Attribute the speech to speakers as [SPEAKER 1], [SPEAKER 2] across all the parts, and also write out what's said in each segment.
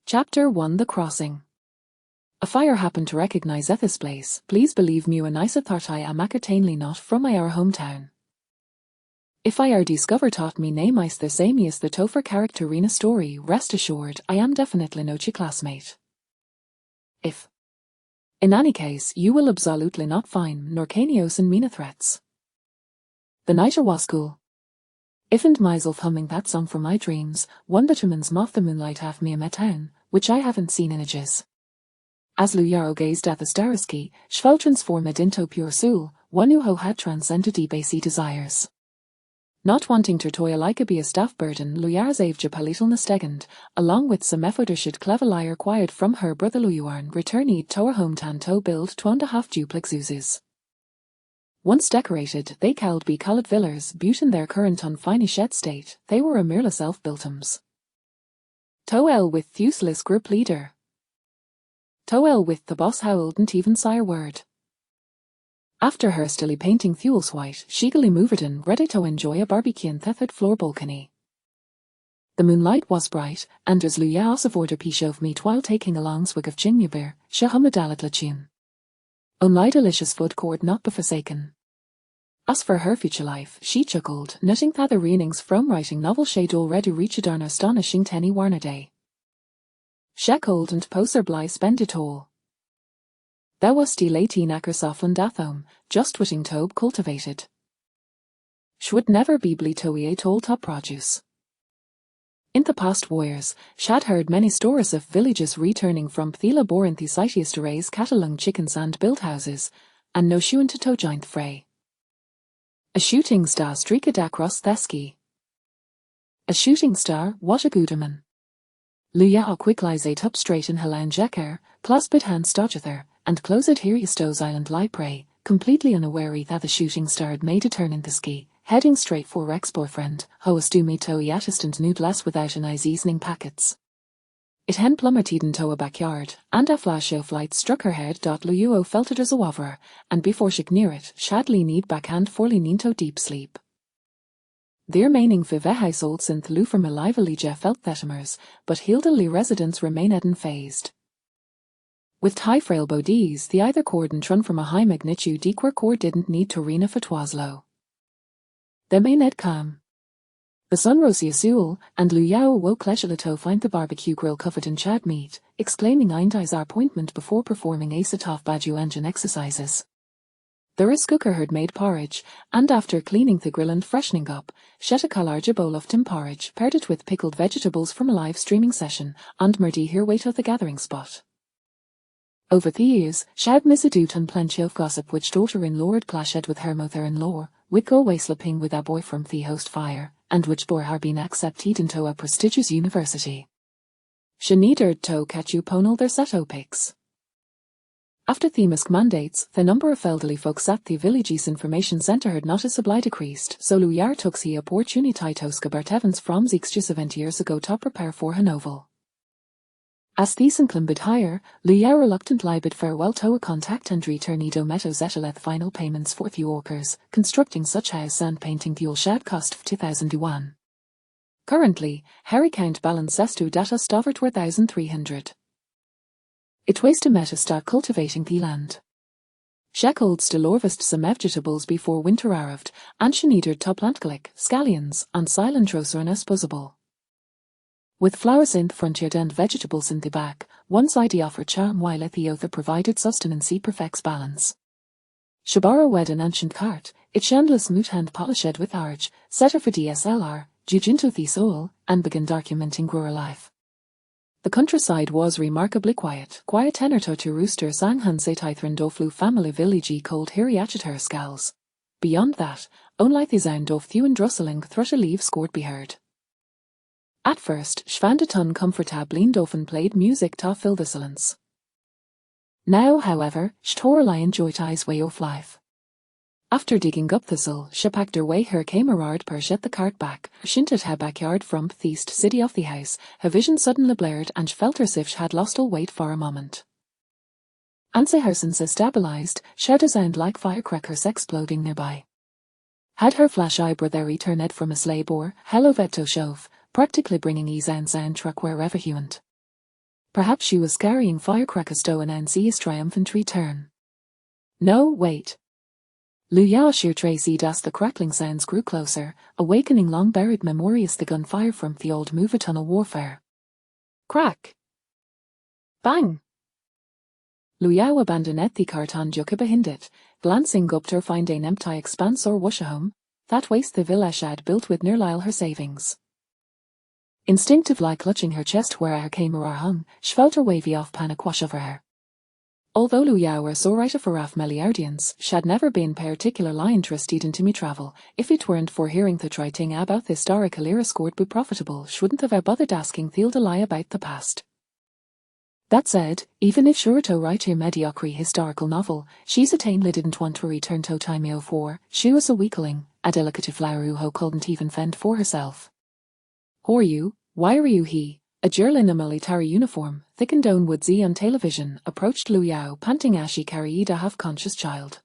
[SPEAKER 1] Chapter 1 The Crossing. A fire happened to recognize this place. Please believe me when I thought I am certainly not from our hometown. If I discover taught me name is the same as the Topher character in a story, rest assured I am definitely no your classmate. If. In any case, you will absolutely not find nor canios and mina threats. The night was cool. If and myself humming that song from my dreams, one determines moth the moonlight half me a town, which I haven't seen in ages. As Luyaro gazed at the Staraski, Shvel transformed into pure soul, one who had transcended basic desires. Not wanting to toil like a be a staff burden, Luyar's avja palital nastegand, along with some effortershid clever liar quiet from her brother Luyarn, returned to her hometown to build 2.5 duplexes. Once decorated, they called be colored villas, built in their current unfinished shed state, they were a merely self-builtums. Toel with useless group leader. Toel with the boss howled even sire word. After hastily painting fuels white, shigily moved in, ready to enjoy a barbecue in the third floor balcony. The moonlight was bright, and as Luya also ordered piece of meat while taking a long swig of ginger beer, she hummed a tune. Only delicious food court not be forsaken. As for her future life, she chuckled, noting that the readings from writing novel she'd already reached an astonishing 10 warner day. She cold and poser bly spend it all. There was still 18 acres off and athome, just witting tobe cultivated. Sh'would never be blitoe at all top produce. In the past years, she'd heard many stories of villages returning from Pthela Bor the cities to raise cattle and chickens and build houses, and no shoe into toe giant fray. A shooting star streaked across Theski. A shooting star, what a gooderman. Luya quickly ate up straight in Helen Jekker, clasped hands dodgether, and closed here Stowe's island lie prey, completely unaware that the shooting star had made a turn in the ski, heading straight for ex-boyfriend, Hoas do me to assistant nude less without an eyes easing packets. It hen plummeted into a backyard, and a flash of light struck her head. Luyuo felt it as a waver, and before she could near it, shadly need backhand for into deep sleep. The remaining vivehais old synth lu from Elivalija felt thetimers, but Hildely residents remained unfazed. With high frail bodies, the either cord and trun from a high magnitude dequer cord didn't need to rena for twaslow. They may net calm. The sun rose azul, and Luyao woke leisurely to find the barbecue grill covered in chad meat, exclaiming Eindi's appointment before performing a set off Baju engine exercises. The rice cooker had made porridge, and after cleaning the grill and freshening up, shed a large bowl of tim porridge, paired it with pickled vegetables from a live streaming session, and Murdy here wait at the gathering spot. Over the years, Shad Mizadut and plenty of gossip which daughter-in-law had clashed with her mother-in-law, with go away slipping with a boy from the host fire, and which bore her been accepted into a prestigious university. She needed to catch you ponal their seto pics. After Themisk mandates, the number of elderly folks at the village's information centre had noticeably decreased, so Luyar took the opportunity to skabert Evans from 70 years ago to prepare for Hanovel. As these climbed higher, Luyar reluctantly bid farewell to a contact and returnido meto zetaleth final payments for the workers, constructing such house and painting the old shed cost of 2001. Currently, Harry count balance estu data stovert 1,300. It was to meta start cultivating the land. Sheckled still harvest some vegetables before winter arrived, and she needed to plant galick, scallions, and silent roser and possible. With flowers in the front and vegetables in the back, one side offered charm while the other provided sustenance perfects balance. Shabara wed an ancient cart, its endless moot hand polished with arch, set her for DSLR, jujinto the soul, and began documenting rural life. The countryside was remarkably quiet tenor to rooster sang Hanse Tithran doflu family village called Hiriachater scals. Beyond that, only the sound of thew and rustling thrusha leaves scored be heard. At first, Shvandaton comfortably often played music to fill the silence. Now, however, Shtorali enjoyed his way of life. After digging up thistle, she packed her way her camerard per shet the cart back, shinted her backyard from the east city of the house, her vision suddenly blared and she felt as if she had lost all weight for a moment. Anse her senses stabilized, she sound like firecrackers exploding nearby. Had her flash eye brother returned from a sleigh bore, hello veto shove, practically bringing his own sound truck wherever he went. Perhaps she was carrying firecrackers to announce his triumphant return. No, wait. Lu Yao sheer Tracy as the crackling sounds grew closer, awakening long-buried memories the gunfire from the old Move-A-Tunnel warfare. Crack! Bang! Lu Yao abandoned the cart on Juka behind it, glancing up to find an empty expanse or washahome, that waste the village had built with nearly her savings. Instinctively clutching her chest where her camera hung, she felt her wavy off panic wash over her. Although Lu Yao was so right for Raf Milliardians, she had never been particularly interested in me travel. If it weren't for hearing the trite thing about the historical era scored be profitable, she wouldn't have bothered asking Thiel to lie about the past. That said, even if she were to write a mediocre historical novel, she certainly didn't want to return to time for. She was a weakling, a delicate flower who couldn't even fend for herself. Who are you? Why are you he? A girl in a military uniform, thickened down woodsy on television, approached Lu Yao panting as she carried a half-conscious child.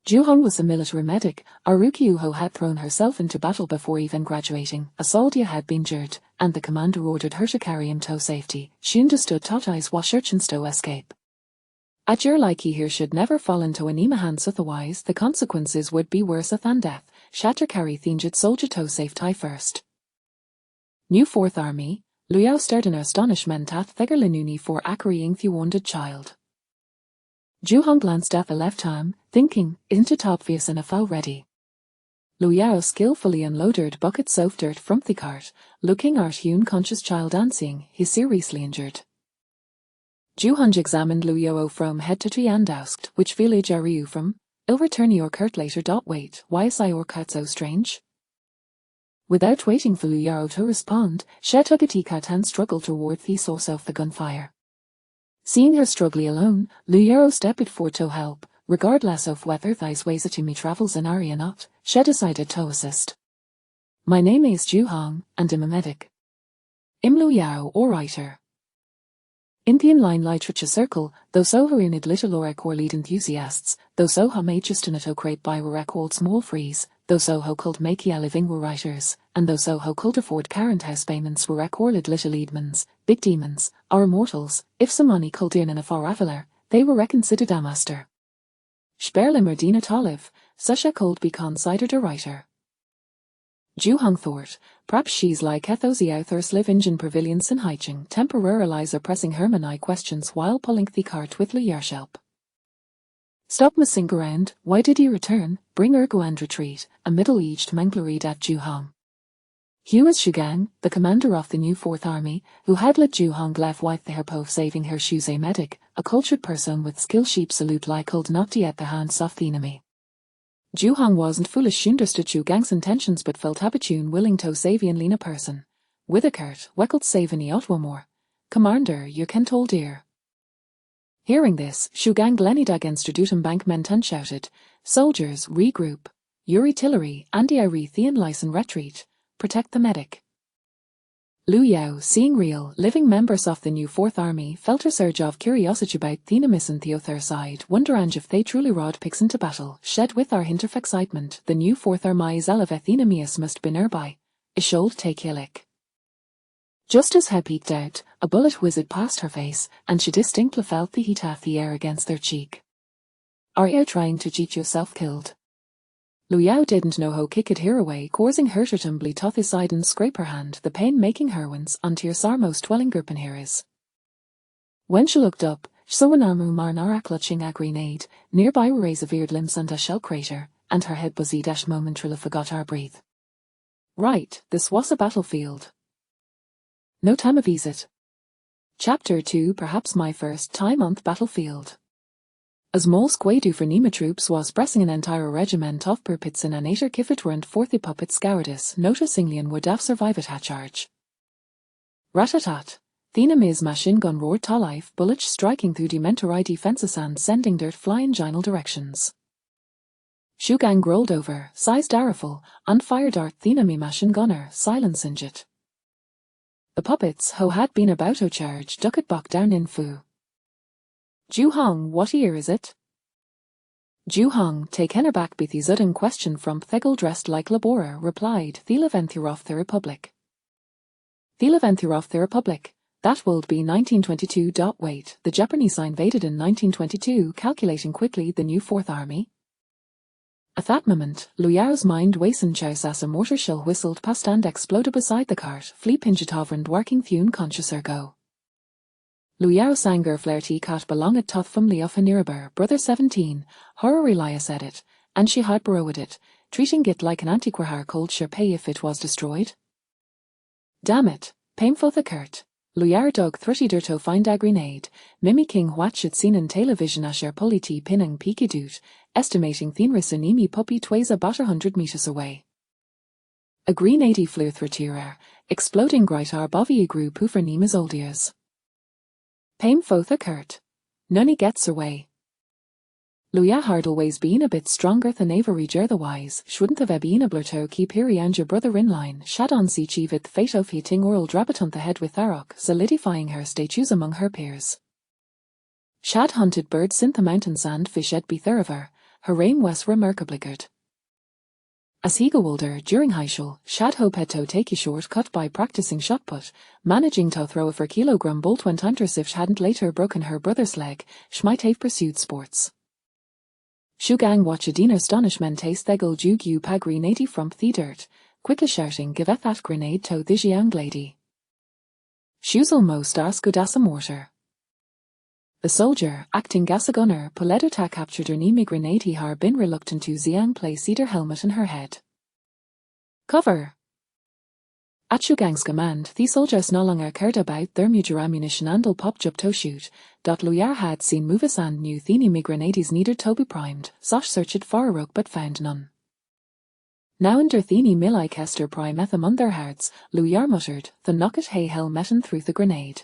[SPEAKER 1] Zhu Hong was a military medic, a rookie who had thrown herself into battle before even graduating. A soldier had been injured, and the commander ordered her to carry him to safety. She understood that eyes was urchins to escape. A girl like he here should never fall into enema hands, otherwise the consequences would be worse than death. Shatter carry the injured soldier to safety first. New Fourth Army. Lu Yao stared in astonishment at the Lenuni for carrying the wounded child. Zhu Hong glanced at the left arm, thinking, isn't it obvious enough already? Lu Yao skillfully unloaded buckets of dirt from the cart, looking at the unconscious child and seeing he's seriously injured. Zhu Hong examined Lu Yao from head to toe and asked, which village are you from? I'll return your cart later. Wait, why is your cart so strange? Without waiting for Lu Yao to respond, she took a teacut and struggled toward the source of the gunfire. Seeing her struggling alone, Lu Yao stepped forward to help. Regardless of whether these ways to me travels an area or not, she decided to assist. My name is Zhu Hong, and I'm a medic. I'm Lu Yao, or writer. In the inline literature circle, those who are in it little or lead enthusiasts, those who made just enough to create by were called small frees, those who could make a living were writers, and those who could afford current house payments were called little leadmans, big demons, or immortals. If some money could earn in a forever, they were considered a master. Sperle Merdina Toliv, such a could be considered a writer. Zhu Hong thought, perhaps she's like those authors live in pavilions in Haicheng, temporarily pressing Hermanni questions while pulling the cart with Lu Yar's help. Stop messing around, why did he return? Bring Ergo and retreat, a middle-aged man gloried at Zhu Hong. He was Shugang, the commander of the new Fourth Army, who had let Zhu Hong laugh with the hope of saving her. She's a medic, a cultured person with skill sheep salute like cold not at the hands of the enemy. Zhu Hong wasn't foolish. She understood Shugang's intentions but felt habitune willing to save an lean person. With a cart, weckelt save any more. Commander, you can told dear. Hearing this, Shugang leaned against the embankment and shouted, soldiers, regroup. Yuri Tillery, Andy Irethian Lyson retreat. Protect the medic. Lu Yao, seeing real, living members of the new Fourth Army, felt a surge of curiosity about the enemies on the other side, wondering if they truly rode pigs into battle, shed with our hint of excitement. The new Fourth Army's elevath enemies must be nearby. It should take a lick. Just as he peeked out, a bullet whizzed past her face, and she distinctly felt the heat of the air against their cheek. Are you trying to cheat yourself killed? Lu Yao didn't know how kick it her away, causing her to tumble to the side and scrape her hand, the pain making her wince until her most dwelling gurpen here is. When she looked up, she saw an armor marnara clutching a grenade, nearby were severed limbs and a shell crater, and her head buzzed dash momentarily forgot her breath. Right, this was a battlefield. No time of visit. Chapter 2, perhaps my first time on the battlefield. As Mol Squadu for Nema troops was pressing an entire regiment of Purpits in a nature kifit weren't for the puppets Scouredis, noticing Lian would have survived a charge. Rat-a-tat. The enemy's machine gun roared to life, bullets striking through the Mentorai defences and sending dirt flying in all directions. Shugang rolled over, sized Daraful, and fired at the enemy machine gunner, silencing it. The puppets, who had been about to charge, ducked back down in fu. Zhu Hong, what year is it? Zhu Hong, taken aback by the sudden question from Thegel dressed like Labora, replied, the Leventhir of the Republic. The Leventhir of the Republic, That would be 1922. Wait, the Japanese invaded in 1922, calculating quickly the new Fourth Army. At that moment, Liu Yao's mind wastened as a mortar shell whistled past and exploded beside the cart, flea pingetovran working thune conscious ergo. Liu Yao's anger flairty cat belonged toth from Leo Faniraber, brother 17, horror Elia said it, and she had borrowed it, treating it like an antiquar cold sure pay if it was destroyed. Damn it, painful the curt. Liu Yao dog 30 to find a grenade, Mimi King watched seen in television asher politi pinning peaky doot, estimating thinris animi puppy tways about 100 meters away. A grenade flew through tirer, exploding gritar bovie grew poofer nemas oldiers. Painful the curt. None gets away. Liu Yao had always been a bit stronger than Avery otherwise, shouldn't have been able to keep Hiri and your brother in line, shad on si chivet the fate of hitting oral drabbit on the head with Arok, solidifying her statues among her peers. Shad hunted birds in the mountains and fish at be thorover, her aim was remarkably good. As he got older, during high school, Shad hoped to take a shortcut by practicing shot put, managing to throw a 4-kilogram bolt when times if she hadn't later broken her brother's leg, she might have pursued sports. Shugang watch a din astonishment taste thegel jugu pa grenade from the dirt, quickly shouting giveth that grenade to this young lady. She's almost as good as a mortar. The soldier, acting as a gunner, Poledota captured her nemi grenade he had been reluctant to Xiang place cedar helmet in her head. Cover! At Shugang's command, the soldiers no longer cared about their mutual ammunition and popped up to shoot. Liu Yao had seen movies and knew the enemy grenades needed to be primed, Sosh searched for a rook but found none. Now under Thini Millai Kester prime them on their hearts, Liu Yao muttered, the knocket hay helmetin through the grenade.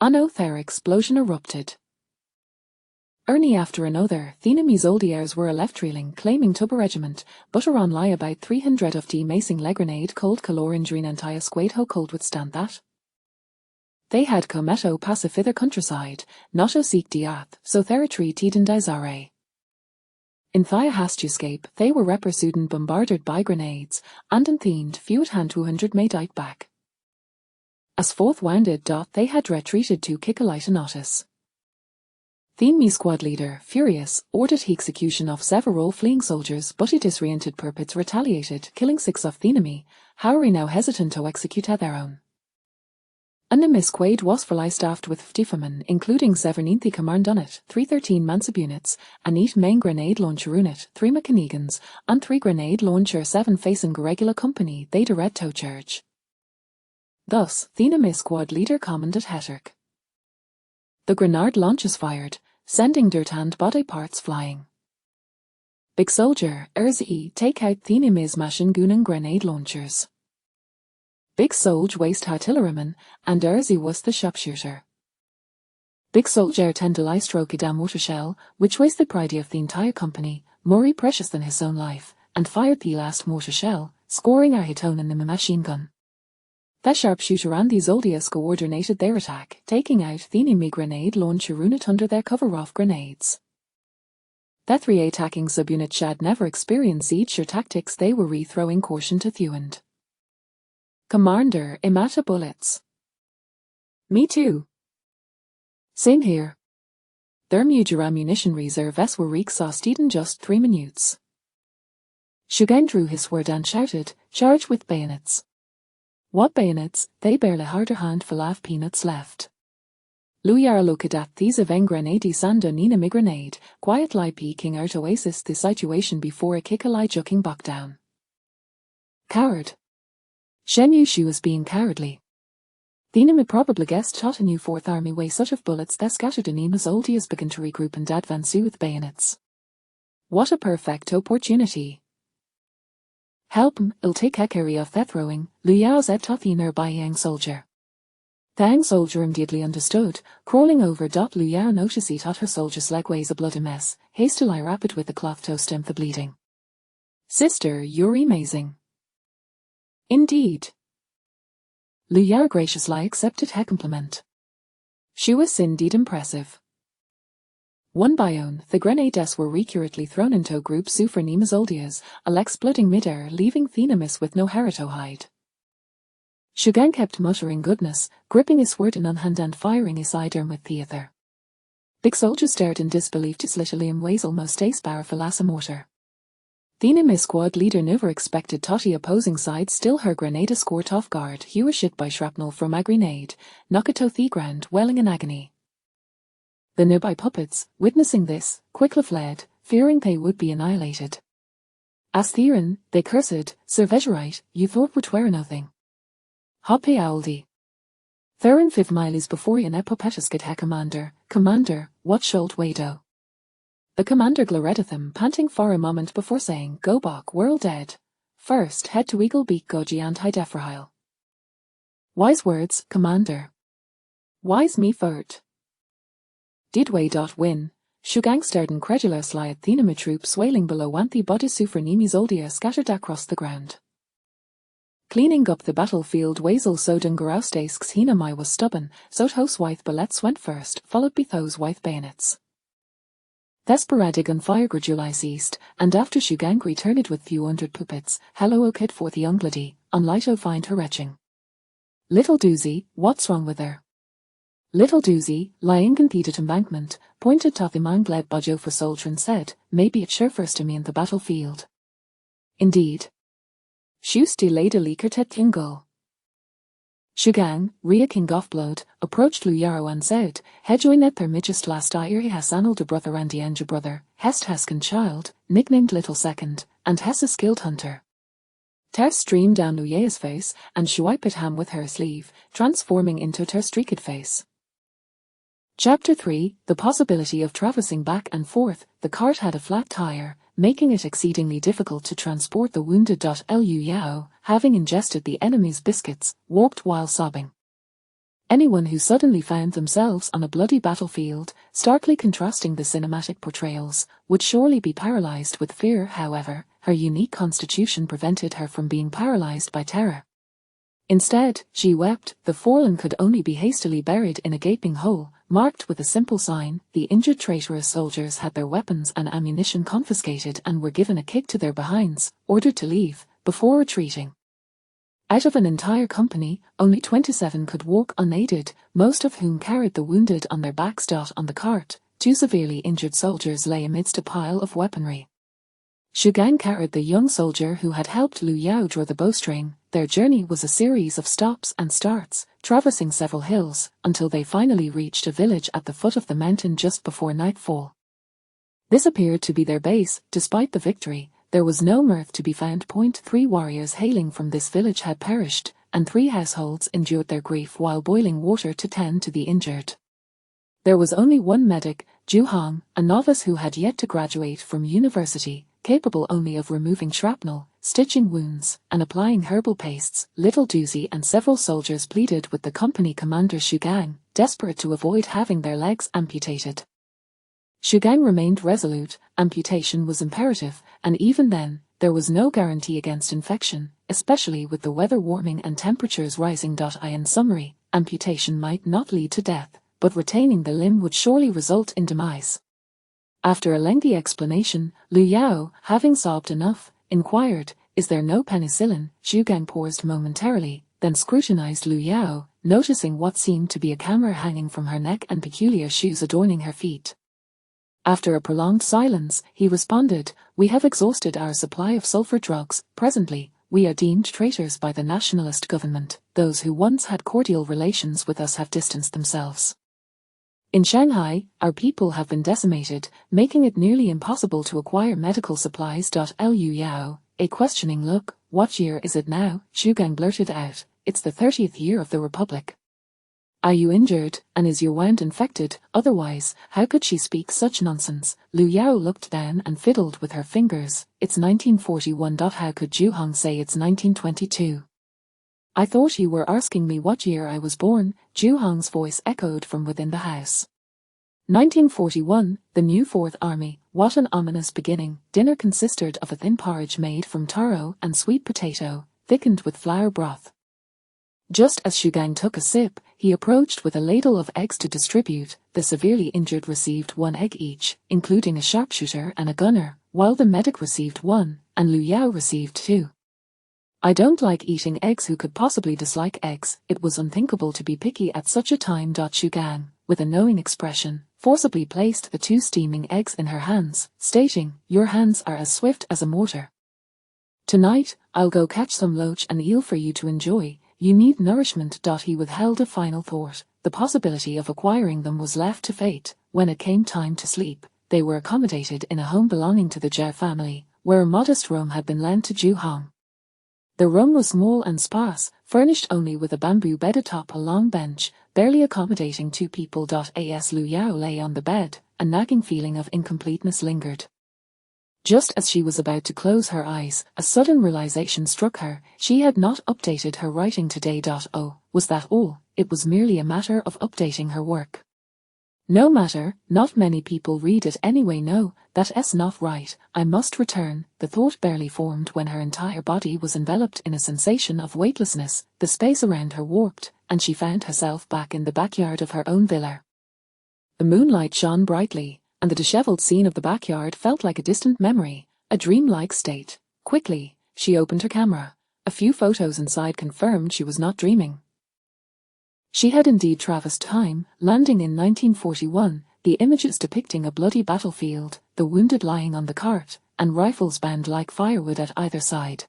[SPEAKER 1] An their explosion erupted. Ernie after another, the enemy's oldiers were left reeling, claiming to be regiment, but around lie about 300 of the macing leg grenade cold calor injury and a squade ho cold withstand that. They had cometto pacifither countryside, not o seek diath, so theratri tiden desire. In Thia escape, they were repursued and bombarded by grenades, and in themed few at hand 200 made out back. As forth wounded they had retreated to Kikalita Notice. The enemy squad leader, furious, ordered the execution of several fleeing soldiers, but it disoriented purpose retaliated, killing 6 of the enemy, however now hesitant to execute their own. An misquade was staffed with 50 men, including 17th command unit, 313 mansib units, an 8 main grenade launcher unit, 3 mechanigans, and 3 grenade launcher 7 facing regular company, they direct to charge. Thus, the enemy squad leader commanded Heterk. The grenade launches fired, sending dirt and body parts flying. Big soldier, Erzi, take out the enemy's machine gun and grenade launchers. Big soldier waste artilleryman, and Erzi was the sharpshooter. Big soldier tended I stroke a mortar shell, which was the pride of the entire company, more precious than his own life, and fired the last mortar shell, scoring a hit on in the machine gun. The sharpshooter and these oldies coordinated their attack, taking out the enemy grenade launcher unit under their cover of grenades. The 3 attacking subunits had never experienced each or tactics they were re-throwing caution to Thewend. Commander, Imata bullets. Me too. Same here. Their major ammunition reserves were exhausted in just 3 minutes. Shugan drew his sword and shouted, charge with bayonets. What bayonets? They barely had a handful of peanuts left. Liu Yao looked at these event grenades and an enemy grenade, quietly peeking out oasis the situation before a kick-a-lie juking back down. Coward. Shen Yushu was being cowardly. The enemy probably guessed shot a new 4th Army way such of bullets that scattered Anima's oldies began to regroup and advance with bayonets. What a perfect opportunity. Help 'em, I'll take care of that throwing, Liu Yao said to the nearby young soldier. The young soldier immediately understood, crawling over. Liu Yao noticed he thought her soldier's leg was a bloody mess, hastily wrapped it with the cloth to stem the bleeding. Sister, you're amazing. Indeed. Liu Yao graciously accepted her compliment. She was indeed impressive. One by one, the grenades were recurrently thrown into groups for Nima's oldias, all exploding mid-air, leaving the enemies with no hair to hide. Shugang kept muttering goodness, gripping his sword in one hand and firing his sidearm with the other. Big soldier stared in disbelief to Slitalium Wazel most ace bar Philasa mortar. Thinam squad leader never expected Totty opposing side still her grenade escort off guard, he was shit by shrapnel from a grenade, Nakato the ground welling in agony. The nearby puppets, witnessing this, quickly fled, fearing they would be annihilated. As Theron, they cursed, Sir Vegerite, you thought we'd wear nothing. Hoppe Auldi. Theron 5 miles before you Nepopetusket Commander, what should we do? The commander glared at them, panting for a moment before saying, Go back, we're all dead. First, head to Eagle Beak Goji and Hydefrahile. Wise words, Commander. Wise me furt. Did we win? Shugang stared incredulously at Thenema troops wailing below Wanthi Bodhisu Nimi's Oldia scattered across the ground. Cleaning up the battlefield Wazel Sodan Garaustasks Hinamai was stubborn, so Thos Wythe bullets went first, followed by Thos Wythe bayonets. Thesperadig and fire gradualized east, and after Shugang returned with few hundred puppets, hello o kid for the young lady, on light o find her retching. Little Doozy, what's wrong with her? Little Doozy, lying in the embankment, pointed to the man gled Bajo for soldier and said, maybe it's sure first to me in the battlefield. Indeed. Shusti laid a leaker tet Kingle. Shugang, Ria King Offblood, approached Luyaro and said, Hejoinet their midgest last ire he has annulled a brother and the Enja brother, Hest Heskin child, nicknamed Little Second, and Hess a skilled hunter. Ter streamed down Luya's face, and she wiped him with her sleeve, transforming into her streaked face. Chapter 3, The possibility of traversing back and forth, the cart had a flat tire, making it exceedingly difficult to transport the wounded. Lu Yao, having ingested the enemy's biscuits, walked while sobbing. Anyone who suddenly found themselves on a bloody battlefield, starkly contrasting the cinematic portrayals, would surely be paralyzed with fear. However, her unique constitution prevented her from being paralyzed by terror. Instead, she wept. The fallen could only be hastily buried in a gaping hole, marked with a simple sign. The injured traitorous soldiers had their weapons and ammunition confiscated and were given a kick to their behinds, ordered to leave, before retreating. Out of an entire company, only 27 could walk unaided, most of whom carried the wounded on their backs. On the cart, 2 severely injured soldiers lay amidst a pile of weaponry. Shugang carried the young soldier who had helped Lu Yao draw the bowstring. Their journey was a series of stops and starts, traversing several hills, until they finally reached a village at the foot of the mountain just before nightfall. This appeared to be their base. Despite the victory, there was no mirth to be found. 3 warriors hailing from this village had perished, and 3 households endured their grief while boiling water to tend to the injured. There was only one medic, Ju Hong, a novice who had yet to graduate from university, capable only of removing shrapnel, stitching wounds, and applying herbal pastes. Little Doozy and several soldiers pleaded with the company commander Shugang, desperate to avoid having their legs amputated. Shugang remained resolute. Amputation was imperative, and even then, there was no guarantee against infection, especially with the weather warming and temperatures rising. In summary, amputation might not lead to death, but retaining the limb would surely result in demise. After a lengthy explanation, Lu Yao, having sobbed enough, inquired, Is there no penicillin? Shugang paused momentarily, then scrutinized Lu Yao, noticing what seemed to be a camera hanging from her neck and peculiar shoes adorning her feet. After a prolonged silence, he responded, We have exhausted our supply of sulfur drugs. Presently, we are deemed traitors by the nationalist government. Those who once had cordial relations with us have distanced themselves. In Shanghai, our people have been decimated, making it nearly impossible to acquire medical supplies. Lu Yao, a questioning look, What year is it now? Shugang blurted out, It's the 30th year of the Republic. Are you injured, and is your wound infected? Otherwise, how could she speak such nonsense? Lu Yao looked down and fiddled with her fingers. It's 1941. How could Ju Hong say it's 1922? I thought you were asking me what year I was born. Ju Hong's voice echoed from within the house. 1941, the new Fourth Army. What an ominous beginning. Dinner consisted of a thin porridge made from taro and sweet potato, thickened with flour broth. Just as Shugang took a sip, he approached with a ladle of eggs to distribute. The severely injured received 1 egg each, including a sharpshooter and a gunner, while the medic received 1, and Lu Yao received 2. I don't like eating eggs. Who could possibly dislike eggs? It was unthinkable to be picky at such a time. Shu Gang, with a knowing expression, forcibly placed the 2 steaming eggs in her hands, stating, "Your hands are as swift as a mortar. Tonight, I'll go catch some loach and eel for you to enjoy. You need nourishment." He withheld a final thought. The possibility of acquiring them was left to fate. When it came time to sleep, they were accommodated in a home belonging to the Zhao family, where a modest room had been lent to Zhu Hong. The room was small and sparse, furnished only with a bamboo bed atop a long bench, barely accommodating 2 people. As Lu Yao lay on the bed, a nagging feeling of incompleteness lingered. Just as she was about to close her eyes, a sudden realization struck her. She had not updated her writing today. Oh, was that all? It was merely a matter of updating her work. No matter, not many people read it anyway. No, that's not right. I must return. The thought barely formed when her entire body was enveloped in a sensation of weightlessness. The space around her warped, and she found herself back in the backyard of her own villa. The moonlight shone brightly, and the disheveled scene of the backyard felt like a distant memory, a dreamlike state. Quickly, she opened her camera. A few photos inside confirmed she was not dreaming. She had indeed traversed time, landing in 1941, the images depicting a bloody battlefield, the wounded lying on the cart, and rifles bound like firewood at either side.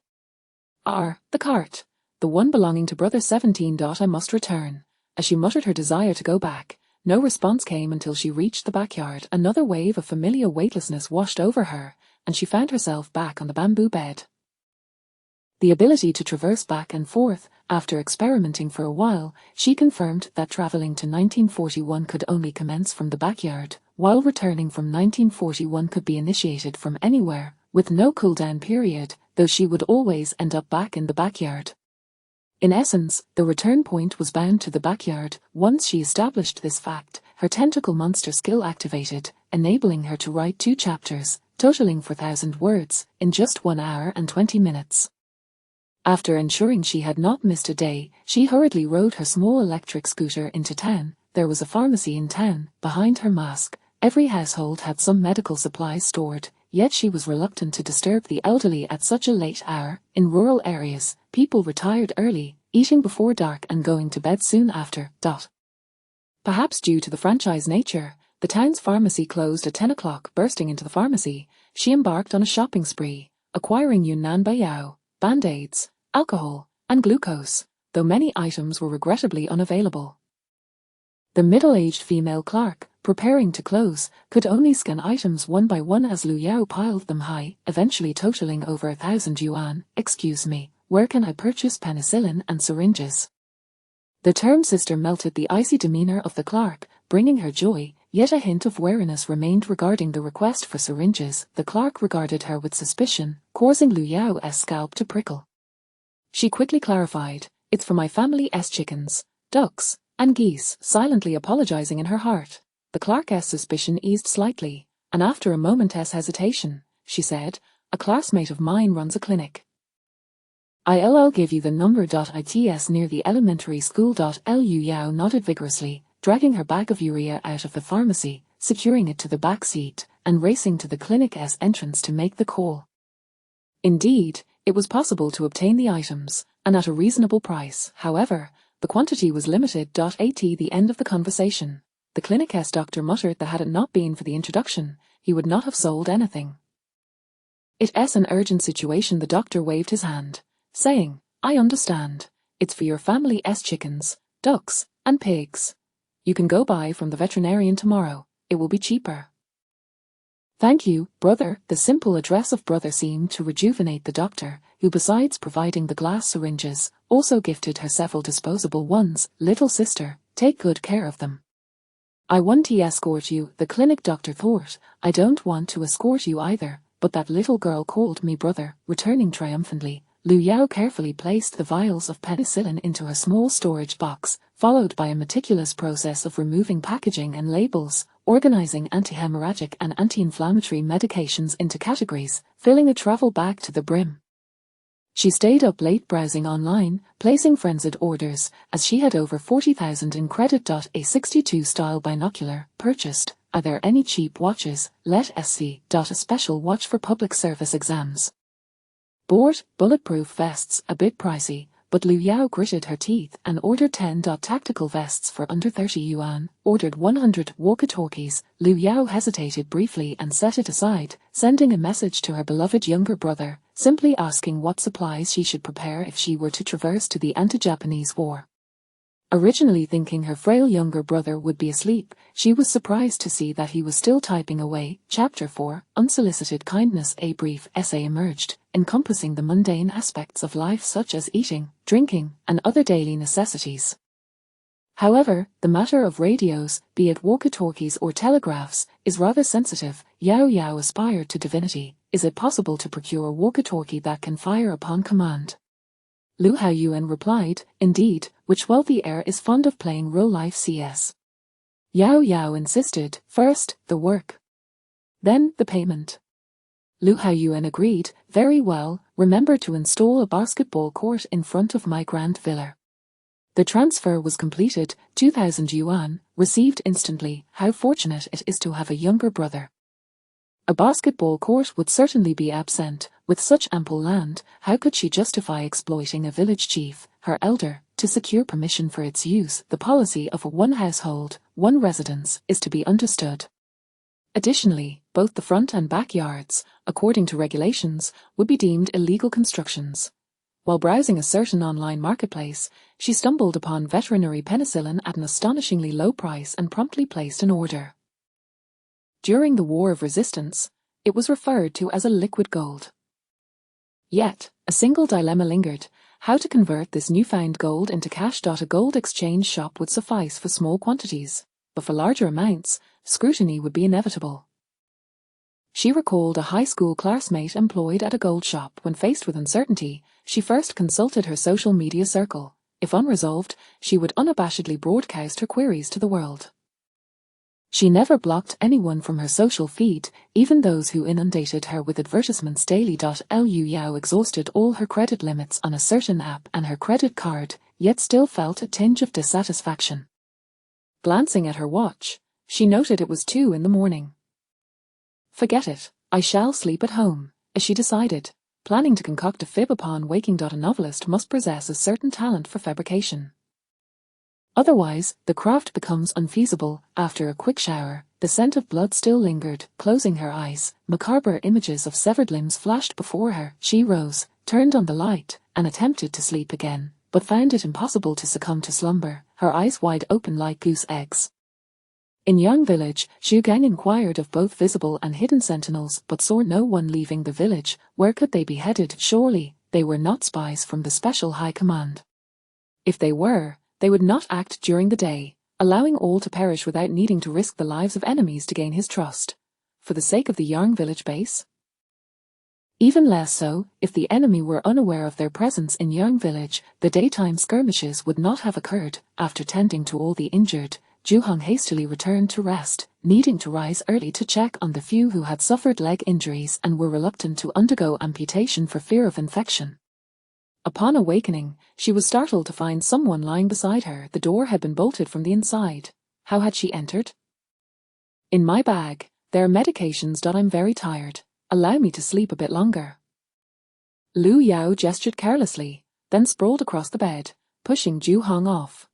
[SPEAKER 1] The cart. The one belonging to Brother 17. I must return. As she muttered her desire to go back, no response came until she reached the backyard. Another wave of familiar weightlessness washed over her, and she found herself back on the bamboo bed. The ability to traverse back and forth, after experimenting for a while, she confirmed that traveling to 1941 could only commence from the backyard, while returning from 1941 could be initiated from anywhere, with no cooldown period, though she would always end up back in the backyard. In essence, the return point was bound to the backyard. Once she established this fact, her tentacle monster skill activated, enabling her to write 2 chapters, totaling 4,000 words, in just 1 hour and 20 minutes. After ensuring she had not missed a day, she hurriedly rode her small electric scooter into town. There was a pharmacy in town. Behind her mask, every household had some medical supplies stored, yet she was reluctant to disturb the elderly at such a late hour. In rural areas, people retired early, eating before dark and going to bed soon after. Perhaps due to the franchise nature, the town's pharmacy closed at 10 o'clock. Bursting into the pharmacy, she embarked on a shopping spree, acquiring Yunnan Baiyao, band-aids, alcohol, and glucose, though many items were regrettably unavailable. The middle-aged female clerk, preparing to close, could only scan items one by one as Lu Yao piled them high, eventually totaling over 1,000 yuan. "Excuse me, where can I purchase penicillin and syringes?" The term sister melted the icy demeanor of the clerk, bringing her joy, yet a hint of wariness remained regarding the request for syringes. The clerk regarded her with suspicion, causing Lu Yao's scalp to prickle. She quickly clarified, "It's for my family's chickens, ducks, and geese," silently apologizing in her heart. The clerk's suspicion eased slightly, and after a moment's hesitation, she said, "A classmate of mine runs a clinic. I'll give you the number. It's near the elementary school. Lu Yao nodded vigorously, dragging her bag of urea out of the pharmacy, securing it to the back seat, and racing to the clinic's entrance to make the call. Indeed, it was possible to obtain the items, and at a reasonable price. However, the quantity was limited. At the end of the conversation, the clinic's doctor muttered that had it not been for the introduction, he would not have sold anything. "It's an urgent situation." The doctor waved his hand, saying, "I understand. It's for your family's chickens, ducks, and pigs. You can go buy from the veterinarian tomorrow. It will be cheaper." "Thank you, brother." The simple address of brother seemed to rejuvenate the doctor, who besides providing the glass syringes, also gifted her several disposable ones. "Little sister, take good care of them." "I want to escort you," the clinic doctor thought. "I don't want to escort you either, but that little girl called me brother." Returning triumphantly, Lu Yao carefully placed the vials of penicillin into her small storage box, followed by a meticulous process of removing packaging and labels, organizing anti-hemorrhagic and anti-inflammatory medications into categories, filling a travel bag to the brim. She stayed up late browsing online, placing frenzied orders, as she had over 40,000 in credit. A 62-style binocular, purchased. "Are there any cheap watches? Let's see. A special watch for public service exams. Bought bulletproof vests, a bit pricey, but Lu Yao gritted her teeth and ordered 10 tactical vests for under 30 yuan, ordered 100 walkie-talkies. Lu Yao hesitated briefly and set it aside, sending a message to her beloved younger brother, simply asking what supplies she should prepare if she were to traverse to the anti-Japanese war. Originally thinking her frail younger brother would be asleep, she was surprised to see that he was still typing away. Chapter 4, Unsolicited Kindness. A brief essay emerged, encompassing the mundane aspects of life such as eating, drinking, and other daily necessities. However, the matter of radios, be it walkie-talkies or telegraphs, is rather sensitive. Yao Yao aspired to divinity. Is it possible to procure a walkie-talkie that can fire upon command? Lu Haoyuan replied, indeed, which wealthy heir is fond of playing real-life CS? Yao Yao insisted, first, the work. Then, the payment. Lu Haoyuan agreed, very well, remember to install a basketball court in front of my grand villa. The transfer was completed, 2,000 yuan, received instantly. How fortunate it is to have a younger brother. A basketball court would certainly be absent. With such ample land, how could she justify exploiting a village chief, her elder, to secure permission for its use? The policy of a one household, one residence is to be understood. Additionally, both the front and backyards, according to regulations, would be deemed illegal constructions. While browsing a certain online marketplace, she stumbled upon veterinary penicillin at an astonishingly low price and promptly placed an order. During the War of Resistance, it was referred to as a liquid gold. Yet, a single dilemma lingered: how to convert this newfound gold into cash. A gold exchange shop would suffice for small quantities, but for larger amounts, scrutiny would be inevitable. She recalled a high school classmate employed at a gold shop. When faced with uncertainty, she first consulted her social media circle. If unresolved, she would unabashedly broadcast her queries to the world. She never blocked anyone from her social feed, even those who inundated her with advertisements daily. Lu Yao exhausted all her credit limits on a certain app and her credit card, yet still felt a tinge of dissatisfaction. Glancing at her watch, she noted it was 2 in the morning. Forget it, I shall sleep at home, as she decided, planning to concoct a fib upon waking. A novelist must possess a certain talent for fabrication. Otherwise, the craft becomes unfeasible. After a quick shower, the scent of blood still lingered. Closing her eyes, macabre images of severed limbs flashed before her. She rose, turned on the light, and attempted to sleep again, but found it impossible to succumb to slumber, her eyes wide open like goose eggs. In Yang Village, Zhu Gang inquired of both visible and hidden sentinels, but saw no one leaving the village. Where could they be headed? Surely, they were not spies from the Special High Command. If they were, they would not act during the day, allowing all to perish without needing to risk the lives of enemies to gain his trust. For the sake of the Yang Village base? Even less so, if the enemy were unaware of their presence in Yang Village, the daytime skirmishes would not have occurred. After tending to all the injured, Zhu Hong hastily returned to rest, needing to rise early to check on the few who had suffered leg injuries and were reluctant to undergo amputation for fear of infection. Upon awakening, she was startled to find someone lying beside her. The door had been bolted from the inside. How had she entered? In my bag, there are medications. I'm very tired. Allow me to sleep a bit longer. Lu Yao gestured carelessly, then sprawled across the bed, pushing Zhu Hong off.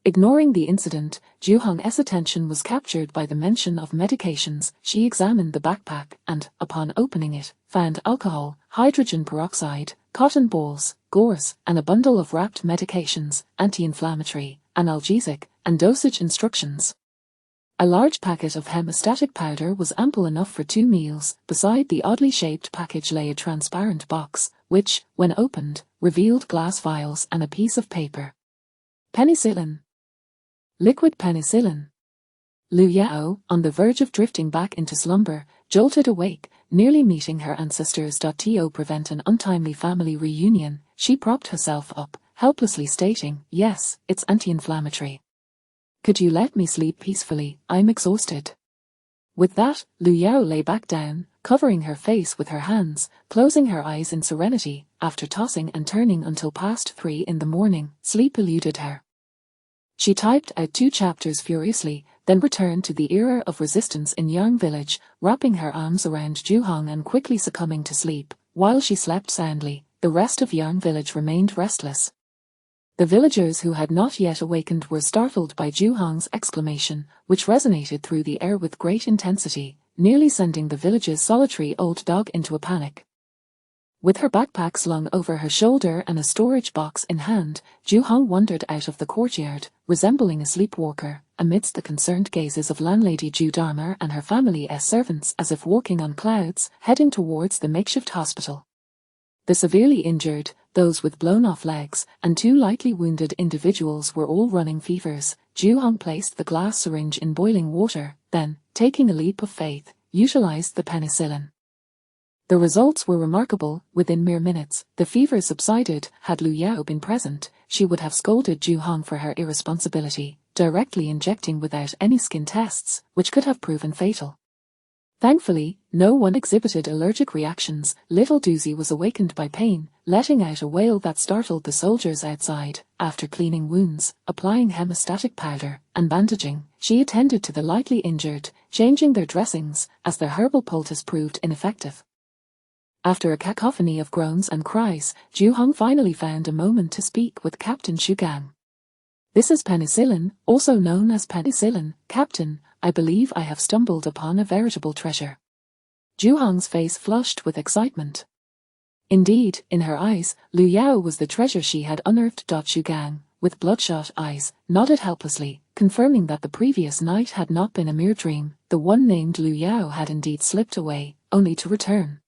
[SPEAKER 1] Ignoring the incident, Zhu Hong's attention was captured by the mention of medications. She examined the backpack and, upon opening it, found alcohol, hydrogen peroxide, cotton balls, gauze, and a bundle of wrapped medications, anti-inflammatory, analgesic, and dosage instructions. A large packet of hemostatic powder was ample enough for 2 meals. Beside the oddly shaped package lay a transparent box, which, when opened, revealed glass vials and a piece of paper. Penicillin. Liquid penicillin. Lu Yao, on the verge of drifting back into slumber, jolted awake, nearly meeting her ancestors. To prevent an untimely family reunion, she propped herself up, helplessly stating, "Yes, it's anti-inflammatory. Could you let me sleep peacefully? I'm exhausted." With that, Lu Yao lay back down, covering her face with her hands, closing her eyes in serenity. After tossing and turning until past 3 in the morning, sleep eluded her. She typed out 2 chapters furiously, then returned to the era of resistance in Yang Village, wrapping her arms around Zhu Hong and quickly succumbing to sleep. While she slept soundly, the rest of Yang village remained restless. The villagers who had not yet awakened were startled by Ju Hong's exclamation, which resonated through the air with great intensity, nearly sending the village's solitary old dog into a panic. With her backpack slung over her shoulder and a storage box in hand, Ju Hong wandered out of the courtyard, resembling a sleepwalker, amidst the concerned gazes of landlady Ju Dharma and her family's servants as if walking on clouds, heading towards the makeshift hospital. The severely injured, those with blown-off legs, and 2 lightly wounded individuals were all running fevers. Ju Hong placed the glass syringe in boiling water, then, taking a leap of faith, utilized the penicillin. The results were remarkable. Within mere minutes, the fever subsided. Had Lu Yao been present, she would have scolded Ju Hong for her irresponsibility, directly injecting without any skin tests, which could have proven fatal. Thankfully, no one exhibited allergic reactions. Little Doozy was awakened by pain, letting out a wail that startled the soldiers outside. After cleaning wounds, applying hemostatic powder, and bandaging, she attended to the lightly injured, changing their dressings, as the herbal poultice proved ineffective. After a cacophony of groans and cries, Ju Hong finally found a moment to speak with Captain Shu Gang. "This is penicillin, also known as penicillin, Captain. I believe I have stumbled upon a veritable treasure." Ju Hong's face flushed with excitement. Indeed, in her eyes, Lu Yao was the treasure she had unearthed. Shu Gang, with bloodshot eyes, nodded helplessly, confirming that the previous night had not been a mere dream. The one named Lu Yao had indeed slipped away, only to return.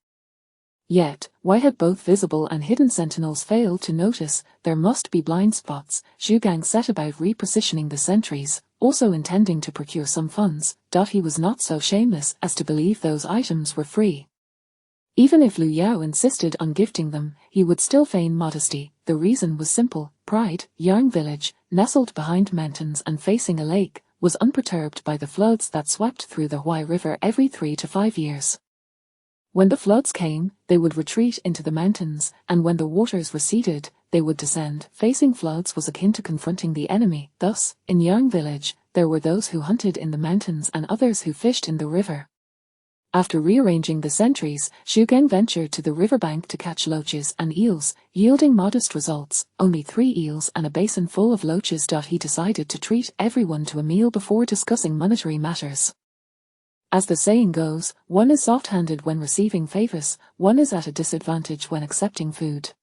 [SPEAKER 1] Yet, why had both visible and hidden sentinels failed to notice? There must be blind spots. Shu Gang set about repositioning the sentries, also intending to procure some funds. He was not so shameless as to believe those items were free. Even if Lu Yao insisted on gifting them, he would still feign modesty. The reason was simple: pride. Yang village, nestled behind mountains and facing a lake, was unperturbed by the floods that swept through the Huai River every 3 to 5 years. When the floods came, they would retreat into the mountains, and when the waters receded, they would descend. Facing floods was akin to confronting the enemy. Thus, in Yang village, there were those who hunted in the mountains and others who fished in the river. After rearranging the sentries, Shu Gang ventured to the riverbank to catch loaches and eels, yielding modest results, only 3 eels and a basin full of loaches. He decided to treat everyone to a meal before discussing monetary matters. As the saying goes, one is soft-handed when receiving favors, one is at a disadvantage when accepting food.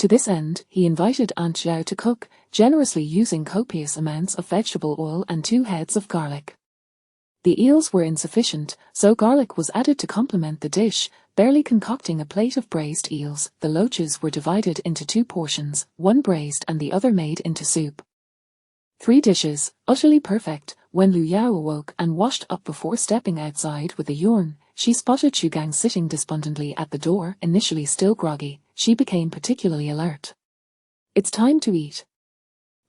[SPEAKER 1] To this end, he invited Aunt Zhao to cook, generously using copious amounts of vegetable oil and 2 heads of garlic. The eels were insufficient, so garlic was added to complement the dish, barely concocting a plate of braised eels. The loaches were divided into 2 portions, one braised and the other made into soup. 3 dishes, utterly perfect. When Lu Yao awoke and washed up before stepping outside with a yawn, she spotted Shu Gang sitting despondently at the door. Initially still groggy, she became particularly alert. "It's time to eat.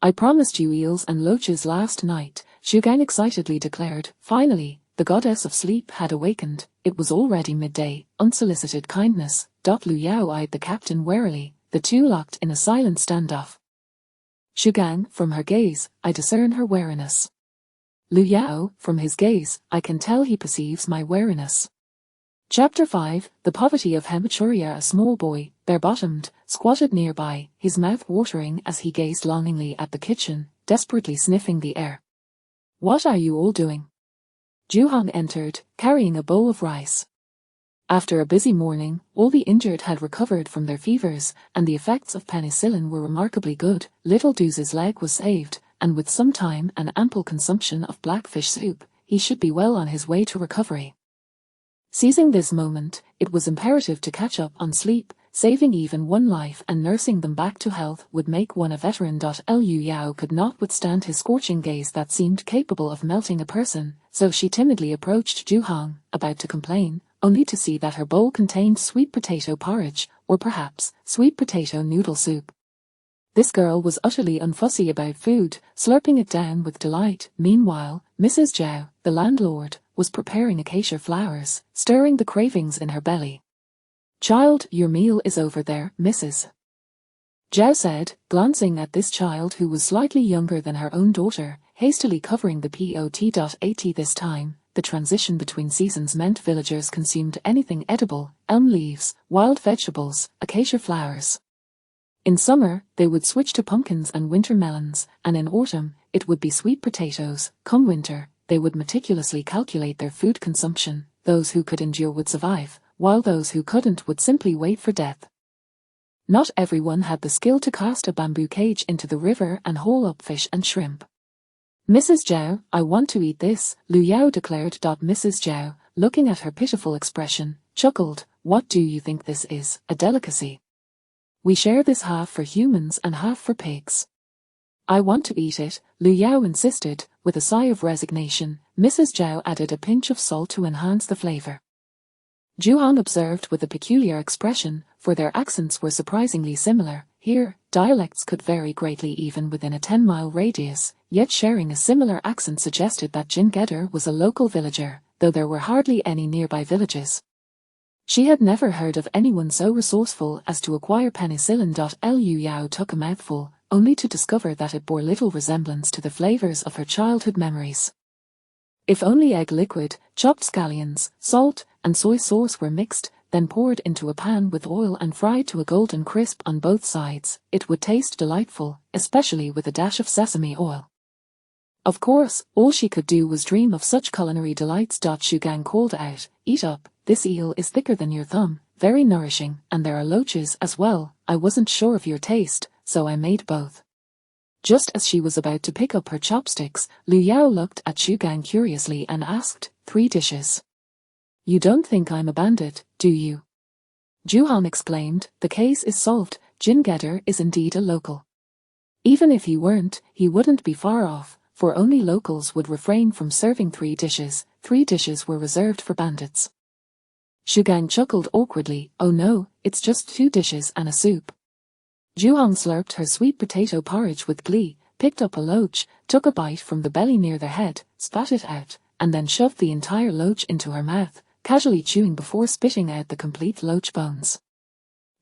[SPEAKER 1] I promised you eels and loaches last night," Shu Gang excitedly declared. Finally, the goddess of sleep had awakened. It was already midday. Unsolicited kindness. Lu Yao eyed the captain warily, the 2 locked in a silent standoff. Shu Gang, from her gaze, I discern her wariness. Lu Yao, from his gaze, I can tell he perceives my wariness. Chapter 5, The Poverty of Hematuria. A small boy, bare-bottomed, squatted nearby, his mouth watering as he gazed longingly at the kitchen, desperately sniffing the air. "What are you all doing?" Ju Hong entered, carrying a bowl of rice. After a busy morning, all the injured had recovered from their fevers, and the effects of penicillin were remarkably good. Little Doozy's leg was saved, and with some time and ample consumption of blackfish soup, he should be well on his way to recovery. Seizing this moment, it was imperative to catch up on sleep. Saving even one life and nursing them back to health would make one a veteran. Lu Yao could not withstand his scorching gaze that seemed capable of melting a person, so she timidly approached Ju Hong, about to complain, only to see that her bowl contained sweet potato porridge, or perhaps, sweet potato noodle soup. This girl was utterly unfussy about food, slurping it down with delight. Meanwhile, Mrs. Zhao, the landlord, was preparing acacia flowers, stirring the cravings in her belly. "Child, your meal is over there, Mrs. Zhao said, glancing at this child who was slightly younger than her own daughter, hastily covering the pot. This time, the transition between seasons meant villagers consumed anything edible: elm leaves, wild vegetables, acacia flowers. In summer, they would switch to pumpkins and winter melons, and in autumn, it would be sweet potatoes. Come winter, they would meticulously calculate their food consumption. Those who could endure would survive, while those who couldn't would simply wait for death. Not everyone had the skill to cast a bamboo cage into the river and haul up fish and shrimp. "Mrs. Zhao, I want to eat this," Lu Yao declared. Mrs. Zhao, looking at her pitiful expression, chuckled. "What do you think this is, a delicacy? We share this half for humans and half for pigs." "I want to eat it," Lu Yao insisted. With a sigh of resignation, Mrs. Zhao added a pinch of salt to enhance the flavor. Zhu Han observed with a peculiar expression, for their accents were surprisingly similar. Here, dialects could vary greatly even within a 10-mile radius, yet sharing a similar accent suggested that Jin Gedder was a local villager, though there were hardly any nearby villages. She had never heard of anyone so resourceful as to acquire penicillin. Lu Yao took a mouthful, only to discover that it bore little resemblance to the flavors of her childhood memories. If only egg liquid, chopped scallions, salt, and soy sauce were mixed, then poured into a pan with oil and fried to a golden crisp on both sides, it would taste delightful, especially with a dash of sesame oil. Of course, all she could do was dream of such culinary delights. Shu Gang called out, "Eat up, this eel is thicker than your thumb, very nourishing, and there are loaches as well. I wasn't sure of your taste, so I made both." Just as she was about to pick up her chopsticks, Lu Yao looked at Shu Gang curiously and asked, "3 dishes? You don't think I'm a bandit, do you?" Zhu Han exclaimed, "The case is solved. Jin Gedder is indeed a local. Even if he weren't, he wouldn't be far off, for only locals would refrain from serving 3 dishes. 3 dishes were reserved for bandits." Shu Gang chuckled awkwardly. "Oh no, it's just 2 dishes and a soup." Zhu Han slurped her sweet potato porridge with glee, picked up a loach, took a bite from the belly near the head, spat it out, and then shoved the entire loach into her mouth, casually chewing before spitting out the complete loach bones.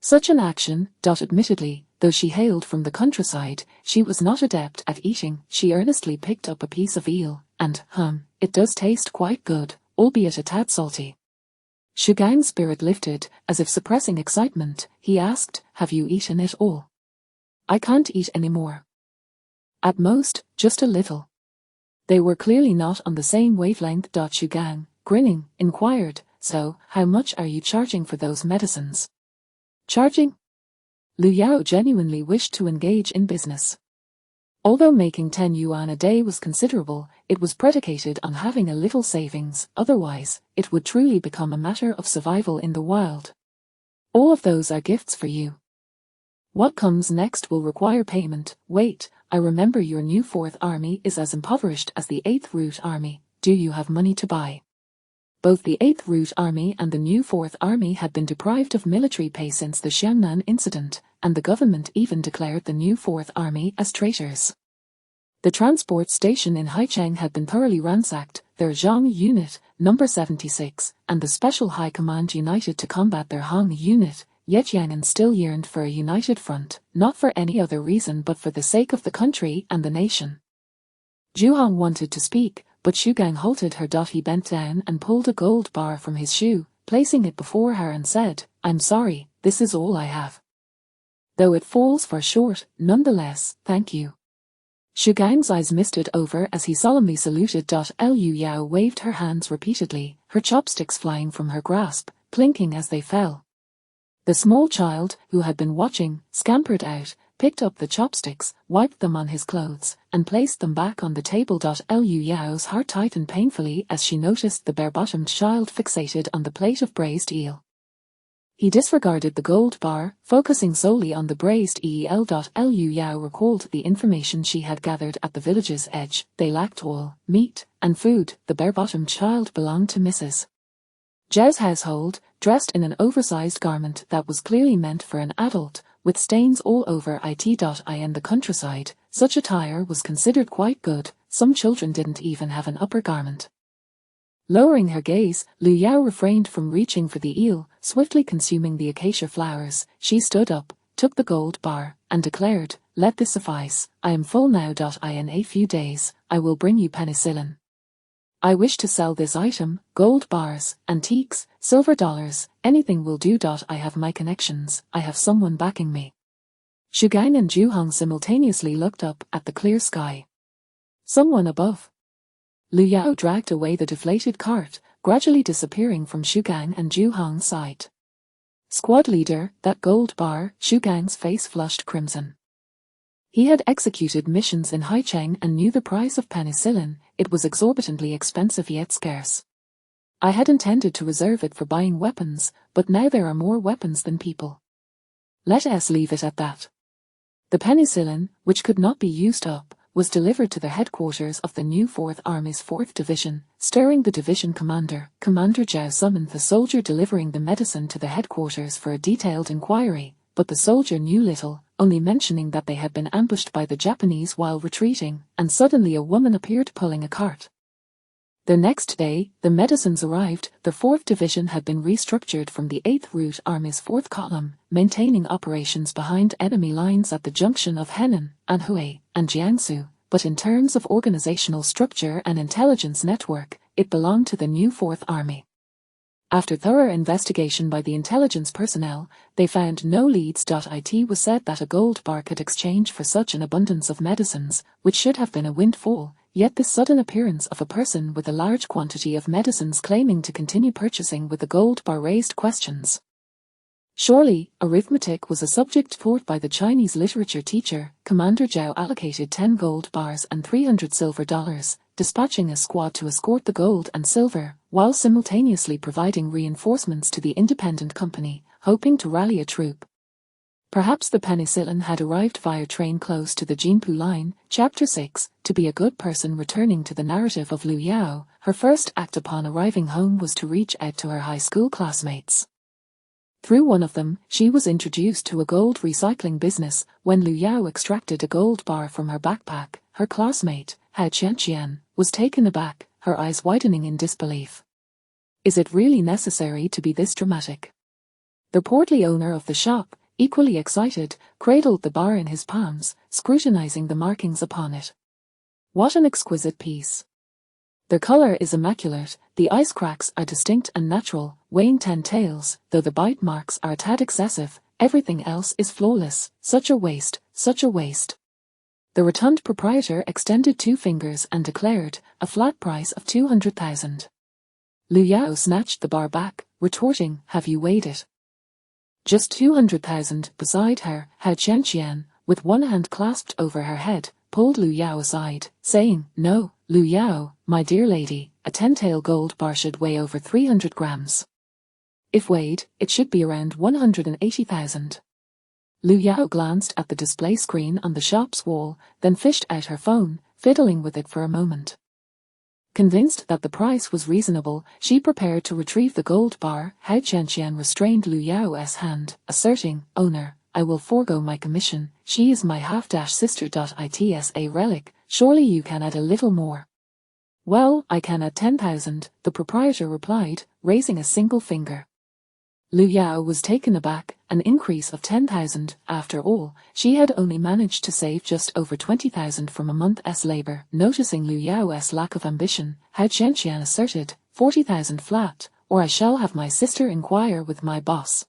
[SPEAKER 1] Such an action, admittedly, though she hailed from the countryside, she was not adept at eating. She earnestly picked up a piece of eel, and, it does taste quite good, albeit a tad salty. Shu Gang's spirit lifted, as if suppressing excitement. He asked, "Have you eaten it all?" "I can't eat any more. At most, just a little." They were clearly not on the same wavelength. Shu Gang, grinning, inquired, "So, how much are you charging for those medicines?" Charging? Lu Yao genuinely wished to engage in business. Although making 10 yuan a day was considerable, it was predicated on having a little savings, otherwise, it would truly become a matter of survival in the wild. "All of those are gifts for you. What comes next will require payment. Wait, I remember your new 4th Army is as impoverished as the 8th Route Army. Do you have money to buy?" Both the 8th Route Army and the new 4th Army had been deprived of military pay since the Xiangnan incident, and the government even declared the new 4th Army as traitors. The transport station in Haicheng had been thoroughly ransacked, their Zhang Unit, number 76, and the Special High Command united to combat their Hong Unit, yet Yangon still yearned for a united front, not for any other reason but for the sake of the country and the nation. Zhu Han wanted to speak, but Shu Gang halted her. He bent down and pulled a gold bar from his shoe, placing it before her and said, "I'm sorry, this is all I have. Though it falls far short, nonetheless, thank you." Shu Gang's eyes misted over as he solemnly saluted. Lu Yao waved her hands repeatedly, her chopsticks flying from her grasp, clinking as they fell. The small child, who had been watching, scampered out, picked up the chopsticks, wiped them on his clothes, and placed them back on the table. Lu Yao's heart tightened painfully as she noticed the bare-bottomed child fixated on the plate of braised eel. He disregarded the gold bar, focusing solely on the braised eel. Lu Yao recalled the information she had gathered at the village's edge. They lacked oil, meat, and food. The bare-bottomed child belonged to Mrs. Zhao's household, dressed in an oversized garment that was clearly meant for an adult, with stains all over it. In the countryside, such attire was considered quite good. Some children didn't even have an upper garment. Lowering her gaze, Lu Yao refrained from reaching for the eel, swiftly consuming the acacia flowers. She stood up, took the gold bar, and declared, "Let this suffice. I am full now. In a few days, I will bring you penicillin." I wish to sell this item, gold bars, antiques, silver dollars, anything will do. I have my connections, I have someone backing me. Xu Gang and Zhu Hong simultaneously looked up at the clear sky. Someone above. Lu Yao dragged away the deflated cart, gradually disappearing from Xu Gang and Zhu Hong's sight. Squad leader, that gold bar. Xu Gang's face flushed crimson. He had executed missions in Haicheng and knew the price of penicillin. It was exorbitantly expensive yet scarce. I had intended to reserve it for buying weapons, but now there are more weapons than people. Let us leave it at that. The penicillin, which could not be used up, was delivered to the headquarters of the new 4th Army's 4th Division. Stirring the division commander, Commander Zhao summoned the soldier delivering the medicine to the headquarters for a detailed inquiry, but the soldier knew little, only mentioning that they had been ambushed by the Japanese while retreating, and suddenly a woman appeared pulling a cart. The next day, the medicines arrived. The 4th Division had been restructured from the 8th Route Army's 4th Column, maintaining operations behind enemy lines at the junction of Henan, Anhui, and Jiangsu, but in terms of organizational structure and intelligence network, it belonged to the new 4th Army. After thorough investigation by the intelligence personnel, they found no leads. It was said that a gold bar could exchange for such an abundance of medicines, which should have been a windfall. Yet this sudden appearance of a person with a large quantity of medicines claiming to continue purchasing with the gold bar raised questions. Surely, arithmetic was a subject taught by the Chinese literature teacher. Commander Zhao allocated 10 gold bars and 300 silver dollars, dispatching a squad to escort the gold and silver, while simultaneously providing reinforcements to the independent company, hoping to rally a troop. Perhaps the penicillin had arrived via train close to the Jinpu line. Chapter 6. To be a good person. Returning to the narrative of Lu Yao, her first act upon arriving home was to reach out to her high school classmates. Through one of them, she was introduced to a gold recycling business. When Lu Yao extracted a gold bar from her backpack, her classmate, Hao Qianqian, was taken aback, her eyes widening in disbelief. Is it really necessary to be this dramatic? The portly owner of the shop, equally excited, cradled the bar in his palms, scrutinizing the markings upon it. What an exquisite piece! The color is immaculate, the ice cracks are distinct and natural, weighing 10 taels, though the bite marks are a tad excessive, everything else is flawless. Such a waste, such a waste. The rotund proprietor extended 2 fingers and declared, a flat price of 200,000. Lu Yao snatched the bar back, retorting, have you weighed it? Just 200,000. Beside her, Hao Qianqian, with one hand clasped over her head, pulled Lu Yao aside, saying, no, Lu Yao, my dear lady, a 10-tael gold bar should weigh over 300 grams. If weighed, it should be around 180,000. Lu Yao glanced at the display screen on the shop's wall, then fished out her phone, fiddling with it for a moment. Convinced that the price was reasonable, she prepared to retrieve the gold bar. Hao Qianqian restrained Lu Yao's hand, asserting, owner, I will forego my commission, she is my half-sister. It's a relic, surely you can add a little more. Well, I can add 10,000, the proprietor replied, raising a single finger. Lu Yao was taken aback, an increase of 10,000, after all, she had only managed to save just over 20,000 from a month's labor. Noticing Lu Yao's lack of ambition, Hao Qianqian asserted, 40,000 flat, or I shall have my sister inquire with my boss.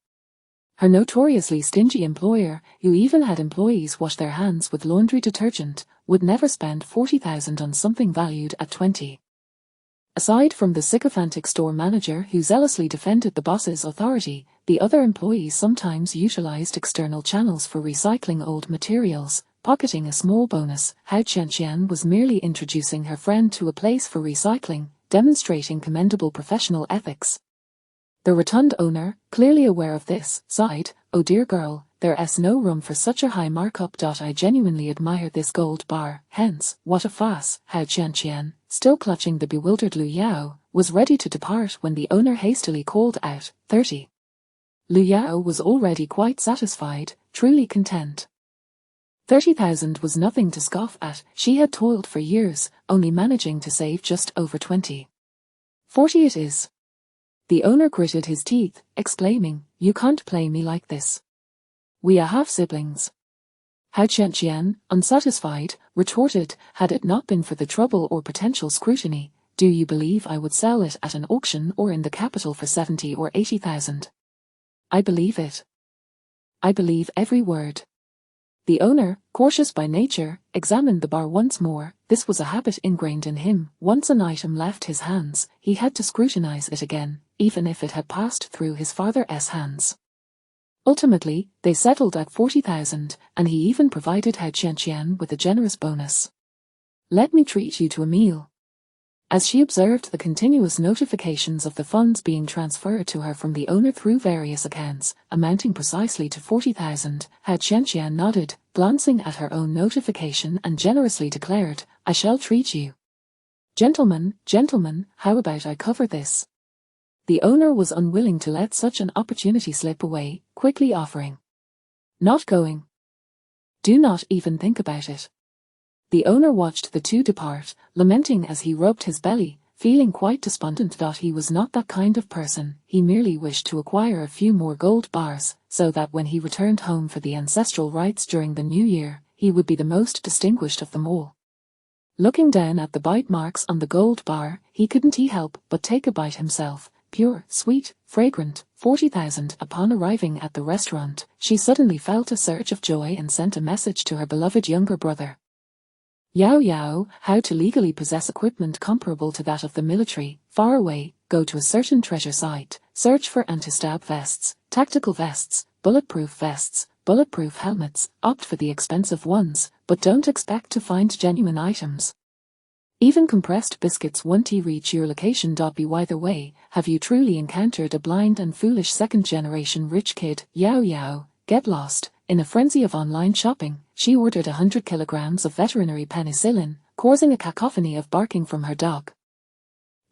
[SPEAKER 1] Her notoriously stingy employer, who even had employees wash their hands with laundry detergent, would never spend 40,000 on something valued at 20. Aside from the sycophantic store manager who zealously defended the boss's authority, the other employees sometimes utilized external channels for recycling old materials, pocketing a small bonus. Hao Qianqian was merely introducing her friend to a place for recycling, demonstrating commendable professional ethics. The rotund owner, clearly aware of this, sighed, oh dear girl, there's no room for such a high markup. I genuinely admire this gold bar, hence, what a fuss. Hao Qianqian, still clutching the bewildered Lu Yao, was ready to depart when the owner hastily called out, 30. Lu Yao was already quite satisfied, truly content. 30,000 was nothing to scoff at, she had toiled for years, only managing to save just over 20. 40 it is. The owner gritted his teeth, exclaiming, you can't play me like this. We are half-siblings. Hao Qianqian, unsatisfied, retorted, had it not been for the trouble or potential scrutiny, Do you believe I would sell it at an auction or in the capital for 70 or 80,000? I believe it. I believe every word. The owner, cautious by nature, examined the bar once more. This was a habit ingrained in him. Once an item left his hands, he had to scrutinize it again, even if it had passed through his father's hands. Ultimately, they settled at 40,000, and he even provided Hao Qianqian with a generous bonus. Let me treat you to a meal. As she observed the continuous notifications of the funds being transferred to her from the owner through various accounts, amounting precisely to 40,000, Hao Qianqian nodded, glancing at her own notification, and generously declared, I shall treat you. Gentlemen, how about I cover this? The owner was unwilling to let such an opportunity slip away, quickly offering. Not going. Do not even think about it. The owner watched the two depart, lamenting as he rubbed his belly, feeling quite despondent that he was not that kind of person. He merely wished to acquire a few more gold bars, so that when he returned home for the ancestral rites during the new year, he would be the most distinguished of them all. Looking down at the bite marks on the gold bar, he couldn't help but take a bite himself. Pure, sweet, fragrant, 40,000. Upon arriving at the restaurant, she suddenly felt a surge of joy and sent a message to her beloved younger brother. Yao, how to legally possess equipment comparable to that of the military. Far away, go to a certain treasure site, search for anti-stab vests, tactical vests, bulletproof helmets, opt for the expensive ones, but don't expect to find genuine items. Even compressed biscuits won't reach your location. By the way, have you truly encountered a blind and foolish second-generation rich kid? Yao, get lost. In a frenzy of online shopping, she ordered 100 kilograms of veterinary penicillin, causing a cacophony of barking from her dog.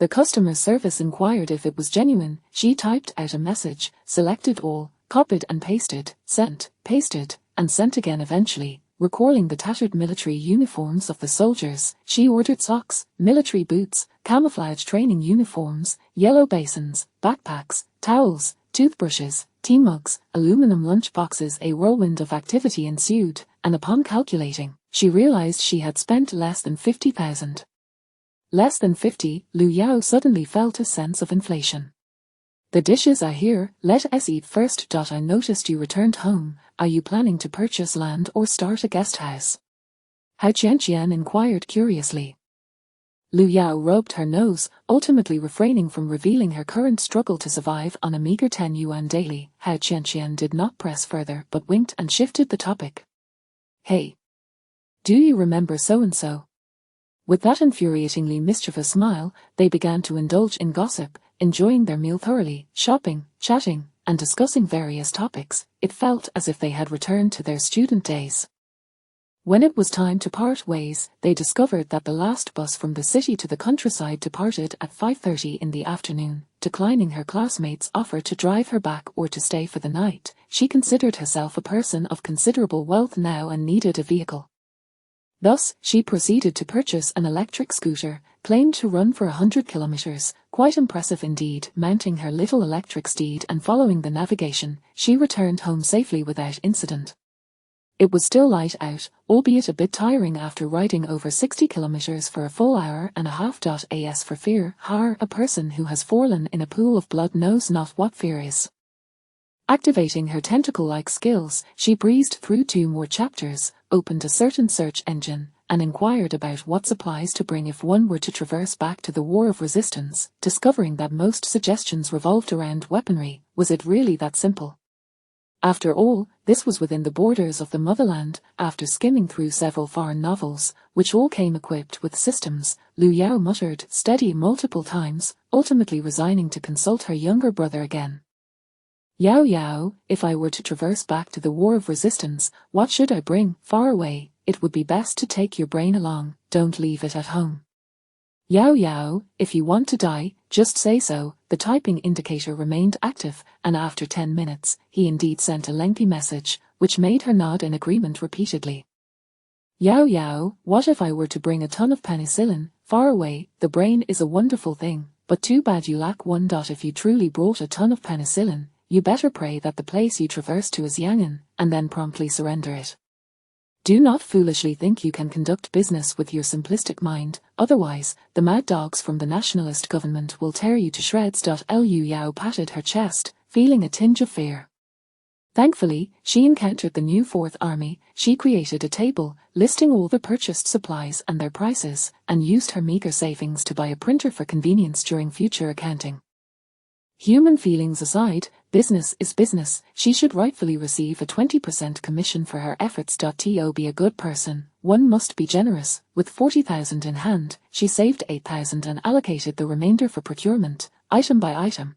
[SPEAKER 1] The customer service inquired if it was genuine. She typed out a message, selected all, copied and pasted, sent, pasted, and sent again. Eventually, recalling the tattered military uniforms of the soldiers, she ordered socks, military boots, camouflage training uniforms, yellow basins, backpacks, towels, toothbrushes, tea mugs, aluminum lunch boxes. A whirlwind of activity ensued, and upon calculating, she realized she had spent less than 50,000. Less than 50, Lu Yao suddenly felt a sense of inflation. The dishes are here, let us eat first. I noticed you returned home. Are you planning to purchase land or start a guest house? Hao Qianqian inquired curiously. Lu Yao rubbed her nose, ultimately refraining from revealing her current struggle to survive on a meager 10 yuan daily. Hao Qianqian did not press further but winked and shifted the topic. Hey. Do you remember so-and-so? With that infuriatingly mischievous smile, they began to indulge in gossip, enjoying their meal thoroughly, shopping, chatting, and discussing various topics. It felt as if they had returned to their student days. When it was time to part ways, they discovered that the last bus from the city to the countryside departed at 5:30 in the afternoon. Declining her classmates' offer to drive her back or to stay for the night, she considered herself a person of considerable wealth now and needed a vehicle. Thus, she proceeded to purchase an electric scooter, claimed to run for 100 kilometers, quite impressive indeed. Mounting her little electric steed and following the navigation, she returned home safely without incident. It was still light out, albeit a bit tiring after riding over 60 kilometers for a full hour and a half. As for fear, a person who has fallen in a pool of blood knows not what fear is. Activating her tentacle-like skills, she breezed through 2 more chapters, opened a certain search engine, and inquired about what supplies to bring if one were to traverse back to the War of Resistance, discovering that most suggestions revolved around weaponry. Was it really that simple? After all, this was within the borders of the motherland. After skimming through several foreign novels, which all came equipped with systems, Lu Yao muttered steady multiple times, ultimately resigning to consult her younger brother again. Yao, if I were to traverse back to the War of Resistance, what should I bring? Far away, it would be best to take your brain along, don't leave it at home. Yao, if you want to die, just say so. The typing indicator remained active, and after 10 minutes, he indeed sent a lengthy message, which made her nod in agreement repeatedly. Yao, what if I were to bring a ton of penicillin? Far away, the brain is a wonderful thing, but too bad you lack one. If you truly brought a ton of penicillin, you better pray that the place you traverse to is Yangon, and then promptly surrender it. Do not foolishly think you can conduct business with your simplistic mind. otherwise, the mad dogs from the nationalist government will tear you to shreds. Liu Yao patted her chest, feeling a tinge of fear. Thankfully, she encountered the new Fourth Army. She created a table, listing all the purchased supplies and their prices, and used her meager savings to buy a printer for convenience during future accounting. Human feelings aside, business is business. She should rightfully receive a 20% commission for her efforts. To be a good person, one must be generous. With 40,000 in hand, she saved 8,000 and allocated the remainder for procurement, item by item.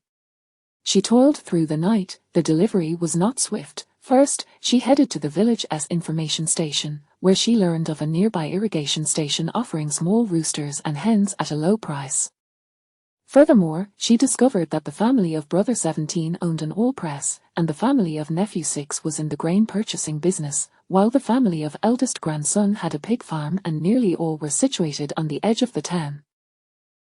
[SPEAKER 1] She toiled through the night. The delivery was not swift. First, she headed to the village's information station, where she learned of a nearby irrigation station offering small roosters and hens at a low price. Furthermore, she discovered that the family of brother 17 owned an oil press, and the family of nephew 6 was in the grain purchasing business, while the family of eldest grandson had a pig farm, and nearly all were situated on the edge of the town.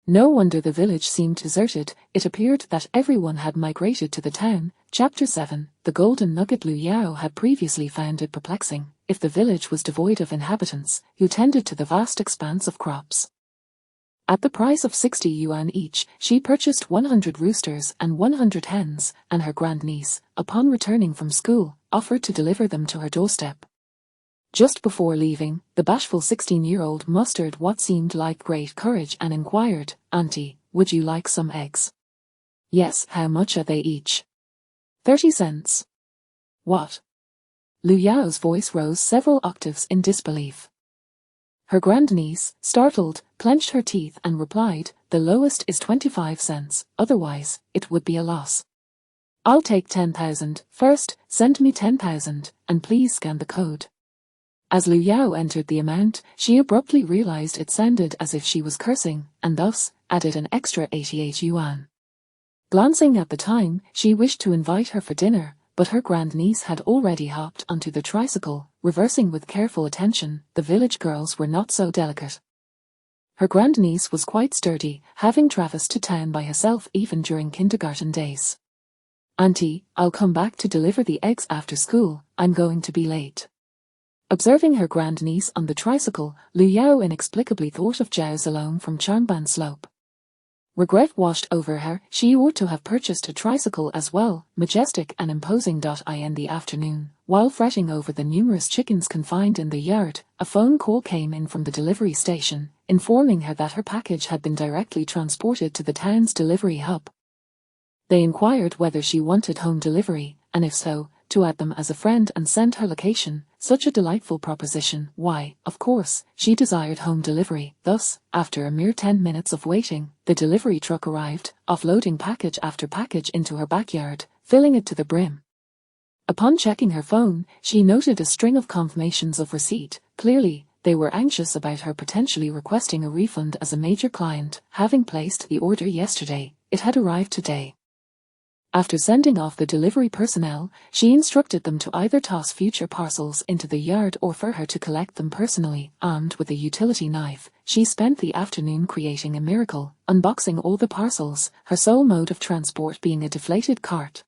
[SPEAKER 1] No wonder the village seemed deserted. It appeared that everyone had migrated to the town. Chapter 7. The Golden Nugget. Liu Yao had previously found it perplexing if the village was devoid of inhabitants who tended to the vast expanse of crops. At the price of 60 yuan each, she purchased 100 roosters and 100 hens, and her grandniece, upon returning from school, offered to deliver them to her doorstep. Just before leaving, the bashful 16-year-old mustered what seemed like great courage and inquired, "Auntie, would you like some eggs?" "Yes, how much are they each?" 30 cents. What? Liu Yao's voice rose several octaves in disbelief. Her grandniece, startled, clenched her teeth and replied, "The lowest is 25 cents, otherwise, it would be a loss." "I'll take 10,000. First, send me 10,000, and please scan the code." As Liu Yao entered the amount, she abruptly realized it sounded as if she was cursing, and thus, added an extra 88 yuan. Glancing at the time, she wished to invite her for dinner, but her grandniece had already hopped onto the tricycle, reversing with careful attention. The village girls were not so delicate. Her grandniece was quite sturdy, having traversed to town by herself even during kindergarten days. "Auntie, I'll come back to deliver the eggs after school, I'm going to be late." Observing her grandniece on the tricycle, Liu Yao inexplicably thought of Zhao Zilong from Changban Slope. Regret washed over her. She ought to have purchased a tricycle as well, majestic and imposing. In the afternoon, while fretting over the numerous chickens confined in the yard, a phone call came in from the delivery station, informing her that her package had been directly transported to the town's delivery hub. They inquired whether she wanted home delivery, and if so, to add them as a friend and send her location. Such a delightful proposition. Why, of course, she desired home delivery. Thus, after a mere 10 minutes of waiting, the delivery truck arrived, offloading package after package into her backyard, filling it to the brim. Upon checking her phone, she noted a string of confirmations of receipt. Clearly, they were anxious about her potentially requesting a refund as a major client. Having placed the order yesterday, it had arrived today. After sending off the delivery personnel, she instructed them to either toss future parcels into the yard or for her to collect them personally. Armed with a utility knife, she spent the afternoon creating a miracle, unboxing all the parcels, her sole mode of transport being a deflated cart.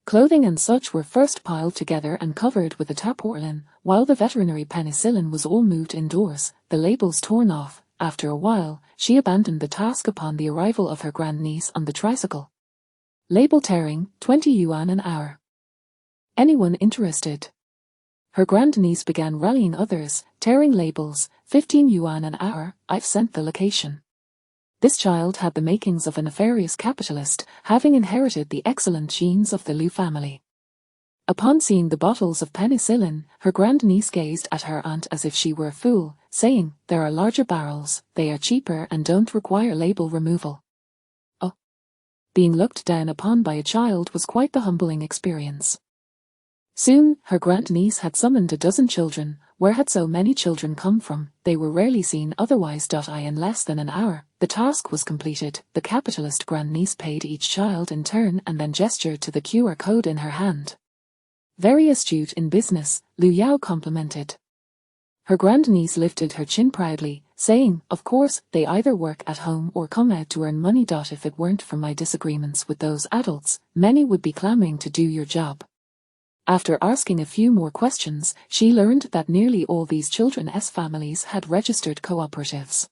[SPEAKER 1] Clothing and such were first piled together and covered with a tarpaulin, while the veterinary penicillin was all moved indoors, the labels torn off. After a while, she abandoned the task upon the arrival of her grandniece on the tricycle. Label tearing, 20 yuan an hour. Anyone interested? Her grandniece began rallying others, tearing labels, 15 yuan an hour, I've sent the location. This child had the makings of a nefarious capitalist, having inherited the excellent genes of the Liu family. Upon seeing the bottles of penicillin, her grandniece gazed at her aunt as if she were a fool, saying, "There are larger barrels, they are cheaper and don't require label removal." Being looked down upon by a child was quite the humbling experience. Soon, her grandniece had summoned a dozen children. Where had so many children come from? They were rarely seen otherwise. In less than an hour, the task was completed. The capitalist grandniece paid each child in turn and then gestured to the QR code in her hand. Very astute in business, Liu Yao complimented. Her grandniece lifted her chin proudly, saying, "Of course, they either work at home or come out to earn money. If it weren't for my disagreements with those adults, many would be clamoring to do your job." After asking a few more questions, she learned that nearly all these children's families had registered cooperatives.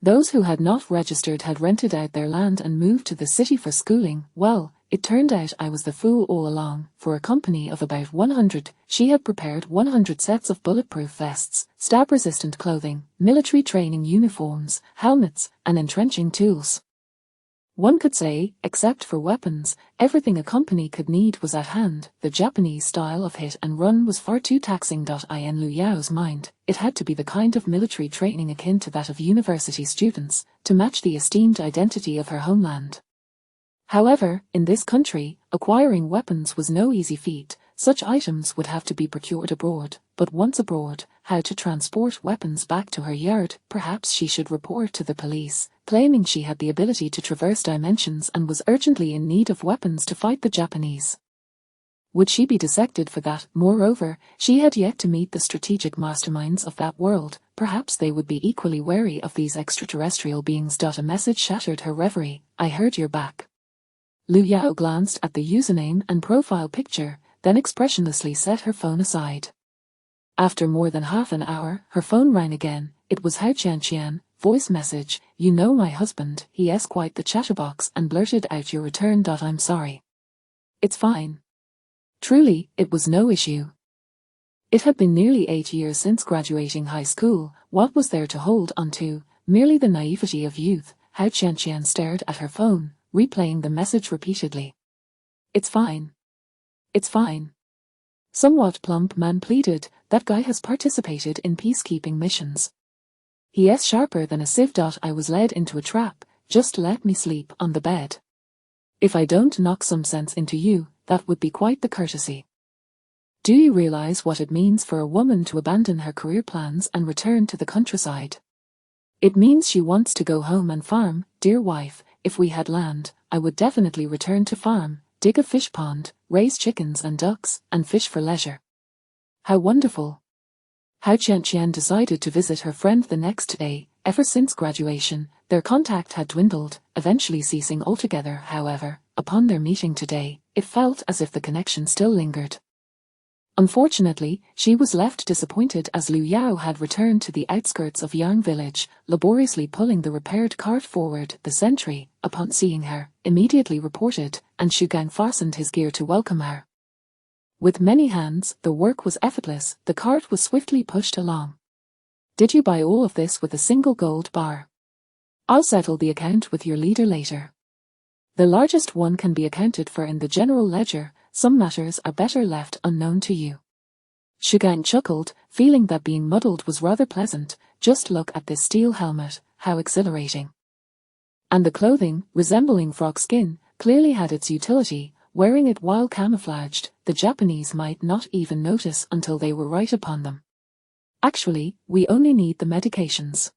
[SPEAKER 1] Those who had not registered had rented out their land and moved to the city for schooling. Well, it turned out I was the fool all along. For a company of about 100, she had prepared 100 sets of bulletproof vests, stab-resistant clothing, military training uniforms, helmets, and entrenching tools. One could say, except for weapons, everything a company could need was at hand. The Japanese style of hit and run was far too taxing. In Liu Yao's mind, it had to be the kind of military training akin to that of university students, to match the esteemed identity of her homeland. However, in this country, acquiring weapons was no easy feat. Such items would have to be procured abroad, but once abroad, how to transport weapons back to her yard? Perhaps she should report to the police, claiming she had the ability to traverse dimensions and was urgently in need of weapons to fight the Japanese. Would she be dissected for that? Moreover, she had yet to meet the strategic masterminds of that world. Perhaps they would be equally wary of these extraterrestrial beings. A message shattered her reverie. I heard you're back. Liu Yao glanced at the username and profile picture, then expressionlessly set her phone aside. After more than half an hour, her phone rang again. It was Hao Qianqian, voice message. You know my husband, he's quite the chatterbox, and blurted out your return. I'm sorry. It's fine. Truly, it was no issue. It had been nearly 8 years since graduating high school. What was there to hold on to? Merely the naivety of youth. Hao Qianqian stared at her phone, replaying the message repeatedly. It's fine. It's fine. Somewhat plump man pleaded, that guy has participated in peacekeeping missions. He's sharper than a sieve. I was led into a trap, just let me sleep on the bed. If I don't knock some sense into you, that would be quite the courtesy. Do you realize what it means for a woman to abandon her career plans and return to the countryside? It means she wants to go home and farm. Dear wife, if we had land, I would definitely return to farm, dig a fish pond, raise chickens and ducks, and fish for leisure. How wonderful. Hao Qianqian decided to visit her friend the next day. Ever since graduation, their contact had dwindled, eventually ceasing altogether. However, upon their meeting today, it felt as if the connection still lingered. Unfortunately, she was left disappointed as Liu Yao had returned to the outskirts of Yang village, laboriously pulling the repaired cart forward. The sentry, upon seeing her, immediately reported, and Xu Gang fastened his gear to welcome her. With many hands, the work was effortless. The cart was swiftly pushed along. Did you buy all of this with a single gold bar? I'll settle the account with your leader later. The largest one can be accounted for in the general ledger. Some matters are better left unknown to you. Xu Gang chuckled, feeling that being muddled was rather pleasant. Just look at this steel helmet, how exhilarating. And the clothing, resembling frog skin, clearly had its utility. Wearing it while camouflaged, the Japanese might not even notice until they were right upon them. Actually, we only need the medications.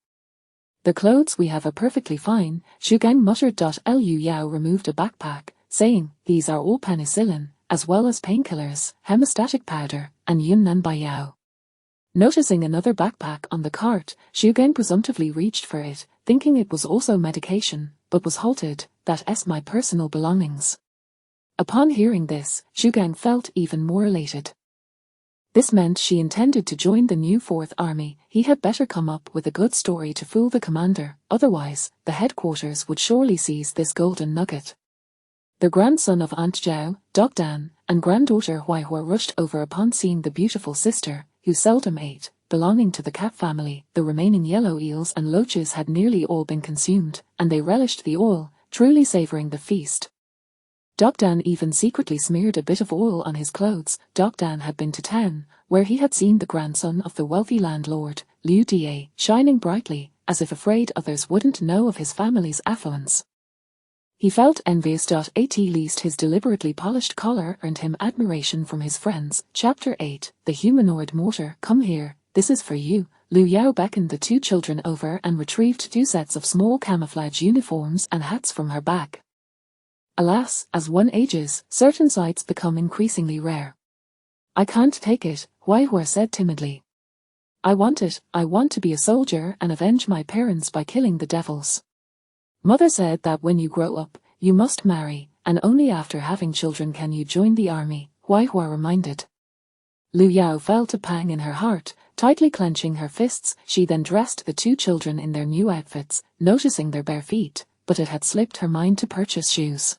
[SPEAKER 1] The clothes we have are perfectly fine, Xu Gang muttered. Liu Yao removed a backpack, saying, these are all penicillin, as well as painkillers, hemostatic powder, and Yunnan Baiyao. Noticing another backpack on the cart, Xu Gang presumptively reached for it, thinking it was also medication, but was halted. That's my personal belongings. Upon hearing this, Xu Gang felt even more elated. This meant she intended to join the new Fourth Army. He had better come up with a good story to fool the commander, otherwise, the headquarters would surely seize this golden nugget. The grandson of Aunt Zhao, Dog Dan, and granddaughter Huaihua rushed over upon seeing the beautiful sister, who seldom ate, belonging to the cat family. The remaining yellow eels and loaches had nearly all been consumed, and they relished the oil, truly savoring the feast. Dog Dan even secretly smeared a bit of oil on his clothes. Dog Dan had been to town, where he had seen the grandson of the wealthy landlord, Liu Die, shining brightly, as if afraid others wouldn't know of his family's affluence. He felt envious. At least his deliberately polished collar earned him admiration from his friends. Chapter 8, The Humanoid Mortar. Come here, this is for you. Liu Yao beckoned the two children over and retrieved 2 sets of small camouflage uniforms and hats from her bag. Alas, as one ages, certain sights become increasingly rare. I can't take it, Huaihua said timidly. I want it. I want to be a soldier and avenge my parents by killing the devils. Mother said that when you grow up, you must marry, and only after having children can you join the army, Huaihua reminded. Liu Yao felt a pang in her heart. Tightly clenching her fists, she then dressed the two children in their new outfits, noticing their bare feet, but it had slipped her mind to purchase shoes.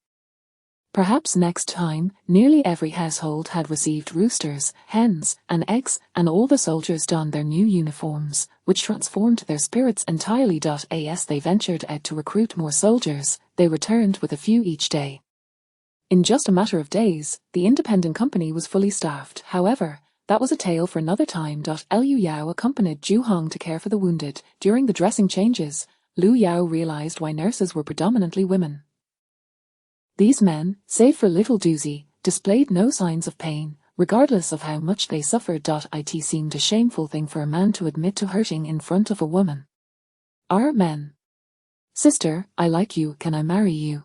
[SPEAKER 1] Perhaps next time, nearly every household had received roosters, hens, and eggs, and all the soldiers donned their new uniforms, which transformed their spirits entirely. As they ventured out to recruit more soldiers, they returned with a few each day. In just a matter of days, the independent company was fully staffed. However, that was a tale for another time. Liu Yao accompanied Zhu Hong to care for the wounded. During the dressing changes, Liu Yao realized why nurses were predominantly women. These men, save for little Doozy, displayed no signs of pain, regardless of how much they suffered. It seemed a shameful thing for a man to admit to hurting in front of a woman. Are men? Sister, I like you, can I marry you?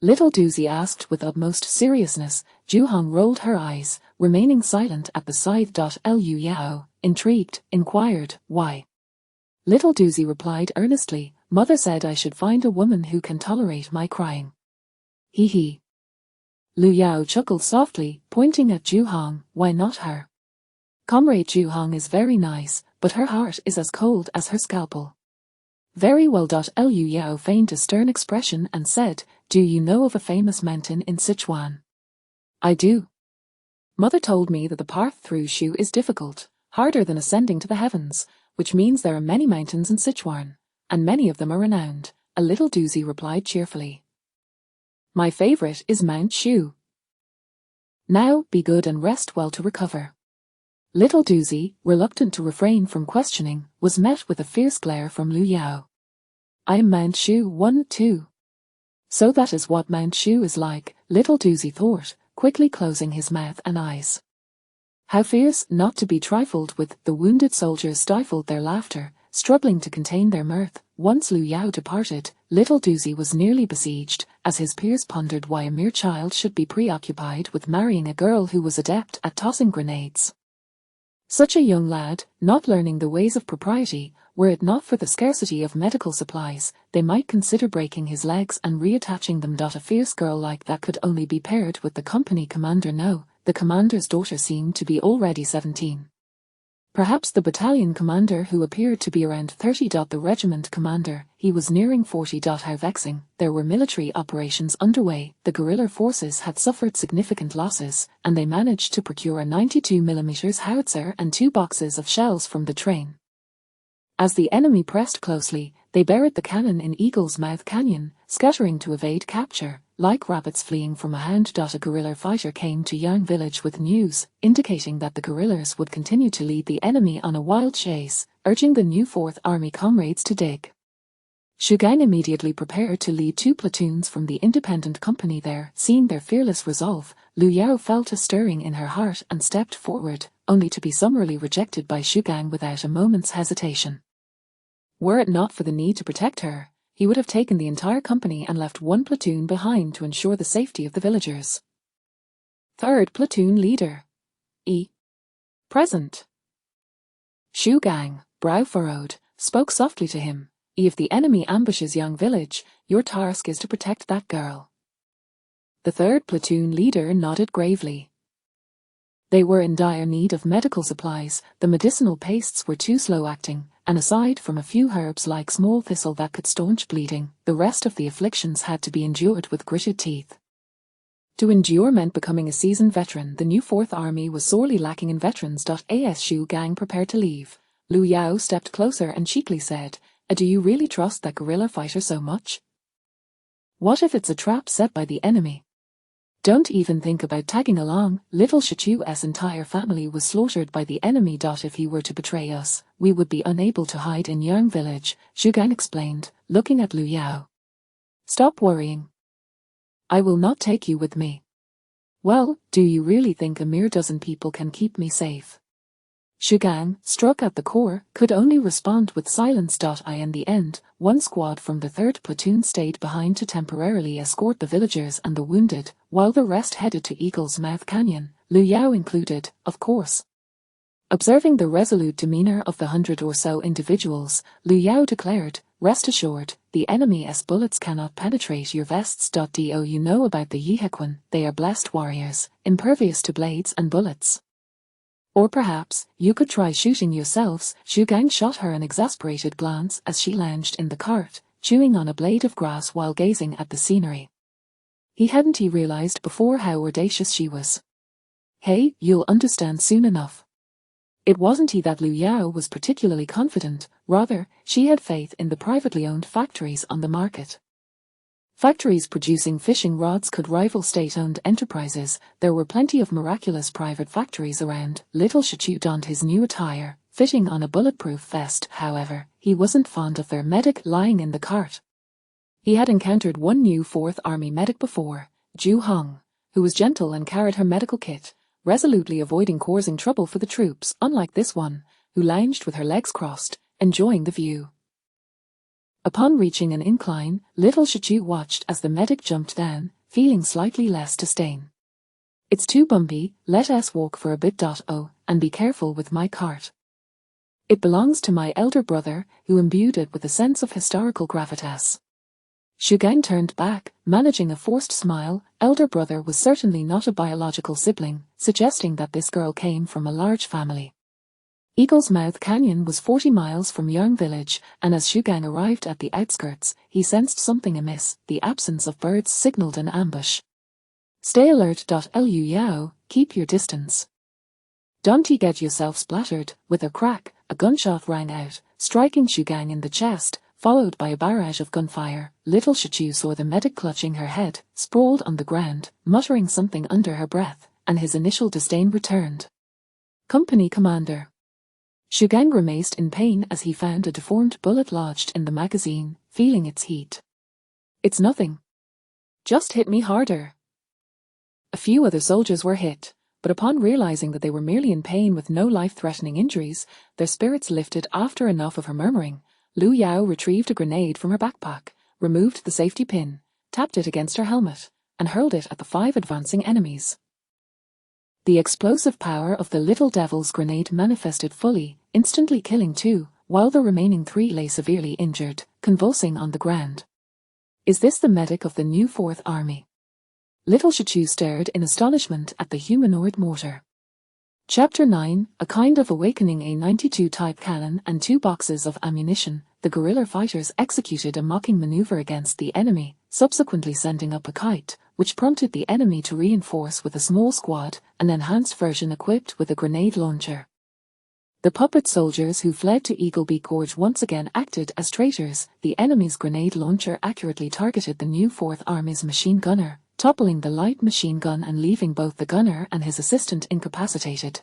[SPEAKER 1] Little Doozy asked with utmost seriousness. Zhu Hong rolled her eyes, remaining silent at the sight. Liu Yao, intrigued, inquired, why? Little Doozy replied earnestly, Mother said I should find a woman who can tolerate my crying. Hee hee. Liu Yao chuckled softly, pointing at Zhu Hong, why not her? Comrade Zhu Hong is very nice, but her heart is as cold as her scalpel. Very well. Liu Yao feigned a stern expression and said, do you know of a famous mountain in Sichuan? I do. Mother told me that the path through Shu is difficult, harder than ascending to the heavens, which means there are many mountains in Sichuan, and many of them are renowned, a little Doozy replied cheerfully. My favorite is Mount Shu. Now, be good and rest well to recover. Little Doozy, reluctant to refrain from questioning, was met with a fierce glare from Liu Yao. I am Mount Shu 1-2. So that is what Mount Shu is like, little Doozy thought, quickly closing his mouth and eyes. How fierce, not to be trifled with. The wounded soldiers stifled their laughter, struggling to contain their mirth. Once Liu Yao departed, little Doozy was nearly besieged, as his peers pondered why a mere child should be preoccupied with marrying a girl who was adept at tossing grenades. Such a young lad, not learning the ways of propriety, were it not for the scarcity of medical supplies, they might consider breaking his legs and reattaching them. A fierce girl like that could only be paired with the company commander. No, the commander's daughter seemed to be already 17. Perhaps the battalion commander, who appeared to be around 30. The regiment commander, he was nearing 40. How vexing. There were military operations underway, the guerrilla forces had suffered significant losses, and they managed to procure a 92mm howitzer and 2 boxes of shells from the train. As the enemy pressed closely, they buried the cannon in Eagle's Mouth Canyon, scattering to evade capture, like rabbits fleeing from a hound. A guerrilla fighter came to Yang village with news, indicating that the guerrillas would continue to lead the enemy on a wild chase, urging the new 4th Army comrades to dig. Shu Gang immediately prepared to lead 2 platoons from the independent company there. Seeing their fearless resolve, Liu Yao felt a stirring in her heart and stepped forward, only to be summarily rejected by Shu Gang without a moment's hesitation. Were it not for the need to protect her, he would have taken the entire company and left 1 platoon behind to ensure the safety of the villagers. 3rd Platoon Leader. Present. Shu Gang, brow furrowed, spoke softly to him. If the enemy ambushes Yang village, your task is to protect that girl. The 3rd Platoon Leader nodded gravely. They were in dire need of medical supplies, the medicinal pastes were too slow-acting, and aside from a few herbs like small thistle that could staunch bleeding, the rest of the afflictions had to be endured with gritted teeth. To endure meant becoming a seasoned veteran. The new 4th Army was sorely lacking in veterans. As Shu Gang prepared to leave, Liu Yao stepped closer and cheekily said, do you really trust that guerrilla fighter so much? What if it's a trap set by the enemy? Don't even think about tagging along. Little Shichu's entire family was slaughtered by the enemy. If he were to betray us, we would be unable to hide in Yang village, Shu Gang explained, looking at Liu Yao. Stop worrying. I will not take you with me. Well, do you really think a mere dozen people can keep me safe? Shu Gang, struck at the core, could only respond with silence. In the end, 1 squad from the 3rd Platoon stayed behind to temporarily escort the villagers and the wounded, while the rest headed to Eagle's Mouth Canyon, Liu Yao included, of course. Observing the resolute demeanor of the 100 or so individuals, Liu Yao declared, rest assured, the enemy's bullets cannot penetrate your vests. Do you know about the Yihequan? They are blessed warriors, impervious to blades and bullets. Or perhaps, you could try shooting yourselves. Zhu Gang shot her an exasperated glance as she lounged in the cart, chewing on a blade of grass while gazing at the scenery. Hadn't he realized before how audacious she was? Hey, you'll understand soon enough. It wasn't he that Liu Yao was particularly confident, rather, she had faith in the privately owned factories on the market. Factories producing fishing rods could rival state-owned enterprises. There were plenty of miraculous private factories around. Little Shichu donned his new attire, fitting on a bulletproof vest. However, he wasn't fond of their medic lying in the cart. He had encountered one new 4th Army medic before, Zhu Hong, who was gentle and carried her medical kit, resolutely avoiding causing trouble for the troops, unlike this one, who lounged with her legs crossed, enjoying the view. Upon reaching an incline, little Shichu watched as the medic jumped down, feeling slightly less to stain. It's too bumpy, let us walk for a bit. Oh, and be careful with my cart. It belongs to my elder brother, who imbued it with a sense of historical gravitas. Zhu Gang turned back, managing a forced smile. Elder brother was certainly not a biological sibling, suggesting that this girl came from a large family. Eagle's Mouth Canyon was 40 miles from Yang Village, and as Zhu Gang arrived at the outskirts, he sensed something amiss. The absence of birds signaled an ambush. Stay alert. Liu Yao, keep your distance. Don't get yourself splattered. With a crack, a gunshot rang out, striking Zhu Gang in the chest, followed by a barrage of gunfire. Little Shichu saw the medic clutching her head, sprawled on the ground, muttering something under her breath, and his initial disdain returned. Company commander. Zhu Gang grimaced in pain as he found a deformed bullet lodged in the magazine, feeling its heat. It's nothing. Just hit me harder. A few other soldiers were hit, but upon realizing that they were merely in pain with no life-threatening injuries, their spirits lifted. After enough of her murmuring, Liu Yao retrieved a grenade from her backpack, removed the safety pin, tapped it against her helmet, and hurled it at the 5 advancing enemies. The explosive power of the little devil's grenade manifested fully, instantly killing 2, while the remaining 3 lay severely injured, convulsing on the ground. Is this the medic of the new 4th Army? Little Shichu stared in astonishment at the humanoid mortar. Chapter 9, a kind of awakening. A 92 type cannon and 2 boxes of ammunition. The guerrilla fighters executed a mocking maneuver against the enemy, subsequently sending up a kite, which prompted the enemy to reinforce with a small squad, an enhanced version equipped with a grenade launcher. The puppet soldiers who fled to Eaglebeak Gorge once again acted as traitors. The enemy's grenade launcher accurately targeted the new 4th Army's machine gunner, toppling the light machine gun and leaving both the gunner and his assistant incapacitated.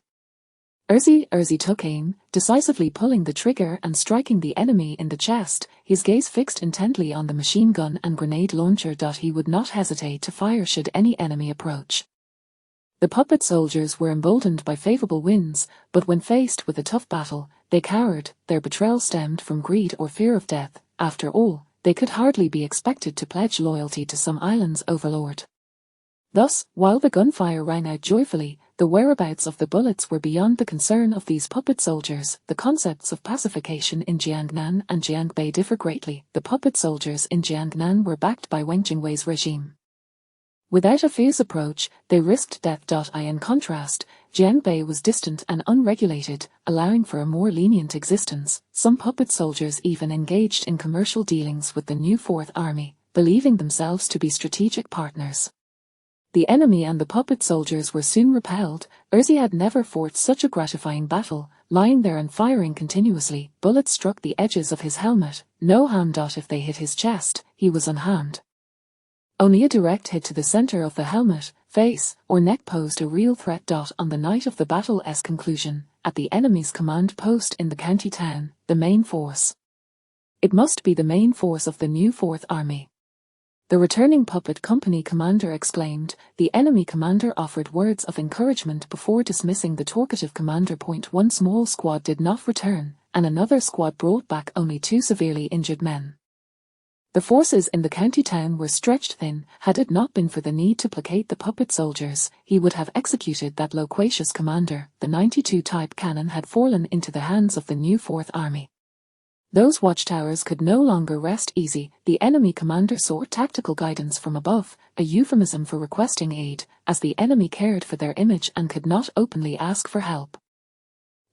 [SPEAKER 1] Erzi took aim, decisively pulling the trigger and striking the enemy in the chest, his gaze fixed intently on the machine gun and grenade launcher. He would not hesitate to fire should any enemy approach. The puppet soldiers were emboldened by favorable winds, but when faced with a tough battle, they cowered. Their betrayal stemmed from greed or fear of death. After all, they could hardly be expected to pledge loyalty to some island's overlord. Thus, while the gunfire rang out joyfully, the whereabouts of the bullets were beyond the concern of these puppet soldiers. The concepts of pacification in Jiangnan and Jiangbei differ greatly. The puppet soldiers in Jiangnan were backed by Wang Jingwei's regime. Without a fierce approach, they risked death. In contrast, Jiangbei was distant and unregulated, allowing for a more lenient existence. Some puppet soldiers even engaged in commercial dealings with the new 4th Army, believing themselves to be strategic partners. The enemy and the puppet soldiers were soon repelled. Erzi had never fought such a gratifying battle, lying there and firing continuously. Bullets struck the edges of his helmet, no harm. If they hit his chest, he was unharmed. Only a direct hit to the center of the helmet, face, or neck posed a real threat. On the night of the battle's conclusion, at the enemy's command post in the county town, the main force. It must be the main force of the new 4th Army. The returning puppet company commander exclaimed. The enemy commander offered words of encouragement before dismissing the talkative commander. One small squad did not return, and another squad brought back only 2 severely injured men. The forces in the county town were stretched thin. Had it not been for the need to placate the puppet soldiers, he would have executed that loquacious commander. The 92 type cannon had fallen into the hands of the new 4th Army. Those watchtowers could no longer rest easy. The enemy commander sought tactical guidance from above, a euphemism for requesting aid, as the enemy cared for their image and could not openly ask for help.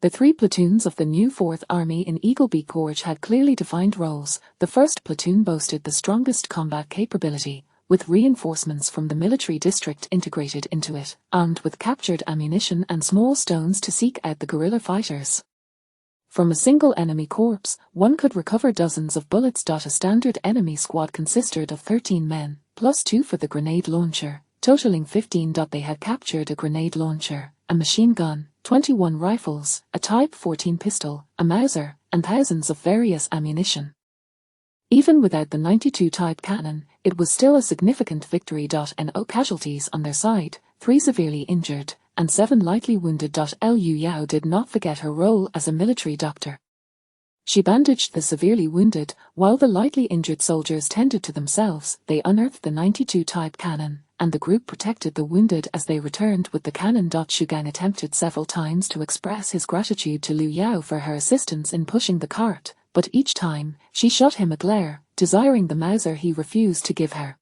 [SPEAKER 1] The 3 platoons of the new 4th Army in Eagle Beak Gorge had clearly defined roles. The 1st platoon boasted the strongest combat capability, with reinforcements from the military district integrated into it, armed with captured ammunition and small stones to seek out the guerrilla fighters. From a single enemy corpse, one could recover dozens of bullets. A standard enemy squad consisted of 13 men, plus 2 for the grenade launcher, totaling 15. They had captured a grenade launcher, a machine gun, 21 rifles, a Type 14 pistol, a Mauser, and thousands of various ammunition. Even without the 92 Type cannon, it was still a significant victory. No casualties on their side, 3 severely injured, and 7 lightly wounded. Liu Yao did not forget her role as a military doctor. She bandaged the severely wounded, while the lightly injured soldiers tended to themselves. They unearthed the 92 Type cannon, and the group protected the wounded as they returned with the cannon. Xu Gang attempted several times to express his gratitude to Liu Yao for her assistance in pushing the cart, but each time, she shot him a glare, desiring the Mauser he refused to give her.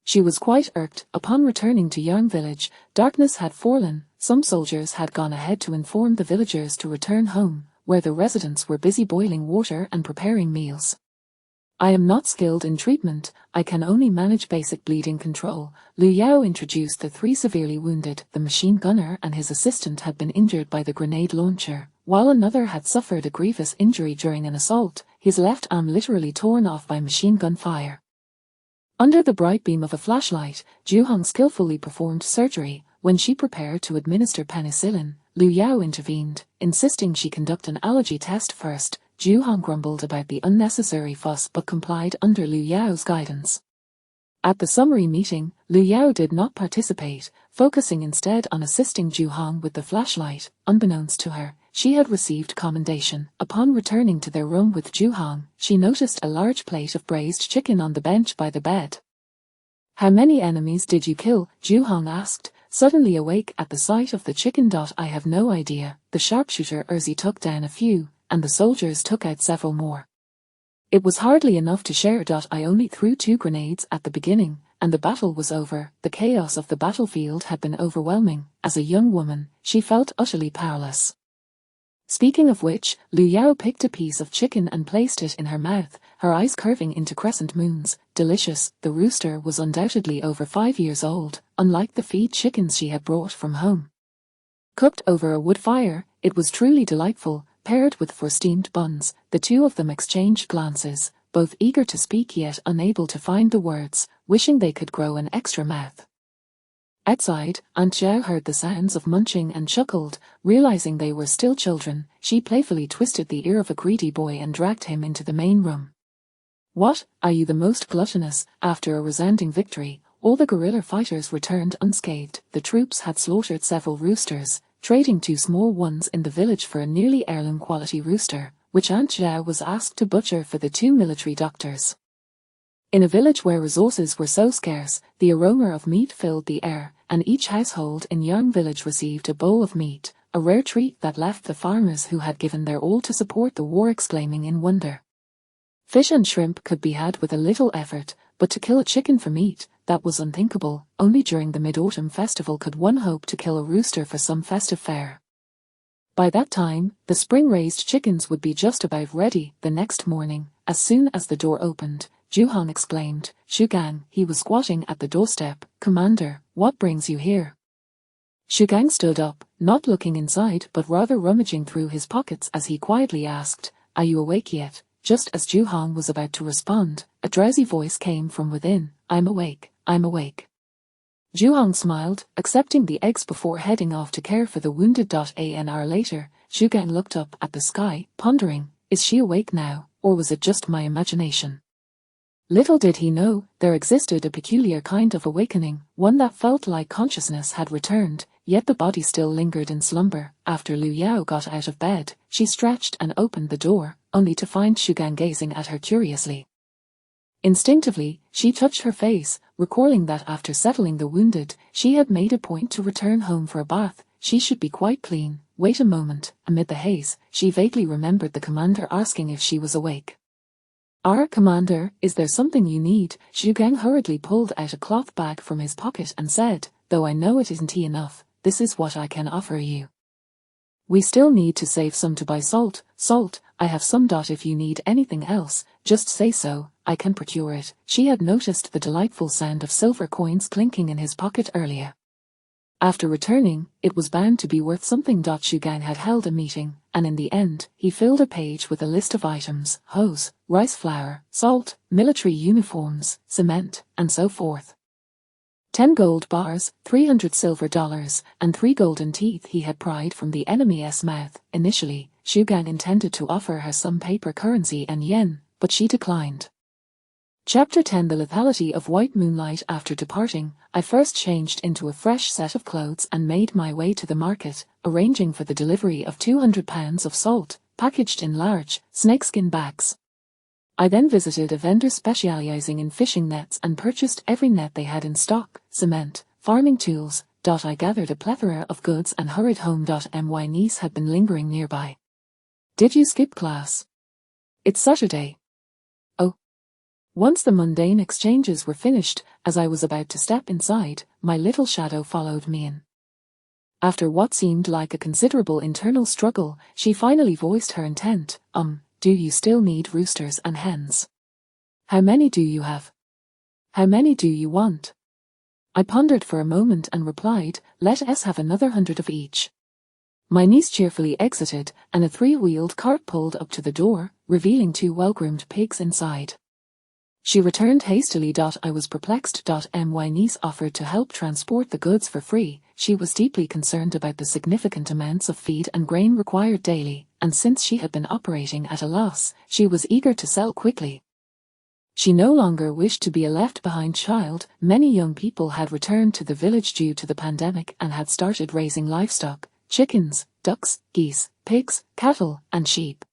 [SPEAKER 1] She was quite irked. Upon returning to Yang village, darkness had fallen. Some soldiers had gone ahead to inform the villagers to return home, where the residents were busy boiling water and preparing meals. I am not skilled in treatment, I can only manage basic bleeding control. Liu Yao introduced the 3 severely wounded. The machine gunner and his assistant had been injured by the grenade launcher, while another had suffered a grievous injury during an assault, his left arm literally torn off by machine gun fire. Under the bright beam of a flashlight, Zhu Hong skillfully performed surgery. When she prepared to administer penicillin, Liu Yao intervened, insisting she conduct an allergy test first. Zhu Hong grumbled about the unnecessary fuss but complied under Liu Yao's guidance. At the summary meeting, Liu Yao did not participate, focusing instead on assisting Zhu Hong with the flashlight. Unbeknownst to her, she had received commendation. Upon returning to their room with Zhu Hong, she noticed a large plate of braised chicken on the bench by the bed. "How many enemies did you kill?" Zhu Hong asked, suddenly awake at the sight of the chicken. "I have no idea. The sharpshooter Erzi took down a few, and the soldiers took out several more. It was hardly enough to share. I only threw 2 grenades at the beginning, and the battle was over." The chaos of the battlefield had been overwhelming. As a young woman, she felt utterly powerless. Speaking of which, Liu Yao picked a piece of chicken and placed it in her mouth, her eyes curving into crescent moons. Delicious. The rooster was undoubtedly over 5 years old, unlike the feed chickens she had brought from home. Cooked over a wood fire, it was truly delightful, paired with 4 steamed buns. The 2 of them exchanged glances, both eager to speak yet unable to find the words, wishing they could grow an extra mouth. Outside, Aunt Zhao heard the sounds of munching and chuckled. Realizing they were still children, she playfully twisted the ear of a greedy boy and dragged him into the main room. "What, are you the most gluttonous?" After a resounding victory, all the guerrilla fighters returned unscathed. The troops had slaughtered several roosters, trading 2 small ones in the village for a nearly heirloom quality rooster, which Aunt Zhao was asked to butcher for the 2 military doctors. In a village where resources were so scarce, the aroma of meat filled the air, and each household in Yang village received a bowl of meat, a rare treat that left the farmers who had given their all to support the war exclaiming in wonder. Fish and shrimp could be had with a little effort, but to kill a chicken for meat, that was unthinkable. Only during the Mid-Autumn Festival could one hope to kill a rooster for some festive fare. By that time, the spring-raised chickens would be just about ready. The next morning, as soon as the door opened, Zhu Hong exclaimed, "Zhu Gang." He was squatting at the doorstep. "Commander, what brings you here?" Zhu Gang stood up, not looking inside but rather rummaging through his pockets as he quietly asked, "Are you awake yet?" Just as Zhu Hong was about to respond, a drowsy voice came from within, "I'm awake, I'm awake." Zhu Hong smiled, accepting the eggs before heading off to care for the wounded. An hour later, Zhu Gang looked up at the sky, pondering, is she awake now, or was it just my imagination? Little did he know, there existed a peculiar kind of awakening, one that felt like consciousness had returned, yet the body still lingered in slumber. After Liu Yao got out of bed, she stretched and opened the door, only to find Zhu Gang gazing at her curiously. Instinctively, she touched her face, recalling that after settling the wounded, she had made a point to return home for a bath. She should be quite clean. Wait a moment. Amid the haze, she vaguely remembered the commander asking if she was awake. "Our commander, is there something you need?" Zhu Gang hurriedly pulled out a cloth bag from his pocket and said, "Though I know it isn't enough, this is what I can offer you." We still need to save some to buy salt. Salt, I have some. If you need anything else, just say so, I can procure it. She had noticed the delightful sound of silver coins clinking in his pocket earlier. After returning, it was bound to be worth something. Xu Gang had held a meeting, and in the end, he filled a page with a list of items: hose, rice flour, salt, military uniforms, cement, and so forth. 10 gold bars, $300 silver, and 3 golden teeth he had pried from the enemy's mouth. Initially, Xu Gang intended to offer her some paper currency and yen, but she declined. Chapter 10: The lethality of white moonlight. After departing, I first changed into a fresh set of clothes and made my way to the market, arranging for the delivery of 200 pounds of salt, packaged in large, snakeskin bags. I then visited a vendor specializing in fishing nets and purchased every net they had in stock: cement, farming tools. I gathered a plethora of goods and hurried home. My niece had been lingering nearby. Did you skip class? It's Saturday. Oh. Once the mundane exchanges were finished, as I was about to step inside, my little shadow followed me in. After what seemed like a considerable internal struggle, she finally voiced her intent. Do you still need roosters and hens? How many do you have? How many do you want? I pondered for a moment and replied, let us have another 100 of each. My niece cheerfully exited, and a 3-wheeled cart pulled up to the door, revealing 2 well-groomed pigs inside. She returned hastily. I was perplexed. My niece offered to help transport the goods for free. She was deeply concerned about the significant amounts of feed and grain required daily, and since she had been operating at a loss, she was eager to sell quickly. She no longer wished to be a left-behind child. Many young people had returned to the village due to the pandemic and had started raising livestock: chickens, ducks, geese, pigs, cattle, and sheep.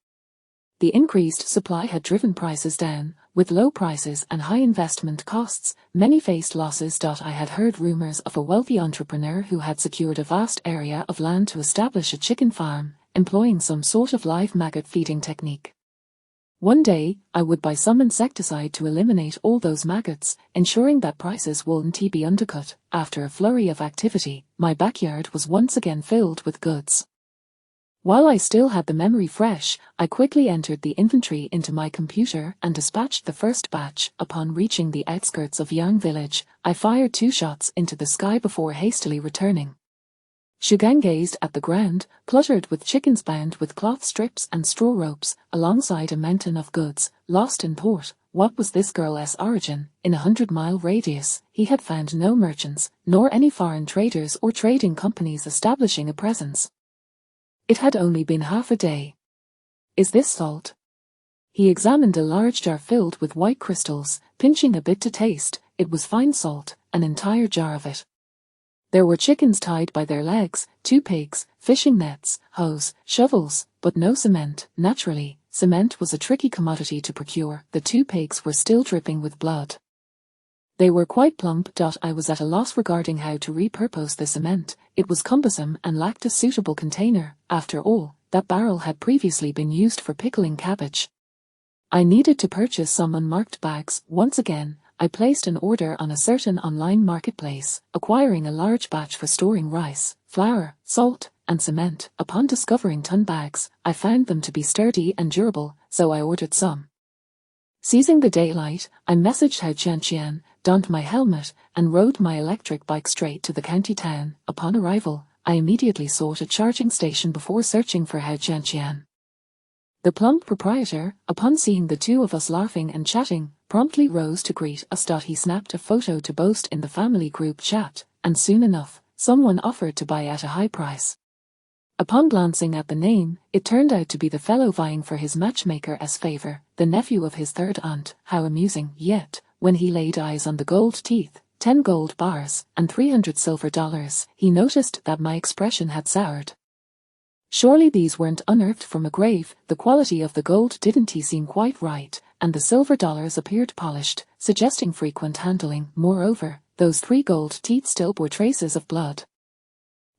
[SPEAKER 1] The increased supply had driven prices down. With low prices and high investment costs, many faced losses. I had heard rumors of a wealthy entrepreneur who had secured a vast area of land to establish a chicken farm, employing some sort of live maggot feeding technique. One day, I would buy some insecticide to eliminate all those maggots, ensuring that prices wouldn't be undercut. After a flurry of activity, my backyard was once again filled with goods. While I still had the memory fresh, I quickly entered the inventory into my computer and dispatched the first batch. Upon reaching the outskirts of Yang village, I fired 2 shots into the sky before hastily returning. Xu Gang gazed at the ground, cluttered with chickens bound with cloth strips and straw ropes, alongside a mountain of goods, lost in thought. What was this girl's origin? In a 100-mile radius, he had found no merchants, nor any foreign traders or trading companies establishing a presence. It had only been half a day. Is this salt? He examined a large jar filled with white crystals, pinching a bit to taste. It was fine salt, an entire jar of it. There were chickens tied by their legs, 2 pigs, fishing nets, hose, shovels, but no cement. Naturally, cement was a tricky commodity to procure. The 2 pigs were still dripping with blood. They were quite plump. I was at a loss regarding how to repurpose the cement. It was cumbersome and lacked a suitable container. After all, that barrel had previously been used for pickling cabbage. I needed to purchase some unmarked bags. Once again, I placed an order on a certain online marketplace, acquiring a large batch for storing rice, flour, salt, and cement. Upon discovering ton bags, I found them to be sturdy and durable, so I ordered some. Seizing the daylight, I messaged Hao Jianqian, donned my helmet, and rode my electric bike straight to the county town. Upon arrival, I immediately sought a charging station before searching for Hao Jianqian. The plump proprietor, upon seeing the 2 of us laughing and chatting, promptly rose to greet us. He snapped a photo to boast in the family group chat, and soon enough, someone offered to buy at a high price. Upon glancing at the name, it turned out to be the fellow vying for his matchmaker's favor, the nephew of his third aunt. How amusing. Yet, when he laid eyes on the gold teeth, 10 gold bars, and $300 silver, he noticed that my expression had soured. Surely these weren't unearthed from a grave. The quality of the gold didn't seem quite right, and the silver dollars appeared polished, suggesting frequent handling. Moreover, those 3 gold teeth still bore traces of blood.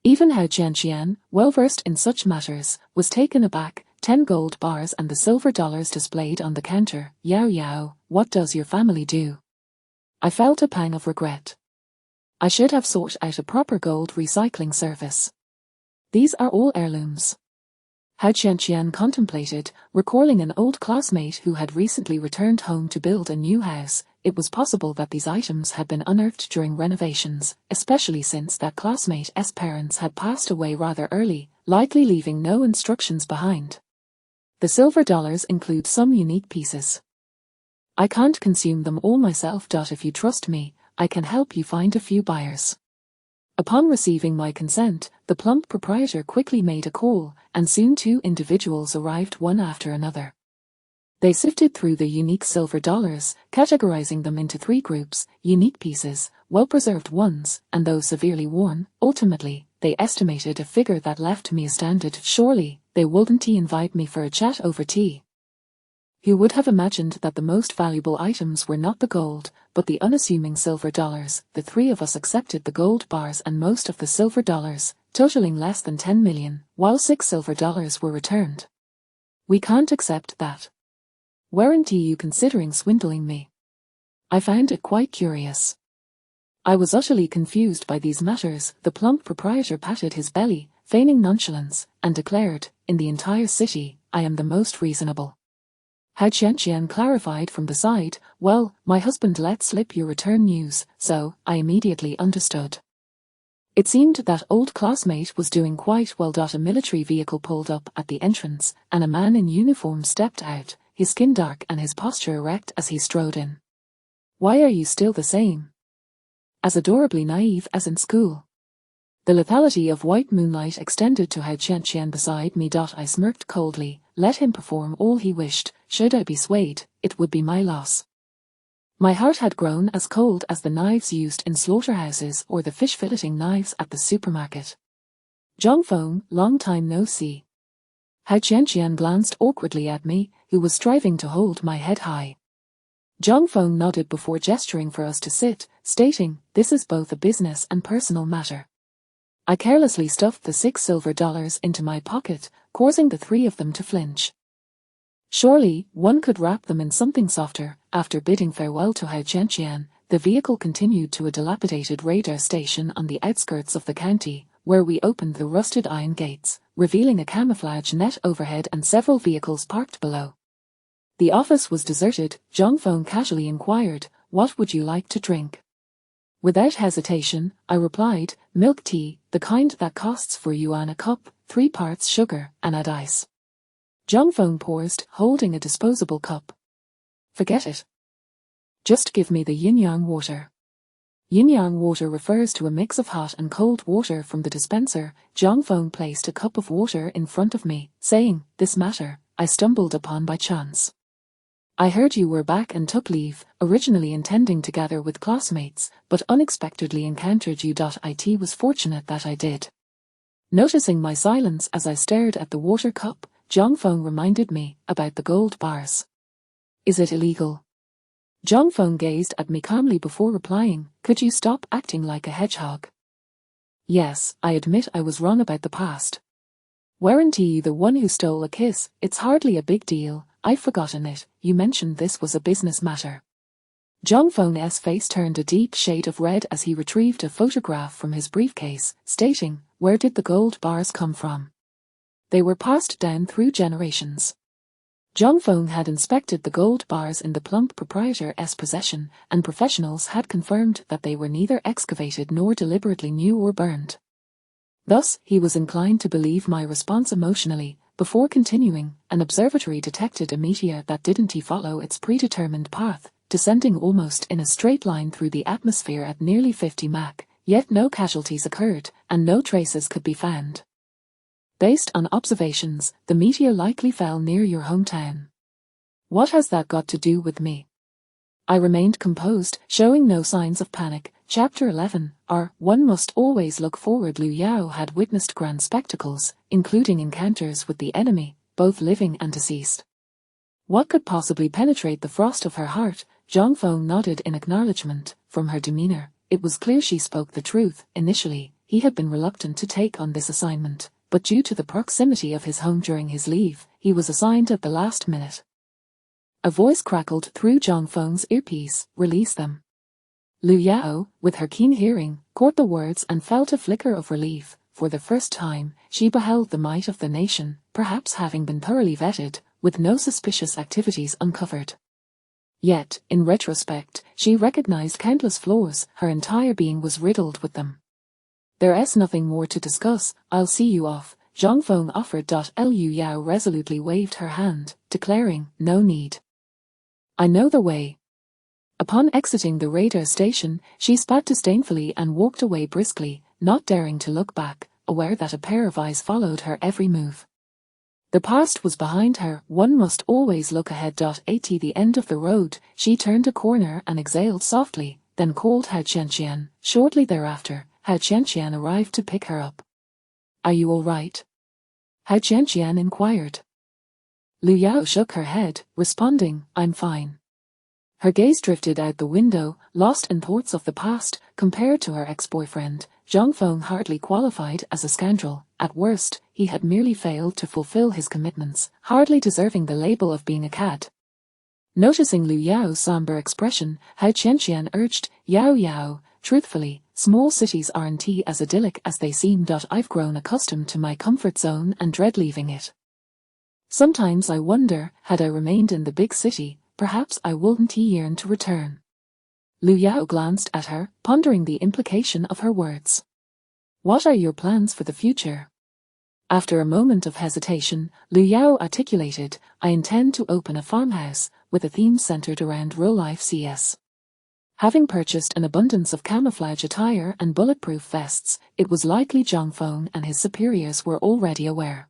[SPEAKER 1] Even Hao Jianqian, well-versed in such matters, was taken aback. 10 gold bars and the silver dollars displayed on the counter. Yao Yao, what does your family do? I felt a pang of regret. I should have sought out a proper gold recycling service. These are all heirlooms. Hao Qianqian contemplated, recalling an old classmate who had recently returned home to build a new house. It was possible that these items had been unearthed during renovations, especially since that classmate's parents had passed away rather early, likely leaving no instructions behind. The silver dollars include some unique pieces. I can't consume them all myself. If you trust me, I can help you find a few buyers. Upon receiving my consent, the plump proprietor quickly made a call, and soon 2 individuals arrived one after another. They sifted through the unique silver dollars, categorizing them into 3 groups: unique pieces, well-preserved ones, and those severely worn. Ultimately, they estimated a figure that left me astounded. Surely, they wouldn't invite me for a chat over tea. Who would have imagined that the most valuable items were not the gold, but the unassuming silver dollars? The 3 of us accepted the gold bars and most of the silver dollars, totaling less than 10 million, while 6 silver dollars were returned. We can't accept that. Weren't you considering swindling me? I found it quite curious. I was utterly confused by these matters. The plump proprietor patted his belly, feigning nonchalance, and declared, "In the entire city, I am the most reasonable." Hao Qianqian clarified from the side, "Well, my husband let slip your return news, so I immediately understood." It seemed that old classmate was doing quite well. A military vehicle pulled up at the entrance, and a man in uniform stepped out, his skin dark and his posture erect as he strode in. "Why are you still the same? As adorably naive as in school." The lethality of white moonlight extended to Hao Qianqian beside me. I smirked coldly. Let him perform all he wished. Should I be swayed, it would be my loss. My heart had grown as cold as the knives used in slaughterhouses or the fish filleting knives at the supermarket. "Zhang Feng, long time no see." Hao Qianqian glanced awkwardly at me, who was striving to hold my head high. Zhang Feng nodded before gesturing for us to sit, stating, "This is both a business and personal matter." I carelessly stuffed the 6 silver dollars into my pocket, causing the 3 of them to flinch. Surely, one could wrap them in something softer. After bidding farewell to Hao Qianqian, the vehicle continued to a dilapidated radar station on the outskirts of the county, where we opened the rusted iron gates, revealing a camouflage net overhead and several vehicles parked below. The office was deserted. Zhang Feng casually inquired, "What would you like to drink?" Without hesitation, I replied, "Milk tea, the kind that costs 4 yuan a cup, 3 parts sugar, and add ice." Zhang Feng paused, holding a disposable cup. "Forget it. Just give me the yin-yang water." Yin-yang water refers to a mix of hot and cold water from the dispenser. Zhang Feng placed a cup of water in front of me, saying, "This matter, I stumbled upon by chance. I heard you were back and took leave, originally intending to gather with classmates, but unexpectedly encountered you. It was fortunate that I did." Noticing my silence as I stared at the water cup, Zhang Feng reminded me about the gold bars. "Is it illegal?" Zhang Feng gazed at me calmly before replying, "Could you stop acting like a hedgehog?" "Yes, I admit I was wrong about the past. Weren't you the one who stole a kiss? It's hardly a big deal, I've forgotten it. You mentioned this was a business matter." Zhang Feng's face turned a deep shade of red as he retrieved a photograph from his briefcase, stating, "Where did the gold bars come from?" "They were passed down through generations." Zhang Feng had inspected the gold bars in the plump proprietor's possession, and professionals had confirmed that they were neither excavated nor deliberately new or burned. Thus, he was inclined to believe my response emotionally. Before continuing, "An observatory detected a meteor that didn't follow its predetermined path, descending almost in a straight line through the atmosphere at nearly 50 Mach, yet no casualties occurred, and no traces could be found. Based on observations, the meteor likely fell near your hometown." "What has that got to do with me?" I remained composed, showing no signs of panic. Chapter 11, One must always look forward. Liu Yao had witnessed grand spectacles, including encounters with the enemy, both living and deceased. What could possibly penetrate the frost of her heart? Zhang Feng nodded in acknowledgement. From her demeanor, it was clear she spoke the truth. Initially, he had been reluctant to take on this assignment, but due to the proximity of his home during his leave, he was assigned at the last minute. A voice crackled through Zhang Feng's earpiece, "Release them." Liu Yao, with her keen hearing, caught the words and felt a flicker of relief. For the first time, she beheld the might of the nation, perhaps having been thoroughly vetted, with no suspicious activities uncovered. Yet, in retrospect, she recognized countless flaws, her entire being was riddled with them. There's nothing more to discuss, I'll see you off, Zhang Feng offered. Liu Yao resolutely waved her hand, declaring, no need. I know the way. Upon exiting the radar station, she spat disdainfully and walked away briskly, not daring to look back, aware that a pair of eyes followed her every move. The past was behind her, one must always look ahead. At the end of the road, she turned a corner and exhaled softly, then called Hao Qianqian. Shortly thereafter, Hao Qianqian arrived to pick her up. Are you all right? Hao Qianqian inquired. Liu Yao shook her head, responding, I'm fine. Her gaze drifted out the window, lost in thoughts of the past. Compared to her ex-boyfriend, Zhang Feng hardly qualified as a scoundrel. At worst, he had merely failed to fulfill his commitments, hardly deserving the label of being a cad. Noticing Liu Yao's somber expression, Hao Qianqian urged, Yao, truthfully, small cities aren't as idyllic as they seem. I've grown accustomed to my comfort zone and dread leaving it. Sometimes I wonder, had I remained in the big city, perhaps I wouldn't yearn to return. Liu Yao glanced at her, pondering the implication of her words. What are your plans for the future? After a moment of hesitation, Liu Yao articulated, I intend to open a farmhouse, with a theme centered around real-life CS. Having purchased an abundance of camouflage attire and bulletproof vests, it was likely Zhang Feng and his superiors were already aware.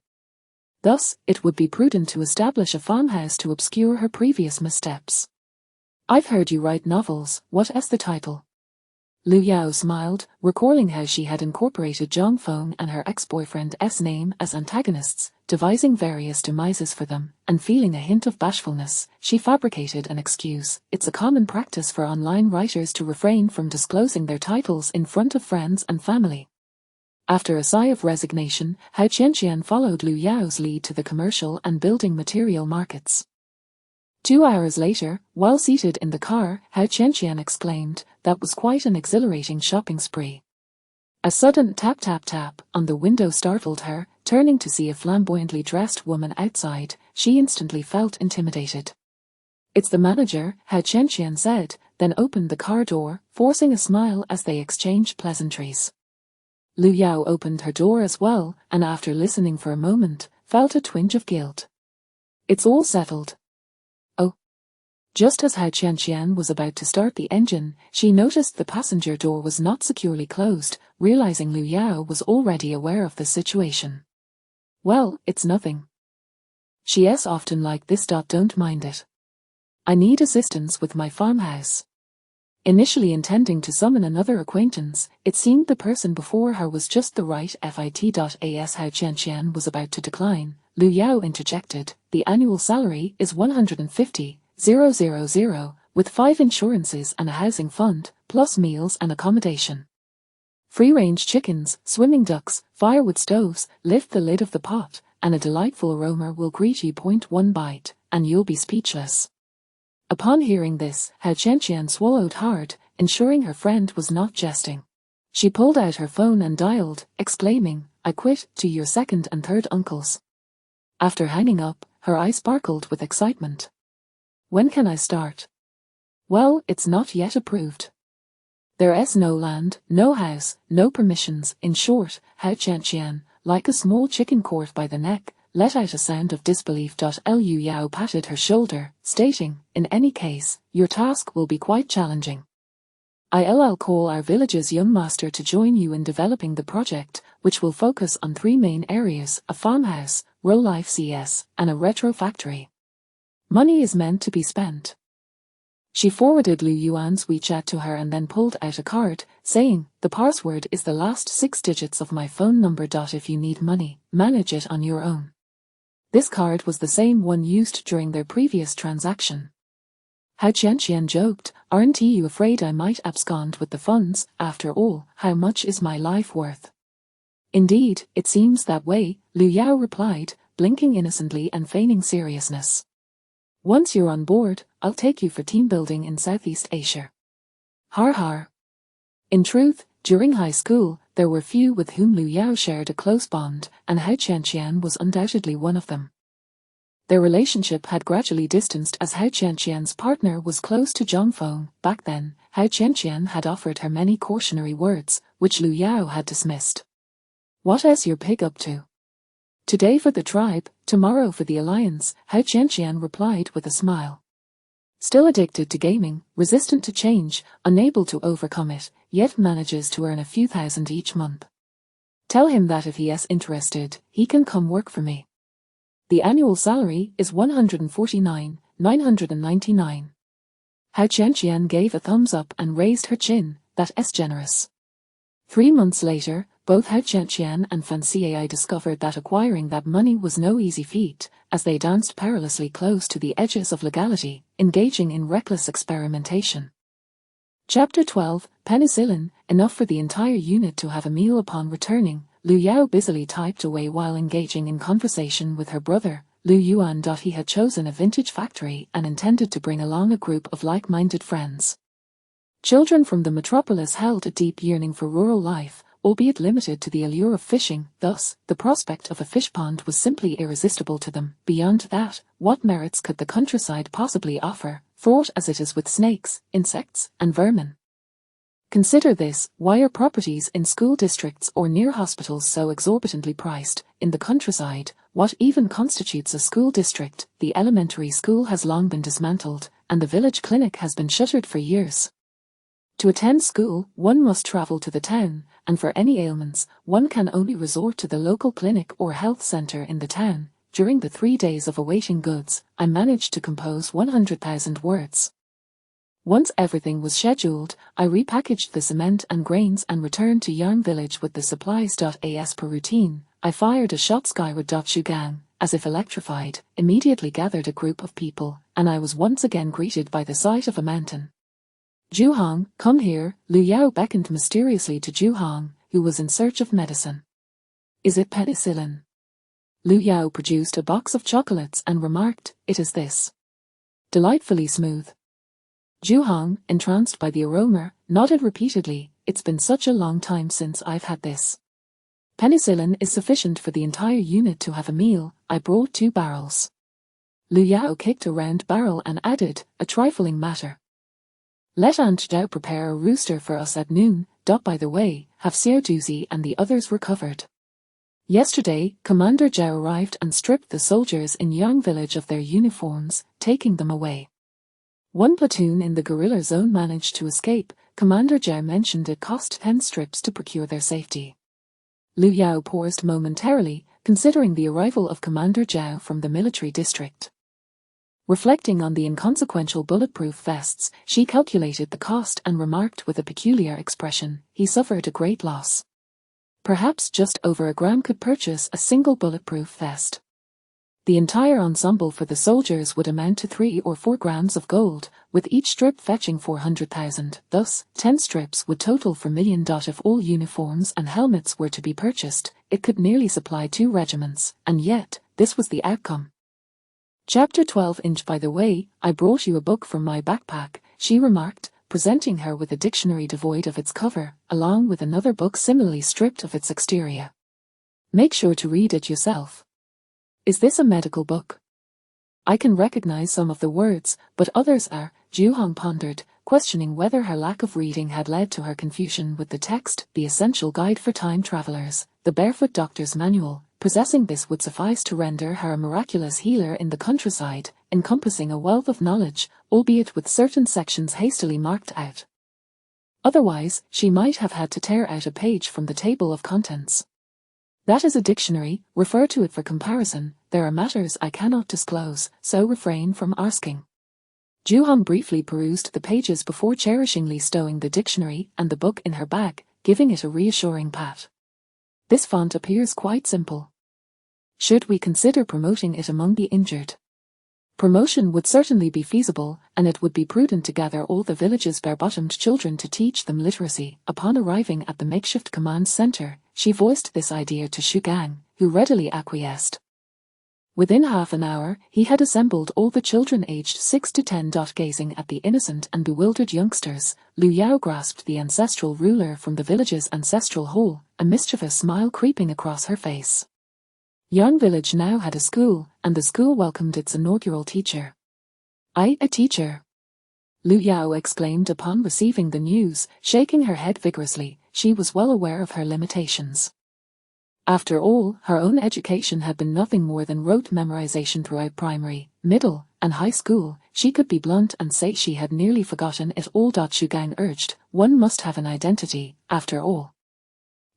[SPEAKER 1] Thus, it would be prudent to establish a farmhouse to obscure her previous missteps. I've heard you write novels, what is the title? Liu Yao smiled, recalling how she had incorporated Zhang Feng and her ex-boyfriend's name as antagonists, devising various demises for them, and feeling a hint of bashfulness, she fabricated an excuse. It's a common practice for online writers to refrain from disclosing their titles in front of friends and family. After a sigh of resignation, Hao Qianqian followed Liu Yao's lead to the commercial and building material markets. 2 hours later, while seated in the car, Hao Qianqian exclaimed, that was quite an exhilarating shopping spree. A sudden tap-tap-tap on the window startled her. Turning to see a flamboyantly dressed woman outside, she instantly felt intimidated. It's the manager, Hao Qianqian said, then opened the car door, forcing a smile as they exchanged pleasantries. Liu Yao opened her door as well, and after listening for a moment, felt a twinge of guilt. It's all settled. Just as Hao Qianqian was about to start the engine, she noticed the passenger door was not securely closed, realizing Liu Yao was already aware of the situation. Well, it's nothing. She's often like this. Don't mind it. I need assistance with my farmhouse. Initially intending to summon another acquaintance, it seemed the person before her was just the right fit. As Hao Qianqian was about to decline, Liu Yao interjected, the annual salary is 150,000, with 5 insurances and a housing fund, plus meals and accommodation. Free-range chickens, swimming ducks, firewood stoves, lift the lid of the pot, and a delightful aroma will greet you. 1 bite, and you'll be speechless. Upon hearing this, Hao Qianqian swallowed hard, ensuring her friend was not jesting. She pulled out her phone and dialed, exclaiming, I quit, to your second and third uncles. After hanging up, her eye sparkled with excitement. When can I start? Well, it's not yet approved. There's no land, no house, no permissions. In short, Hao Qianqian, like a small chicken caught by the neck, let out a sound of disbelief. Liu Yao patted her shoulder, stating, in any case, your task will be quite challenging. I'll call our village's young master to join you in developing the project, which will focus on 3 main areas, a farmhouse, real-life CS, and a retro factory. Money is meant to be spent. She forwarded Liu Yuan's WeChat to her and then pulled out a card, saying, the password is the last 6 digits of my phone number. If you need money, manage it on your own. This card was the same one used during their previous transaction. Hao Qianqian joked, aren't you afraid I might abscond with the funds? After all, how much is my life worth? Indeed, it seems that way, Liu Yao replied, blinking innocently and feigning seriousness. Once you're on board, I'll take you for team building in Southeast Asia. Har har. In truth, during high school, there were few with whom Liu Yao shared a close bond, and Hao Qianqian was undoubtedly one of them. Their relationship had gradually distanced as Hao Qianqian's partner was close to Zhang Feng. Back then, Hao Qianqian had offered her many cautionary words, which Liu Yao had dismissed. "What is your pig up to? Today for the tribe, tomorrow for the alliance," Hao Qianqian replied with a smile. Still addicted to gaming, resistant to change, unable to overcome it, yet manages to earn a few thousand each month. "Tell him that if he is interested, he can come work for me. The annual salary is 149,999. Hao Qianqian gave a thumbs up and raised her chin. "That is generous." 3 months later, both Hao Qianqian and Fan Cai discovered that acquiring that money was no easy feat, as they danced perilously close to the edges of legality, engaging in reckless experimentation. Chapter 12, Penicillin, enough for the entire unit to have a meal upon returning. Liu Yao busily typed away while engaging in conversation with her brother, Liu Yuan. He had chosen a vintage factory and intended to bring along a group of like-minded friends. Children from the metropolis held a deep yearning for rural life, albeit limited to the allure of fishing. Thus, the prospect of a fish pond was simply irresistible to them. Beyond that, what merits could the countryside possibly offer, fraught as it is with snakes, insects, and vermin? Consider this: why are properties in school districts or near hospitals so exorbitantly priced? In the countryside, what even constitutes a school district? The elementary school has long been dismantled, and the village clinic has been shuttered for years. To attend school, one must travel to the town, and for any ailments, one can only resort to the local clinic or health center in the town. During the 3 days of awaiting goods, I managed to compose 100,000 words. Once everything was scheduled, I repackaged the cement and grains and returned to Yarn Village with the supplies. As per routine, I fired a shot skyward. Shugang, as if electrified, immediately gathered a group of people, and I was once again greeted by the sight of a mountain. "Zhuhang, come here," Liu Yao beckoned mysteriously to Zhuhang, who was in search of medicine. "Is it penicillin?" Liu Yao produced a box of chocolates and remarked, "It is this. Delightfully smooth." Zhuhang, entranced by the aroma, nodded repeatedly. "It's been such a long time since I've had this. Penicillin is sufficient for the entire unit to have a meal. I brought 2 barrels. Liu Yao kicked a round barrel and added, "A trifling matter. Let Aunt Zhao prepare a rooster for us at noon. By the way, have Xiao Duzi and the others recovered? Yesterday, Commander Zhao arrived and stripped the soldiers in Yang Village of their uniforms, taking them away. One platoon in the guerrilla zone managed to escape. Commander Zhao mentioned it cost 10 strips to procure their safety." Liu Yao paused momentarily, considering the arrival of Commander Zhao from the military district. Reflecting on the inconsequential bulletproof vests, she calculated the cost and remarked with a peculiar expression, "He suffered a great loss. Perhaps just over a gram could purchase a single bulletproof vest. The entire ensemble for the soldiers would amount to 3 or 4 grams of gold, with each strip fetching 400,000. Thus, 10 strips would total $4 million. If all uniforms and helmets were to be purchased, it could nearly supply 2 regiments, and yet, this was the outcome. Chapter 12. By the way, I brought you a book from my backpack, she remarked, presenting her with a dictionary devoid of its cover, along with another book similarly stripped of its exterior. Make sure to read it yourself. Is this a medical book? I can recognize some of the words, but others are. Zhuhang pondered, questioning whether her lack of reading had led to her confusion with the text. The Essential Guide for Time Travelers, the Barefoot Doctor's Manual. Possessing this would suffice to render her a miraculous healer in the countryside, encompassing a wealth of knowledge, albeit with certain sections hastily marked out. Otherwise, she might have had to tear out a page from the table of contents. That is a dictionary, refer to it for comparison. There are matters I cannot disclose, so refrain from asking. Zhuhang briefly perused the pages before cherishingly stowing the dictionary and the book in her bag, giving it a reassuring pat. This font appears quite simple. Should we consider promoting it among the injured? Promotion would certainly be feasible, and it would be prudent to gather all the village's bare-bottomed children to teach them literacy. Upon arriving at the makeshift command center, she voiced this idea to Shugang, who readily acquiesced. Within half an hour, he had assembled all the children aged 6 to 10. Gazing at the innocent and bewildered youngsters, Liu Yao grasped the ancestral ruler from the village's ancestral hall, a mischievous smile creeping across her face. Yang Village now had a school, and the school welcomed its inaugural teacher. "I, a teacher?" Liu Yao exclaimed upon receiving the news, shaking her head vigorously. She was well aware of her limitations. After all, her own education had been nothing more than rote memorization throughout primary, middle, and high school. She could be blunt and say she had nearly forgotten it all. Zhu Gang urged, "One must have an identity, after all.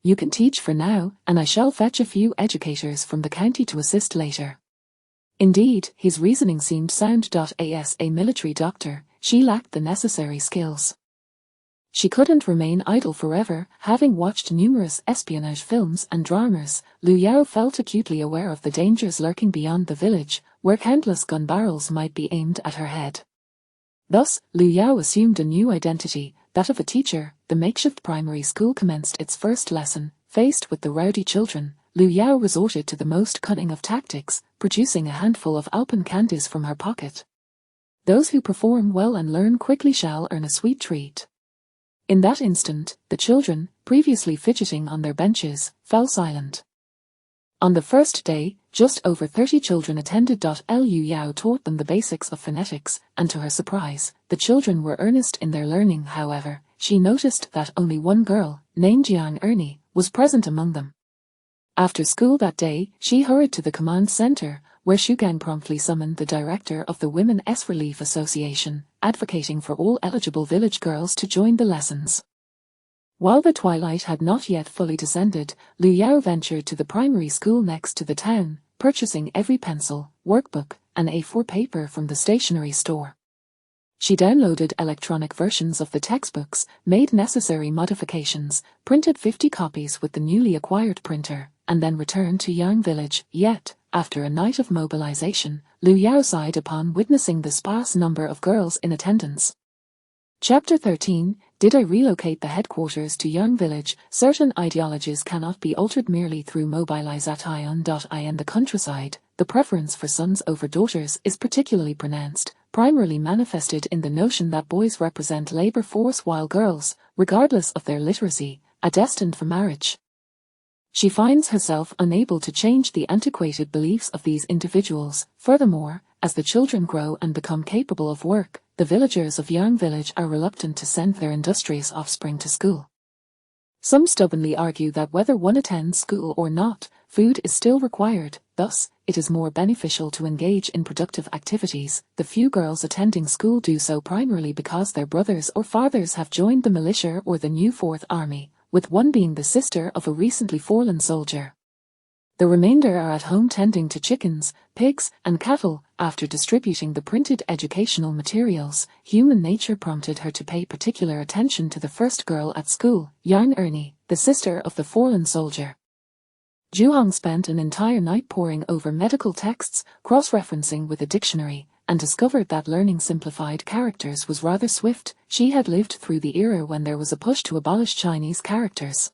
[SPEAKER 1] You can teach for now, and I shall fetch a few educators from the county to assist later." Indeed, his reasoning seemed sound. As a military doctor, she lacked the necessary skills. She couldn't remain idle forever. Having watched numerous espionage films and dramas, Liu Yao felt acutely aware of the dangers lurking beyond the village, where countless gun barrels might be aimed at her head. Thus, Liu Yao assumed a new identity, that of a teacher. The makeshift primary school commenced its first lesson. Faced with the rowdy children, Liu Yao resorted to the most cunning of tactics, producing a handful of Alpen candies from her pocket. "Those who perform well and learn quickly shall earn a sweet treat." In that instant, the children, previously fidgeting on their benches, fell silent. On the first day, just over 30 children attended. Liu Yao taught them the basics of phonetics, and to her surprise, the children were earnest in their learning. However, she noticed that only one girl, named Jiang Ernie, was present among them. After school that day, she hurried to the command center, where Zhu Gang promptly summoned the director of the Women's Relief Association, advocating for all eligible village girls to join the lessons. While the twilight had not yet fully descended, Liu Yao ventured to the primary school next to the town, purchasing every pencil, workbook, and A4 paper from the stationery store. She downloaded electronic versions of the textbooks, made necessary modifications, printed 50 copies with the newly acquired printer, and then returned to Yang Village. Yet, after a night of mobilization, Liu Yao sighed upon witnessing the sparse number of girls in attendance. Chapter 13. Did I relocate the headquarters to Yang Village? Certain ideologies cannot be altered merely through mobilization. In the countryside, the preference for sons over daughters is particularly pronounced, primarily manifested in the notion that boys represent labor force while girls, regardless of their literacy, are destined for marriage. She finds herself unable to change the antiquated beliefs of these individuals. Furthermore, as the children grow and become capable of work, the villagers of Yang Village are reluctant to send their industrious offspring to school. Some stubbornly argue that whether one attends school or not, food is still required. Thus, it is more beneficial to engage in productive activities. The few girls attending school do so primarily because their brothers or fathers have joined the militia or the new Fourth Army, with one being the sister of a recently fallen soldier. The remainder are at home tending to chickens, pigs, and cattle. After distributing the printed educational materials, human nature prompted her to pay particular attention to the first girl at school, Yang Ernie, the sister of the fallen soldier. Zhu Hong spent an entire night poring over medical texts, cross-referencing with a dictionary, and discovered that learning simplified characters was rather swift. She had lived through the era when there was a push to abolish Chinese characters.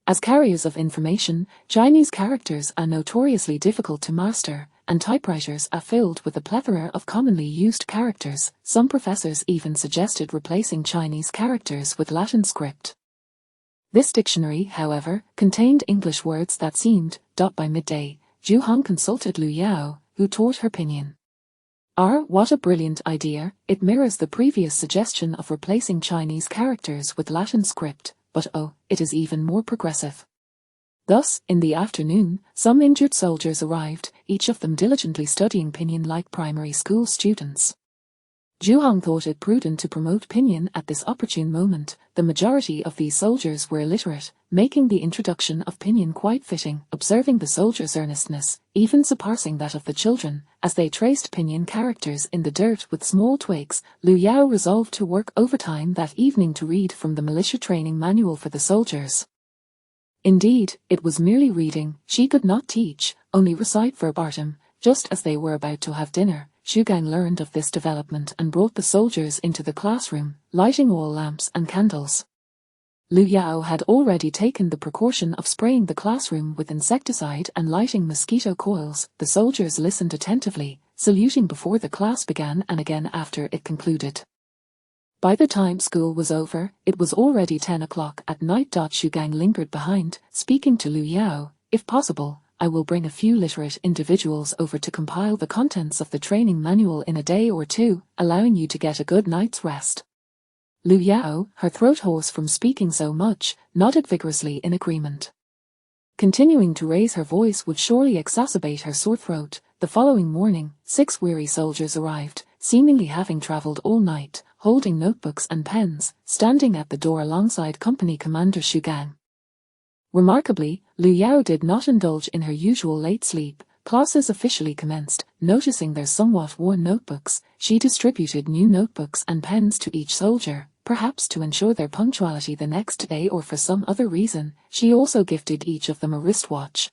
[SPEAKER 1] As carriers of information, Chinese characters are notoriously difficult to master, and typewriters are filled with a plethora of commonly used characters. Some professors even suggested replacing Chinese characters with Latin script. This dictionary, however, contained English words that seemed. By midday, Zhu Hong consulted Liu Yao, who taught her pinyin. What a brilliant idea! It mirrors the previous suggestion of replacing Chinese characters with Latin script, but it is even more progressive. Thus, in the afternoon, some injured soldiers arrived, each of them diligently studying pinyin like primary school students. Zhu Hong thought it prudent to promote pinyin at this opportune moment. The majority of these soldiers were illiterate, making the introduction of pinyin quite fitting. Observing the soldiers' earnestness, even surpassing that of the children, as they traced pinyin characters in the dirt with small twigs, Liu Yao resolved to work overtime that evening to read from the militia training manual for the soldiers. Indeed, it was merely reading. She could not teach, only recite verbatim. Just as they were about to have dinner, Zhu Gang learned of this development and brought the soldiers into the classroom, lighting all lamps and candles. Liu Yao had already taken the precaution of spraying the classroom with insecticide and lighting mosquito coils. The soldiers listened attentively, saluting before the class began and again after it concluded. By the time school was over, it was already 10 o'clock at night. Xu Gang lingered behind, speaking to Liu Yao. If possible, I will bring a few literate individuals over to compile the contents of the training manual in a day or two, allowing you to get a good night's rest. Liu Yao, her throat hoarse from speaking so much, nodded vigorously in agreement. Continuing to raise her voice would surely exacerbate her sore throat. The following morning, 6 weary soldiers arrived, seemingly having traveled all night, holding notebooks and pens, standing at the door alongside Company Commander Xu Gang. Remarkably, Liu Yao did not indulge in her usual late sleep. Classes officially commenced. Noticing their somewhat worn notebooks, she distributed new notebooks and pens to each soldier, perhaps to ensure their punctuality the next day or for some other reason. She also gifted each of them a wristwatch.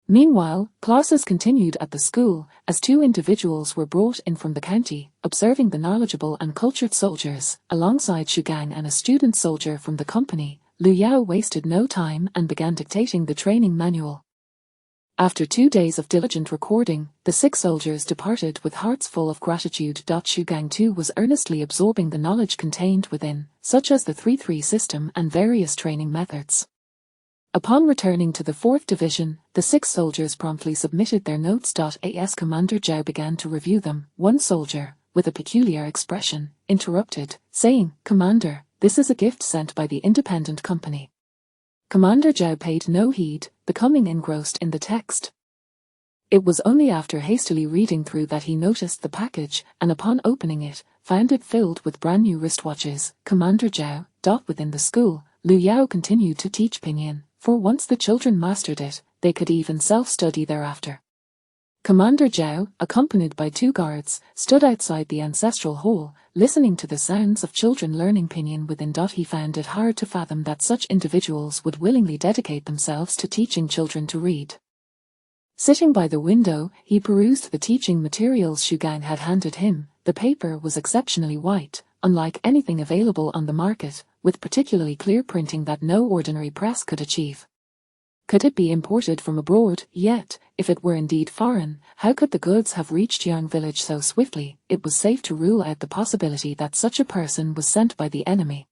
[SPEAKER 1] Meanwhile, classes continued at the school, as 2 individuals were brought in from the county, observing the knowledgeable and cultured soldiers, alongside Xu Gang and a student soldier from the company. Liu Yao wasted no time and began dictating the training manual. After 2 days of diligent recording, the 6 soldiers departed with hearts full of gratitude. Xu Gang too was earnestly absorbing the knowledge contained within, such as the 3-3 system and various training methods. Upon returning to the 4th Division, the 6 soldiers promptly submitted their notes. As Commander Zhao began to review them, one soldier, with a peculiar expression, interrupted, saying, "Commander, this is a gift sent by the independent company." Commander Zhao paid no heed, becoming engrossed in the text. It was only after hastily reading through that he noticed the package, and upon opening it, found it filled with brand new wristwatches. Commander Zhao. Within the school, Liu Yao continued to teach pinyin, for once the children mastered it, they could even self-study thereafter. Commander Zhao, accompanied by 2 guards, stood outside the ancestral hall, listening to the sounds of children learning pinyin within. He found it hard to fathom that such individuals would willingly dedicate themselves to teaching children to read. Sitting by the window, he perused the teaching materials Xu Gang had handed him. The paper was exceptionally white, unlike anything available on the market, with particularly clear printing that no ordinary press could achieve. Could it be imported from abroad? Yet, if it were indeed foreign, how could the goods have reached Yang Village so swiftly? It was safe to rule out the possibility that such a person was sent by the enemy.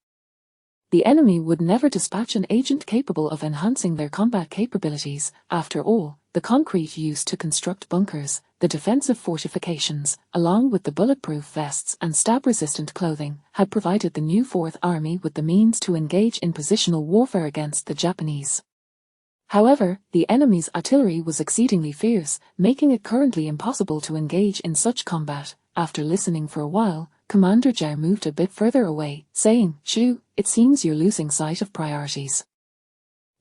[SPEAKER 1] The enemy would never dispatch an agent capable of enhancing their combat capabilities. After all, the concrete used to construct bunkers, the defensive fortifications, along with the bulletproof vests and stab-resistant clothing, had provided the new 4th Army with the means to engage in positional warfare against the Japanese. However, the enemy's artillery was exceedingly fierce, making it currently impossible to engage in such combat. After listening for a while, Commander Zhao moved a bit further away, saying, "Xu, it seems you're losing sight of priorities.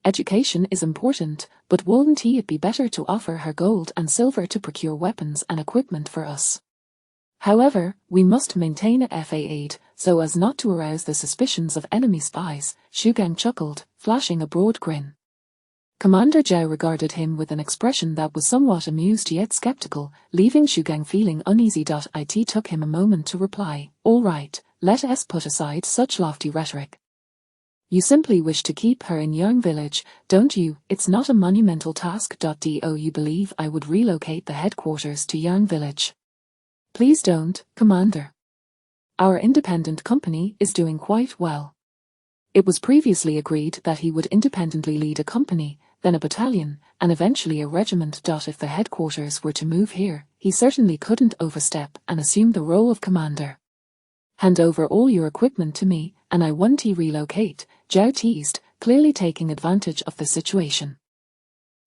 [SPEAKER 1] Education is important, but wouldn't it be better to offer her gold and silver to procure weapons and equipment for us? However, we must maintain a FA aid, so as not to arouse the suspicions of enemy spies." Xu Gang chuckled, flashing a broad grin. Commander Zhao regarded him with an expression that was somewhat amused yet skeptical, leaving Xu Gang feeling uneasy. It took him a moment to reply, "All right, let us put aside such lofty rhetoric. You simply wish to keep her in Yang Village, don't you? It's not a monumental task. Do you believe I would relocate the headquarters to Yang Village? Please don't, Commander. Our independent company is doing quite well." It was previously agreed that he would independently lead a company, then a battalion, and eventually a regiment. If the headquarters were to move here, he certainly couldn't overstep and assume the role of commander. "Hand over all your equipment to me, and I won't relocate," Zhao teased, clearly taking advantage of the situation.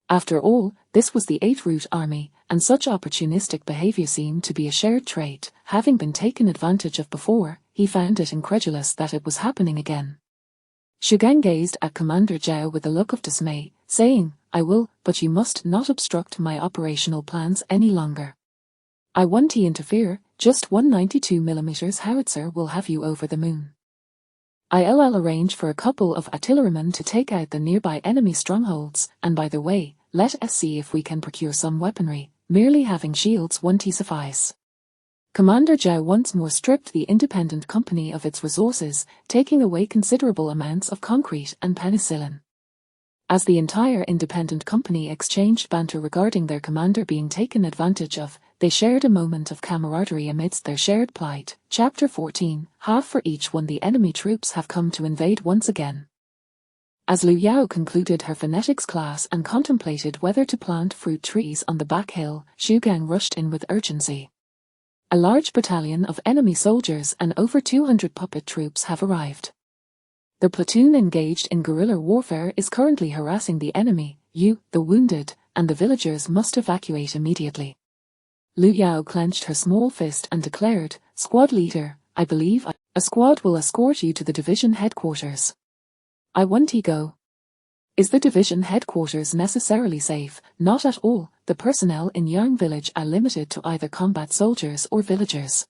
[SPEAKER 1] After all, this was the 8th Route Army, and such opportunistic behavior seemed to be a shared trait. Having been taken advantage of before, he found it incredulous that it was happening again. Xu Gang gazed at Commander Zhao with a look of dismay, saying, "I will, but you must not obstruct my operational plans any longer. I won't interfere, just one 92mm howitzer will have you over the moon. I'll arrange for a couple of artillerymen to take out the nearby enemy strongholds, and by the way, let us see if we can procure some weaponry, merely having shields won't suffice." Commander Zhao once more stripped the independent company of its resources, taking away considerable amounts of concrete and penicillin. As the entire independent company exchanged banter regarding their commander being taken advantage of, they shared a moment of camaraderie amidst their shared plight. Chapter 14, Half for each when the enemy troops have come to invade once again. As Lu Yao concluded her phonetics class and contemplated whether to plant fruit trees on the back hill, Xu Gang rushed in with urgency. A large battalion of enemy soldiers and over 200 puppet troops have arrived. The platoon engaged in guerrilla warfare is currently harassing the enemy. You, the wounded, and the villagers must evacuate immediately. Lu Yao clenched her small fist and declared, "Squad leader, I believe a squad will escort you to the division headquarters." "I want to go." Is the division headquarters necessarily safe? Not at all. The personnel in Yang village are limited to either combat soldiers or villagers.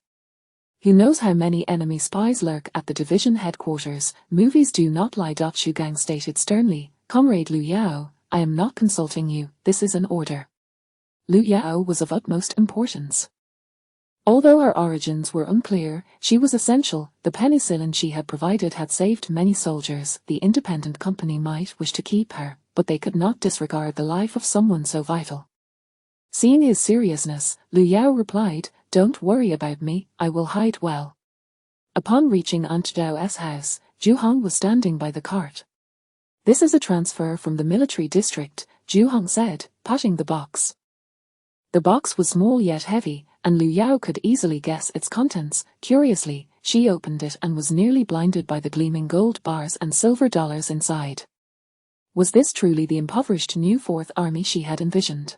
[SPEAKER 1] Who knows how many enemy spies lurk at the division headquarters? Movies do not lie. Xu Gang stated sternly. "Comrade Lu Yao, I am not consulting you, this is an order." Lu Yao was of utmost importance. Although her origins were unclear, she was essential. The penicillin she had provided had saved many soldiers. The independent company might wish to keep her, but they could not disregard the life of someone so vital. Seeing his seriousness, Lu Yao replied, "Don't worry about me, I will hide well." Upon reaching Aunt Zhao's house, Zhu Hong was standing by the cart. "This is a transfer from the military district," Zhu Hong said, patting the box. The box was small yet heavy, and Lu Yao could easily guess its contents. Curiously, she opened it and was nearly blinded by the gleaming gold bars and silver dollars inside. Was this truly the impoverished new Fourth Army she had envisioned?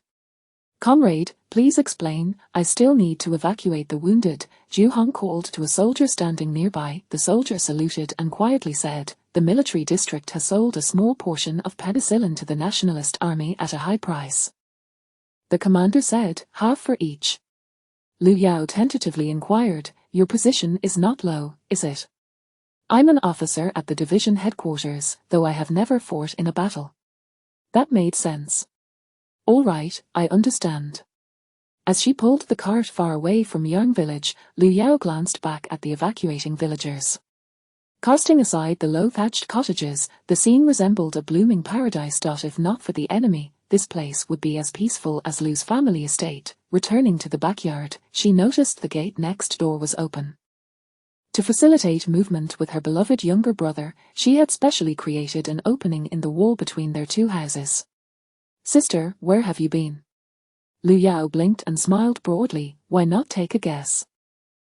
[SPEAKER 1] "Comrade, please explain, I still need to evacuate the wounded," Zhu Hong called to a soldier standing nearby. The soldier saluted and quietly said, "The military district has sold a small portion of penicillin to the nationalist army at a high price." The commander said, "Half for each." Lu Yao tentatively inquired, "Your position is not low, is it?" "I'm an officer at the division headquarters, though I have never fought in a battle." That made sense. "All right, I understand." As she pulled the cart far away from Yang village, Lu Yao glanced back at the evacuating villagers. Casting aside the low-thatched cottages, the scene resembled a blooming paradise. If not for the enemy, this place would be as peaceful as Lu's family estate. Returning to the backyard, she noticed the gate next door was open. To facilitate movement with her beloved younger brother, she had specially created an opening in the wall between their two houses. "Sister, where have you been?" Lu Yao blinked and smiled broadly. "Why not take a guess?"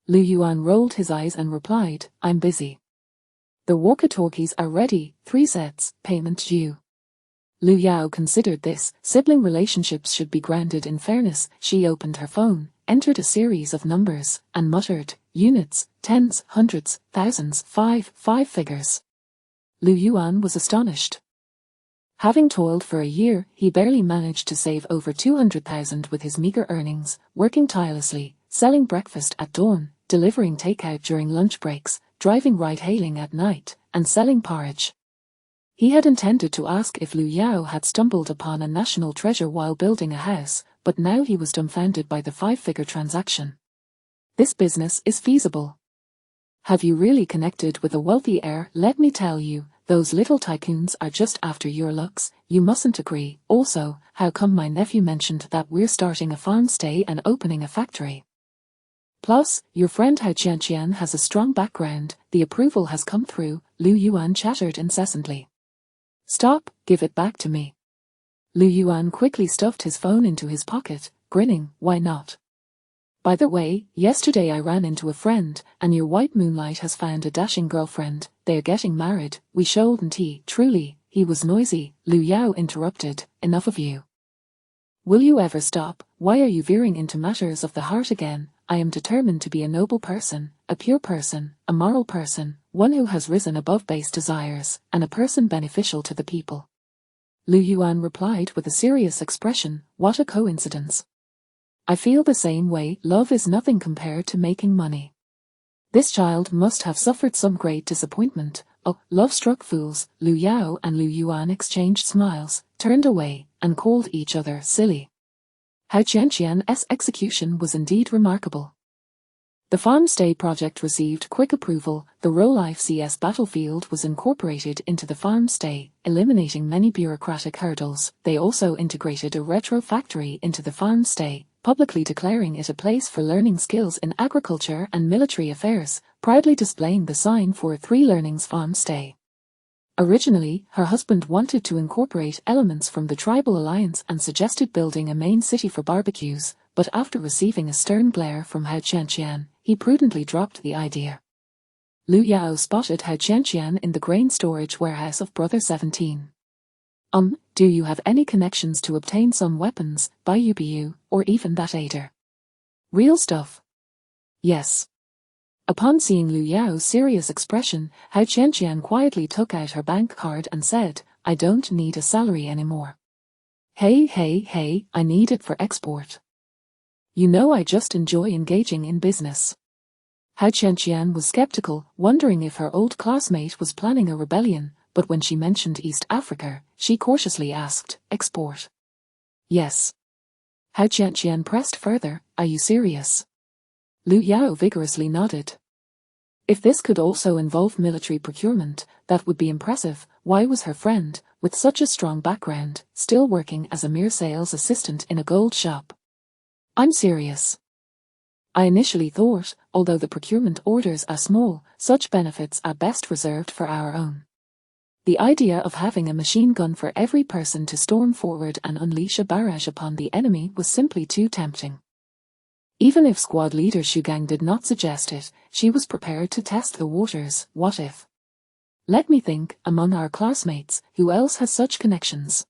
[SPEAKER 1] Lu Yuan rolled his eyes and replied, "I'm busy." "The walkie-talkies are ready, 3 sets, payment due." Lu Yao considered this. Sibling relationships should be grounded in fairness. She opened her phone, entered a series of numbers, and muttered, "Units, tens, hundreds, thousands, five figures." Lu Yuan was astonished. Having toiled for a year, he barely managed to save over 200,000 with his meager earnings, working tirelessly, selling breakfast at dawn, delivering takeout during lunch breaks, driving ride-hailing at night, and selling porridge. He had intended to ask if Lu Yao had stumbled upon a national treasure while building a house, but now he was dumbfounded by the 5-figure transaction. "This business is feasible." "Have you really connected with a wealthy heir?" "Let me tell you, those little tycoons are just after your looks. You mustn't agree. Also, how come my nephew mentioned that we're starting a farm stay and opening a factory? Plus, your friend Hao Qianqian has a strong background. The approval has come through." Lu Yuan chattered incessantly. "Stop, give it back to me." Lu Yuan quickly stuffed his phone into his pocket, grinning, "Why not? By the way, yesterday I ran into a friend, and your white moonlight has found a dashing girlfriend. They're getting married. We shouldn't he?" Truly, he was noisy. Lu Yao interrupted, "Enough of you. Will you ever stop? Why are you veering into matters of the heart again? I am determined to be a noble person, a pure person, a moral person, one who has risen above base desires, and a person beneficial to the people." Lu Yuan replied with a serious expression, "What a coincidence. I feel the same way. Love is nothing compared to making money. This child must have suffered some great disappointment." "Oh, love-struck fools." Lu Yao and Lu Yuan exchanged smiles, turned away, and called each other silly. Hao Qianqian's execution was indeed remarkable. The farmstay project received quick approval. The Rolife CS Battlefield was incorporated into the farmstay, eliminating many bureaucratic hurdles. They also integrated a retro factory into the farmstay, publicly declaring it a place for learning skills in agriculture and military affairs, proudly displaying the sign for 3 Learnings Farmstay. Originally, her husband wanted to incorporate elements from the tribal alliance and suggested building a main city for barbecues, but after receiving a stern glare from Hou Qianqian, he prudently dropped the idea. Lu Yao spotted Hou Qianqian in the grain storage warehouse of Brother 17. Do you have any connections to obtain some weapons, BUBU, or even that aider? Real stuff. Yes. Upon seeing Lu Yao's serious expression, Hou Qianqian quietly took out her bank card and said, I don't need a salary anymore. Hey, I need it for export. You know I just enjoy engaging in business. Hou Qianqian was skeptical, wondering if her old classmate was planning a rebellion, but when she mentioned East Africa, she cautiously asked, export? Yes. Hou Qianqian pressed further, are you serious? Lu Yao vigorously nodded. If this could also involve military procurement, that would be impressive. Why was her friend, with such a strong background, still working as a mere sales assistant in a gold shop? I'm serious. I initially thought, although the procurement orders are small, such benefits are best reserved for our own. The idea of having a machine gun for every person to storm forward and unleash a barrage upon the enemy was simply too tempting. Even if squad leader Xu Gang did not suggest it, she was prepared to test the waters. What if? Let me think, among our classmates, who else has such connections?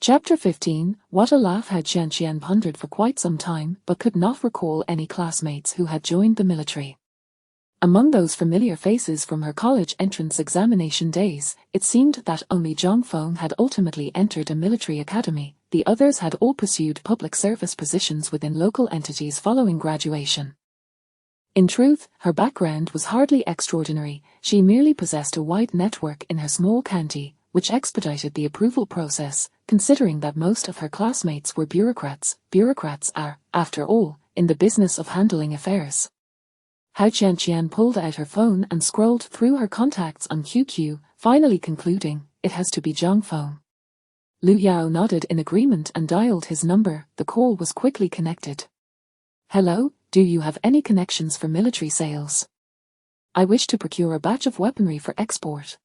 [SPEAKER 1] Chapter 15. What a laugh. Hou Qianqian pondered for quite some time but could not recall any classmates who had joined the military. Among those familiar faces from her college entrance examination days, it seemed that only Zhang Feng had ultimately entered a military academy. The others had all pursued public service positions within local entities following graduation. In truth, her background was hardly extraordinary. She merely possessed a wide network in her small county, which expedited the approval process, considering that most of her classmates were bureaucrats. Bureaucrats are, after all, in the business of handling affairs. Hou Qianqian pulled out her phone and scrolled through her contacts on QQ, finally concluding, it has to be Zhang Feng. Lu Yao nodded in agreement and dialed his number. The call was quickly connected. Hello, do you have any connections for military sales? I wish to procure a batch of weaponry for export.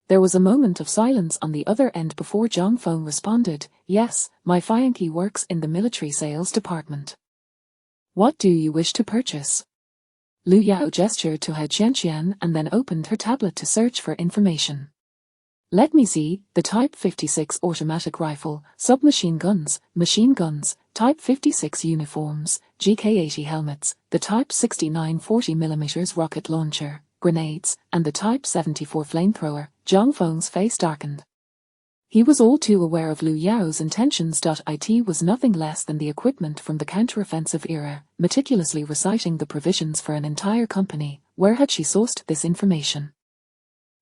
[SPEAKER 1] There was a moment of silence on the other end before Zhang Feng responded, yes, my fiancé works in the military sales department. What do you wish to purchase? Lu Yao gestured to Hou Qianqian and then opened her tablet to search for information. Let me see, the Type 56 automatic rifle, submachine guns, machine guns, Type 56 uniforms, GK-80 helmets, the Type 69 40mm rocket launcher, grenades, and the Type 74 flamethrower. Zhang Feng's face darkened. He was all too aware of Lu Yao's intentions. It was nothing less than the equipment from the counteroffensive era, meticulously reciting the provisions for an entire company. Where had she sourced this information?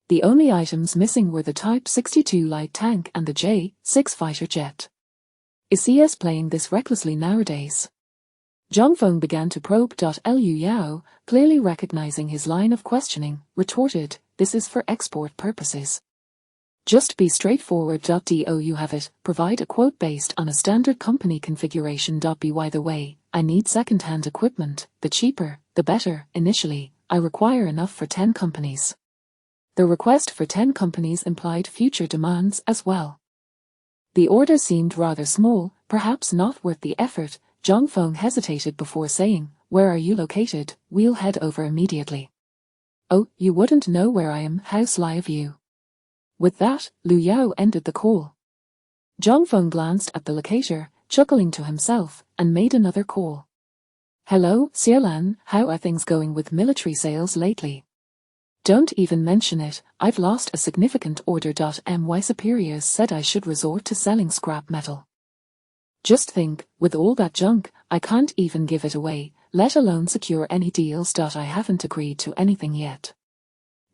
[SPEAKER 1] The only items missing were the Type 62 light tank and the J-6 fighter jet. Is CS playing this recklessly nowadays? Zhang Feng began to probe. Lu Yao, clearly recognizing his line of questioning, retorted, this is for export purposes. Just be straightforward. Do you have it? Provide a quote based on a standard company configuration. By the way, I need second-hand equipment, the cheaper, the better. Initially, I require enough for 10 companies. The request for 10 companies implied future demands as well. The order seemed rather small, perhaps not worth the effort. Zhang Feng hesitated before saying, where are you located? We'll head over immediately. Oh, you wouldn't know where I am. How sly of you. With that, Lu Yao ended the call. Zhang Feng glanced at the locator, chuckling to himself, and made another call. Hello, Xiaolan, how are things going with military sales lately? Don't even mention it, I've lost a significant order. My superiors said I should resort to selling scrap metal. Just think, with all that junk, I can't even give it away, let alone secure any deals. I haven't agreed to anything yet.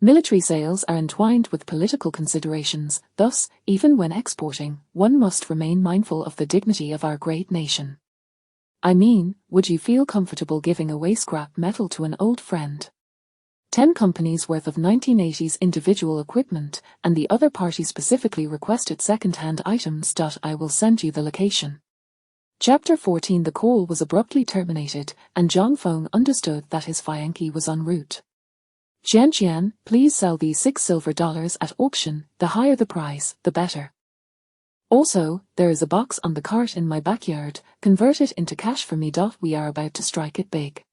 [SPEAKER 1] Military sales are entwined with political considerations, thus, even when exporting, one must remain mindful of the dignity of our great nation. I mean, would you feel comfortable giving away scrap metal to an old friend? 10 companies worth of 1980s individual equipment, and the other party specifically requested second-hand items. I will send you the location. Chapter 14. The call was abruptly terminated, and Zhang Feng understood that his fiancé was en route. Qian, please sell these $6 silver at auction. The higher the price, the better. Also, there is a box on the cart in my backyard. Convert it into cash for me. We are about to strike it big.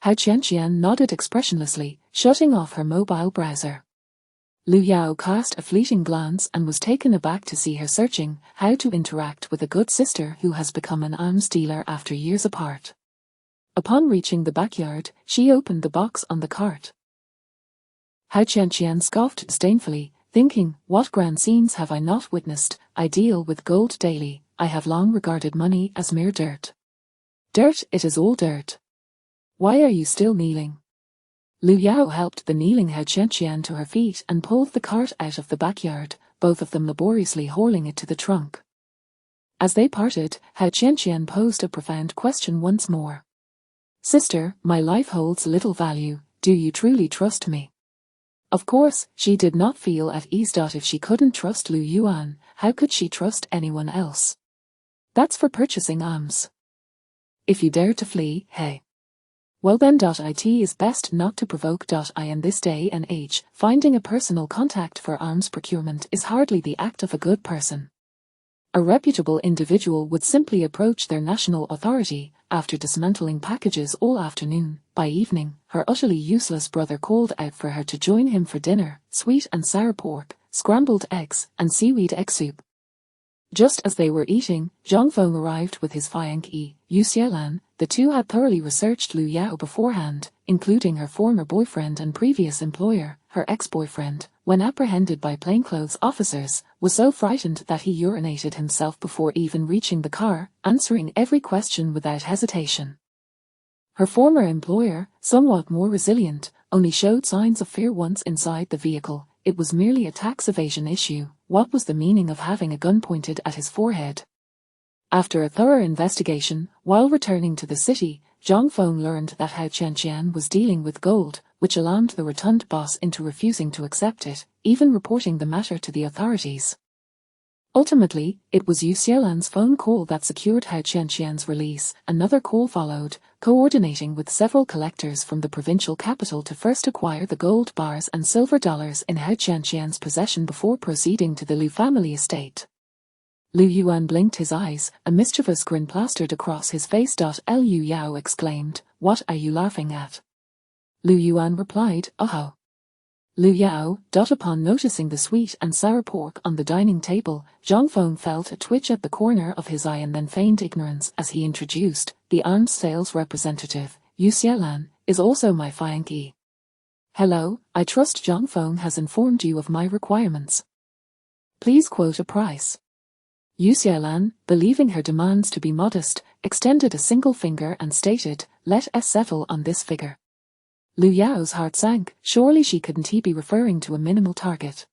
[SPEAKER 1] Hao Qian nodded expressionlessly, shutting off her mobile browser. Lu Yao cast a fleeting glance and was taken aback to see her searching how to interact with a good sister who has become an arms dealer after years apart. Upon reaching the backyard, she opened the box on the cart. Hao Qian scoffed disdainfully, thinking, what grand scenes have I not witnessed? I deal with gold daily. I have long regarded money as mere dirt. Dirt, it is all dirt. Why are you still kneeling? Lu Yao helped the kneeling Hao Qian to her feet and pulled the cart out of the backyard, both of them laboriously hauling it to the trunk. As they parted, Hao Qian posed a profound question once more. Sister, my life holds little value. Do you truly trust me? Of course, she did not feel at ease. If she couldn't trust Lu Yuan, how could she trust anyone else? That's for purchasing arms. If you dare to flee, hey. Well then. It is best not to provoke. In this day and age, finding a personal contact for arms procurement is hardly the act of a good person. A reputable individual would simply approach their national authority. After dismantling packages all afternoon, by evening, her utterly useless brother called out for her to join him for dinner: sweet and sour pork, scrambled eggs, and seaweed egg soup. Just as they were eating, Zhang Feng arrived with his fiancé, Yu Xiaolan. The two had thoroughly researched Lu Yao beforehand, including her former boyfriend and previous employer. Her ex-boyfriend, when apprehended by plainclothes officers, was so frightened that he urinated himself before even reaching the car, answering every question without hesitation. Her former employer, somewhat more resilient, only showed signs of fear once inside the vehicle. It was merely a tax evasion issue. What was the meaning of having a gun pointed at his forehead? After a thorough investigation, while returning to the city, Zhang Feng learned that Hao Qian was dealing with gold, which alarmed the rotund boss into refusing to accept it, even reporting the matter to the authorities. Ultimately, it was Yu Xiaolan's phone call that secured Hao Qian's release. Another call followed, coordinating with several collectors from the provincial capital to first acquire the gold bars and silver dollars in Hao Qian's possession before proceeding to the Lu family estate. Lu Yuan blinked his eyes, a mischievous grin plastered across his face. Lu Yao exclaimed, "What are you laughing at?" Lu Yuan replied, "Oh." Lu Yao. Upon noticing the sweet and sour pork on the dining table, Zhang Feng felt a twitch at the corner of his eye and then feigned ignorance as he introduced, "The arms sales representative, Yu Xiaolan, is also my fiancé." "Hello, I trust Zhang Feng has informed you of my requirements. Please quote a price." Yu Xiaolan, believing her demands to be modest, extended a single finger and stated, "Let us settle on this figure." Lu Yao's heart sank. Surely she couldn't be referring to a minimal target.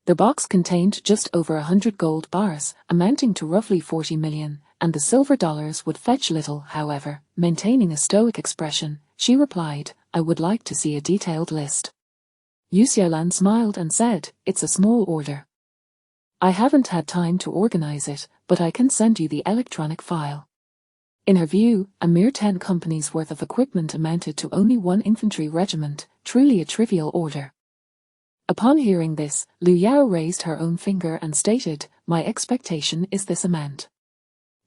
[SPEAKER 1] The box contained just over 100 gold bars, amounting to roughly 40 million, and the silver dollars would fetch little. However, maintaining a stoic expression, she replied, "I would like to see a detailed list." Yu Xiaolan smiled and said, "It's a small order. I haven't had time to organize it, but I can send you the electronic file." In her view, a mere 10 companies worth of equipment amounted to only one infantry regiment, truly a trivial order. Upon hearing this, Lu Yao raised her own finger and stated, "My expectation is this amount."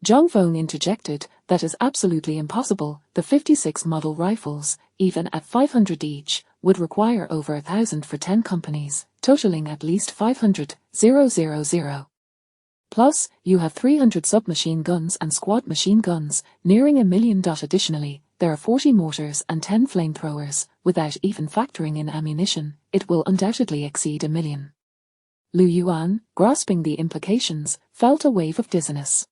[SPEAKER 1] Zhang Feng interjected, "That is absolutely impossible. The 56 model rifles, even at 500 each, would require over 1,000 for 10 companies, totaling at least 500,000. Plus, you have 300 submachine guns and squad machine guns, nearing 1 million. Additionally, there are 40 mortars and 10 flamethrowers. Without even factoring in ammunition, it will undoubtedly exceed 1 million. Lu Yuan, grasping the implications, felt a wave of dizziness.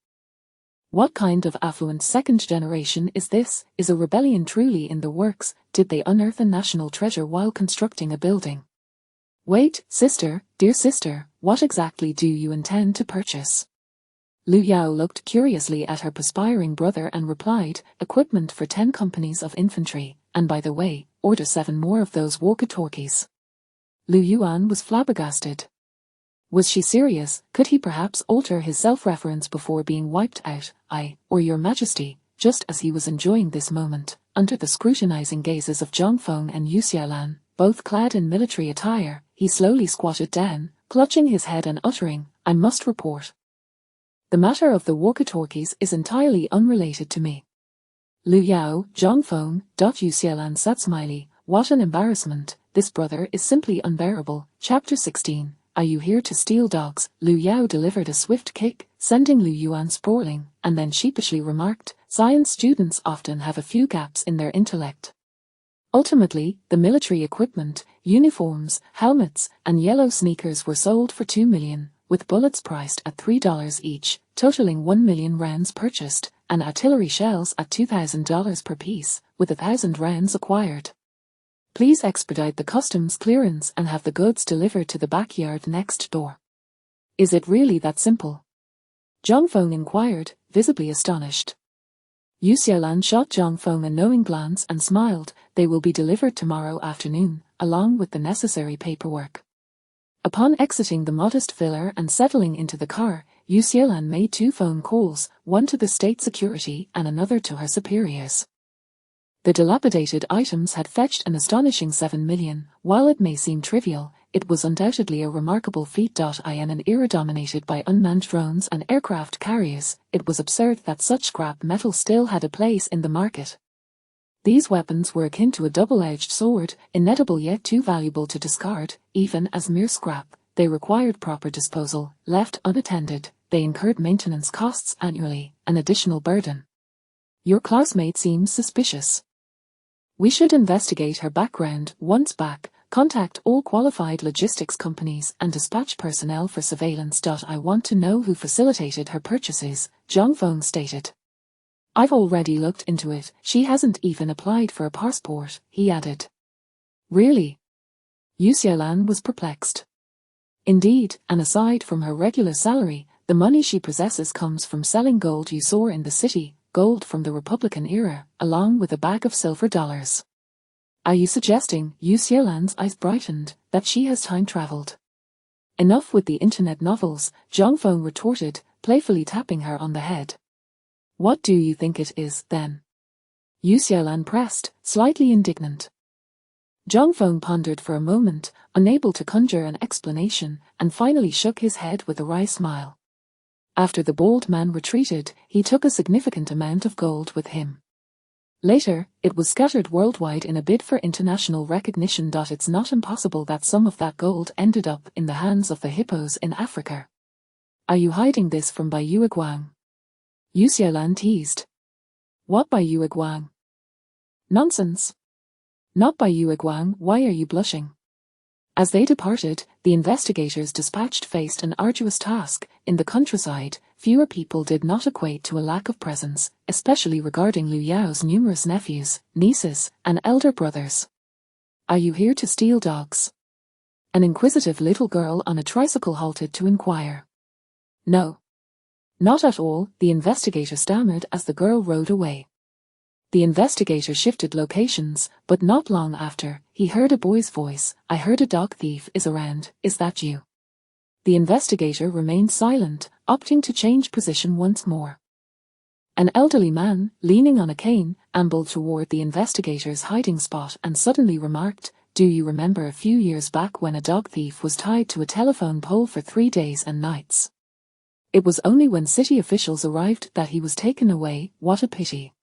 [SPEAKER 1] What kind of affluent second generation is this? Is a rebellion truly in the works? Did they unearth a national treasure while constructing a building? Wait, sister, dear sister, what exactly do you intend to purchase? Lu Yao looked curiously at her perspiring brother and replied, "Equipment for 10 companies of infantry, and by the way, order 7 more of those walkie-talkies." Lu Yuan was flabbergasted. Was she serious? Could he perhaps alter his self-reference before being wiped out? "I, or your majesty," just as he was enjoying this moment, under the scrutinizing gazes of Zhang Feng and Yu Xiaolan, both clad in military attire, he slowly squatted down, clutching his head and uttering, "I must report. The matter of the walkie-talkies is entirely unrelated to me." Lu Yao, Zhang Feng, Yu Xiaolan sat smiling. What an embarrassment, this brother is simply unbearable. Chapter 16. Are you here to steal dogs? Lu Yao delivered a swift kick, sending Lu Yuan sprawling, and then sheepishly remarked, "Science students often have a few gaps in their intellect." Ultimately, the military equipment, uniforms, helmets, and yellow sneakers were sold for 2 million, with bullets priced at $3 each, totaling 1 million rounds purchased, and artillery shells at $2,000 per piece, with 1,000 rounds acquired. Please expedite the customs clearance and have the goods delivered to the backyard next door. Is it really that simple? Zhang Feng inquired, visibly astonished. Yu Xiaolan shot Zhang Feng a knowing glance and smiled. They will be delivered tomorrow afternoon, along with the necessary paperwork. Upon exiting the modest villa and settling into the car, Yu Xiaolan made 2 phone calls, one to the state security and another to her superiors. The dilapidated items had fetched an astonishing 7 million. While it may seem trivial, it was undoubtedly a remarkable feat. In an era dominated by unmanned drones and aircraft carriers, it was absurd that such scrap metal still had a place in the market. These weapons were akin to a double-edged sword, inedible yet too valuable to discard, even as mere scrap. They required proper disposal. Left unattended, they incurred maintenance costs annually, an additional burden. Your classmate seems suspicious. We should investigate her background. Once back, contact all qualified logistics companies and dispatch personnel for surveillance. I want to know who facilitated her purchases, Zhang Feng stated. I've already looked into it. She hasn't even applied for a passport, he added. Really? Yu Xiaolan was perplexed. Indeed, and aside from her regular salary, the money she possesses comes from selling gold you saw in the city, gold from the Republican era, along with a bag of silver dollars. Are you suggesting, Yu Xiaolan's eyes brightened, that she has time-traveled? Enough with the internet novels, Zhang Feng retorted, playfully tapping her on the head. What do you think it is, then? Yu Xiaolan pressed, slightly indignant. Zhang Feng pondered for a moment, unable to conjure an explanation, and finally shook his head with a wry smile. After the bald man retreated, he took a significant amount of gold with him. Later, it was scattered worldwide in a bid for international recognition. It's not impossible that some of that gold ended up in the hands of the hippos in Africa. Are you hiding this from Bai Yueguang? Yu Xiaolan teased. What Bai Yueguang? Nonsense. Not Bai Yueguang. Why are you blushing? As they departed, the investigators dispatched faced an arduous task. In the countryside, fewer people did not equate to a lack of presence, especially regarding Lu Yao's numerous nephews, nieces, and elder brothers. Are you here to steal dogs? An inquisitive little girl on a tricycle halted to inquire. No. Not at all, the investigator stammered as the girl rode away. The investigator shifted locations, but not long after, he heard a boy's voice. I heard a dog thief is around, is that you? The investigator remained silent, opting to change position once more. An elderly man, leaning on a cane, ambled toward the investigator's hiding spot and suddenly remarked, do you remember a few years back when a dog thief was tied to a telephone pole for 3 days and nights? It was only when city officials arrived that he was taken away. What a pity.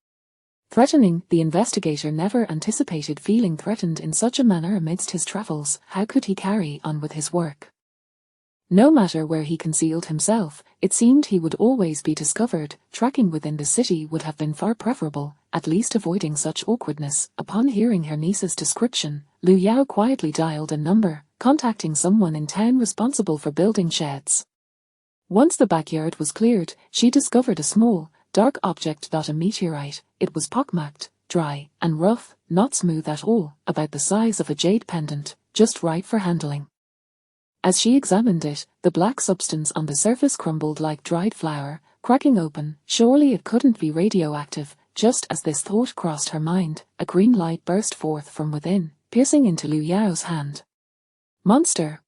[SPEAKER 1] Threatening, the investigator never anticipated feeling threatened in such a manner amidst his travels. How could he carry on with his work? No matter where he concealed himself, it seemed he would always be discovered. Tracking within the city would have been far preferable, at least avoiding such awkwardness. Upon hearing her niece's description, Lu Yao quietly dialed a number, contacting someone in town responsible for building sheds. Once the backyard was cleared, she discovered a small, dark object. A meteorite. It was pockmarked, dry, and rough, not smooth at all, about the size of a jade pendant, just right for handling. As she examined it, the black substance on the surface crumbled like dried flour, cracking open. Surely it couldn't be radioactive. Just as this thought crossed her mind, a green light burst forth from within, piercing into Lu Yao's hand. Monster!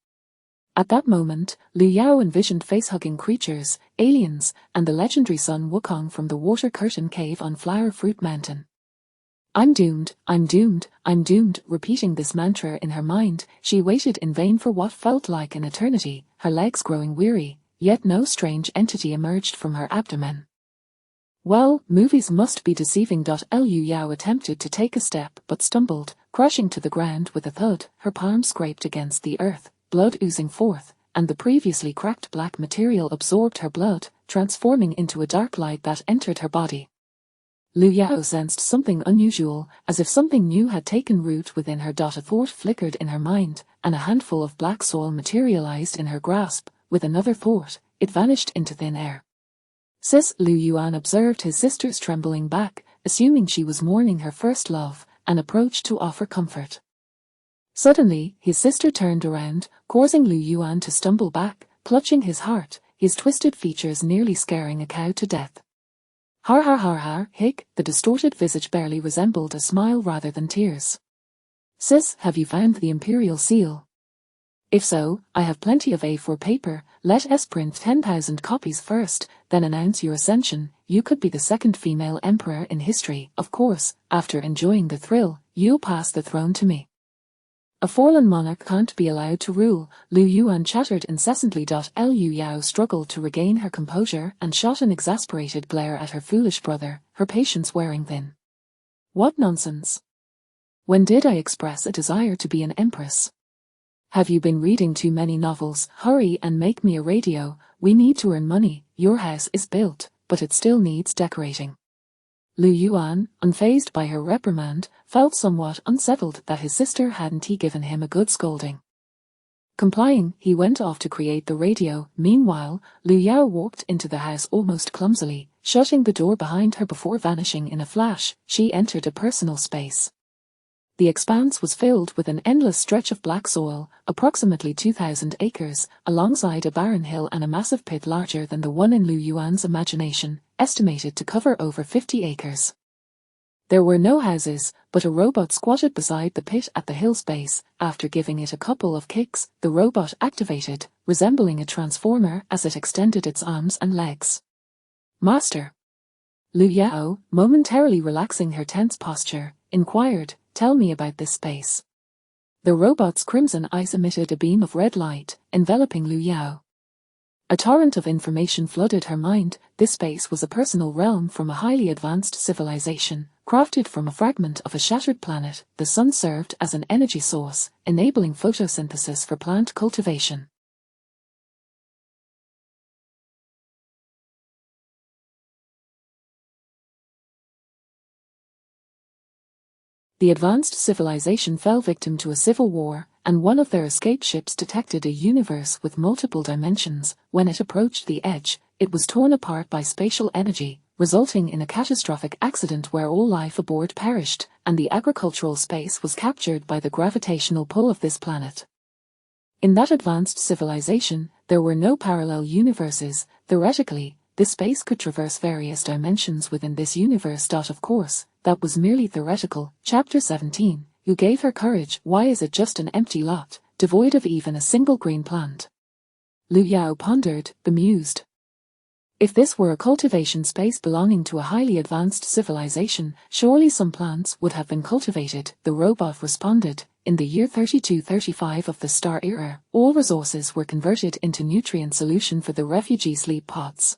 [SPEAKER 1] At that moment, Lu Yao envisioned face-hugging creatures, aliens, and the legendary Sun Wukong from the Water Curtain Cave on Flower Fruit Mountain. I'm doomed, I'm doomed, I'm doomed. Repeating this mantra in her mind, she waited in vain for what felt like an eternity, her legs growing weary, yet no strange entity emerged from her abdomen. Well, movies must be deceiving. Lu Yao attempted to take a step but stumbled, crashing to the ground with a thud. Her palm scraped against the earth, blood oozing forth, and the previously cracked black material absorbed her blood, transforming into a dark light that entered her body. Lu Yao sensed something unusual, as if something new had taken root within her. A thought flickered in her mind, and a handful of black soil materialized in her grasp. With another thought, it vanished into thin air. Sis. Lu Yuan observed his sister's trembling back, assuming she was mourning her first love, and approached to offer comfort. Suddenly, his sister turned around, causing Lu Yuan to stumble back, clutching his heart, his twisted features nearly scaring a cow to death. Har har har har, hic, the distorted visage barely resembled a smile rather than tears. Sis, have you found the imperial seal? If so, I have plenty of A4 paper. Let us print 10,000 copies first, then announce your ascension. You could be the second female emperor in history. Of course, after enjoying the thrill, you'll pass the throne to me. A fallen monarch can't be allowed to rule, Lu Yuan chattered incessantly. Lu Yao struggled to regain her composure and shot an exasperated glare at her foolish brother, her patience wearing thin. What nonsense! When did I express a desire to be an empress? Have you been reading too many novels? Hurry and make me a radio. We need to earn money. Your house is built, but it still needs decorating. Lu Yuan, unfazed by her reprimand, felt somewhat unsettled that his sister hadn't given him a good scolding. Complying, he went off to create the radio. Meanwhile, Lu Yao walked into the house almost clumsily, shutting the door behind her before vanishing in a flash. She entered a personal space. The expanse was filled with an endless stretch of black soil, approximately 2,000 acres, alongside a barren hill and a massive pit larger than the one in Lu Yuan's imagination, estimated to cover over 50 acres. There were no houses, but a robot squatted beside the pit at the hill's base. After giving it a couple of kicks, the robot activated, resembling a transformer as it extended its arms and legs. Master! Lu Yao, momentarily relaxing her tense posture, inquired, "Tell me about this space." The robot's crimson eyes emitted a beam of red light, enveloping Lu Yao. A torrent of information flooded her mind. This space was a personal realm from a highly advanced civilization, crafted from a fragment of a shattered planet. The sun served as an energy source, enabling photosynthesis for plant cultivation. The advanced civilization fell victim to a civil war, and one of their escape ships detected a universe with multiple dimensions. When it approached the edge, it was torn apart by spatial energy, resulting in a catastrophic accident where all life aboard perished, and the agricultural space was captured by the gravitational pull of this planet. In that advanced civilization, there were no parallel universes. Theoretically, this space could traverse various dimensions within this universe. Of course, that was merely theoretical. Chapter 17. Who gave her courage? Why is it just an empty lot, devoid of even a single green plant? Lu Yao pondered, bemused. If this were a cultivation space belonging to a highly advanced civilization, surely some plants would have been cultivated. The robot responded. In the year 3235 of the Star Era, all resources were converted into nutrient solution for the refugee sleep pots.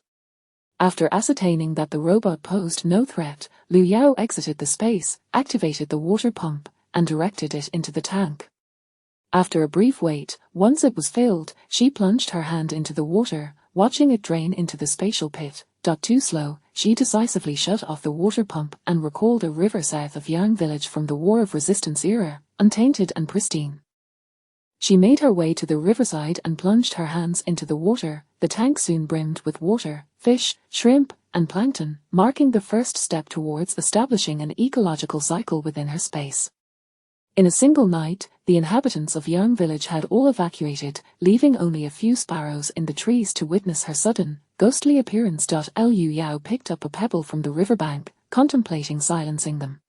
[SPEAKER 1] After ascertaining that the robot posed no threat, Lu Yao exited the space, activated the water pump, and directed it into the tank. After a brief wait, once it was filled, she plunged her hand into the water, watching it drain into the spatial pit. Too slow, she decisively shut off the water pump and recalled a river south of Yang village from the War of Resistance era, untainted and pristine. She made her way to the riverside and plunged her hands into the water. The tank soon brimmed with water, fish, shrimp, and plankton, marking the first step towards establishing an ecological cycle within her space. In a single night, the inhabitants of Yang village had all evacuated, leaving only a few sparrows in the trees to witness her sudden, ghostly appearance. Liu Yao picked up a pebble from the riverbank, contemplating silencing them.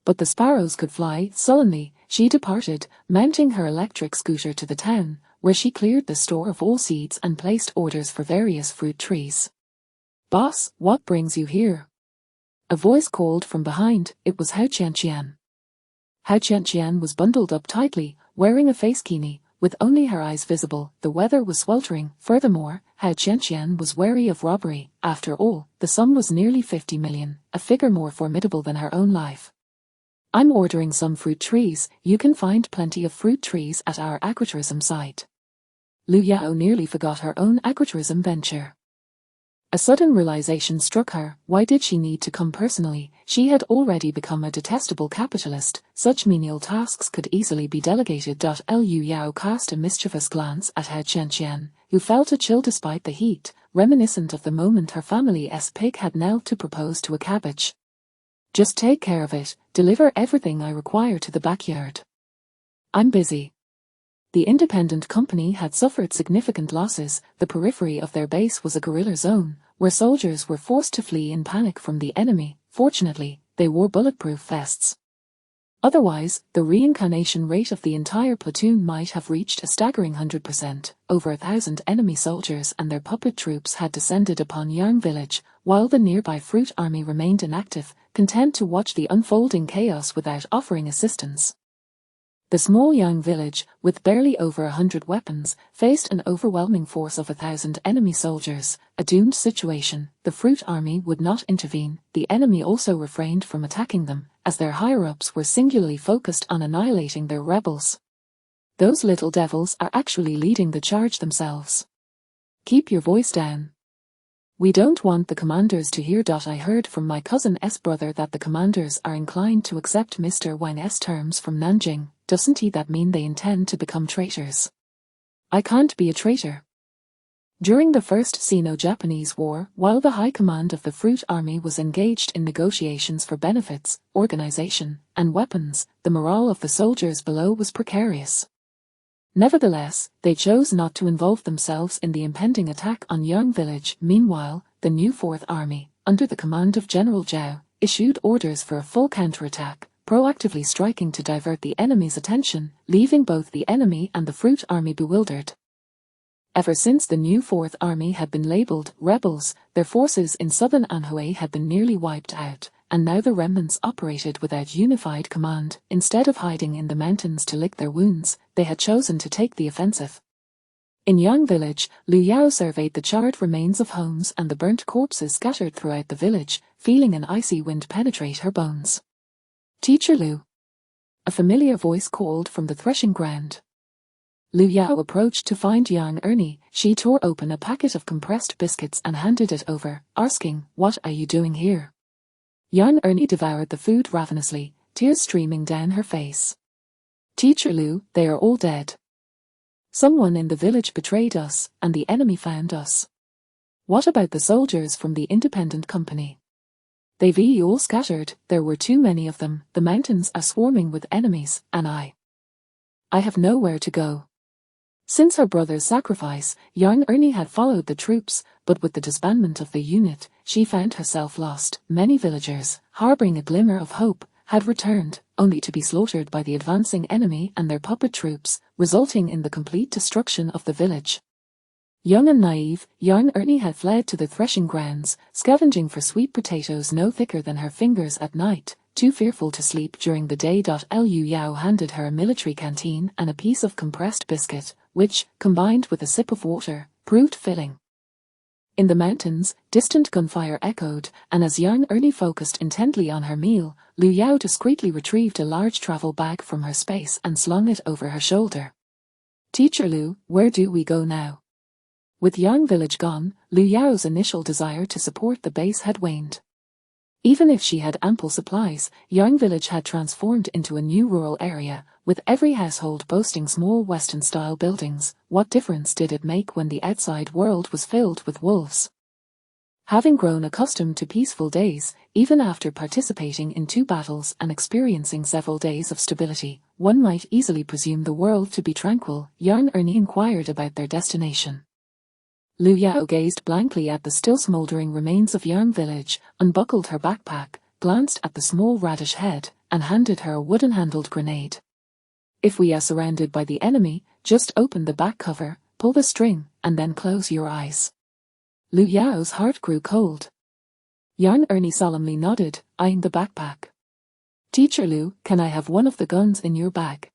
[SPEAKER 1] But the sparrows could fly. Sullenly, she departed, mounting her electric scooter to the town, where she cleared the store of all seeds and placed orders for various fruit trees. "Boss, what brings you here?" A voice called from behind. It was Hao Qianqian. Hao Qianqian was bundled up tightly, wearing a face kini, with only her eyes visible. The weather was sweltering. Furthermore, Hao Qianqian was wary of robbery. After all, the sum was nearly 50 million, a figure more formidable than her own life. "I'm ordering some fruit trees. You can find plenty of fruit trees at our agritourism site." Liu Yao nearly forgot her own agritourism venture. A sudden realization struck her. Why did she need to come personally? She had already become a detestable capitalist. Such menial tasks could easily be delegated. Liu Yao cast a mischievous glance at Hao Qianqian, who felt a chill despite the heat, reminiscent of the moment her family's pig had knelt to propose to a cabbage. "Just take care of it. Deliver everything I require to the backyard. I'm busy." The independent company had suffered significant losses. The periphery of their base was a guerrilla zone, where soldiers were forced to flee in panic from the enemy. Fortunately, they wore bulletproof vests. Otherwise, the reincarnation rate of the entire platoon might have reached a staggering 100%. Over 1,000 enemy soldiers and their puppet troops had descended upon Yang village, while the nearby fruit army remained inactive, content to watch the unfolding chaos without offering assistance. The small Yang village, with barely over 100 weapons, faced an overwhelming force of 1,000 enemy soldiers, a doomed situation. The fruit army would not intervene. The enemy also refrained from attacking them, as their higher-ups were singularly focused on annihilating their rebels. "Those little devils are actually leading the charge themselves. Keep your voice down. We don't want the commanders to hear. I heard from my cousin's brother that the commanders are inclined to accept Mr. Wang's terms from Nanjing. Doesn't that mean they intend to become traitors?" "I can't be a traitor." During the First Sino-Japanese War, while the high command of the Fruit Army was engaged in negotiations for benefits, organization, and weapons, the morale of the soldiers below was precarious. Nevertheless, they chose not to involve themselves in the impending attack on Yang village. Meanwhile, the new Fourth Army, under the command of General Zhao, issued orders for a full counterattack, proactively striking to divert the enemy's attention, leaving both the enemy and the Fruit Army bewildered. Ever since the new Fourth Army had been labeled rebels, their forces in southern Anhui had been nearly wiped out, and now the remnants operated without unified command. Instead of hiding in the mountains to lick their wounds, they had chosen to take the offensive. In Yang village, Liu Yao surveyed the charred remains of homes and the burnt corpses scattered throughout the village, feeling an icy wind penetrate her bones. "Teacher Liu." A familiar voice called from the threshing ground. Liu Yao approached to find Yang Ernie. She tore open a packet of compressed biscuits and handed it over, asking, "What are you doing here?" Yang Ernie devoured the food ravenously, tears streaming down her face. "Teacher Liu, they are all dead. Someone in the village betrayed us, and the enemy found us." "What about the soldiers from the independent company?" "They've all scattered. There were too many of them. The mountains are swarming with enemies, and I have nowhere to go." Since her brother's sacrifice, Yang Ernie had followed the troops, but with the disbandment of the unit, she found herself lost. Many villagers, harboring a glimmer of hope, had returned, only to be slaughtered by the advancing enemy and their puppet troops, resulting in the complete destruction of the village. Young and naive, Yang Ernie had fled to the threshing grounds, scavenging for sweet potatoes no thicker than her fingers at night, too fearful to sleep during the day. Liu Yao handed her a military canteen and a piece of compressed biscuit, which, combined with a sip of water, proved filling. In the mountains, distant gunfire echoed, and as Yang Ernie focused intently on her meal, Liu Yao discreetly retrieved a large travel bag from her space and slung it over her shoulder. "Teacher Liu, where do we go now?" With Yang village gone, Liu Yao's initial desire to support the base had waned. Even if she had ample supplies, Yang village had transformed into a new rural area, with every household boasting small Western-style buildings. What difference did it make when the outside world was filled with wolves? Having grown accustomed to peaceful days, even after participating in 2 battles and experiencing several days of stability, one might easily presume the world to be tranquil. Yarn Ernie inquired about their destination. Liu Yao gazed blankly at the still smoldering remains of Yarn Village, unbuckled her backpack, glanced at the small radish head, and handed her a wooden-handled grenade. If we are surrounded by the enemy, just open the back cover, pull the string, and then close your eyes. Liu Yao's heart grew cold. Yarn Ernie solemnly nodded, eyeing the backpack. Teacher Liu, can I have one of the guns in your bag?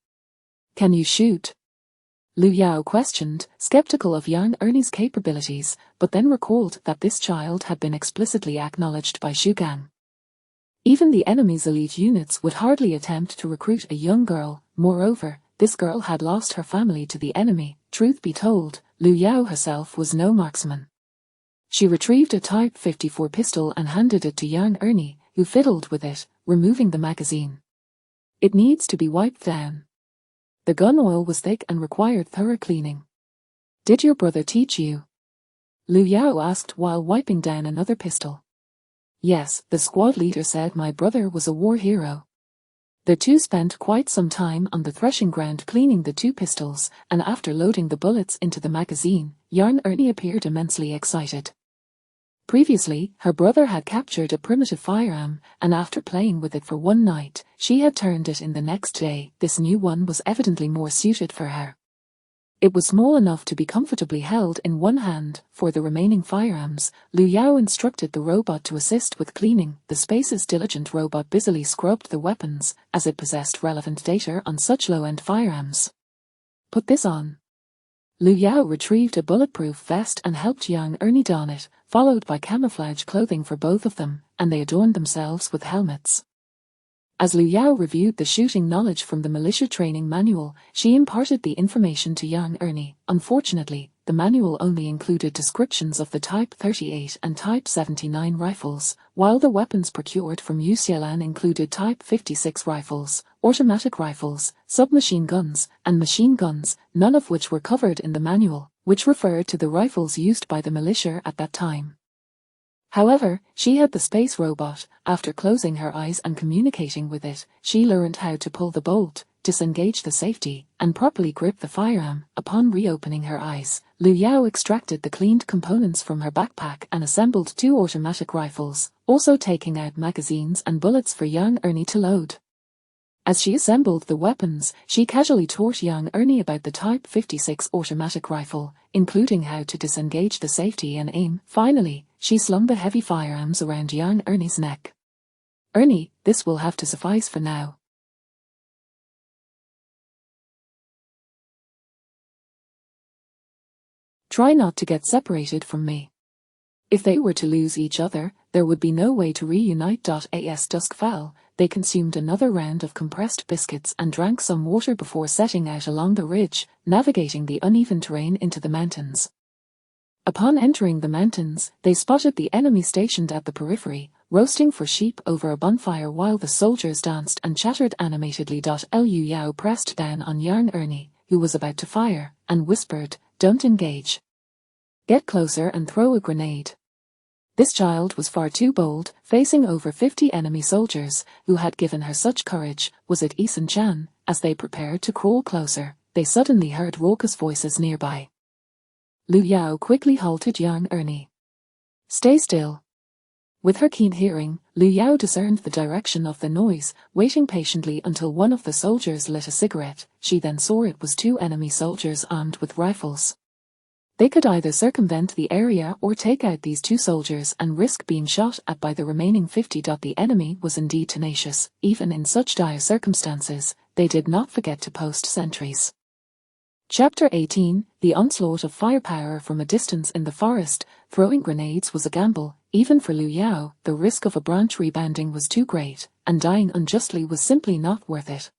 [SPEAKER 1] Can you shoot? Liu Yao questioned, skeptical of Yarn Ernie's capabilities, but then recalled that this child had been explicitly acknowledged by Zhu Gang. Even the enemy's elite units would hardly attempt to recruit a young girl. Moreover, this girl had lost her family to the enemy. Truth be told, Liu Yao herself was no marksman. She retrieved a Type 54 pistol and handed it to Yarn Ernie, who fiddled with it, removing the magazine. It needs to be wiped down. The gun oil was thick and required thorough cleaning. Did your brother teach you? Liu Yao asked while wiping down another pistol. Yes, the squad leader said my brother was a war hero. The two spent quite some time on the threshing ground cleaning the 2 pistols, and after loading the bullets into the magazine, Yarn Ernie appeared immensely excited. Previously, her brother had captured a primitive firearm, and after playing with it for one night, she had turned it in the next day. This new one was evidently more suited for her. It was small enough to be comfortably held in one hand. For the remaining firearms, Liu Yao instructed the robot to assist with cleaning. The Space's diligent robot busily scrubbed the weapons, as it possessed relevant data on such low-end firearms. Put this on. Liu Yao retrieved a bulletproof vest and helped Yarn Ernie don it, followed by camouflage clothing for both of them, and they adorned themselves with helmets. As Liu Yao reviewed the shooting knowledge from the militia training manual, she imparted the information to Yarn Ernie. Unfortunately, the manual only included descriptions of the Type 38 and Type 79 rifles, while the weapons procured from Yuxialan included Type 56 rifles, automatic rifles, submachine guns, and machine guns, none of which were covered in the manual, which referred to the rifles used by the militia at that time. However, she had the space robot. After closing her eyes and communicating with it, she learned how to pull the bolt, disengage the safety, and properly grip the firearm. Upon reopening her eyes, Liu Yao extracted the cleaned components from her backpack and assembled 2 automatic rifles, also taking out magazines and bullets for Yarn Ernie to load. As she assembled the weapons, she casually taught Yarn Ernie about the Type 56 automatic rifle, including how to disengage the safety and aim. Finally, she slung the heavy firearms around Yarn Ernie's neck. Ernie, this will have to suffice for now. Try not to get separated from me. If they were to lose each other, there would be no way to reunite. As dusk fell, they consumed another round of compressed biscuits and drank some water before setting out along the ridge, navigating the uneven terrain into the mountains. Upon entering the mountains, they spotted the enemy stationed at the periphery, roasting for sheep over a bonfire while the soldiers danced and chattered animatedly. Liu Yao pressed down on Yarn Ernie, who was about to fire, and whispered, "Don't engage. Get closer and throw a grenade." This child was far too bold, facing over 50 enemy soldiers, who had given her such courage. Was it Isan Chan? As they prepared to crawl closer, they suddenly heard raucous voices nearby. Liu Yao quickly halted Yarn Ernie. "Stay still." With her keen hearing, Liu Yao discerned the direction of the noise, waiting patiently until one of the soldiers lit a cigarette. She then saw it was 2 enemy soldiers armed with rifles. They could either circumvent the area or take out these 2 soldiers and risk being shot at by the remaining 50. The enemy was indeed tenacious. Even in such dire circumstances, they did not forget to post sentries. Chapter 18, The Onslaught of Firepower from a Distance. In the forest, throwing grenades was a gamble. Even for Liu Yao, the risk of a branch rebounding was too great, and dying unjustly was simply not worth it.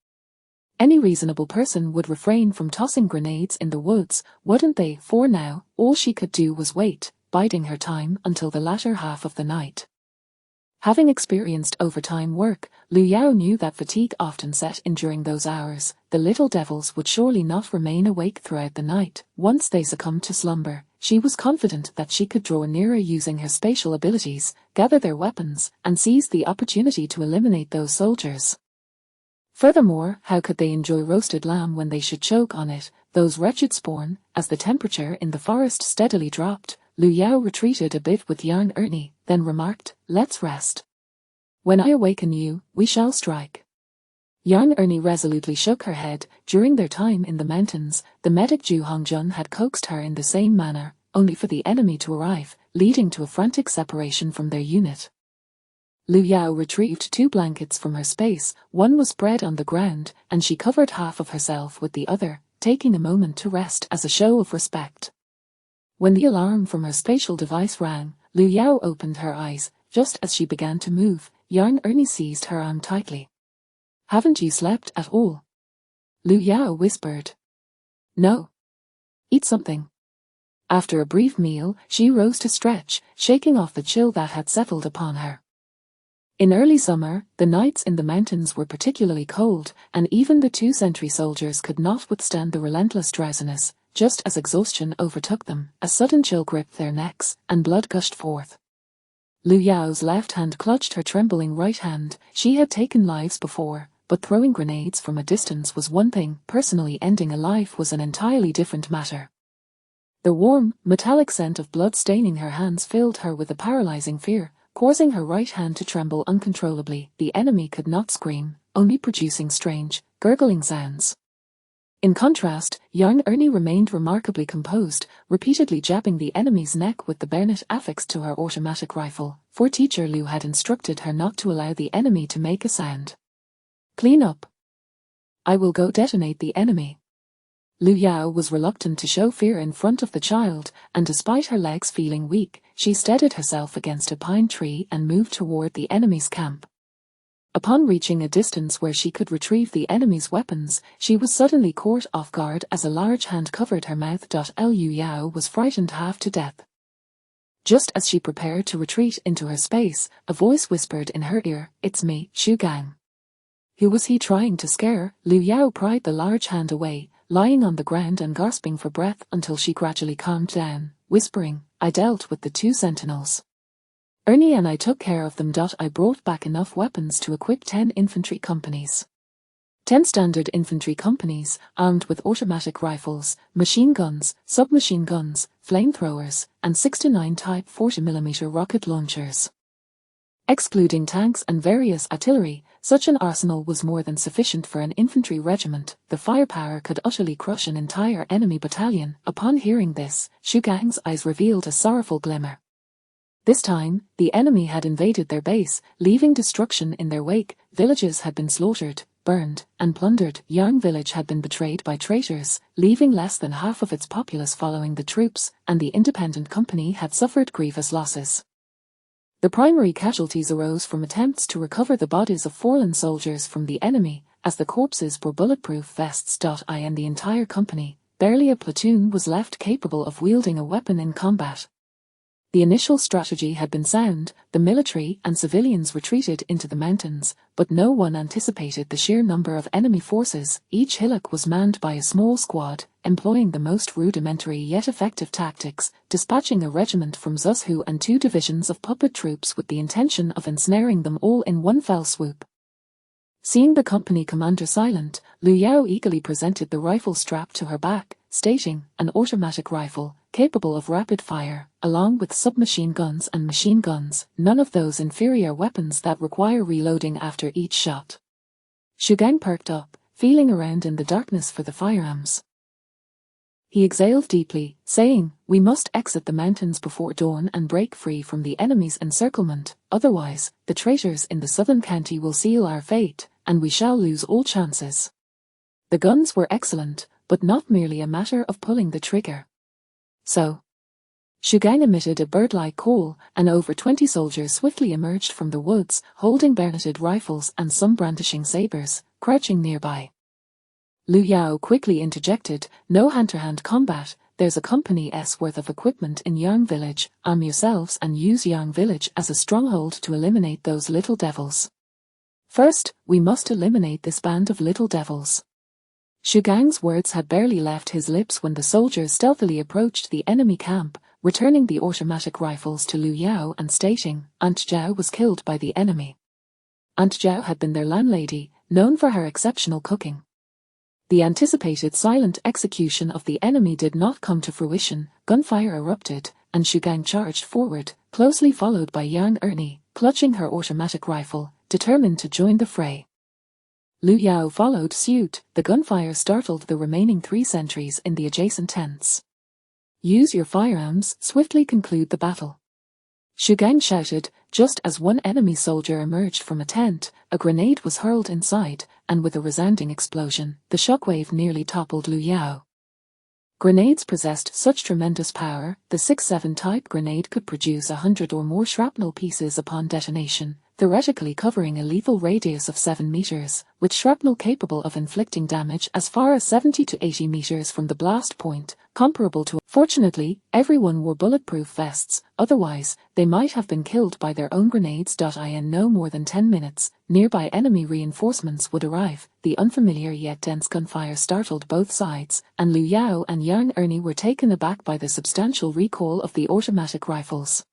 [SPEAKER 1] Any reasonable person would refrain from tossing grenades in the woods, wouldn't they? For now, all she could do was wait, biding her time until the latter half of the night. Having experienced overtime work, Lu Yao knew that fatigue often set in during those hours. The little devils would surely not remain awake throughout the night. Once they succumbed to slumber, she was confident that she could draw nearer using her spatial abilities, gather their weapons, and seize the opportunity to eliminate those soldiers. Furthermore, how could they enjoy roasted lamb when they should choke on it, those wretched spawn? As the temperature in the forest steadily dropped, Lu Yao retreated a bit with Yarn Ernie, then remarked, "Let's rest. When I awaken you, we shall strike." Yarn Ernie resolutely shook her head. During their time in the mountains, the medic Ju Hongjun had coaxed her in the same manner, only for the enemy to arrive, leading to a frantic separation from their unit. Lu Yao retrieved 2 blankets from her space. One was spread on the ground, and she covered half of herself with the other, taking a moment to rest as a show of respect. When the alarm from her spatial device rang, Lu Yao opened her eyes. Just as she began to move, Yarn Ernie seized her arm tightly. "Haven't you slept at all?" Lu Yao whispered. "No. Eat something." After a brief meal, she rose to stretch, shaking off the chill that had settled upon her. In early summer, the nights in the mountains were particularly cold, and even the 2 sentry soldiers could not withstand the relentless drowsiness. Just as exhaustion overtook them, a sudden chill gripped their necks, and blood gushed forth. Lu Yao's left hand clutched her trembling right hand. She had taken lives before, but throwing grenades from a distance was one thing. Personally ending a life was an entirely different matter. The warm, metallic scent of blood staining her hands filled her with a paralyzing fear, causing her right hand to tremble uncontrollably. The enemy could not scream, only producing strange, gurgling sounds. In contrast, Yarn Ernie remained remarkably composed, repeatedly jabbing the enemy's neck with the bayonet affixed to her automatic rifle, for Teacher Lu had instructed her not to allow the enemy to make a sound. "Clean up. I will go detonate the enemy." Lu Yao was reluctant to show fear in front of the child, and despite her legs feeling weak, she steadied herself against a pine tree and moved toward the enemy's camp. Upon reaching a distance where she could retrieve the enemy's weapons, she was suddenly caught off guard as a large hand covered her mouth. Lu Yao was frightened half to death. Just as she prepared to retreat into her space, a voice whispered in her ear, "It's me, Shu Gang." Who was he trying to scare? Lu Yao pried the large hand away, lying on the ground and gasping for breath until she gradually calmed down, whispering, "I dealt with the 2 sentinels. Ernie and I took care of them. I brought back enough weapons to equip 10 infantry companies. 10 standard infantry companies, armed with automatic rifles, machine guns, submachine guns, flamethrowers, and 6 to 9 Type 40mm rocket launchers. Excluding tanks and various artillery, such an arsenal was more than sufficient for an infantry regiment. The firepower could utterly crush an entire enemy battalion." Upon hearing this, Shu Gang's eyes revealed a sorrowful glimmer. This time, the enemy had invaded their base, leaving destruction in their wake. Villages had been slaughtered, burned, and plundered. Yarn Village had been betrayed by traitors, leaving less than half of its populace following the troops, and the independent company had suffered grievous losses. The primary casualties arose from attempts to recover the bodies of fallen soldiers from the enemy, as the corpses were bulletproof vests. In the entire company, barely a platoon was left capable of wielding a weapon in combat. The initial strategy had been sound. The military and civilians retreated into the mountains, but no one anticipated the sheer number of enemy forces. Each hillock was manned by a small squad, employing the most rudimentary yet effective tactics, dispatching a regiment from Zhuzhou and 2 divisions of puppet troops with the intention of ensnaring them all in one fell swoop. Seeing the company commander silent, Lu Yao eagerly presented the rifle strap to her back, stating, "An automatic rifle, capable of rapid fire, along with submachine guns and machine guns, none of those inferior weapons that require reloading after each shot." Shu Gang perked up, feeling around in the darkness for the firearms. He exhaled deeply, saying, "We must exit the mountains before dawn and break free from the enemy's encirclement, otherwise, the traitors in the southern county will seal our fate, and we shall lose all chances." The guns were excellent, but not merely a matter of pulling the trigger. So, Shu Gang emitted a bird-like call, and over 20 soldiers swiftly emerged from the woods, holding bayoneted rifles and some brandishing sabers, crouching nearby. Lu Yao quickly interjected, "No hand-to-hand combat, there's a company's worth of equipment in Yang Village. Arm yourselves and use Yang Village as a stronghold to eliminate those little devils. First, we must eliminate this band of little devils. Xu Gang's words had barely left his lips when the soldiers stealthily approached the enemy camp, returning the automatic rifles to Lu Yao and stating, Aunt Zhao was killed by the enemy. Aunt Zhao had been their landlady, known for her exceptional cooking. The anticipated silent execution of the enemy did not come to fruition. Gunfire erupted, and Xu Gang charged forward, closely followed by Yang Ernie, clutching her automatic rifle, determined to join the fray. Lu Yao followed suit. The gunfire startled the remaining 3 sentries in the adjacent tents. Use your firearms, swiftly conclude the battle. Xu Gang shouted. Just as one enemy soldier emerged from a tent, a grenade was hurled inside, and with a resounding explosion, the shockwave nearly toppled Lu Yao. Grenades possessed such tremendous power, the 6-7 type grenade could produce 100 or more shrapnel pieces upon detonation, theoretically covering a lethal radius of 7 meters, with shrapnel capable of inflicting damage as far as 70 to 80 meters from the blast point, comparable to. Fortunately, everyone wore bulletproof vests, otherwise, they might have been killed by their own grenades. In no more than 10 minutes, nearby enemy reinforcements would arrive. The unfamiliar yet dense gunfire startled both sides, and Lu Yao and Yang Ernie were taken aback by the substantial recoil of the automatic rifles.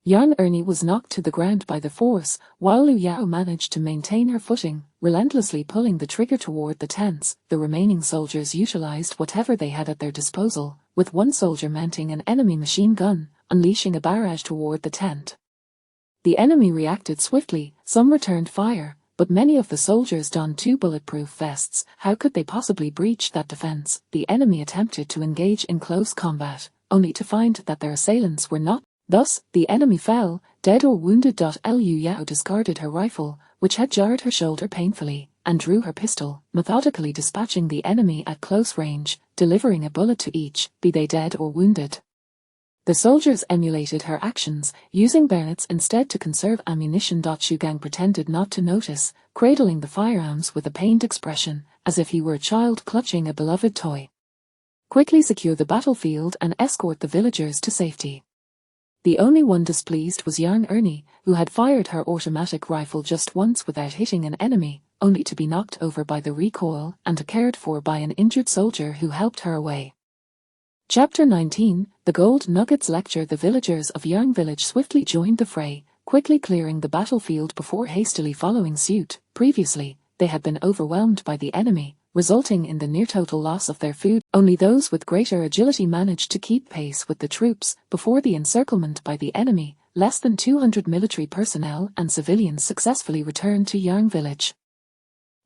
[SPEAKER 1] Yang Ernie was knocked to the ground by the force, while Lu Yao managed to maintain her footing, relentlessly pulling the trigger toward the tents. The remaining soldiers utilized whatever they had at their disposal, with one soldier mounting an enemy machine gun, unleashing a barrage toward the tent. The enemy reacted swiftly, some returned fire, but many of the soldiers donned 2 bulletproof vests. How could they possibly breach that defense? The enemy attempted to engage in close combat, only to find that their assailants were not. Thus, the enemy fell, dead or wounded. Lu Yao discarded her rifle, which had jarred her shoulder painfully, and drew her pistol, methodically dispatching the enemy at close range, delivering a bullet to each, be they dead or wounded. The soldiers emulated her actions, using bayonets instead to conserve ammunition. Xu Gang pretended not to notice, cradling the firearms with a pained expression, as if he were a child clutching a beloved toy. Quickly secure the battlefield and escort the villagers to safety. The only one displeased was Yang Ernie, who had fired her automatic rifle just once without hitting an enemy, only to be knocked over by the recoil and cared for by an injured soldier who helped her away. Chapter 19, The Gold Nuggets Lecture. The villagers of Yang Village swiftly joined the fray, quickly clearing the battlefield before hastily following suit. Previously, they had been overwhelmed by the enemy, resulting in the near-total loss of their food. Only those with greater agility managed to keep pace with the troops. Before the encirclement by the enemy, less than 200 military personnel and civilians successfully returned to Yang Village.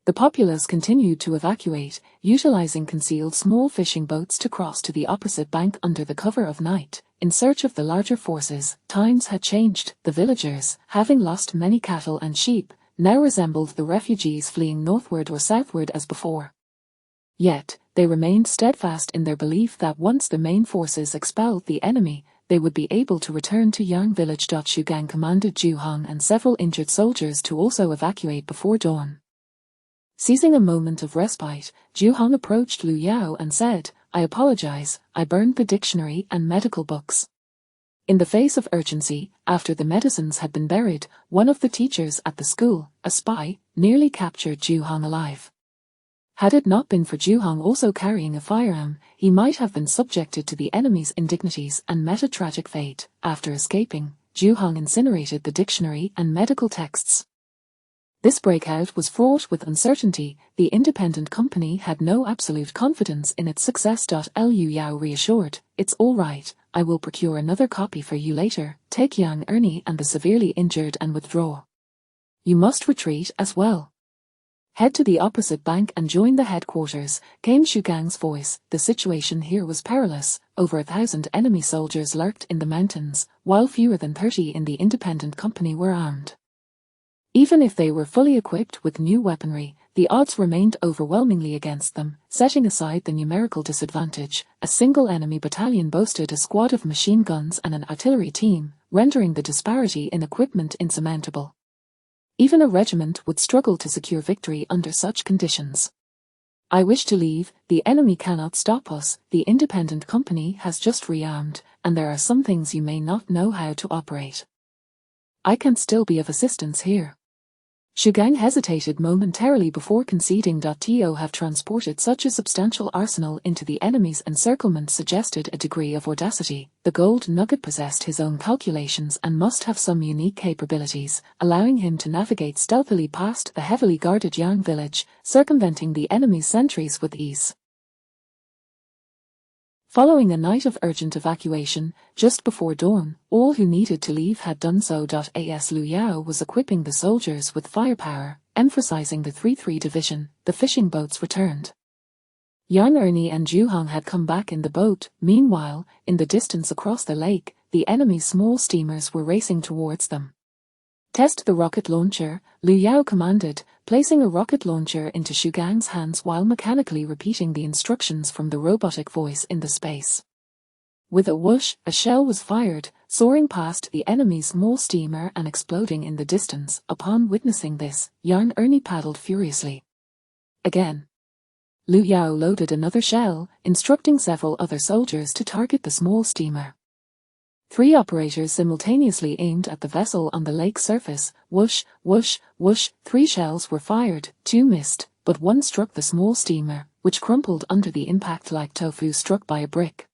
[SPEAKER 1] The populace continued to evacuate, utilizing concealed small fishing boats to cross to the opposite bank under the cover of night, in search of the larger forces. Times had changed. The villagers, having lost many cattle and sheep, now resembled the refugees fleeing northward or southward as before. Yet, they remained steadfast in their belief that once the main forces expelled the enemy, they would be able to return to Yang Village. Xu Gang commanded Zhu Hong and several injured soldiers to also evacuate before dawn. Seizing a moment of respite, Zhu Hong approached Lu Yao and said, "I apologize, I burned the dictionary and medical books." In the face of urgency, after the medicines had been buried, one of the teachers at the school, a spy, nearly captured Zhu Hong alive. Had it not been for Zhu Hong also carrying a firearm, he might have been subjected to the enemy's indignities and met a tragic fate. After escaping, Zhu Hong incinerated the dictionary and medical texts. This breakout was fraught with uncertainty. The independent company had no absolute confidence in its success. Lu Yao reassured, "It's all right, I will procure another copy for you later. Take Yang Ernie and the severely injured and withdraw. You must retreat as well. Head to the opposite bank and join the headquarters," came Xu Gang's voice. The situation here was perilous. Over 1,000 enemy soldiers lurked in the mountains, while fewer than 30 in the independent company were armed. Even if they were fully equipped with new weaponry, the odds remained overwhelmingly against them. Setting aside the numerical disadvantage, a single enemy battalion boasted a squad of machine guns and an artillery team, rendering the disparity in equipment insurmountable. Even a regiment would struggle to secure victory under such conditions. I wish to leave, the enemy cannot stop us, the independent company has just rearmed, and there are some things you may not know how to operate. I can still be of assistance here. Xu Gang hesitated momentarily before conceding. To have transported such a substantial arsenal into the enemy's encirclement suggested a degree of audacity. The gold nugget possessed his own calculations and must have some unique capabilities, allowing him to navigate stealthily past the heavily guarded Yang village, circumventing the enemy's sentries with ease. Following a night of urgent evacuation, just before dawn, all who needed to leave had done so. As Liu Yao was equipping the soldiers with firepower, emphasizing the 3-3 division, the fishing boats returned. Yang Ernie and Zhu Hong had come back in the boat. Meanwhile, in the distance across the lake, the enemy's small steamers were racing towards them. Test the rocket launcher, Liu Yao commanded, placing a rocket launcher into Xu Gang's hands while mechanically repeating the instructions from the robotic voice in the space. With a whoosh, a shell was fired, soaring past the enemy's small steamer and exploding in the distance. Upon witnessing this, Yang Ernie paddled furiously. Again. Liu Yao loaded another shell, instructing several other soldiers to target the small steamer. 3 operators simultaneously aimed at the vessel on the lake surface. Whoosh, whoosh, whoosh. 3 shells were fired, 2 missed, but 1 struck the small steamer, which crumpled under the impact like tofu struck by a brick.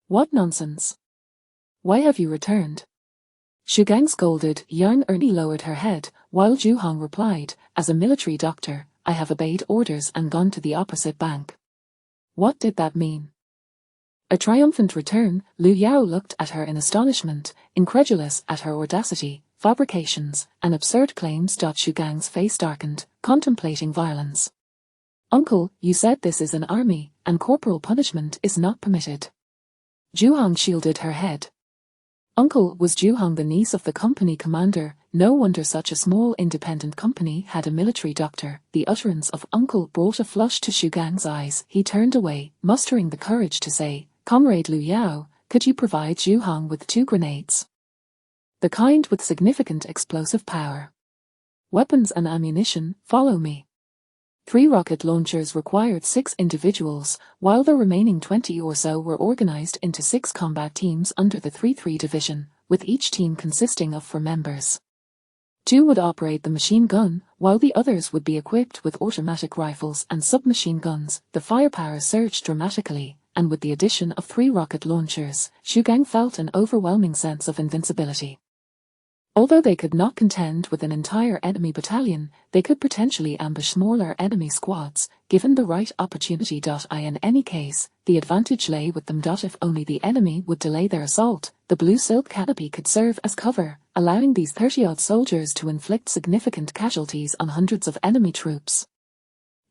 [SPEAKER 1] What nonsense! Why have you returned? Xu Gang scolded. Yang Ernie lowered her head, while Zhu Hong replied, as a military doctor, I have obeyed orders and gone to the opposite bank. What did that mean? A triumphant return. Liu Yao looked at her in astonishment, incredulous at her audacity, fabrications, and absurd claims. Xu Gang's face darkened, contemplating violence. Uncle, you said this is an army, and corporal punishment is not permitted. Zhu Hong shielded her head. Uncle, was Zhu Hong the niece of the company commander? No wonder such a small independent company had a military doctor. The utterance of uncle brought a flush to Xu Gang's eyes. He turned away, mustering the courage to say, Comrade Liu Yao, could you provide Zhu Hong with 2 grenades? The kind with significant explosive power. Weapons and ammunition, follow me. 3 rocket launchers required 6 individuals, while the remaining 20 or so were organized into 6 combat teams under the 3-3 division, with each team consisting of 4 members. 2 would operate the machine gun, while the others would be equipped with automatic rifles and submachine guns. The firepower surged dramatically, and with the addition of 3 rocket launchers, Xu Gang felt an overwhelming sense of invincibility. Although they could not contend with an entire enemy battalion, they could potentially ambush smaller enemy squads, given the right opportunity. In any case, the advantage lay with them. If only the enemy would delay their assault, the blue silk canopy could serve as cover, allowing these 30-odd soldiers to inflict significant casualties on hundreds of enemy troops.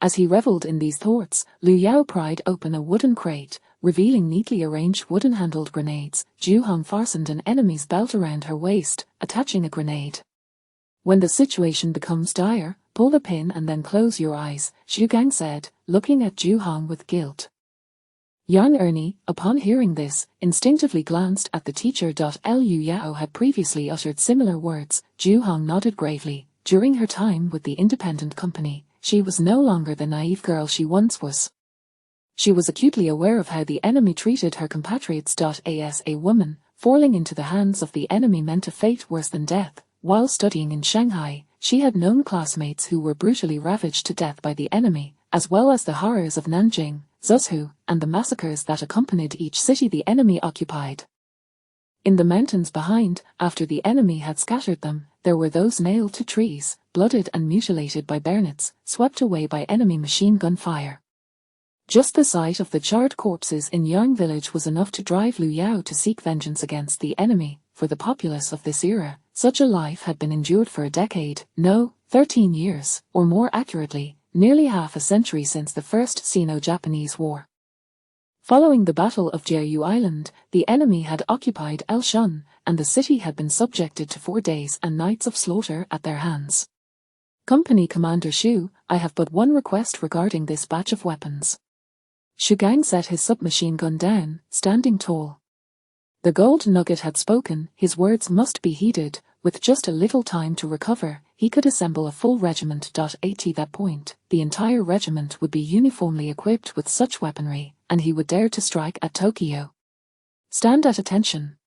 [SPEAKER 1] As he reveled in these thoughts, Liu Yao pried open a wooden crate, revealing neatly arranged wooden-handled grenades. Zhu Hong fastened an enemy's belt around her waist, attaching a grenade. When the situation becomes dire, pull the pin and then close your eyes, Xu Gang said, looking at Zhu Hong with guilt. Yang Ernie, upon hearing this, instinctively glanced at the teacher. Liu Yao had previously uttered similar words. Zhu Hong nodded gravely. During her time with the independent company, she was no longer the naive girl she once was. She was acutely aware of how the enemy treated her compatriots. As a woman, falling into the hands of the enemy meant a fate worse than death. While studying in Shanghai, she had known classmates who were brutally ravaged to death by the enemy, as well as the horrors of Nanjing, Zhuzhou, and the massacres that accompanied each city the enemy occupied. In the mountains behind, after the enemy had scattered them, there were those nailed to trees, blooded and mutilated by bayonets, swept away by enemy machine gun fire. Just the sight of the charred corpses in Yang village was enough to drive Liu Yao to seek vengeance against the enemy. For the populace of this era, such a life had been endured for a decade, no, 13 years, or more accurately, nearly half a century since the First Sino-Japanese War. Following the Battle of Jeju Island, the enemy had occupied El Shun, and the city had been subjected to 4 days and nights of slaughter at their hands. Company Commander Xu, I have but one request regarding this batch of weapons. Xu Gang set his submachine gun down, standing tall. The gold nugget had spoken, his words must be heeded. with just a little time to recover, he could assemble a full regiment. At that point, the entire regiment would be uniformly equipped with such weaponry, and he would dare to strike at Tokyo. Stand at attention.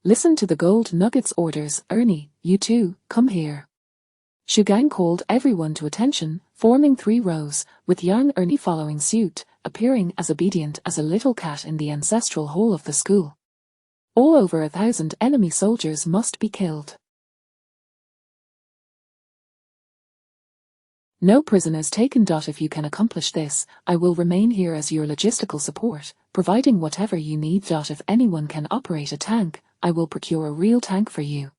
[SPEAKER 1] Listen to the gold nuggets orders. Ernie, you too, come here. Shugang called everyone to attention, forming 3 rows, with young Ernie following suit, appearing as obedient as a little cat in the ancestral hall of the school. All over 1,000 enemy soldiers must be killed. No prisoners taken. If you can accomplish this, I will remain here as your logistical support, providing whatever you need. If anyone can operate a tank, I will procure a real tank for you.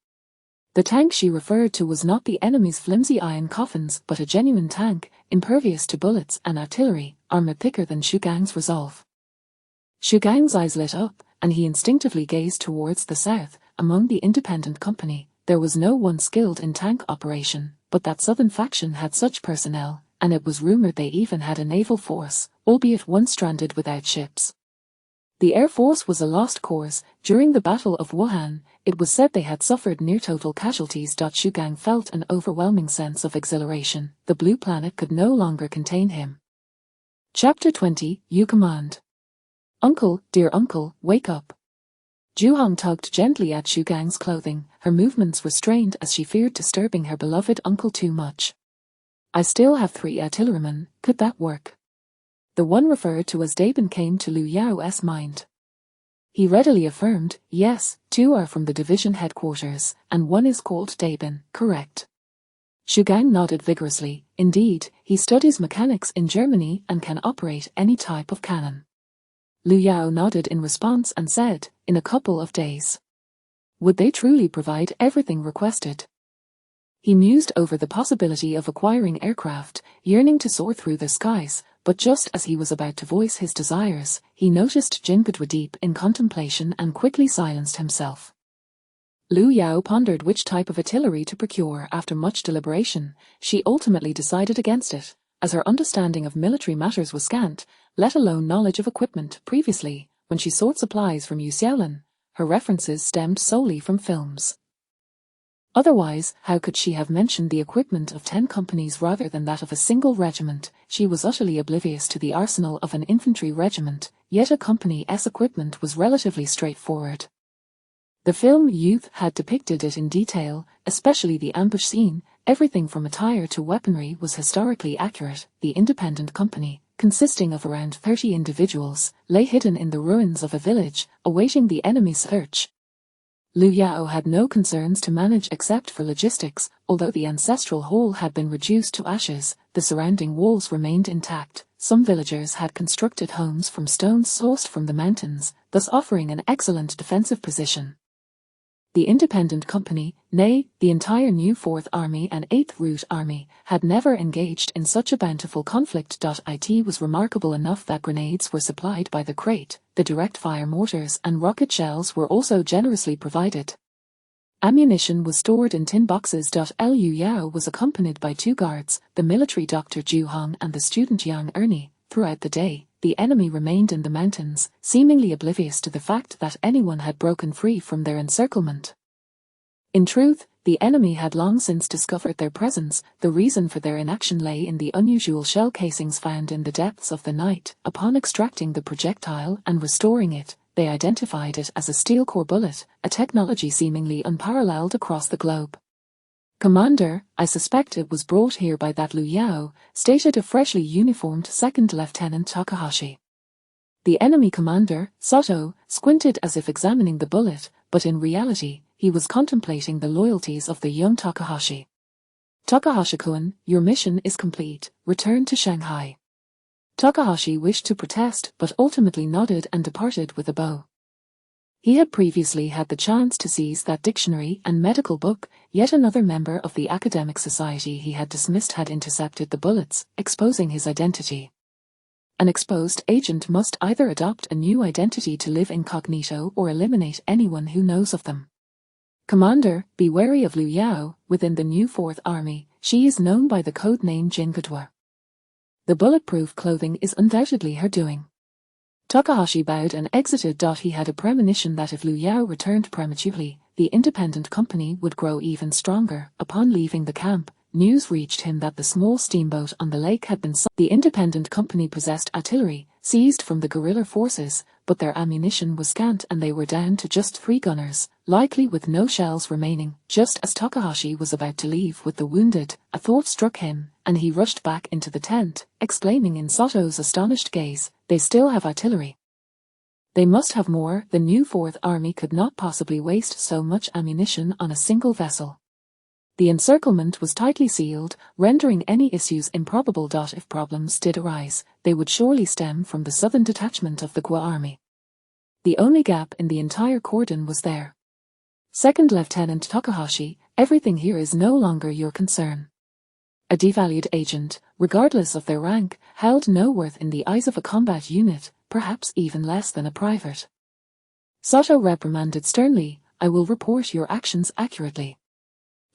[SPEAKER 1] The tank she referred to was not the enemy's flimsy iron coffins, but a genuine tank, impervious to bullets and artillery, armored thicker than Shugang's resolve. Shugang's eyes lit up, and he instinctively gazed towards the south. Among the independent company, there was no one skilled in tank operation, but that southern faction had such personnel, and it was rumored they even had a naval force, albeit one stranded without ships. The Air Force was a lost cause. During the Battle of Wuhan, it was said they had suffered near total casualties. Shugang felt an overwhelming sense of exhilaration. The blue planet could no longer contain him. Chapter 20, You Command. Uncle, dear uncle, wake up. Juhong tugged gently at Shugang's clothing, her movements restrained as she feared disturbing her beloved uncle too much. I still have 3 artillerymen, could that work? The one referred to as Dabin came to Liu Yao's mind. He readily affirmed, yes, 2 are from the division headquarters, and 1 is called Dabin, correct. Shugang nodded vigorously. Indeed, he studies mechanics in Germany and can operate any type of cannon. Liu Yao nodded in response and said, in a couple of days. Would they truly provide everything requested? He mused over the possibility of acquiring aircraft, yearning to soar through the skies, but just as he was about to voice his desires, he noticed Jingadwa deep in contemplation and quickly silenced himself. Liu Yao pondered which type of artillery to procure. After much deliberation, she ultimately decided against it, as her understanding of military matters was scant, let alone knowledge of equipment. Previously, when she sought supplies from Yu Xiaolin, her references stemmed solely from films. Otherwise, how could she have mentioned the equipment of 10 companies rather than that of a single regiment? She was utterly oblivious to the arsenal of an infantry regiment, yet a company's equipment was relatively straightforward. The film Youth had depicted it in detail, especially the ambush scene. Everything from attire to weaponry was historically accurate. The independent company, consisting of around 30 individuals, lay hidden in the ruins of a village, awaiting the enemy's search. Liu Yao had no concerns to manage except for logistics. Although the ancestral hall had been reduced to ashes, the surrounding walls remained intact. Some villagers had constructed homes from stones sourced from the mountains, thus offering an excellent defensive position. The independent company, nay, the entire new 4th Army and 8th Route Army, had never engaged in such a bountiful conflict. It was remarkable enough that grenades were supplied by the crate, the direct-fire mortars and rocket shells were also generously provided. Ammunition was stored in tin boxes. Liu Yao was accompanied by 2 guards, the military doctor Juhong and the student young Ernie. Throughout the day, the enemy remained in the mountains, seemingly oblivious to the fact that anyone had broken free from their encirclement. In truth, the enemy had long since discovered their presence. The reason for their inaction lay in the unusual shell casings found in the depths of the night. Upon extracting the projectile and restoring it, they identified it as a steel core bullet, a technology seemingly unparalleled across the globe. Commander, I suspect it was brought here by that Liu Yao, stated a freshly uniformed 2nd Lieutenant Takahashi. The enemy commander, Sato, squinted as if examining the bullet, but in reality, he was contemplating the loyalties of the young Takahashi. Takahashi-kun, your mission is complete, return to Shanghai. Takahashi wished to protest but ultimately nodded and departed with a bow. He had previously had the chance to seize that dictionary and medical book. Yet another member of the academic society he had dismissed had intercepted the bullets, exposing his identity. An exposed agent must either adopt a new identity to live incognito or eliminate anyone who knows of them. Commander, be wary of Liu Yao. Within the new 4th Army, she is known by the code name Jingadwa. The bulletproof clothing is undoubtedly her doing. Takahashi bowed and exited. He had a premonition that if Liu Yao returned prematurely, the independent company would grow even stronger. Upon leaving the camp, news reached him that the small steamboat on the lake had been sunk. The independent company possessed artillery, seized from the guerrilla forces, but their ammunition was scant and they were down to just 3 gunners, likely with no shells remaining. Just as Takahashi was about to leave with the wounded, a thought struck him, and he rushed back into the tent, exclaiming in Sato's astonished gaze, "They still have artillery. They must have more. The new Fourth Army could not possibly waste so much ammunition on a single vessel." The encirclement was tightly sealed, rendering any issues improbable. If problems did arise, they would surely stem from the southern detachment of the Gua army. The only gap in the entire cordon was there. Second Lieutenant Takahashi, everything here is no longer your concern. A devalued agent, regardless of their rank, held no worth in the eyes of a combat unit, perhaps even less than a private. Sato reprimanded sternly, "I will report your actions accurately."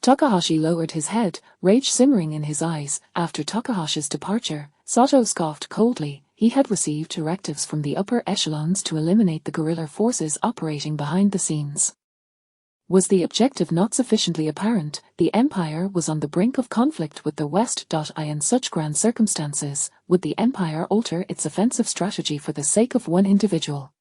[SPEAKER 1] Takahashi lowered his head, rage simmering in his eyes. After Takahashi's departure, Sato scoffed coldly. He had received directives from the upper echelons to eliminate the guerrilla forces operating behind the scenes. Was the objective not sufficiently apparent? The Empire was on the brink of conflict with the West. In such grand circumstances, would the Empire alter its offensive strategy for the sake of one individual?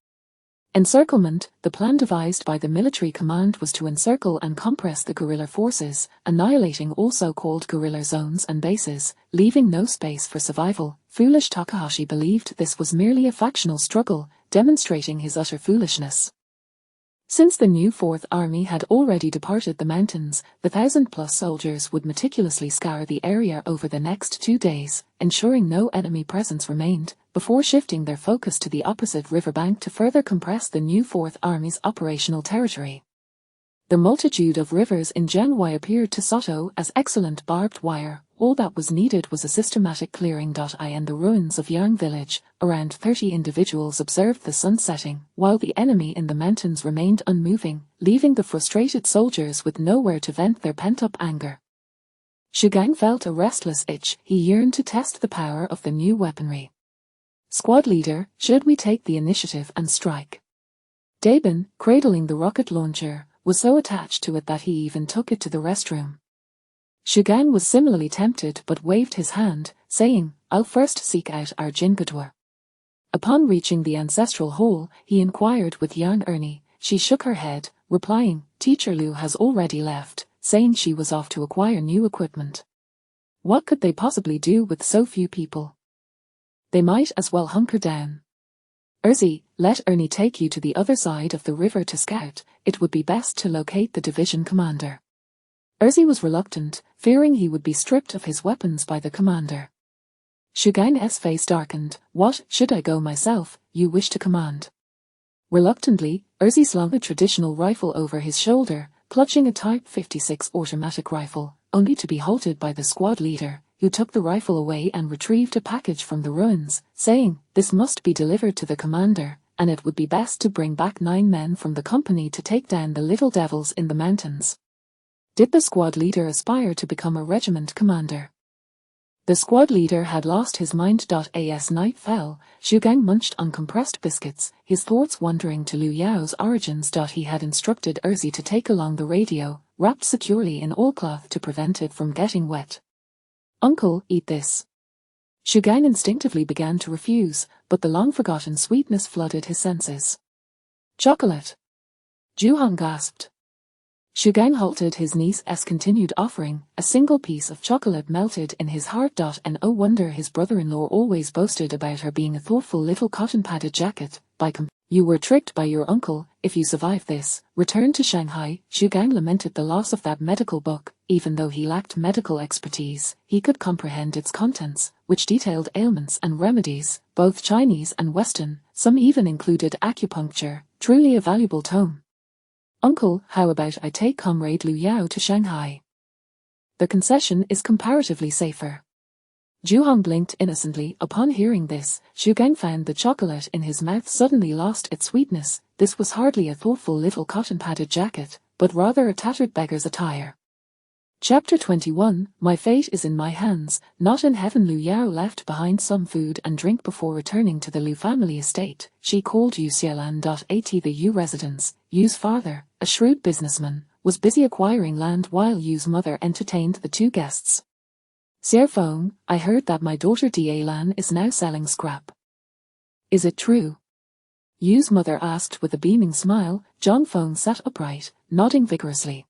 [SPEAKER 1] Encirclement. The plan devised by the military command was to encircle and compress the guerrilla forces, annihilating all so-called guerrilla zones and bases, leaving no space for survival. Foolish Takahashi believed this was merely a factional struggle, demonstrating his utter foolishness. Since the new Fourth Army had already departed the mountains, the 1,000+ soldiers would meticulously scour the area over the next 2 days, ensuring no enemy presence remained, before shifting their focus to the opposite riverbank to further compress the new Fourth Army's operational territory. The multitude of rivers in Genwai appeared to Sato as excellent barbed wire. All that was needed was a systematic clearing. In the ruins of Yang village, around 30 individuals observed the sun setting, while the enemy in the mountains remained unmoving, leaving the frustrated soldiers with nowhere to vent their pent-up anger. Shugang felt a restless itch. He yearned to test the power of the new weaponry. "Squad leader, should we take the initiative and strike?" Dabin, cradling the rocket launcher, was so attached to it that he even took it to the restroom. Shugang was similarly tempted but waved his hand, saying, "I'll first seek out our Jingadwa." Upon reaching the ancestral hall, he inquired with Yang Ernie. She shook her head, replying, "Teacher Liu has already left," saying she was off to acquire new equipment. What could they possibly do with so few people? They might as well hunker down. "Erzi, let Ernie take you to the other side of the river to scout. It would be best to locate the division commander." Erzi was reluctant, fearing he would be stripped of his weapons by the commander. Shugang's face darkened. "What, should I go myself? You wish to command?" Reluctantly, Erzi slung a traditional rifle over his shoulder, clutching a Type 56 automatic rifle, only to be halted by the squad leader, who took the rifle away and retrieved a package from the ruins, saying, "This must be delivered to the commander, and it would be best to bring back 9 men from the company to take down the little devils in the mountains." Did the squad leader aspire to become a regiment commander? The squad leader had lost his mind. As night fell, Shugang munched on compressed biscuits, his thoughts wandering to Liu Yao's origins. He had instructed Erzi to take along the radio, wrapped securely in oilcloth to prevent it from getting wet. "Uncle, eat this." Shugang instinctively began to refuse, but the long-forgotten sweetness flooded his senses. "Chocolate!" Juhong gasped. Shugang halted his niece's continued offering. A single piece of chocolate melted in his heart. And oh wonder, his brother-in-law always boasted about her being a thoughtful little cotton-padded jacket. You were tricked by your uncle. If you survive this, return to Shanghai. Shugang lamented the loss of that medical book. Even though he lacked medical expertise, he could comprehend its contents, which detailed ailments and remedies, both Chinese and Western. Some even included acupuncture. Truly a valuable tome. "Uncle, how about I take Comrade Liu Yao to Shanghai? The concession is comparatively safer." Juhong blinked innocently. Upon hearing this, Shugang found the chocolate in his mouth suddenly lost its sweetness. This was hardly a thoughtful little cotton-padded jacket, but rather a tattered beggar's attire. Chapter 21, My fate is in my hands, not in heaven. Lu Yao left behind some food and drink before returning to the Lu family estate. She called Yu Xiaolan. The Yu residence. Yu's father, a shrewd businessman, was busy acquiring land while Yu's mother entertained the two guests. Xiaofeng, I heard that my daughter Dialan is now selling scrap. Is it true? Yu's mother asked with a beaming smile. Zhongfeng sat upright, nodding vigorously.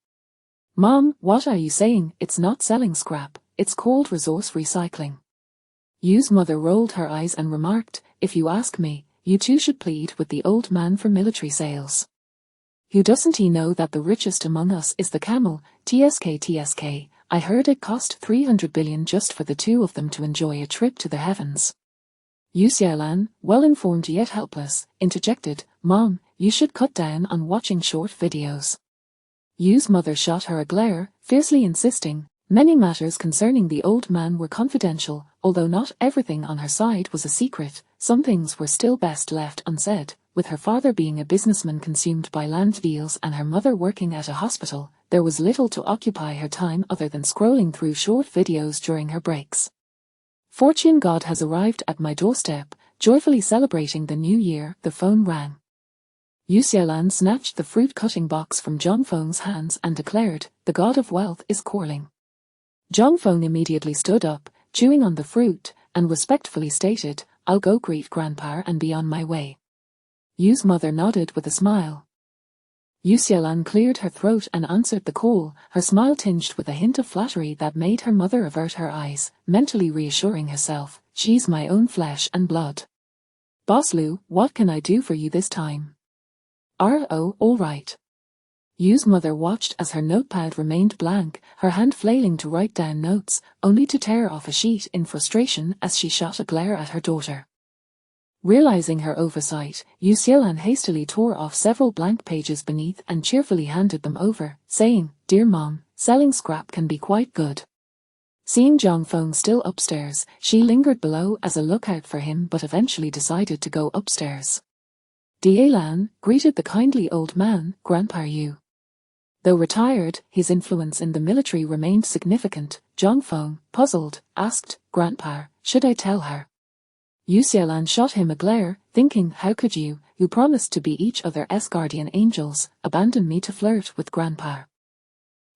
[SPEAKER 1] Mom, what are you saying? It's not selling scrap, it's called resource recycling. Yu's mother rolled her eyes and remarked, if you ask me, you two should plead with the old man for military sales. Who doesn't he know that the richest among us is the camel? TSK, I heard it cost 300 billion just for the two of them to enjoy a trip to the heavens. Yu Xiaolan, well informed yet helpless, interjected, Mom, you should cut down on watching short videos. Yu's mother shot her a glare, fiercely insisting, many matters concerning the old man were confidential, although not everything on her side was a secret, some things were still best left unsaid. With her father being a businessman consumed by land deals and her mother working at a hospital, there was little to occupy her time other than scrolling through short videos during her breaks. Fortune God has arrived at my doorstep, joyfully celebrating the new year. The phone rang. Yu Xiaolan snatched the fruit-cutting box from Zhongfeng's hands and declared, the god of wealth is calling. Zhongfeng immediately stood up, chewing on the fruit, and respectfully stated, I'll go greet Grandpa and be on my way. Yu's mother nodded with a smile. Yu Xiaolan cleared her throat and answered the call, her smile tinged with a hint of flattery that made her mother avert her eyes, mentally reassuring herself, she's my own flesh and blood. Boss Lu, what can I do for you this time? All right. Yu's mother watched as her notepad remained blank, her hand flailing to write down notes, only to tear off a sheet in frustration as she shot a glare at her daughter. Realizing her oversight, Yu Xiaolan hastily tore off several blank pages beneath and cheerfully handed them over, saying, Dear Mom, selling scrap can be quite good. Seeing Zhongfeng still upstairs, she lingered below as a lookout for him but eventually decided to go upstairs. Dialan greeted the kindly old man, Grandpa Yu. Though retired, his influence in the military remained significant. Zhongfeng, puzzled, asked, Grandpa, should I tell her? Yu Xiaolan shot him a glare, thinking, how could you, who promised to be each other's guardian angels, abandon me to flirt with Grandpa?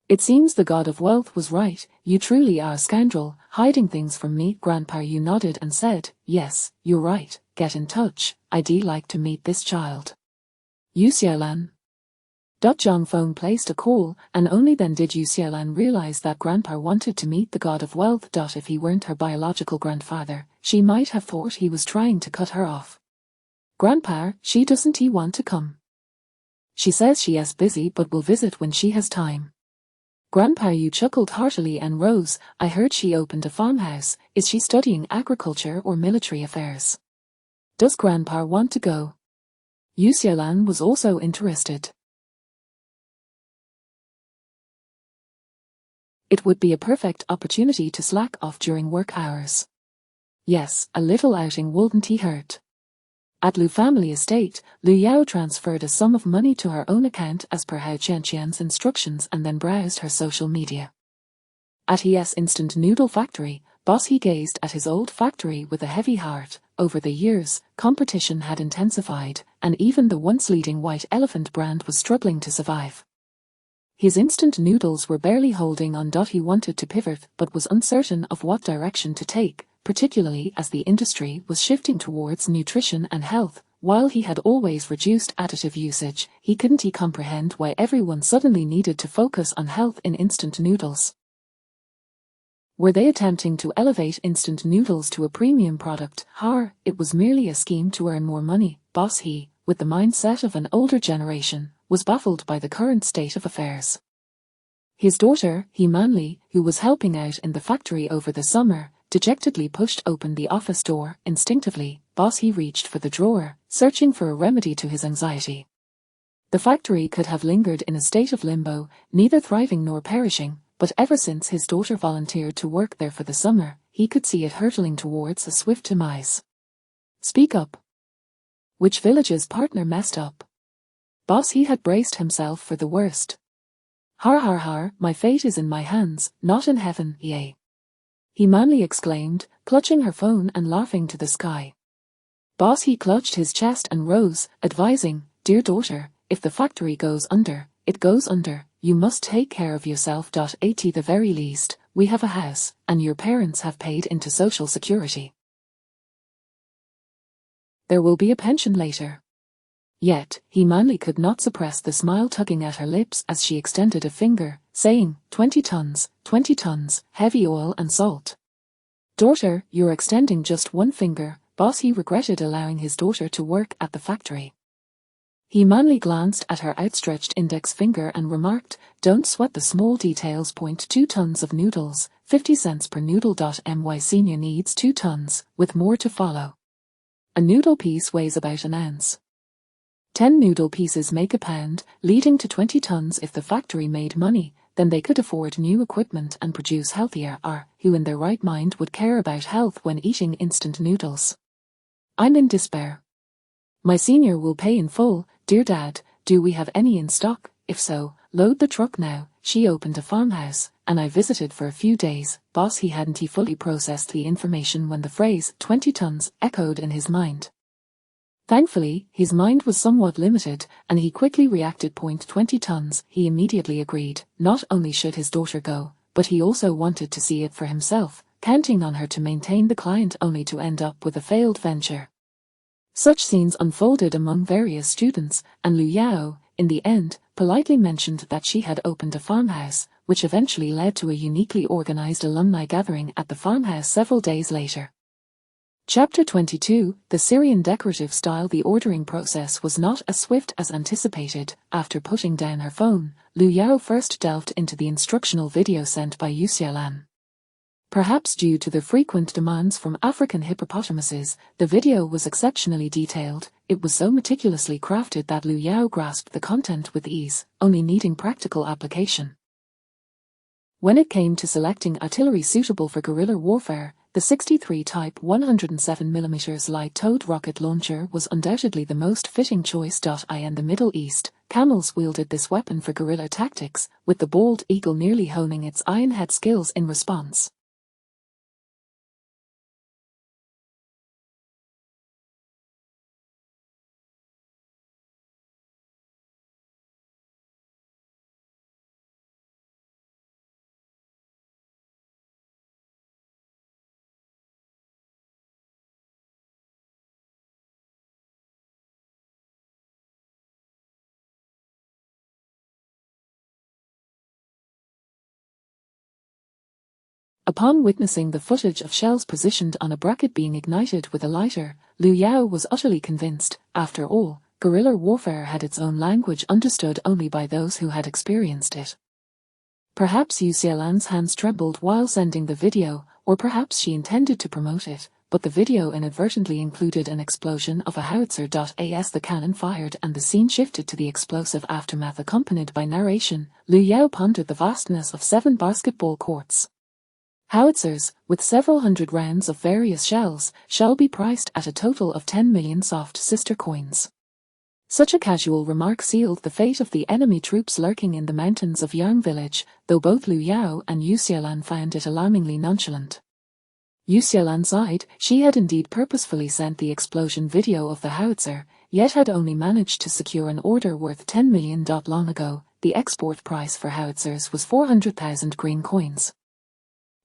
[SPEAKER 1] It seems the god of wealth was right, you truly are a scoundrel, hiding things from me. Grandpa Yu nodded and said, yes, you're right, get in touch, I'd like to meet this child. Yu Xiaolan. Zhongfeng placed a call, and only then did Yu Xiaolan realize that Grandpa wanted to meet the god of wealth. If he weren't her biological grandfather, she might have thought he was trying to cut her off. Grandpa, doesn't he want to come? She says she is busy but will visit when she has time. Grandpa Yu chuckled heartily and rose, I heard she opened a farmhouse, is she studying agriculture or military affairs? Does Grandpa want to go? Yu Xiaolan was also interested. It would be a perfect opportunity to slack off during work hours. Yes, a little outing wouldn't hurt. At Lu family estate, Lu Yao transferred a sum of money to her own account as per Hao Qianqian's instructions and then browsed her social media. At his instant noodle factory, Boss He gazed at his old factory with a heavy heart. Over the years, competition had intensified, and even the once leading White Elephant brand was struggling to survive. His instant noodles were barely holding on. He wanted to pivot but was uncertain of what direction to take, particularly as the industry was shifting towards nutrition and health. While he had always reduced additive usage, he couldn't comprehend why everyone suddenly needed to focus on health in instant noodles. Were they attempting to elevate instant noodles to a premium product? It was merely a scheme to earn more money. Boss He, with the mindset of an older generation, was baffled by the current state of affairs. His daughter, He Manli, who was helping out in the factory over the summer, dejectedly pushed open the office door. Instinctively, Boss He reached for the drawer, searching for a remedy to his anxiety. The factory could have lingered in a state of limbo, neither thriving nor perishing, but ever since his daughter volunteered to work there for the summer, he could see it hurtling towards a swift demise. Speak up. Which village's partner messed up? Boss He had braced himself for the worst. Har har har, my fate is in my hands, not in heaven, yea. He manly exclaimed, clutching her phone and laughing to the sky. Boss, he clutched his chest and rose, advising, dear daughter, if the factory goes under, it goes under, you must take care of yourself. At the very least, we have a house, and your parents have paid into Social Security. There will be a pension later. Yet, he manly could not suppress the smile tugging at her lips as she extended a finger, saying, 20 tons, heavy oil and salt. Daughter, you're extending just one finger. Boss, he regretted allowing his daughter to work at the factory. He manly glanced at her outstretched index finger and remarked, don't sweat the small details. 2 tons of noodles, 50 cents per noodle. My senior needs 2 tons, with more to follow. A noodle piece weighs about an ounce. 10 noodle pieces make a pound, leading to 20 tons. If the factory made money, then they could afford new equipment and produce healthier. Who in their right mind would care about health when eating instant noodles? I'm in despair. My senior will pay in full. Dear Dad, do we have any in stock? If so, load the truck now. She opened a farmhouse, and I visited for a few days. Boss, he hadn't fully processed the information when the phrase 20 tons echoed in his mind. Thankfully, his mind was somewhat limited, and he quickly reacted. 20 tons, he immediately agreed. Not only should his daughter go, but he also wanted to see it for himself, counting on her to maintain the client only to end up with a failed venture. Such scenes unfolded among various students, and Lu Yao, in the end, politely mentioned that she had opened a farmhouse, which eventually led to a uniquely organized alumni gathering at the farmhouse several days later. Chapter 22, The Syrian Decorative Style. The ordering process was not as swift as anticipated. After putting down her phone, Lu Yao first delved into the instructional video sent by Yuxialan. Perhaps due to the frequent demands from African hippopotamuses, the video was exceptionally detailed. It was so meticulously crafted that Lu Yao grasped the content with ease, only needing practical application. When it came to selecting artillery suitable for guerrilla warfare, the 63 Type 107mm light-towed rocket launcher was undoubtedly the most fitting choice. In the Middle East, camels wielded this weapon for guerrilla tactics, with the bald eagle nearly honing its iron head skills in response. Upon witnessing the footage of shells positioned on a bracket being ignited with a lighter, Lu Yao was utterly convinced. After all, guerrilla warfare had its own language understood only by those who had experienced it. Perhaps Yuxialan's hands trembled while sending the video, or perhaps she intended to promote it, but the video inadvertently included an explosion of a howitzer. As the cannon fired and the scene shifted to the explosive aftermath accompanied by narration, Lu Yao pondered the vastness of 7 basketball courts. Howitzers, with several hundred rounds of various shells, shall be priced at a total of 10 million soft sister coins. Such a casual remark sealed the fate of the enemy troops lurking in the mountains of Yang village, though both Lu Yao and Yuxialan found it alarmingly nonchalant. Yuxialan sighed. She had indeed purposefully sent the explosion video of the howitzer, yet had only managed to secure an order worth 10 million. Long ago, the export price for howitzers was 400,000 green coins.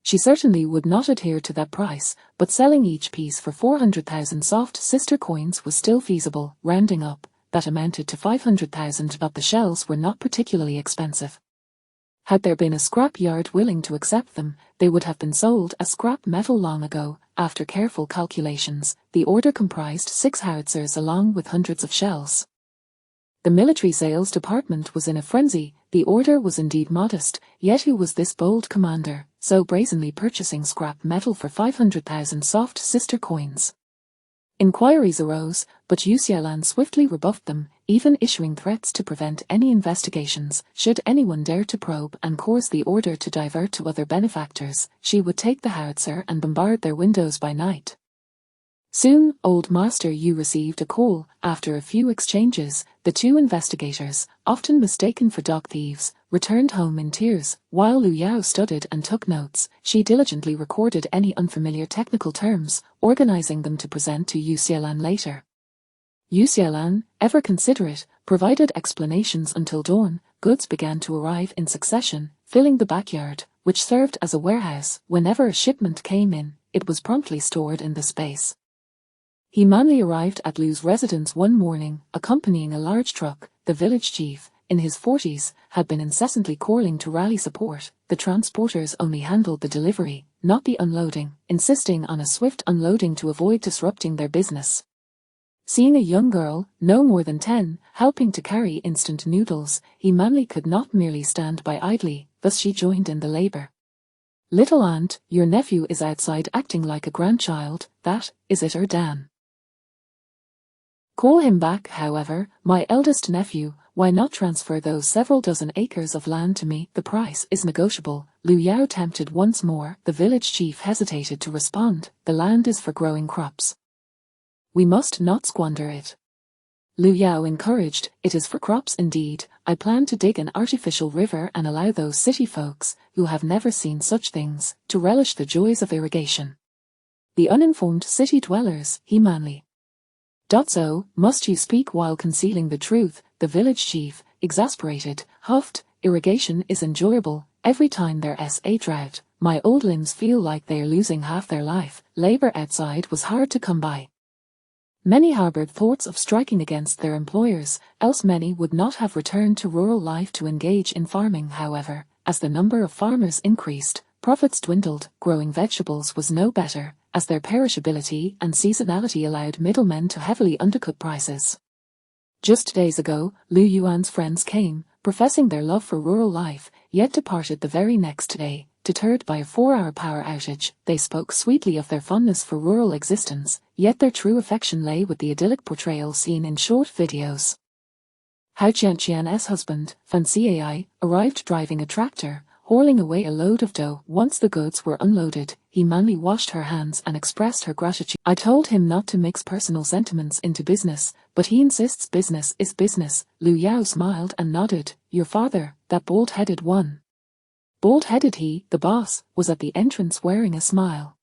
[SPEAKER 1] She certainly would not adhere to that price, but selling each piece for 400,000 soft sister coins was still feasible. Rounding up, that amounted to 500,000. But the shells were not particularly expensive. Had there been a scrap yard willing to accept them, they would have been sold as scrap metal long ago. After careful calculations, the order comprised 6 howitzers along with hundreds of shells. The military sales department was in a frenzy. The order was indeed modest, yet who was this bold commander, so brazenly purchasing scrap metal for 500,000 soft sister coins? Inquiries arose, but Yuxialan swiftly rebuffed them, even issuing threats to prevent any investigations. Should anyone dare to probe and cause the order to divert to other benefactors, she would take the howitzer and bombard their windows by night. Soon, Old Master Yu received a call. After a few exchanges, the 2 investigators, often mistaken for dog thieves, returned home in tears. While Lu Yao studied and took notes, she diligently recorded any unfamiliar technical terms, organizing them to present to Yu Xiaolan later. Yu Xiaolan, ever considerate, provided explanations until dawn. Goods began to arrive in succession, filling the backyard, which served as a warehouse. Whenever a shipment came in, it was promptly stored in the space. He manly arrived at Lu's residence one morning, accompanying a large truck. The village chief, in his 40s, had been incessantly calling to rally support. The transporters only handled the delivery, not the unloading, insisting on a swift unloading to avoid disrupting their business. Seeing a young girl, no more than 10, helping to carry instant noodles, he manly could not merely stand by idly, thus she joined in the labor. "Little aunt, your nephew is outside acting like a grandchild, that, is it or Dan? Call him back, however, my eldest nephew. Why not transfer those several dozen acres of land to me? The price is negotiable." Lu Yao tempted once more. The village chief hesitated to respond. "The land is for growing crops. We must not squander it." Lu Yao encouraged, "It is for crops indeed. I plan to dig an artificial river and allow those city folks, who have never seen such things, to relish the joys of irrigation. The uninformed city dwellers," he manly. "So, must you speak while concealing the truth?" The village chief, exasperated, huffed. "Irrigation is enjoyable. Every time there's a drought, my old limbs feel like they're losing half their life." Labor outside was hard to come by. Many harbored thoughts of striking against their employers, else many would not have returned to rural life to engage in farming. However, as the number of farmers increased, profits dwindled. Growing vegetables was no better, as their perishability and seasonality allowed middlemen to heavily undercut prices. Just days ago, Lu Yuan's friends came, professing their love for rural life, yet departed the very next day, deterred by a 4-hour power outage. They spoke sweetly of their fondness for rural existence, yet their true affection lay with the idyllic portrayal seen in short videos. Hao Qianqian's husband, Fan Cai, arrived driving a tractor, hauling away a load of dough. Once the goods were unloaded, he manly washed her hands and expressed her gratitude. "I told him not to mix personal sentiments into business, but he insists business is business." Lu Yao smiled and nodded. "Your father, that bald-headed one." "Bald-headed he, the boss, was at the entrance wearing a smile."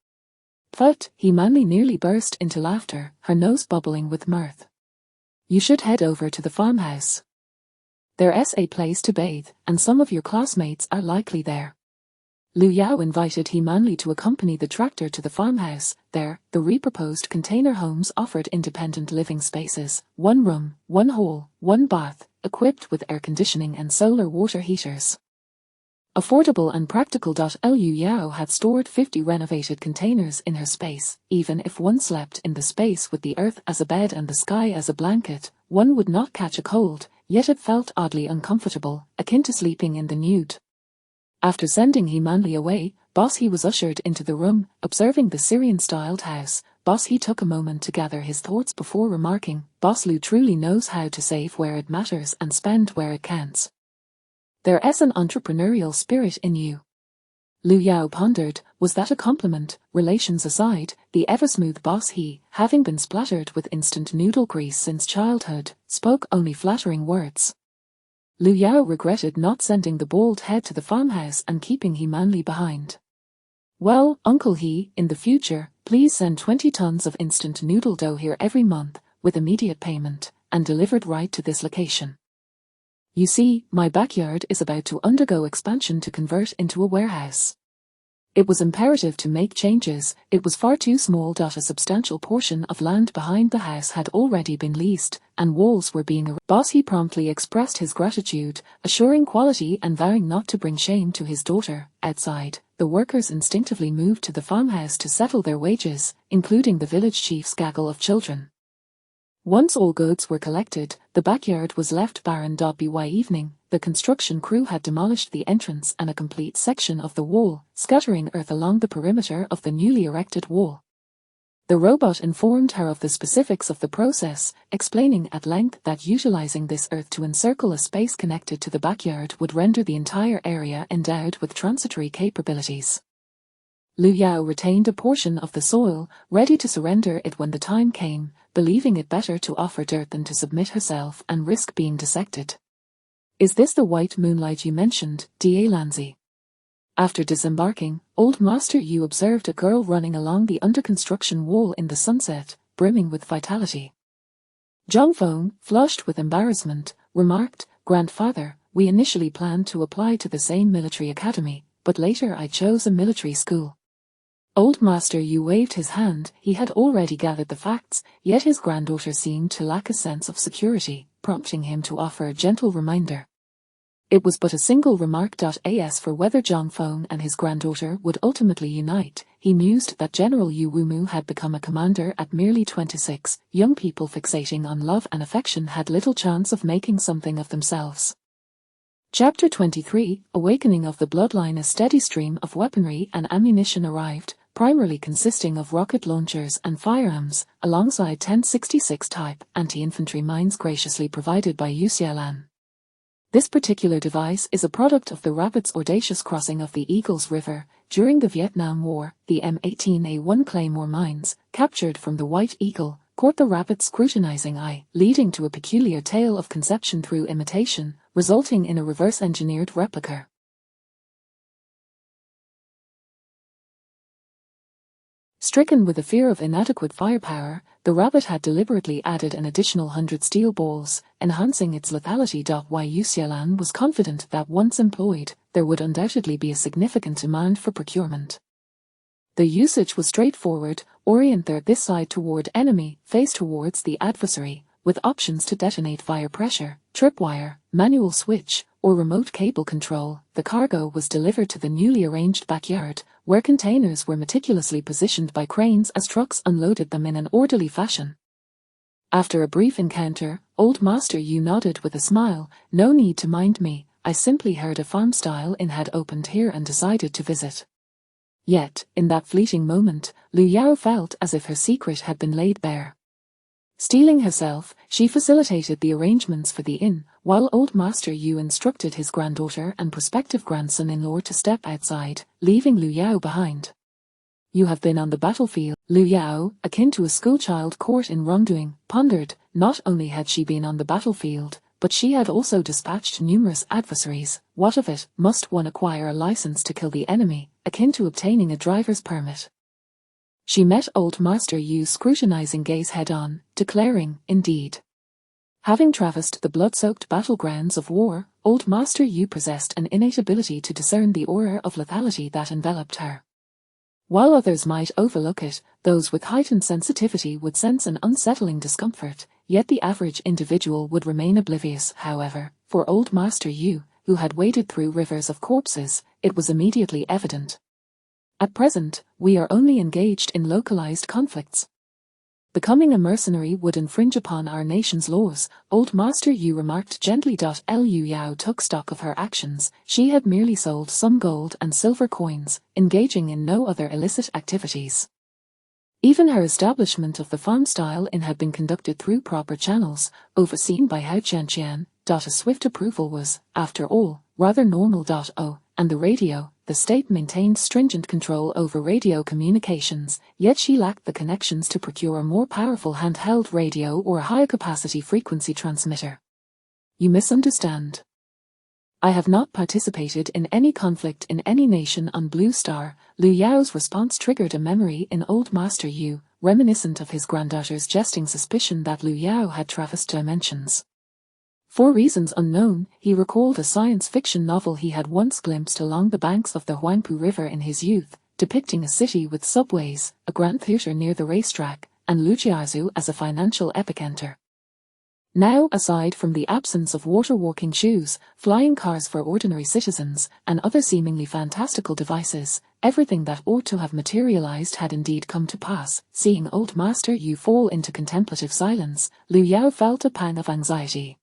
[SPEAKER 1] "But," he manly nearly burst into laughter, her nose bubbling with mirth. "You should head over to the farmhouse. There's a place to bathe, and some of your classmates are likely there." Lu Yao invited he manly to accompany the tractor to the farmhouse. There, the reproposed container homes offered independent living spaces, 1 room, 1 hall, 1 bath, equipped with air conditioning and solar water heaters. Affordable and practical. Lu Yao had stored 50 renovated containers in her space. Even if one slept in the space with the earth as a bed and the sky as a blanket, one would not catch a cold, yet it felt oddly uncomfortable, akin to sleeping in the nude. After sending he manly away, boss he was ushered into the room. Observing the Syrian-styled house, boss he took a moment to gather his thoughts before remarking, "Boss Lu truly knows how to save where it matters and spend where it counts. There's an entrepreneurial spirit in you." Lu Yao pondered, was that a compliment? Relations aside, the ever-smooth boss he, having been splattered with instant noodle grease since childhood, spoke only flattering words. Lu Yao regretted not sending the bald head to the farmhouse and keeping he manly behind. "Well, uncle he, in the future, please send 20 tons of instant noodle dough here every month, with immediate payment, and delivered right to this location. You see, my backyard is about to undergo expansion to convert into a warehouse. It was imperative to make changes. It was far too small. A substantial portion of land behind the house had already been leased, and walls were being erected." Boss he promptly expressed his gratitude, assuring quality and vowing not to bring shame to his daughter. Outside, the workers instinctively moved to the farmhouse to settle their wages, including the village chief's gaggle of children. Once all goods were collected, the backyard was left barren. By evening, the construction crew had demolished the entrance and a complete section of the wall, scattering earth along the perimeter of the newly erected wall. The robot informed her of the specifics of the process, explaining at length that utilizing this earth to encircle a space connected to the backyard would render the entire area endowed with transitory capabilities. Lu Yao retained a portion of the soil, ready to surrender it when the time came, believing it better to offer dirt than to submit herself and risk being dissected. Is this the white moonlight you mentioned, D.A. Lanzi? After disembarking, Old Master Yu observed a girl running along the under-construction wall in the sunset, brimming with vitality. Zhang Feng, flushed with embarrassment, remarked, "Grandfather, we initially planned to apply to the same military academy, but later I chose a military school." Old Master Yu waved his hand. He had already gathered the facts, yet his granddaughter seemed to lack a sense of security, prompting him to offer a gentle reminder. It was but a single remark. As for whether Zhang Feng and his granddaughter would ultimately unite, he mused that General Yu Wumu had become a commander at merely 26. Young people fixating on love and affection had little chance of making something of themselves. Chapter 23, Awakening of the Bloodline. A steady stream of weaponry and ammunition arrived, primarily consisting of rocket launchers and firearms, alongside 1066 type anti-infantry mines graciously provided by Yu Xiaolan. This particular device is a product of the Rabbit's audacious crossing of the Eagles River during the Vietnam War. The M18A1 Claymore mines, captured from the White Eagle, caught the Rabbit's scrutinizing eye, leading to a peculiar tale of conception through imitation, resulting in a reverse-engineered replica. Stricken with the fear of inadequate firepower, the Rabbit had deliberately added an additional 100 steel balls, enhancing its lethality. Yu Xiaolan was confident that once employed, there would undoubtedly be a significant demand for procurement. The usage was straightforward: orient this side toward enemy, face towards the adversary, with options to detonate via pressure, tripwire, manual switch, or remote cable control. The cargo was delivered to the newly arranged backyard, where containers were meticulously positioned by cranes as trucks unloaded them in an orderly fashion. After a brief encounter, Old Master Yu nodded with a smile. "No need to mind me, I simply heard a farm-style inn had opened here and decided to visit." Yet, in that fleeting moment, Lu Yao felt as if her secret had been laid bare. Steeling herself, she facilitated the arrangements for the inn, while Old Master Yu instructed his granddaughter and prospective grandson-in-law to step outside, leaving Lu Yao behind. "You have been on the battlefield." Lu Yao, akin to a schoolchild caught in wrongdoing, pondered. Not only had she been on the battlefield, but she had also dispatched numerous adversaries. What of it? Must one acquire a license to kill the enemy, akin to obtaining a driver's permit? She met Old Master Yu's scrutinizing gaze head-on, declaring, "Indeed." Having traversed the blood-soaked battlegrounds of war, Old Master Yu possessed an innate ability to discern the aura of lethality that enveloped her. While others might overlook it, those with heightened sensitivity would sense an unsettling discomfort, yet the average individual would remain oblivious. However, for Old Master Yu, who had waded through rivers of corpses, it was immediately evident. At present, we are only engaged in localized conflicts. Becoming a mercenary would infringe upon our nation's laws, Old Master Yu remarked gently. Lu Yao took stock of her actions. She had merely sold some gold and silver coins, engaging in no other illicit activities. Even her establishment of the farm-style inn had been conducted through proper channels, overseen by Hao Qianqian. A swift approval was, after all, rather normal. And the radio. The state maintained stringent control over radio communications, yet she lacked the connections to procure a more powerful handheld radio or a high-capacity frequency transmitter. "You misunderstand. I have not participated in any conflict in any nation on Blue Star." Lu Yao's response triggered a memory in Old Master Yu, reminiscent of his granddaughter's jesting suspicion that Lu Yao had traversed dimensions. For reasons unknown, he recalled a science fiction novel he had once glimpsed along the banks of the Huangpu River in his youth, depicting a city with subways, a grand theater near the racetrack, and Lujiazhu as a financial epicenter. Now, aside from the absence of water-walking shoes, flying cars for ordinary citizens, and other seemingly fantastical devices, everything that ought to have materialized had indeed come to pass. Seeing Old Master Yu fall into contemplative silence, Lu Yao felt a pang of anxiety.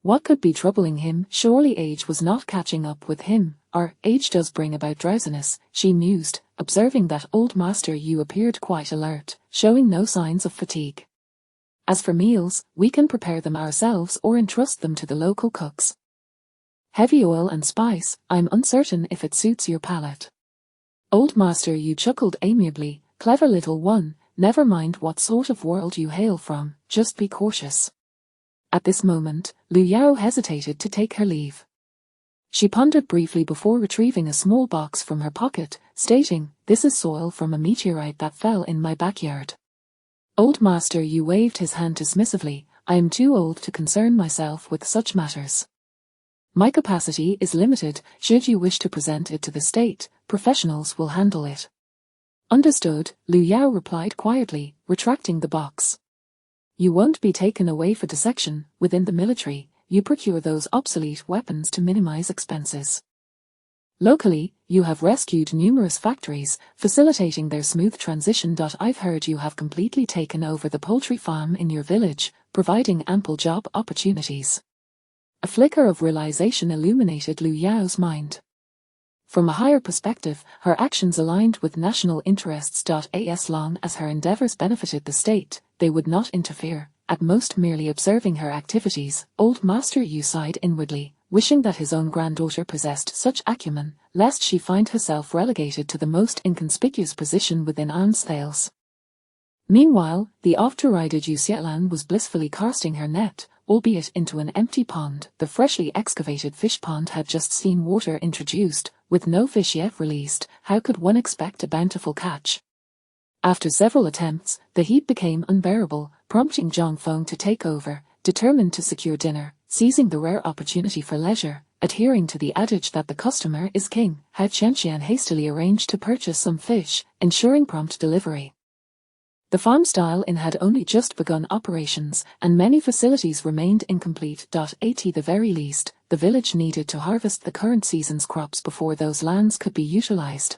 [SPEAKER 1] What could be troubling him? Surely age was not catching up with him, or age does bring about drowsiness, she mused, observing that Old Master Yu appeared quite alert, showing no signs of fatigue. As for meals, we can prepare them ourselves or entrust them to the local cooks. Heavy oil and spice, I'm uncertain if it suits your palate. Old Master Yu chuckled amiably. Clever little one, never mind what sort of world you hail from, just be cautious. At this moment, Liu Yao hesitated to take her leave. She pondered briefly before retrieving a small box from her pocket, stating, "This is soil from a meteorite that fell in my backyard." Old Master Yu waved his hand dismissively. "I am too old to concern myself with such matters. My capacity is limited. Should you wish to present it to the state, professionals will handle it." "Understood," Liu Yao replied quietly, retracting the box. "You won't be taken away for dissection. Within the military, you procure those obsolete weapons to minimize expenses. Locally, you have rescued numerous factories, facilitating their smooth transition. I've heard you have completely taken over the poultry farm in your village, providing ample job opportunities." A flicker of realization illuminated Liu Yao's mind. From a higher perspective, her actions aligned with national interests. As long as her endeavors benefited the state, they would not interfere, at most merely observing her activities. Old Master Yu sighed inwardly, wishing that his own granddaughter possessed such acumen, lest she find herself relegated to the most inconspicuous position within arms sales. Meanwhile, the oft-derided Yu Xiaolan was blissfully casting her net, albeit into an empty pond. The freshly excavated fish pond had just seen water introduced, with no fish yet released. How could one expect a bountiful catch? After several attempts, the heat became unbearable, prompting Zhang Feng to take over, determined to secure dinner, seizing the rare opportunity for leisure. Adhering to the adage that the customer is king, Hao Qianxian hastily arranged to purchase some fish, ensuring prompt delivery. The farm-style inn had only just begun operations, and many facilities remained incomplete. At the very least, the village needed to harvest the current season's crops before those lands could be utilized.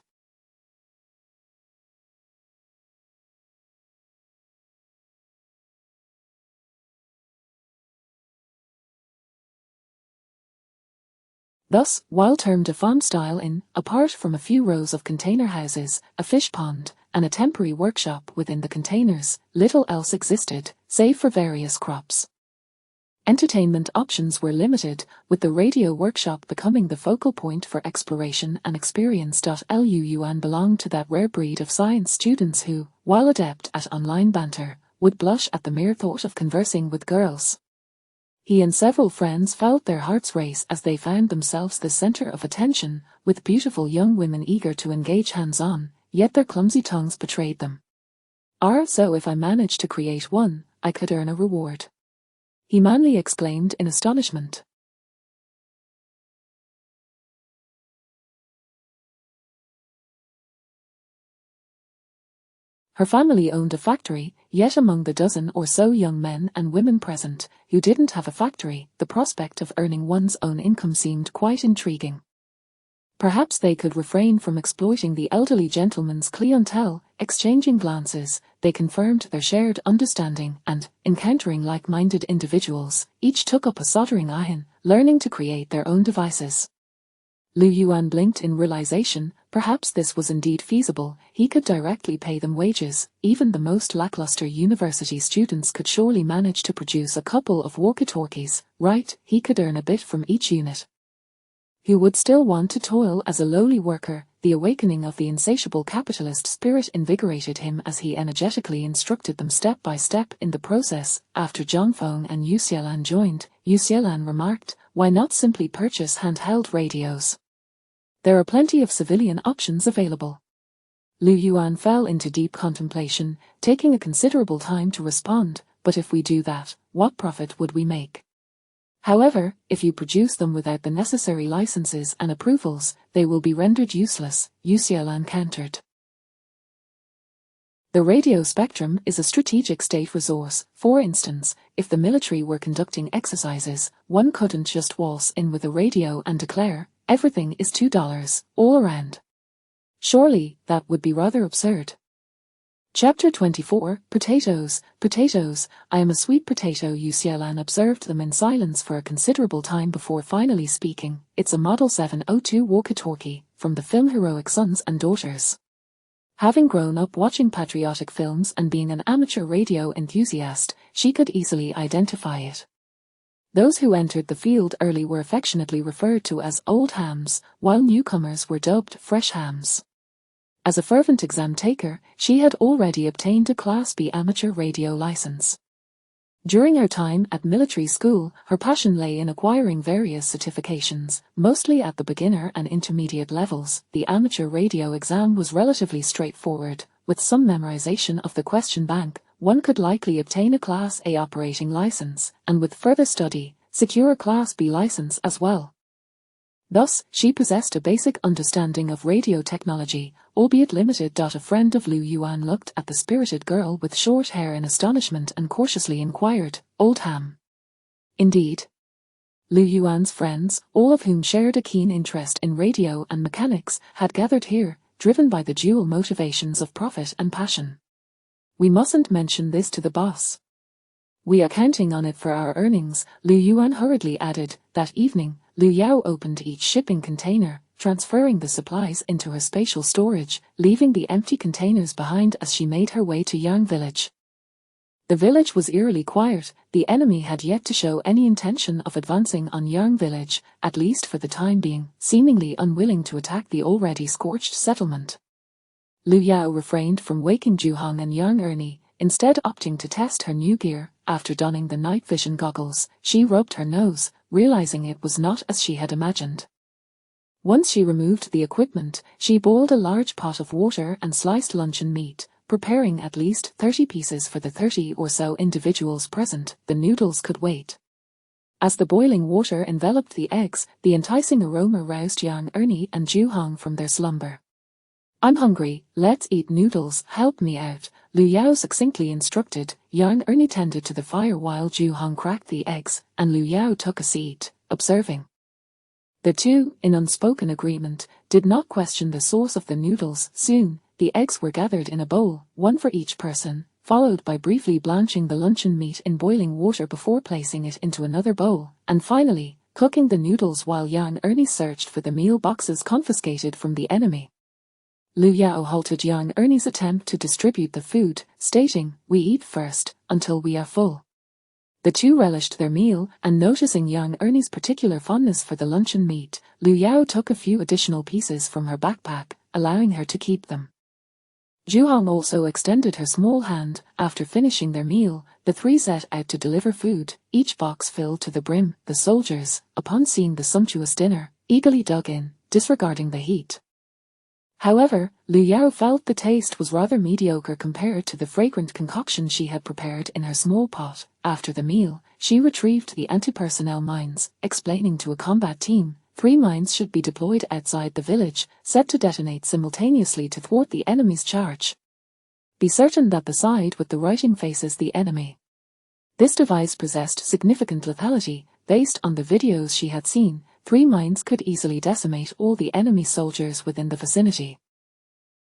[SPEAKER 1] Thus, while termed a farm-style inn, apart from a few rows of container houses, a fish pond, and a temporary workshop within the containers, little else existed, save for various crops. Entertainment options were limited, with the radio workshop becoming the focal point for exploration and experience. Liu Yuan belonged to that rare breed of science students who, while adept at online banter, would blush at the mere thought of conversing with girls. He and several friends felt their hearts race as they found themselves the center of attention, with beautiful young women eager to engage hands-on, yet their clumsy tongues betrayed them. So if I managed to create one, I could earn a reward," he manly exclaimed in astonishment. Her family owned a factory, yet among the dozen or so young men and women present who didn't have a factory, the prospect of earning one's own income seemed quite intriguing. Perhaps they could refrain from exploiting the elderly gentleman's clientele. Exchanging glances, they confirmed their shared understanding and, encountering like-minded individuals, each took up a soldering iron, learning to create their own devices. Liu Yuan blinked in realization. Perhaps this was indeed feasible. He could directly pay them wages. Even the most lackluster university students could surely manage to produce a couple of walkie-talkies, right? He could earn a bit from each unit. Who would still want to toil as a lowly worker? The awakening of the insatiable capitalist spirit invigorated him as he energetically instructed them step by step in the process. After Zhang Feng and Yu Xiaolan joined, Yu Xiaolan remarked, "Why not simply purchase handheld radios? There are plenty of civilian options available." Liu Yuan fell into deep contemplation, taking a considerable time to respond. "But if we do that, what profit would we make? However, if you produce them without the necessary licenses and approvals, they will be rendered useless," Yu Xiaolan countered. The radio spectrum is a strategic state resource. For instance, if the military were conducting exercises, one couldn't just waltz in with a radio and declare, "Everything is $2, all around." Surely, that would be rather absurd. Chapter 24, Potatoes. Potatoes. I am a sweet potato. Yu Xiaolan observed them in silence for a considerable time before finally speaking. "It's a Model 702 walkie-talkie, from the film Heroic Sons and Daughters." Having grown up watching patriotic films and being an amateur radio enthusiast, she could easily identify it. Those who entered the field early were affectionately referred to as old hams, while newcomers were dubbed fresh hams. As a fervent exam taker, she had already obtained a Class B amateur radio license. During her time at military school, her passion lay in acquiring various certifications, mostly at the beginner and intermediate levels. The amateur radio exam was relatively straightforward. With some memorization of the question bank, one could likely obtain a Class A operating license, and with further study, secure a Class B license as well. Thus, she possessed a basic understanding of radio technology, albeit limited. A friend of Liu Yuan looked at the spirited girl with short hair in astonishment and cautiously inquired, "Old ham?" Indeed. Liu Yuan's friends, all of whom shared a keen interest in radio and mechanics, had gathered here, driven by the dual motivations of profit and passion. "We mustn't mention this to the boss. We are counting on it for our earnings," Liu Yuan hurriedly added. That evening, Liu Yao opened each shipping container, transferring the supplies into her spatial storage, leaving the empty containers behind as she made her way to Yang Village. The village was eerily quiet. The enemy had yet to show any intention of advancing on Yang Village, at least for the time being, seemingly unwilling to attack the already scorched settlement. Liu Yao refrained from waking Zhu Hong and Yang Ernie, instead opting to test her new gear. After donning the night vision goggles, she rubbed her nose, realizing it was not as she had imagined. Once she removed the equipment, she boiled a large pot of water and sliced luncheon meat, preparing at least 30 pieces for the 30 or so individuals present. The noodles could wait. As the boiling water enveloped the eggs, the enticing aroma roused Yang Ernie and Zhu Hong from their slumber. "I'm hungry, let's eat noodles, help me out," Liu Yao succinctly instructed. Yang Ernie tended to the fire while Zhu Hong cracked the eggs, and Liu Yao took a seat, observing. The two, in unspoken agreement, did not question the source of the noodles. Soon, the eggs were gathered in a bowl, one for each person, followed by briefly blanching the luncheon meat in boiling water before placing it into another bowl, and finally, cooking the noodles while Yang Ernie searched for the meal boxes confiscated from the enemy. Liu Yao halted Yang Ernie's attempt to distribute the food, stating, "We eat first, until we are full." The two relished their meal, and noticing Yang Ernie's particular fondness for the luncheon meat, Liu Yao took a few additional pieces from her backpack, allowing her to keep them. Zhu Hong also extended her small hand. After finishing their meal, the three set out to deliver food, each box filled to the brim. The soldiers, upon seeing the sumptuous dinner, eagerly dug in, disregarding the heat. However, Liu Yao felt the taste was rather mediocre compared to the fragrant concoction she had prepared in her small pot. After the meal, she retrieved the anti-personnel mines, explaining to a combat team, 3 mines should be deployed outside the village, set to detonate simultaneously to thwart the enemy's charge. Be certain that the side with the writing faces the enemy. This device possessed significant lethality. Based on the videos she had seen, 3 mines could easily decimate all the enemy soldiers within the vicinity.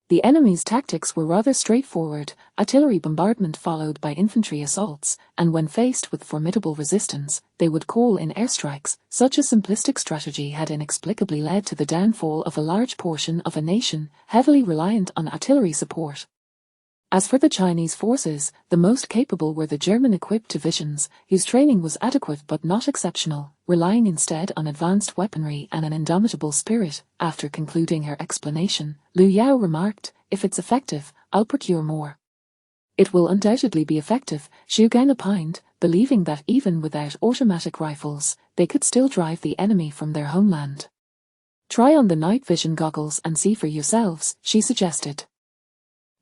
[SPEAKER 1] The enemy's tactics were rather straightforward, artillery bombardment followed by infantry assaults, and when faced with formidable resistance, they would call in airstrikes. Such a simplistic strategy had inexplicably led to the downfall of a large portion of a nation heavily reliant on artillery support. As for the Chinese forces, the most capable were the German-equipped divisions, whose training was adequate but not exceptional, relying instead on advanced weaponry and an indomitable spirit. After concluding her explanation, Liu Yao remarked, "If it's effective, I'll procure more." "It will undoubtedly be effective," Zhu Gang opined, believing that even without automatic rifles, they could still drive the enemy from their homeland. "Try on the night vision goggles and see for yourselves," she suggested.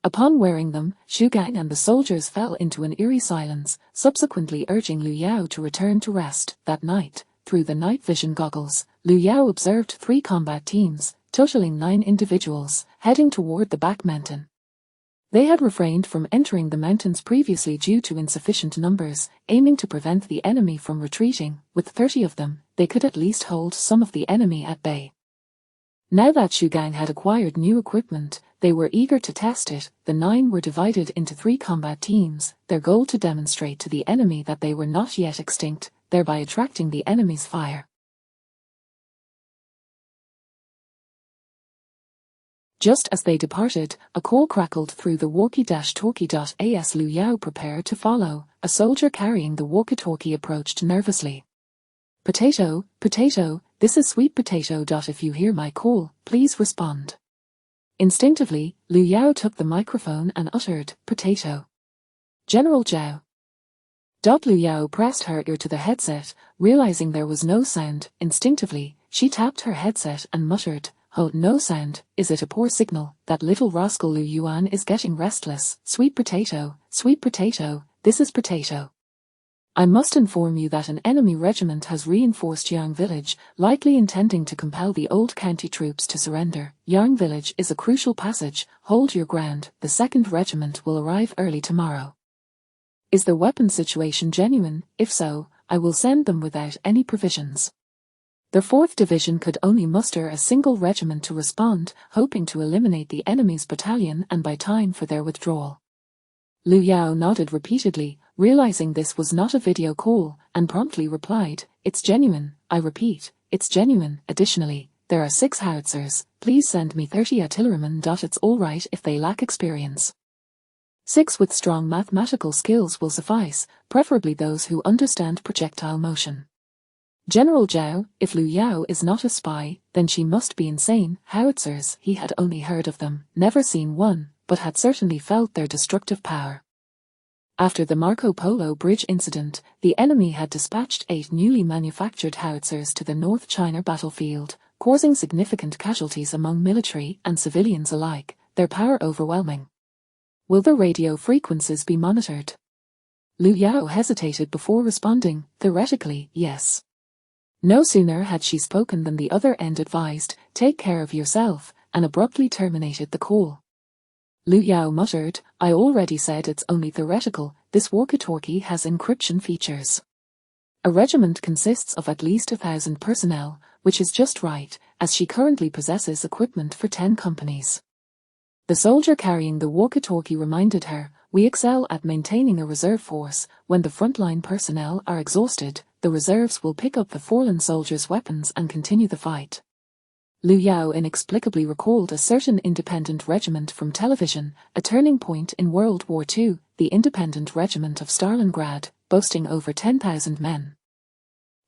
[SPEAKER 1] Upon wearing them, Zhu Gang and the soldiers fell into an eerie silence, subsequently urging Liu Yao to return to rest. That night, through the night vision goggles, Liu Yao observed 3 combat teams, totaling 9 individuals, heading toward the back mountain. They had refrained from entering the mountains previously due to insufficient numbers, aiming to prevent the enemy from retreating. With 30 of them, they could at least hold some of the enemy at bay. Now that Zhu Gang had acquired new equipment, they were eager to test it. The 9 were divided into 3 combat teams, their goal to demonstrate to the enemy that they were not yet extinct, thereby attracting the enemy's fire. Just as they departed, a call crackled through the walkie-talkie. As Liu Yao prepared to follow, a soldier carrying the walkie-talkie approached nervously. "Potato, potato, this is Sweet Potato. If you hear my call, please respond." Instinctively, Liu Yao took the microphone and uttered, "Potato. General Zhao." Liu Yao pressed her ear to the headset, realizing there was no sound. Instinctively, she tapped her headset and muttered, "Oh, no sound. Is it a poor signal? That little rascal Lu Yuan is getting restless. Sweet potato, this is potato. I must inform you that an enemy regiment has reinforced Yang Village, likely intending to compel the old county troops to surrender. Yang Village is a crucial passage. Hold your ground. The 2nd Regiment will arrive early tomorrow. Is the weapon situation genuine? If so, I will send them without any provisions." The 4th Division could only muster a single regiment to respond, hoping to eliminate the enemy's battalion and buy time for their withdrawal. Liu Yao nodded repeatedly, realizing this was not a video call, and promptly replied, "It's genuine, I repeat, it's genuine. Additionally, there are 6 howitzers. Please send me 30 artillerymen. It's all right if they lack experience. 6 with strong mathematical skills will suffice, preferably those who understand projectile motion." General Zhao, if Liu Yao is not a spy, then she must be insane. Howitzers, he had only heard of them, never seen one, but had certainly felt their destructive power. After the Marco Polo Bridge incident, the enemy had dispatched 8 newly manufactured howitzers to the North China battlefield, causing significant casualties among military and civilians alike, their power overwhelming. Will the radio frequencies be monitored? Liu Yao hesitated before responding, theoretically, yes. No sooner had she spoken than the other end advised, "Take care of yourself," and abruptly terminated the call. Liu Yao muttered, "I already said it's only theoretical. This walkie-talkie has encryption features. A regiment consists of at least 1,000 personnel, which is just right, as she currently possesses equipment for 10 companies. The soldier carrying the walkie-talkie reminded her, "We excel at maintaining a reserve force. When the frontline personnel are exhausted, the reserves will pick up the fallen soldiers' weapons and continue the fight." Liu Yao inexplicably recalled a certain independent regiment from television, a turning point in World War II, the Independent Regiment of Stalingrad, boasting over 10,000 men.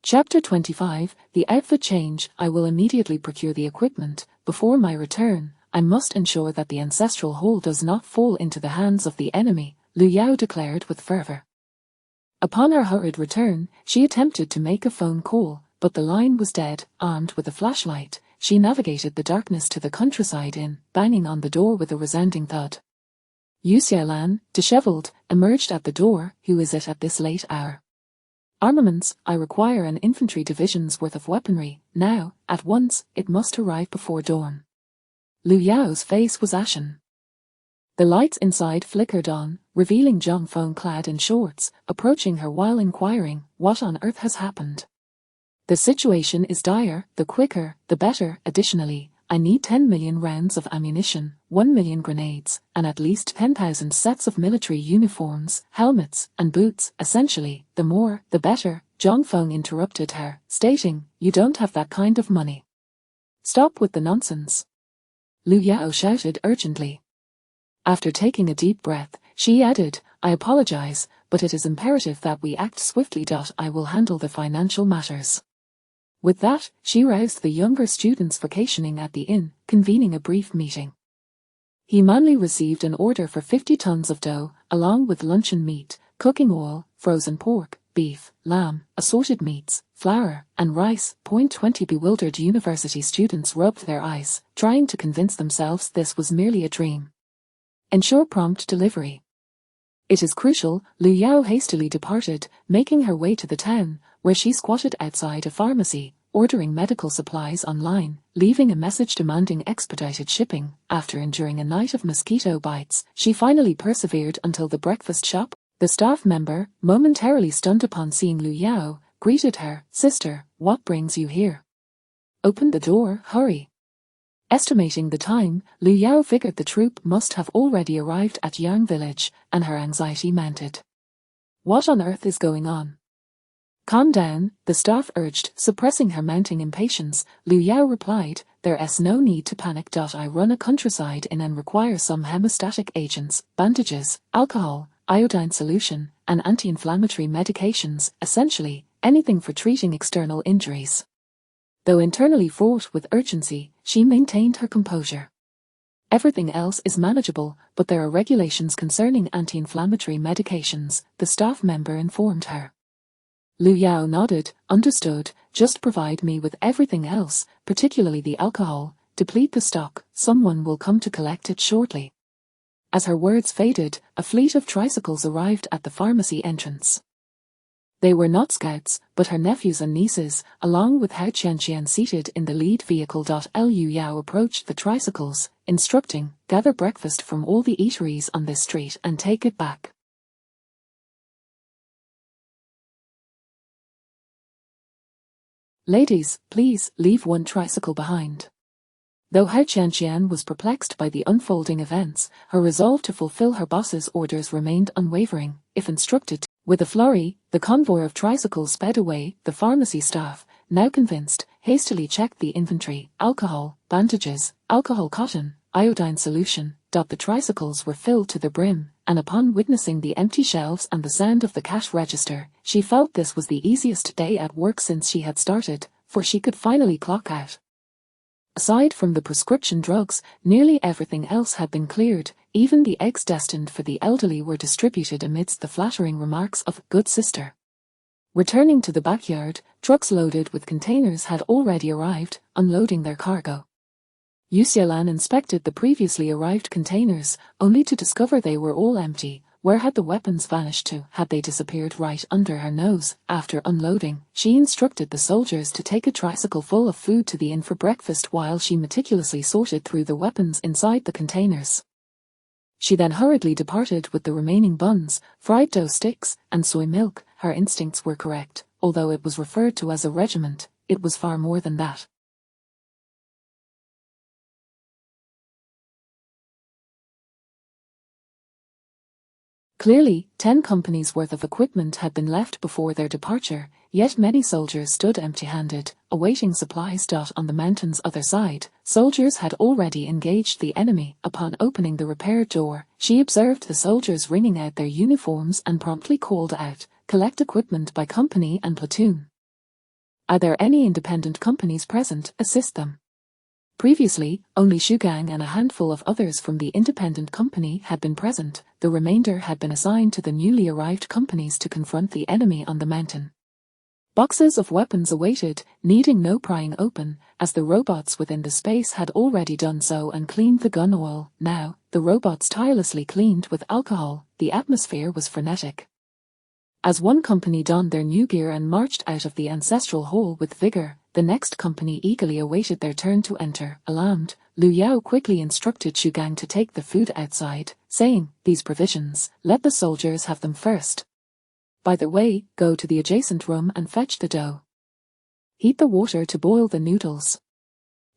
[SPEAKER 1] Chapter 25, The Outfit Change. I will immediately procure the equipment. Before my return, I must ensure that the ancestral hall does not fall into the hands of the enemy, Liu Yao declared with fervor. Upon her hurried return, she attempted to make a phone call, but the line was dead. Armed with a flashlight, she navigated the darkness to the countryside inn, banging on the door with a resounding thud. Yu Xiaolan, disheveled, emerged at the door. "Who is it at this late hour?" "Armaments. I require an infantry division's worth of weaponry, now, at once. It must arrive before dawn." Liu Yao's face was ashen. The lights inside flickered on, revealing Zhang Feng clad in shorts, approaching her while inquiring, "What on earth has happened?" "The situation is dire. The quicker, the better. Additionally, I need 10 million rounds of ammunition, 1 million grenades, and at least 10,000 sets of military uniforms, helmets, and boots. Essentially, the more, the better." Zhang Feng interrupted her, stating, "You don't have that kind of money. Stop with the nonsense." Liu Yao shouted urgently. After taking a deep breath, she added, "I apologize, but it is imperative that we act swiftly. I will handle the financial matters." With that, she roused the younger students vacationing at the inn, convening a brief meeting. He manly received an order for 50 tons of dough, along with luncheon meat, cooking oil, frozen pork, beef, lamb, assorted meats, flour, and rice. 20 bewildered university students rubbed their eyes, trying to convince themselves this was merely a dream. Ensure prompt delivery. It is crucial. Liu Yao hastily departed, making her way to the town, where she squatted outside a pharmacy, ordering medical supplies online, leaving a message demanding expedited shipping. After enduring a night of mosquito bites, she finally persevered until the breakfast shop. The staff member, momentarily stunned upon seeing Liu Yao, greeted her, "Sister, what brings you here? Open the door, hurry." Estimating the time, Liu Yao figured the troop must have already arrived at Yang Village, and her anxiety mounted. "What on earth is going on?" "Calm down," the staff urged, suppressing her mounting impatience. Liu Yao replied, "There's no need to panic. I run a countryside inn and require some hemostatic agents, bandages, alcohol, iodine solution, and anti-inflammatory medications, essentially, anything for treating external injuries." Though internally fraught with urgency, she maintained her composure. Everything else is manageable, but there are regulations concerning anti-inflammatory medications, the staff member informed her. Lu Yao nodded, understood, just provide me with everything else, particularly the alcohol, deplete the stock, someone will come to collect it shortly. As her words faded, a fleet of tricycles arrived at the pharmacy entrance. They were not scouts, but her nephews and nieces, along with Hao Qianqian seated in the lead vehicle. Lu Yao approached the tricycles, instructing, gather breakfast from all the eateries on this street and take it back. Ladies, please, leave one tricycle behind. Though Hao Qianqian was perplexed by the unfolding events, her resolve to fulfill her boss's orders remained unwavering, if instructed. With a flurry, the convoy of tricycles sped away. The pharmacy staff, now convinced, hastily checked the inventory, alcohol, bandages, alcohol cotton, iodine solution. The tricycles were filled to the brim, and upon witnessing the empty shelves and the sound of the cash register, she felt this was the easiest day at work since she had started, for she could finally clock out. Aside from the prescription drugs, nearly everything else had been cleared. Even the eggs destined for the elderly were distributed amidst the flattering remarks of "good sister." Returning to the backyard, trucks loaded with containers had already arrived, unloading their cargo. Yu Xiaolan inspected the previously arrived containers, only to discover they were all empty. Where had the weapons vanished to? Had they disappeared right under her nose? After unloading, she instructed the soldiers to take a tricycle full of food to the inn for breakfast while she meticulously sorted through the weapons inside the containers. She then hurriedly departed with the remaining buns, fried dough sticks, and soy milk. Her instincts were correct. Although it was referred to as a regiment, it was far more than that. Clearly, 10 companies' worth of equipment had been left before their departure, yet many soldiers stood empty-handed, awaiting supplies. On the mountain's other side, soldiers had already engaged the enemy. Upon opening the repair door, she observed the soldiers wringing out their uniforms and promptly called out, "Collect equipment by company and platoon. Are there any independent companies present? Assist them." Previously, only Xu Gang and a handful of others from the independent company had been present. The remainder had been assigned to the newly arrived companies to confront the enemy on the mountain. Boxes of weapons awaited, needing no prying open, as the robots within the space had already done so and cleaned the gun oil. Now, the robots tirelessly cleaned with alcohol. The atmosphere was frenetic. As one company donned their new gear and marched out of the ancestral hall with vigor, the next company eagerly awaited their turn to enter. Alarmed, Lu Yao quickly instructed Xu Gang to take the food outside, saying, "These provisions, let the soldiers have them first. By the way, go to the adjacent room and fetch the dough. Heat the water to boil the noodles."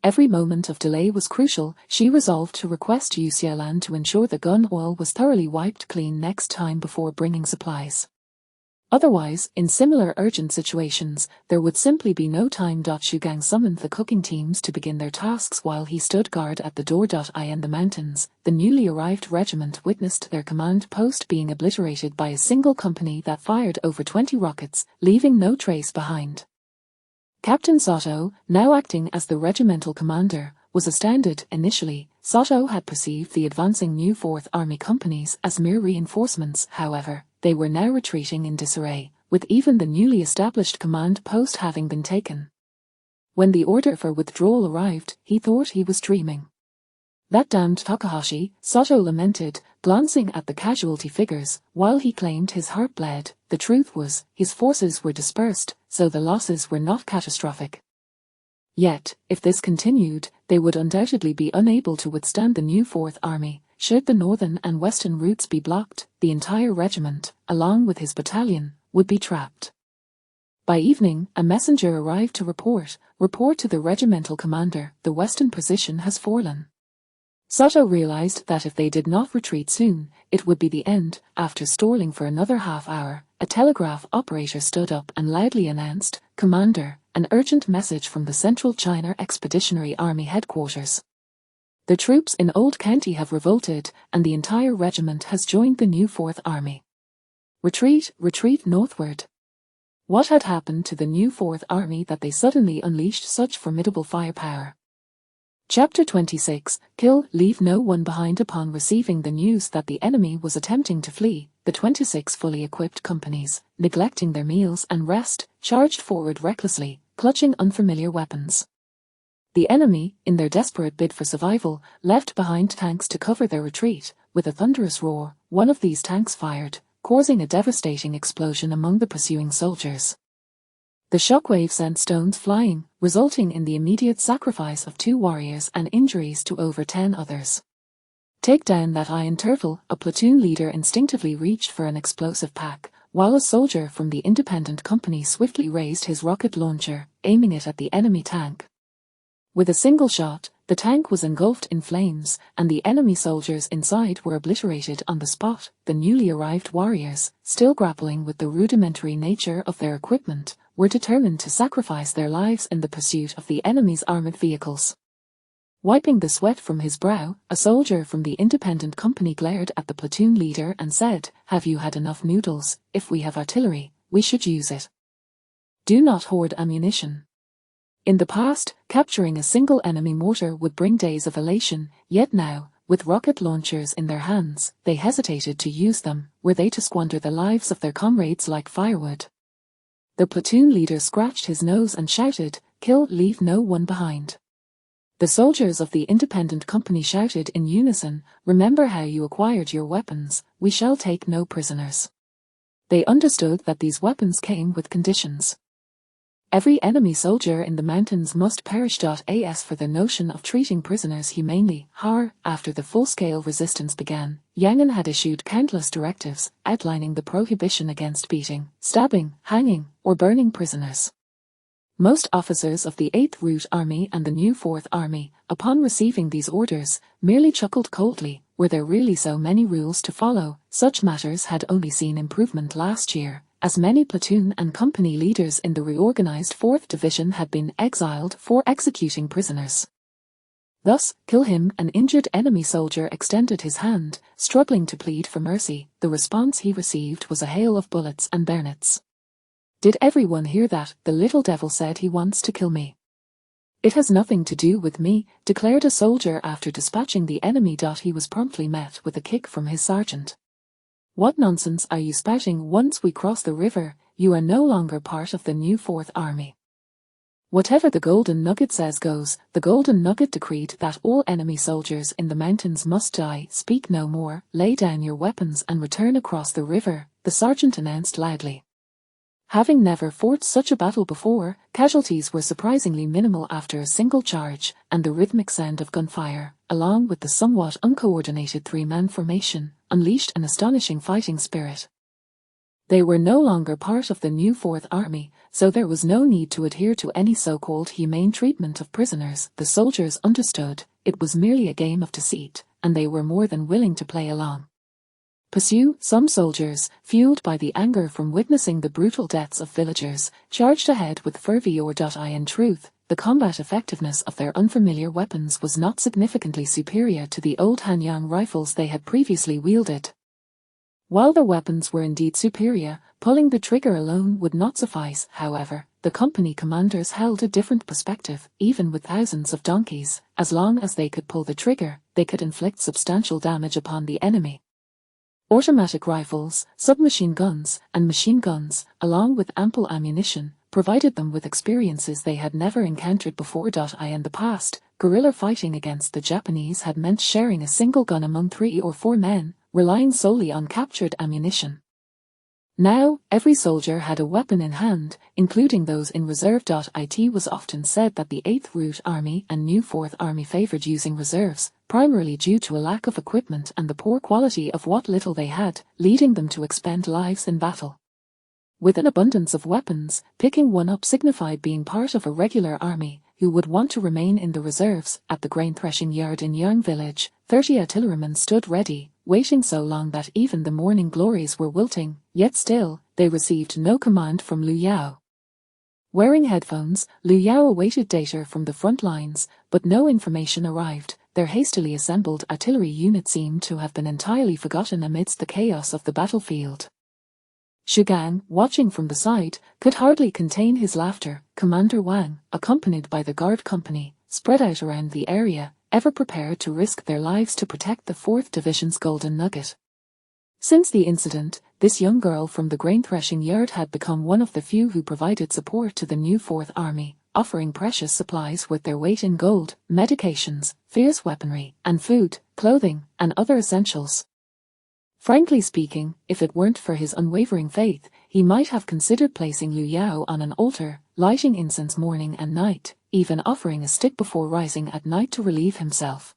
[SPEAKER 1] Every moment of delay was crucial. She resolved to request Yu Xiaolan to ensure the gun oil was thoroughly wiped clean next time before bringing supplies. Otherwise, in similar urgent situations, there would simply be no time. Xu Gang summoned the cooking teams to begin their tasks while he stood guard at the door. In the mountains, the newly arrived regiment witnessed their command post being obliterated by a single company that fired over 20 rockets, leaving no trace behind. Captain Sato, now acting as the regimental commander, was astounded. Initially, Sato had perceived the advancing new 4th Army companies as mere reinforcements. However, they were now retreating in disarray, with even the newly established command post having been taken. When the order for withdrawal arrived, he thought he was dreaming. "That damned Takahashi," Sato lamented, glancing at the casualty figures. While he claimed his heart bled, the truth was, his forces were dispersed, so the losses were not catastrophic. Yet, if this continued, they would undoubtedly be unable to withstand the new 4th Army. Should the northern and western routes be blocked, the entire regiment, along with his battalion, would be trapped. By evening, a messenger arrived to report to the regimental commander, "The western position has fallen." Sato realized that if they did not retreat soon, it would be the end. After stalling for another half-hour, a telegraph operator stood up and loudly announced, "Commander, an urgent message from the Central China Expeditionary Army headquarters. The troops in Old County have revolted, and the entire regiment has joined the new 4th Army. Retreat, retreat northward." What had happened to the new 4th Army that they suddenly unleashed such formidable firepower? Chapter 26, Kill, Leave No One Behind. Upon receiving the news that the enemy was attempting to flee, the 26 fully equipped companies, neglecting their meals and rest, charged forward recklessly, clutching unfamiliar weapons. The enemy, in their desperate bid for survival, left behind tanks to cover their retreat. With a thunderous roar, one of these tanks fired, causing a devastating explosion among the pursuing soldiers. The shockwave sent stones flying, resulting in the immediate sacrifice of 2 warriors and injuries to over 10 others. Take down that iron turtle, a platoon leader instinctively reached for an explosive pack, while a soldier from the independent company swiftly raised his rocket launcher, aiming it at the enemy tank. With a single shot, the tank was engulfed in flames, and the enemy soldiers inside were obliterated on the spot. The newly arrived warriors, still grappling with the rudimentary nature of their equipment, were determined to sacrifice their lives in the pursuit of the enemy's armored vehicles. Wiping the sweat from his brow, a soldier from the independent company glared at the platoon leader and said, "Have you had enough noodles? If we have artillery, we should use it. Do not hoard ammunition." In the past, capturing a single enemy mortar would bring days of elation, yet now, with rocket launchers in their hands, they hesitated to use them. Were they to squander the lives of their comrades like firewood? The platoon leader scratched his nose and shouted, "Kill, leave no one behind." The soldiers of the independent company shouted in unison, "Remember how you acquired your weapons, we shall take no prisoners." They understood that these weapons came with conditions. Every enemy soldier in the mountains must perish. As for the notion of treating prisoners humanely, after the full-scale resistance began, Yangon had issued countless directives outlining the prohibition against beating, stabbing, hanging, or burning prisoners. Most officers of the 8th Route Army and the new 4th Army, upon receiving these orders, merely chuckled coldly. Were there really so many rules to follow? Such matters had only seen improvement last year, as many platoon and company leaders in the reorganized 4th Division had been exiled for executing prisoners. Thus, Kill Him, an injured enemy soldier, extended his hand, struggling to plead for mercy. The response he received was a hail of bullets and bayonets. "Did everyone hear that? The little devil said he wants to kill me." "It has nothing to do with me," declared a soldier after dispatching the enemy. He was promptly met with a kick from his sergeant. "What nonsense are you spouting? Once we cross the river, you are no longer part of the new 4th Army." Whatever the Golden Nugget says goes. The Golden Nugget decreed that all enemy soldiers in the mountains must die. "Speak no more, lay down your weapons and return across the river," the sergeant announced loudly. Having never fought such a battle before, casualties were surprisingly minimal after a single charge, and the rhythmic sound of gunfire, along with the somewhat uncoordinated 3-man formation, unleashed an astonishing fighting spirit. They were no longer part of the new 4th Army, so there was no need to adhere to any so-called humane treatment of prisoners. The soldiers understood it was merely a game of deceit, and they were more than willing to play along. Some soldiers, fueled by the anger from witnessing the brutal deaths of villagers, charged ahead with fervor. In truth, the combat effectiveness of their unfamiliar weapons was not significantly superior to the old Hanyang rifles they had previously wielded. While their weapons were indeed superior, pulling the trigger alone would not suffice. However, the company commanders held a different perspective. Even with thousands of donkeys, as long as they could pull the trigger, they could inflict substantial damage upon the enemy. Automatic rifles, submachine guns, and machine guns, along with ample ammunition, provided them with experiences they had never encountered before. In the past, guerrilla fighting against the Japanese had meant sharing a single gun among 3 or 4 men, relying solely on captured ammunition. Now, every soldier had a weapon in hand, including those in reserve. It was often said that the 8th Route Army and new 4th Army favored using reserves, primarily due to a lack of equipment and the poor quality of what little they had, leading them to expend lives in battle. With an abundance of weapons, picking one up signified being part of a regular army, who would want to remain in the reserves. At the grain threshing yard in Yang village, 30 artillerymen stood ready, waiting so long that even the morning glories were wilting, yet still, they received no command from Liu Yao. Wearing headphones, Liu Yao awaited data from the front lines, but no information arrived. Their hastily assembled artillery unit seemed to have been entirely forgotten amidst the chaos of the battlefield. Shugang, watching from the side, could hardly contain his laughter. Commander Wang, accompanied by the guard company, spread out around the area, ever prepared to risk their lives to protect the 4th Division's golden nugget. Since the incident, this young girl from the grain threshing yard had become one of the few who provided support to the new 4th Army, offering precious supplies worth their weight in gold, medications, fierce weaponry, and food, clothing, and other essentials. Frankly speaking, if it weren't for his unwavering faith, he might have considered placing Liu Yao on an altar, lighting incense morning and night, even offering a stick before rising at night to relieve himself.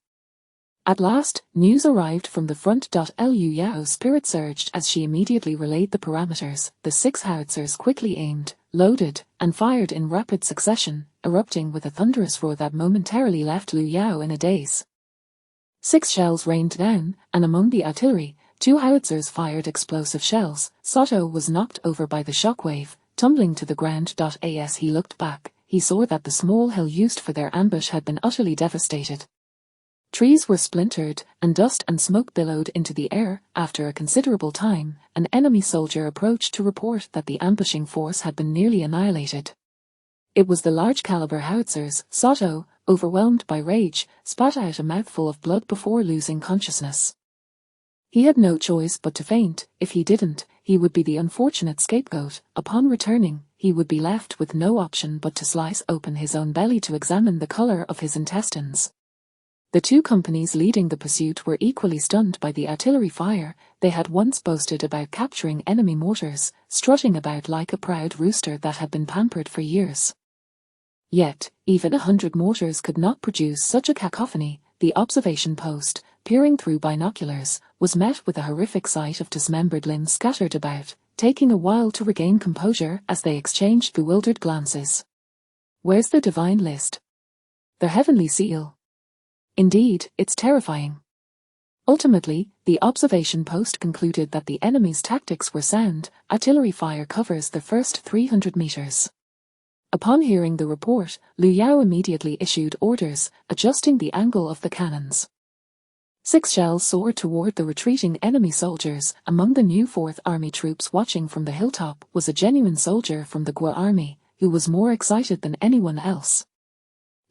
[SPEAKER 1] At last, news arrived from the front. Liu Yao's spirit surged as she immediately relayed the parameters. The 6 howitzers quickly aimed, loaded, and fired in rapid succession, erupting with a thunderous roar that momentarily left Liu Yao in a daze. 6 shells rained down, and among the artillery, 2 howitzers fired explosive shells. Sato was knocked over by the shockwave, tumbling to the ground. As he looked back, he saw that the small hill used for their ambush had been utterly devastated. Trees were splintered, and dust and smoke billowed into the air. After a considerable time, an enemy soldier approached to report that the ambushing force had been nearly annihilated. It was the large-caliber howitzers. Sato, overwhelmed by rage, spat out a mouthful of blood before losing consciousness. He had no choice but to faint. If he didn't, he would be the unfortunate scapegoat. Upon returning, he would be left with no option but to slice open his own belly to examine the color of his intestines. The 2 companies leading the pursuit were equally stunned by the artillery fire. They had once boasted about capturing enemy mortars, strutting about like a proud rooster that had been pampered for years. Yet, even 100 mortars could not produce such a cacophony. The observation post, peering through binoculars, was met with a horrific sight of dismembered limbs scattered about, taking a while to regain composure as they exchanged bewildered glances. Where's the divine list? Their heavenly seal? Indeed, it's terrifying. Ultimately, the observation post concluded that the enemy's tactics were sound. Artillery fire covers the first 300 meters. Upon hearing the report, Liu Yao immediately issued orders, adjusting the angle of the cannons. 6 shells soared toward the retreating enemy soldiers. Among the new 4th Army troops watching from the hilltop was a genuine soldier from the Gua Army, who was more excited than anyone else.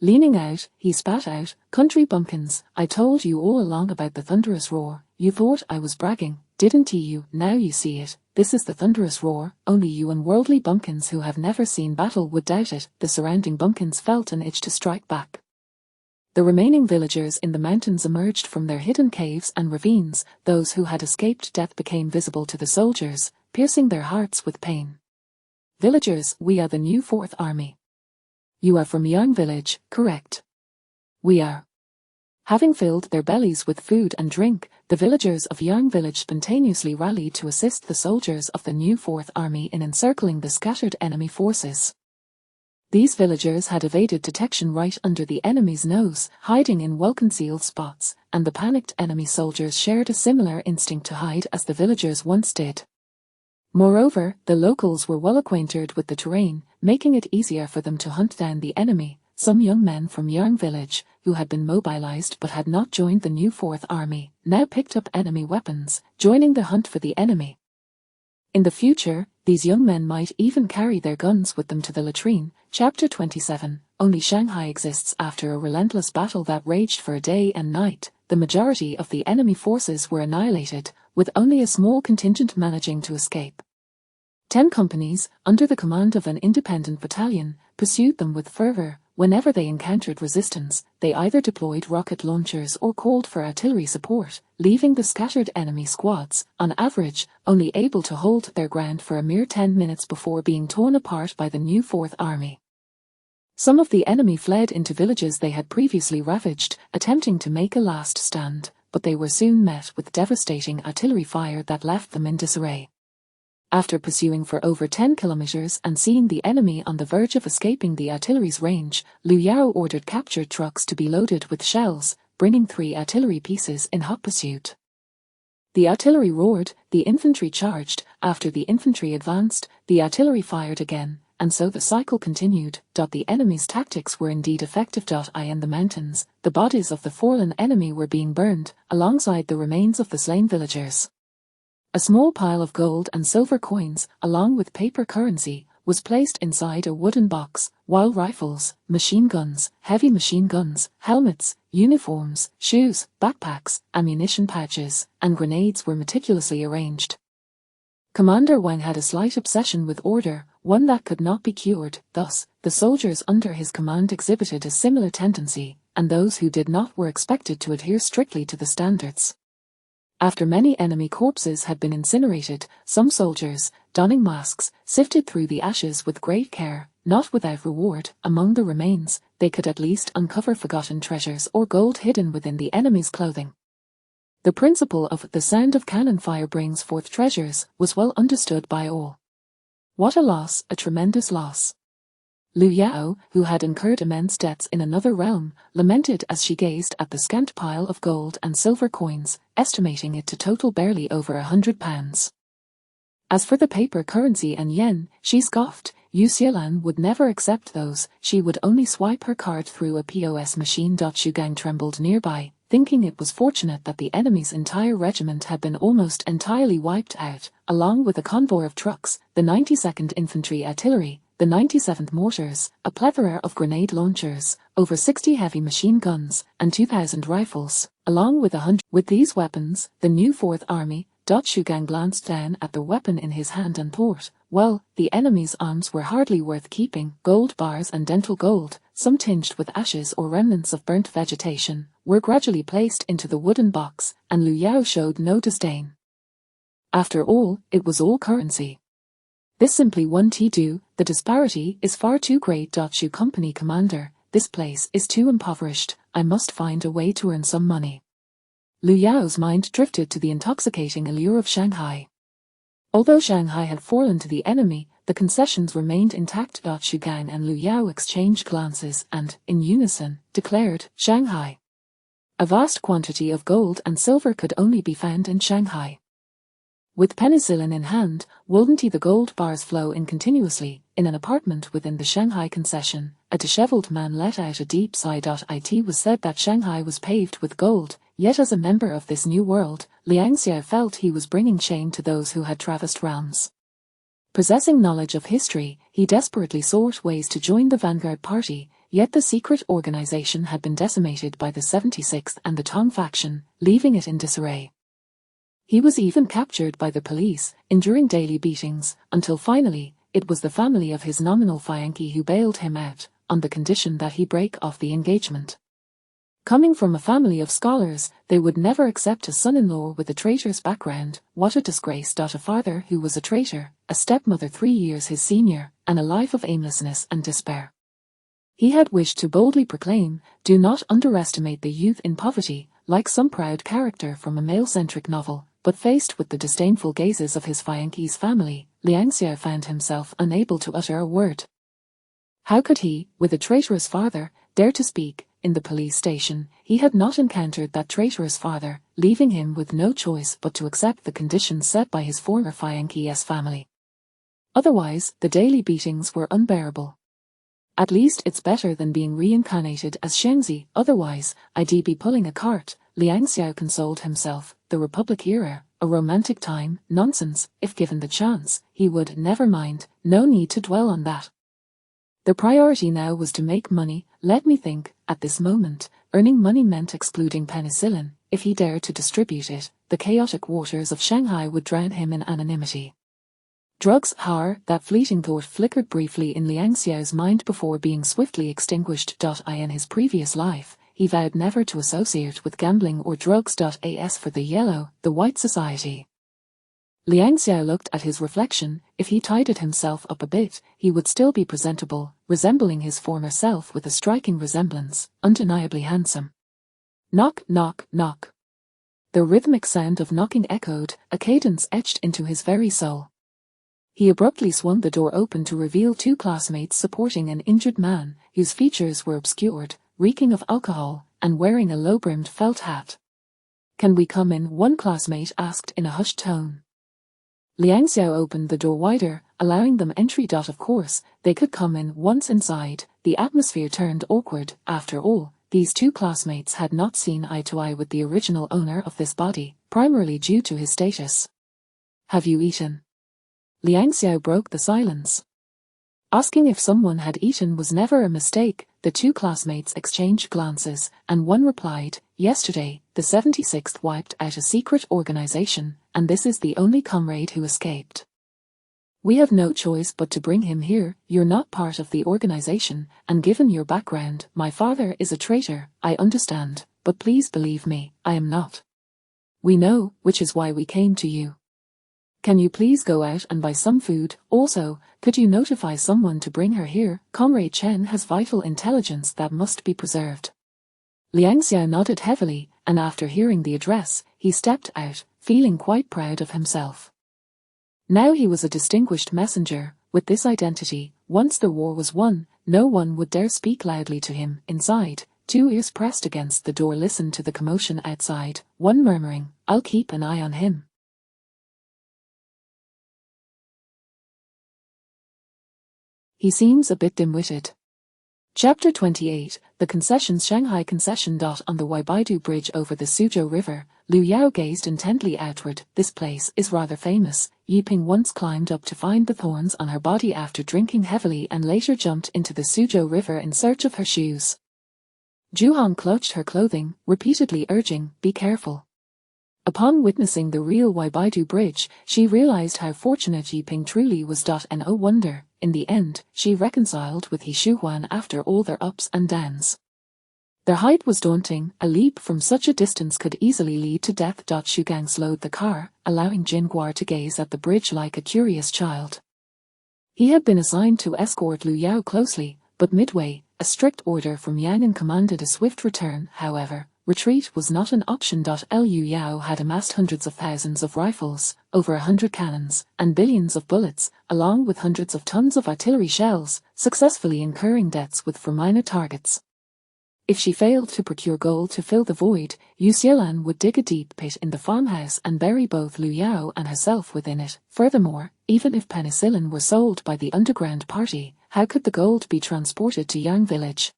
[SPEAKER 1] Leaning out, he spat out, "Country bumpkins, I told you all along about the thunderous roar. You thought I was bragging, didn't you? Now you see it. This is the thunderous roar. Only you unworldly bumpkins who have never seen battle would doubt it." The surrounding bumpkins felt an itch to strike back. The remaining villagers in the mountains emerged from their hidden caves and ravines. Those who had escaped death became visible to the soldiers, piercing their hearts with pain. "Villagers, we are the new 4th Army. You are from Yang Village, correct?" "We are." Having filled their bellies with food and drink, the villagers of Yang Village spontaneously rallied to assist the soldiers of the new 4th Army in encircling the scattered enemy forces. These villagers had evaded detection right under the enemy's nose, hiding in well-concealed spots, and the panicked enemy soldiers shared a similar instinct to hide as the villagers once did. Moreover, the locals were well acquainted with the terrain, making it easier for them to hunt down the enemy. Some young men from Yang Village, who had been mobilized but had not joined the new 4th Army, now picked up enemy weapons, joining the hunt for the enemy. In the future, these young men might even carry their guns with them to the latrine. Chapter 27. Only Shanghai exists after a relentless battle that raged for a day and night. The majority of the enemy forces were annihilated, with only a small contingent managing to escape. 10 companies, under the command of an independent battalion, pursued them with fervor. Whenever they encountered resistance, they either deployed rocket launchers or called for artillery support, leaving the scattered enemy squads, on average, only able to hold their ground for a mere 10 minutes before being torn apart by the new 4th Army. Some of the enemy fled into villages they had previously ravaged, attempting to make a last stand, but they were soon met with devastating artillery fire that left them in disarray. After pursuing for over 10 kilometers and seeing the enemy on the verge of escaping the artillery's range, Liu Yao ordered captured trucks to be loaded with shells, bringing 3 artillery pieces in hot pursuit. The artillery roared, the infantry charged. After the infantry advanced, the artillery fired again, and so the cycle continued. The enemy's tactics were indeed effective. In the mountains, the bodies of the fallen enemy were being burned, alongside the remains of the slain villagers. A small pile of gold and silver coins, along with paper currency, was placed inside a wooden box, while rifles, machine guns, heavy machine guns, helmets, uniforms, shoes, backpacks, ammunition pouches, and grenades were meticulously arranged. Commander Wang had a slight obsession with order, one that could not be cured. Thus, the soldiers under his command exhibited a similar tendency, and those who did not were expected to adhere strictly to the standards. After many enemy corpses had been incinerated, some soldiers, donning masks, sifted through the ashes with great care. Not without reward. Among the remains, they could at least uncover forgotten treasures or gold hidden within the enemy's clothing. The principle of the sound of cannon fire brings forth treasures was well understood by all. What a loss, a tremendous loss. Liu Yao, who had incurred immense debts in another realm, lamented as she gazed at the scant pile of gold and silver coins, estimating it to total barely over £100. As for the paper currency and yen, she scoffed. Yu Xiaolan would never accept those, she would only swipe her card through a POS machine. Xu Gang trembled nearby, thinking it was fortunate that the enemy's entire regiment had been almost entirely wiped out, along with a convoy of trucks, the 92nd Infantry Artillery, the 97th Mortars, a plethora of grenade launchers, over 60 heavy machine guns, and 2,000 rifles, along with 100. With these weapons, the new Fourth Army. Xu Gang glanced down at the weapon in his hand and thought, well, the enemy's arms were hardly worth keeping. Gold bars and dental gold, some tinged with ashes or remnants of burnt vegetation, were gradually placed into the wooden box, and Liu Yao showed no disdain. After all, it was all currency. This simply won't do, the disparity is far too great. Shu Company Commander, this place is too impoverished, I must find a way to earn some money. Liu Yao's mind drifted to the intoxicating allure of Shanghai. Although Shanghai had fallen to the enemy, the concessions remained intact. Shu Gang and Liu Yao exchanged glances and, in unison, declared, Shanghai. A vast quantity of gold and silver could only be found in Shanghai. With penicillin in hand, wouldn't the gold bars flow in continuously? In an apartment within the Shanghai concession, a disheveled man let out a deep sigh. It was said that Shanghai was paved with gold, yet as a member of this new world, Liang Xiao felt he was bringing shame to those who had traversed realms. Possessing knowledge of history, he desperately sought ways to join the vanguard party, yet the secret organization had been decimated by the 76th and the Tong faction, leaving it in disarray. He was even captured by the police, enduring daily beatings, until finally, it was the family of his nominal fiancé who bailed him out, on the condition that he break off the engagement. Coming from a family of scholars, they would never accept a son-in-law with a traitor's background. What a disgrace. A father who was a traitor, a stepmother 3 years his senior, and a life of aimlessness and despair. He had wished to boldly proclaim, do not underestimate the youth in poverty, like some proud character from a male-centric novel, but faced with the disdainful gazes of his fiancé's family, Liang Xiao found himself unable to utter a word. How could he, with a traitorous father, dare to speak? In the police station, he had not encountered that traitorous father, leaving him with no choice but to accept the conditions set by his former fiancé's family. Otherwise, the daily beatings were unbearable. At least it's better than being reincarnated as Shengzi, otherwise, I'd be pulling a cart. Liang Xiao consoled himself, the Republic era, a romantic time, nonsense, if given the chance, he would, never mind, no need to dwell on that. The priority now was to make money. Let me think, at this moment, earning money meant excluding penicillin. If he dared to distribute it, the chaotic waters of Shanghai would drown him in anonymity. Drugs, that fleeting thought flickered briefly in Liang Xiao's mind before being swiftly extinguished. In his previous life, he vowed never to associate with gambling or drugs. As for the yellow, the white society. Liang Xiao looked at his reflection. If he tidied himself up a bit, he would still be presentable, resembling his former self with a striking resemblance, undeniably handsome. Knock, knock, knock. The rhythmic sound of knocking echoed, a cadence etched into his very soul. He abruptly swung the door open to reveal 2 classmates supporting an injured man, whose features were obscured, reeking of alcohol, and wearing a low-brimmed felt hat. Can we come in? One classmate asked in a hushed tone. Liang Xiao opened the door wider, allowing them entry. Of course, they could come in. Once inside, the atmosphere turned awkward. After all, these 2 classmates had not seen eye to eye with the original owner of this body, primarily due to his status. Have you eaten? Liang Xiao broke the silence. Asking if someone had eaten was never a mistake. The two classmates exchanged glances, and one replied, "Yesterday, the 76th wiped out a secret organization, and this is the only comrade who escaped. We have no choice but to bring him here. You're not part of the organization, and given your background, my father is a traitor, I understand, but please believe me, I am not. We know, which is why we came to you. Can you please go out and buy some food? Also, could you notify someone to bring her here? Comrade Chen has vital intelligence that must be preserved." Liang Xiao nodded heavily, and after hearing the address, he stepped out, feeling quite proud of himself. Now he was a distinguished messenger. With this identity, once the war was won, no one would dare speak loudly to him. Inside, two ears pressed against the door listened to the commotion outside, one murmuring, "I'll keep an eye on him." He seems a bit dim-witted. Chapter 28, The Concessions. Shanghai Concession. On the Waibaidu Bridge over the Suzhou River, Liu Yao gazed intently outward. "This place is rather famous." Yiping once climbed up to find the thorns on her body after drinking heavily and later jumped into the Suzhou River in search of her shoes. Zhu clutched her clothing, repeatedly urging, "Be careful." Upon witnessing the real Waibaidu Bridge, she realized how fortunate Yiping truly was. No wonder, in the end, she reconciled with He Shuhuan after all their ups and downs. Their height was daunting, a leap from such a distance could easily lead to death. Shugang slowed the car, allowing Jinguar to gaze at the bridge like a curious child. He had been assigned to escort Liu Yao closely, but midway, a strict order from Yan'an commanded a swift return. However, retreat was not an option. Liu Yao had amassed hundreds of thousands of rifles, over 100 cannons, and billions of bullets, along with hundreds of tons of artillery shells, successfully incurring debts for minor targets. If she failed to procure gold to fill the void, Yu Xiaolan would dig a deep pit in the farmhouse and bury both Liu Yao and herself within it. Furthermore, even if penicillin were sold by the underground party, how could the gold be transported to Yang Village?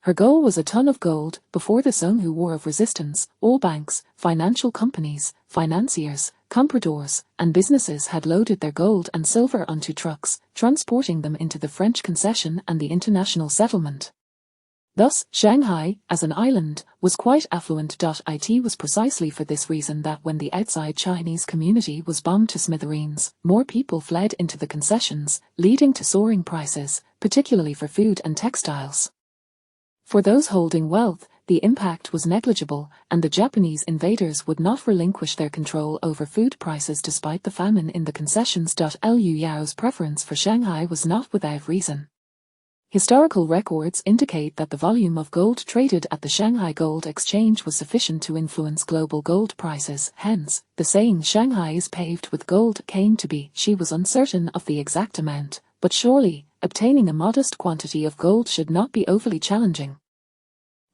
[SPEAKER 1] Her goal was a ton of gold. Before the Songhu War of Resistance, all banks, financial companies, financiers, compradors, and businesses had loaded their gold and silver onto trucks, transporting them into the French concession and the international settlement. Thus, Shanghai, as an island, was quite affluent. It was precisely for this reason that when the outside Chinese community was bombed to smithereens, more people fled into the concessions, leading to soaring prices, particularly for food and textiles. For those holding wealth, the impact was negligible, and the Japanese invaders would not relinquish their control over food prices despite the famine in the concessions. Liu Yao's preference for Shanghai was not without reason. Historical records indicate that the volume of gold traded at the Shanghai Gold Exchange was sufficient to influence global gold prices. Hence, the saying "Shanghai is paved with gold" came to be. She was uncertain of the exact amount, but surely, obtaining a modest quantity of gold should not be overly challenging.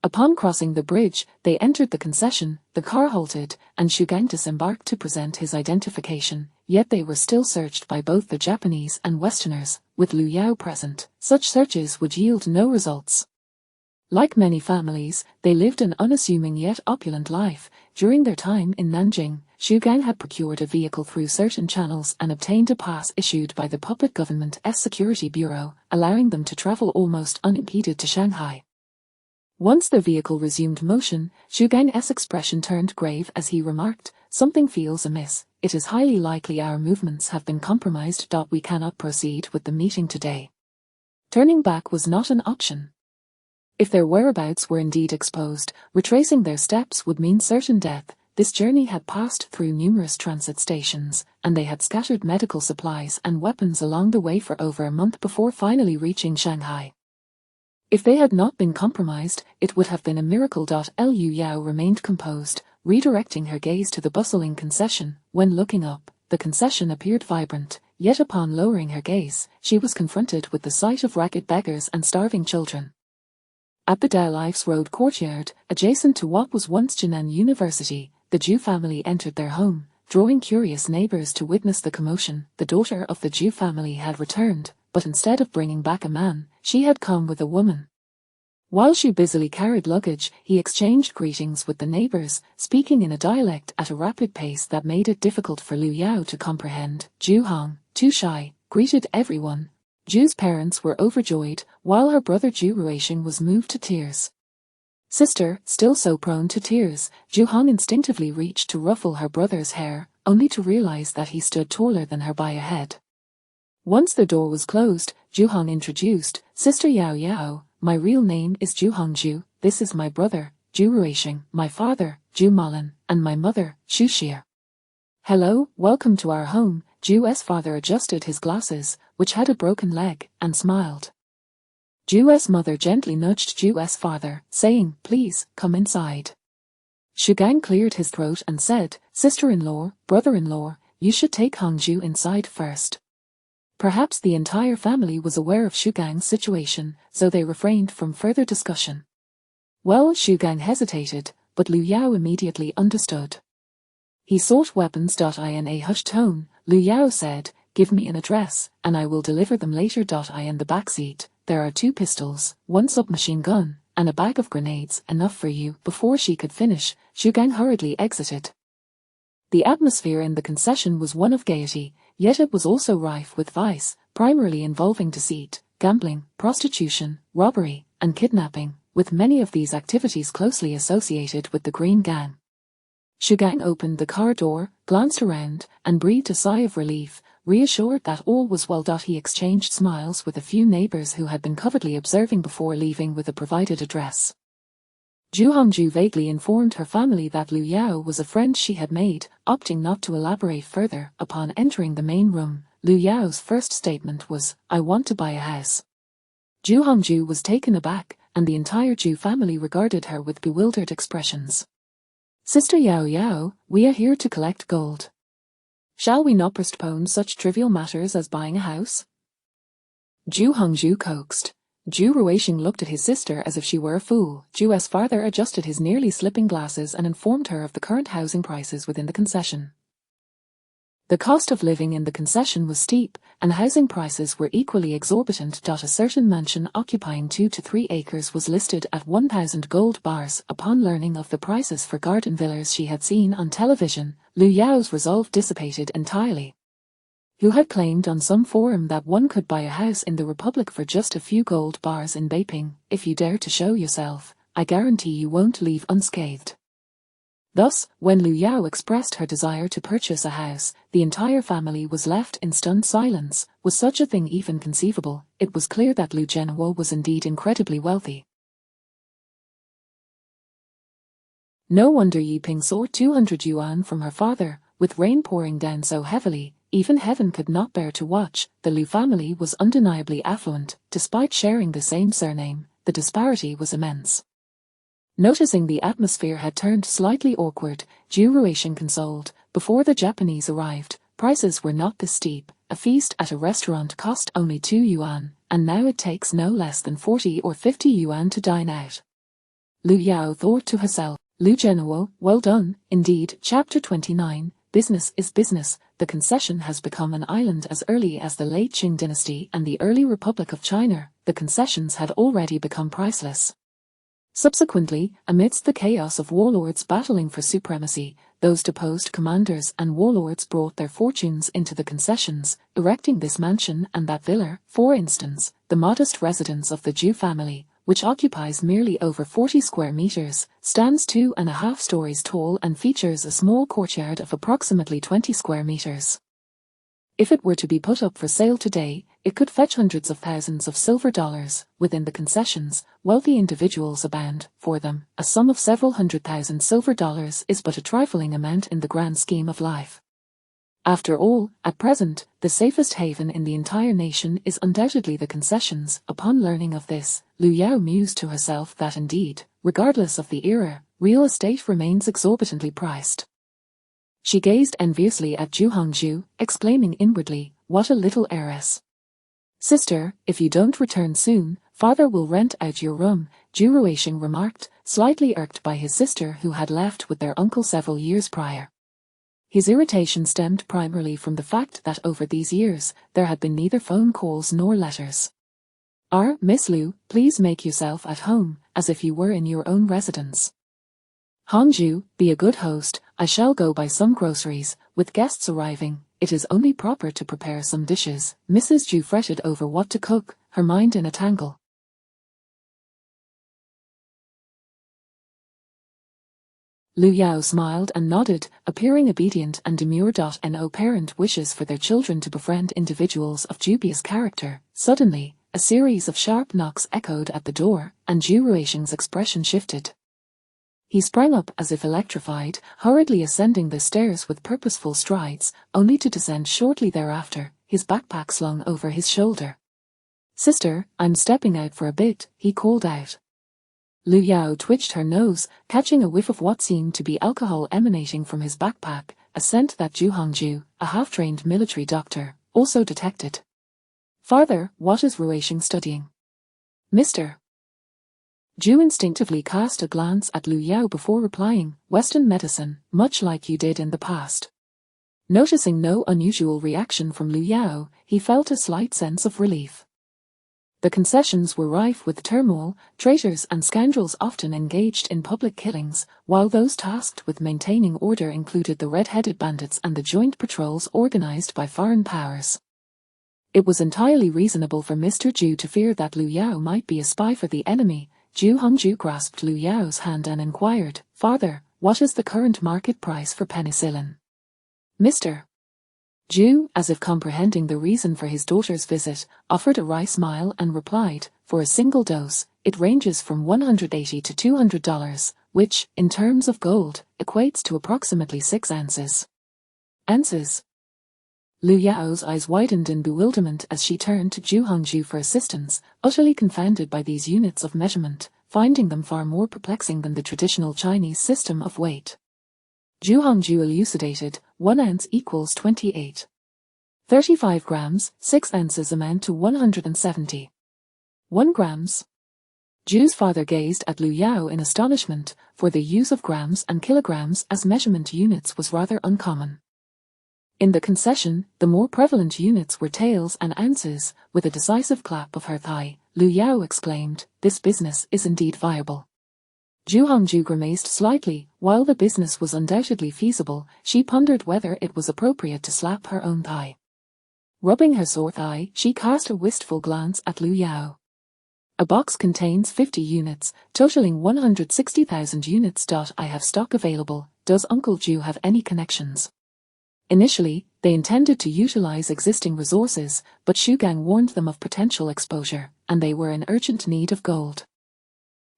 [SPEAKER 1] Upon crossing the bridge, they entered the concession, the car halted, and Shugang disembarked to present his identification, yet they were still searched by both the Japanese and Westerners. With Liu Yao present, such searches would yield no results. Like many families, they lived an unassuming yet opulent life. During their time in Nanjing, Shugang had procured a vehicle through certain channels and obtained a pass issued by the puppet government's security bureau, allowing them to travel almost unimpeded to Shanghai. Once the vehicle resumed motion, Shugang's expression turned grave as he remarked, "Something feels amiss. It is highly likely our movements have been compromised. We cannot proceed with the meeting today." Turning back was not an option. If their whereabouts were indeed exposed, retracing their steps would mean certain death. This journey had passed through numerous transit stations, and they had scattered medical supplies and weapons along the way for over a month before finally reaching Shanghai. If they had not been compromised, it would have been a miracle. Liu Yao remained composed, redirecting her gaze to the bustling concession. When looking up, the concession appeared vibrant, yet upon lowering her gaze, she was confronted with the sight of ragged beggars and starving children. At the Dalifes Road courtyard, adjacent to what was once Jinan University, the Zhu family entered their home, drawing curious neighbors to witness the commotion. The daughter of the Zhu family had returned, but instead of bringing back a man, she had come with a woman. While she busily carried luggage, he exchanged greetings with the neighbors, speaking in a dialect at a rapid pace that made it difficult for Liu Yao to comprehend. Zhu Hong, too shy, greeted everyone, Ju's parents were overjoyed, while her brother Ju Ruisheng was moved to tears. Sister, still so prone to tears, Ju Hong instinctively reached to ruffle her brother's hair, only to realize that he stood taller than her by a head. Once the door was closed, Ju Hong introduced, Sister Yao Yao, my real name is Ju Hongju, this is my brother, Ju Ruisheng, my father, Ju Malin, and my mother, Xu Xie. Hello, welcome to our home. Ju's father adjusted his glasses, which had a broken leg, and smiled. Ju's mother gently nudged Ju's father, saying, please, come inside. Shugang cleared his throat and said, sister-in-law, brother-in-law, you should take Hongju inside first. Perhaps the entire family was aware of Shugang's situation, so they refrained from further discussion. Well, Shugang hesitated, but Lu Yao immediately understood. He sought weapons. In a hushed tone, Lu Yao said, give me an address, and I will deliver them later. In the backseat, there are 2 pistols, 1 submachine gun, and a bag of grenades, enough for you. Before she could finish, Shugang hurriedly exited. The atmosphere in the concession was one of gaiety, yet it was also rife with vice, primarily involving deceit, gambling, prostitution, robbery, and kidnapping, with many of these activities closely associated with the Green Gang. Shugang opened the car door, glanced around, and breathed a sigh of relief, reassured that all was well. He exchanged smiles with a few neighbors who had been covertly observing before leaving with a provided address. Ju Hongju vaguely informed her family that Lu Yao was a friend she had made, opting not to elaborate further. Upon entering the main room, Lu Yao's first statement was, I want to buy a house. Ju Hongju was taken aback, and the entire Ju family regarded her with bewildered expressions. Sister Yao Yao, we are here to collect gold. Shall we not postpone such trivial matters as buying a house? Ju Hongju coaxed. Ju Ruisheng looked at his sister as if she were a fool. Ju's father adjusted his nearly slipping glasses and informed her of the current housing prices within the concession. The cost of living in the concession was steep, and housing prices were equally exorbitant. A certain mansion occupying 2 to 3 acres was listed at 1,000 gold bars. Upon learning of the prices for garden villas she had seen on television, Lu Yao's resolve dissipated entirely. Who had claimed on some forum that one could buy a house in the Republic for just a few gold bars in Beiping? If you dare to show yourself, I guarantee you won't leave unscathed. Thus, when Lu Yao expressed her desire to purchase a house, the entire family was left in stunned silence. Was such a thing even conceivable? It was clear that Lu Zhenhua was indeed incredibly wealthy. No wonder Yi Ping sought 200 yuan from her father. With rain pouring down so heavily, even heaven could not bear to watch. The Lu family was undeniably affluent. Despite sharing the same surname, the disparity was immense. Noticing the atmosphere had turned slightly awkward, Ju Ruisheng consoled, before the Japanese arrived, prices were not this steep. A feast at a restaurant cost only 2 yuan, and now it takes no less than 40 or 50 yuan to dine out. Lu Yao thought to herself, Lu Zhenhua, well done, indeed. Chapter 29, Business is Business. The concession has become an island as early as the late Qing dynasty and the early Republic of China. The concessions had already become priceless. Subsequently, amidst the chaos of warlords battling for supremacy, those deposed commanders and warlords brought their fortunes into the concessions, erecting this mansion and that villa. For instance, the modest residence of the Ju family, which occupies merely over 40 square meters, stands 2.5 stories tall and features a small courtyard of approximately 20 square meters. If it were to be put up for sale today, it could fetch hundreds of thousands of silver dollars. Within the concessions, wealthy individuals abound. For them, a sum of several $100,000 silver dollars is but a trifling amount in the grand scheme of life. After all, at present, the safest haven in the entire nation is undoubtedly the concessions. Upon learning of this, Lu Yao mused to herself that indeed, regardless of the era, real estate remains exorbitantly priced. She gazed enviously at Ju Hongju, exclaiming inwardly, what a little heiress. Sister, if you don't return soon, father will rent out your room, Ju Ruisheng remarked, slightly irked by his sister who had left with their uncle several years prior. His irritation stemmed primarily from the fact that over these years, there had been neither phone calls nor letters. Miss Lu, please make yourself at home, as if you were in your own residence. Hongju, be a good host, I shall go buy some groceries. With guests arriving, it is only proper to prepare some dishes. Mrs. Ju fretted over what to cook, her mind in a tangle. Liu Yao smiled and nodded, appearing obedient and demure. No parent wishes for their children to befriend individuals of dubious character. Suddenly, a series of sharp knocks echoed at the door, and Zhu Ruisheng's expression shifted. He sprang up as if electrified, hurriedly ascending the stairs with purposeful strides, only to descend shortly thereafter, his backpack slung over his shoulder. "Sister, I'm stepping out for a bit," he called out. Liu Yao twitched her nose, catching a whiff of what seemed to be alcohol emanating from his backpack, a scent that Zhu Hongju, a half-trained military doctor, also detected. "Father, what is Ruisheng studying?" "Mr. Zhu instinctively cast a glance at Liu Yao before replying, "Western medicine, much like you did in the past." Noticing no unusual reaction from Liu Yao, he felt a slight sense of relief. The concessions were rife with turmoil, traitors and scoundrels often engaged in public killings, while those tasked with maintaining order included the red-headed bandits and the joint patrols organized by foreign powers. It was entirely reasonable for Mr. Zhu to fear that Liu Yao might be a spy for the enemy. Zhu Hongju grasped Liu Yao's hand and inquired, "Father, what is the current market price for penicillin?" Mr. Zhu, as if comprehending the reason for his daughter's visit, offered a wry smile and replied, "For a single dose, it ranges from $180 to $200, which, in terms of gold, equates to approximately 6 ounces. Ounces?" Liu Yao's eyes widened in bewilderment as she turned to Zhu Hongju for assistance, utterly confounded by these units of measurement, finding them far more perplexing than the traditional Chinese system of weight. Zhu Hongju elucidated, 1 ounce equals 28. 35 grams, 6 ounces amount to 170. 1 grams. Zhu's father gazed at Liu Yao in astonishment, for the use of grams and kilograms as measurement units was rather uncommon. In the concession, the more prevalent units were taels and ounces. With a decisive clap of her thigh, Liu Yao exclaimed, "This business is indeed viable." Zhu Hongju grimaced slightly. While the business was undoubtedly feasible, she pondered whether it was appropriate to slap her own thigh. Rubbing her sore thigh, she cast a wistful glance at Liu Yao. "A box contains 50 units, totaling 160,000 units. I have stock available. Does Uncle Zhu have any connections?" Initially, they intended to utilize existing resources, but Shu Gang warned them of potential exposure, and they were in urgent need of gold.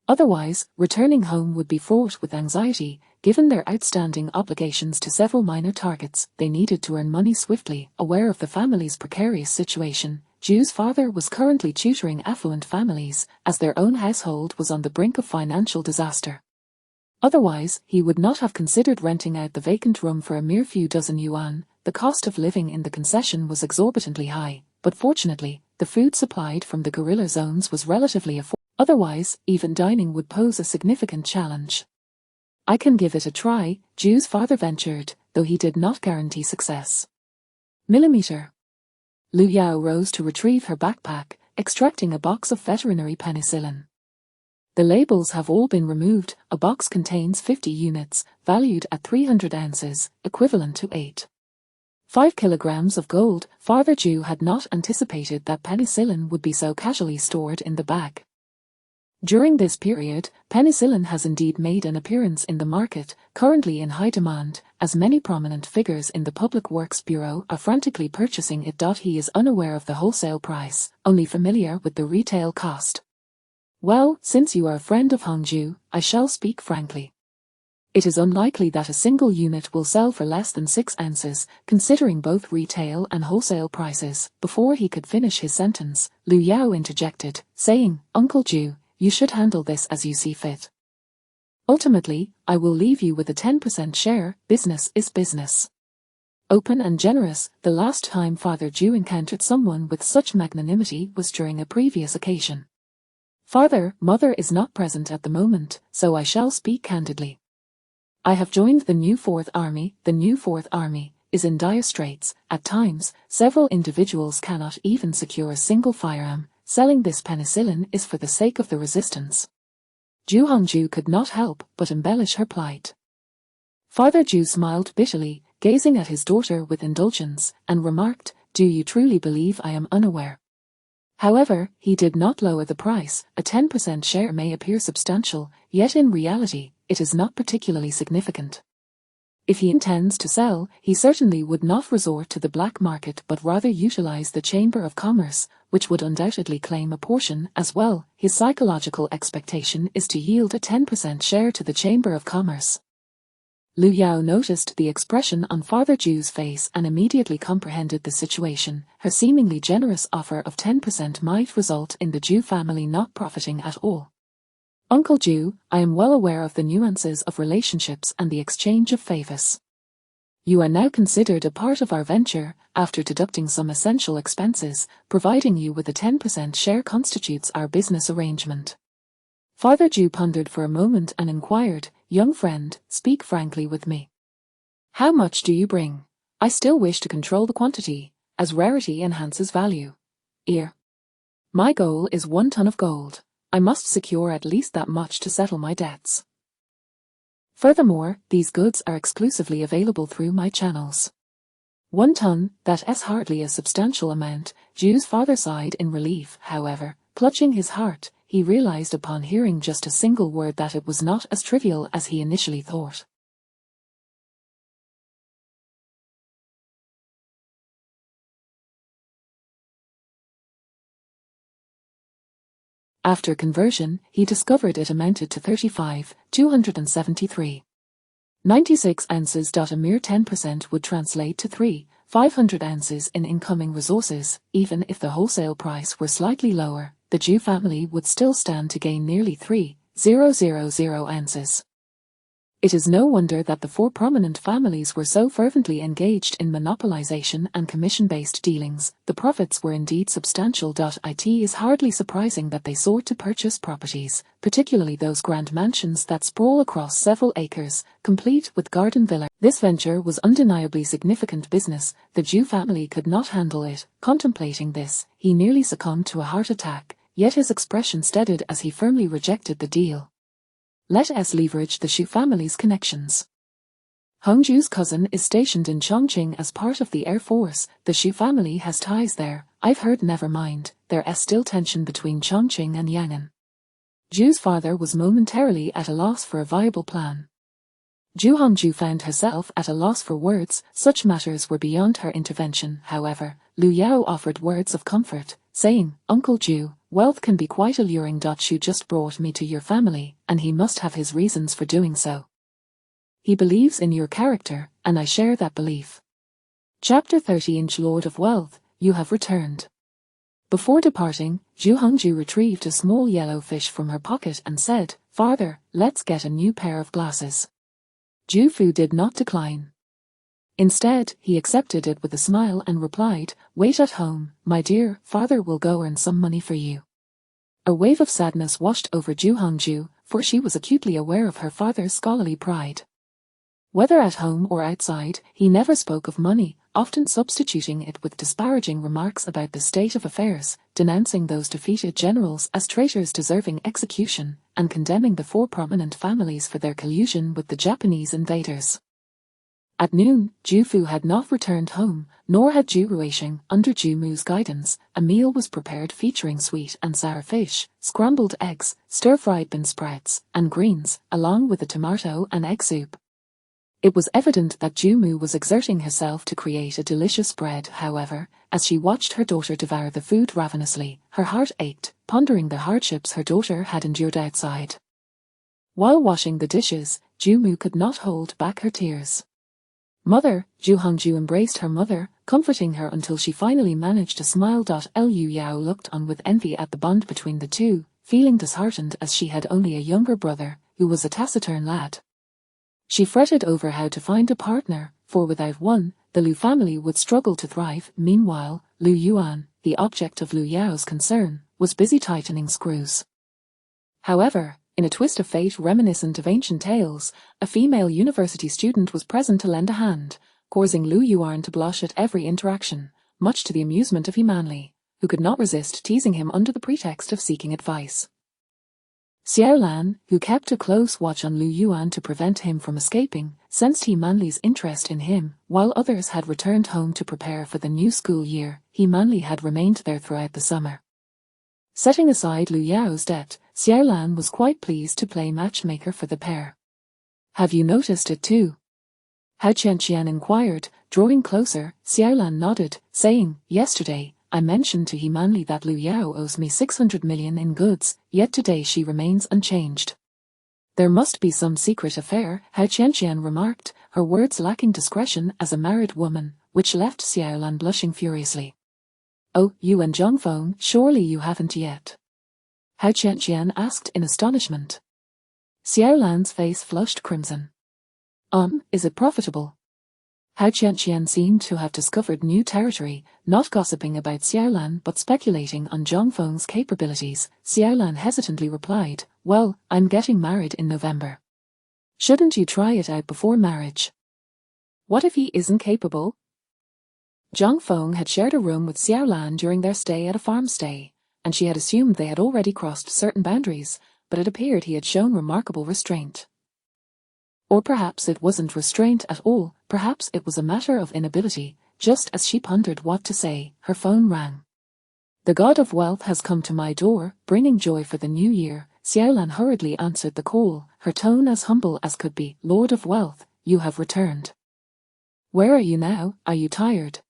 [SPEAKER 1] Otherwise, returning home would be fraught with anxiety. Given their outstanding obligations to several minor targets, they needed to earn money swiftly. Aware of the family's precarious situation, Zhu's father was currently tutoring affluent families, as their own household was on the brink of financial disaster. Otherwise, he would not have considered renting out the vacant room for a mere few dozen yuan. The cost of living in the concession was exorbitantly high, but fortunately, the food supplied from the guerrilla zones was relatively affordable. Otherwise, even dining would pose a significant challenge. "I can give it a try," Zhu's father ventured, though he did not guarantee success. Millimeter. Liu Yao rose to retrieve her backpack, extracting a box of veterinary penicillin. "The labels have all been removed. A box contains 50 units, valued at 300 ounces, equivalent to 8.5 kilograms of gold." Father Zhu had not anticipated that penicillin would be so casually stored in the bag. During this period, penicillin has indeed made an appearance in the market, currently in high demand, as many prominent figures in the Public Works Bureau are frantically purchasing it. He is unaware of the wholesale price, only familiar with the retail cost. "Well, since you are a friend of Hongju, I shall speak frankly. It is unlikely that a single unit will sell for less than 6 ounces, considering both retail and wholesale prices." Before he could finish his sentence, Liu Yao interjected, saying, "Uncle Zhu, you should handle this as you see fit. Ultimately, I will leave you with a 10% share. Business is business." Open and generous, the last time Father Zhu encountered someone with such magnanimity was during a previous occasion. "Father, Mother is not present at the moment, so I shall speak candidly. I have joined the new Fourth Army. The new Fourth Army is in dire straits. At times, several individuals cannot even secure a single firearm. Selling this penicillin is for the sake of the resistance." Zhu Hongju could not help but embellish her plight. Father Zhu smiled bitterly. gazing at his daughter with indulgence, and remarked, "Do you truly believe I am unaware?" However, he did not lower the price. A 10% share may appear substantial, yet in reality, it is not particularly significant. If he intends to sell, he certainly would not resort to the black market but rather utilize the Chamber of Commerce, which would undoubtedly claim a portion as well. His psychological expectation is to yield a 10% share to the Chamber of Commerce. Lu Yao noticed the expression on Father Ju's face and immediately comprehended the situation. Her seemingly generous offer of 10% might result in the Ju family not profiting at all. "Uncle Ju, I am well aware of the nuances of relationships and the exchange of favors. You are now considered a part of our venture, after deducting some essential expenses. Providing you with a 10% share constitutes our business arrangement." Father Ju pondered for a moment and inquired, "Young friend, speak frankly with me. How much do you bring? I still wish to control the quantity, as rarity enhances value. My goal is 1 ton of gold. I must secure at least that much to settle my debts. Furthermore, these goods are exclusively available through my channels." 1 ton, that's hardly a substantial amount. Ju's father sighed in relief. However, clutching his heart, he realized upon hearing just a single word that it was not as trivial as he initially thought. After conversion, he discovered it amounted to 35,273.96 ounces. A mere 10% would translate to 3,500 ounces in incoming resources. Even if the wholesale price were slightly lower, the Ju family would still stand to gain nearly 3,000 ounces. It is no wonder that the 4 prominent families were so fervently engaged in monopolization and commission-based dealings. The profits were indeed substantial. It is hardly surprising that they sought to purchase properties, particularly those grand mansions that sprawl across several acres, complete with garden villa. This venture was undeniably significant business. The Ju family could not handle it. Contemplating this, he nearly succumbed to a heart attack, yet his expression steadied as he firmly rejected the deal. Let us leverage the Shu family's connections. Hong Ju's cousin is stationed in Chongqing as part of the Air Force. The Shu family has ties there. I've heard. Never mind, there is still tension between Chongqing and Yan'an. Ju's father was momentarily at a loss for a viable plan. Ju Hongju found herself at a loss for words. Such matters were beyond her intervention. However, Lu Yao offered words of comfort, saying, "Uncle Ju, wealth can be quite alluring. Shu just brought me to your family, and he must have his reasons for doing so. He believes in your character, and I share that belief." Chapter 30. Lord of Wealth, you have returned. Before departing, Ju Hongju retrieved a small yellow fish from her pocket and said, "Father, let's get a new pair of glasses." Ju Fu did not decline. Instead, he accepted it with a smile and replied, "Wait at home, my dear. Father will go earn some money for you." A wave of sadness washed over Ju Hongju, for she was acutely aware of her father's scholarly pride. Whether at home or outside, he never spoke of money, often substituting it with disparaging remarks about the state of affairs, denouncing those defeated generals as traitors deserving execution, and condemning the 4 prominent families for their collusion with the Japanese invaders. At noon, Ju Fu had not returned home, nor had Ju Ruisheng. Under Ju Mu's guidance, a meal was prepared featuring sweet and sour fish, scrambled eggs, stir-fried bean sprouts, and greens, along with a tomato and egg soup. It was evident that Ju Mu was exerting herself to create a delicious spread. However, as she watched her daughter devour the food ravenously, her heart ached, pondering the hardships her daughter had endured outside. While washing the dishes, Ju Mu could not hold back her tears. "Mother," Ju Hongju embraced her mother, comforting her until she finally managed to smile. Lu Yao looked on with envy at the bond between the two, feeling disheartened as she had only a younger brother, who was a taciturn lad. She fretted over how to find a partner, for without one, the Lu family would struggle to thrive. Meanwhile, Lu Yuan, the object of Lu Yao's concern, was busy tightening screws. However, in a twist of fate reminiscent of ancient tales, a female university student was present to lend a hand, causing Lu Yuan to blush at every interaction, much to the amusement of Humanli, who could not resist teasing him under the pretext of seeking advice. Xiao Lan, who kept a close watch on Lu Yuan to prevent him from escaping, sensed He Manli's interest in him. While others had returned home to prepare for the new school year, He Manli had remained there throughout the summer. Setting aside Lu Yao's debt, Xiaolan was quite pleased to play matchmaker for the pair. "Have you noticed it too?" Hao Qianqian inquired, drawing closer. Xiaolan nodded, saying, "Yesterday, I mentioned to He Manli that Lu Yao owes me 600 million in goods, yet today she remains unchanged." "There must be some secret affair," Hao Qianqian remarked, her words lacking discretion as a married woman, which left Xiaolan blushing furiously. "Oh, you and Zhang Feng, surely you haven't yet?" Hao Qianqian asked in astonishment. Xiaolan's face flushed crimson. Is it profitable?" Hao Qianqian seemed to have discovered new territory, not gossiping about Xiaolan but speculating on Zhang Feng's capabilities. Xiaolan hesitantly replied, "Well, I'm getting married in November. Shouldn't you try it out before marriage?" "What if he isn't capable?" Zhang Feng had shared a room with Xiaolan during their stay at a farmstay, and she had assumed they had already crossed certain boundaries, but it appeared he had shown remarkable restraint. Or perhaps it wasn't restraint at all, perhaps it was a matter of inability. Just as she pondered what to say, her phone rang. "The God of Wealth has come to my door, bringing joy for the new year." Xiaolan hurriedly answered the call, her tone as humble as could be. "Lord of Wealth, you have returned. Where are you now? Are you tired?"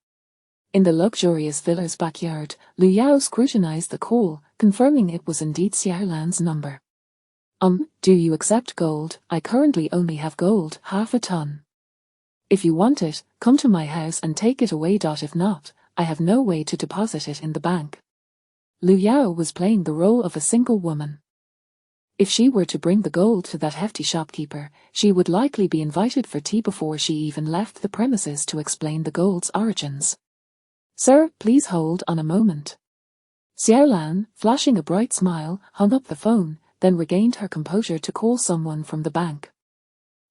[SPEAKER 1] In the luxurious villa's backyard, Lu Yao scrutinized the call, confirming it was indeed Xiaolan's number. Do you accept gold? I currently only have gold, half a ton. If you want it, come to my house and take it away. If not, I have no way to deposit it in the bank." Lu Yao was playing the role of a single woman. If she were to bring the gold to that hefty shopkeeper, she would likely be invited for tea before she even left the premises to explain the gold's origins. "Sir, please hold on a moment." Xiaolan, flashing a bright smile, hung up the phone, then regained her composure to call someone from the bank.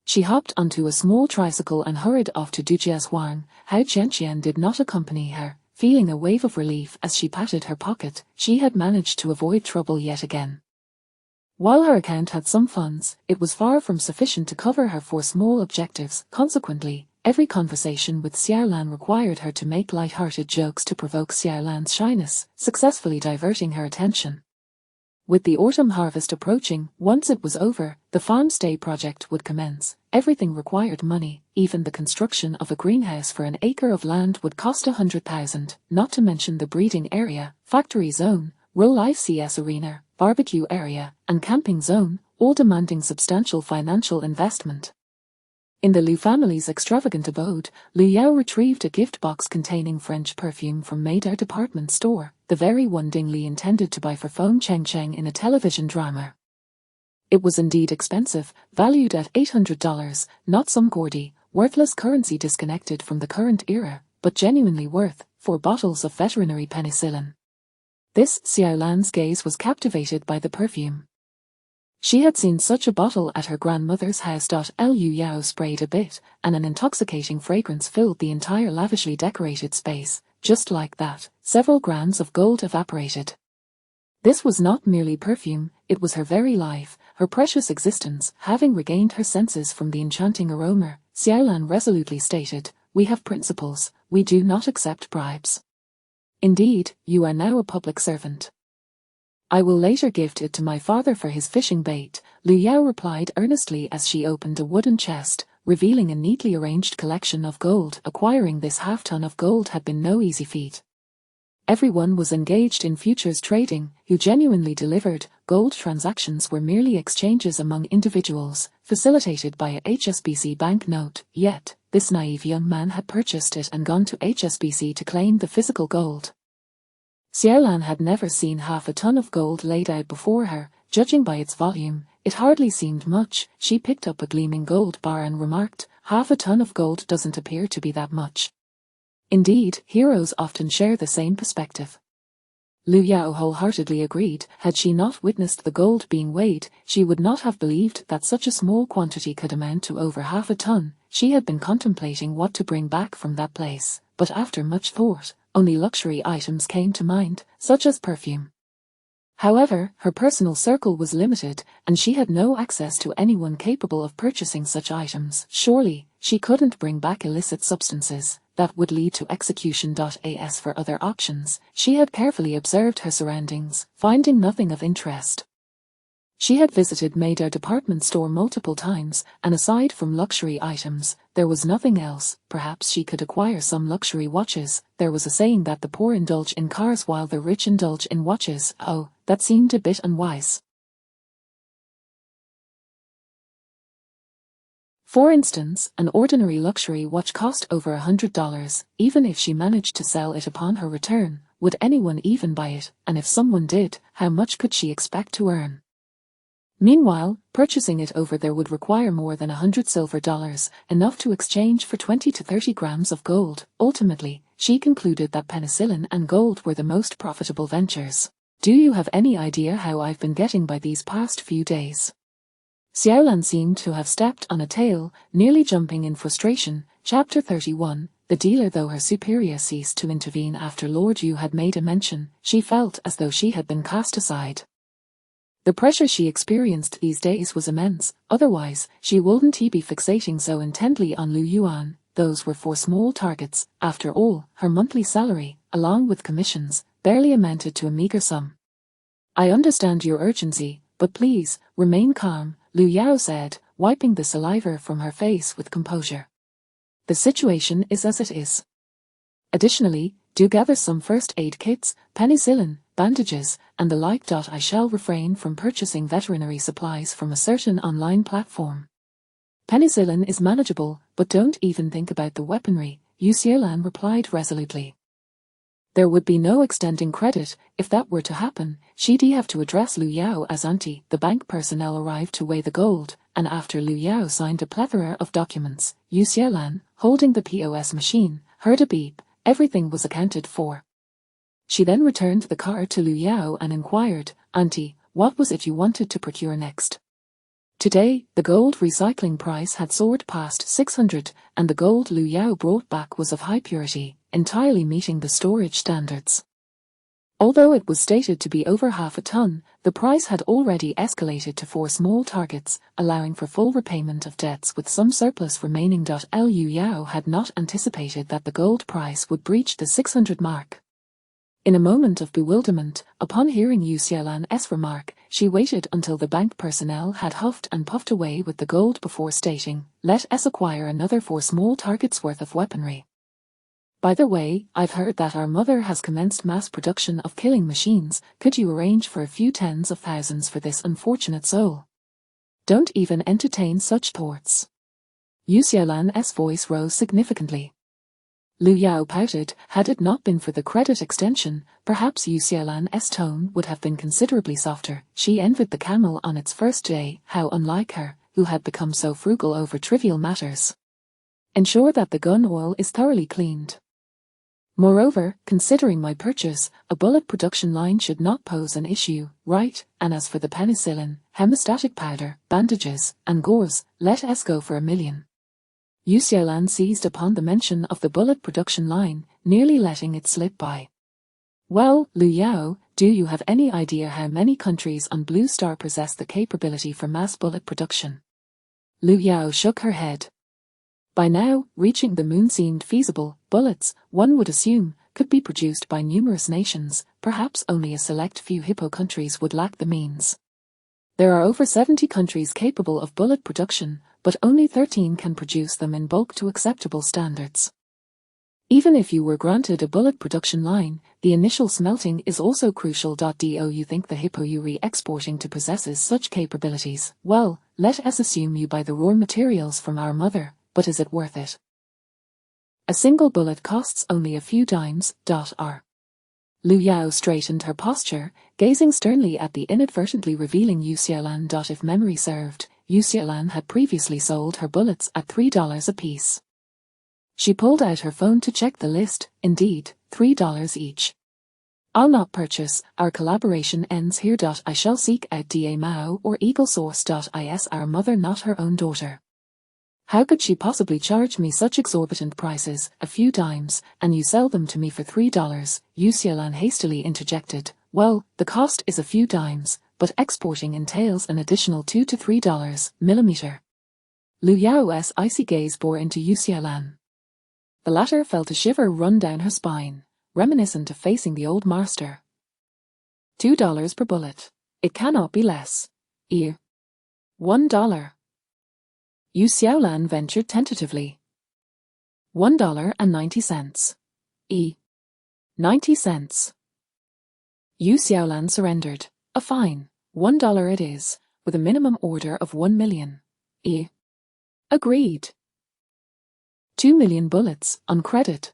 [SPEAKER 1] She hopped onto a small tricycle and hurried off to Dujiazhuang. Hao Qianqian did not accompany her, feeling a wave of relief as she patted her pocket. She had managed to avoid trouble yet again. While her account had some funds, it was far from sufficient to cover her for small objectives. Consequently, every conversation with Xiaolan required her to make light-hearted jokes to provoke Xiaolan's shyness, successfully diverting her attention. With the autumn harvest approaching, once it was over, the farmstay project would commence. Everything required money, even the construction of a greenhouse for an acre of land would cost 100,000, not to mention the breeding area, factory zone, real-life CS arena, barbecue area, and camping zone, all demanding substantial financial investment. In the Lu family's extravagant abode, Lu Yao retrieved a gift box containing French perfume from Madar department store, the very one Ding Li intended to buy for Feng Chengcheng in a television drama. It was indeed expensive, valued at $800, not some gaudy, worthless currency disconnected from the current era, but genuinely worth 4 bottles of veterinary penicillin. This Xiaolan's gaze was captivated by the perfume. She had seen such a bottle at her grandmother's house. Lu Yao sprayed a bit, and an intoxicating fragrance filled the entire lavishly decorated space. Just like that, several grams of gold evaporated. This was not merely perfume, it was her very life, her precious existence. Having regained her senses from the enchanting aroma, Xiaolan resolutely stated, "We have principles, we do not accept bribes. Indeed, you are now a public servant. I will later gift it to my father for his fishing bait," Lu Yao replied earnestly as she opened a wooden chest, revealing a neatly arranged collection of gold. Acquiring this half-ton of gold had been no easy feat. Everyone was engaged in futures trading, who genuinely delivered. Gold transactions were merely exchanges among individuals, facilitated by a HSBC banknote, yet, this naive young man had purchased it and gone to HSBC to claim the physical gold. Xiaolan had never seen half a ton of gold laid out before her. Judging by its volume, it hardly seemed much. She picked up a gleaming gold bar and remarked, "Half a ton of gold doesn't appear to be that much." Indeed, heroes often share the same perspective. Lu Yao wholeheartedly agreed. Had she not witnessed the gold being weighed, she would not have believed that such a small quantity could amount to over half a ton. She had been contemplating what to bring back from that place, but after much thought, only luxury items came to mind, such as perfume. However, her personal circle was limited, and she had no access to anyone capable of purchasing such items. Surely, she couldn't bring back illicit substances that would lead to execution. As for other options, she had carefully observed her surroundings, finding nothing of interest. She had visited Mayda department store multiple times, and aside from luxury items, there was nothing else. Perhaps she could acquire some luxury watches. There was a saying that the poor indulge in cars while the rich indulge in watches. Oh, that seemed a bit unwise. For instance, an ordinary luxury watch cost over $100. Even if she managed to sell it upon her return, would anyone even buy it? And if someone did, how much could she expect to earn? Meanwhile, purchasing it over there would require more than $100 silver, enough to exchange for 20 to 30 grams of gold. Ultimately, she concluded that penicillin and gold were the most profitable ventures. Do you have any idea how I've been getting by these past few days? Xiaolan seemed to have stepped on a tail, nearly jumping in frustration. Chapter 31. The dealer. Though her superior ceased to intervene after Lord Yu had made a mention, she felt as though she had been cast aside. The pressure she experienced these days was immense, otherwise, she wouldn't be fixating so intently on Lu Yuan. Those were 4 small targets. After all, her monthly salary, along with commissions, barely amounted to a meager sum. I understand your urgency, but please, remain calm, Lu Yao said, wiping the saliva from her face with composure. The situation is as it is. Additionally, do gather some first aid kits, penicillin, bandages, and the like. I shall refrain from purchasing veterinary supplies from a certain online platform. Penicillin is manageable, but don't even think about the weaponry, Yu Xiaolan replied resolutely. There would be no extending credit. If that were to happen, she'd have to address Lu Yao as auntie. The bank personnel arrived to weigh the gold, and after Lu Yao signed a plethora of documents, Yu Xiaolan, holding the POS machine, heard a beep. Everything was accounted for. She then returned the card to Lu Yao and inquired, Auntie, what was it you wanted to procure next? Today, the gold recycling price had soared past 600, and the gold Lu Yao brought back was of high purity, entirely meeting the storage standards. Although it was stated to be over half a ton, the price had already escalated to 4 small targets, allowing for full repayment of debts with some surplus remaining. Lu Yao had not anticipated that the gold price would breach the 600 mark. In a moment of bewilderment, upon hearing Yu Xiaolan's remark, she waited until the bank personnel had huffed and puffed away with the gold before stating, let us acquire another 4 small targets worth of weaponry. By the way, I've heard that our mother has commenced mass production of killing machines. Could you arrange for a few tens of thousands for this unfortunate soul? Don't even entertain such thoughts. Yu Xiaolan's voice rose significantly. Lu Yao pouted. Had it not been for the credit extension, perhaps Yu Xiaolan's tone would have been considerably softer. She envied the camel on its first day. How unlike her, who had become so frugal over trivial matters. Ensure that the gun oil is thoroughly cleaned. Moreover, considering my purchase, a bullet production line should not pose an issue, right? And as for the penicillin, hemostatic powder, bandages, and gauze, let us go for $1 million. Yu Xiaolan seized upon the mention of the bullet production line, nearly letting it slip by. Well, Lu Yao, do you have any idea how many countries on Blue Star possess the capability for mass bullet production? Lu Yao shook her head. By now, reaching the moon seemed feasible. Bullets, one would assume, could be produced by numerous nations. Perhaps only a select few hippo countries would lack the means. There are over 70 countries capable of bullet production, but only 13 can produce them in bulk to acceptable standards. Even if you were granted a bullet production line, the initial smelting is also crucial. Do you think the hippo you re-exporting to possesses such capabilities? Well, let us assume you buy the raw materials from our mother, but is it worth it? A single bullet costs only a few dimes. Lu Yao straightened her posture, gazing sternly at the inadvertently revealing Yu Xiaolan. If memory served, Yu Xiaolan had previously sold her bullets at $3 apiece. She pulled out her phone to check the list. Indeed, $3 each. I'll not purchase. Our collaboration ends here. I shall seek out Da Mao or Eagle Source. Is our mother not her own daughter? How could she possibly charge me such exorbitant prices, a few dimes, and you sell them to me for $3? Yu Xiaolan hastily interjected. Well, the cost is a few dimes, but exporting entails an additional $2 to $3 millimeter. Lu Yao's icy gaze bore into Yu Xiaolan. The latter felt a shiver run down her spine, reminiscent of facing the old master. $2 per bullet. It cannot be less. $1. Yu Xiaolan ventured tentatively. $1.90. 90 cents. Yu Xiaolan surrendered. A fine, $1 it is, with a minimum order of 1 million. Agreed. 2 million bullets, on credit.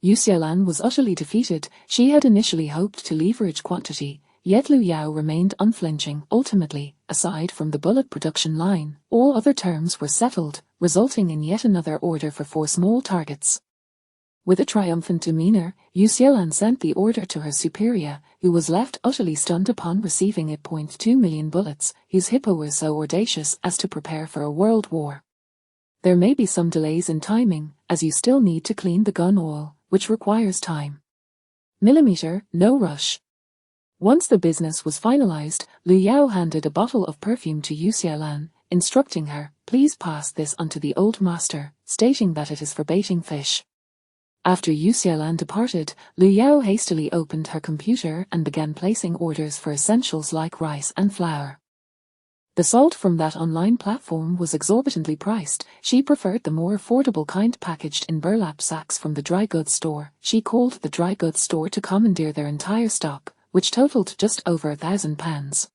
[SPEAKER 1] Yu Xiaolan was utterly defeated. She had initially hoped to leverage quantity, yet Lu Yao remained unflinching. Ultimately, aside from the bullet production line, all other terms were settled, resulting in yet another order for 4 small targets. With a triumphant demeanor, Yu Xiaolan sent the order to her superior, who was left utterly stunned upon receiving it. 2 million bullets, whose hippo was so audacious as to prepare for a world war. There may be some delays in timing, as you still need to clean the gun oil, which requires time. Millimeter, no rush. Once the business was finalized, Lu Yao handed a bottle of perfume to Yu Xiaolan, instructing her, please pass this on to the old master, stating that it is for baiting fish. After Yu Xiaolan departed, Lu Yao hastily opened her computer and began placing orders for essentials like rice and flour. The salt from that online platform was exorbitantly priced. She preferred the more affordable kind packaged in burlap sacks from the dry goods store. She called the dry goods store to commandeer their entire stock, which totaled just over £1,000.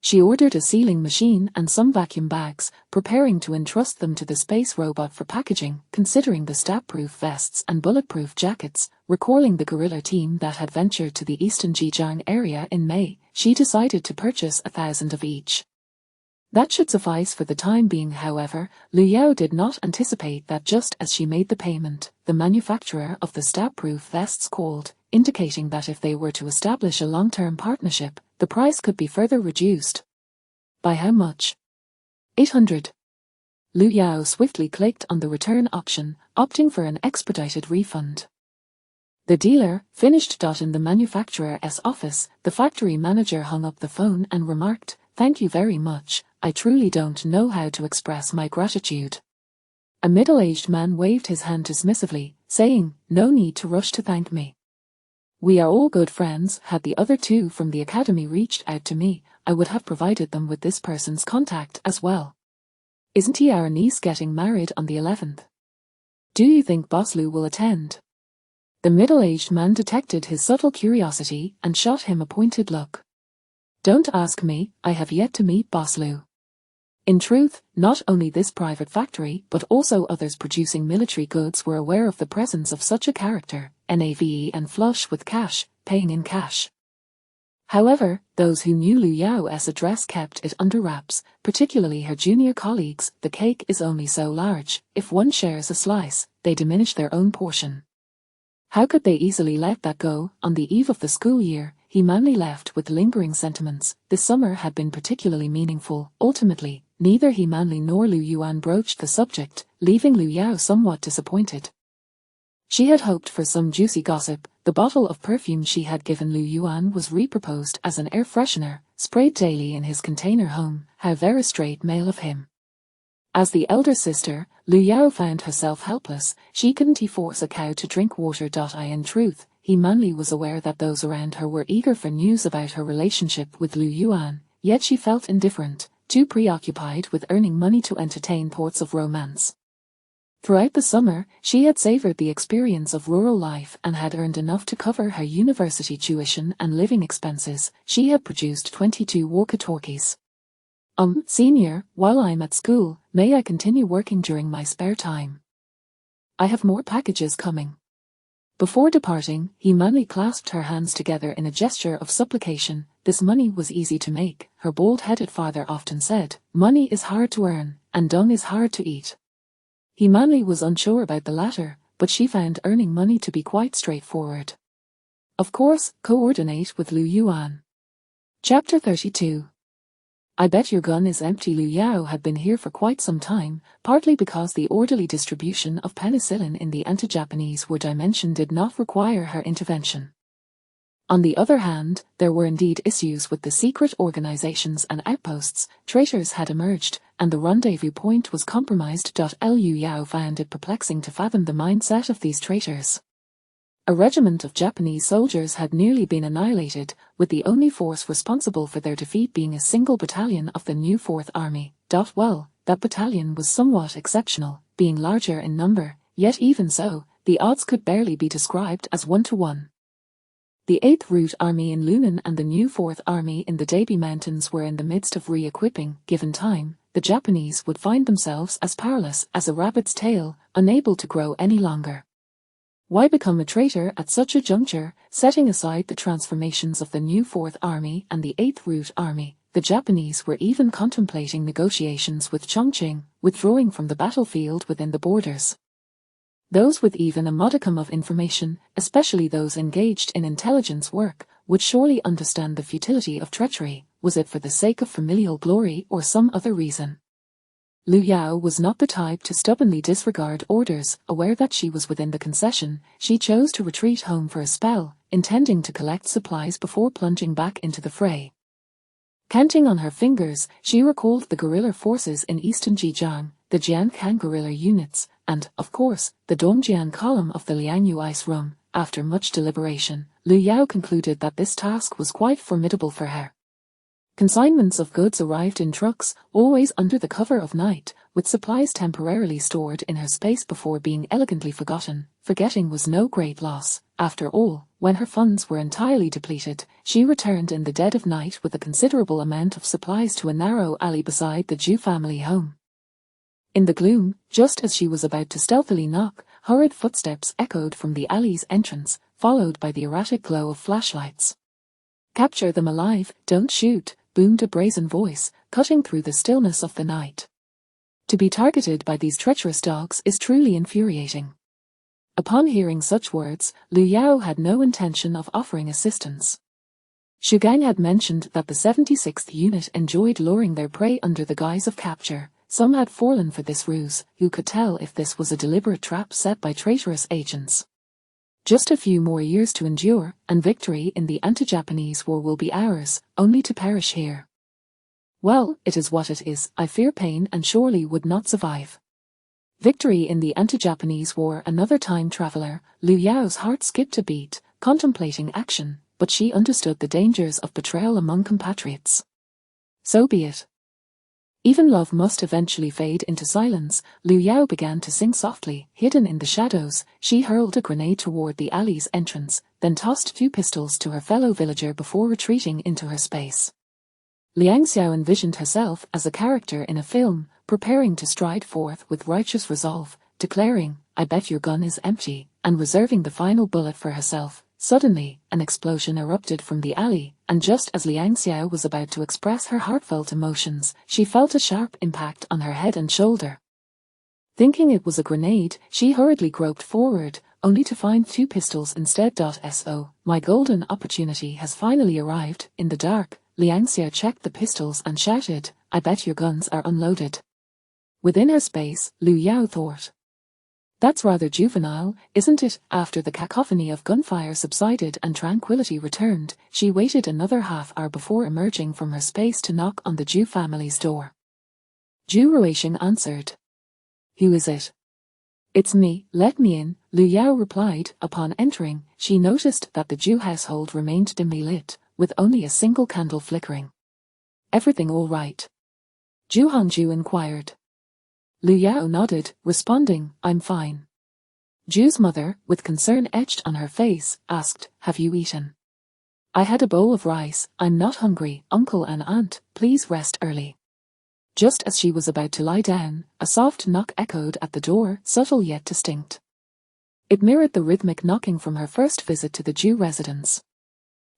[SPEAKER 1] She ordered a sealing machine and some vacuum bags, preparing to entrust them to the space robot for packaging. Considering the stab-proof vests and bulletproof jackets, recalling the guerrilla team that had ventured to the eastern Zhejiang area in May, she decided to purchase 1,000 of each. That should suffice for the time being. However, Lu Yao did not anticipate that just as she made the payment, the manufacturer of the stab-proof vests called, indicating that if they were to establish a long-term partnership, the price could be further reduced. By how much? 800. Lu Yao swiftly clicked on the return option, opting for an expedited refund. The dealer finished. In the manufacturer's office, the factory manager hung up the phone and remarked, "Thank you very much. I truly don't know how to express my gratitude." A middle-aged man waved his hand dismissively, saying, "No need to rush to thank me. We are all good friends. Had the other two from the academy reached out to me, I would have provided them with this person's contact as well. Isn't he our niece getting married on the 11th? Do you think Boss Lu will attend?" The middle-aged man detected his subtle curiosity and shot him a pointed look. "Don't ask me, I have yet to meet Boss Lu." In truth, not only this private factory but also others producing military goods were aware of the presence of such a character, NAVE and flush with cash, paying in cash. However, those who knew Lu Yao's address kept it under wraps, particularly her junior colleagues. The cake is only so large, if one shares a slice, they diminish their own portion. How could they easily let that go? On the eve of the school year, he manly left with lingering sentiments. This summer had been particularly meaningful. Ultimately, neither he Manly nor Lu Yuan broached the subject, leaving Lu Yao somewhat disappointed. She had hoped for some juicy gossip. The bottle of perfume she had given Lu Yuan was reproposed as an air freshener, sprayed daily in his container home. How very straight male of him. As the elder sister, Lu Yao found herself helpless. She couldn't force a cow to drink water. In truth, he Manly was aware that those around her were eager for news about her relationship with Lu Yuan, yet she felt indifferent, too preoccupied with earning money to entertain thoughts of romance. Throughout the summer, she had savored the experience of rural life and had earned enough to cover her university tuition and living expenses. She had produced 22 walkie-talkies. Senior, while I'm at school, may I continue working during my spare time? I have more packages coming. Before departing, he Manly clasped her hands together in a gesture of supplication. This money was easy to make, her bald-headed father often said. Money is hard to earn, and dung is hard to eat. He Manly was unsure about the latter, but she found earning money to be quite straightforward. Of course, coordinate with Lu Yuan. Chapter 32. I bet your gun is empty. Lu Yao had been here for quite some time, partly because the orderly distribution of penicillin in the anti-Japanese war dimension did not require her intervention. On the other hand, there were indeed issues with the secret organizations and outposts. Traitors had emerged, and the rendezvous point was compromised. Liu Yao found it perplexing to fathom the mindset of these traitors. A regiment of Japanese soldiers had nearly been annihilated, with the only force responsible for their defeat being a single battalion of the new Fourth Army. Well, that battalion was somewhat exceptional, being larger in number, yet even so, the odds could barely be described as 1-to-1. The 8th Route Army in Lunan and the new 4th Army in the Dabi Mountains were in the midst of re-equipping. Given time, the Japanese would find themselves as powerless as a rabbit's tail, unable to grow any longer. Why become a traitor at such a juncture? Setting aside the transformations of the new 4th Army and the 8th Route Army, the Japanese were even contemplating negotiations with Chongqing, withdrawing from the battlefield within the borders. Those with even a modicum of information, especially those engaged in intelligence work, would surely understand the futility of treachery. Was it for the sake of familial glory or some other reason? Liu Yao was not the type to stubbornly disregard orders. Aware that she was within the concession, she chose to retreat home for a spell, intending to collect supplies before plunging back into the fray. Counting on her fingers, she recalled the guerrilla forces in eastern Zhejiang, the Jiankang guerrilla units, and, of course, the Dongjian column of the Liangyu Ice Rum. After much deliberation, Liu Yao concluded that this task was quite formidable for her. Consignments of goods arrived in trucks, always under the cover of night, with supplies temporarily stored in her space before being elegantly forgotten. Forgetting was no great loss. After all, when her funds were entirely depleted, she returned in the dead of night with a considerable amount of supplies to a narrow alley beside the Zhu family home. In the gloom, just as she was about to stealthily knock, hurried footsteps echoed from the alley's entrance, followed by the erratic glow of flashlights. "Capture them alive, don't shoot," boomed a brazen voice, cutting through the stillness of the night. To be targeted by these treacherous dogs is truly infuriating. Upon hearing such words, Liu Yao had no intention of offering assistance. Xu Gang had mentioned that the 76th unit enjoyed luring their prey under the guise of capture. Some had fallen for this ruse. Who could tell if this was a deliberate trap set by traitorous agents? Just a few more years to endure, and victory in the anti-Japanese war will be ours, only to perish here. Well, it is what it is. I fear pain and surely would not survive. Victory in the anti-Japanese war. Another time traveler, Liu Yao's heart skipped a beat, contemplating action, but she understood the dangers of betrayal among compatriots. So be it. Even love must eventually fade into silence. Liu Yao began to sing softly. Hidden in the shadows, she hurled a grenade toward the alley's entrance, then tossed 2 pistols to her fellow villager before retreating into her space. Liang Xiao envisioned herself as a character in a film, preparing to stride forth with righteous resolve, declaring, "I bet your gun is empty," and reserving the final bullet for herself. Suddenly, an explosion erupted from the alley, and just as Liang Xiao was about to express her heartfelt emotions, she felt a sharp impact on her head and shoulder. Thinking it was a grenade, she hurriedly groped forward, only to find 2 pistols instead. So, my golden opportunity has finally arrived. In the dark, Liang Xiao checked the pistols and shouted, "I bet your guns are unloaded." Within her space, Liu Yao thought, "That's rather juvenile, isn't it?" After the cacophony of gunfire subsided and tranquility returned, she waited another half-hour before emerging from her space to knock on the Zhu family's door. Zhu Ruisheng answered. "Who is it?" "It's me, let me in," Liu Yao replied. Upon entering, she noticed that the Zhu household remained dimly lit, with only a single candle flickering. "Everything all right?" Zhu Hongzhu inquired. Liu Yao nodded, responding, "I'm fine." Zhu's mother, with concern etched on her face, asked, "Have you eaten?" "I had a bowl of rice. I'm not hungry, uncle and aunt, please rest early." Just as she was about to lie down, a soft knock echoed at the door, subtle yet distinct. It mirrored the rhythmic knocking from her first visit to the Zhu residence.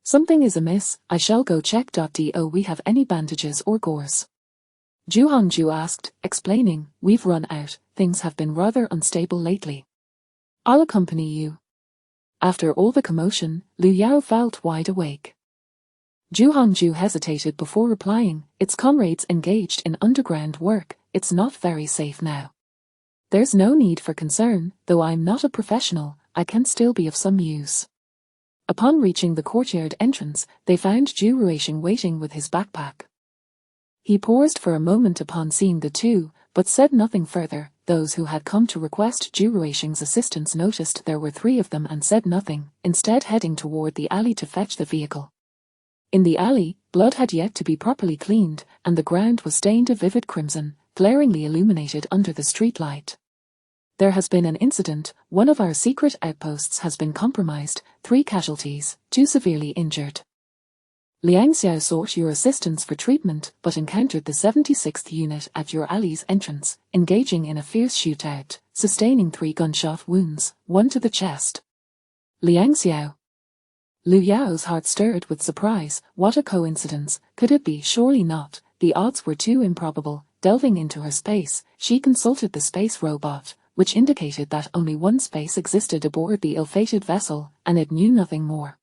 [SPEAKER 1] "Something is amiss, I shall go check. Do we have any bandages or gauze?" Zhu Hongzhu asked, explaining, "We've run out, things have been rather unstable lately." "I'll accompany you." After all the commotion, Liu Yao felt wide awake. Zhu Hongzhu hesitated before replying, "It's comrades engaged in underground work, it's not very safe now." "There's no need for concern, though I'm not a professional, I can still be of some use." Upon reaching the courtyard entrance, they found Zhu Ruisheng waiting with his backpack. He paused for a moment upon seeing the two, but said nothing further. Those who had come to request Zhu Ruisheng's assistance noticed there were 3 of them and said nothing, instead heading toward the alley to fetch the vehicle. In the alley, blood had yet to be properly cleaned, and the ground was stained a vivid crimson, glaringly illuminated under the streetlight. There has been an incident, one of our secret outposts has been compromised, 3 casualties, 2 severely injured. Liang Xiao sought your assistance for treatment but encountered the 76th unit at your alley's entrance, engaging in a fierce shootout, sustaining 3 gunshot wounds, 1 to the chest. Liang Xiao. Lu Yao's heart stirred with surprise. What a coincidence, could it be? Surely not, the odds were too improbable. Delving into her space, she consulted the space robot, which indicated that only 1 space existed aboard the ill-fated vessel, and it knew nothing more.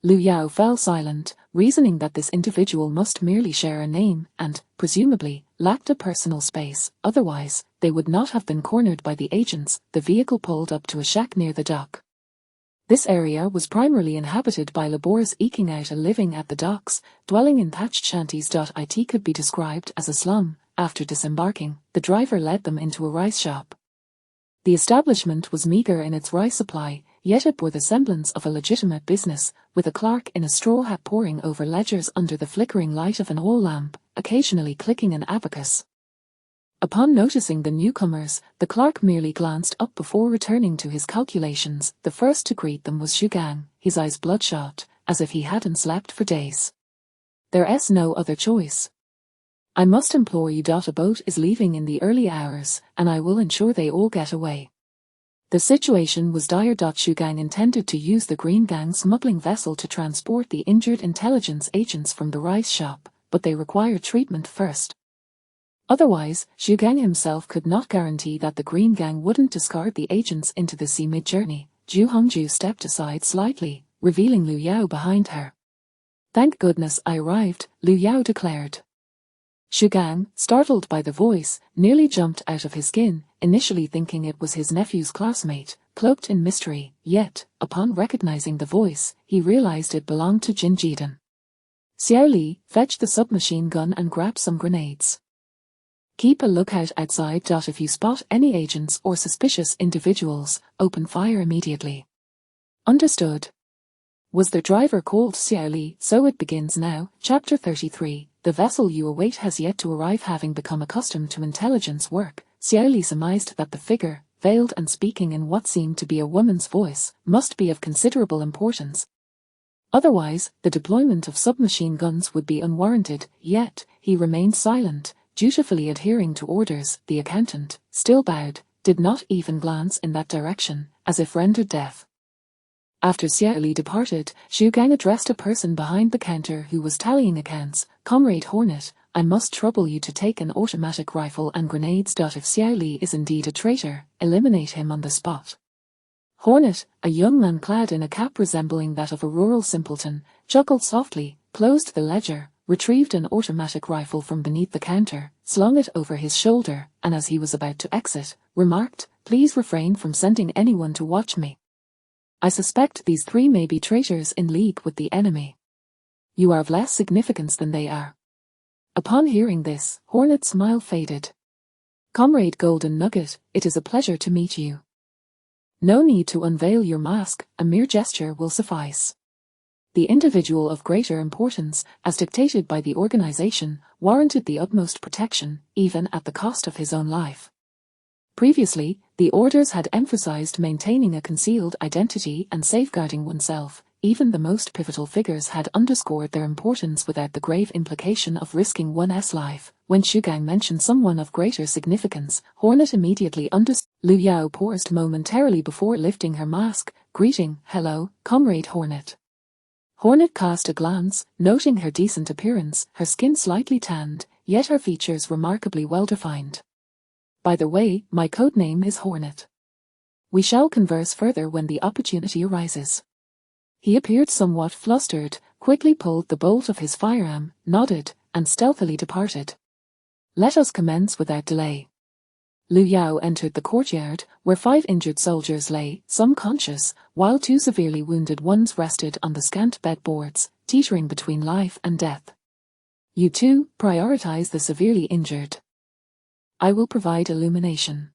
[SPEAKER 1] Lu Yao fell silent, reasoning that this individual must merely share a name and, presumably, lacked a personal space, otherwise, they would not have been cornered by the agents. The vehicle pulled up to a shack near the dock. This area was primarily inhabited by laborers eking out a living at the docks, dwelling in thatched shanties. It could be described as a slum. After disembarking, the driver led them into a rice shop. The establishment was meager in its rice supply, yet it bore the semblance of a legitimate business, with a clerk in a straw hat poring over ledgers under the flickering light of an oil lamp, occasionally clicking an abacus. Upon noticing the newcomers, the clerk merely glanced up before returning to his calculations. The first to greet them was Xu Gang, his eyes bloodshot, as if he hadn't slept for days. There's no other choice. I must implore you. A boat is leaving in the early hours, and I will ensure they all get away. The situation was dire. Xu Gang intended to use the Green Gang smuggling vessel to transport the injured intelligence agents from the rice shop, but they required treatment first. Otherwise, Xu Gang himself could not guarantee that the Green Gang wouldn't discard the agents into the sea mid-journey. Zhu Hongju stepped aside slightly, revealing Lu Yao behind her. Thank goodness I arrived, Lu Yao declared. Xu Gang, startled by the voice, nearly jumped out of his skin, initially thinking it was his nephew's classmate, cloaked in mystery, yet, upon recognizing the voice, he realized it belonged to Jin Jiden. Xiao Li, fetch the submachine gun and grab some grenades. Keep a lookout outside. If you spot any agents or suspicious individuals, open fire immediately. Understood. Was the driver called Xiao Li? So it begins now. Chapter 33. The vessel you await has yet to arrive. Having become accustomed to intelligence work, Xiao Li surmised that the figure, veiled and speaking in what seemed to be a woman's voice, must be of considerable importance. Otherwise, the deployment of submachine guns would be unwarranted, yet, he remained silent, dutifully adhering to orders. The accountant, still bowed, did not even glance in that direction, as if rendered deaf. After Xiao Li departed, Xu Gang addressed a person behind the counter who was tallying accounts. Comrade Hornet, I must trouble you to take an automatic rifle and grenades. If Xiao Li is indeed a traitor, eliminate him on the spot. Hornet, a young man clad in a cap resembling that of a rural simpleton, chuckled softly, closed the ledger, retrieved an automatic rifle from beneath the counter, slung it over his shoulder, and as he was about to exit, remarked, Please refrain from sending anyone to watch me. I suspect these 3 may be traitors in league with the enemy. You are of less significance than they are. Upon hearing this, Hornet's smile faded. Comrade Golden Nugget, it is a pleasure to meet you. No need to unveil your mask, a mere gesture will suffice. The individual of greater importance, as dictated by the organization, warranted the utmost protection, even at the cost of his own life. Previously, the orders had emphasized maintaining a concealed identity and safeguarding oneself. Even the most pivotal figures had underscored their importance without the grave implication of risking one's life. When Xu Gang mentioned someone of greater significance, Hornet immediately understood. Lu Yao paused momentarily before lifting her mask, greeting, Hello, Comrade Hornet. Hornet cast a glance, noting her decent appearance, her skin slightly tanned, yet her features remarkably well-defined. By the way, my codename is Hornet. We shall converse further when the opportunity arises. He appeared somewhat flustered, quickly pulled the bolt of his firearm, nodded, and stealthily departed. Let us commence without delay. Liu Yao entered the courtyard, where 5 injured soldiers lay, some conscious, while 2 severely wounded ones rested on the scant bedboards, teetering between life and death. You two, prioritize the severely injured. I will provide illumination.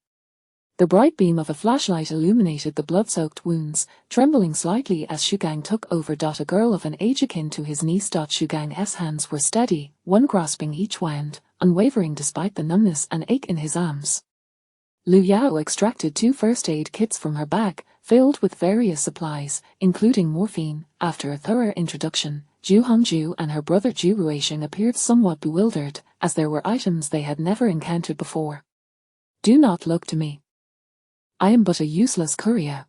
[SPEAKER 1] The bright beam of a flashlight illuminated the blood-soaked wounds, trembling slightly as Xu Gang took over. A girl of an age akin to his niece. Xu Gang's hands were steady, one grasping each wound, unwavering despite the numbness and ache in his arms. Liu Yao extracted 2 first-aid kits from her bag, filled with various supplies, including morphine. After a thorough introduction, Zhu Hongju and her brother Zhu Ruixing appeared somewhat bewildered, as there were items they had never encountered before. Do not look to me. I am but a useless courier.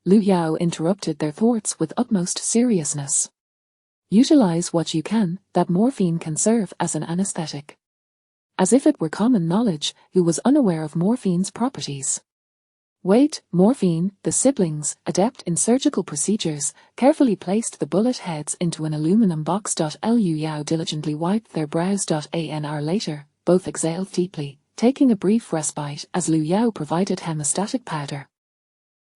[SPEAKER 1] Liu Yao interrupted their thoughts with utmost seriousness. Utilize what you can, that morphine can serve as an anesthetic. As if it were common knowledge, who was unaware of morphine's properties. Wait, morphine, the siblings, adept in surgical procedures, carefully placed the bullet heads into an aluminum box. Liu Yao diligently wiped their brows. An hour later, both exhaled deeply, taking a brief respite as Liu Yao provided hemostatic powder.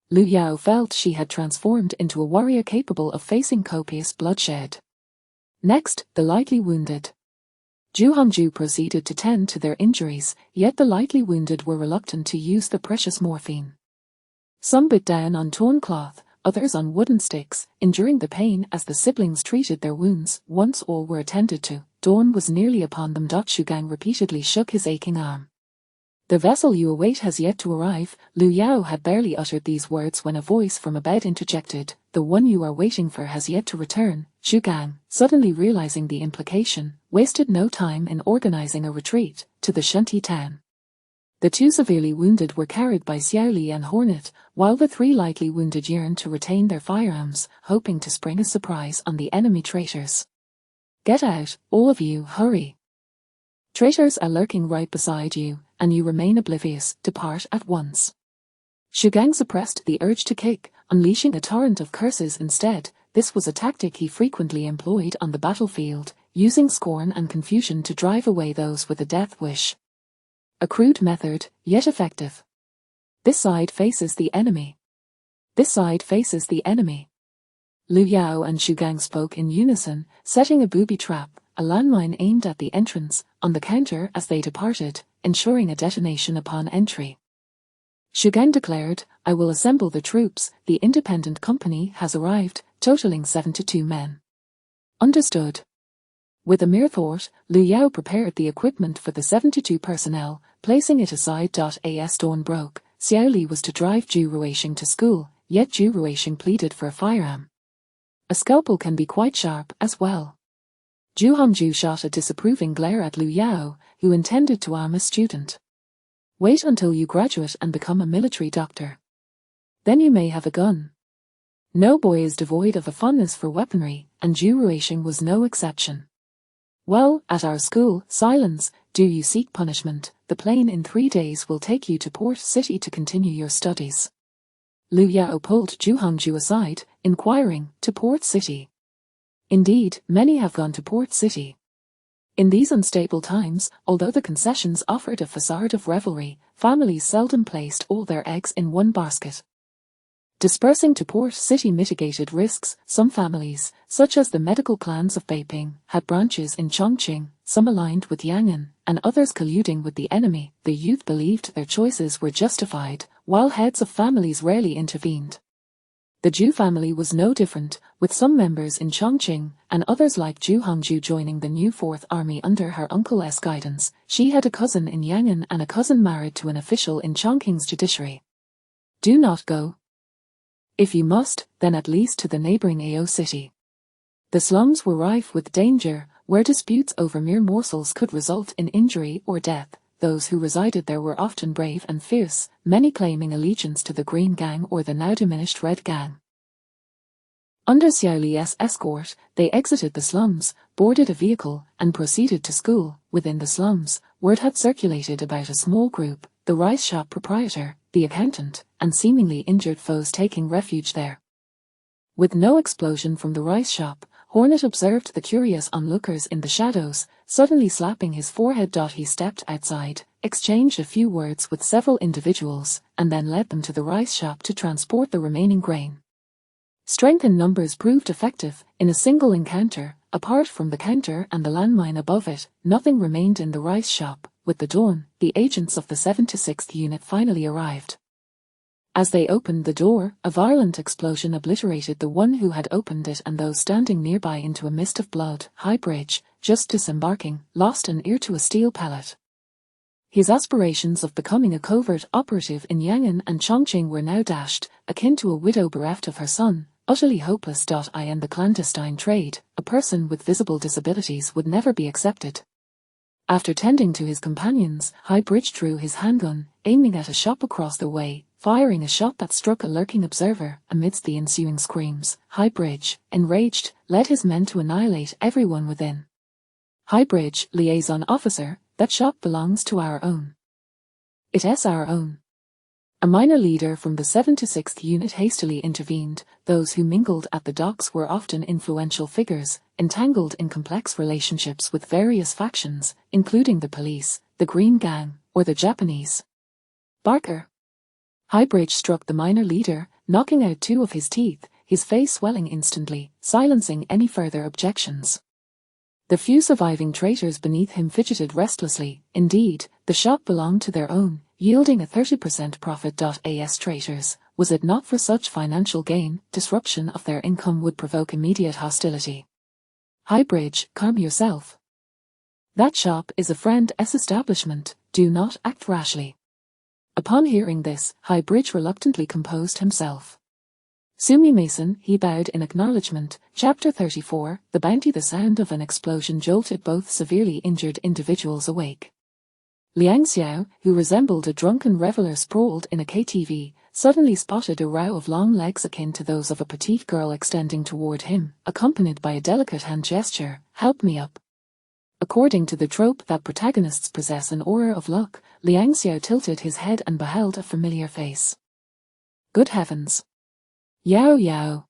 [SPEAKER 1] Liu Yao felt she had transformed into a warrior capable of facing copious bloodshed. Next, the lightly wounded. Zhu Hongju proceeded to tend to their injuries, yet the lightly wounded were reluctant to use the precious morphine. Some bit down on torn cloth, others on wooden sticks, enduring the pain as the siblings treated their wounds. Once all were attended to, dawn was nearly upon them. Xu Gang repeatedly shook his aching arm. The vessel you await has yet to arrive. Liu Yao had barely uttered these words when a voice from a bed interjected, the one you are waiting for has yet to return. Xu Gang, suddenly realizing the implication, wasted no time in organizing a retreat to the shanty town. The 2 severely wounded were carried by Xiao Li and Hornet, while the 3 lightly wounded yearned to retain their firearms, hoping to spring a surprise on the enemy traitors. Get out, all of you, hurry. Traitors are lurking right beside you, and you remain oblivious. Depart at once. Xu Gang suppressed the urge to kick, unleashing a torrent of curses instead. This was a tactic he frequently employed on the battlefield, using scorn and confusion to drive away those with a death wish. A crude method, yet effective. This side faces the enemy. This side faces the enemy. Liu Yao and Xu Gang spoke in unison, setting a booby trap, a landmine aimed at the entrance, on the counter as they departed, ensuring a detonation upon entry. Xu Gang declared, I will assemble the troops. The independent company has arrived, totaling 72 men. Understood. With a mere thought, Liu Yao prepared the equipment for the 72 personnel, placing it aside. As dawn broke, Xiao Li was to drive Zhu Ruixing to school, yet Zhu Ruixing pleaded for a firearm. A scalpel can be quite sharp as well. Zhu Hongju shot a disapproving glare at Liu Yao, who intended to arm a student. Wait until you graduate and become a military doctor. Then you may have a gun. No boy is devoid of a fondness for weaponry, and Zhu Ruixing was no exception. Well, at our school, silence, do you seek punishment? The plane in 3 days will take you to Port City to continue your studies. Liu Yao pulled Zhu Hongju aside, inquiring, to Port City. Indeed, many have gone to Port City. In these unstable times, although the concessions offered a facade of revelry, families seldom placed all their eggs in one basket. Dispersing to Port City mitigated risks. Some families, such as the medical clans of Beiping, had branches in Chongqing, some aligned with Yan'an, and others colluding with the enemy. The youth believed their choices were justified, while heads of families rarely intervened. The Zhu family was no different, with some members in Chongqing, and others like Zhu Hongju joining the new 4th Army under her uncle's guidance. She had a cousin in Yan'an and a cousin married to an official in Chongqing's judiciary. Do not go. If you must, then at least to the neighboring Ao city. The slums were rife with danger, where disputes over mere morsels could result in injury or death. Those who resided there were often brave and fierce, many claiming allegiance to the Green Gang or the now diminished Red Gang. Under Xiao Li's escort, they exited the slums, boarded a vehicle, and proceeded to school. Within the slums, word had circulated about a small group, the rice shop proprietor, the accountant, and seemingly injured foes taking refuge there. With no explosion from the rice shop, Hornet observed the curious onlookers in the shadows, suddenly slapping his forehead. He stepped outside, exchanged a few words with several individuals, and then led them to the rice shop to transport the remaining grain. Strength in numbers proved effective. In a single encounter, apart from the counter and the landmine above it, nothing remained in the rice shop. With the dawn, the agents of the 76th Unit finally arrived. As they opened the door, a violent explosion obliterated the one who had opened it and those standing nearby into a mist of blood. Highbridge, just disembarking, lost an ear to a steel pellet. His aspirations of becoming a covert operative in Yangon and Chongqing were now dashed, akin to a widow bereft of her son, utterly hopeless. In the clandestine trade, a person with visible disabilities would never be accepted. After tending to his companions, Highbridge drew his handgun, aiming at a shop across the way, firing a shot that struck a lurking observer. Amidst the ensuing screams, Highbridge, enraged, led his men to annihilate everyone within. Highbridge, liaison officer, that shop belongs to our own. It's our own. A minor leader from the 76th Unit hastily intervened. Those who mingled at the docks were often influential figures, entangled in complex relationships with various factions, including the police, the Green Gang, or the Japanese. Barker. Highbridge struck the minor leader, knocking out 2 of his teeth, his face swelling instantly, silencing any further objections. The few surviving traitors beneath him fidgeted restlessly. Indeed, the shop belonged to their own, yielding a 30% profit. As traitors, was it not for such financial gain, disruption of their income would provoke immediate hostility. Highbridge, calm yourself. That shop is a friend's establishment, do not act rashly. Upon hearing this, Highbridge reluctantly composed himself. Sumi Mason, he bowed in acknowledgement. Chapter 34, The Bounty. The sound of an explosion jolted both severely injured individuals awake. Liang Xiao, who resembled a drunken reveler sprawled in a KTV, suddenly spotted a row of long legs akin to those of a petite girl extending toward him, accompanied by a delicate hand gesture. Help me up. According to the trope that protagonists possess an aura of luck, Liang Xiao tilted his head and beheld a familiar face. Good heavens! Yao Yao!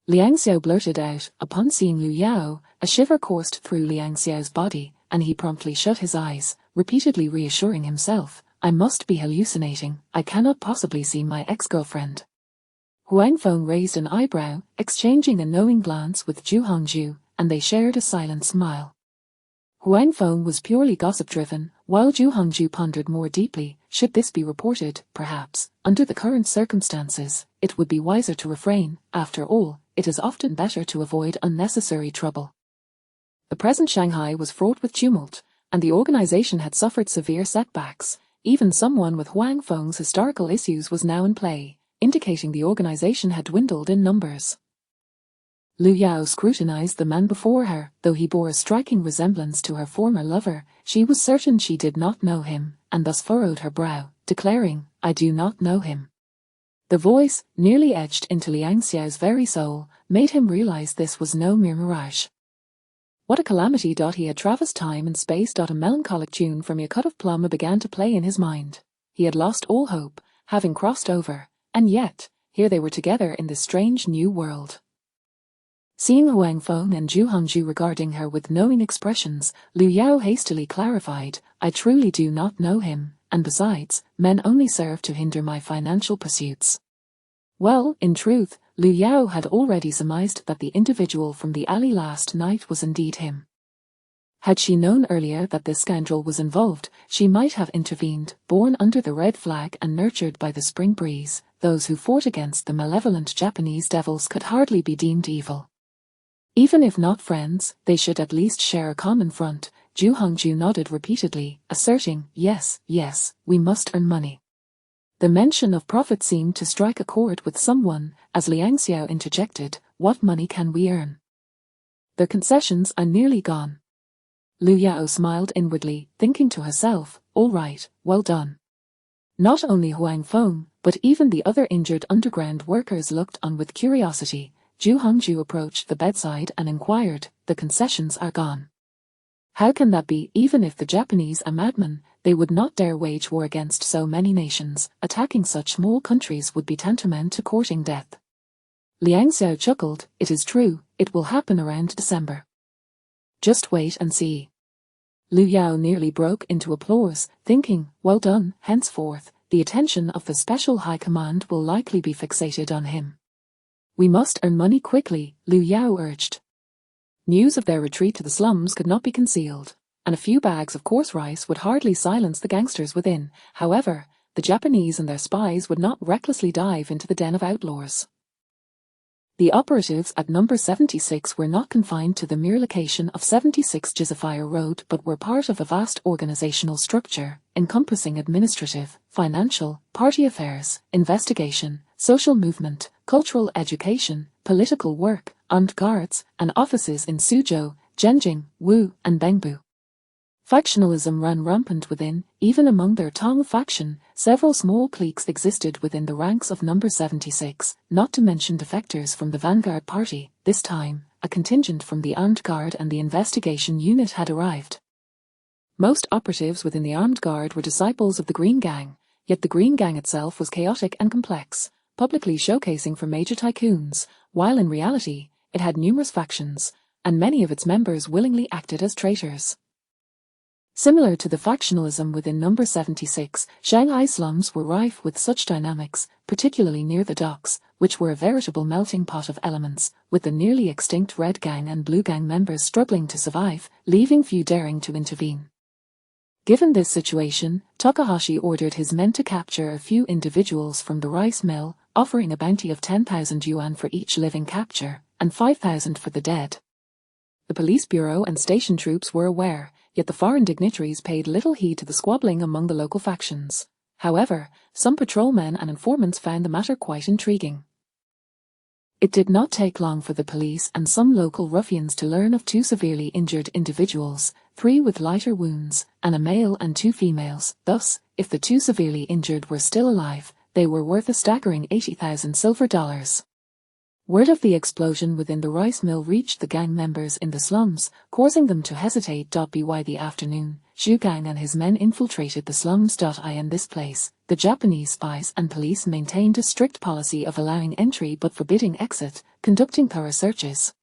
[SPEAKER 1] Liang Xiao blurted out. Upon seeing Liu Yao, a shiver coursed through Liang Xiao's body, and he promptly shut his eyes, repeatedly reassuring himself, I must be hallucinating, I cannot possibly see my ex-girlfriend. Huang Feng raised an eyebrow, exchanging a knowing glance with Zhu Hongzhu, and they shared a silent smile. Huang Feng was purely gossip-driven, while Zhu Hongzhu pondered more deeply. Should this be reported, perhaps, under the current circumstances, it would be wiser to refrain. After all, it is often better to avoid unnecessary trouble. The present Shanghai was fraught with tumult, and the organization had suffered severe setbacks. Even someone with Huang Feng's historical issues was now in play, indicating the organization had dwindled in numbers. Liu Yao scrutinized the man before her. Though he bore a striking resemblance to her former lover, she was certain she did not know him, and thus furrowed her brow, declaring, I do not know him. The voice, nearly etched into Liang Xiao's very soul, made him realize this was no mere mirage. What a calamity! He had traversed time and space. A melancholic tune from A Cut of Plum began to play in his mind. He had lost all hope, having crossed over, and yet, here they were together in this strange new world. Seeing Huang Feng and Zhu Hongzhu regarding her with knowing expressions, Liu Yao hastily clarified, I truly do not know him, and besides, men only serve to hinder my financial pursuits. Well, in truth, Liu Yao had already surmised that the individual from the alley last night was indeed him. Had she known earlier that this scoundrel was involved, she might have intervened. Born under the red flag and nurtured by the spring breeze, those who fought against the malevolent Japanese devils could hardly be deemed evil. Even if not friends, they should at least share a common front. Zhu Hongzhu nodded repeatedly, asserting, yes, we must earn money. The mention of profit seemed to strike a chord with someone, as Liang Xiao interjected, what money can we earn? The concessions are nearly gone. Liu Yao smiled inwardly, thinking to herself, all right, well done. Not only Huang Feng, but even the other injured underground workers looked on with curiosity. Zhu Hongzhu approached the bedside and inquired, the concessions are gone. How can that be? Even if the Japanese are madmen, they would not dare wage war against so many nations. Attacking such small countries would be tantamount to courting death. Liang Xiao chuckled, it is true, it will happen around December. Just wait and see. Liu Yao nearly broke into applause, thinking, well done, henceforth, the attention of the Special High Command will likely be fixated on him. We must earn money quickly, Liu Yao urged. News of their retreat to the slums could not be concealed, and a few bags of coarse rice would hardly silence the gangsters within. However, the Japanese and their spies would not recklessly dive into the den of outlaws. The operatives at number 76 were not confined to the mere location of 76 Jizafire Road but were part of a vast organizational structure, encompassing administrative, financial, party affairs, investigation, social movement, cultural education, political work, armed guards, and offices in Suzhou, Zhenjing, Wu, and Bengbu. Factionalism ran rampant within, even among their Tong faction. Several small cliques existed within the ranks of number 76, not to mention defectors from the Vanguard Party. This time, a contingent from the Armed Guard and the Investigation Unit had arrived. Most operatives within the Armed Guard were disciples of the Green Gang, yet the Green Gang itself was chaotic and complex, publicly showcasing for major tycoons, while in reality, it had numerous factions, and many of its members willingly acted as traitors. Similar to the factionalism within number 76, Shanghai slums were rife with such dynamics, particularly near the docks, which were a veritable melting pot of elements, with the nearly extinct Red Gang and Blue Gang members struggling to survive, leaving few daring to intervene. Given this situation, Takahashi ordered his men to capture a few individuals from the rice mill, offering a bounty of 10,000 yuan for each living capture, and 5,000 for the dead. The police bureau and station troops were aware, yet the foreign dignitaries paid little heed to the squabbling among the local factions. However, some patrolmen and informants found the matter quite intriguing. It did not take long for the police and some local ruffians to learn of 2 severely injured individuals, 3 with lighter wounds, and a male and 2 females. Thus, if the 2 severely injured were still alive, they were worth a staggering $80,000 silver. Word of the explosion within the rice mill reached the gang members in the slums, causing them to hesitate. By the afternoon, Xu Gang and his men infiltrated the slums. In this place, the Japanese spies and police maintained a strict policy of allowing entry but forbidding exit, conducting thorough searches.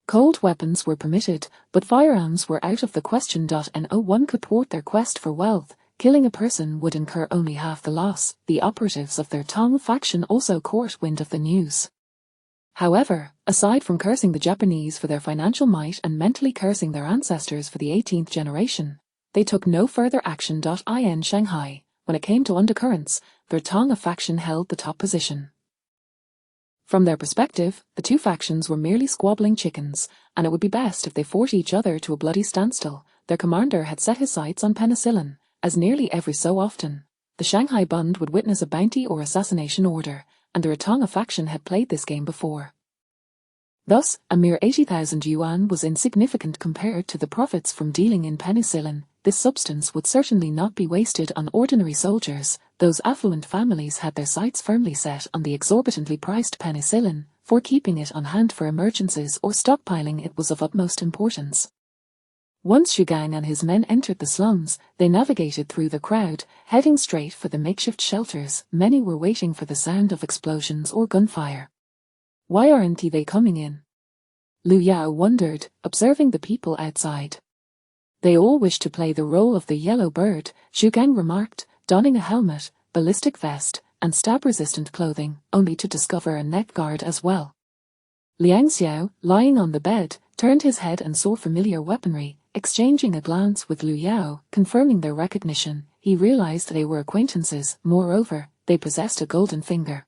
[SPEAKER 1] Cold weapons were permitted, but firearms were out of the question. No one could thwart their quest for wealth. Killing a person would incur only half the loss. The operatives of their Tong faction also caught wind of the news. However, aside from cursing the Japanese for their financial might and mentally cursing their ancestors for the 18th generation, they took no further action. In Shanghai, when it came to undercurrents, their Tong faction held the top position. From their perspective, the 2 factions were merely squabbling chickens, and it would be best if they fought each other to a bloody standstill. Their commander had set his sights on penicillin, as nearly every so often, the Shanghai Bund would witness a bounty or assassination order, and the Ratonga faction had played this game before. Thus, a mere 80,000 yuan was insignificant compared to the profits from dealing in penicillin. This substance would certainly not be wasted on ordinary soldiers. Those affluent families had their sights firmly set on the exorbitantly priced penicillin, for keeping it on hand for emergencies or stockpiling it was of utmost importance. Once Xu Gang and his men entered the slums, they navigated through the crowd, heading straight for the makeshift shelters. Many were waiting for the sound of explosions or gunfire. Why aren't they coming in? Liu Yao wondered, observing the people outside. They all wish to play the role of the yellow bird, Xu Gang remarked, donning a helmet, ballistic vest, and stab-resistant clothing, only to discover a neck guard as well. Liang Xiao, lying on the bed, turned his head and saw familiar weaponry. Exchanging a glance with Liu Yao, confirming their recognition, he realized they were acquaintances. Moreover, they possessed a golden finger.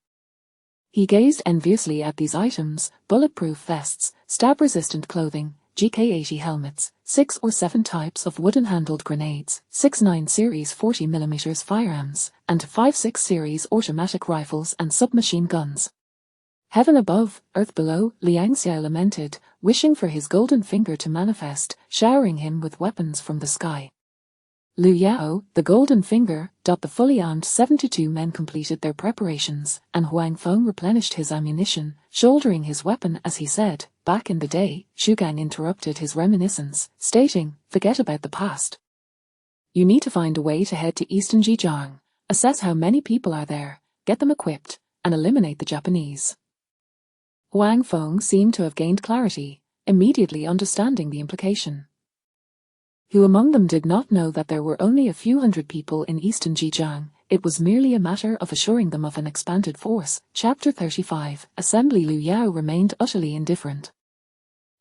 [SPEAKER 1] He gazed enviously at these items: bulletproof vests, stab-resistant clothing, GK-80 helmets, 6 or 7 types of wooden-handled grenades, 6.9 Series 40mm firearms, and 5.6 Series automatic rifles and submachine guns. Heaven above, earth below, Liang Xiao lamented, wishing for his golden finger to manifest, showering him with weapons from the sky. Liu Yao, the golden finger. The fully armed 72 men completed their preparations, and Huang Feng replenished his ammunition, shouldering his weapon as he said, "Back in the day." Xu Gang interrupted his reminiscence, stating, "Forget about the past. You need to find a way to head to eastern Zhejiang, assess how many people are there, get them equipped, and eliminate the Japanese." Huang Feng seemed to have gained clarity, immediately understanding the implication. Who among them did not know that there were only a few hundred people in eastern Zhejiang? It was merely a matter of assuring them of an expanded force. Chapter 35. Assembly. Liu Yao remained utterly indifferent.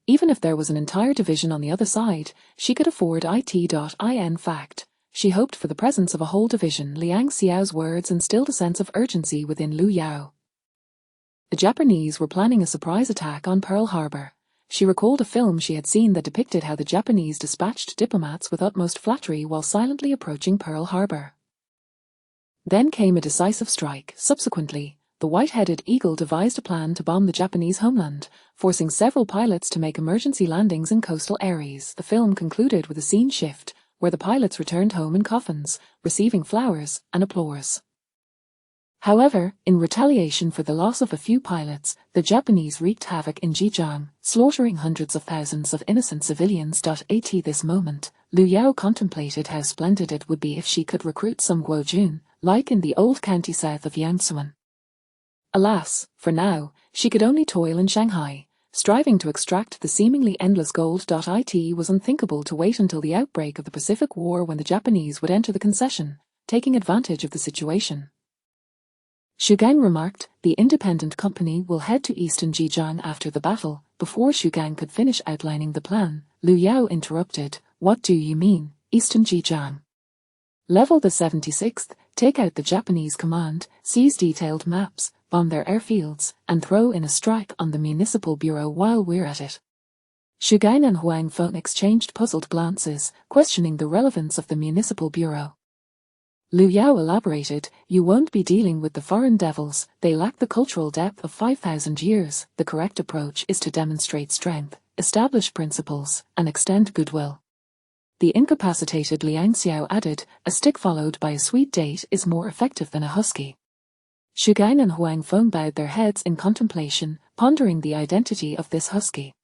[SPEAKER 1] Even if there was an entire division on the other side, she could afford it.in fact. She hoped for the presence of a whole division. Liang Xiao's words instilled a sense of urgency within Liu Yao. The Japanese were planning a surprise attack on Pearl Harbor. She recalled a film she had seen that depicted how the Japanese dispatched diplomats with utmost flattery while silently approaching Pearl Harbor. Then came a decisive strike. Subsequently, the White-Headed Eagle devised a plan to bomb the Japanese homeland, forcing several pilots to make emergency landings in coastal areas. The film concluded with a scene shift, where the pilots returned home in coffins, receiving flowers and applause. However, in retaliation for the loss of a few pilots, the Japanese wreaked havoc in Zhejiang, slaughtering hundreds of thousands of innocent civilians. At this moment, Liu Yao contemplated how splendid it would be if she could recruit some Guojun, like in the old county south of Jiangsuan. Alas, for now, she could only toil in Shanghai, striving to extract the seemingly endless gold. It was unthinkable to wait until the outbreak of the Pacific War when the Japanese would enter the concession, taking advantage of the situation. Xu Gang remarked, "The independent company will head to eastern Zhejiang after the battle." Before Xu Gang could finish outlining the plan, Liu Yao interrupted, "What do you mean, eastern Zhejiang? Level the 76th, take out the Japanese command, seize detailed maps, bomb their airfields, and throw in a strike on the municipal bureau while we're at it." Xu Gang and Huang Feng exchanged puzzled glances, questioning the relevance of the municipal bureau. Liu Yao elaborated, "You won't be dealing with the foreign devils, they lack the cultural depth of 5,000 years. The correct approach is to demonstrate strength, establish principles, and extend goodwill." The incapacitated Liang Xiao added, "A stick followed by a sweet date is more effective than a husky." Xu Gang and Huang Feng bowed their heads in contemplation, pondering the identity of this husky.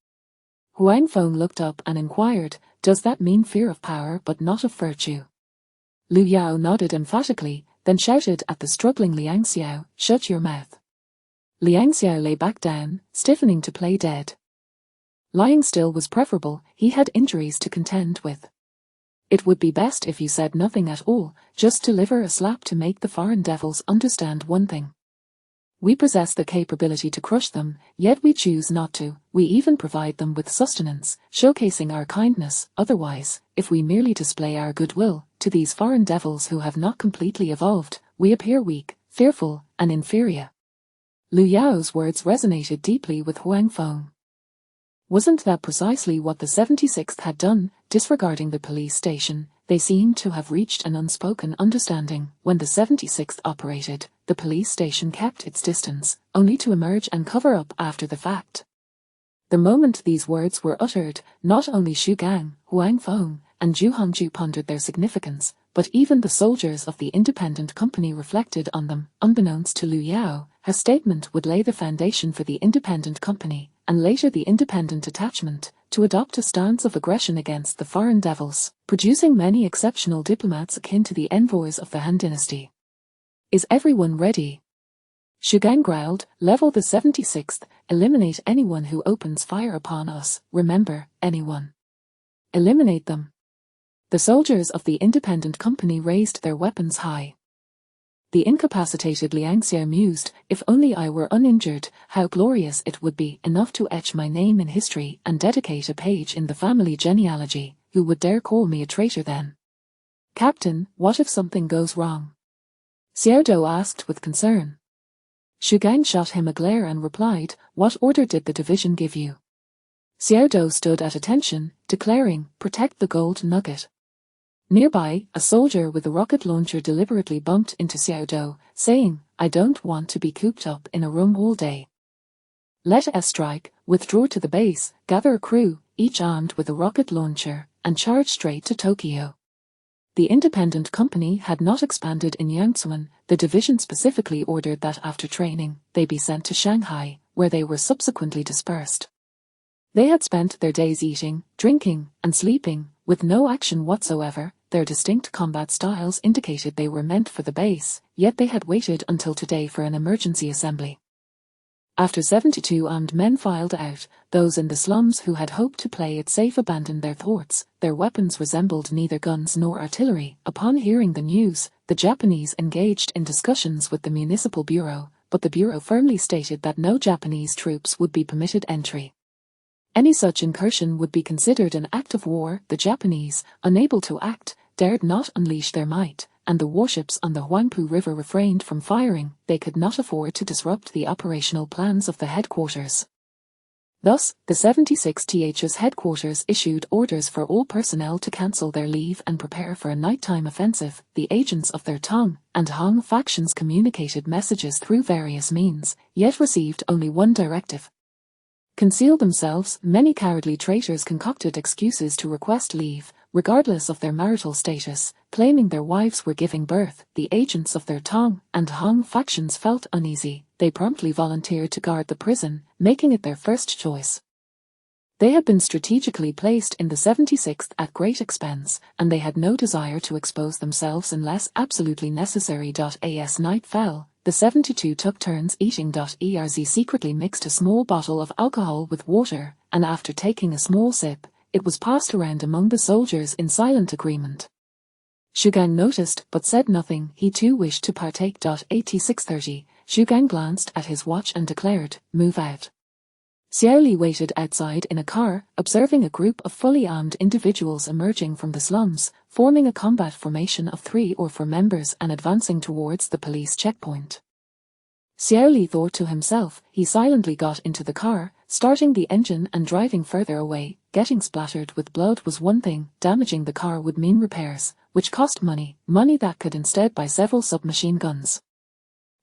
[SPEAKER 1] Huang Feng looked up and inquired, "Does that mean fear of power but not of virtue?" Liu Yao nodded emphatically, then shouted at the struggling Liang Xiao, "Shut your mouth." Liang Xiao lay back down, stiffening to play dead. Lying still was preferable, he had injuries to contend with. "It would be best if you said nothing at all, just deliver a slap to make the foreign devils understand one thing. We possess the capability to crush them, yet we choose not to. We even provide them with sustenance, showcasing our kindness. Otherwise, if we merely display our goodwill to these foreign devils who have not completely evolved, we appear weak, fearful, and inferior." Liu Yao's words resonated deeply with Huang Feng. Wasn't that precisely what the 76th had done? Disregarding the police station, they seemed to have reached an unspoken understanding. When the 76th operated, the police station kept its distance, only to emerge and cover up after the fact. The moment these words were uttered, not only Xu Gang, Huang Feng, and Zhu Hongju pondered their significance, but even the soldiers of the independent company reflected on them. Unbeknownst to Liu Yao, her statement would lay the foundation for the independent company, and later the independent detachment, to adopt a stance of aggression against the foreign devils, producing many exceptional diplomats akin to the envoys of the Han dynasty. "Is everyone ready?" Xu Gang growled, "Level the 76th, eliminate anyone who opens fire upon us. Remember, anyone. Eliminate them." The soldiers of the independent company raised their weapons high. The incapacitated Liang Xiao mused, "If only I were uninjured, how glorious it would be, enough to etch my name in history and dedicate a page in the family genealogy. Who would dare call me a traitor then?" "Captain, what if something goes wrong?" Xiao Dou asked with concern. Xu Gang shot him a glare and replied, "What order did the division give you?" Xiao Dou stood at attention, declaring, "Protect the gold nugget." Nearby, a soldier with a rocket launcher deliberately bumped into Xiao Dou, saying, "I don't want to be cooped up in a room all day. Let us strike, withdraw to the base, gather a crew, each armed with a rocket launcher, and charge straight to Tokyo." The independent company had not expanded in Jiangsuan. The division specifically ordered that after training, they be sent to Shanghai, where they were subsequently dispersed. They had spent their days eating, drinking, and sleeping, with no action whatsoever. Their distinct combat styles indicated they were meant for the base, yet they had waited until today for an emergency assembly. After 72 armed men filed out, those in the slums who had hoped to play it safe abandoned their thwarts. Their weapons resembled neither guns nor artillery. Upon hearing the news, the Japanese engaged in discussions with the municipal bureau, but the bureau firmly stated that no Japanese troops would be permitted entry. Any such incursion would be considered an act of war. The Japanese, unable to act, dared not unleash their might, and the warships on the Huangpu River refrained from firing. They could not afford to disrupt the operational plans of the headquarters. Thus, the 76th's headquarters issued orders for all personnel to cancel their leave and prepare for a nighttime offensive. The agents of their Tong and Hong factions communicated messages through various means, yet received only one directive: conceal themselves. Many cowardly traitors concocted excuses to request leave, regardless of their marital status, claiming their wives were giving birth. The agents of their Tong and Hong factions felt uneasy. They promptly volunteered to guard the prison, making it their first choice. They had been strategically placed in the 76th at great expense, and they had no desire to expose themselves unless absolutely necessary. As night fell, the 72 took turns eating. ERZ secretly mixed a small bottle of alcohol with water, and after taking a small sip, it was passed around among the soldiers in silent agreement. Shugang noticed but said nothing. He too wished to partake. At 6:30, Shugang glanced at his watch and declared, "Move out." Xiao Li waited outside in a car, observing a group of fully armed individuals emerging from the slums, forming a combat formation of 3 or 4 members and advancing towards the police checkpoint. Xiao Li thought to himself. He silently got into the car, starting the engine and driving further away. Getting splattered with blood was one thing, damaging the car would mean repairs, which cost money that could instead buy several submachine guns.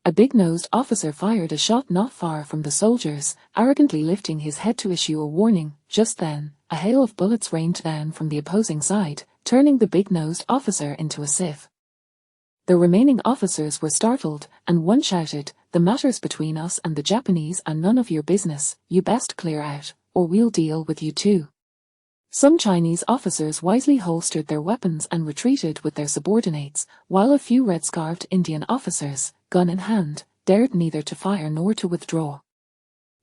[SPEAKER 1] A big-nosed officer fired a shot not far from the soldiers, arrogantly lifting his head to issue a warning. Just then, a hail of bullets rained down from the opposing side, turning the big-nosed officer into a sieve. The remaining officers were startled, and one shouted, "The matters between us and the Japanese are none of your business. You best clear out, or we'll deal with you too." Some Chinese officers wisely holstered their weapons and retreated with their subordinates, while a few red-scarfed Indian officers, gun in hand, dared neither to fire nor to withdraw.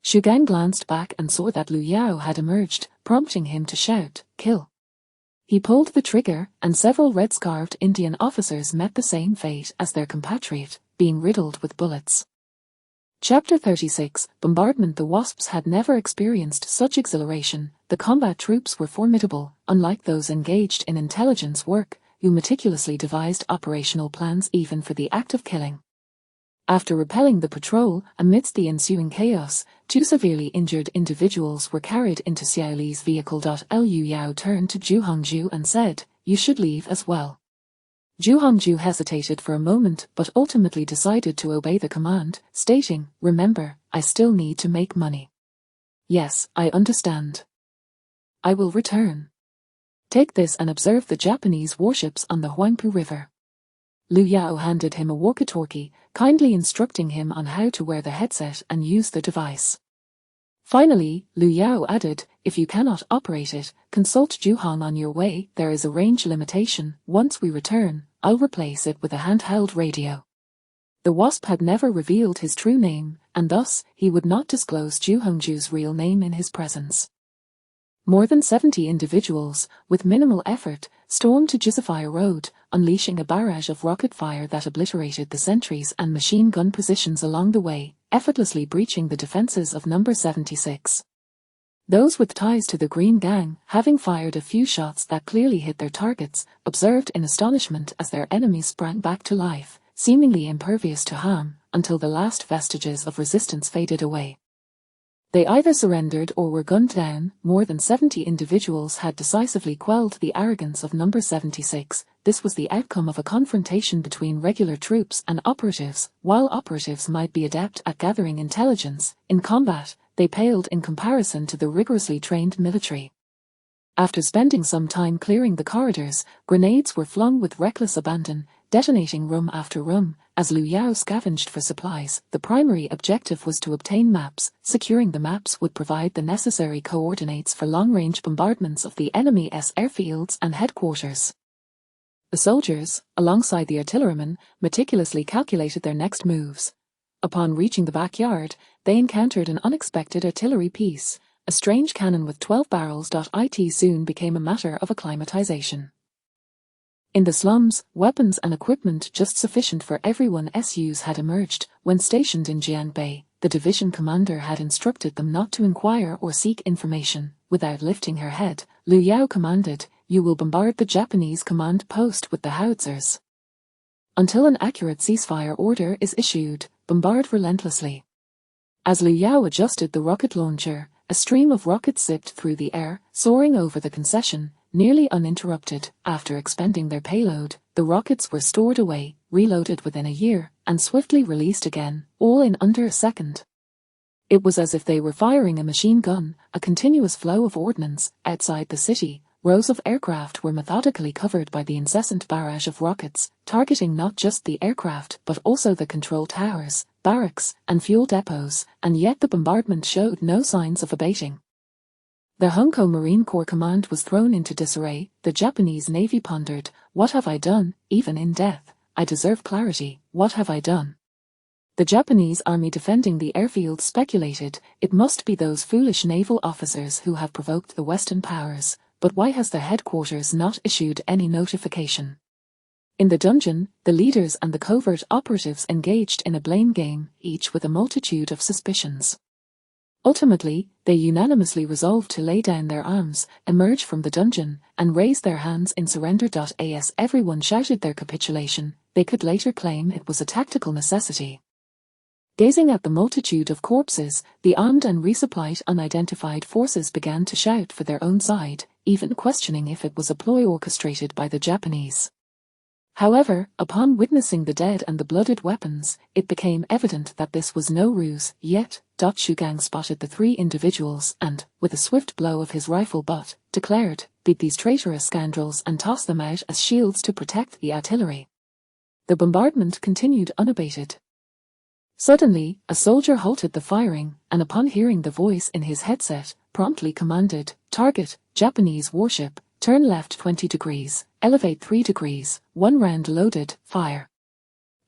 [SPEAKER 1] Shugang glanced back and saw that Liu Yao had emerged, prompting him to shout, "Kill." He pulled the trigger, and several red-scarfed Indian officers met the same fate as their compatriot, being riddled with bullets. Chapter 36, Bombardment. The Wasps had never experienced such exhilaration. The combat troops were formidable, unlike those engaged in intelligence work, who meticulously devised operational plans even for the act of killing. After repelling the patrol, amidst the ensuing chaos, 2 severely injured individuals were carried into Xiao Li's vehicle. Liu Yao turned to Zhu Hongzhu and said, "You should leave as well." Zhu Hongzhu hesitated for a moment but ultimately decided to obey the command, stating, "Remember, I still need to make money." "Yes, I understand. I will return. Take this and observe the Japanese warships on the Huangpu River." Liu Yao handed him a walkie-talkie, kindly instructing him on how to wear the headset and use the device. Finally, Liu Yao added, "If you cannot operate it, consult Zhuhong on your way. There is a range limitation. Once we return, I'll replace it with a handheld radio." The Wasp had never revealed his true name, and thus, he would not disclose Zhu Hongzhu's real name in his presence. More than 70 individuals, with minimal effort, stormed to Jizafire Road, unleashing a barrage of rocket fire that obliterated the sentries and machine gun positions along the way, effortlessly breaching the defenses of number 76. Those with ties to the Green Gang, having fired a few shots that clearly hit their targets, observed in astonishment as their enemies sprang back to life, seemingly impervious to harm, until the last vestiges of resistance faded away. They either surrendered or were gunned down. More than 70 individuals had decisively quelled the arrogance of number 76. This was the outcome of a confrontation between regular troops and operatives. While operatives might be adept at gathering intelligence, in combat, they paled in comparison to the rigorously trained military. After spending some time clearing the corridors, grenades were flung with reckless abandon, detonating room after room. As Liu Yao scavenged for supplies, the primary objective was to obtain maps. Securing the maps would provide the necessary coordinates for long-range bombardments of the enemy's airfields and headquarters. The soldiers, alongside the artillerymen, meticulously calculated their next moves. Upon reaching the backyard, they encountered an unexpected artillery piece. A strange cannon with 12 barrels. It soon became a matter of acclimatization. In the slums, weapons and equipment just sufficient for everyone's use had emerged. When stationed in Jiangbei, the division commander had instructed them not to inquire or seek information. Without lifting her head, Liu Yao commanded, "You will bombard the Japanese command post with the howitzers. Until an accurate ceasefire order is issued, bombard relentlessly." As Liu Yao adjusted the rocket launcher, a stream of rockets zipped through the air, soaring over the concession, nearly uninterrupted. After expending their payload, the rockets were stored away, reloaded within a year, and swiftly released again, all in under a second. It was as if they were firing a machine gun, a continuous flow of ordnance. Outside the city, rows of aircraft were methodically covered by the incessant barrage of rockets, targeting not just the aircraft but also the control towers, barracks, and fuel depots, and yet the bombardment showed no signs of abating. The Hongkou Marine Corps command was thrown into disarray. The Japanese Navy pondered, "What have I done? Even in death, I deserve clarity. What have I done?" The Japanese army defending the airfield speculated, "It must be those foolish naval officers who have provoked the Western powers, but why has the headquarters not issued any notification?" In the dungeon, the leaders and the covert operatives engaged in a blame game, each with a multitude of suspicions. Ultimately, they unanimously resolved to lay down their arms, emerge from the dungeon, and raise their hands in surrender. As everyone shouted their capitulation, they could later claim it was a tactical necessity. Gazing at the multitude of corpses, the armed and resupplied unidentified forces began to shout for their own side, even questioning if it was a ploy orchestrated by the Japanese. However, upon witnessing the dead and the blooded weapons, it became evident that this was no ruse. Yet, Shugang spotted the three individuals and, with a swift blow of his rifle butt, declared, "Beat these traitorous scoundrels and toss them out as shields to protect the artillery." The bombardment continued unabated. Suddenly, a soldier halted the firing, and upon hearing the voice in his headset, promptly commanded, "Target, Japanese warship, turn left 20 degrees, elevate 3 degrees, 1 round loaded, fire."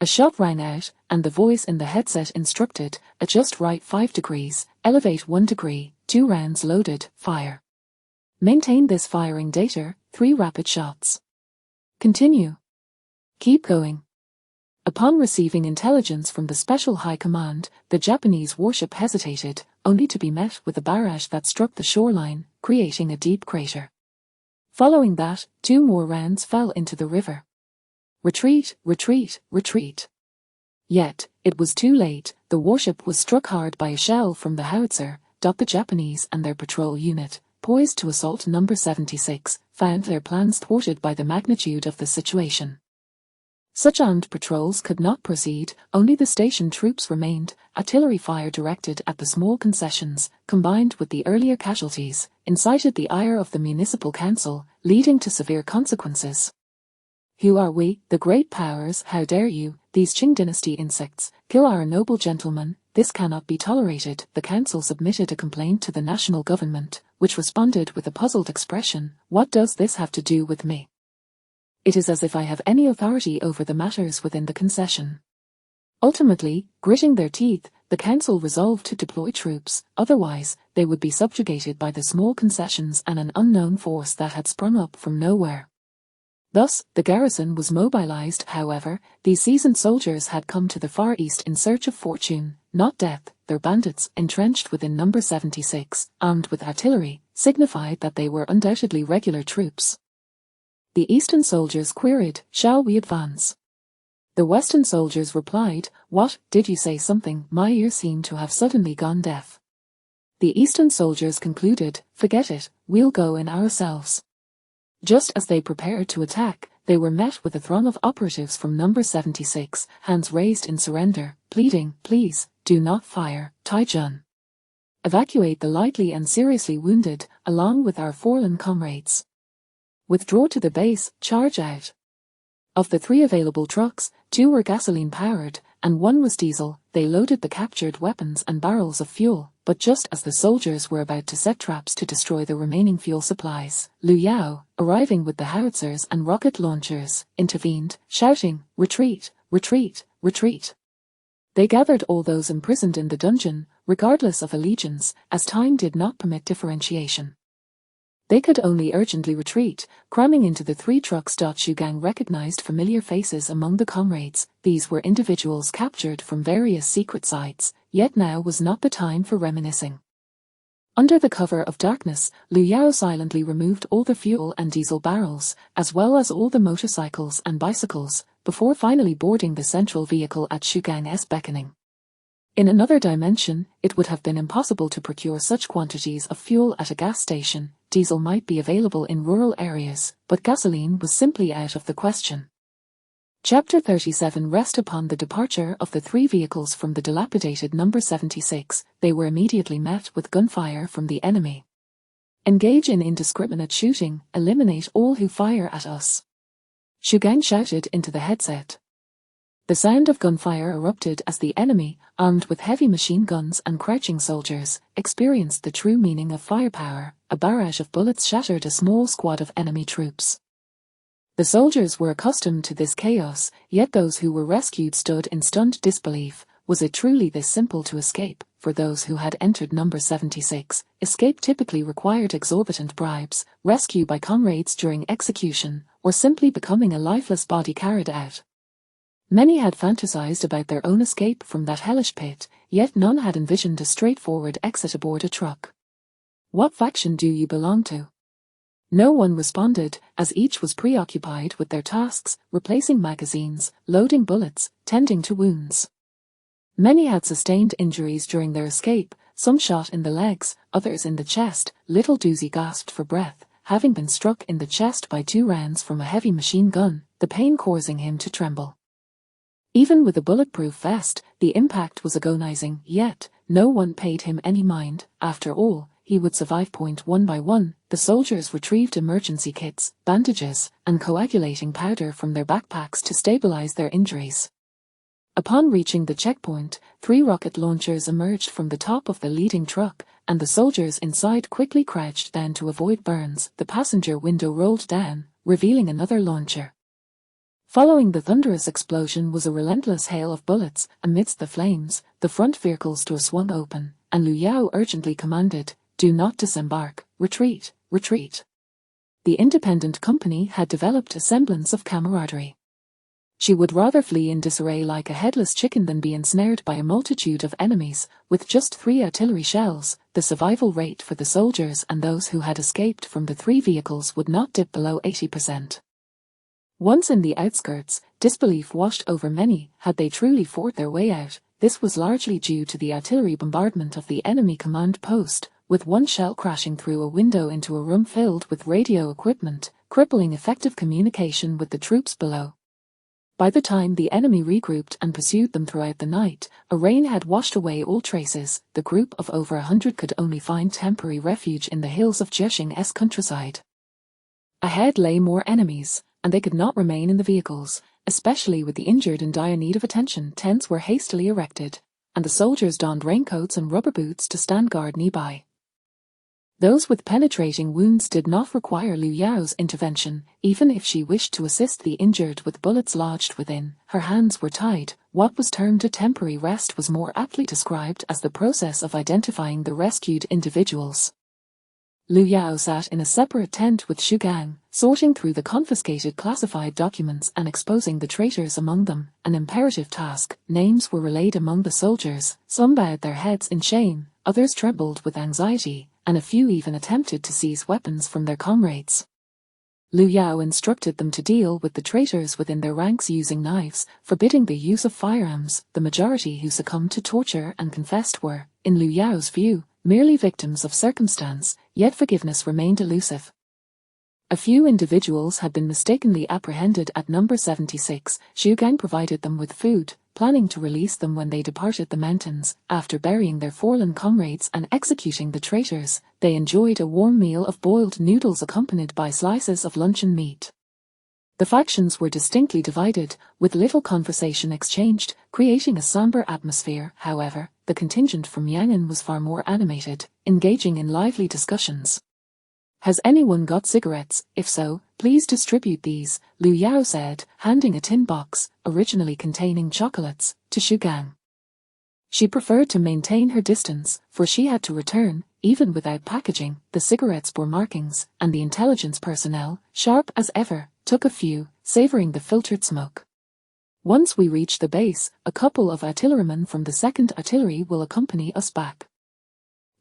[SPEAKER 1] A shot rang out, and the voice in the headset instructed, "Adjust right 5 degrees, elevate 1 degree, 2 rounds loaded, fire." Maintain this firing data, 3 rapid shots. Continue. Keep going. Upon receiving intelligence from the Special High Command, the Japanese warship hesitated, only to be met with a barrage that struck the shoreline, creating a deep crater. Following that, 2 more rounds fell into the river. Retreat, retreat, retreat. Yet, it was too late. The warship was struck hard by a shell from the howitzer. The Japanese and their patrol unit, poised to assault number 76, found their plans thwarted by the magnitude of the situation. Such armed patrols could not proceed, only the station troops remained. Artillery fire directed at the small concessions, combined with the earlier casualties, incited the ire of the municipal council, leading to severe consequences. "Who are we, the great powers? How dare you, these Qing dynasty insects, kill our noble gentlemen? This cannot be tolerated." The council submitted a complaint to the national government, which responded with a puzzled expression, "What does this have to do with me? It is as if I have any authority over the matters within the concession." Ultimately, gritting their teeth, the council resolved to deploy troops, otherwise, they would be subjugated by the small concessions and an unknown force that had sprung up from nowhere. Thus, the garrison was mobilized. However, these seasoned soldiers had come to the Far East in search of fortune, not death. Their bandits, entrenched within number 76, armed with artillery, signified that they were undoubtedly regular troops. The Eastern soldiers queried, "Shall we advance?" The Western soldiers replied, "What, did you say something?" My ears seemed to have suddenly gone deaf. The Eastern soldiers concluded, "Forget it, we'll go in ourselves." Just as they prepared to attack, they were met with a throng of operatives from number 76, hands raised in surrender, pleading, "Please, do not fire, Taijun. Evacuate the lightly and seriously wounded, along with our fallen comrades. Withdraw to the base, charge out." Of the 3 available trucks, 2 were gasoline-powered, and 1 was diesel. They loaded the captured weapons and barrels of fuel, but just as the soldiers were about to set traps to destroy the remaining fuel supplies, Liu Yao, arriving with the howitzers and rocket launchers, intervened, shouting, "Retreat, retreat, retreat." They gathered all those imprisoned in the dungeon, regardless of allegiance, as time did not permit differentiation. They could only urgently retreat, cramming into the 3 trucks. Shu Gang recognized familiar faces among the comrades. These were individuals captured from various secret sites, yet now was not the time for reminiscing. Under the cover of darkness, Liu Yao silently removed all the fuel and diesel barrels, as well as all the motorcycles and bicycles, before finally boarding the central vehicle at Shu Gang's beckoning. In another dimension, it would have been impossible to procure such quantities of fuel at a gas station. Diesel might be available in rural areas, but gasoline was simply out of the question. Chapter 37. Rest. Upon the departure of the 3 vehicles from the dilapidated number 76, they were immediately met with gunfire from the enemy. Engage in indiscriminate shooting, eliminate all who fire at us. Shu Gang shouted into the headset. The sound of gunfire erupted as the enemy, armed with heavy machine guns and crouching soldiers, experienced the true meaning of firepower. A barrage of bullets shattered a small squad of enemy troops. The soldiers were accustomed to this chaos, yet those who were rescued stood in stunned disbelief. Was it truly this simple to escape? For those who had entered number 76, escape typically required exorbitant bribes, rescue by comrades during execution, or simply becoming a lifeless body carried out. Many had fantasized about their own escape from that hellish pit, yet none had envisioned a straightforward exit aboard a truck. What faction do you belong to? No one responded, as each was preoccupied with their tasks, replacing magazines, loading bullets, tending to wounds. Many had sustained injuries during their escape, some shot in the legs, others in the chest. Little Doozy gasped for breath, having been struck in the chest by 2 rounds from a heavy machine gun, the pain causing him to tremble. Even with a bulletproof vest, the impact was agonizing, yet no one paid him any mind. After all, he would survive. One by one, the soldiers retrieved emergency kits, bandages, and coagulating powder from their backpacks to stabilize their injuries. Upon reaching the checkpoint, 3 rocket launchers emerged from the top of the leading truck, and the soldiers inside quickly crouched down to avoid burns. The passenger window rolled down, revealing another launcher. Following the thunderous explosion was a relentless hail of bullets. Amidst the flames, the front vehicle's door swung open, and Liu Yao urgently commanded, "Do not disembark, retreat, retreat." The independent company had developed a semblance of camaraderie. She would rather flee in disarray like a headless chicken than be ensnared by a multitude of enemies. With just 3 artillery shells, the survival rate for the soldiers and those who had escaped from the 3 vehicles would not dip below 80%. Once in the outskirts, disbelief washed over many. Had they truly fought their way out? This was largely due to the artillery bombardment of the enemy command post, with 1 shell crashing through a window into a room filled with radio equipment, crippling effective communication with the troops below. By the time the enemy regrouped and pursued them throughout the night, a rain had washed away all traces. The group of over 100 could only find temporary refuge in the hills of Jiexing's countryside. Ahead lay more enemies, and they could not remain in the vehicles, especially with the injured in dire need of attention. Tents were hastily erected, and the soldiers donned raincoats and rubber boots to stand guard nearby. Those with penetrating wounds did not require Liu Yao's intervention, even if she wished to assist the injured with bullets lodged within. Her hands were tied. What was termed a temporary rest was more aptly described as the process of identifying the rescued individuals. Liu Yao sat in a separate tent with Shu Gang, sorting through the confiscated classified documents and exposing the traitors among them, an imperative task. Names were relayed among the soldiers. Some bowed their heads in shame, others trembled with anxiety, and a few even attempted to seize weapons from their comrades. Liu Yao instructed them to deal with the traitors within their ranks using knives, forbidding the use of firearms. The majority who succumbed to torture and confessed were, in Liu Yao's view, merely victims of circumstance, yet forgiveness remained elusive. A few individuals had been mistakenly apprehended at number 76. Shu Gang provided them with food, planning to release them when they departed the mountains. After burying their fallen comrades and executing the traitors, they enjoyed a warm meal of boiled noodles accompanied by slices of luncheon meat. The factions were distinctly divided, with little conversation exchanged, creating a somber atmosphere. However, the contingent from Yangon was far more animated, engaging in lively discussions. "Has anyone got cigarettes? If so, please distribute these," Liu Yao said, handing a tin box, originally containing chocolates, to Shu Gang. She preferred to maintain her distance, for she had to return, even without packaging, the cigarettes bore markings, and the intelligence personnel, sharp as ever, took a few, savouring the filtered smoke. Once we reach the base, a couple of artillerymen from the 2nd Artillery will accompany us back.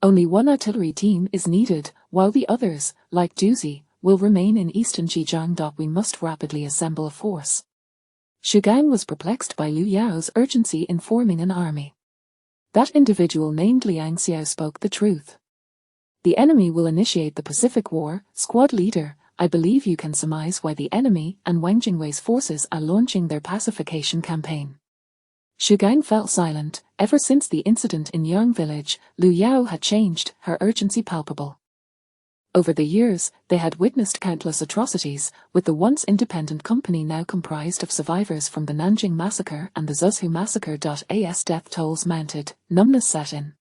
[SPEAKER 1] Only one artillery team is needed, while the others, like Duzi, will remain in eastern Zhejiang. We must rapidly assemble a force. Xu Gang was perplexed by Liu Yao's urgency in forming an army. That individual named Liang Xiao spoke the truth. The enemy will initiate the Pacific War, squad leader. I believe you can surmise why the enemy and Wang Jingwei's forces are launching their pacification campaign. Xu Gang fell silent. Ever since the incident in Yang village, Liu Yao had changed, her urgency palpable. Over the years, they had witnessed countless atrocities, with the once independent company now comprised of survivors from the Nanjing massacre and the Zhuzhou massacre. As death tolls mounted, numbness set in.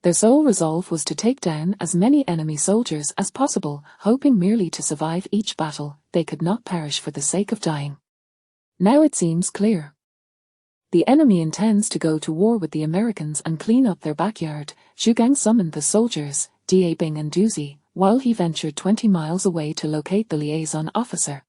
[SPEAKER 1] Their sole resolve was to take down as many enemy soldiers as possible, hoping merely to survive each battle. They could not perish for the sake of dying. Now it seems clear. The enemy intends to go to war with the Americans and clean up their backyard. Xu Gang summoned the soldiers, Da Bing and Duzi, while he ventured 20 miles away to locate the liaison officer.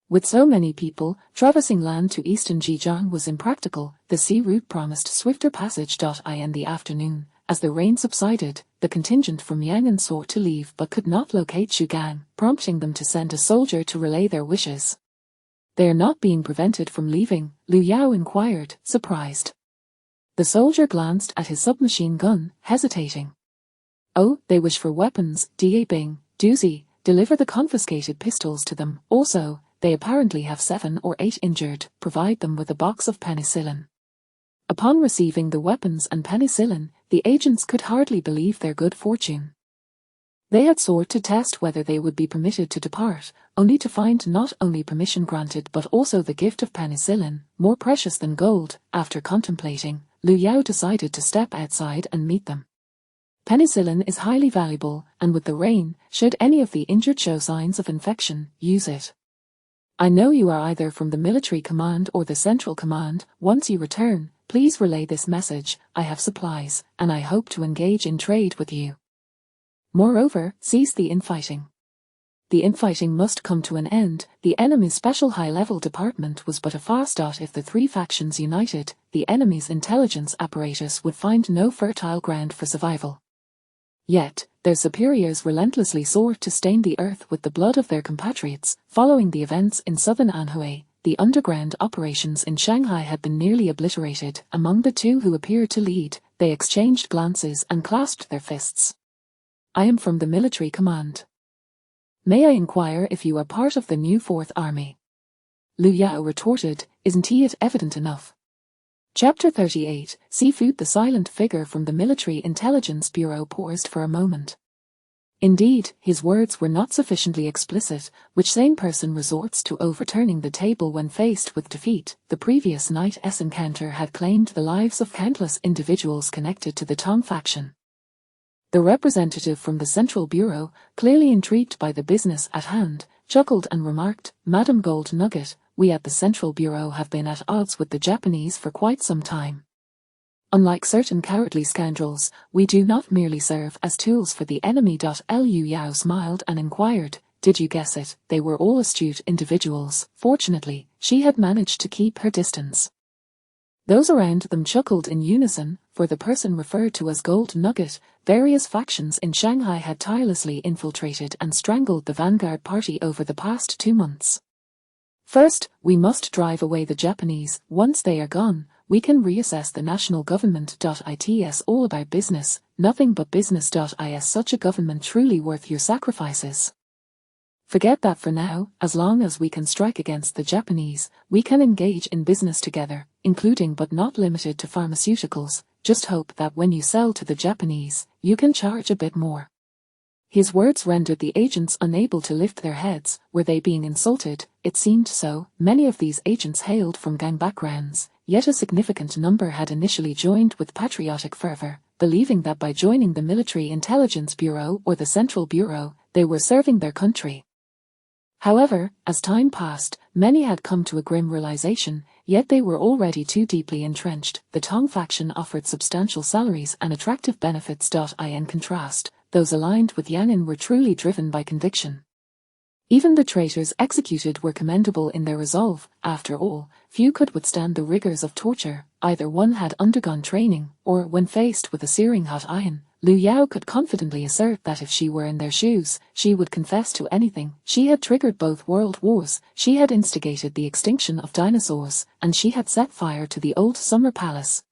[SPEAKER 1] With so many people, traversing land to eastern Zhejiang was impractical. The sea route promised swifter passage. In the afternoon, as the rain subsided, the contingent from Yangon sought to leave but could not locate Xu Gang, prompting them to send a soldier to relay their wishes. They are not being prevented from leaving, Liu Yao inquired, surprised. The soldier glanced at his submachine gun, hesitating. Oh, they wish for weapons. Da Bing, Duzi, deliver the confiscated pistols to them. Also, they apparently have 7 or 8 injured. Provide them with a box of penicillin. Upon receiving the weapons and penicillin, the agents could hardly believe their good fortune. They had sought to test whether they would be permitted to depart, only to find not only permission granted but also the gift of penicillin, more precious than gold. After contemplating, Liu Yao decided to step outside and meet them. Penicillin is highly valuable, and with the rain, should any of the injured show signs of infection, use it. I know you are either from the military command or the central command. Once you return, please relay this message. I have supplies, and I hope to engage in trade with you. Moreover, cease the infighting. The infighting must come to an end. The enemy's special high-level department was but a farce. If the three factions united, the enemy's intelligence apparatus would find no fertile ground for survival. Yet, their superiors relentlessly sought to stain the earth with the blood of their compatriots. Following the events in southern Anhui, the underground operations in Shanghai had been nearly obliterated. Among the two who appeared to lead, they exchanged glances and clasped their fists. I am from the military command. May I inquire if you are part of the new 4th Army? Liu Yao retorted, isn't it evident enough? Chapter 38, Seafood. The silent figure from the Military Intelligence Bureau paused for a moment. Indeed, his words were not sufficiently explicit. Which sane person resorts to overturning the table when faced with defeat? The previous night's encounter had claimed the lives of countless individuals connected to the Tong faction. The representative from the Central Bureau, clearly intrigued by the business at hand, chuckled and remarked, Madam Gold Nugget, we at the Central Bureau have been at odds with the Japanese for quite some time. Unlike certain cowardly scoundrels, we do not merely serve as tools for the enemy. Liu Yao smiled and inquired, did you guess it? They were all astute individuals. Fortunately, she had managed to keep her distance. Those around them chuckled in unison, for the person referred to as Gold Nugget. Various factions in Shanghai had tirelessly infiltrated and strangled the vanguard party over the past 2 months. First, we must drive away the Japanese. Once they are gone, we can reassess the national government. It's all about business, nothing but business. Is such a government truly worth your sacrifices? Forget that for now. As long as we can strike against the Japanese, we can engage in business together, including but not limited to pharmaceuticals. Just hope that when you sell to the Japanese, you can charge a bit more. His words rendered the agents unable to lift their heads. Were they being insulted? It seemed so. Many of these agents hailed from gang backgrounds, yet a significant number had initially joined with patriotic fervor, believing that by joining the Military Intelligence Bureau or the Central Bureau, they were serving their country. However, as time passed, many had come to a grim realization, yet they were already too deeply entrenched. The Tong faction offered substantial salaries and attractive benefits. In contrast, those aligned with Yan'an were truly driven by conviction. Even the traitors executed were commendable in their resolve. After all, few could withstand the rigors of torture. Either one had undergone training, or when faced with a searing hot iron, Liu Yao could confidently assert that if she were in their shoes, she would confess to anything. She had triggered both world wars, she had instigated the extinction of dinosaurs, and she had set fire to the old summer palace.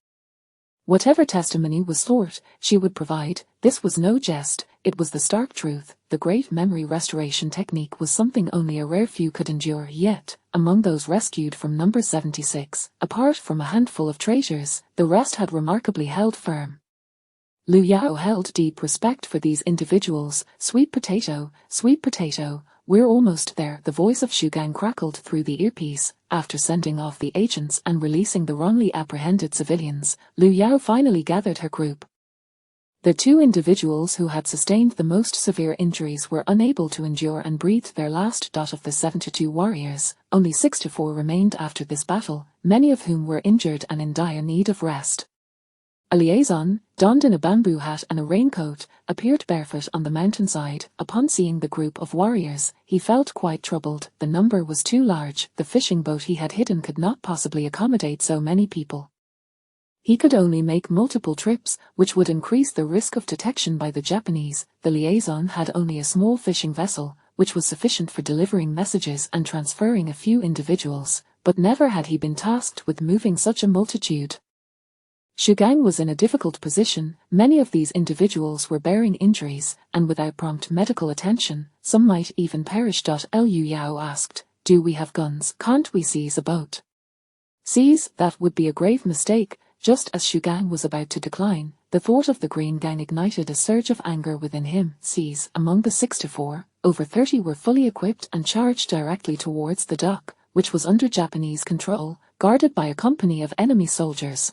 [SPEAKER 1] Whatever testimony was sought, she would provide. This was no jest, it was the stark truth. The great memory restoration technique was something only a rare few could endure. Yet, among those rescued from number 76, apart from a handful of traitors, the rest had remarkably held firm. Liu Yao held deep respect for these individuals. Sweet potato, we're almost there. The voice of Shu Gang crackled through the earpiece. After sending off the agents and releasing the wrongly apprehended civilians, Liu Yao finally gathered her group. The two individuals who had sustained the most severe injuries were unable to endure and breathed their last. Of the 72 warriors, only 64 remained after this battle, many of whom were injured and in dire need of rest. A liaison, donned in a bamboo hat and a raincoat, appeared barefoot on the mountainside. Upon seeing the group of warriors, he felt quite troubled. The number was too large. The fishing boat he had hidden could not possibly accommodate so many people. He could only make multiple trips, which would increase the risk of detection by the Japanese. The liaison had only a small fishing vessel, which was sufficient for delivering messages and transferring a few individuals, but never had he been tasked with moving such a multitude. Shu Gang was in a difficult position. Many of these individuals were bearing injuries, and without prompt medical attention, some might even perish. Liu Yao asked, "Do we have guns? Can't we seize a boat?" Seize? That would be a grave mistake. Just as Shu Gang was about to decline, the thought of the Green Gang ignited a surge of anger within him. Seize? Among the 64, over 30 were fully equipped and charged directly towards the dock, which was under Japanese control, guarded by a company of enemy soldiers.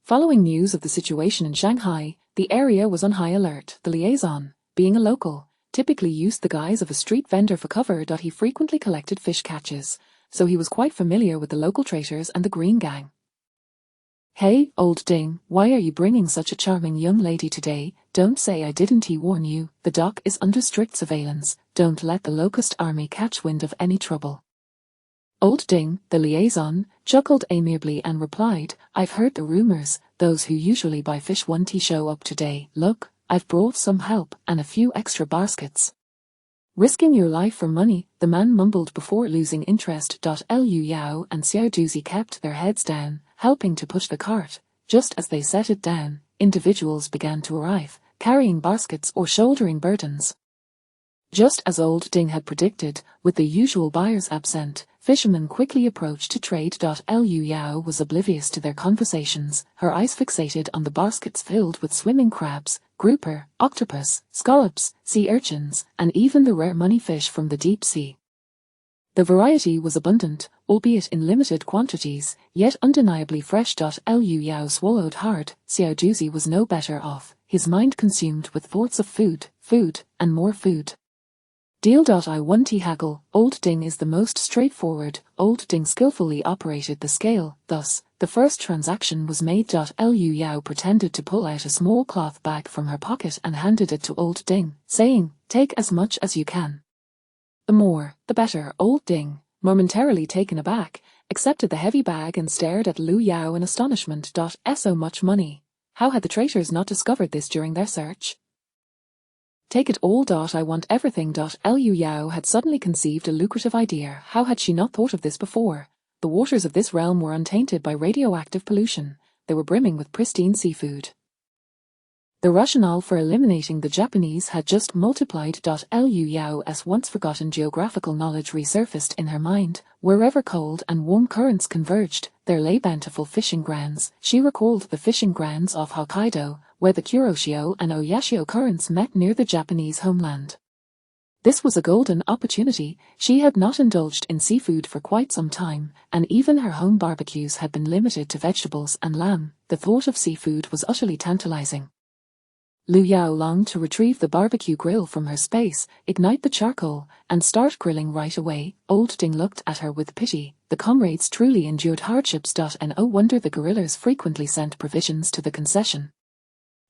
[SPEAKER 1] Following news of the situation in Shanghai, the area was on high alert. The liaison, being a local, typically used the guise of a street vendor for cover. He frequently collected fish catches, so he was quite familiar with the local traitors and the Green Gang. "Hey, old Ding, why are you bringing such a charming young lady today? Don't say I didn't warn you. The dock is under strict surveillance. Don't let the Locust Army catch wind of any trouble." Old Ding, the liaison, chuckled amiably and replied, "I've heard the rumors. Those who usually buy fish won't show up today. Look, I've brought some help and a few extra baskets." "Risking your life for money," the man mumbled before losing interest. Liu Yao and Xiao Duzi kept their heads down, helping to push the cart. Just as they set it down, individuals began to arrive, carrying baskets or shouldering burdens. Just as old Ding had predicted, with the usual buyers absent, fishermen quickly approached to trade. Liu Yao was oblivious to their conversations, her eyes fixated on the baskets filled with swimming crabs, grouper, octopus, scallops, sea urchins, and even the rare money fish from the deep sea. The variety was abundant, albeit in limited quantities, yet undeniably fresh. Liu Yao swallowed hard. Xiao Duzi was no better off, his mind consumed with thoughts of food, and more food. Deal. I won't haggle. Old Ding is the most straightforward. Old Ding skillfully operated the scale, thus, the first transaction was made. Liu Yao pretended to pull out a small cloth bag from her pocket and handed it to Old Ding, saying, "Take as much as you can." "The more, the better." Old Ding, momentarily taken aback, accepted the heavy bag and stared at Liu Yao in astonishment. So much money. How had the traitors not discovered this during their search? "Take it all. I want everything." Liu Yao had suddenly conceived a lucrative idea. How had she not thought of this before? The waters of this realm were untainted by radioactive pollution. They were brimming with pristine seafood. The rationale for eliminating the Japanese had just multiplied. Liu Yao's once forgotten geographical knowledge resurfaced in her mind. Wherever cold and warm currents converged, there lay bountiful fishing grounds. She recalled the fishing grounds of Hokkaido, where the Kuroshio and Oyashio currents met near the Japanese homeland. This was a golden opportunity. She had not indulged in seafood for quite some time, and even her home barbecues had been limited to vegetables and lamb. The thought of seafood was utterly tantalizing. Liu Yao longed to retrieve the barbecue grill from her space, ignite the charcoal, and start grilling right away. Old Ding looked at her with pity. The the comrades truly endured hardships. No wonder the guerrillas frequently sent provisions to the concession.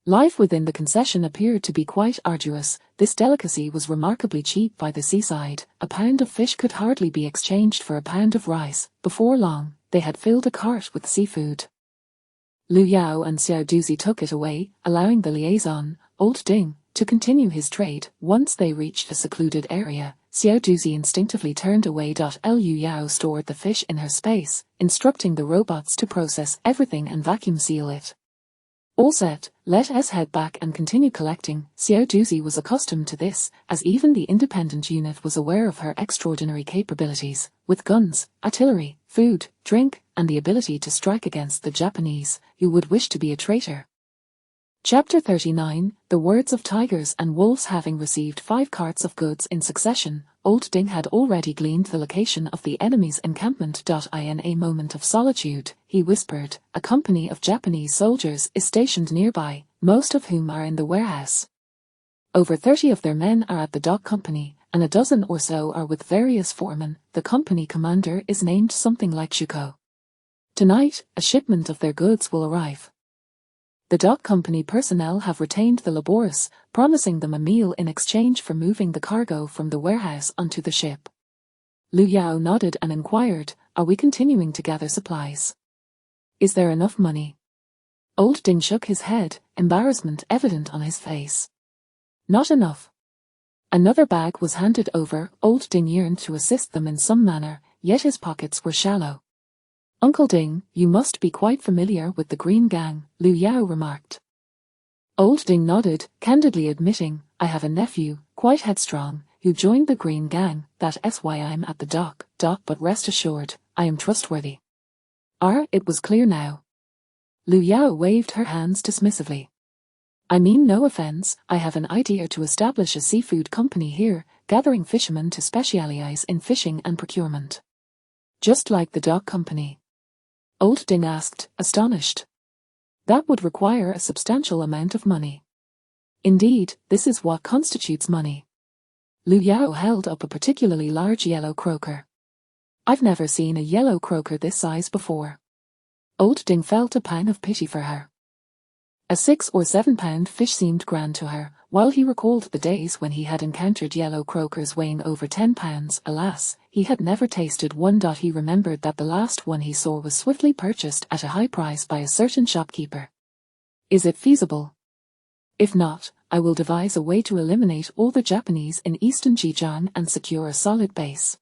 [SPEAKER 1] Life within the concession appeared to be quite arduous. This delicacy was remarkably cheap by the seaside. A pound of fish could hardly be exchanged for a pound of rice. Before long, they had filled a cart with seafood. Liu Yao and Xiao Duzi took it away, allowing the liaison, Old Ding, to continue his trade. Once they reached a secluded area, Xiao Duzi instinctively turned away. Liu Yao stored the fish in her space, instructing the robots to process everything and vacuum seal it. All set, let us head back and continue collecting. Xiao Duzi was accustomed to this, as even the independent unit was aware of her extraordinary capabilities. With guns, artillery, food, drink, and the ability to strike against the Japanese, who would wish to be a traitor. Chapter 39, The Words of Tigers and Wolves. Having received 5 carts of goods in succession, Old Ding had already gleaned the location of the enemy's encampment. In a moment of solitude, he whispered, "A company of Japanese soldiers is stationed nearby, most of whom are in the warehouse. Over 30 of their men are at the dock company, and a dozen or so are with various foremen. The company commander is named something like Shuko. Tonight, a shipment of their goods will arrive. The dock company personnel have retained the laborers, promising them a meal in exchange for moving the cargo from the warehouse onto the ship." Liu Yao nodded and inquired, "Are we continuing to gather supplies? Is there enough money?" Old Ding shook his head, embarrassment evident on his face. "Not enough." Another bag was handed over. Old Ding yearned to assist them in some manner, yet his pockets were shallow. "Uncle Ding, you must be quite familiar with the Green Gang," Liu Yao remarked. Old Ding nodded, candidly admitting, "I have a nephew, quite headstrong, who joined the Green Gang. That's why I'm at the dock. But rest assured, I am trustworthy." It was clear now. Liu Yao waved her hands dismissively. "I mean no offense, I have an idea to establish a seafood company here, gathering fishermen to specialize in fishing and procurement." "Just like the dock company?" Old Ding asked, astonished. "That would require a substantial amount of money." "Indeed, this is what constitutes money." Liu Yao held up a particularly large yellow croaker. "I've never seen a yellow croaker this size before." Old Ding felt a pang of pity for her. A 6 or 7 pound fish seemed grand to her, while he recalled the days when he had encountered yellow croakers weighing over 10 pounds. Alas, he had never tasted one. He remembered that the last one he saw was swiftly purchased at a high price by a certain shopkeeper. "Is it feasible? If not, I will devise a way to eliminate all the Japanese in eastern Zhejiang and secure a solid base."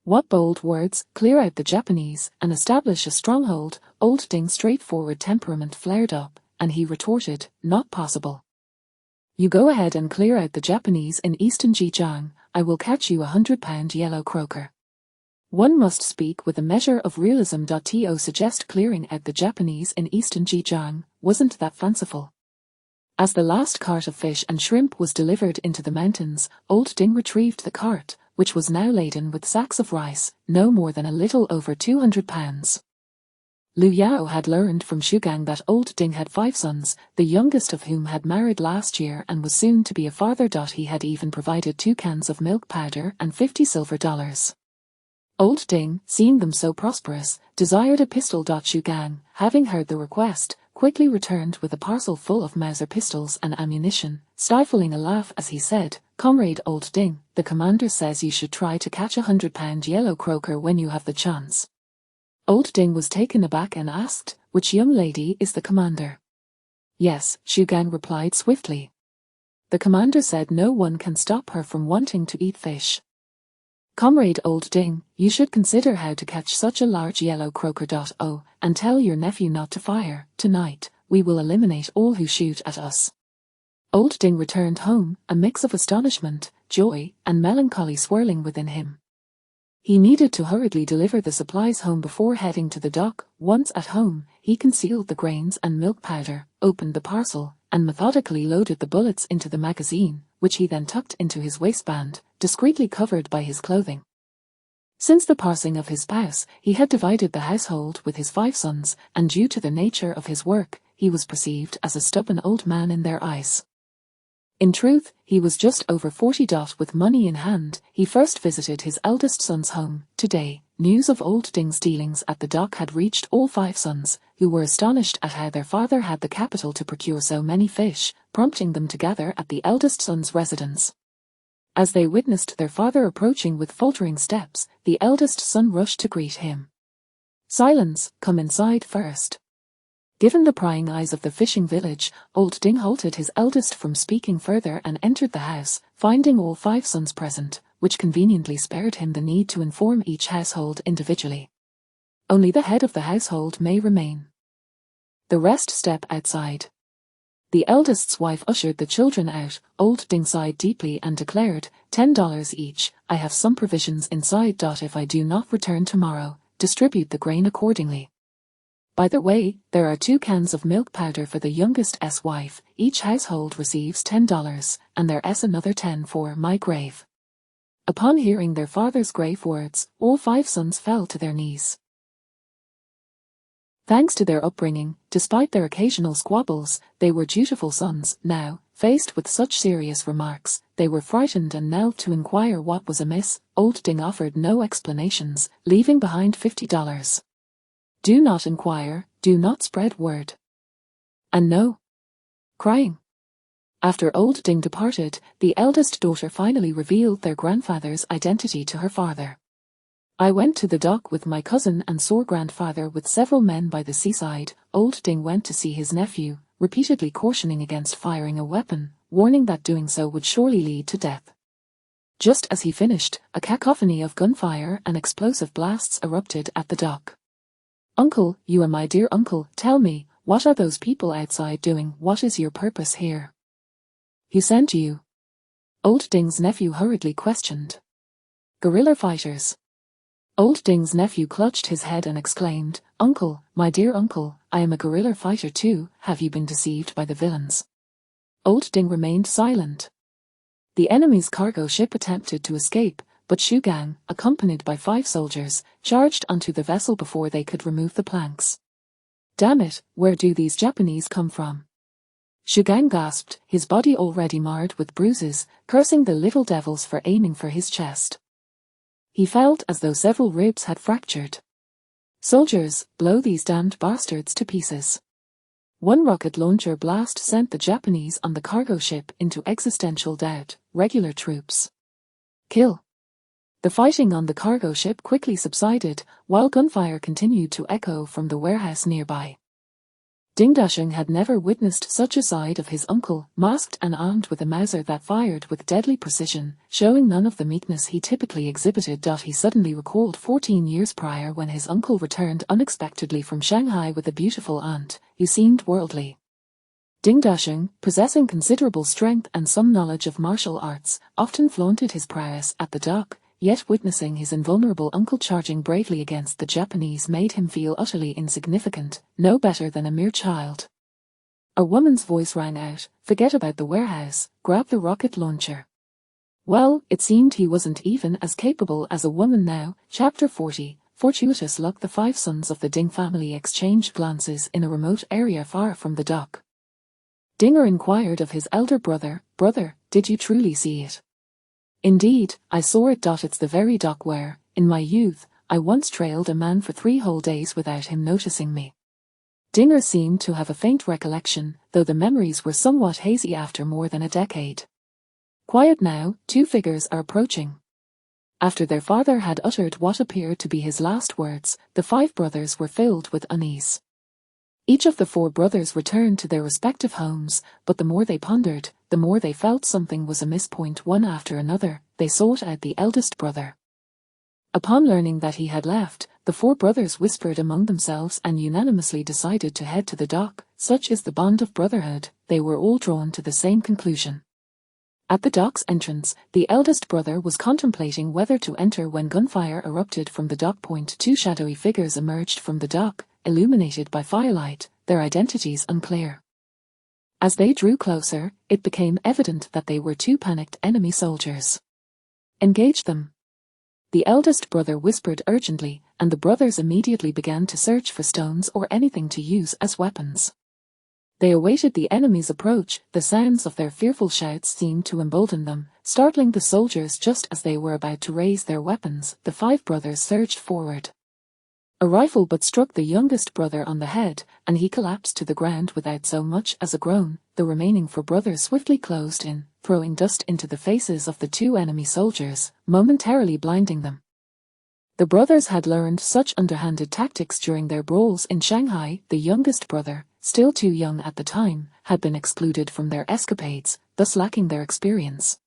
[SPEAKER 1] What bold words! Clear out the Japanese and establish a stronghold. Old Ding's straightforward temperament flared up, and he retorted, "Not possible. You go ahead and clear out the Japanese in eastern Zhejiang, I will catch you a 100-pound yellow croaker." One must speak with a measure of realism. To suggest clearing out the Japanese in eastern Zhejiang, wasn't that fanciful? As the last cart of fish and shrimp was delivered into the mountains, Old Ding retrieved the cart, which was now laden with sacks of rice, no more than a little over 200 pounds. Liu Yao had learned from Shugang that Old Ding had 5 sons, the youngest of whom had married last year and was soon to be a father. He had even provided 2 cans of milk powder and $50 silver. Old Ding, seeing them so prosperous, desired a pistol. Shugang, having heard the request, quickly returned with a parcel full of Mauser pistols and ammunition, stifling a laugh as he said, "Comrade Old Ding, the commander says you should try to catch a 100-pound yellow croaker when you have the chance." Old Ding was taken aback and asked, "Which young lady is the commander?" "Yes," Shugang replied swiftly. "The commander said no one can stop her from wanting to eat fish." "Comrade Old Ding, you should consider how to catch such a large yellow croaker. And tell your nephew not to fire. Tonight, we will eliminate all who shoot at us." Old Ding returned home, a mix of astonishment, joy, and melancholy swirling within him. He needed to hurriedly deliver the supplies home before heading to the dock. Once at home, he concealed the grains and milk powder, opened the parcel, and methodically loaded the bullets into the magazine, which he then tucked into his waistband, discreetly covered by his clothing. Since the passing of his spouse, he had divided the household with his 5 sons, and due to the nature of his work, he was perceived as a stubborn old man in their eyes. In truth, he was just over 40. With money in hand, he first visited his eldest son's home. Today, news of old Ding's dealings at the dock had reached all 5 sons, who were astonished at how their father had the capital to procure so many fish, prompting them to gather at the eldest son's residence. As they witnessed their father approaching with faltering steps, the eldest son rushed to greet him. "Silence, come inside first." Given the prying eyes of the fishing village, old Ding halted his eldest from speaking further and entered the house, finding all 5 sons present, which conveniently spared him the need to inform each household individually. Only the head of the household may remain. The rest step outside. The eldest's wife ushered the children out. Old Ding sighed deeply and declared, $10 each, I have some provisions inside. If I do not return tomorrow, distribute the grain accordingly. By the way, there are 2 cans of milk powder for the youngest's wife. Each household receives $10, and there's another 10 for my grave. Upon hearing their father's grave words, all 5 sons fell to their knees. Thanks to their upbringing, despite their occasional squabbles, they were dutiful sons. Now, faced with such serious remarks, they were frightened and knelt to inquire what was amiss. Old Ding offered no explanations, leaving behind $50. Do not inquire, do not spread word. And no crying. After old Ding departed, the eldest daughter finally revealed their grandfather's identity to her father. I went to the dock with my cousin and saw grandfather with several men by the seaside. Old Ding went to see his nephew, repeatedly cautioning against firing a weapon, warning that doing so would surely lead to death. Just as he finished, a cacophony of gunfire and explosive blasts erupted at the dock. Uncle, you are my dear uncle, tell me, what are those people outside doing? What is your purpose here? Who sent you? Old Ding's nephew hurriedly questioned. Guerrilla fighters. Old Ding's nephew clutched his head and exclaimed, Uncle, my dear uncle, I am a guerrilla fighter too. Have you been deceived by the villains? Old Ding remained silent. The enemy's cargo ship attempted to escape, but Shu Gang, accompanied by 5 soldiers, charged onto the vessel before they could remove the planks. Damn it, where do these Japanese come from? Shu Gang gasped, his body already marred with bruises, cursing the little devils for aiming for his chest. He felt as though several ribs had fractured. Soldiers, blow these damned bastards to pieces. One rocket launcher blast sent the Japanese on the cargo ship into existential doubt. Regular troops. Kill. The fighting on the cargo ship quickly subsided, while gunfire continued to echo from the warehouse nearby. Ding Dasheng had never witnessed such a side of his uncle, masked and armed with a Mauser that fired with deadly precision, showing none of the meekness he typically exhibited. He suddenly recalled 14 years prior when his uncle returned unexpectedly from Shanghai with a beautiful aunt, who seemed worldly. Ding Dasheng, possessing considerable strength and some knowledge of martial arts, often flaunted his prowess at the dock. Yet witnessing his invulnerable uncle charging bravely against the Japanese made him feel utterly insignificant, no better than a mere child. A woman's voice rang out, forget about the warehouse, grab the rocket launcher. Well, it seemed he wasn't even as capable as a woman now. Chapter 40, Fortuitous luck. The 5 sons of the Ding family exchanged glances in a remote area far from the dock. Dinger inquired of his elder brother, Brother, did you truly see it? Indeed, I saw it. It's the very dock where, in my youth, I once trailed a man for 3 whole days without him noticing me. Dinger seemed to have a faint recollection, though the memories were somewhat hazy after more than a decade. Quiet now, 2 figures are approaching. After their father had uttered what appeared to be his last words, the 5 brothers were filled with unease. Each of the 4 brothers returned to their respective homes, but the more they pondered, the more they felt something was amiss. One after another, they sought out the eldest brother. Upon learning that he had left, the 4 brothers whispered among themselves and unanimously decided to head to the dock. Such is the bond of brotherhood, they were all drawn to the same conclusion. At the dock's entrance, the eldest brother was contemplating whether to enter when gunfire erupted from the dock. 2 shadowy figures emerged from the dock, illuminated by firelight, their identities unclear. As they drew closer, it became evident that they were 2 panicked enemy soldiers. Engage them. The eldest brother whispered urgently, and the brothers immediately began to search for stones or anything to use as weapons. They awaited the enemy's approach. The sounds of their fearful shouts seemed to embolden them, startling the soldiers just as they were about to raise their weapons. The 5 brothers surged forward. A rifle but struck the youngest brother on the head, and he collapsed to the ground without so much as a groan. The remaining 4 brothers swiftly closed in, throwing dust into the faces of the 2 enemy soldiers, momentarily blinding them. The brothers had learned such underhanded tactics during their brawls in Shanghai. The youngest brother, still too young at the time, had been excluded from their escapades, thus lacking their experience.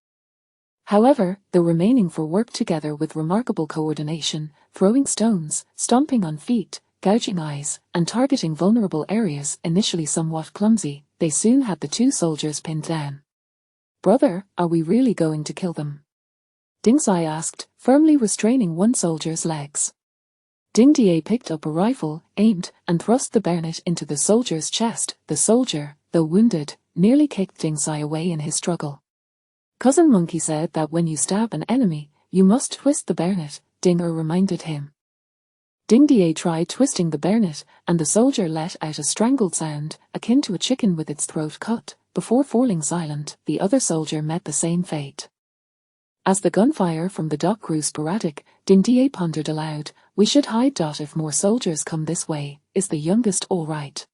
[SPEAKER 1] However, the remaining 4 worked together with remarkable coordination, throwing stones, stomping on feet, gouging eyes, and targeting vulnerable areas. Initially somewhat clumsy, they soon had the 2 soldiers pinned down. "Brother, are we really going to kill them?" Ding Zai asked, firmly restraining one soldier's legs. Ding Die picked up a rifle, aimed, and thrust the bayonet into the soldier's chest. The soldier, though wounded, nearly kicked Ding Zai away in his struggle. "Cousin Monkey said that when you stab an enemy, you must twist the bayonet," Ding Er reminded him. Ding Die tried twisting the bayonet, and the soldier let out a strangled sound, akin to a chicken with its throat cut. Before falling silent, the other soldier met the same fate. As the gunfire from the dock grew sporadic, Ding Die pondered aloud, "We should hide. If more soldiers come this way, is the youngest all right?"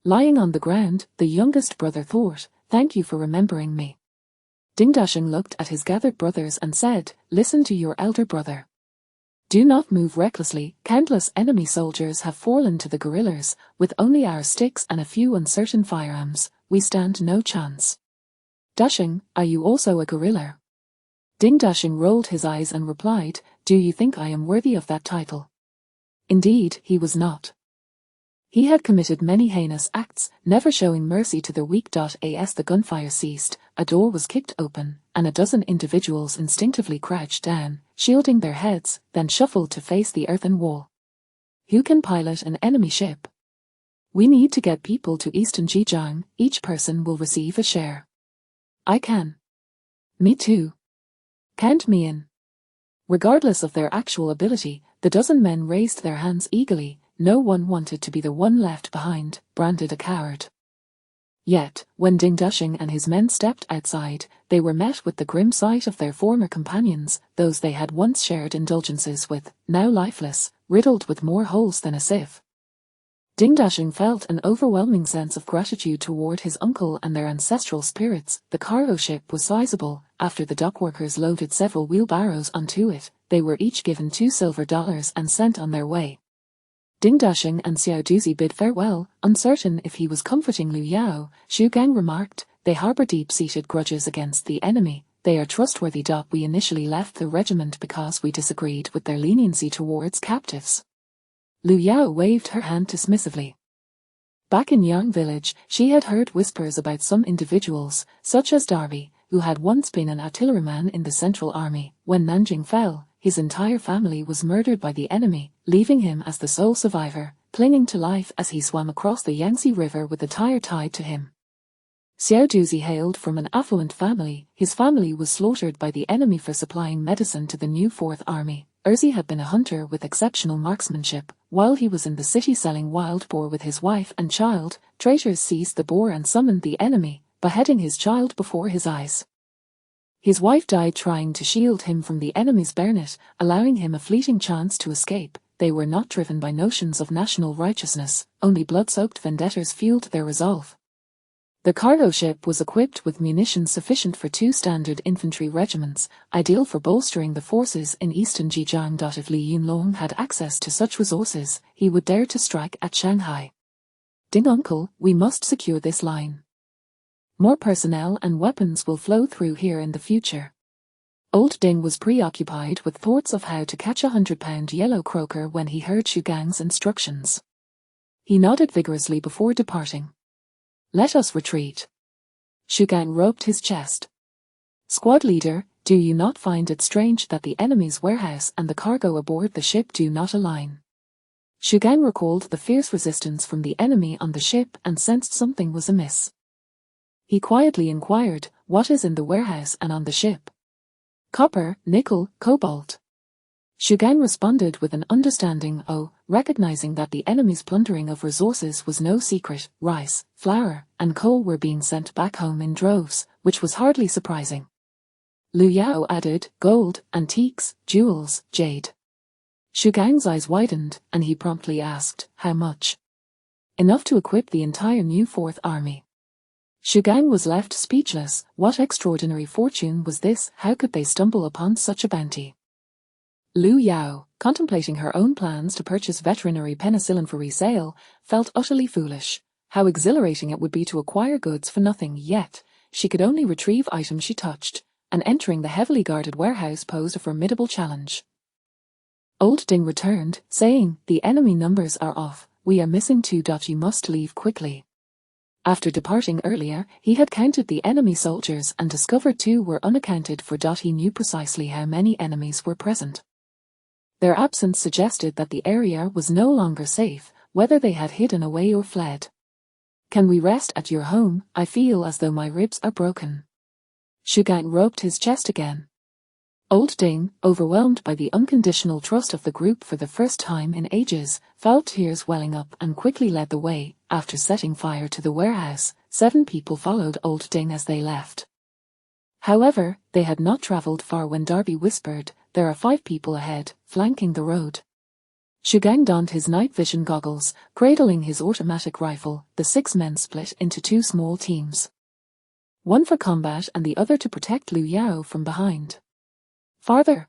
[SPEAKER 1] Lying on the ground, the youngest brother thought, "Thank you for remembering me." Ding Dashing looked at his gathered brothers and said, "Listen to your elder brother. Do not move recklessly. Countless enemy soldiers have fallen to the guerrillas. With only our sticks and a few uncertain firearms, we stand no chance." "Dashing, are you also a guerrilla?" Ding Dashing rolled his eyes and replied, "Do you think I am worthy of that title?" Indeed, he was not. He had committed many heinous acts, never showing mercy to the weak. As the gunfire ceased, a door was kicked open, and a dozen individuals instinctively crouched down, shielding their heads, then shuffled to face the earthen wall. "Who can pilot an enemy ship? We need to get people to Eastern Zhejiang. Each person will receive a share." "I can." "Me too." "Count me in." Regardless of their actual ability, the dozen men raised their hands eagerly. No one wanted to be the one left behind, branded a coward. Yet, when Ding Dashing and his men stepped outside, they were met with the grim sight of their former companions, those they had once shared indulgences with, now lifeless, riddled with more holes than a sieve. Ding Dashing felt an overwhelming sense of gratitude toward his uncle and their ancestral spirits. The cargo ship was sizable. After the dockworkers loaded several wheelbarrows onto it, they were each given $2 silver and sent on their way. Ding Dashing and Xiao Duzi bid farewell, uncertain if he was comforting Liu Yao. Xu Gang remarked, "They harbor deep-seated grudges against the enemy. They are trustworthy. We initially left the regiment because we disagreed with their leniency towards captives." Liu Yao waved her hand dismissively. Back in Yang village, she had heard whispers about some individuals, such as Darby, who had once been an artilleryman in the Central Army. When Nanjing fell, his entire family was murdered by the enemy, leaving him as the sole survivor, clinging to life as he swam across the Yangtze River with the tire tied to him. Xiao Duzi hailed from an affluent family. His family was slaughtered by the enemy for supplying medicine to the new Fourth Army. Erzi had been a hunter with exceptional marksmanship. While he was in the city selling wild boar with his wife and child, traitors seized the boar and summoned the enemy, beheading his child before his eyes. His wife died trying to shield him from the enemy's bayonet, allowing him a fleeting chance to escape. They were not driven by notions of national righteousness, only blood-soaked vendettas fueled their resolve. The cargo ship was equipped with munitions sufficient for 2 standard infantry regiments, ideal for bolstering the forces in eastern Zhejiang. If Li Yunlong had access to such resources, he would dare to strike at Shanghai. "Ding Uncle, we must secure this line. More personnel and weapons will flow through here in the future." Old Ding was preoccupied with thoughts of how to catch a 100-pound yellow croaker when he heard Xu Gang's instructions. He nodded vigorously before departing. "Let us retreat." Xu Gang rubbed his chest. "Squad leader, do you not find it strange that the enemy's warehouse and the cargo aboard the ship do not align?" Xu Gang recalled the fierce resistance from the enemy on the ship and sensed something was amiss. He quietly inquired, "What is in the warehouse and on the ship?" "Copper, nickel, cobalt." Shu Gang responded with an understanding "oh," recognizing that the enemy's plundering of resources was no secret. Rice, flour, and coal were being sent back home in droves, which was hardly surprising. Liu Yao added, "gold, antiques, jewels, jade." Shu Gang's eyes widened, and he promptly asked, "How much?" "Enough to equip the entire new Fourth Army." Shu Gang was left speechless. What extraordinary fortune was this? How could they stumble upon such a bounty? Liu Yao, contemplating her own plans to purchase veterinary penicillin for resale, felt utterly foolish. How exhilarating it would be to acquire goods for nothing, yet she could only retrieve items she touched, and entering the heavily guarded warehouse posed a formidable challenge. Old Ding returned, saying, "The enemy numbers are off. We are missing 2. You must leave quickly." After departing earlier, he had counted the enemy soldiers and discovered 2 were unaccounted for. He knew precisely how many enemies were present. Their absence suggested that the area was no longer safe, whether they had hidden away or fled. "Can we rest at your home? I feel as though my ribs are broken." Shu Gang rubbed his chest again. Old Ding, overwhelmed by the unconditional trust of the group for the first time in ages, felt tears welling up and quickly led the way. After setting fire to the warehouse, 7 people followed Old Ding as they left. However, they had not traveled far when Darby whispered, "There are 5 people ahead, flanking the road." Shu Gang donned his night vision goggles, cradling his automatic rifle. The 6 men split into 2 small teams. One for combat and the other to protect Liu Yao from behind. "Farther!"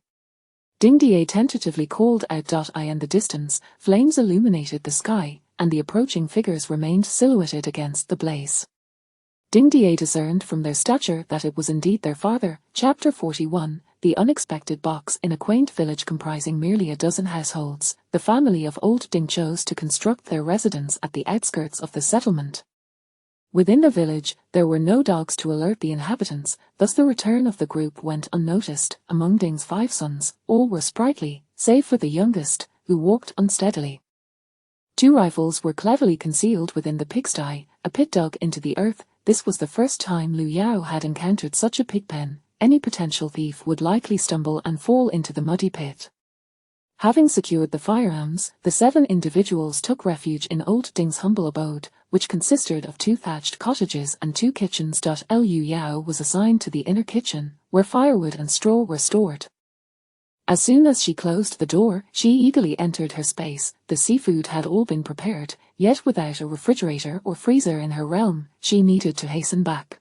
[SPEAKER 1] Ding Die tentatively called out. In the distance, flames illuminated the sky, and the approaching figures remained silhouetted against the blaze. Ding Die discerned from their stature that it was indeed their father. Chapter 41, The Unexpected Box. In a quaint village comprising merely a dozen households, the family of Old Ding chose to construct their residence at the outskirts of the settlement. Within the village, there were no dogs to alert the inhabitants, thus the return of the group went unnoticed. Among Ding's 5 sons, all were sprightly, save for the youngest, who walked unsteadily. 2 rifles were cleverly concealed within the pigsty, a pit dug into the earth. This was the first time Liu Yao had encountered such a pigpen. Any potential thief would likely stumble and fall into the muddy pit. Having secured the firearms, the 7 individuals took refuge in Old Ding's humble abode, which consisted of 2 thatched cottages and 2 kitchens. Liu Yao was assigned to the inner kitchen, where firewood and straw were stored. As soon as she closed the door, she eagerly entered her space. The seafood had all been prepared, yet without a refrigerator or freezer in her realm, she needed to hasten back.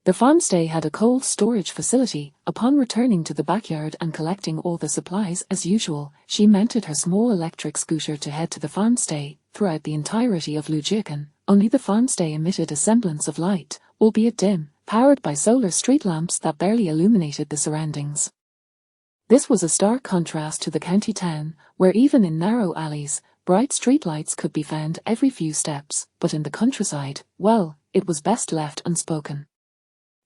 [SPEAKER 1] The farmstay had a cold storage facility. Upon returning to the backyard and collecting all the supplies as usual, she mounted her small electric scooter to head to the farmstay. Throughout the entirety of Lujiakan, only the farmstay emitted a semblance of light, albeit dim, powered by solar street lamps that barely illuminated the surroundings. This was a stark contrast to the county town, where even in narrow alleys, bright streetlights could be found every few steps, but in the countryside, well, it was best left unspoken.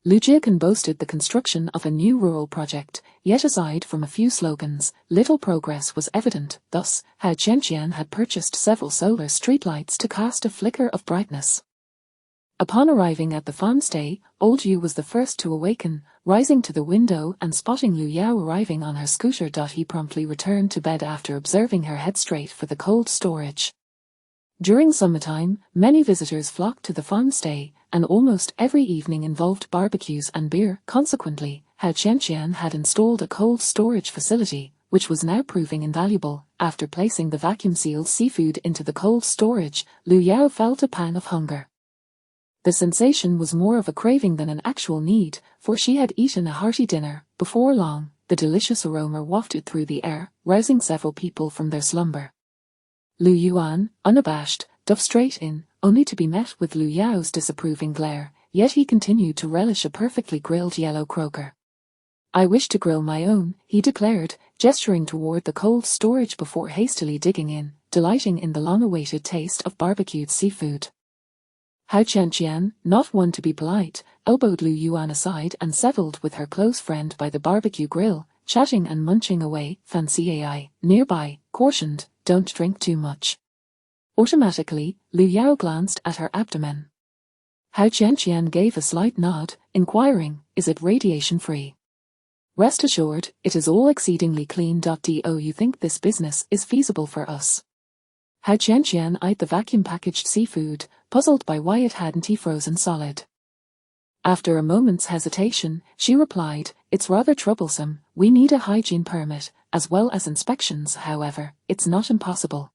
[SPEAKER 1] Lujiakan boasted the construction of a new rural project, yet aside from a few slogans, little progress was evident. Thus, Hao Qianqian had purchased several solar streetlights to cast a flicker of brightness. Upon arriving at the farmstay, Old Yu was the first to awaken. Rising to the window and spotting Liu Yao arriving on her scooter. He promptly returned to bed after observing her head straight for the cold storage. During summertime, many visitors flocked to the farmstay, and almost every evening involved barbecues and beer. Consequently, Hao Qianqian had installed a cold storage facility, which was now proving invaluable. After placing the vacuum-sealed seafood into the cold storage, Liu Yao felt a pang of hunger. The sensation was more of a craving than an actual need, for she had eaten a hearty dinner. Before long, the delicious aroma wafted through the air, rousing several people from their slumber. Liu Yuan, unabashed, dove straight in, only to be met with Liu Yao's disapproving glare, yet he continued to relish a perfectly grilled yellow croaker. "I wish to grill my own," he declared, gesturing toward the cold storage before hastily digging in, delighting in the long-awaited taste of barbecued seafood. Hao Qianqian, not one to be polite, elbowed Liu Yuan aside and settled with her close friend by the barbecue grill, chatting and munching away. Fancy AI, nearby, cautioned, "Don't drink too much." Automatically, Liu Yao glanced at her abdomen. Hao Qianqian gave a slight nod, inquiring, "Is it radiation-free?" Rest assured, it is all exceedingly clean. Do you think this business is feasible for us? Hao Qianqian eyed the vacuum-packaged seafood, puzzled by why it hadn't frozen solid. After a moment's hesitation, she replied, "It's rather troublesome. We need a hygiene permit, as well as inspections. However, it's not impossible.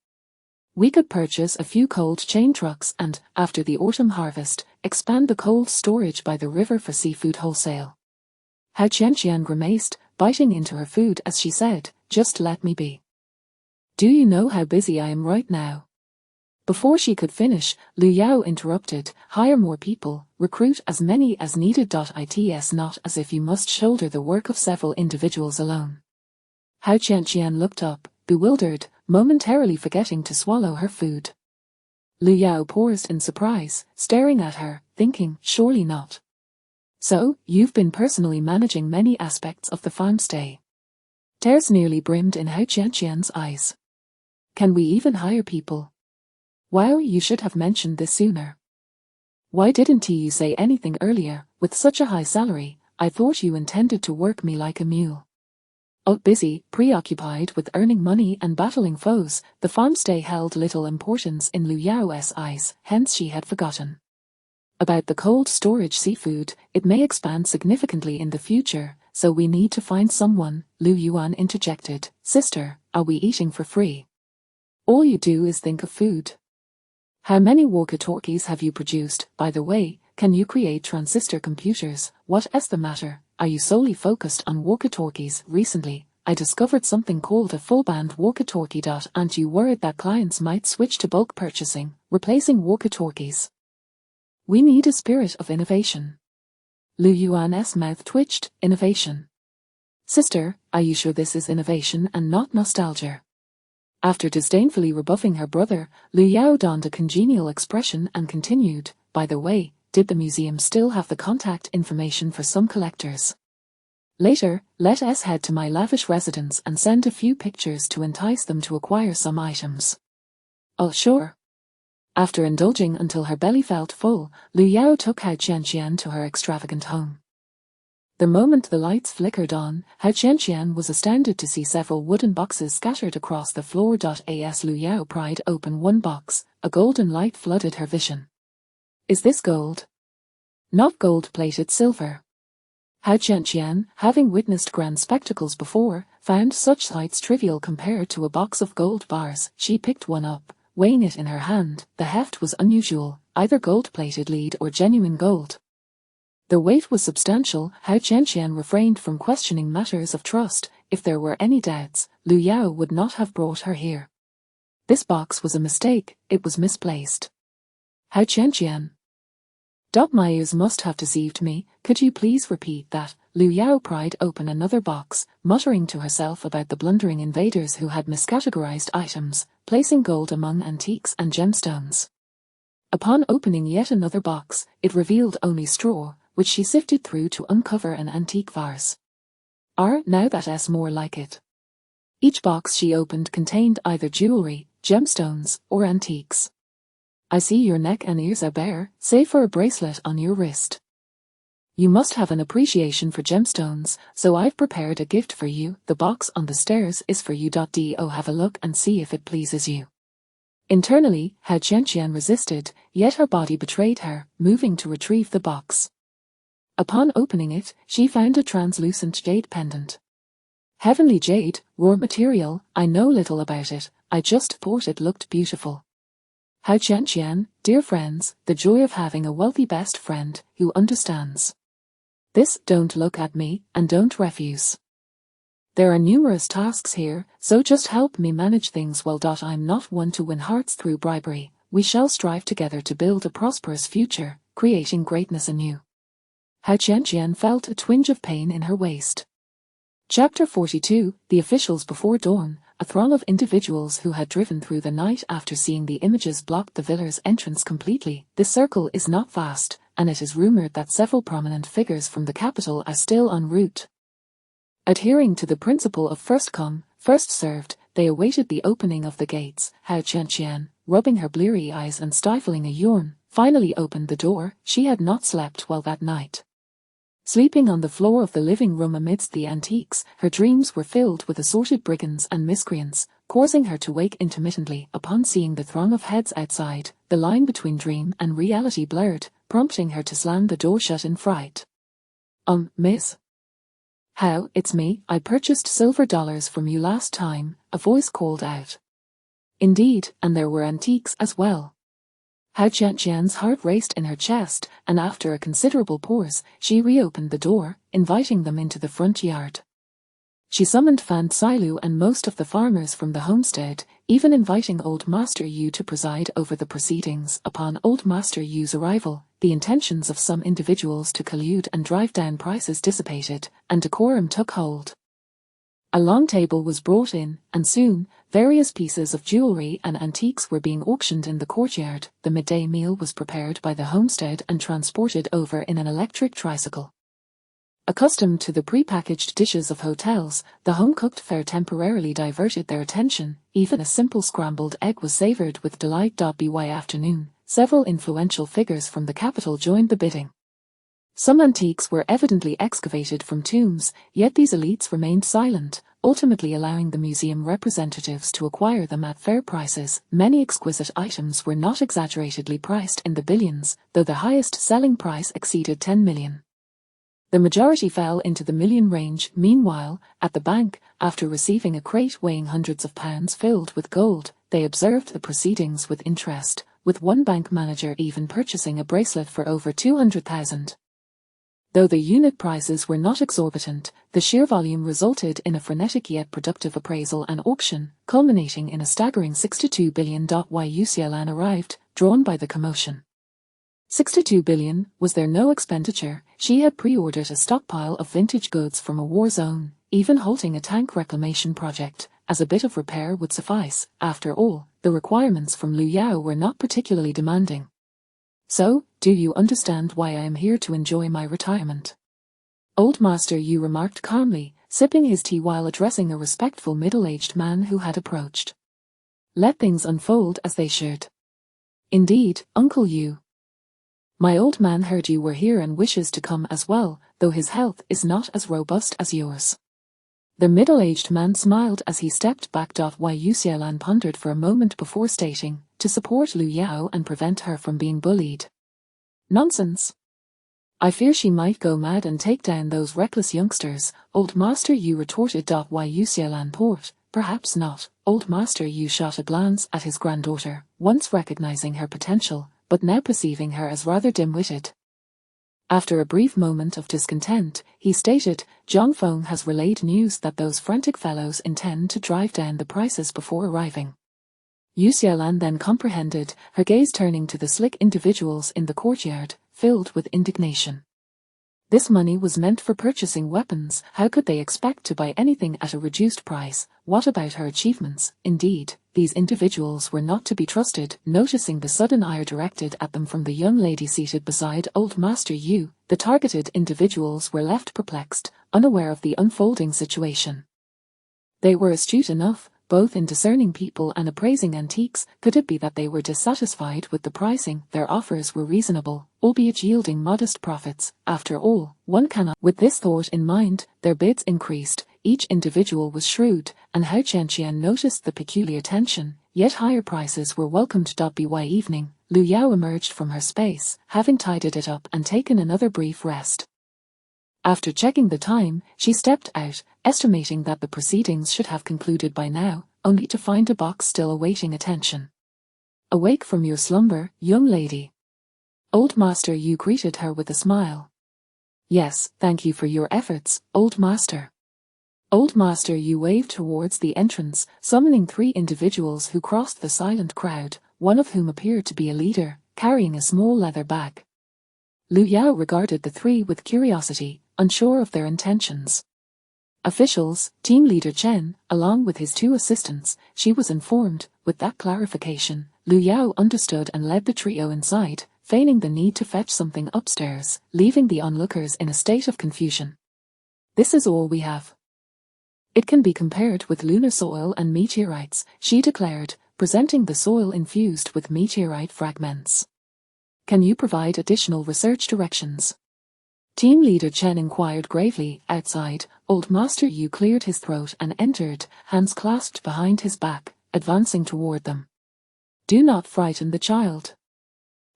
[SPEAKER 1] We could purchase a few cold chain trucks and, after the autumn harvest, expand the cold storage by the river for seafood wholesale." Hao Qianqian grimaced, biting into her food as she said, "Just let me be. Do you know how busy I am right now?" Before she could finish, Lu Yao interrupted, "Hire more people, recruit as many as needed. It's not as if you must shoulder the work of several individuals alone." Hao Qianqian looked up, bewildered, momentarily forgetting to swallow her food. Lu Yao paused in surprise, staring at her, thinking, surely not. "So, you've been personally managing many aspects of the farmstay." Tears nearly brimmed in Hao Qianqian's eyes. "Can we even hire people? Wow, you should have mentioned this sooner. Why didn't you say anything earlier? With such a high salary, I thought you intended to work me like a mule." Oh, busy, preoccupied with earning money and battling foes, the farmstay held little importance in Lu Yao's eyes, hence she had forgotten. About the cold storage seafood, it may expand significantly in the future, so we need to find someone, Lu Yuan interjected. "Sister, are we eating for free? All you do is think of food. How many walkie-talkies have you produced? By the way, can you create transistor computers? What is the matter? Are you solely focused on walkie-talkies? Recently, I discovered something called a full-band walkie-talkie. Aren't you worried that clients might switch to bulk purchasing, replacing walkie-talkies? We need a spirit of innovation." Lu Yuan's mouth twitched. "Innovation? Sister, are you sure this is innovation and not nostalgia?" After disdainfully rebuffing her brother, Lu Yao donned a congenial expression and continued, "By the way, did the museum still have the contact information for some collectors? Later, let us head to my lavish residence and send a few pictures to entice them to acquire some items." "Oh, sure." After indulging until her belly felt full, Lu Yao took Hao Qianqian to her extravagant home. The moment the lights flickered on, Hao Qianqian was astounded to see several wooden boxes scattered across the floor. As Lu Yao pried open one box, a golden light flooded her vision. "Is this gold? Not gold-plated silver?" Hao Qianqian, having witnessed grand spectacles before, found such sights trivial compared to a box of gold bars. She picked one up, weighing it in her hand. The heft was unusual, either gold-plated lead or genuine gold. The weight was substantial. Hao Qianqian refrained from questioning matters of trust. If there were any doubts, Lu Yao would not have brought her here. This box was a mistake, it was misplaced. Hao Qianqian. "My ears must have deceived me, could you please repeat that?" Lu Yao pried open another box, muttering to herself about the blundering invaders who had miscategorized items, placing gold among antiques and gemstones. Upon opening yet another box, it revealed only straw, which she sifted through to uncover an antique vase. Now that's more like it. Each box she opened contained either jewelry, gemstones, or antiques. "I see your neck and ears are bare, save for a bracelet on your wrist. You must have an appreciation for gemstones, so I've prepared a gift for you. The box on the stairs is for you. Have a look and see if it pleases you." Internally, Hao Qianqian resisted, yet her body betrayed her, moving to retrieve the box. Upon opening it, she found a translucent jade pendant. "Heavenly jade, raw material, I know little about it, I just thought it looked beautiful." Hao Qianqian, dear friends, the joy of having a wealthy best friend who understands. This, don't look at me, and don't refuse. There are numerous tasks here, so just help me manage things well. I'm not one to win hearts through bribery. We shall strive together to build a prosperous future, creating greatness anew. Hao Qianqian felt a twinge of pain in her waist. Chapter 42, The Officials. Before dawn, a throng of individuals who had driven through the night after seeing the images blocked the villar's entrance completely. The circle is not vast, and it is rumored that several prominent figures from the capital are still en route. Adhering to the principle of first come, first served, they awaited the opening of the gates. Hao Qianqian, rubbing her bleary eyes and stifling a yawn, finally opened the door. She had not slept well that night. Sleeping on the floor of the living room amidst the antiques, her dreams were filled with assorted brigands and miscreants, causing her to wake intermittently upon seeing the throng of heads outside, the line between dream and reality blurred, prompting her to slam the door shut in fright. Miss? How, it's me, I purchased silver dollars from you last time, a voice called out. Indeed, and there were antiques as well. How Qianqian's heart raced in her chest, and after a considerable pause, she reopened the door, inviting them into the front yard. She summoned Fan Xilu and most of the farmers from the homestead, even inviting Old Master Yu to preside over the proceedings. Upon Old Master Yu's arrival, the intentions of some individuals to collude and drive down prices dissipated, and decorum took hold. A long table was brought in, and soon, various pieces of jewelry and antiques were being auctioned in the courtyard. The midday meal was prepared by the homestead and transported over in an electric tricycle. Accustomed to the pre-packaged dishes of hotels, the home-cooked fare temporarily diverted their attention. Even a simple scrambled egg was savoured with delight. By afternoon, several influential figures from the capital joined the bidding. Some antiques were evidently excavated from tombs, yet these elites remained silent, ultimately allowing the museum representatives to acquire them at fair prices. Many exquisite items were not exaggeratedly priced in the billions, though the highest selling price exceeded 10 million. The majority fell into the million range. Meanwhile, at the bank, after receiving a crate weighing hundreds of pounds filled with gold, they observed the proceedings with interest, with one bank manager even purchasing a bracelet for over 200,000. Though the unit prices were not exorbitant, the sheer volume resulted in a frenetic yet productive appraisal and auction, culminating in a staggering 62 billion. Yu Xiaolan arrived, drawn by the commotion. 62 billion, was there no expenditure? She had pre-ordered a stockpile of vintage goods from a war zone, even halting a tank reclamation project, as a bit of repair would suffice. After all, the requirements from Lu Yao were not particularly demanding. So, do you understand why I am here to enjoy my retirement? Old Master Yu remarked calmly, sipping his tea while addressing a respectful middle-aged man who had approached. Let things unfold as they should. Indeed, Uncle Yu. My old man heard you were here and wishes to come as well, though his health is not as robust as yours. The middle-aged man smiled as he stepped back. Yu Xiaolan pondered for a moment before stating, to support Lu Yao and prevent her from being bullied. Nonsense. I fear she might go mad and take down those reckless youngsters, Old Master Yu retorted. Yu Xiaolan port, perhaps not. Old Master Yu shot a glance at his granddaughter, once recognizing her potential, but now perceiving her as rather dim-witted. After a brief moment of discontent, he stated, Zhang Feng has relayed news that those frantic fellows intend to drive down the prices before arriving. Yu Xiaolan then comprehended, her gaze turning to the slick individuals in the courtyard, filled with indignation. This money was meant for purchasing weapons. How could they expect to buy anything at a reduced price? What about her achievements? Indeed, these individuals were not to be trusted. Noticing the sudden ire directed at them from the young lady seated beside Old Master Yu, the targeted individuals were left perplexed, unaware of the unfolding situation. They were astute enough, both in discerning people and appraising antiques. Could it be that they were dissatisfied with the pricing? Their offers were reasonable, albeit yielding modest profits. After all, one cannot. With this thought in mind, their bids increased. Each individual was shrewd, and Hao Qianqian noticed the peculiar tension, yet higher prices were welcomed. By evening, Lu Yao emerged from her space, having tidied it up and taken another brief rest. After checking the time, she stepped out, estimating that the proceedings should have concluded by now, only to find a box still awaiting attention. Awake from your slumber, young lady. Old Master Yu greeted her with a smile. Yes, thank you for your efforts, Old Master. Old Master Yu waved towards the entrance, summoning three individuals who crossed the silent crowd, one of whom appeared to be a leader, carrying a small leather bag. Lu Yao regarded the three with curiosity, unsure of their intentions. Officials, Team Leader Chen, along with his two assistants, she was informed. With that clarification, Lu Yao understood and led the trio inside, feigning the need to fetch something upstairs, leaving the onlookers in a state of confusion. This is all we have. It can be compared with lunar soil and meteorites, she declared, presenting the soil infused with meteorite fragments. Can you provide additional research directions? Team leader Chen inquired gravely. Outside, old Master Yu cleared his throat and entered, hands clasped behind his back, advancing toward them. Do not frighten the child.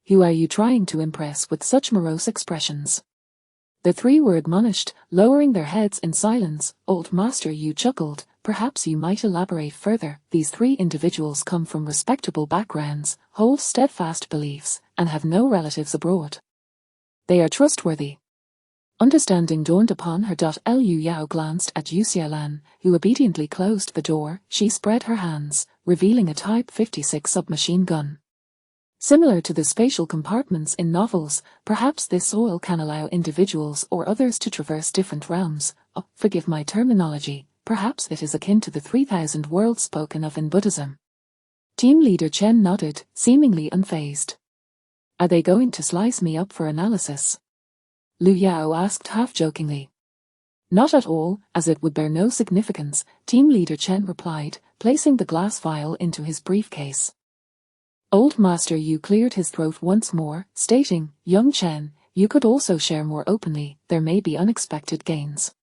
[SPEAKER 1] Who are you trying to impress with such morose expressions? The three were admonished, lowering their heads in silence. Old Master Yu chuckled. Perhaps you might elaborate further. These three individuals come from respectable backgrounds, hold steadfast beliefs, and have no relatives abroad. They are trustworthy. Understanding dawned upon her. Liu Yao glanced at Yu Xiaolan, who obediently closed the door. She spread her hands, revealing a Type 56 submachine gun. Similar to the spatial compartments in novels, perhaps this soil can allow individuals or others to traverse different realms. Oh, forgive my terminology, perhaps it is akin to the 3,000 worlds spoken of in Buddhism. Team leader Chen nodded, seemingly unfazed. Are they going to slice me up for analysis? Liu Yao asked half-jokingly. Not at all, as it would bear no significance, Team leader Chen replied, placing the glass vial into his briefcase. Old Master Yu cleared his throat once more, stating, Young Chen, you could also share more openly, there may be unexpected gains.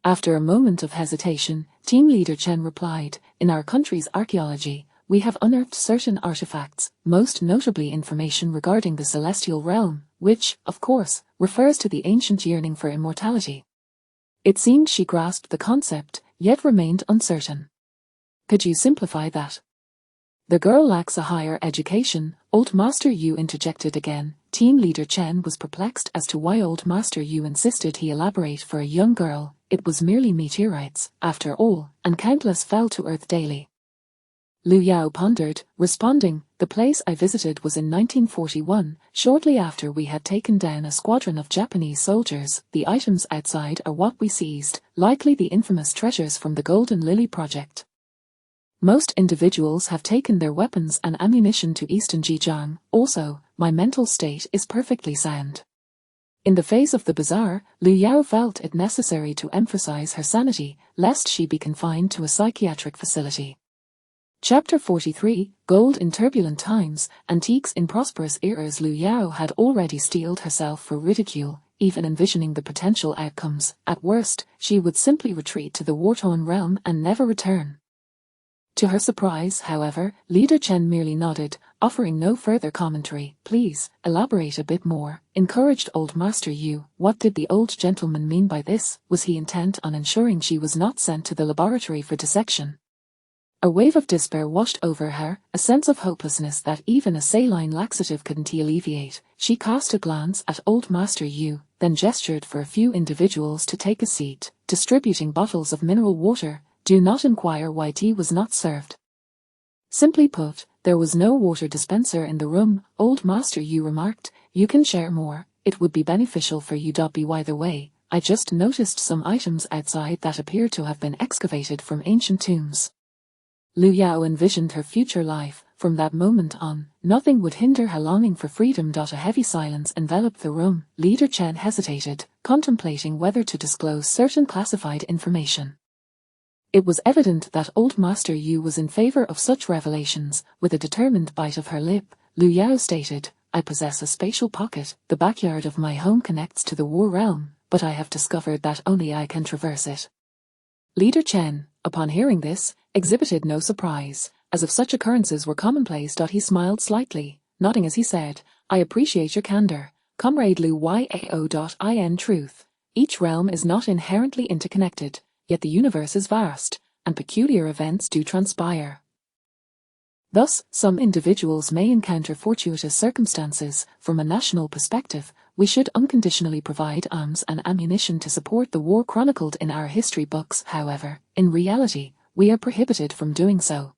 [SPEAKER 1] After a moment of hesitation, Team leader Chen replied, in our country's archaeology, we have unearthed certain artifacts, most notably information regarding the celestial realm, which, of course, refers to the ancient yearning for immortality. It seemed she grasped the concept, yet remained uncertain. Could you simplify that? The girl lacks a higher education, Old Master Yu interjected again. Team leader Chen was perplexed as to why Old Master Yu insisted he elaborate for a young girl. It was merely meteorites, after all, and countless fell to earth daily. Liu Yao pondered, responding, the place I visited was in 1941, shortly after we had taken down a squadron of Japanese soldiers. The items outside are what we seized, likely the infamous treasures from the Golden Lily project. Most individuals have taken their weapons and ammunition to eastern Zhejiang. Also, my mental state is perfectly sound. In the face of the bizarre, Liu Yao felt it necessary to emphasize her sanity, lest she be confined to a psychiatric facility. Chapter 43, Gold in Turbulent Times, Antiques in Prosperous Eras. Liu Yao had already steeled herself for ridicule, even envisioning the potential outcomes. At worst, she would simply retreat to the war-torn realm and never return. To her surprise, however, Leader Chen merely nodded, offering no further commentary. Please, elaborate a bit more, encouraged Old Master Yu. What did the old gentleman mean by this? Was he intent on ensuring she was not sent to the laboratory for dissection? A wave of despair washed over her, a sense of hopelessness that even a saline laxative couldn't alleviate. She cast a glance at Old Master Yu, then gestured for a few individuals to take a seat, distributing bottles of mineral water. Do not inquire why tea was not served. Simply put, there was no water dispenser in the room. Old Master Yu remarked, you can share more, it would be beneficial for you. By the way, I just noticed some items outside that appear to have been excavated from ancient tombs. Liu Yao envisioned her future life. From that moment on, nothing would hinder her longing for freedom. A heavy silence enveloped the room. Leader Chen hesitated, contemplating whether to disclose certain classified information. It was evident that Old Master Yu was in favor of such revelations. With a determined bite of her lip, Liu Yao stated, I possess a spatial pocket. The backyard of my home connects to the war realm, but I have discovered that only I can traverse it. Leader Chen, upon hearing this, exhibited no surprise, as if such occurrences were commonplace. He smiled slightly, nodding as he said, I appreciate your candor, Comrade Liu Yao. Truth. Each realm is not inherently interconnected, yet the universe is vast, and peculiar events do transpire. Thus, some individuals may encounter fortuitous circumstances. From a national perspective, we should unconditionally provide arms and ammunition to support the war chronicled in our history books. However, in reality, we are prohibited from doing so.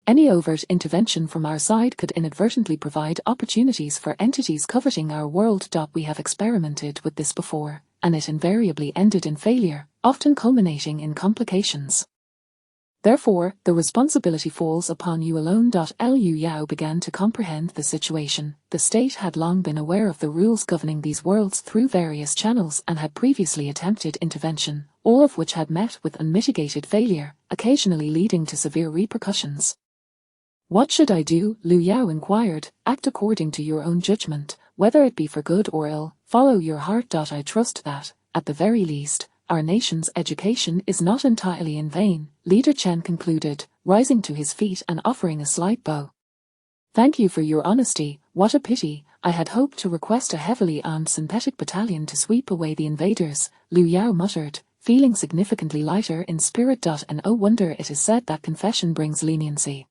[SPEAKER 1] Any overt intervention from our side could inadvertently provide opportunities for entities coveting our world. We have experimented with this before, and it invariably ended in failure, often culminating in complications. Therefore, the responsibility falls upon you alone. Liu Yao began to comprehend the situation. The state had long been aware of the rules governing these worlds through various channels and had previously attempted intervention, all of which had met with unmitigated failure, occasionally leading to severe repercussions. What should I do? Liu Yao inquired. Act according to your own judgment, whether it be for good or ill. Follow your heart. I trust that, at the very least, our nation's education is not entirely in vain, Leader Chen concluded, rising to his feet and offering a slight bow. Thank you for your honesty. What a pity. I had hoped to request a heavily armed synthetic battalion to sweep away the invaders, Liu Yao muttered, feeling significantly lighter in spirit. And oh wonder, it is said that confession brings leniency.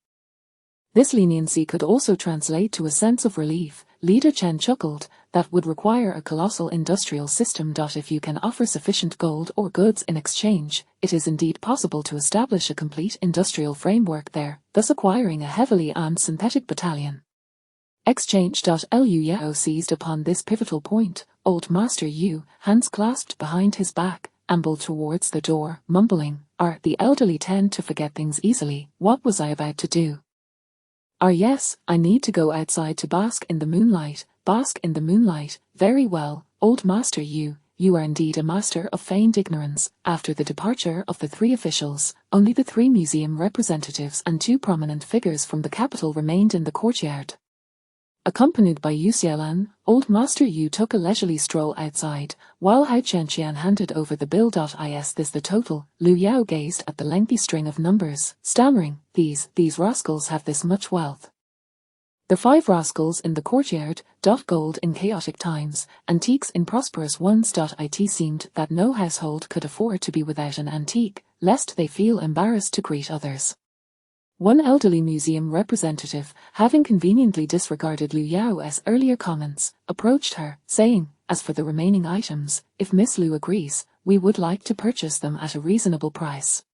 [SPEAKER 1] This leniency could also translate to a sense of relief, Leader Chen chuckled, that would require a colossal industrial system. If you can offer sufficient gold or goods in exchange, it is indeed possible to establish a complete industrial framework there, thus acquiring a heavily armed synthetic battalion. Exchange. Liu Yao seized upon this pivotal point. Old Master Yu, hands clasped behind his back, ambled towards the door, mumbling, the elderly tend to forget things easily. What was I about to do? Yes, I need to go outside to bask in the moonlight. Bask in the moonlight. Very well, Old Master Yu, you are indeed a master of feigned ignorance. After the departure of the 3 officials, only the 3 museum representatives and 2 prominent figures from the capital remained in the courtyard. Accompanied by Yu Xiaolan, Old Master Yu took a leisurely stroll outside, while Hao Qianqian handed over the bill. Is this the total? Liu Yao gazed at the lengthy string of numbers, stammering, these rascals have this much wealth. The 5 rascals in the courtyard. Gold in chaotic times, antiques in prosperous ones. It seemed that no household could afford to be without an antique, lest they feel embarrassed to greet others. One elderly museum representative, having conveniently disregarded Liu Yao's earlier comments, approached her, saying, as for the remaining items, if Miss Liu agrees, we would like to purchase them at a reasonable price.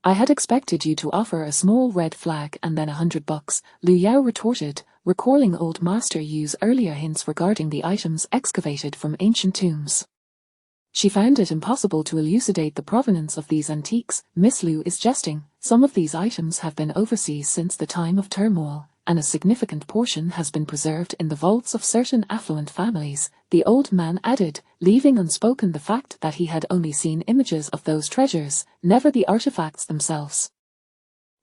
[SPEAKER 1] I had expected you to offer a small red flag and then $100, Liu Yao retorted, recalling Old Master Yu's earlier hints regarding the items excavated from ancient tombs. She found it impossible to elucidate the provenance of these antiques. Miss Liu is jesting. Some of these items have been overseas since the time of turmoil, and a significant portion has been preserved in the vaults of certain affluent families, the old man added, leaving unspoken the fact that he had only seen images of those treasures, never the artifacts themselves.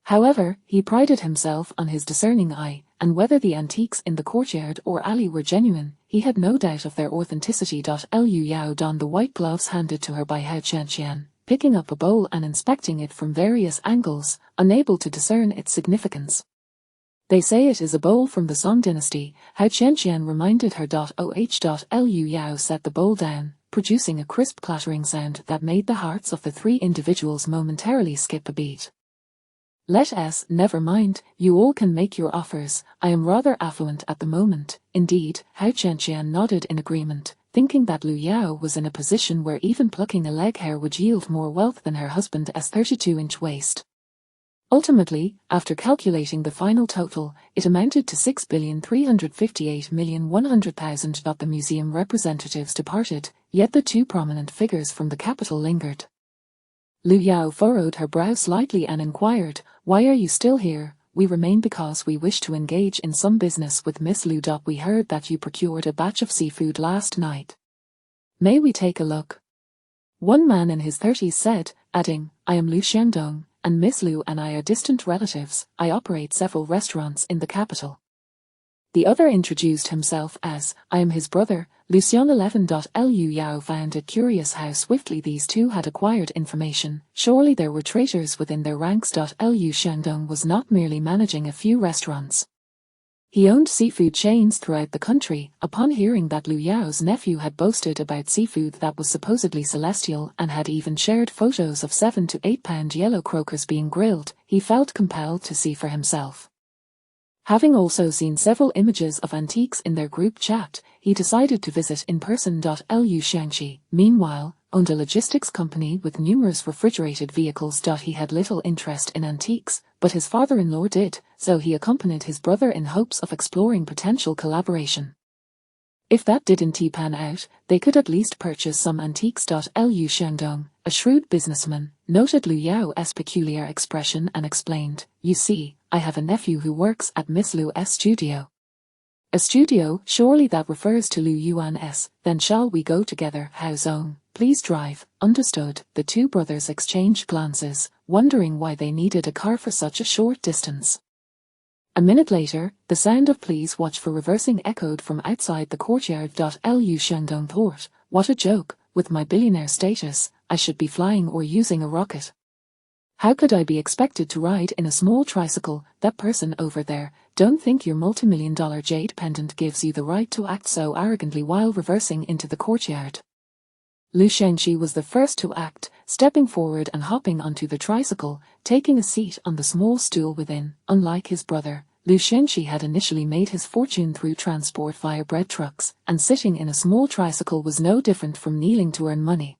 [SPEAKER 1] However, he prided himself on his discerning eye, and whether the antiques in the courtyard or alley were genuine, he had no doubt of their authenticity. Liu Yao donned the white gloves handed to her by Hao Qianqian, picking up a bowl and inspecting it from various angles, unable to discern its significance. They say it is a bowl from the Song dynasty, Hao Qianqian reminded her. Liu Yao set the bowl down, producing a crisp clattering sound that made the hearts of the 3 individuals momentarily skip a beat. Never mind, you all can make your offers. I am rather affluent at the moment. Indeed, Hao Qianqian nodded in agreement, thinking that Liu Yao was in a position where even plucking a leg hair would yield more wealth than her husband's 32-inch waist. Ultimately, after calculating the final total, it amounted to 6,358,100,000. The museum representatives departed, yet the 2 prominent figures from the capital lingered. Liu Yao furrowed her brow slightly and inquired, why are you still here? We remain because we wish to engage in some business with Miss Liu. We heard that you procured a batch of seafood last night. May we take a look? One man in his 30s said, adding, I am Liu Xiangdong, and Miss Liu and I are distant relatives. I operate several restaurants in the capital. The other introduced himself as, I am his brother, Lucien 11. Liu Yao found it curious how swiftly these 2 had acquired information. Surely there were traitors within their ranks. Liu Xiangdong was not merely managing a few restaurants. He owned seafood chains throughout the country. Upon hearing that Liu Yao's nephew had boasted about seafood that was supposedly celestial and had even shared photos of 7 to 8 pound yellow croakers being grilled, he felt compelled to see for himself. Having also seen several images of antiques in their group chat, he decided to visit in person. Liu Xiangqi, meanwhile, owned a logistics company with numerous refrigerated vehicles. He had little interest in antiques, but his father-in-law did, so he accompanied his brother in hopes of exploring potential collaboration. If that didn't pan out, they could at least purchase some antiques. Liu Xiangdong, a shrewd businessman, noted Liu Yao's peculiar expression and explained, you see, I have a nephew who works at Miss Liu's studio. A studio? Surely that refers to Liu Yuan's. Then shall we go together? Hao Zong, please drive. Understood. The 2 brothers exchanged glances, wondering why they needed a car for such a short distance. A minute later, the sound of "please watch for reversing" echoed from outside the courtyard. Liu Xiandong thought, what a joke, with my billionaire status, I should be flying or using a rocket. How could I be expected to ride in a small tricycle? That person over there, don't think your multimillion-dollar jade pendant gives you the right to act so arrogantly while reversing into the courtyard. Lu Shengxi was the first to act, stepping forward and hopping onto the tricycle, taking a seat on the small stool within. Unlike his brother, Lu Shengxi had initially made his fortune through transport via bread trucks, and sitting in a small tricycle was no different from kneeling to earn money.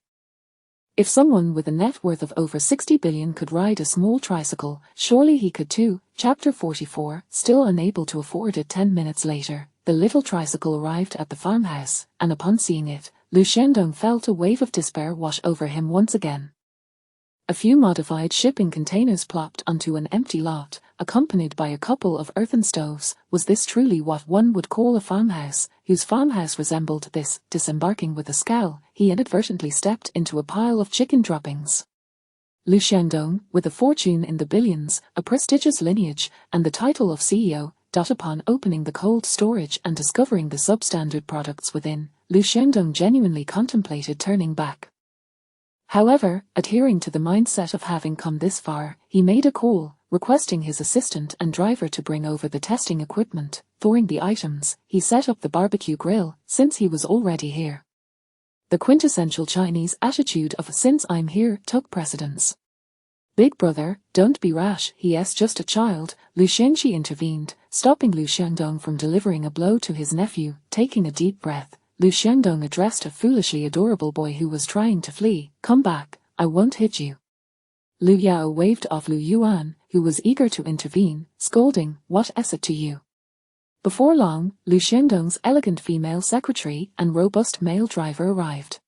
[SPEAKER 1] If someone with a net worth of over 60 billion could ride a small tricycle, surely he could too. Chapter 44. Still unable to afford it. 10 minutes later, the little tricycle arrived at the farmhouse, and upon seeing it, Lu Xiandong felt a wave of despair wash over him once again. A few modified shipping containers plopped onto an empty lot, accompanied by a couple of earthen stoves. Was this truly what one would call a farmhouse? Whose farmhouse resembled this? Disembarking with a scowl, he inadvertently stepped into a pile of chicken droppings. Lu Xiandong, with a fortune in the billions, a prestigious lineage, and the title of CEO, upon opening the cold storage and discovering the substandard products within, Lu Xiandong genuinely contemplated turning back. However, adhering to the mindset of having come this far, he made a call, requesting his assistant and driver to bring over the testing equipment. Thawing the items, he set up the barbecue grill, since he was already here. The quintessential Chinese attitude of "since I'm here" took precedence. Big brother, don't be rash, he's just a child. Lu Shengxi intervened, stopping Lu Xiandong from delivering a blow to his nephew. Taking a deep breath, Lu Xiandong addressed a foolishly adorable boy who was trying to flee. Come back, I won't hit you. Lu Yao waved off Lu Yuan, who was eager to intervene, scolding, what is it to you? Before long, Lu Xiandong's elegant female secretary and robust male driver arrived.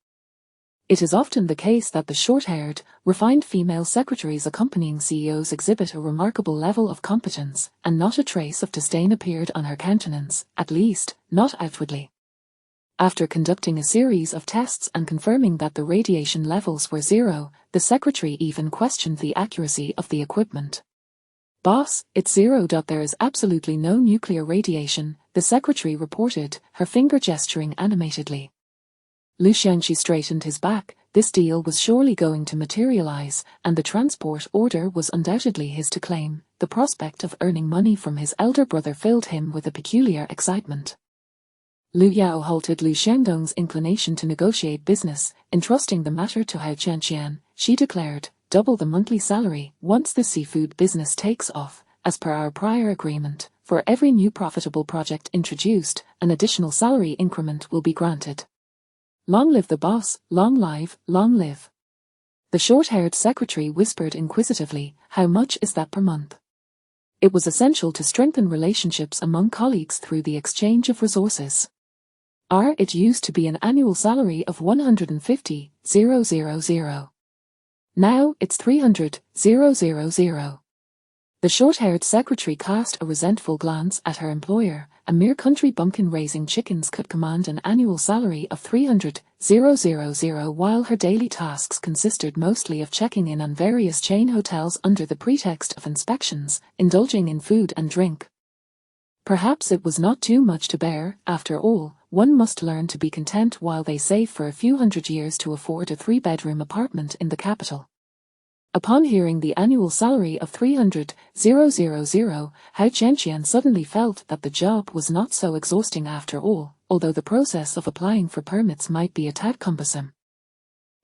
[SPEAKER 1] It is often the case that the short-haired, refined female secretaries accompanying CEOs exhibit a remarkable level of competence, and not a trace of disdain appeared on her countenance, at least, not outwardly. After conducting a series of tests and confirming that the radiation levels were zero, the secretary even questioned the accuracy of the equipment. Boss, it's zero. There is absolutely no nuclear radiation, the secretary reported, her finger gesturing animatedly. Lu Shengxi straightened his back. This deal was surely going to materialize, and the transport order was undoubtedly his to claim. The prospect of earning money from his elder brother filled him with a peculiar excitement. Lu Yao halted Lu Xiandong's inclination to negotiate business, entrusting the matter to Hao Qianqian. She declared, double the monthly salary once the seafood business takes off, as per our prior agreement. For every new profitable project introduced, an additional salary increment will be granted. Long live the boss, long live. The short-haired secretary whispered inquisitively, how much is that per month? It was essential to strengthen relationships among colleagues through the exchange of resources. It used to be an annual salary of 150,000. Now it's 300,000. The short-haired secretary cast a resentful glance at her employer. A mere country bumpkin raising chickens could command an annual salary of 300,000 while her daily tasks consisted mostly of checking in on various chain hotels under the pretext of inspections, indulging in food and drink. Perhaps it was not too much to bear. After all, one must learn to be content while they save for a few hundred years to afford a 3-bedroom apartment in the capital. Upon hearing the annual salary of 300,000, Hao Qianqian suddenly felt that the job was not so exhausting after all, although the process of applying for permits might be a tad cumbersome.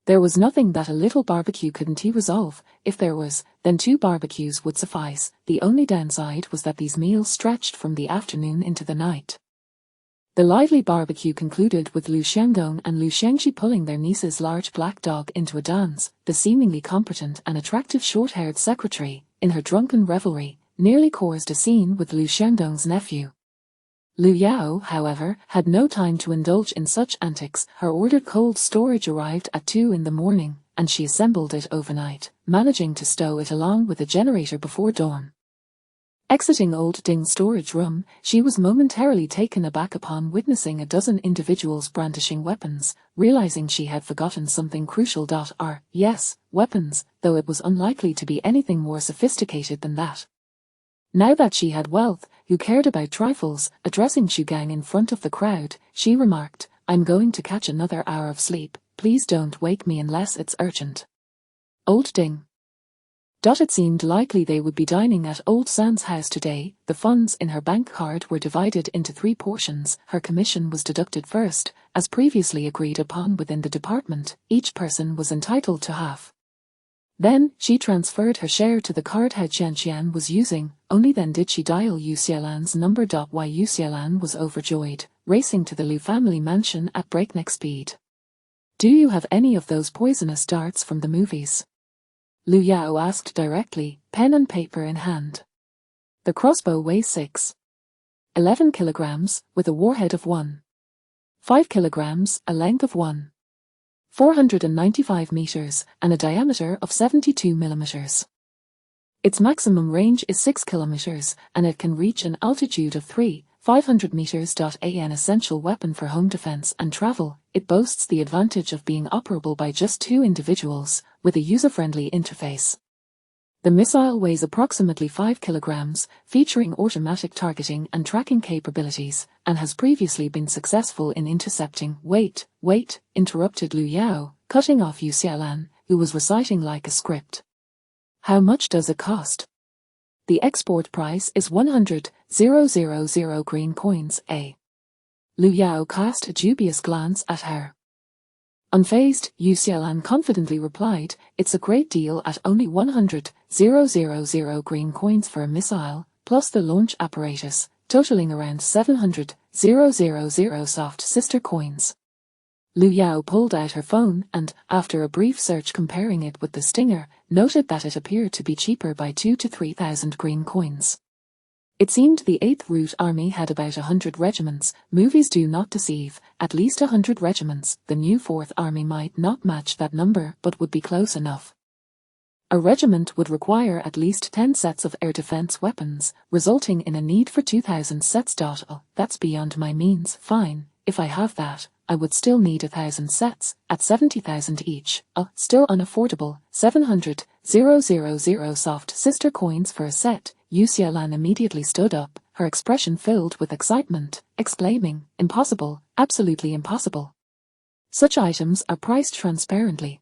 [SPEAKER 1] There was nothing that a little barbecue couldn't resolve. If there was, then 2 barbecues would suffice. The only downside was that these meals stretched from the afternoon into the night. The lively barbecue concluded with Lu Xiandong and Lu Shengxi pulling their niece's large black dog into a dance. The seemingly competent and attractive short-haired secretary, in her drunken revelry, nearly caused a scene with Lu Xiandong's nephew. Lu Yao, however, had no time to indulge in such antics. Her ordered cold storage arrived at 2 in the morning, and she assembled it overnight, managing to stow it along with a generator before dawn. Exiting Old Ding's storage room, she was momentarily taken aback upon witnessing a dozen individuals brandishing weapons, realizing she had forgotten something crucial. Yes, weapons, though it was unlikely to be anything more sophisticated than that. Now that she had wealth, who cared about trifles. Addressing Xu Gang in front of the crowd, she remarked, "I'm going to catch another hour of sleep. Please don't wake me unless it's urgent." Old Ding. It seemed likely they would be dining at Old San's house today. The funds in her bank card were divided into 3 portions. Her commission was deducted first, as previously agreed upon within the department. Each person was entitled to half. Then, she transferred her share to the card Hao Qianqian was using. Only then did she dial Yu Xiaolan's number. Why Yu Xiaolan was overjoyed, racing to the Liu family mansion at breakneck speed. "Do you have any of those poisonous darts from the movies?" Liu Yao asked directly, pen and paper in hand. "The crossbow weighs 6.11 kilograms, with a warhead of 1.5 kilograms, a length of 1.495 meters, and a diameter of 72 millimeters. Its maximum range is 6 kilometers, and it can reach an altitude of 3,500 meters. An essential weapon for home defense and travel, it boasts the advantage of being operable by just 2 individuals, with a user-friendly interface. The missile weighs approximately 5 kilograms, featuring automatic targeting and tracking capabilities, and has previously been successful in intercepting." Wait, interrupted Liu Yao, cutting off Yu Xiaolan, who was reciting like a script. "How much does it cost?" "The export price is 100,000 green coins, eh?" Liu Yao cast a dubious glance at her. Unfazed, Yu Xiaolan confidently replied, "It's a great deal at only 100,000 green coins for a missile, plus the launch apparatus, totaling around 700,000 soft sister coins." Liu Yao pulled out her phone and, after a brief search comparing it with the Stinger, noted that it appeared to be cheaper by 2,000 to 3,000 green coins. It seemed the 8th Route Army had about 100 regiments. Movies do not deceive, at least 100 regiments. The new 4th Army might not match that number but would be close enough. A regiment would require at least 10 sets of air defense weapons, resulting in a need for 2,000 sets. Oh, that's beyond my means. Fine, if I have that, I would still need 1,000 sets, at 70,000 each. Still unaffordable. 700,000 soft sister coins for a set. Yu Xiaolan immediately stood up, her expression filled with excitement, exclaiming, "Impossible, absolutely impossible. Such items are priced transparently.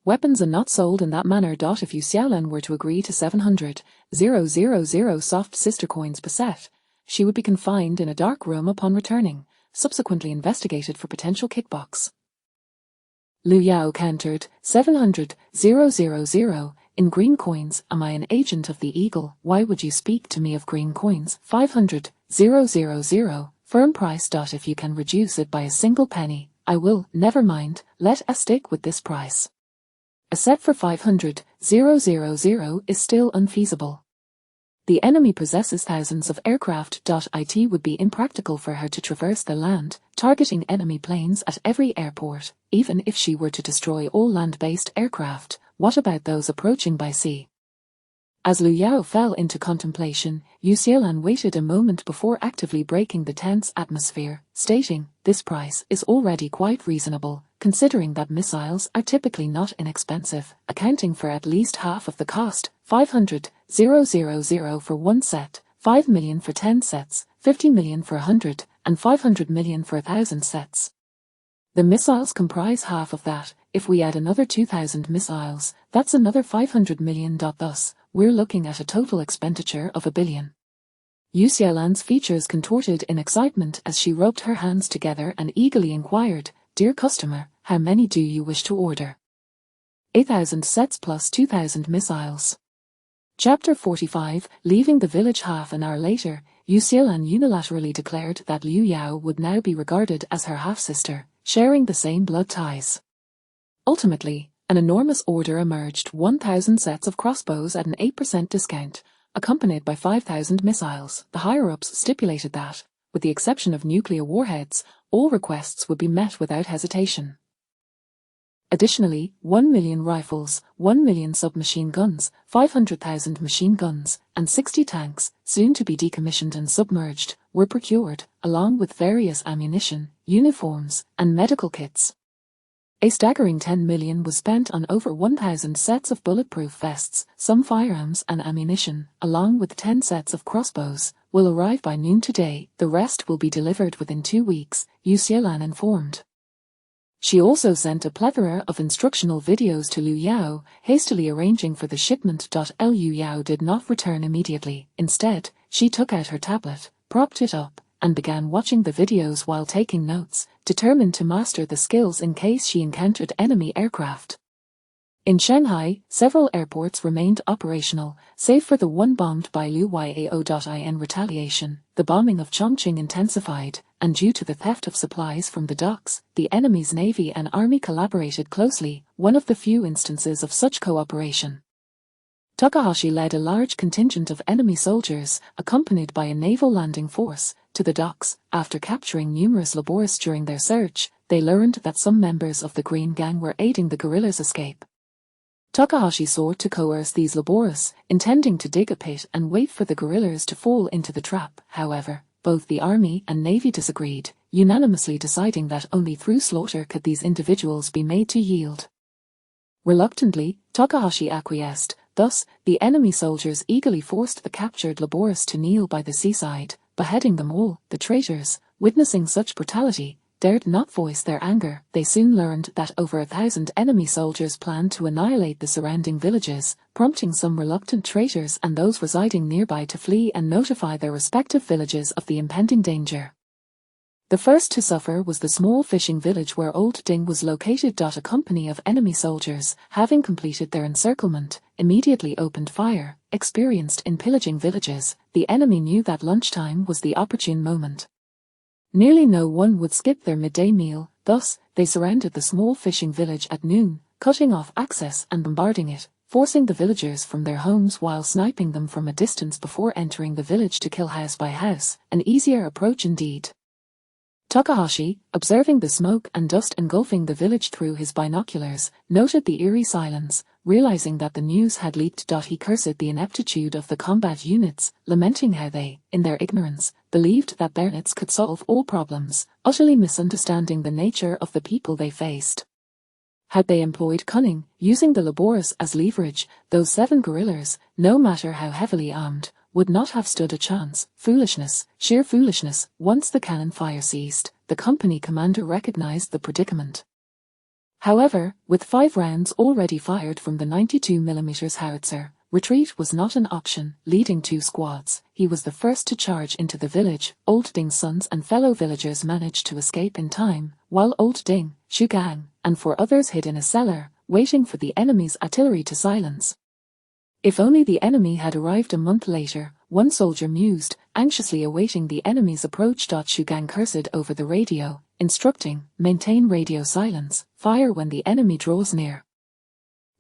[SPEAKER 1] Weapons are not sold in that manner. If Yu Xiaolan were to agree to 700,000 soft sister coins per set, she would be confined in a dark room upon returning, subsequently investigated for potential kickbox." Liu Yao countered, 700,000 in green coins. Am I an agent of the Eagle? Why would you speak to me of green coins? 500,000, firm price. If you can reduce it by a single penny, I will. Never mind, let us stick with this price. A set for 500,000 is still unfeasible. The enemy possesses thousands of aircraft. It would be impractical for her to traverse the land, targeting enemy planes at every airport. Even if she were to destroy all land-based aircraft, what about those approaching by sea? As Liu Yao fell into contemplation, Yu Xiaolan waited a moment before actively breaking the tense atmosphere, stating, "This price is already quite reasonable, considering that missiles are typically not inexpensive, accounting for at least half of the cost. 500,000 for 1 set, 5 million for 10 sets, 50 million for 100, and 500 million for 1,000 sets. The missiles comprise half of that. If we add another 2,000 missiles, that's another 500 million. Thus, we're looking at a total expenditure of 1 billion. Yu Xiaolan's features contorted in excitement as she rubbed her hands together and eagerly inquired, "Dear customer, how many do you wish to order?" 8,000 sets plus 2,000 missiles. Chapter 45. Leaving the village half an hour later, Yu Xiaolan unilaterally declared that Liu Yao would now be regarded as her half-sister, sharing the same blood ties. Ultimately, an enormous order emerged: 1,000 sets of crossbows at an 8% discount, accompanied by 5,000 missiles. The higher-ups stipulated that, with the exception of nuclear warheads, all requests would be met without hesitation. Additionally, 1 million rifles, 1 million submachine guns, 500,000 machine guns, and 60 tanks, soon to be decommissioned and submerged, were procured, along with various ammunition, uniforms, and medical kits. A staggering 10 million was spent on over 1,000 sets of bulletproof vests, some firearms and ammunition, along with 10 sets of crossbows, will arrive by noon today. The rest will be delivered within 2 weeks, Yu Xiaolan informed. She also sent a plethora of instructional videos to Liu Yao, hastily arranging for the shipment. Liu Yao did not return immediately. Instead, she took out her tablet, propped it up, and began watching the videos while taking notes, determined to master the skills in case she encountered enemy aircraft. In Shanghai, several airports remained operational, save for the one bombed by Liu Yao. In retaliation, the bombing of Chongqing intensified, and due to the theft of supplies from the docks, the enemy's navy and army collaborated closely, one of the few instances of such cooperation. Takahashi led a large contingent of enemy soldiers, accompanied by a naval landing force, to the docks. After capturing numerous laborists during their search, they learned that some members of the Green Gang were aiding the guerrillas' escape. Takahashi sought to coerce these laborists, intending to dig a pit and wait for the guerrillas to fall into the trap. However, both the army and navy disagreed, unanimously deciding that only through slaughter could these individuals be made to yield. Reluctantly, Takahashi acquiesced. Thus, the enemy soldiers eagerly forced the captured laborists to kneel by the seaside, beheading them all. The traitors, witnessing such brutality, dared not voice their anger. They soon learned that over 1,000 enemy soldiers planned to annihilate the surrounding villages, prompting some reluctant traitors and those residing nearby to flee and notify their respective villages of the impending danger. The first to suffer was the small fishing village where Old Ding was located. A company of enemy soldiers, having completed their encirclement, immediately opened fire. Experienced in pillaging villages, the enemy knew that lunchtime was the opportune moment. Nearly no one would skip their midday meal, thus, they surrounded the small fishing village at noon, cutting off access and bombarding it, forcing the villagers from their homes while sniping them from a distance before entering the village to kill house by house, an easier approach indeed. Takahashi, observing the smoke and dust engulfing the village through his binoculars, noted the eerie silence. Realizing that the news had leaked, he cursed the ineptitude of the combat units, lamenting how they, in their ignorance, believed that their units could solve all problems, utterly misunderstanding the nature of the people they faced. Had they employed cunning, using the laborists as leverage, those 7 guerrillas, no matter how heavily armed, would not have stood a chance. Foolishness, sheer foolishness. Once the cannon fire ceased, the company commander recognized the predicament. However, with 5 rounds already fired from the 92mm howitzer, retreat was not an option. Leading 2 squads, he was the first to charge into the village. Old Ding's sons and fellow villagers managed to escape in time, while Old Ding, Shu Gang, and 4 others hid in a cellar, waiting for the enemy's artillery to silence. If only the enemy had arrived a month later, one soldier mused, anxiously awaiting the enemy's approach. Shu Gang cursed over the radio, instructing, maintain radio silence, fire when the enemy draws near.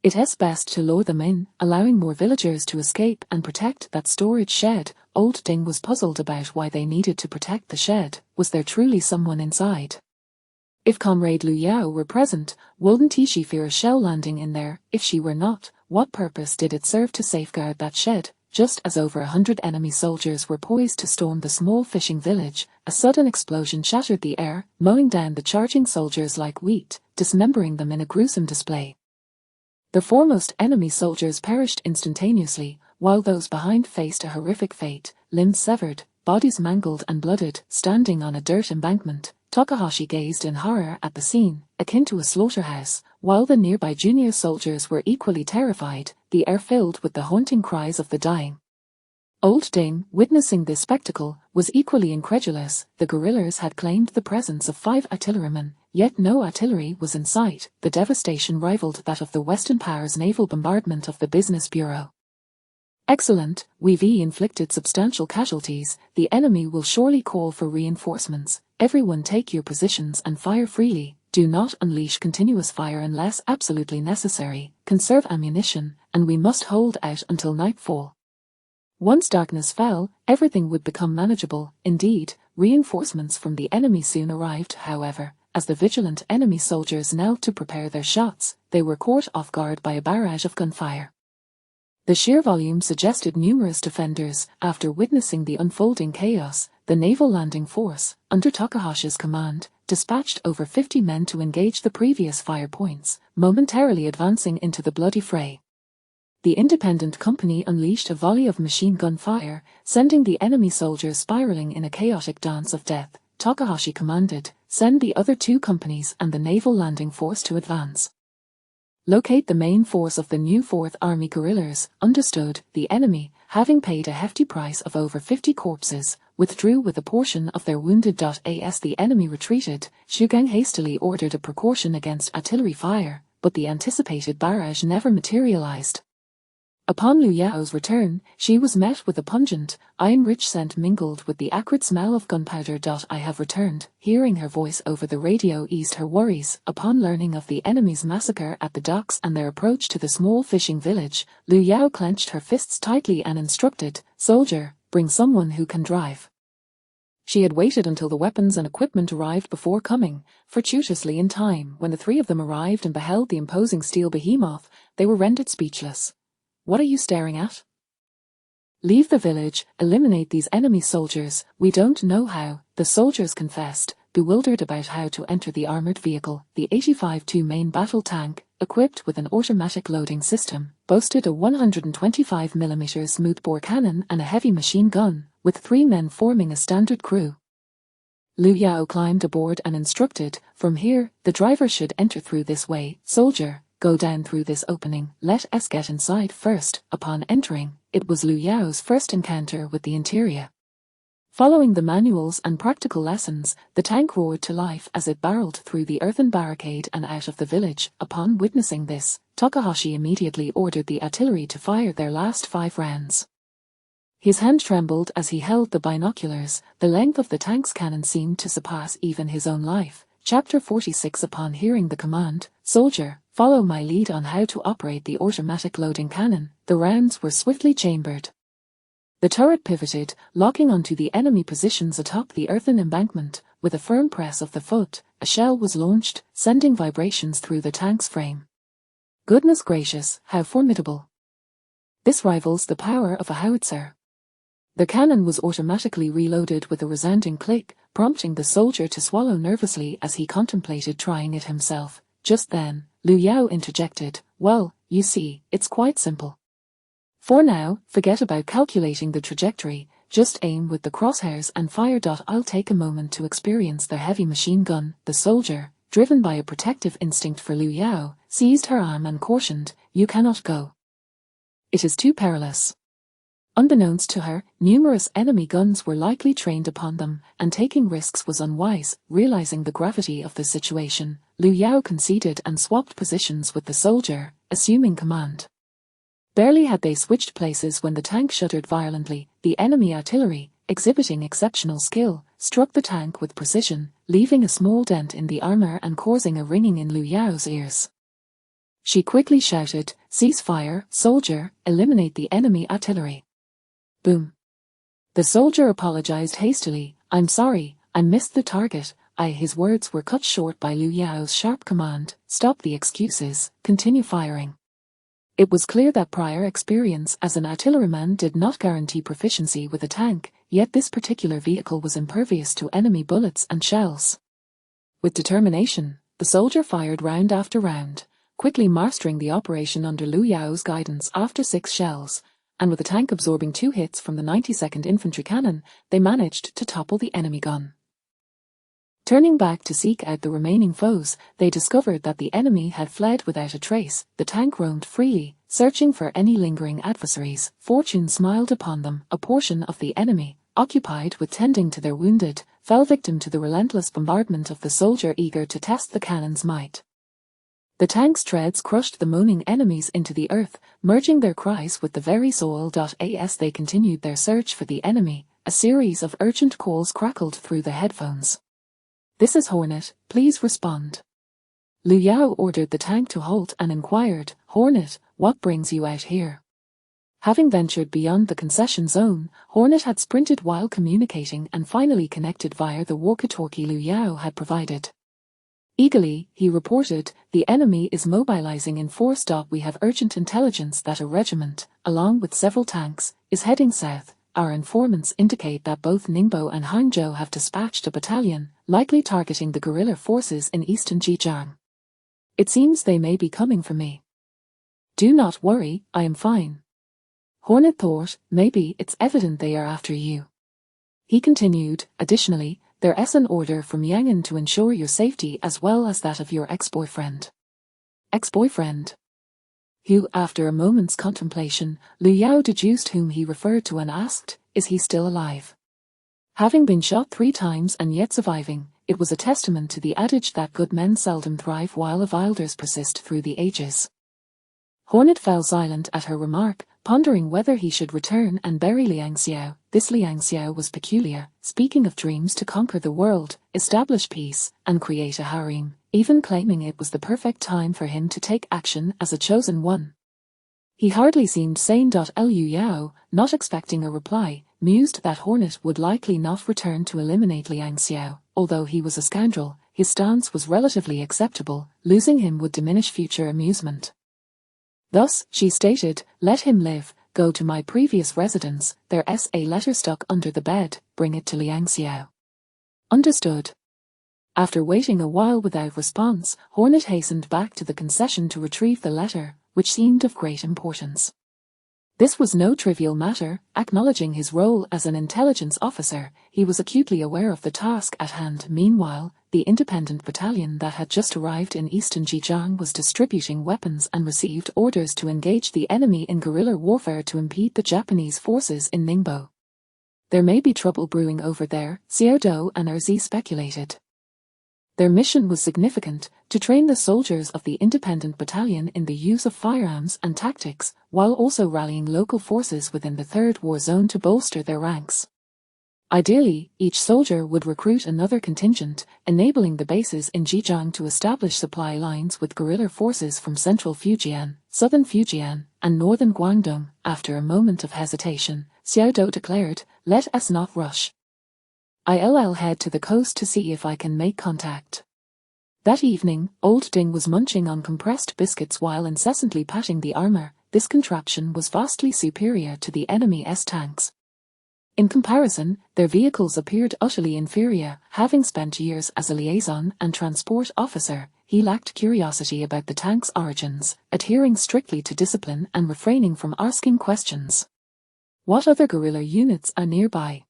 [SPEAKER 1] It's best to lure them in, allowing more villagers to escape and protect that storage shed. Old Ding was puzzled about why they needed to protect the shed. Was there truly someone inside? If Comrade Liu Yao were present, wouldn't she fear a shell landing in there? If she were not, what purpose did it serve to safeguard that shed? Just as over 100 enemy soldiers were poised to storm the small fishing village, a sudden explosion shattered the air, mowing down the charging soldiers like wheat, dismembering them in a gruesome display. The foremost enemy soldiers perished instantaneously, while those behind faced a horrific fate, limbs severed, bodies mangled and blooded. Standing on a dirt embankment, Takahashi gazed in horror at the scene, akin to a slaughterhouse, while the nearby junior soldiers were equally terrified, the air filled with the haunting cries of the dying. Old Ding, witnessing this spectacle, was equally incredulous. The guerrillas had claimed the presence of 5 artillerymen, yet no artillery was in sight. The devastation rivaled that of the Western powers' naval bombardment of the Business Bureau. Excellent, we've inflicted substantial casualties. The enemy will surely call for reinforcements. Everyone take your positions and fire freely. Do not unleash continuous fire unless absolutely necessary. Conserve ammunition, and we must hold out until nightfall. Once darkness fell, everything would become manageable. Indeed, reinforcements from the enemy soon arrived. However, as the vigilant enemy soldiers knelt to prepare their shots, they were caught off guard by a barrage of gunfire. The sheer volume suggested numerous defenders. After witnessing the unfolding chaos, the naval landing force, under Takahashi's command, dispatched over 50 men to engage the previous fire points, momentarily advancing into the bloody fray. The independent company unleashed a volley of machine gun fire, sending the enemy soldiers spiraling in a chaotic dance of death. Takahashi commanded, "Send the other two companies and the naval landing force to advance. Locate the main force of the new 4th Army guerrillas." Understood. The enemy, having paid a hefty price of over 50 corpses, withdrew with a portion of their wounded. As the enemy retreated, Shugang hastily ordered a precaution against artillery fire, but the anticipated barrage never materialized. Upon Liu Yao's return, she was met with a pungent, iron-rich scent mingled with the acrid smell of gunpowder. "I have returned." Hearing her voice over the radio eased her worries. Upon learning of the enemy's massacre at the docks and their approach to the small fishing village, Liu Yao clenched her fists tightly and instructed, "Soldier, bring someone who can drive." She had waited until the weapons and equipment arrived before coming, fortuitously in time. When the three of them arrived and beheld the imposing steel behemoth, they were rendered speechless. "What are you staring at? Leave the village, eliminate these enemy soldiers." "We don't know how," the soldiers confessed, bewildered about how to enter the armored vehicle. The 85-2 main battle tank, equipped with an automatic loading system, boasted a 125mm smoothbore cannon and a heavy machine gun, with 3 men forming a standard crew. Liu Yao climbed aboard and instructed, "From here, the driver should enter through this way. Soldier, go down through this opening. Let us get inside first." Upon entering, it was Liu Yao's first encounter with the interior. Following the manuals and practical lessons, the tank roared to life as it barreled through the earthen barricade and out of the village. Upon witnessing this, Takahashi immediately ordered the artillery to fire their last 5 rounds. His hand trembled as he held the binoculars. The length of the tank's cannon seemed to surpass even his own life. Chapter 46. Upon hearing the command, "Soldier, follow my lead on how to operate the automatic loading cannon," the rounds were swiftly chambered. The turret pivoted, locking onto the enemy positions atop the earthen embankment. With a firm press of the foot, a shell was launched, sending vibrations through the tank's frame. Goodness gracious, how formidable! This rivals the power of a howitzer. The cannon was automatically reloaded with a resounding click, prompting the soldier to swallow nervously as he contemplated trying it himself. Just then, Liu Yao interjected, "Well, you see, it's quite simple. For now, forget about calculating the trajectory, just aim with the crosshairs and fire. I'll take a moment to experience the heavy machine gun." The soldier, driven by a protective instinct for Liu Yao, seized her arm and cautioned, "You cannot go. It is too perilous." Unbeknownst to her, numerous enemy guns were likely trained upon them, and taking risks was unwise. Realizing the gravity of the situation, Liu Yao conceded and swapped positions with the soldier, assuming command. Barely had they switched places when the tank shuddered violently. The enemy artillery, exhibiting exceptional skill, struck the tank with precision, leaving a small dent in the armor and causing a ringing in Liu Yao's ears. She quickly shouted, "Cease fire, soldier, eliminate the enemy artillery." Boom. The soldier apologized hastily, "I'm sorry, I missed the target." His words were cut short by Liu Yao's sharp command, "Stop the excuses, continue firing." It was clear that prior experience as an artilleryman did not guarantee proficiency with a tank, yet this particular vehicle was impervious to enemy bullets and shells. With determination, the soldier fired round after round, quickly mastering the operation under Liu Yao's guidance. After 6 shells, and with the tank absorbing 2 hits from the 92nd Infantry cannon, they managed to topple the enemy gun. Turning back to seek out the remaining foes, they discovered that the enemy had fled without a trace. The tank roamed freely, searching for any lingering adversaries. Fortune smiled upon them. A portion of the enemy, occupied with tending to their wounded, fell victim to the relentless bombardment of the soldier eager to test the cannon's might. The tank's treads crushed the moaning enemies into the earth, merging their cries with the very soil. As they continued their search for the enemy, a series of urgent calls crackled through the headphones. "This is Hornet, please respond." Liu Yao ordered the tank to halt and inquired, "Hornet, what brings you out here?" Having ventured beyond the concession zone, Hornet had sprinted while communicating and finally connected via the walkie-talkie Liu Yao had provided. Eagerly, he reported, "The enemy is mobilizing in force. We have urgent intelligence that a regiment, along with several tanks, is heading south. Our informants indicate that both Ningbo and Hangzhou have dispatched a battalion, likely targeting the guerrilla forces in eastern Zhejiang. It seems they may be coming for me." Do not worry, I am fine. Hornet thought, maybe it's evident they are after you. He continued, additionally, there's an order from Yangon to ensure your safety as well as that of your ex-boyfriend. Ex-boyfriend? Who, after a moment's contemplation, Liu Yao deduced whom he referred to and asked, is he still alive? Having been shot 3 times and yet surviving, it was a testament to the adage that good men seldom thrive while Avilders persist through the ages. Hornet fell silent at her remark, pondering whether he should return and bury Liang Xiao. This Liang Xiao was peculiar, speaking of dreams to conquer the world, establish peace, and create a harem, even claiming it was the perfect time for him to take action as a chosen one. He hardly seemed sane. Liu Yao, not expecting a reply, mused that Hornet would likely not return to eliminate Liang Xiao. Although he was a scoundrel, his stance was relatively acceptable, losing him would diminish future amusement. Thus, she stated, let him live, go to my previous residence, there's a letter stuck under the bed, bring it to Liang Xiao. Understood. After waiting a while without response, Hornet hastened back to the concession to retrieve the letter, which seemed of great importance. This was no trivial matter. Acknowledging his role as an intelligence officer, he was acutely aware of the task at hand. Meanwhile, the independent battalion that had just arrived in eastern Zhejiang was distributing weapons and received orders to engage the enemy in guerrilla warfare to impede the Japanese forces in Ningbo. There may be trouble brewing over there, Xiao Dou and Erzi speculated. Their mission was significant, to train the soldiers of the independent battalion in the use of firearms and tactics, while also rallying local forces within the Third War Zone to bolster their ranks. Ideally, each soldier would recruit another contingent, enabling the bases in Zhejiang to establish supply lines with guerrilla forces from central Fujian, southern Fujian, and northern Guangdong. After a moment of hesitation, Xiao Dou declared, let us not rush. I'll head to the coast to see if I can make contact. That evening, Old Ding was munching on compressed biscuits while incessantly patting the armor. This contraption was vastly superior to the enemy's tanks. In comparison, their vehicles appeared utterly inferior. Having spent years as a liaison and transport officer, he lacked curiosity about the tank's origins, adhering strictly to discipline and refraining from asking questions. What other guerrilla units are nearby?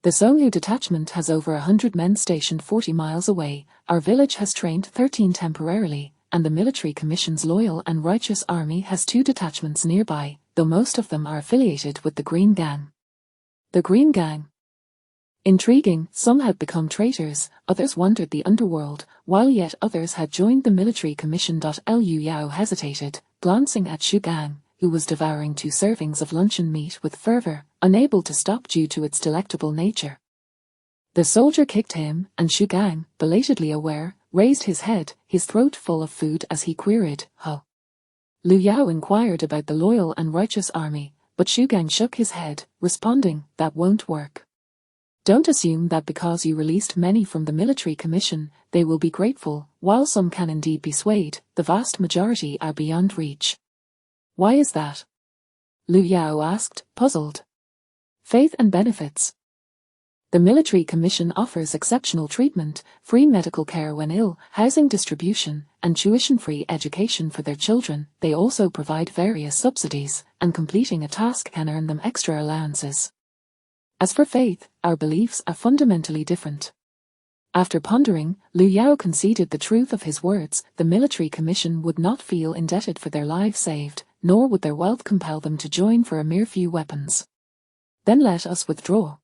[SPEAKER 1] The Songhu detachment has over 100 men stationed 40 miles away. Our village has trained 13 temporarily, and the military commission's loyal and righteous army has 2 detachments nearby, though most of them are affiliated with the Green Gang. The Green Gang. Intriguing, some had become traitors, others wandered the underworld, while yet others had joined the military commission. Liu Yao hesitated, glancing at Shu Gang, who was devouring 2 servings of luncheon meat with fervor, unable to stop due to its delectable nature. The soldier kicked him, and Shu Gang, belatedly aware, raised his head, his throat full of food as he queried, "Huh?" Liu Yao inquired about the loyal and righteous army, but Shu Gang shook his head, responding, that won't work. Don't assume that because you released many from the military commission, they will be grateful. While some can indeed be swayed, the vast majority are beyond reach. Why is that? Liu Yao asked, puzzled. Faith and benefits. The military commission offers exceptional treatment, free medical care when ill, housing distribution, and tuition-free education for their children. They also provide various subsidies, and completing a task can earn them extra allowances. As for faith, our beliefs are fundamentally different. After pondering, Liu Yao conceded the truth of his words. The military commission would not feel indebted for their lives saved, nor would their wealth compel them to join for a mere few weapons. Then let us withdraw.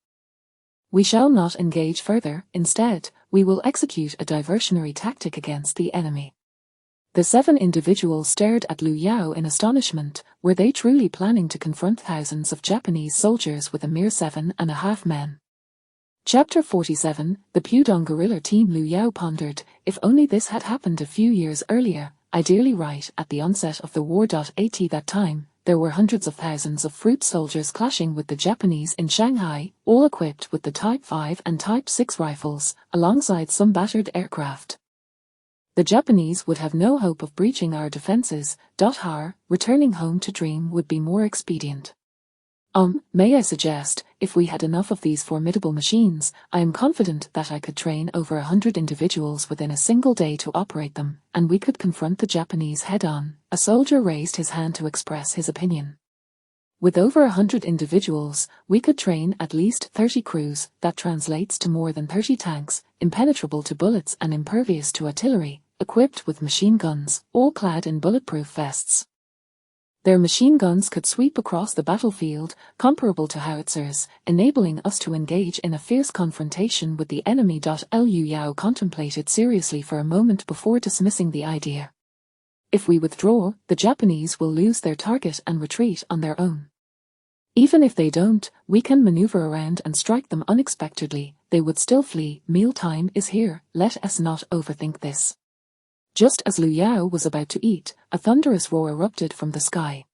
[SPEAKER 1] We shall not engage further. Instead, we will execute a diversionary tactic against the enemy. The 7 individuals stared at Liu Yao in astonishment. Were they truly planning to confront thousands of Japanese soldiers with a mere 7.5 men? Chapter 47, The Pudong Guerrilla Team. Liu Yao pondered, if only this had happened a few years earlier, ideally right at the onset of the war. At that time, there were hundreds of thousands of fruit soldiers clashing with the Japanese in Shanghai, all equipped with the Type 5 and Type 6 rifles, alongside some battered aircraft. The Japanese would have no hope of breaching our defenses. Returning home to dream would be more expedient. May I suggest, if we had enough of these formidable machines, I am confident that I could train over 100 individuals within a single day to operate them, and we could confront the Japanese head-on. A soldier raised his hand to express his opinion. With over 100 individuals, we could train at least 30 crews. That translates to more than 30 tanks, impenetrable to bullets and impervious to artillery, equipped with machine guns, all clad in bulletproof vests. Their machine guns could sweep across the battlefield, comparable to howitzers, enabling us to engage in a fierce confrontation with the enemy. Liu Yao contemplated seriously for a moment before dismissing the idea. If we withdraw, the Japanese will lose their target and retreat on their own. Even if they don't, we can maneuver around and strike them unexpectedly. They would still flee. Mealtime is here, let us not overthink this. Just as Liu Yao was about to eat, a thunderous roar erupted from the sky.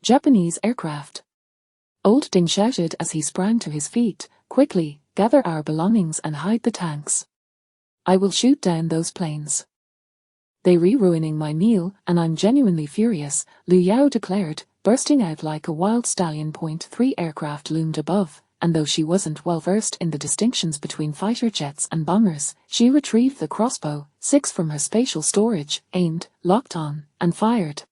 [SPEAKER 1] Japanese aircraft. Old Ding shouted as he sprang to his feet, "Quickly, gather our belongings and hide the tanks. I will shoot down those planes. They're ruining my meal, and I'm genuinely furious," Liu Yao declared, bursting out like a wild stallion. Point 3 aircraft loomed above, and though she wasn't well versed in the distinctions between fighter jets and bombers, she retrieved the crossbow 6 from her spatial storage, aimed, locked on, and fired.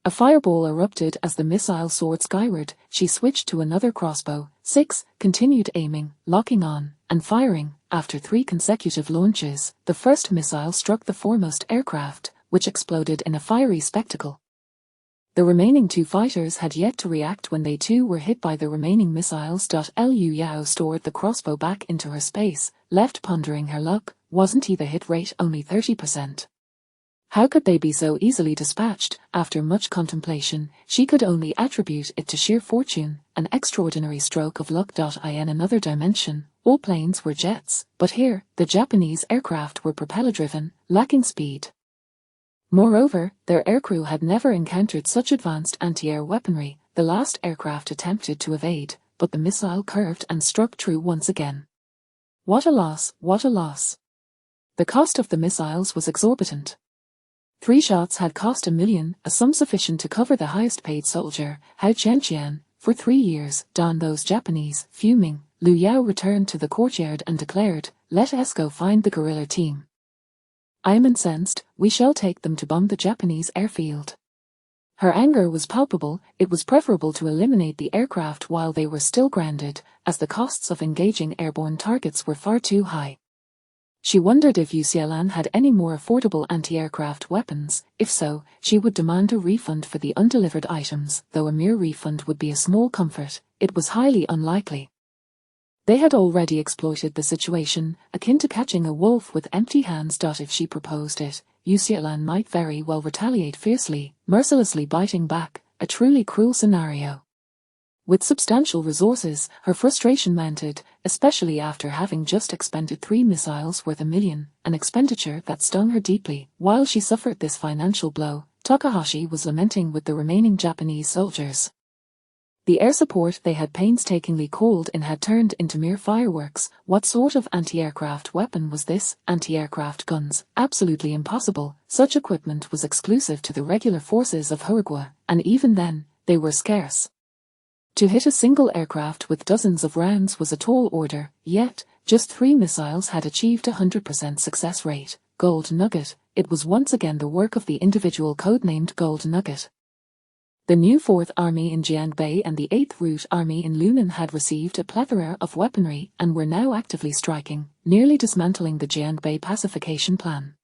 [SPEAKER 1] A fireball erupted as the missile soared skyward. She switched to another crossbow 6, continued aiming, locking on, and firing. After 3 consecutive launches, the first missile struck the foremost aircraft, which exploded in a fiery spectacle. The remaining 2 fighters had yet to react when they too were hit by the remaining missiles. Liu Yao stored the crossbow back into her space, left pondering her luck. Wasn't the hit rate only 30%? How could they be so easily dispatched? After much contemplation, she could only attribute it to sheer fortune, an extraordinary stroke of luck. In another dimension, all planes were jets, but here, the Japanese aircraft were propeller-driven, lacking speed. Moreover, their aircrew had never encountered such advanced anti-air weaponry. The last aircraft attempted to evade, but the missile curved and struck true once again. What a loss, what a loss. The cost of the missiles was exorbitant. 3 shots had cost $1 million, a sum sufficient to cover the highest-paid soldier, Hao Qianqian, for 3 years. Those Japanese, fuming, Liu Yao returned to the courtyard and declared, "Let us go find the guerrilla team. I am incensed, we shall take them to bomb the Japanese airfield." Her anger was palpable. It was preferable to eliminate the aircraft while they were still grounded, as the costs of engaging airborne targets were far too high. She wondered if Yu Xiaolan had any more affordable anti-aircraft weapons. If so, she would demand a refund for the undelivered items. Though a mere refund would be a small comfort, it was highly unlikely. They had already exploited the situation, akin to catching a wolf with empty hands. If she proposed it, Yu Xiaolan might very well retaliate fiercely, mercilessly biting back, a truly cruel scenario. With substantial resources, her frustration mounted, especially after having just expended 3 missiles worth $1 million, an expenditure that stung her deeply. While she suffered this financial blow, Takahashi was lamenting with the remaining Japanese soldiers. The air support they had painstakingly called in had turned into mere fireworks. What sort of anti-aircraft weapon was this? Anti-aircraft guns? Absolutely impossible. Such equipment was exclusive to the regular forces of Huigua, and even then, they were scarce. To hit a single aircraft with dozens of rounds was a tall order, yet, just 3 missiles had achieved a 100% success rate. Gold Nugget. It was once again the work of the individual codenamed Gold Nugget. The new 4th Army in Jiangbei and the 8th Route Army in Lunan had received a plethora of weaponry and were now actively striking, nearly dismantling the Jiangbei pacification plan.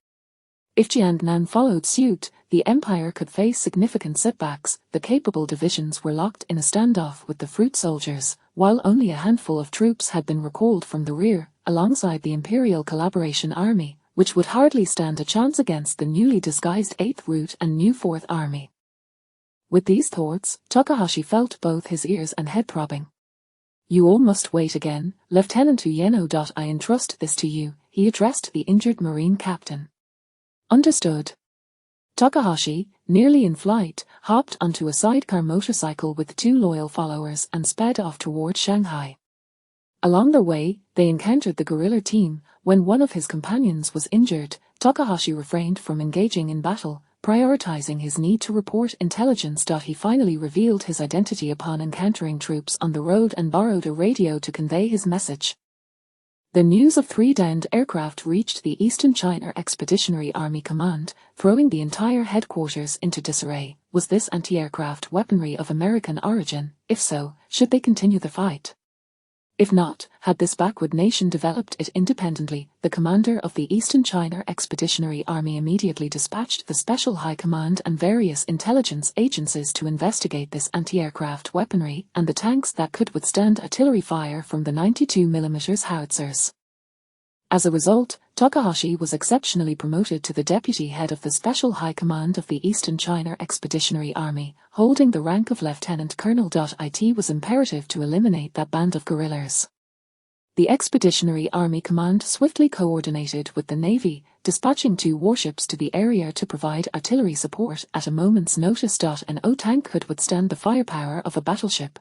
[SPEAKER 1] If Jiangnan followed suit, the empire could face significant setbacks. The capable divisions were locked in a standoff with the fruit soldiers, while only a handful of troops had been recalled from the rear, alongside the Imperial Collaboration Army, which would hardly stand a chance against the newly disguised 8th Route and new 4th Army. With these thoughts, Takahashi felt both his ears and head throbbing. "You all must wait again, Lieutenant Uyeno. I entrust this to you," he addressed the injured Marine captain. "Understood." Takahashi, nearly in flight, hopped onto a sidecar motorcycle with 2 loyal followers and sped off toward Shanghai. Along their way, they encountered the guerrilla team. When one of his companions was injured, Takahashi refrained from engaging in battle, prioritizing his need to report intelligence. He finally revealed his identity upon encountering troops on the road and borrowed a radio to convey his message. The news of 3 downed aircraft reached the Eastern China Expeditionary Army Command, throwing the entire headquarters into disarray. Was this anti-aircraft weaponry of American origin? If so, should they continue the fight? If not, had this backward nation developed it independently? The commander of the Eastern China Expeditionary Army immediately dispatched the Special High Command and various intelligence agencies to investigate this anti-aircraft weaponry and the tanks that could withstand artillery fire from the 92mm howitzers. As a result, Takahashi was exceptionally promoted to the deputy head of the Special High Command of the Eastern China Expeditionary Army, holding the rank of lieutenant colonel. It was imperative to eliminate that band of guerrillas. The Expeditionary Army Command swiftly coordinated with the Navy, dispatching 2 warships to the area to provide artillery support at a moment's notice. An O tank could withstand the firepower of a battleship.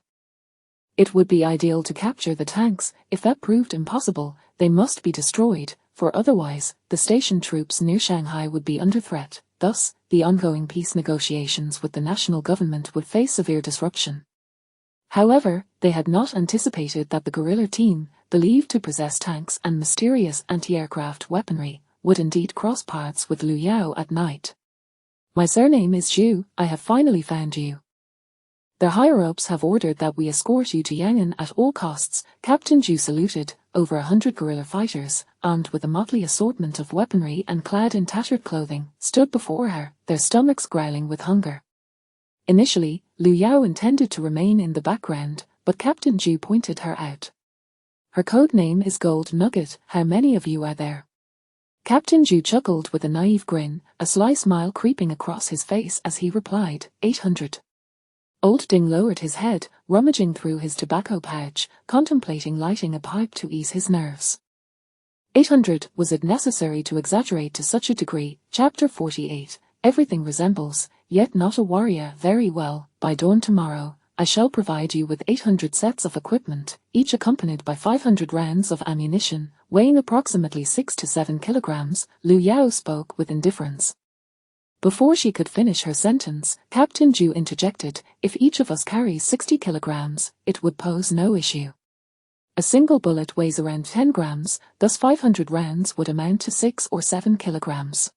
[SPEAKER 1] It would be ideal to capture the tanks. If that proved impossible, they must be destroyed, for otherwise, the stationed troops near Shanghai would be under threat. Thus, the ongoing peace negotiations with the national government would face severe disruption. However, they had not anticipated that the guerrilla team, believed to possess tanks and mysterious anti-aircraft weaponry, would indeed cross paths with Liu Yao at night. "My surname is Zhu. I have finally found you. The higher-ups have ordered that we escort you to Yangon at all costs." Captain Zhu saluted. Over 100 guerrilla fighters, armed with a motley assortment of weaponry and clad in tattered clothing, stood before her, their stomachs growling with hunger. Initially, Liu Yao intended to remain in the background, but Captain Zhu pointed her out. "Her code name is Gold Nugget. How many of you are there?" Captain Zhu chuckled with a naive grin, a sly smile creeping across his face as he replied, 800. Old Ding lowered his head, rummaging through his tobacco pouch, contemplating lighting a pipe to ease his nerves. 800, was it necessary to exaggerate to such a degree? Chapter 48, Everything resembles, yet not a warrior. Very well, by dawn tomorrow, I shall provide you with 800 sets of equipment, each accompanied by 500 rounds of ammunition, weighing approximately 6 to 7 kilograms, Liu Yao spoke with indifference. Before she could finish her sentence, Captain Zhu interjected, "If each of us carries 60 kilograms, it would pose no issue. A single bullet weighs around 10 grams, thus 500 rounds would amount to 6 or 7 kilograms.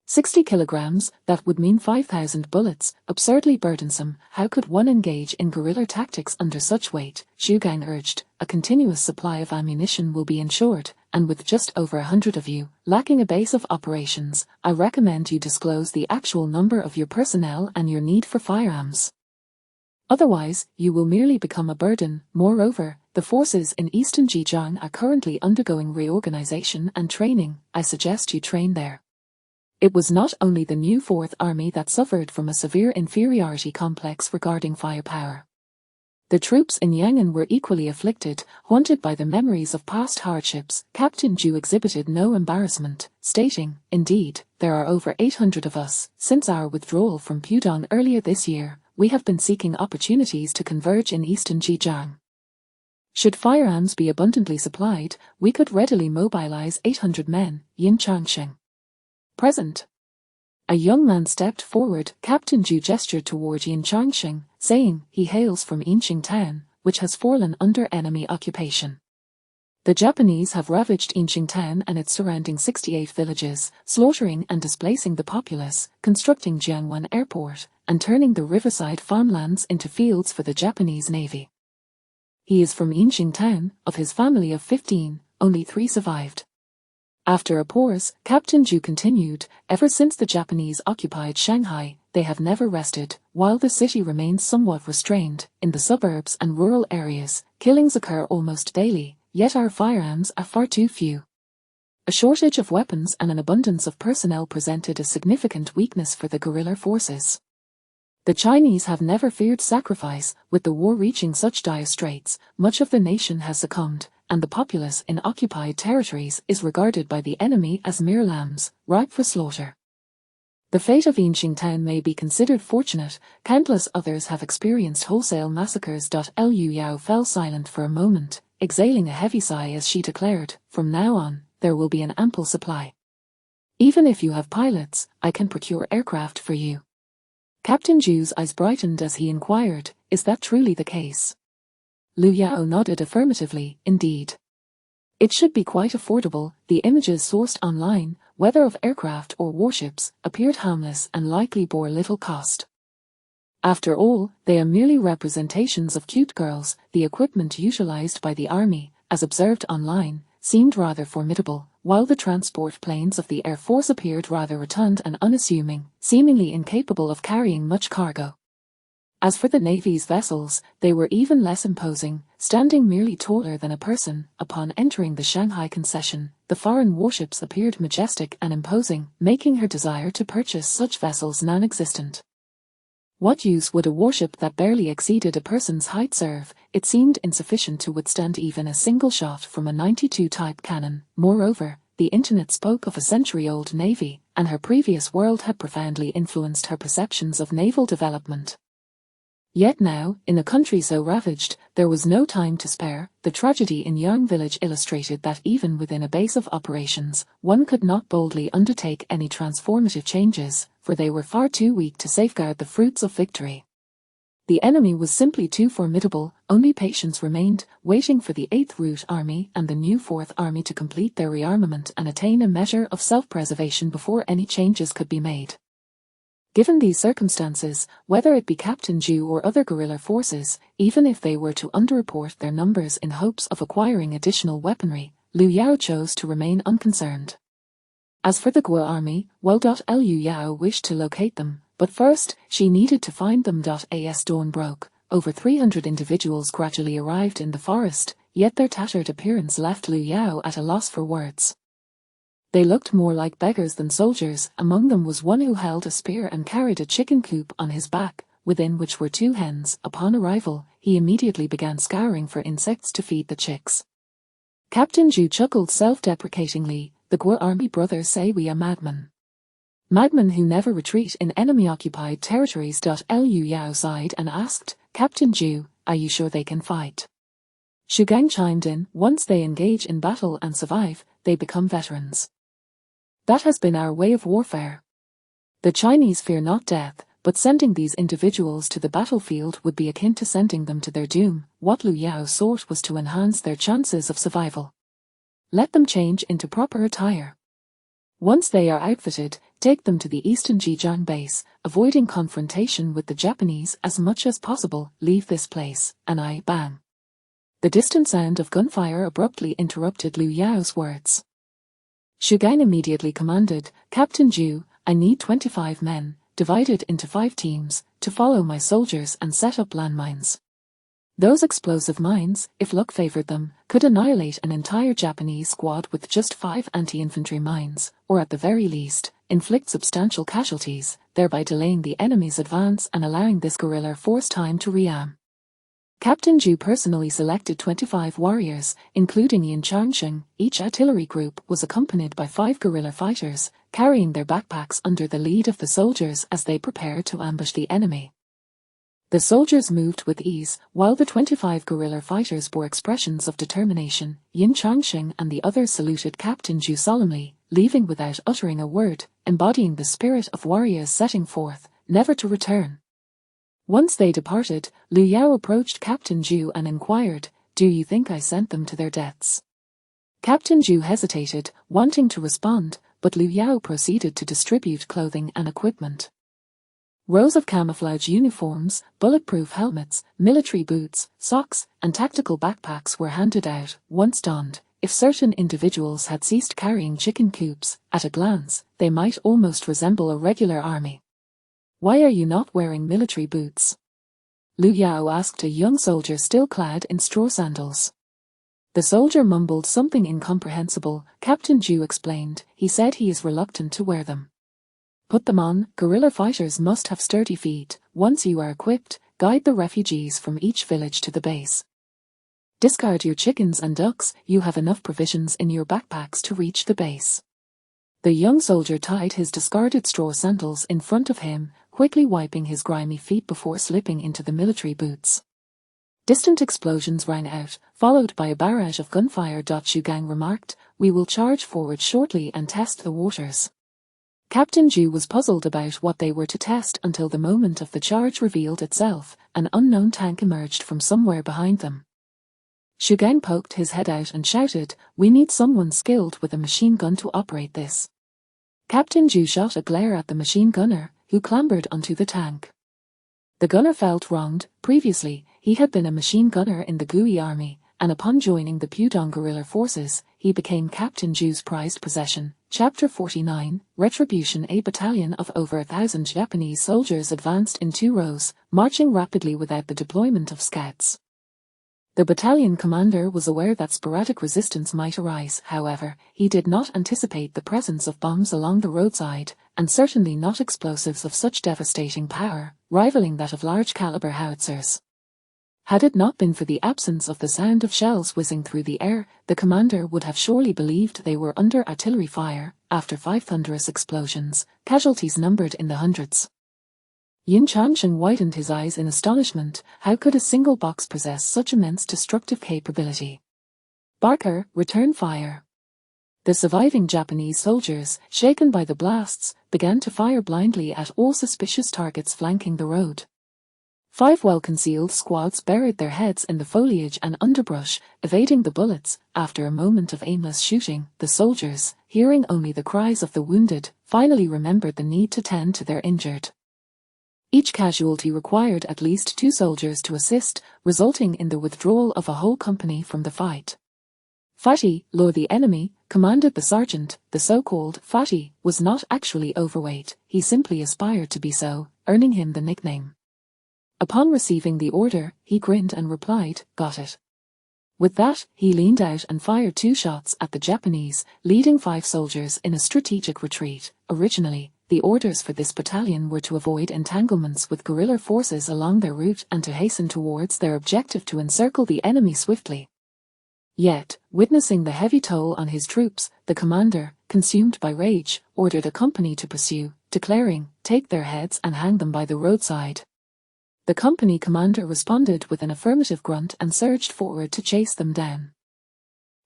[SPEAKER 1] 60 kilograms, that would mean 5,000 bullets, absurdly burdensome. How could one engage in guerrilla tactics under such weight?" Zhu Gang urged. "A continuous supply of ammunition will be ensured, and with just over 100 of you, lacking a base of operations, I recommend you disclose the actual number of your personnel and your need for firearms. Otherwise, you will merely become a burden. Moreover, the forces in Eastern Zhejiang are currently undergoing reorganization and training. I suggest you train there." It was not only the new Fourth Army that suffered from a severe inferiority complex regarding firepower. The troops in Yangon were equally afflicted, haunted by the memories of past hardships. Captain Zhu exhibited no embarrassment, stating, "Indeed, there are over 800 of us. Since our withdrawal from Pudong earlier this year, we have been seeking opportunities to converge in Eastern Zhejiang. Should firearms be abundantly supplied, we could readily mobilize 800 men." Yin Changsheng. "Present." A young man stepped forward. Captain Zhu gestured toward Yin Changsheng, saying he hails from Yinqing town, which has fallen under enemy occupation. The Japanese have ravaged Yinqing town and its surrounding 68 villages, slaughtering and displacing the populace, constructing Jiangwan Airport, and turning the riverside farmlands into fields for the Japanese Navy. He is from Yinqing town. Of his family of 15, only 3 survived. After a pause, Captain Zhu continued, "Ever since the Japanese occupied Shanghai, they have never rested. While the city remains somewhat restrained, in the suburbs and rural areas, killings occur almost daily, yet our firearms are far too few." A shortage of weapons and an abundance of personnel presented a significant weakness for the guerrilla forces. The Chinese have never feared sacrifice. With the war reaching such dire straits, much of the nation has succumbed, and the populace in occupied territories is regarded by the enemy as mere lambs, ripe for slaughter. The fate of Yinqing town may be considered fortunate. Countless others have experienced wholesale massacres. Liu Yao fell silent for a moment, exhaling a heavy sigh as she declared, "From now on, there will be an ample supply." Even if you have pilots, I can procure aircraft for you. Captain Zhu's eyes brightened as he inquired, is that truly the case? Liu Yao nodded affirmatively, indeed. It should be quite affordable. The images sourced online, whether of aircraft or warships, appeared harmless and likely bore little cost. After all, they are merely representations of cute girls. The equipment utilized by the army, as observed online, seemed rather formidable, while the transport planes of the Air Force appeared rather rotund and unassuming, seemingly incapable of carrying much cargo. As for the Navy's vessels, they were even less imposing, standing merely taller than a person. Upon entering the Shanghai concession, the foreign warships appeared majestic and imposing, making her desire to purchase such vessels non-existent. What use would a warship that barely exceeded a person's height serve? It seemed insufficient to withstand even a single shot from a 92 type cannon. Moreover, the internet spoke of a century-old navy, and her previous world had profoundly influenced her perceptions of naval development. Yet now, in a country so ravaged, there was no time to spare. The tragedy in Yang Village illustrated that even within a base of operations, one could not boldly undertake any transformative changes, for they were far too weak to safeguard the fruits of victory. The enemy was simply too formidable. Only patience remained, waiting for the 8th Route Army and the new 4th Army to complete their rearmament and attain a measure of self-preservation before any changes could be made. Given these circumstances, whether it be Captain Zhu or other guerrilla forces, even if they were to underreport their numbers in hopes of acquiring additional weaponry, Liu Yao chose to remain unconcerned. As for the Guo army, Liu Yao wished to locate them, but first, she needed to find them. As dawn broke, over 300 individuals gradually arrived in the forest, yet their tattered appearance left Liu Yao at a loss for words. They looked more like beggars than soldiers. Among them was one who held a spear and carried a chicken coop on his back, within which were 2 hens. Upon arrival, he immediately began scouring for insects to feed the chicks. Captain Zhu chuckled self-deprecatingly. The Guo army brothers say we are madmen. Madmen who never retreat in enemy-occupied territories. Liu Yao sighed and asked, Captain Zhu, are you sure they can fight? Xu Gang chimed in, once they engage in battle and survive, they become veterans. That has been our way of warfare. The Chinese fear not death, but sending these individuals to the battlefield would be akin to sending them to their doom. What Liu Yao sought was to enhance their chances of survival. Let them change into proper attire. Once they are outfitted, take them to the eastern Zhejiang base, avoiding confrontation with the Japanese as much as possible. Leave this place, and bang. The distant sound of gunfire abruptly interrupted Liu Yao's words. Xu Gang immediately commanded, Captain Zhu, I need 25 men, divided into 5 teams, to follow my soldiers and set up landmines. Those explosive mines, if luck favored them, could annihilate an entire Japanese squad with just 5 anti-infantry mines, or at the very least, inflict substantial casualties, thereby delaying the enemy's advance and allowing this guerrilla force time to rearm. Captain Zhu personally selected 25 warriors, including Yin Changsheng. Each artillery group was accompanied by 5 guerrilla fighters, carrying their backpacks under the lead of the soldiers as they prepared to ambush the enemy. The soldiers moved with ease, while the 25 guerrilla fighters bore expressions of determination. Yin Changsheng and the others saluted Captain Zhu solemnly, leaving without uttering a word, embodying the spirit of warriors setting forth, never to return. Once they departed, Liu Yao approached Captain Zhu and inquired, do you think I sent them to their deaths? Captain Zhu hesitated, wanting to respond, but Liu Yao proceeded to distribute clothing and equipment. Rows of camouflage uniforms, bulletproof helmets, military boots, socks, and tactical backpacks were handed out. Once donned, if certain individuals had ceased carrying chicken coops, at a glance, they might almost resemble a regular army. Why are you not wearing military boots? Liu Yao asked a young soldier still clad in straw sandals. The soldier mumbled something incomprehensible. Captain Zhu explained, he said he is reluctant to wear them. Put them on. Guerrilla fighters must have sturdy feet. Once you are equipped, guide the refugees from each village to the base. Discard your chickens and ducks, you have enough provisions in your backpacks to reach the base. The young soldier tied his discarded straw sandals in front of him, quickly wiping his grimy feet before slipping into the military boots. Distant explosions rang out, followed by a barrage of gunfire. Xu Gang remarked, we will charge forward shortly and test the waters. Captain Ju was puzzled about what they were to test until the moment of the charge revealed itself. An unknown tank emerged from somewhere behind them. Xu Gang poked his head out and shouted, "We need someone skilled with a machine gun to operate this." Captain Ju shot a glare at the machine gunner, who clambered onto the tank. The gunner felt wronged. Previously, he had been a machine gunner in the Gui army, and upon joining the Pudong guerrilla forces, he became Captain Ju's prized possession. Chapter 49, Retribution. A battalion of over 1,000 Japanese soldiers advanced in 2 rows, marching rapidly without the deployment of scouts. The battalion commander was aware that sporadic resistance might arise. However, he did not anticipate the presence of bombs along the roadside, and certainly not explosives of such devastating power, rivaling that of large-caliber howitzers. Had it not been for the absence of the sound of shells whizzing through the air, the commander would have surely believed they were under artillery fire. After 5 thunderous explosions, casualties numbered in the hundreds. Yin Changsheng widened his eyes in astonishment. How could a single box possess such immense destructive capability? Barker, return fire. The surviving Japanese soldiers, shaken by the blasts, began to fire blindly at all suspicious targets flanking the road. 5 well-concealed squads buried their heads in the foliage and underbrush, evading the bullets. After a moment of aimless shooting, the soldiers, hearing only the cries of the wounded, finally remembered the need to tend to their injured. Each casualty required at least 2 soldiers to assist, resulting in the withdrawal of a whole company from the fight. Fatty, Lord the enemy, commanded the sergeant. The so-called Fatty was not actually overweight, he simply aspired to be so, earning him the nickname. Upon receiving the order, he grinned and replied, "Got it." With that, he leaned out and fired 2 shots at the Japanese, leading 5 soldiers in a strategic retreat. Originally, the orders for this battalion were to avoid entanglements with guerrilla forces along their route and to hasten towards their objective to encircle the enemy swiftly. Yet, witnessing the heavy toll on his troops, the commander, consumed by rage, ordered a company to pursue, declaring, "Take their heads and hang them by the roadside." The company commander responded with an affirmative grunt and surged forward to chase them down.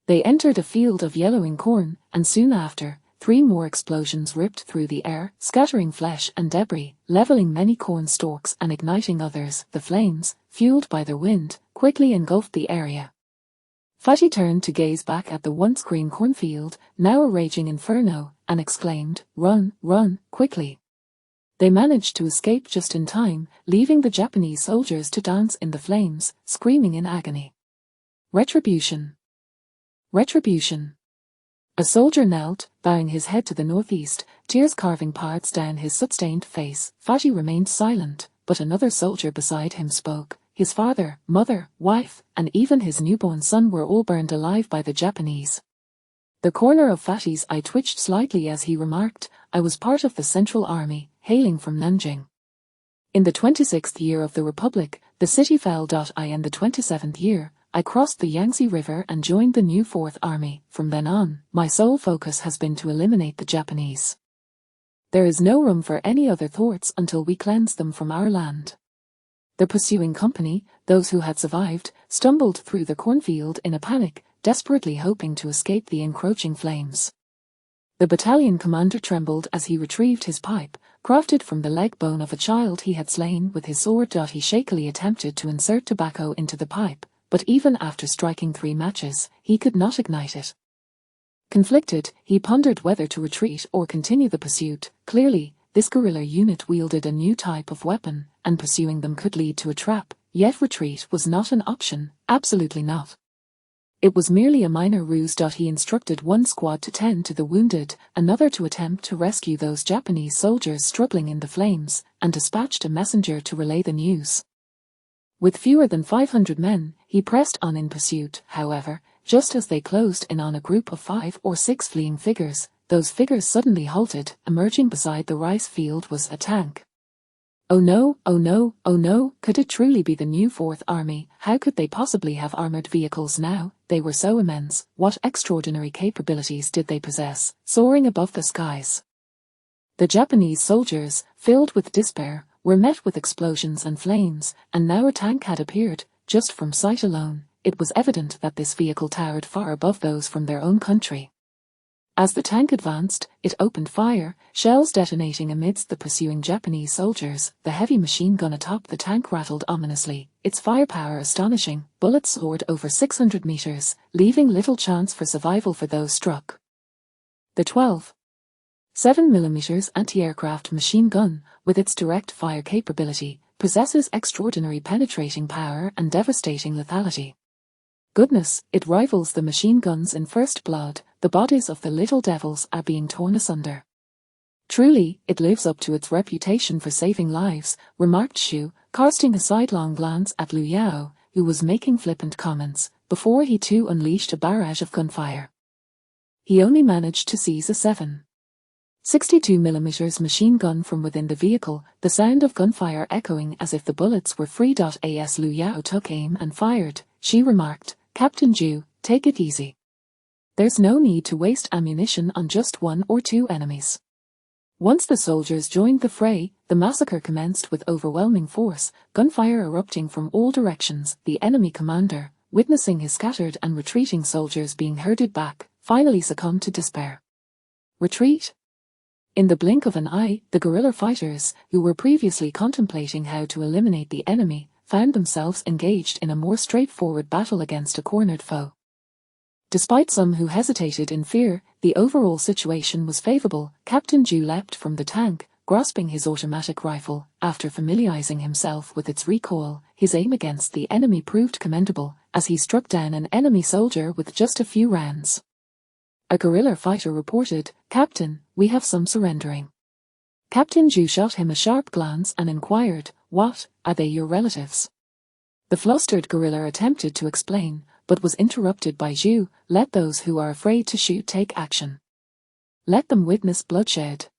[SPEAKER 1] They entered a field of yellowing corn, and soon after, 3 more explosions ripped through the air, scattering flesh and debris, leveling many corn stalks and igniting others. The flames, fueled by the wind, quickly engulfed the area. Fatty turned to gaze back at the once green cornfield, now a raging inferno, and exclaimed, "Run, run, quickly." They managed to escape just in time, leaving the Japanese soldiers to dance in the flames, screaming in agony. Retribution. Retribution. A soldier knelt, bowing his head to the northeast, tears carving paths down his soot-stained face. Fatty remained silent, but another soldier beside him spoke. His father, mother, wife, and even his newborn son were all burned alive by the Japanese. The corner of Fatty's eye twitched slightly as he remarked, "I was part of the Central Army, hailing from Nanjing. In the 26th year of the Republic, the city fell. In the 27th year, I crossed the Yangtze River and joined the new 4th Army. From then on, my sole focus has been to eliminate the Japanese. There is no room for any other thoughts until we cleanse them from our land." The pursuing company, those who had survived, stumbled through the cornfield in a panic, desperately hoping to escape the encroaching flames. The battalion commander trembled as he retrieved his pipe, crafted from the leg bone of a child he had slain with his sword. He shakily attempted to insert tobacco into the pipe, but even after striking 3 matches, he could not ignite it. Conflicted, he pondered whether to retreat or continue the pursuit. Clearly, this guerrilla unit wielded a new type of weapon, and pursuing them could lead to a trap, yet retreat was not an option, absolutely not. It was merely a minor ruse. He instructed 1 squad to tend to the wounded, another to attempt to rescue those Japanese soldiers struggling in the flames, and dispatched a messenger to relay the news. With fewer than 500 men, he pressed on in pursuit. However, just as they closed in on a group of 5 or 6 fleeing figures, those figures suddenly halted. Emerging beside the rice field was a tank. Oh no, oh no, oh no, could it truly be the new 4th Army? How could they possibly have armored vehicles now? They were so immense. What extraordinary capabilities did they possess, soaring above the skies? The Japanese soldiers, filled with despair, were met with explosions and flames, and now a tank had appeared. Just from sight alone, it was evident that this vehicle towered far above those from their own country. As the tank advanced, it opened fire, shells detonating amidst the pursuing Japanese soldiers. The heavy machine gun atop the tank rattled ominously, its firepower astonishing. Bullets soared over 600 meters, leaving little chance for survival for those struck. The 12.7 mm anti-aircraft machine gun, with its direct fire capability, possesses extraordinary penetrating power and devastating lethality. Goodness, it rivals the machine guns in First Blood. The bodies of the little devils are being torn asunder. Truly, it lives up to its reputation for saving lives, remarked Xu, casting a sidelong glance at Liu Yao, who was making flippant comments, before he too unleashed a barrage of gunfire. He only managed to seize a 7.62 mm machine gun from within the vehicle, the sound of gunfire echoing as if the bullets were free. As Liu Yao took aim and fired, she remarked, "Captain Zhu, take it easy. There's no need to waste ammunition on just one or two enemies." Once the soldiers joined the fray, the massacre commenced with overwhelming force, gunfire erupting from all directions. The enemy commander, witnessing his scattered and retreating soldiers being herded back, finally succumbed to despair. Retreat? In the blink of an eye, the guerrilla fighters, who were previously contemplating how to eliminate the enemy, found themselves engaged in a more straightforward battle against a cornered foe. Despite some who hesitated in fear, the overall situation was favorable. Captain Zhu leapt from the tank, grasping his automatic rifle. After familiarizing himself with its recoil, his aim against the enemy proved commendable, as he struck down an enemy soldier with just a few rounds. A guerrilla fighter reported, "Captain, we have some surrendering." Captain Zhu shot him a sharp glance and inquired, "What, are they your relatives?" The flustered guerrilla attempted to explain, but was interrupted by Zhu. "Let those who are afraid to shoot take action. Let them witness bloodshed."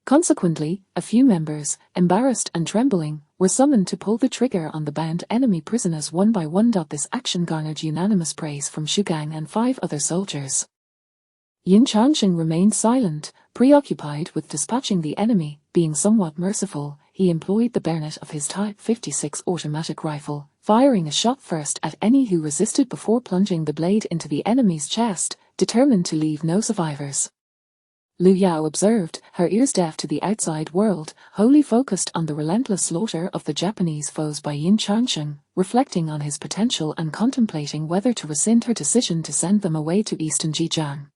[SPEAKER 1] Consequently, a few members, embarrassed and trembling, were summoned to pull the trigger on the bound enemy prisoners one by one. This action garnered unanimous praise from Xu Gang and 5 other soldiers. Yin Changxing remained silent, preoccupied with dispatching the enemy. Being somewhat merciful, he employed the bayonet of his Type 56 automatic rifle, firing a shot first at any who resisted before plunging the blade into the enemy's chest, determined to leave no survivors. Liu Yao observed, her ears deaf to the outside world, wholly focused on the relentless slaughter of the Japanese foes by Yin Changxing, reflecting on his potential and contemplating whether to rescind her decision to send them away to eastern Zhejiang.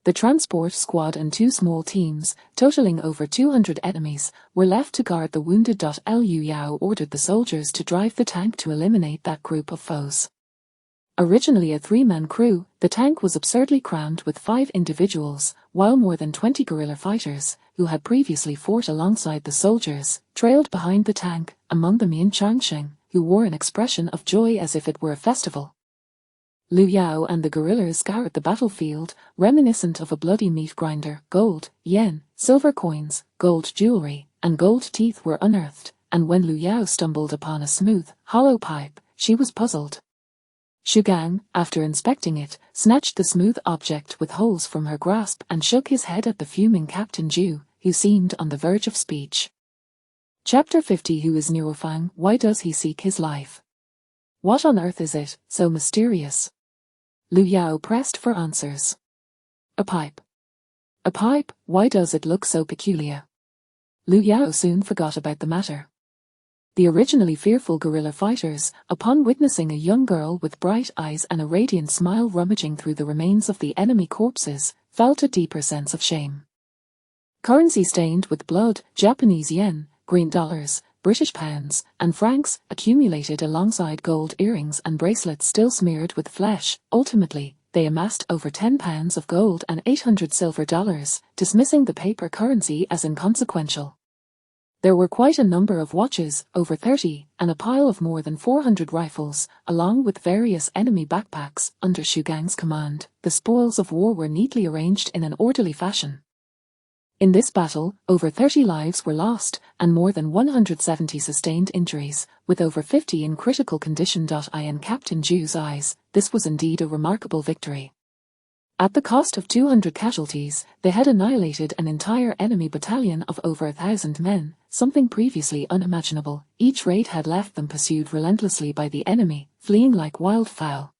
[SPEAKER 1] The transport squad and 2 small teams, totaling over 200 enemies, were left to guard the wounded. Liu Yao ordered the soldiers to drive the tank to eliminate that group of foes. Originally a 3-man crew, the tank was absurdly crammed with 5 individuals, while more than 20 guerrilla fighters, who had previously fought alongside the soldiers, trailed behind the tank, among them Yin Changxing, who wore an expression of joy as if it were a festival. Liu Yao and the guerrillas scoured the battlefield, reminiscent of a bloody meat grinder. Gold, yen, silver coins, gold jewelry, and gold teeth were unearthed, and when Liu Yao stumbled upon a smooth, hollow pipe, she was puzzled. Xu Gang, after inspecting it, snatched the smooth object with holes from her grasp and shook his head at the fuming Captain Zhu, who seemed on the verge of speech. Chapter 50. Who is Nuofang? Why does he seek his life? What on earth is it, so mysterious? Liu Yao pressed for answers. A pipe. A pipe, why does it look so peculiar? Liu Yao soon forgot about the matter. The originally fearful guerrilla fighters, upon witnessing a young girl with bright eyes and a radiant smile rummaging through the remains of the enemy corpses, felt a deeper sense of shame. Currency stained with blood, Japanese yen, green dollars, British pounds, and francs, accumulated alongside gold earrings and bracelets still smeared with flesh. Ultimately, they amassed over £10 of gold and 800 silver dollars, dismissing the paper currency as inconsequential. There were quite a number of watches, over 30, and a pile of more than 400 rifles, along with various enemy backpacks. Under Xu Gang's command, the spoils of war were neatly arranged in an orderly fashion. In this battle, over 30 lives were lost, and more than 170 sustained injuries, with over 50 in critical condition. In Captain Zhu's eyes, this was indeed a remarkable victory. At the cost of 200 casualties, they had annihilated an entire enemy battalion of over 1,000 men, something previously unimaginable. Each raid had left them pursued relentlessly by the enemy, fleeing like wildfowl.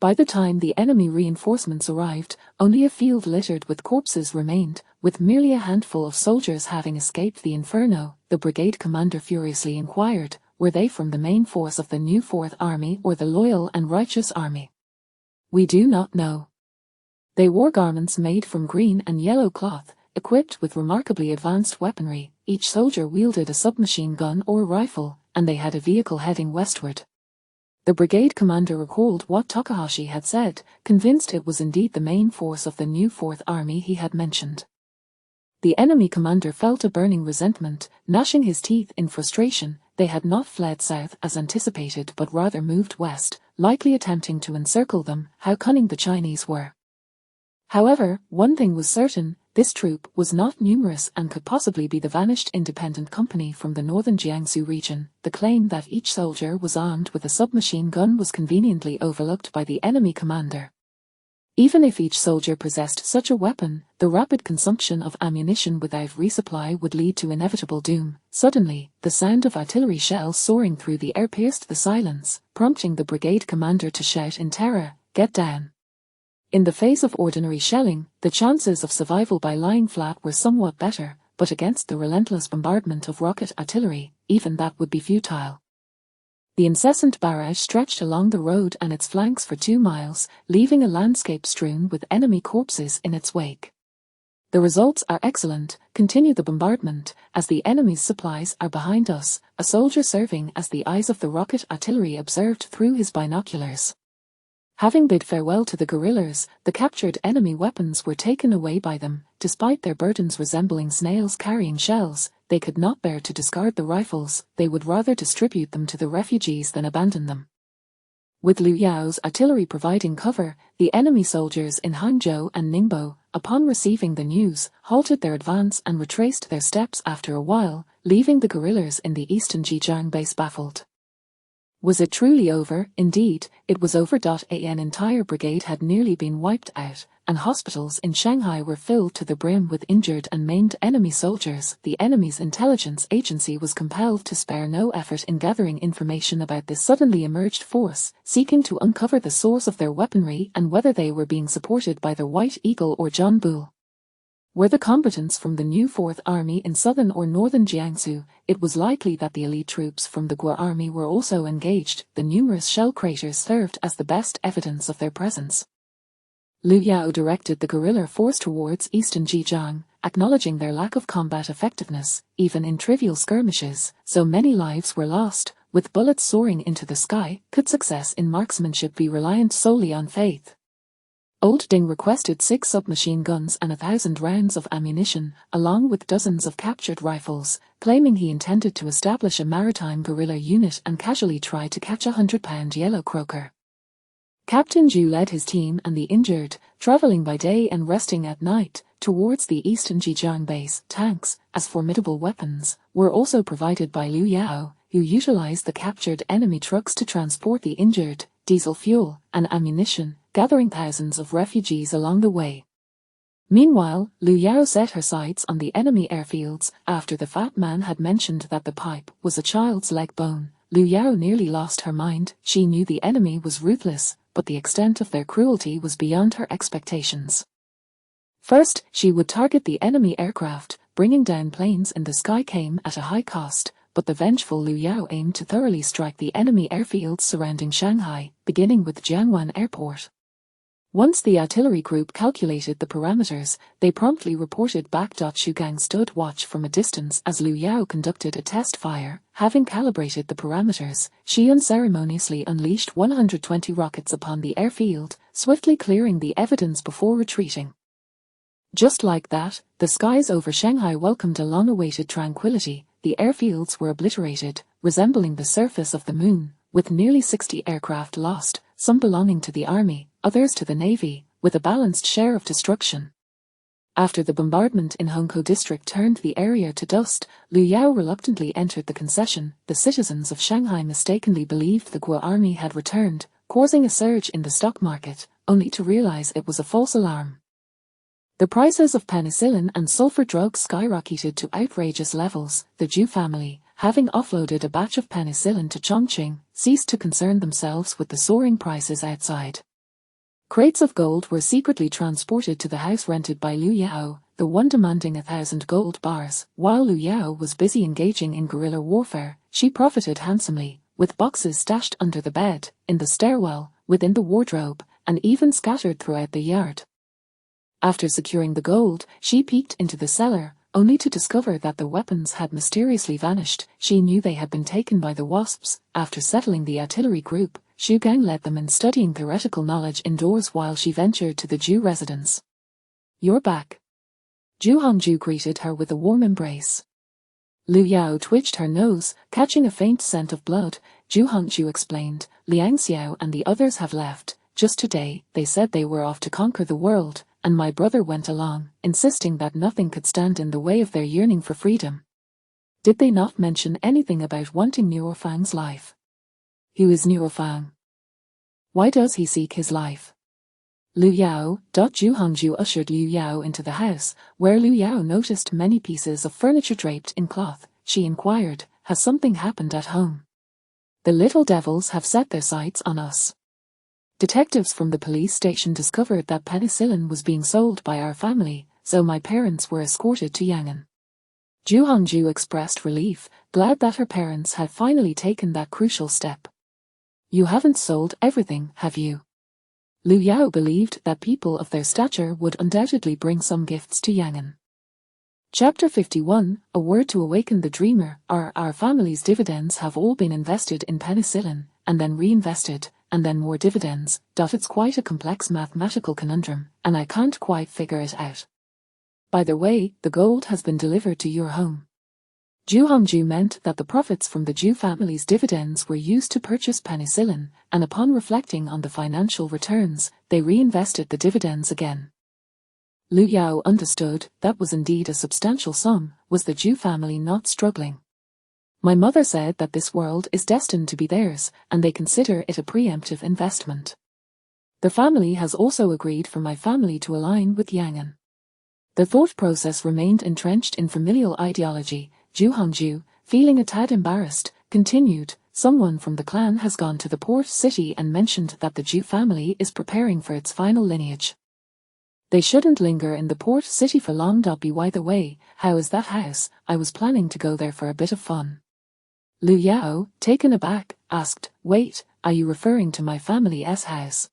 [SPEAKER 1] By the time the enemy reinforcements arrived, only a field littered with corpses remained, with merely a handful of soldiers having escaped the inferno. The brigade commander furiously inquired, were they from the main force of the new Fourth Army or the loyal and righteous army? We do not know. They wore garments made from green and yellow cloth, equipped with remarkably advanced weaponry. Each soldier wielded a submachine gun or rifle, and they had a vehicle heading westward. The brigade commander recalled what Takahashi had said, convinced it was indeed the main force of the new Fourth Army he had mentioned. The enemy commander felt a burning resentment, gnashing his teeth in frustration. They had not fled south as anticipated but rather moved west, likely attempting to encircle them. How cunning the Chinese were. However, one thing was certain, this troop was not numerous and could possibly be the vanished independent company from the northern Jiangsu region. The claim that each soldier was armed with a submachine gun was conveniently overlooked by the enemy commander. Even if each soldier possessed such a weapon, the rapid consumption of ammunition without resupply would lead to inevitable doom. Suddenly, the sound of artillery shells soaring through the air pierced the silence, prompting the brigade commander to shout in terror, "Get down!" In the face of ordinary shelling, the chances of survival by lying flat were somewhat better, but against the relentless bombardment of rocket artillery, even that would be futile. The incessant barrage stretched along the road and its flanks for 2 miles, leaving a landscape strewn with enemy corpses in its wake. The results are excellent, continued the bombardment, as the enemy's supplies are behind us, a soldier serving as the eyes of the rocket artillery observed through his binoculars. Having bid farewell to the guerrillas, the captured enemy weapons were taken away by them. Despite their burdens resembling snails carrying shells, they could not bear to discard the rifles. They would rather distribute them to the refugees than abandon them. With Liu Yao's artillery providing cover, the enemy soldiers in Hangzhou and Ningbo, upon receiving the news, halted their advance and retraced their steps after a while, leaving the guerrillas in the eastern Zhejiang base baffled. Was it truly over? Indeed, it was over. An entire brigade had nearly been wiped out, and hospitals in Shanghai were filled to the brim with injured and maimed enemy soldiers. The enemy's intelligence agency was compelled to spare no effort in gathering information about this suddenly emerged force, seeking to uncover the source of their weaponry and whether they were being supported by the White Eagle or John Bull. Were the combatants from the new Fourth Army in southern or northern Jiangsu, it was likely that the elite troops from the Guo Army were also engaged. The numerous shell craters served as the best evidence of their presence. Liu Yao directed the guerrilla force towards eastern Zhejiang, acknowledging their lack of combat effectiveness, even in trivial skirmishes. So many lives were lost, with bullets soaring into the sky. Could success in marksmanship be reliant solely on faith? Old Ding requested 6 submachine guns and 1,000 rounds of ammunition, along with dozens of captured rifles, claiming he intended to establish a maritime guerrilla unit and casually try to catch a 100-pound yellow croaker. Captain Zhu led his team and the injured, traveling by day and resting at night, towards the eastern Zhejiang base. Tanks, as formidable weapons, were also provided by Liu Yao, who utilized the captured enemy trucks to transport the injured, diesel fuel, and ammunition, gathering thousands of refugees along the way. Meanwhile, Liu Yao set her sights on the enemy airfields. After the fat man had mentioned that the pipe was a child's leg bone, Liu Yao nearly lost her mind. She knew the enemy was ruthless, but the extent of their cruelty was beyond her expectations. First, she would target the enemy aircraft. Bringing down planes in the sky came at a high cost, but the vengeful Liu Yao aimed to thoroughly strike the enemy airfields surrounding Shanghai, beginning with Jiangwan Airport. Once the artillery group calculated the parameters, they promptly reported back. Xu Gang stood watch from a distance as Liu Yao conducted a test fire. Having calibrated the parameters, she unceremoniously unleashed 120 rockets upon the airfield, swiftly clearing the evidence before retreating. Just like that, the skies over Shanghai welcomed a long-awaited tranquility. The airfields were obliterated, resembling the surface of the moon, with nearly 60 aircraft lost, some belonging to the army, others to the navy, with a balanced share of destruction. After the bombardment in Hongkou district turned the area to dust, Liu Yao reluctantly entered the concession. The citizens of Shanghai mistakenly believed the Guo army had returned, causing a surge in the stock market, only to realize it was a false alarm. The prices of penicillin and sulfur drugs skyrocketed to outrageous levels. The Zhu family, having offloaded a batch of penicillin to Chongqing, ceased to concern themselves with the soaring prices outside. Crates of gold were secretly transported to the house rented by Liu Yao, the one demanding 1,000 gold bars. While Liu Yao was busy engaging in guerrilla warfare, she profited handsomely, with boxes stashed under the bed, in the stairwell, within the wardrobe, and even scattered throughout the yard. After securing the gold, she peeked into the cellar, only to discover that the weapons had mysteriously vanished. She knew they had been taken by the wasps. After settling the artillery group, Xu Gang led them in studying theoretical knowledge indoors while she ventured to the Zhu residence. "You're back." Zhu Hongju greeted her with a warm embrace. Liu Yao twitched her nose, catching a faint scent of blood. Zhu Hongju explained, "Liang Xiao and the others have left. Just today, they said they were off to conquer the world, and my brother went along, insisting that nothing could stand in the way of their yearning for freedom." "Did they not mention anything about wanting Nuofang's life?" "Who is Nuofang? Why does he seek his life?" Liu Yao. Zhu Hongju ushered Liu Yao into the house, where Liu Yao noticed many pieces of furniture draped in cloth. She inquired, "Has something happened at home? The little devils have set their sights on us. Detectives from the police station discovered that penicillin was being sold by our family, so my parents were escorted to Yangon." Zhu Hongju expressed relief, glad that her parents had finally taken that crucial step. "You haven't sold everything, have you?" Liu Yao believed that people of their stature would undoubtedly bring some gifts to Yangon. Chapter 51, A Word to Awaken the Dreamer. Our family's dividends have all been invested in penicillin, and then reinvested, and then more dividends. It's quite a complex mathematical conundrum, and I can't quite figure it out. By the way, the gold has been delivered to your home. Zhu Hongju meant that the profits from the Zhu family's dividends were used to purchase penicillin, and upon reflecting on the financial returns, they reinvested the dividends again. Liu Yao understood that was indeed a substantial sum. Was the Zhu family not struggling? "My mother said that this world is destined to be theirs, and they consider it a preemptive investment. The family has also agreed for my family to align with Yangon." The thought process remained entrenched in familial ideology. Zhu Hongju, feeling a tad embarrassed, continued, "Someone from the clan has gone to the port city and mentioned that the Zhu family is preparing for its final lineage. They shouldn't linger in the port city for long. By the way, how is that house? I was planning to go there for a bit of fun." Liu Yao, taken aback, asked, "Wait, are you referring to my family's house?"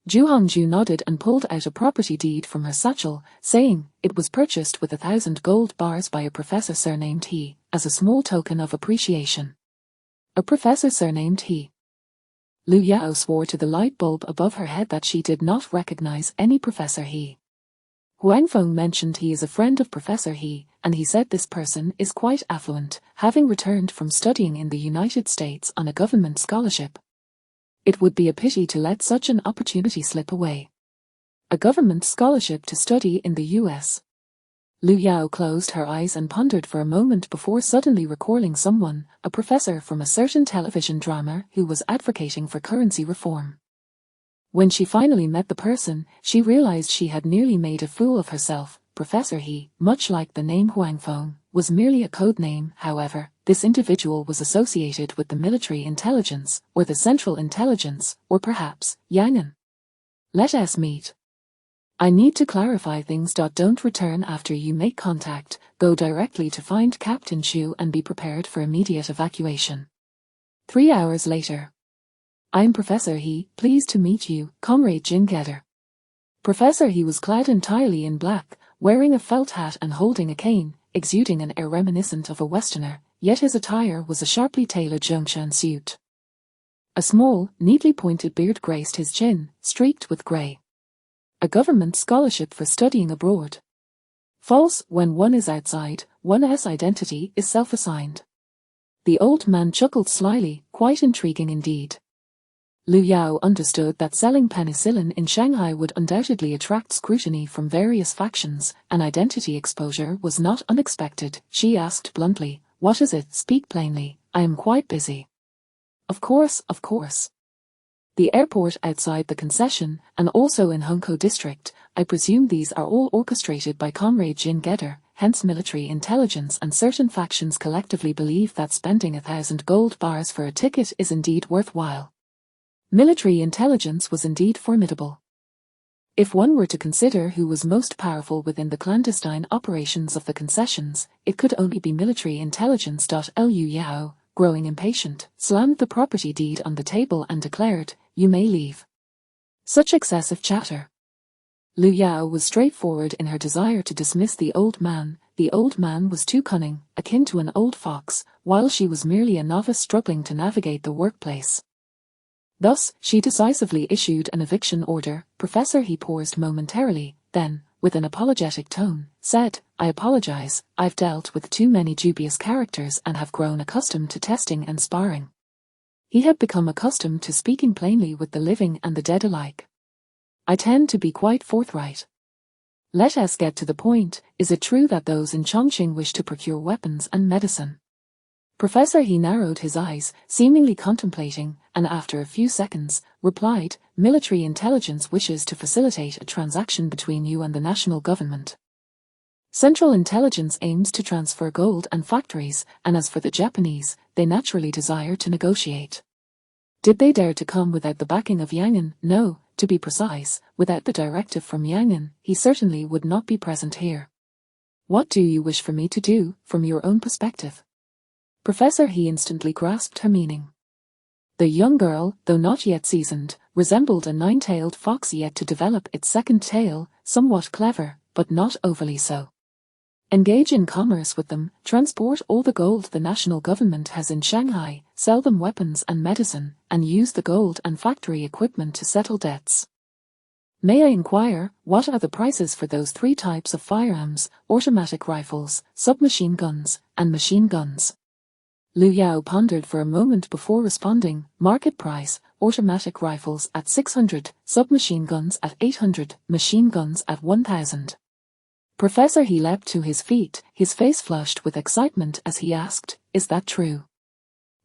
[SPEAKER 1] Zhu Hongju nodded and pulled out a property deed from her satchel, saying, "It was purchased with 1,000 gold bars by a professor surnamed He, as a small token of appreciation." "A professor surnamed He?" Liu Yao swore to the light bulb above her head that she did not recognize any Professor He. Huang Feng mentioned he is a friend of Professor He, and he said this person is quite affluent, having returned from studying in the United States on a government scholarship. It would be a pity to let such an opportunity slip away. A government scholarship to study in the US. Liu Yao closed her eyes and pondered for a moment before suddenly recalling someone, a professor from a certain television drama who was advocating for currency reform. When she finally met the person, she realized she had nearly made a fool of herself. Professor He, much like the name Huang Feng, was merely a code name. However, this individual was associated with the military intelligence, or the Central Intelligence, or perhaps Yangon. "Let us meet. I need to clarify things. Don't return after you make contact. Go directly to find Captain Chu and be prepared for immediate evacuation." 3 hours later. "I'm Professor He, pleased to meet you, Comrade Jin Gedder." Professor He was clad entirely in black, wearing a felt hat and holding a cane, exuding an air reminiscent of a Westerner, yet his attire was a sharply tailored Zhongshan suit. A small, neatly pointed beard graced his chin, streaked with grey. A government scholarship for studying abroad. False. When one is outside, one's identity is self-assigned. The old man chuckled slyly, quite intriguing indeed. Liu Yao understood that selling penicillin in Shanghai would undoubtedly attract scrutiny from various factions, and identity exposure was not unexpected. She asked bluntly, "What is it? Speak plainly, I am quite busy." Of course. "The airport outside the concession, and also in Hongkou district. I presume these are all orchestrated by Comrade Jin Gedder, hence military intelligence and certain factions collectively believe that spending 1,000 gold bars for a ticket is indeed worthwhile." Military intelligence was indeed formidable. If one were to consider who was most powerful within the clandestine operations of the concessions, it could only be military intelligence. Liu Yao, growing impatient, slammed the property deed on the table and declared, "You may leave." Such excessive chatter. Liu Yao was straightforward in her desire to dismiss the old man. The old man was too cunning, akin to an old fox, while she was merely a novice struggling to navigate the workplace. Thus, she decisively issued an eviction order. Professor He paused momentarily, then, with an apologetic tone, said, "I apologize, I've dealt with too many dubious characters and have grown accustomed to testing and sparring." He had become accustomed to speaking plainly with the living and the dead alike. "I tend to be quite forthright. Let us get to the point. Is it true that those in Chongqing wish to procure weapons and medicine?" Professor He narrowed his eyes, seemingly contemplating, and after a few seconds, replied, "Military intelligence wishes to facilitate a transaction between you and the national government. Central intelligence aims to transfer gold and factories, and as for the Japanese, they naturally desire to negotiate. Did they dare to come without the backing of Yangon? No, to be precise, without the directive from Yangon, he certainly would not be present here. What do you wish for me to do, from your own perspective?" Professor He instantly grasped her meaning. The young girl, though not yet seasoned, resembled a nine-tailed fox yet to develop its second tail, somewhat clever, but not overly so. Engage in commerce with them, transport all the gold the national government has in Shanghai, sell them weapons and medicine, and use the gold and factory equipment to settle debts. May I inquire, what are the prices for those three types of firearms: automatic rifles, submachine guns, and machine guns? Liu Yao pondered for a moment before responding. Market price: automatic rifles at 600, submachine guns at 800, machine guns at 1000. Professor He leapt to his feet, his face flushed with excitement as he asked, "Is that true?"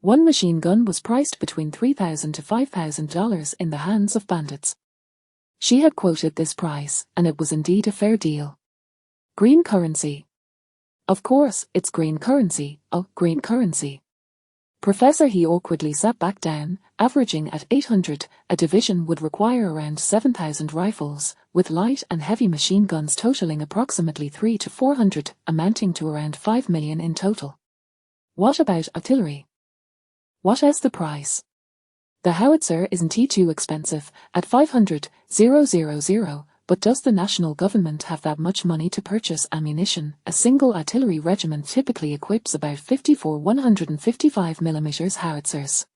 [SPEAKER 1] One machine gun was priced between $3,000 to $5,000 in the hands of bandits. She had quoted this price, and it was indeed a fair deal. Green currency. Of course, it's green currency. Oh, green currency. Professor He awkwardly sat back down. Averaging at 800, a division would require around 7,000 rifles, with light and heavy machine guns totaling approximately 300 to 400, amounting to around 5 million in total. What about artillery? What is the price? The howitzer isn't too expensive, at 500,000, but does the national government have that much money to purchase ammunition? A single artillery regiment typically equips about 54 155mm howitzers.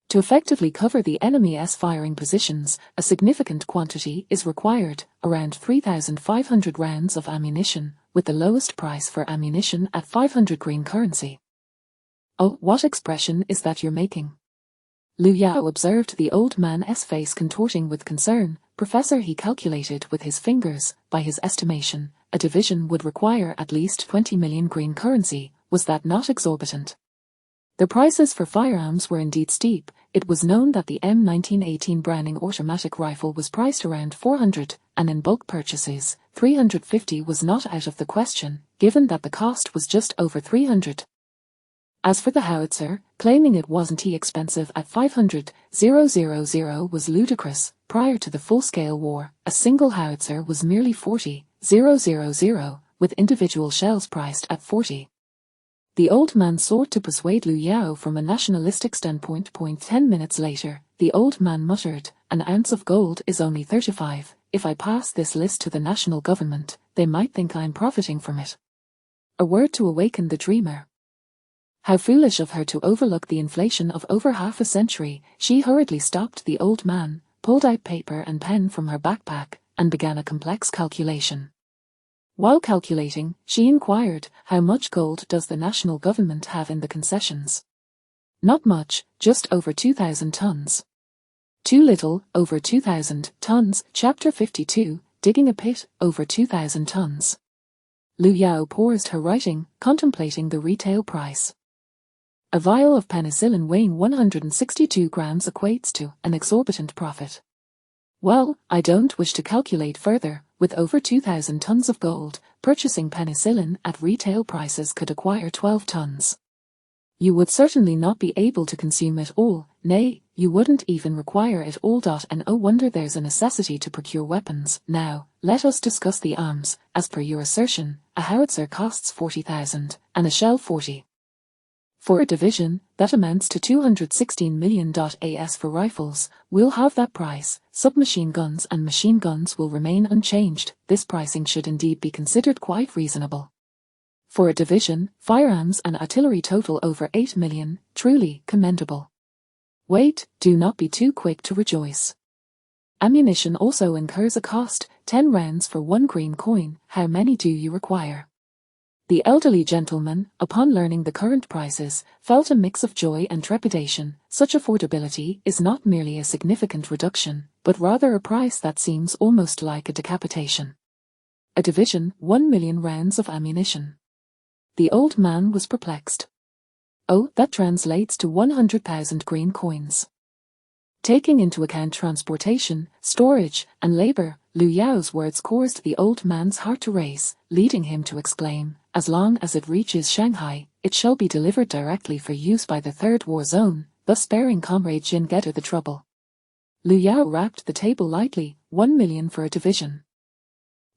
[SPEAKER 1] To effectively cover the enemy's firing positions, a significant quantity is required, around 3,500 rounds of ammunition, with the lowest price for ammunition at 500 green currency. Oh, what expression is that you're making? Liu Yao observed the old man's face contorting with concern. Professor He calculated with his fingers. By his estimation, a division would require at least 20 million green currency. Was that not exorbitant? The prices for firearms were indeed steep. It was known that the M1918 Browning automatic rifle was priced around 400, and in bulk purchases, 350 was not out of the question, given that the cost was just over 300. As for the howitzer, claiming it wasn't too expensive at 500,000 was ludicrous. Prior to the full-scale war, a single howitzer was merely 40,000, with individual shells priced at 40. The old man sought to persuade Liu Yao from a nationalistic standpoint. 10 minutes later, the old man muttered, "An ounce of gold is only 35. If I pass this list to the national government, they might think I'm profiting from it." A word to awaken the dreamer. How foolish of her to overlook the inflation of over half a century. She hurriedly stopped the old man, pulled out paper and pen from her backpack, and began a complex calculation. While calculating, she inquired, "How much gold does the national government have in the concessions?" "Not much, just over 2,000 tons. Too little, over 2,000 tons. Chapter 52, Digging a Pit, over 2,000 tons. Liu Yao paused her writing, contemplating the retail price. A vial of penicillin weighing 162 grams equates to an exorbitant profit. Well, I don't wish to calculate further. With over 2,000 tons of gold, purchasing penicillin at retail prices could acquire 12 tons. You would certainly not be able to consume it all. Nay, you wouldn't even require it all. And no wonder there's a necessity to procure weapons. Now, let us discuss the arms. As per your assertion, a howitzer costs 40,000, and a shell 40. For a division, that amounts to 216 million. As for rifles, we'll have that price. Submachine guns and machine guns will remain unchanged. This pricing should indeed be considered quite reasonable. For a division, firearms and artillery total over 8 million, truly commendable. Wait, do not be too quick to rejoice. Ammunition also incurs a cost, 10 rounds for 1 green coin. How many do you require? The elderly gentleman, upon learning the current prices, felt a mix of joy and trepidation. Such affordability is not merely a significant reduction, but rather a price that seems almost like a decapitation. A division, 1 million rounds of ammunition. The old man was perplexed. Oh, that translates to 100,000 green coins. Taking into account transportation, storage, and labor, Liu Yao's words caused the old man's heart to race, leading him to exclaim, as long as it reaches Shanghai, it shall be delivered directly for use by the Third War Zone, thus sparing Comrade Jin Getter the trouble. Liu Yao rapped the table lightly, 1 million for a division.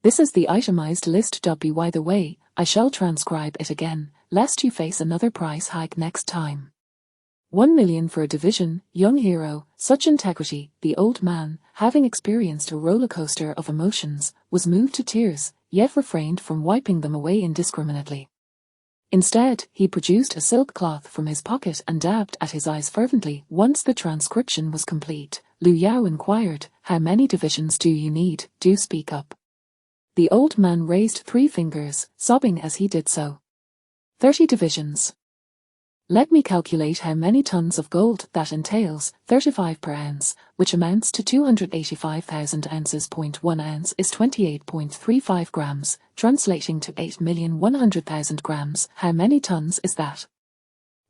[SPEAKER 1] This is the itemized list. By the way, I shall transcribe it again, lest you face another price hike next time. 1 million for a division, young hero, such integrity. The old man, having experienced a roller coaster of emotions, was moved to tears, yet refrained from wiping them away indiscriminately. Instead, he produced a silk cloth from his pocket and dabbed at his eyes fervently. Once the transcription was complete, Liu Yao inquired, how many divisions do you need? Do speak up. The old man raised 3 fingers, sobbing as he did so. 30 divisions. Let me calculate how many tons of gold that entails. 35 per ounce, which amounts to 285,000 ounces. 1 ounce is 28.35 grams, translating to 8,100,000 grams. How many tons is that?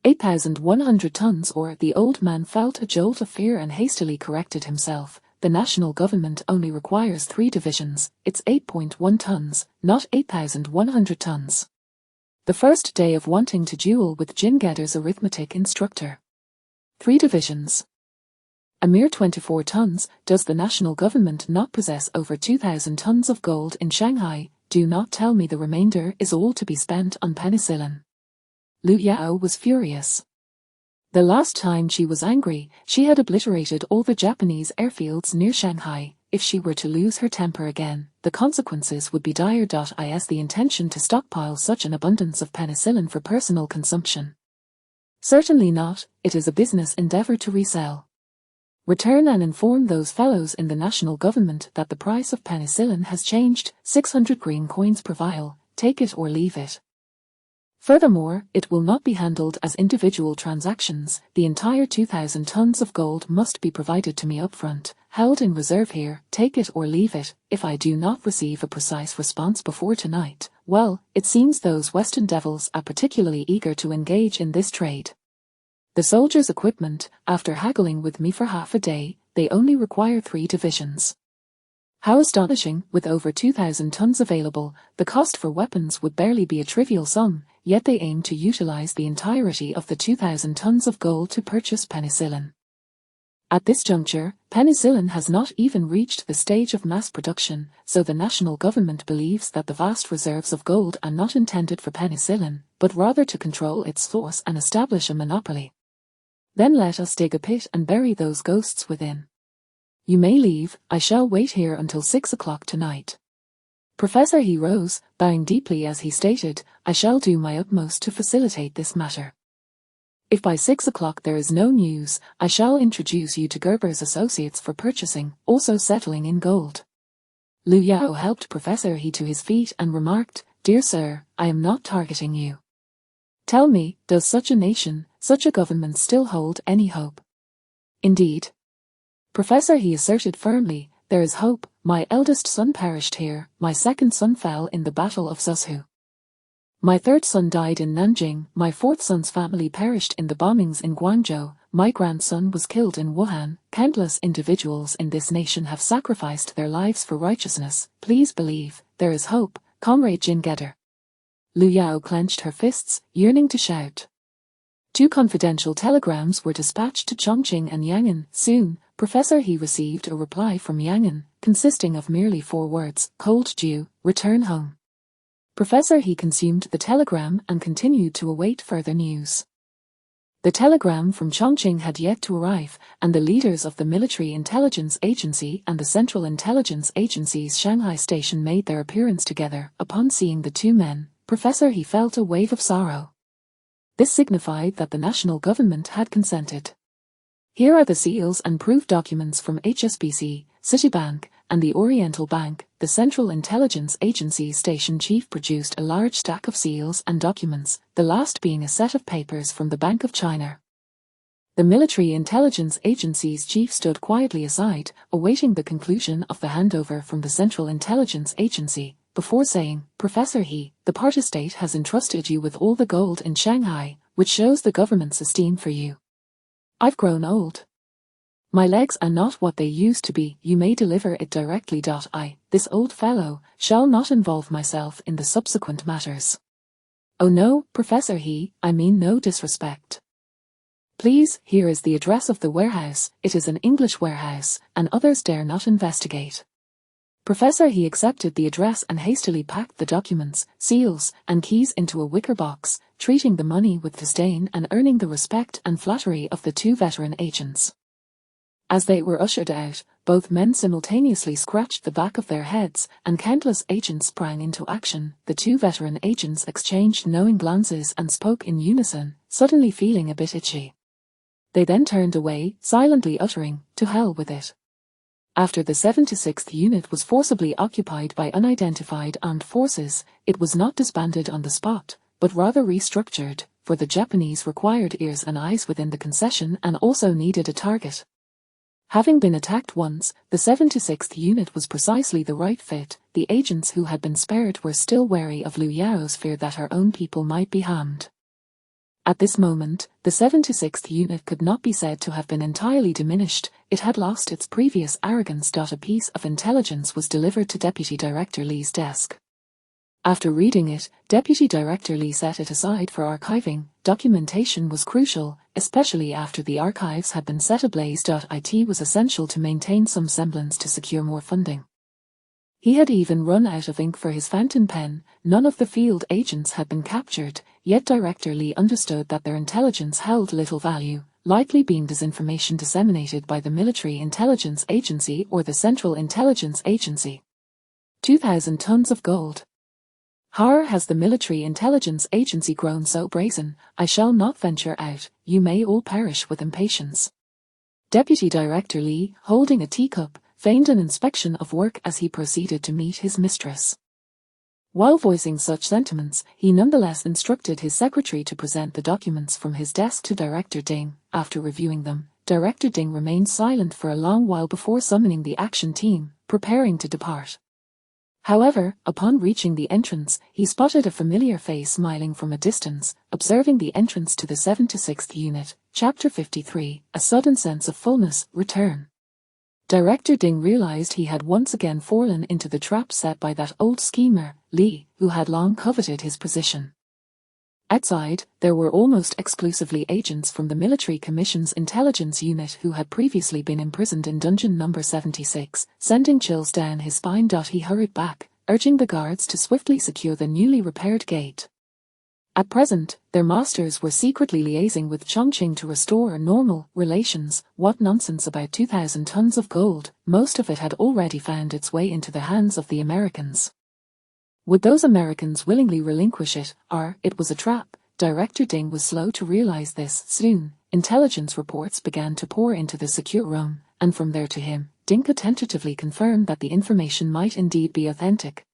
[SPEAKER 1] 8,100 tons. Or the old man felt a jolt of fear and hastily corrected himself. The national government only requires 3 divisions. It's 8.1 tons, not 8,100 tons. The first day of wanting to duel with Jin Getter's arithmetic instructor. 3 divisions. A mere 24 tons. Does the national government not possess over 2,000 tons of gold in Shanghai? Do not tell me the remainder is all to be spent on penicillin. Liu Yao was furious. The last time she was angry, she had obliterated all the Japanese airfields near Shanghai. If she were to lose her temper again, the consequences would be dire. Is the intention to stockpile such an abundance of penicillin for personal consumption? Certainly not. It is a business endeavor to resell. Return and inform those fellows in the national government that the price of penicillin has changed, 600 green coins per vial, take it or leave it. Furthermore, it will not be handled as individual transactions. The entire 2,000 tons of gold must be provided to me upfront, held in reserve here, take it or leave it. If I do not receive a precise response before tonight, well, it seems those Western devils are particularly eager to engage in this trade. The soldiers' equipment, after haggling with me for half a day, they only require 3 divisions. How astonishing! With over 2,000 tons available, the cost for weapons would barely be a trivial sum, yet they aim to utilize the entirety of the 2,000 tons of gold to purchase penicillin. At this juncture, penicillin has not even reached the stage of mass production, so the national government believes that the vast reserves of gold are not intended for penicillin, but rather to control its source and establish a monopoly. Then let us dig a pit and bury those ghosts within. You may leave. I shall wait here until 6 o'clock tonight. Professor He rose, bowing deeply as he stated, I shall do my utmost to facilitate this matter. If by 6 o'clock there is no news, I shall introduce you to Gerber's associates for purchasing, also settling in gold. Liu Yao helped Professor He to his feet and remarked, Dear sir, I am not targeting you. Tell me, does such a nation, such a government still hold any hope? Indeed. Professor He asserted firmly, there is hope. My eldest son perished here, my second son fell in the Battle of Sushu. My third son died in Nanjing, my fourth son's family perished in the bombings in Guangzhou, my grandson was killed in Wuhan. Countless individuals in this nation have sacrificed their lives for righteousness. Please believe, there is hope, Comrade Jin Getter. Liu Yao clenched her fists, yearning to shout. 2 confidential telegrams were dispatched to Chongqing and Yangon. Soon, Professor He received a reply from Yangon, consisting of merely 4 words: cold dew, return home. Professor He consumed the telegram and continued to await further news. The telegram from Chongqing had yet to arrive, and the leaders of the Military Intelligence Agency and the Central Intelligence Agency's Shanghai station made their appearance together. Upon seeing the 2 men, Professor He felt a wave of sorrow. This signified that the national government had consented. Here are the seals and proof documents from HSBC, Citibank, and the Oriental Bank. The Central Intelligence Agency's station chief produced a large stack of seals and documents, the last being a set of papers from the Bank of China. The Military Intelligence Agency's chief stood quietly aside, awaiting the conclusion of the handover from the Central Intelligence Agency, before saying, "Professor He, the party state has entrusted you with all the gold in Shanghai, which shows the government's esteem for you. I've grown old. My legs are not what they used to be. You may deliver it directly. I, this old fellow, shall not involve myself in the subsequent matters." "Oh no, Professor He, I mean no disrespect. Please, here is the address of the warehouse. It is an English warehouse, and others dare not investigate." Professor He accepted the address and hastily packed the documents, seals, and keys into a wicker box, treating the money with disdain and earning the respect and flattery of the 2 veteran agents. As they were ushered out, both men simultaneously scratched the back of their heads, and countless agents sprang into action. The 2 veteran agents exchanged knowing glances and spoke in unison, suddenly feeling a bit itchy. They then turned away, silently uttering, "To hell with it." After the 76th Unit was forcibly occupied by unidentified armed forces, it was not disbanded on the spot, but rather restructured, for the Japanese required ears and eyes within the concession and also needed a target. Having been attacked once, the 76th Unit was precisely the right fit. The agents who had been spared were still wary of Liu Yao's fear that her own people might be harmed. At this moment, the 76th Unit could not be said to have been entirely diminished. It had lost its previous arrogance. A piece of intelligence was delivered to Deputy Director Li's desk. After reading it, Deputy Director Li set it aside for archiving. Documentation was crucial, especially after the archives had been set ablaze. It was essential to maintain some semblance to secure more funding. He had even run out of ink for his fountain pen. None of the field agents had been captured, yet Director Li understood that their intelligence held little value, likely being disinformation disseminated by the Military Intelligence Agency or the Central Intelligence Agency. 2,000 tons of gold. How has the Military Intelligence Agency grown so brazen? I shall not venture out, you may all perish with impatience. Deputy Director Li, holding a teacup, feigned an inspection of work as he proceeded to meet his mistress. While voicing such sentiments, he nonetheless instructed his secretary to present the documents from his desk to Director Ding. After reviewing them, Director Ding remained silent for a long while before summoning the action team, preparing to depart. However, upon reaching the entrance, he spotted a familiar face smiling from a distance. Observing the entrance to the 76th Unit, Chapter 53, a sudden sense of fullness, return. Director Ding realized he had once again fallen into the trap set by that old schemer, Li, who had long coveted his position. Outside, there were almost exclusively agents from the Military Commission's intelligence unit who had previously been imprisoned in dungeon number 76, sending chills down his spine. He hurried back, urging the guards to swiftly secure the newly repaired gate. At present, their masters were secretly liaising with Chongqing to restore normal relations. What nonsense about 2,000 tons of gold, most of it had already found its way into the hands of the Americans. Would those Americans willingly relinquish it, or it was a trap? Director Ding was slow to realize this. Soon, intelligence reports began to pour into the secure room, and from there to him, Ding could tentatively confirm that the information might indeed be authentic.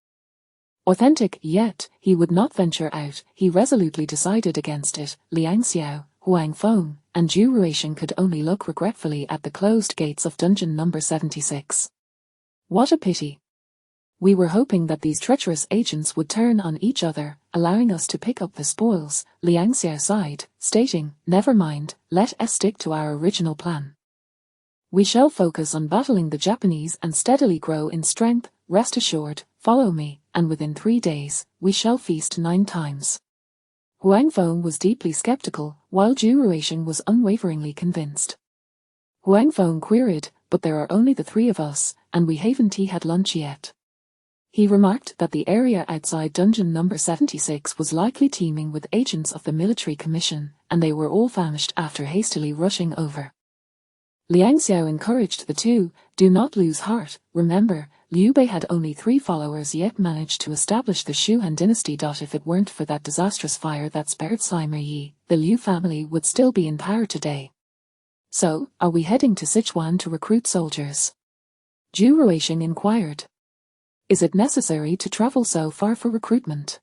[SPEAKER 1] Authentic, yet, he would not venture out. He resolutely decided against it. Liang Xiao, Huang Feng, and Zhu Ruixing could only look regretfully at the closed gates of dungeon number 76. What a pity. We were hoping that these treacherous agents would turn on each other, allowing us to pick up the spoils. Liang Xiao sighed, stating, "Never mind, let us stick to our original plan. We shall focus on battling the Japanese and steadily grow in strength. Rest assured, follow me, and within 3 days, we shall feast 9 times." Huang Feng was deeply skeptical, while Zhu Ruixing was unwaveringly convinced. Huang Feng queried, "But there are only the three of us, and we haven't had lunch yet." He remarked that the area outside dungeon number 76 was likely teeming with agents of the military commission, and they were all famished after hastily rushing over. Liang Xiao encouraged the two, "Do not lose heart, remember, Liu Bei had only 3 followers yet managed to establish the Shu Han dynasty. If it weren't for that disastrous fire that spared Sima Yi, the Liu family would still be in power today." "So, are we heading to Sichuan to recruit soldiers?" Zhu Ruixing inquired. "Is it necessary to travel so far for recruitment?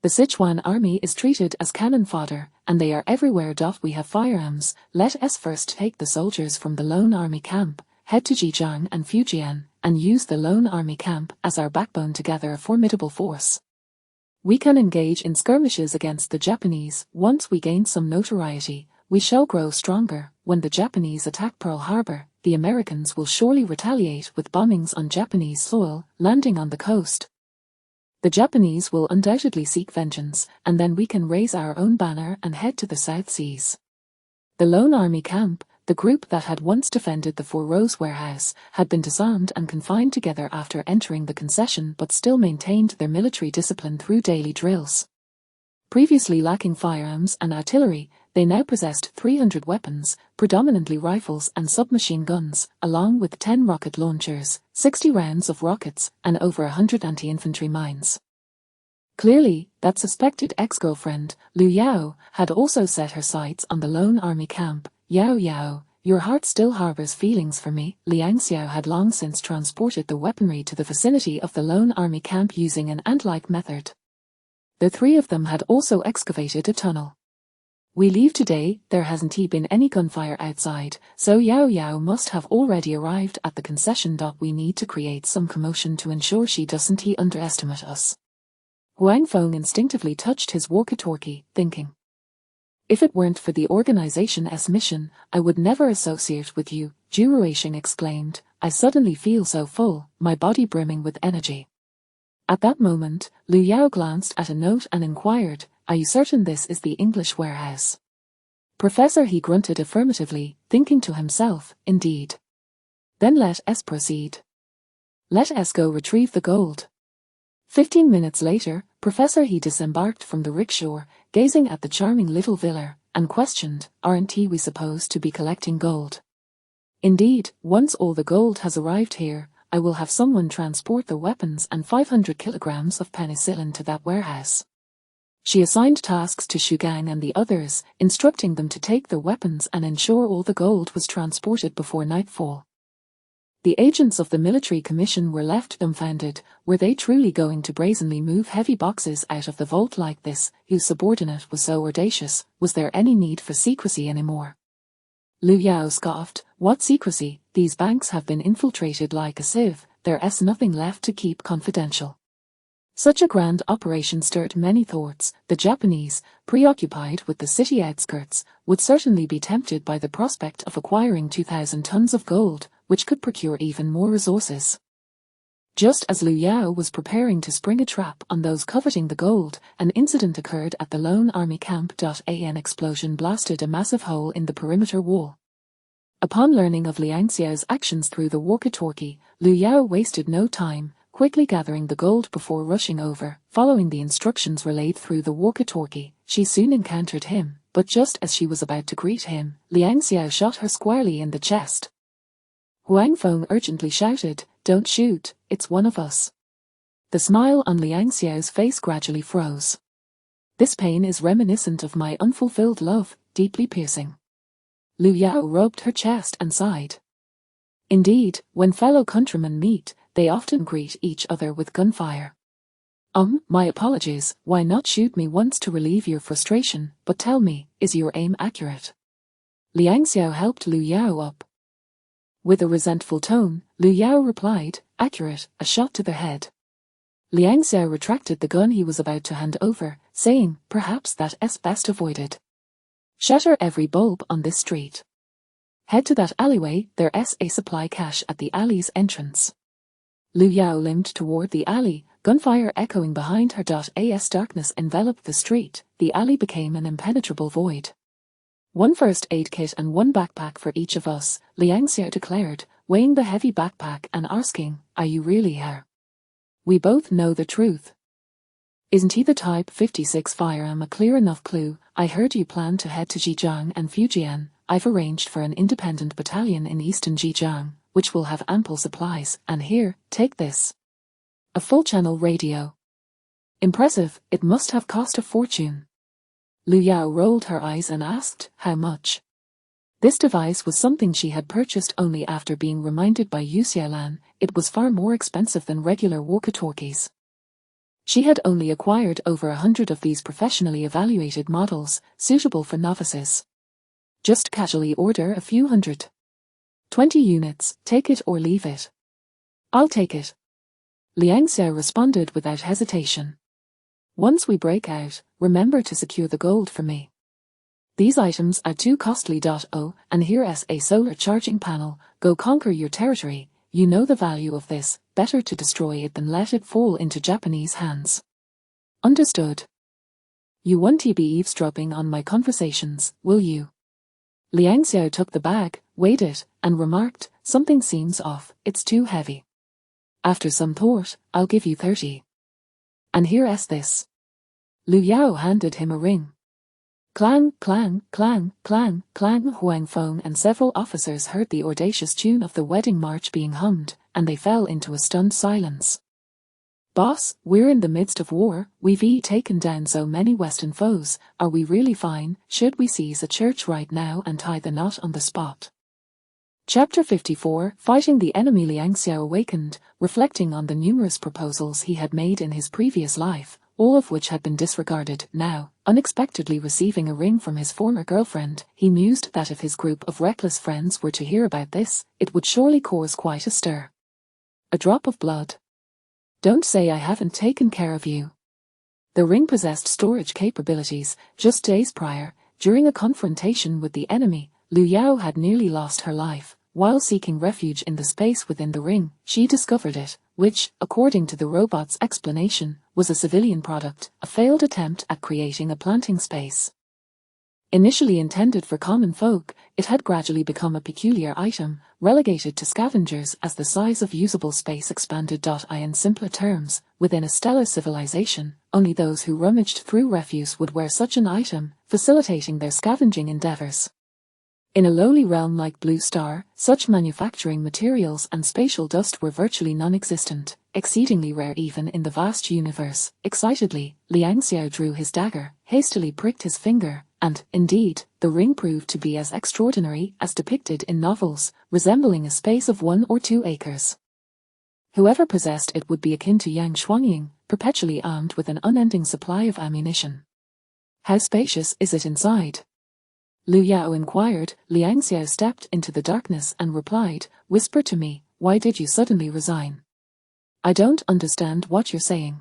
[SPEAKER 1] The Sichuan army is treated as cannon fodder, and they are everywhere. We have firearms. Let us first take the soldiers from the Lone Army camp, head to Zhejiang and Fujian, and use the Lone Army camp as our backbone to gather a formidable force. We can engage in skirmishes against the Japanese. Once we gain some notoriety, we shall grow stronger. When the Japanese attack Pearl Harbor, the Americans will surely retaliate with bombings on Japanese soil, landing on the coast. The Japanese will undoubtedly seek vengeance, and then we can raise our own banner and head to the South Seas." The Lone Army camp, the group that had once defended the Four Rose warehouse, had been disarmed and confined together after entering the concession, but still maintained their military discipline through daily drills. Previously lacking firearms and artillery, they now possessed 300 weapons, predominantly rifles and submachine guns, along with 10 rocket launchers, 60 rounds of rockets, and over 100 anti-infantry mines. Clearly, that suspected ex-girlfriend, Lu Yao, had also set her sights on the Lone Army camp. "Yao Yao, your heart still harbors feelings for me." Liang Xiao had long since transported the weaponry to the vicinity of the Lone Army camp using an ant-like method. The three of them had also excavated a tunnel. "We leave today, there hasn't been any gunfire outside, so Yao Yao must have already arrived at the concession. We need to create some commotion to ensure she doesn't underestimate us." Huang Feng instinctively touched his walkie-talkie, thinking, "If it weren't for the organization's mission, I would never associate with you," Zhu Ruixing exclaimed. "I suddenly feel so full, my body brimming with energy." At that moment, Lu Yao glanced at a note and inquired, "Are you certain this is the English warehouse?" "Professor," he grunted affirmatively, thinking to himself, "Indeed. Then let us proceed. Let us go retrieve the gold." 15 minutes later, Professor He disembarked from the rickshaw, gazing at the charming little villa, and questioned, "Aren't we supposed to be collecting gold?" "Indeed, once all the gold has arrived here, I will have someone transport the weapons and 500 kilograms of penicillin to that warehouse." She assigned tasks to Shugang and the others, instructing them to take the weapons and ensure all the gold was transported before nightfall. The agents of the military commission were left dumbfounded. Were they truly going to brazenly move heavy boxes out of the vault like this, whose subordinate was so audacious? Was there any need for secrecy anymore? Lu Yao scoffed, "What secrecy? These banks have been infiltrated like a sieve, there's nothing left to keep confidential." Such a grand operation stirred many thoughts. The Japanese, preoccupied with the city outskirts, would certainly be tempted by the prospect of acquiring 2,000 tons of gold, which could procure even more resources. Just as Lu Yao was preparing to spring a trap on those coveting the gold, an incident occurred at the Lone Army camp. An explosion blasted a massive hole in the perimeter wall. Upon learning of Liang Xiao's actions through the walkie-talkie, Lu Yao wasted no time, quickly gathering the gold before rushing over. Following the instructions relayed through the walkie-talkie, she soon encountered him, but just as she was about to greet him, Liang Xiao shot her squarely in the chest. Huang Feng urgently shouted, "Don't shoot, it's one of us." The smile on Liang Xiao's face gradually froze. "This pain is reminiscent of my unfulfilled love, deeply piercing." Lu Yao rubbed her chest and sighed. Indeed, when fellow countrymen meet, they often greet each other with gunfire. My apologies, why not shoot me once to relieve your frustration, but tell me, is your aim accurate?" Liang Xiao helped Lu Yao up. With a resentful tone, Lu Yao replied, "Accurate, a shot to the head." Liang Xiao retracted the gun he was about to hand over, saying, "Perhaps that's best avoided. Shatter every bulb on this street. Head to that alleyway, there's a supply cache at the alley's entrance." Lu Yao limped toward the alley, Gunfire echoing behind her. As darkness enveloped the street, the alley became an impenetrable void. One first aid kit and one backpack for each of us, Liang Xiao declared, weighing the heavy backpack and asking, "Are you really her? We both know the truth. Isn't he the Type 56 firearm a clear enough clue? I heard you plan to head to Zhejiang and Fujian. I've arranged for an independent battalion in eastern Zhejiang, which will have ample supplies, and here, take this. A full-channel radio. Impressive, it must have cost a fortune." Lu Yao rolled her eyes and asked, "How much?" This device was something she had purchased only after being reminded by Yu Xiaolan it was far more expensive than regular walkie-talkies. She had only acquired over 100 of these professionally evaluated models, suitable for novices. "Just casually order a few hundred. 20 units, take it or leave it." "I'll take it." Liang Xiao responded without hesitation. "Once we break out, remember to secure the gold for me. These items are too costly. Oh, and here's a solar charging panel. Go conquer your territory. You know the value of this, better to destroy it than let it fall into Japanese hands." "Understood. You won't be eavesdropping on my conversations, will you?" Liang Xiao took the bag, weighed it, and remarked, "Something seems off, it's too heavy. After some thought, I'll give you 30. And here's this." Lu Yao handed him a ring. Clang, clang, clang, clang, clang. Huang Feng and several officers heard the audacious tune of the wedding march being hummed, and they fell into a stunned silence. "Boss, we're in the midst of war, we've taken down so many Western foes, are we really fine? Should we seize a church right now and tie the knot on the spot?" Chapter 54, Fighting the Enemy. Liang Xiao awakened, reflecting on the numerous proposals he had made in his previous life, all of which had been disregarded. Now, unexpectedly receiving a ring from his former girlfriend, he mused that if his group of reckless friends were to hear about this, it would surely cause quite a stir. A drop of blood. Don't say I haven't taken care of you. The ring possessed storage capabilities. Just days prior, during a confrontation with the enemy, Lu Yao had nearly lost her life. While seeking refuge in the space within the ring, she discovered it, which, according to the robot's explanation, was a civilian product, a failed attempt at creating a planting space. Initially intended for common folk, it had gradually become a peculiar item, relegated to scavengers as the size of usable space expanded. In simpler terms, within a stellar civilization, only those who rummaged through refuse would wear such an item, facilitating their scavenging endeavors. In a lowly realm like Blue Star, such manufacturing materials and spatial dust were virtually non-existent, exceedingly rare even in the vast universe. Excitedly, Liang Xiao drew his dagger, hastily pricked his finger, and, indeed, the ring proved to be as extraordinary as depicted in novels, resembling a space of 1 or 2 acres. Whoever possessed it would be akin to Yang Shuangying, perpetually armed with an unending supply of ammunition. "How spacious is it inside?" Lu Yao inquired. Liang Xiao stepped into the darkness and replied, "Whisper to me, why did you suddenly resign? I don't understand what you're saying."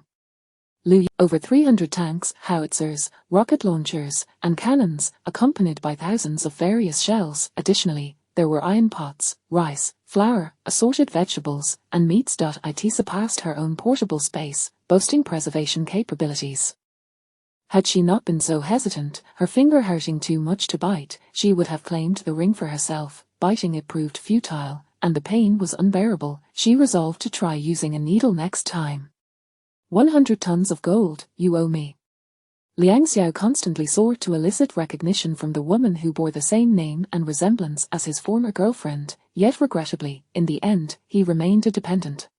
[SPEAKER 1] Over 300 tanks, howitzers, rocket launchers, and cannons, accompanied by thousands of various shells. Additionally, there were iron pots, rice, flour, assorted vegetables, and meats. It surpassed her own portable space, boasting preservation capabilities. Had she not been so hesitant, her finger hurting too much to bite, she would have claimed the ring for herself. Biting it proved futile, and the pain was unbearable. She resolved to try using a needle next time. 100 tons of gold, you owe me." Liang Xiao constantly sought to elicit recognition from the woman who bore the same name and resemblance as his former girlfriend, yet regrettably, in the end, he remained a dependent.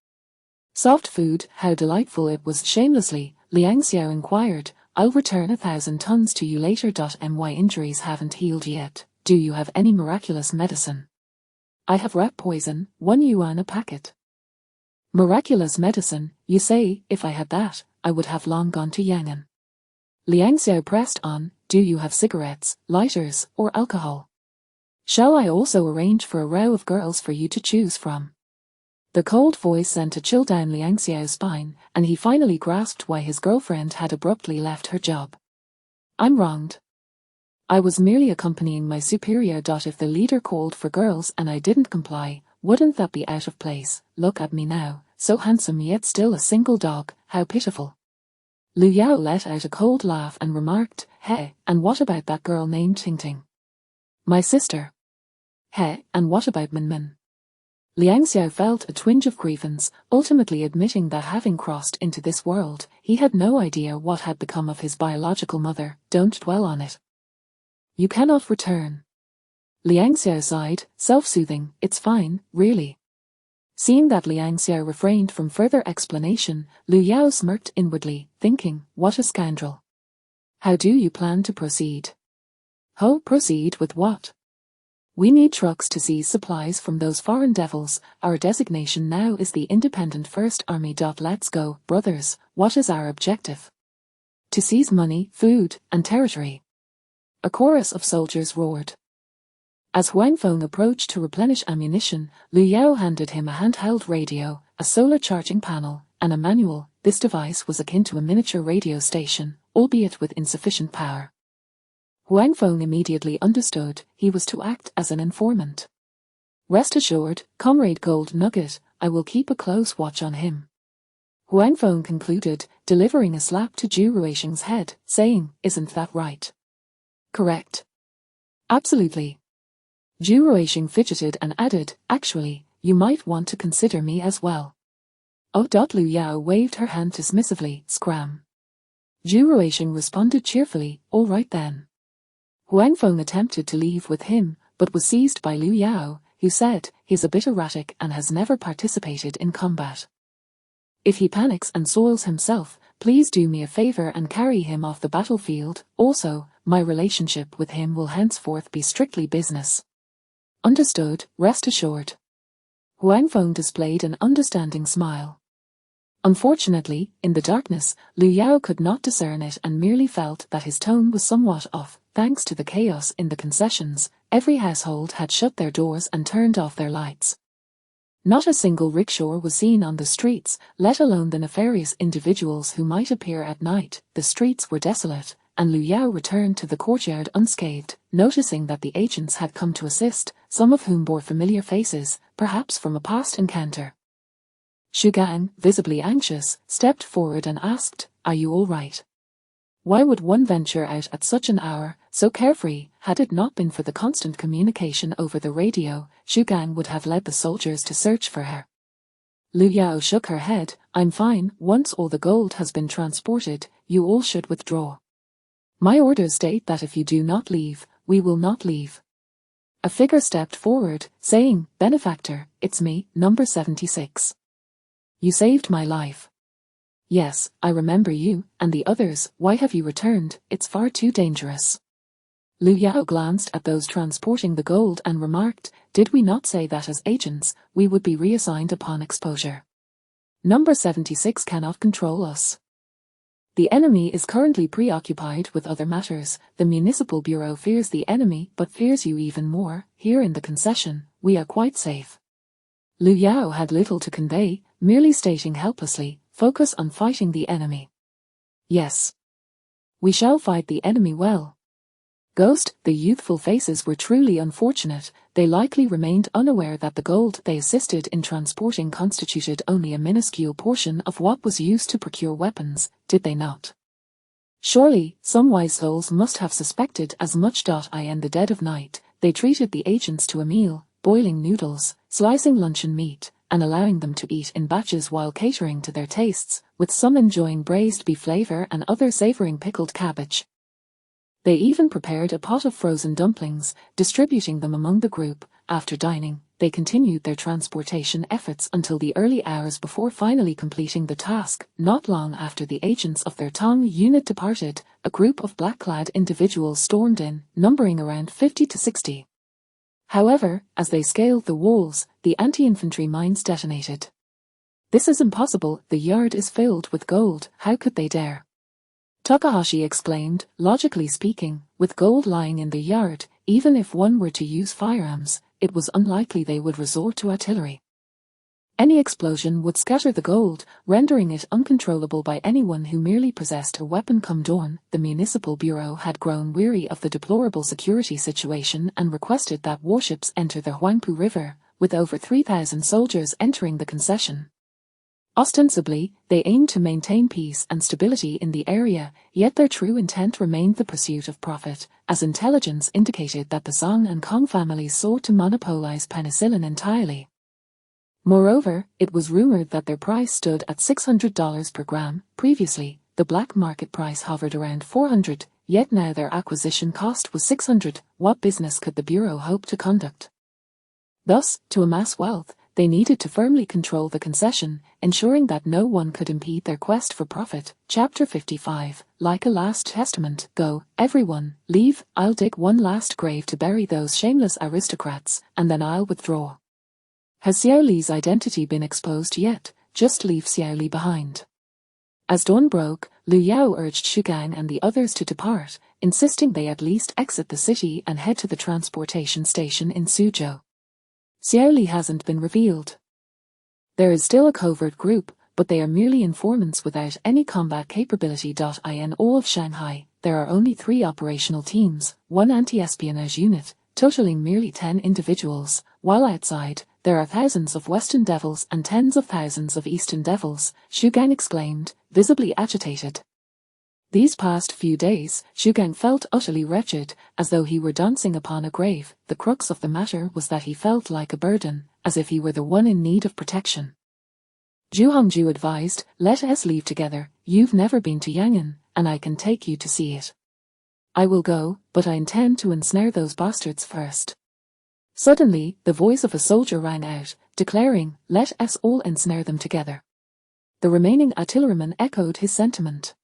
[SPEAKER 1] "Soft food, how delightful it was." Shamelessly, Liang Xiao inquired, "I'll return 1,000 tons to you later. My injuries haven't healed yet. Do you have any miraculous medicine?" "I have rat poison, 1 yuan a packet." "Miraculous medicine, you say? If I had that, I would have long gone to Yangon." Liang Xiao pressed on, "Do you have cigarettes, lighters, or alcohol? Shall I also arrange for a row of girls for you to choose from?" The cold voice sent a chill down Liang Xiao's spine, and he finally grasped why his girlfriend had abruptly left her job. "I'm wronged. I was merely accompanying my superior. If the leader called for girls and I didn't comply, wouldn't that be out of place? Look at me now, so handsome yet still a single dog, how pitiful. Lu Yao let out a cold laugh and remarked, "Hey, and what about that girl named Ting Ting?" "My sister." "Hey, and what about Min Min?" Liang Xiao felt a twinge of grievance, ultimately admitting that having crossed into this world, he had no idea what had become of his biological mother. "Don't dwell on it. You cannot return." Liang Xiao sighed, self-soothing, "It's fine, really." Seeing that Liang Xiao refrained from further explanation, Lu Yao smirked inwardly, thinking, what a scoundrel. "How do you plan to proceed?" "Ho, proceed with what?" "We need trucks to seize supplies from those foreign devils. Our designation now is the Independent First Army. Let's go, brothers. What is our objective?" "To seize money, food, and territory." A chorus of soldiers roared. As Huang Feng approached to replenish ammunition, Lu Yao handed him a handheld radio, a solar charging panel, and a manual. This device was akin to a miniature radio station, albeit with insufficient power. Huang Feng immediately understood he was to act as an informant. "Rest assured, Comrade Gold Nugget, I will keep a close watch on him," Huang Feng concluded, delivering a slap to Zhu Ruisheng's head, saying, "Isn't that right?" "Correct. Absolutely." Zhu Ruisheng fidgeted and added, "Actually, you might want to consider me as well." "Oh." Lu Yao waved her hand dismissively, "Scram." Zhu Ruisheng responded cheerfully, "All right then." Huang Feng attempted to leave with him, but was seized by Lu Yao, who said, "He's a bit erratic and has never participated in combat. If he panics and soils himself, please do me a favor and carry him off the battlefield. Also, my relationship with him will henceforth be strictly business." "Understood, rest assured." Huang Feng displayed an understanding smile. Unfortunately, in the darkness, Lu Yao could not discern it and merely felt that his tone was somewhat off. Thanks to the chaos in the concessions, every household had shut their doors and turned off their lights. Not a single rickshaw was seen on the streets, let alone the nefarious individuals who might appear at night. The streets were desolate, and Lu Yao returned to the courtyard unscathed, noticing that the agents had come to assist, some of whom bore familiar faces, perhaps from a past encounter. Shu Gang, visibly anxious, stepped forward and asked, "Are you all right? Why would one venture out at such an hour, so carefree?" Had it not been for the constant communication over the radio, Shu Gang would have led the soldiers to search for her. Lu Yao shook her head, "I'm fine. Once all the gold has been transported, you all should withdraw. My orders state that if you do not leave, we will not leave." A figure stepped forward, saying, "Benefactor, it's me, number 76. You saved my life." "Yes, I remember you, and the others. Why have you returned? It's far too dangerous." Lu Yao glanced at those transporting the gold and remarked, "Did we not say that as agents, we would be reassigned upon exposure? Number 76 cannot control us. The enemy is currently preoccupied with other matters. The Municipal Bureau fears the enemy but fears you even more. Here in the concession, we are quite safe." Lu Yao had little to convey, merely stating helplessly, "Focus on fighting the enemy." "Yes. We shall fight the enemy well." Ghost, the youthful faces were truly unfortunate. They likely remained unaware that the gold they assisted in transporting constituted only a minuscule portion of what was used to procure weapons, did they not? Surely, some wise souls must have suspected as much. In the dead of night, they treated the agents to a meal, boiling noodles, slicing luncheon meat, and allowing them to eat in batches while catering to their tastes, with some enjoying braised beef flavor and others savoring pickled cabbage. They even prepared a pot of frozen dumplings, distributing them among the group. After dining, they continued their transportation efforts until the early hours before finally completing the task. Not long after the agents of their Tong unit departed, a group of black-clad individuals stormed in, numbering around 50 to 60. However, as they scaled the walls, the anti-infantry mines detonated. "This is impossible, the yard is filled with gold, how could they dare?" Takahashi exclaimed, "Logically speaking, with gold lying in the yard, even if one were to use firearms, it was unlikely they would resort to artillery. Any explosion would scatter the gold, rendering it uncontrollable by anyone who merely possessed a weapon." Come dawn, the Municipal Bureau had grown weary of the deplorable security situation and requested that warships enter the Huangpu River, with over 3,000 soldiers entering the concession. Ostensibly, they aimed to maintain peace and stability in the area, yet their true intent remained the pursuit of profit, as intelligence indicated that the Song and Kong families sought to monopolize penicillin entirely. Moreover, it was rumored that their price stood at $600 per gram. Previously, the black market price hovered around $400, yet now their acquisition cost was $600. What business could the Bureau hope to conduct? Thus, to amass wealth, they needed to firmly control the concession, ensuring that no one could impede their quest for profit. Chapter 55. Like a last testament, go, everyone, leave, I'll dig one last grave to bury those shameless aristocrats, and then I'll withdraw. Has Xiao Li's identity been exposed yet? Just leave Xiao Li behind. As dawn broke, Liu Yao urged Xu Gang and the others to depart, insisting they at least exit the city and head to the transportation station in Suzhou. Xiao Li hasn't been revealed. There is still a covert group, but they are merely informants without any combat capability. In all of Shanghai, there are only 3 operational teams, 1 anti-espionage unit, totaling merely 10 individuals, while outside, there are thousands of Western Devils and tens of thousands of Eastern Devils, Xu Gang exclaimed, visibly agitated. These past few days, Xu Gang felt utterly wretched, as though he were dancing upon a grave. The crux of the matter was that he felt like a burden, as if he were the one in need of protection. Zhu Hongju advised, let us leave together, you've never been to Yan'an, and I can take you to see it. I will go, but I intend to ensnare those bastards first. Suddenly, the voice of a soldier rang out, declaring, let us all ensnare them together. The remaining artillerymen echoed his sentiment.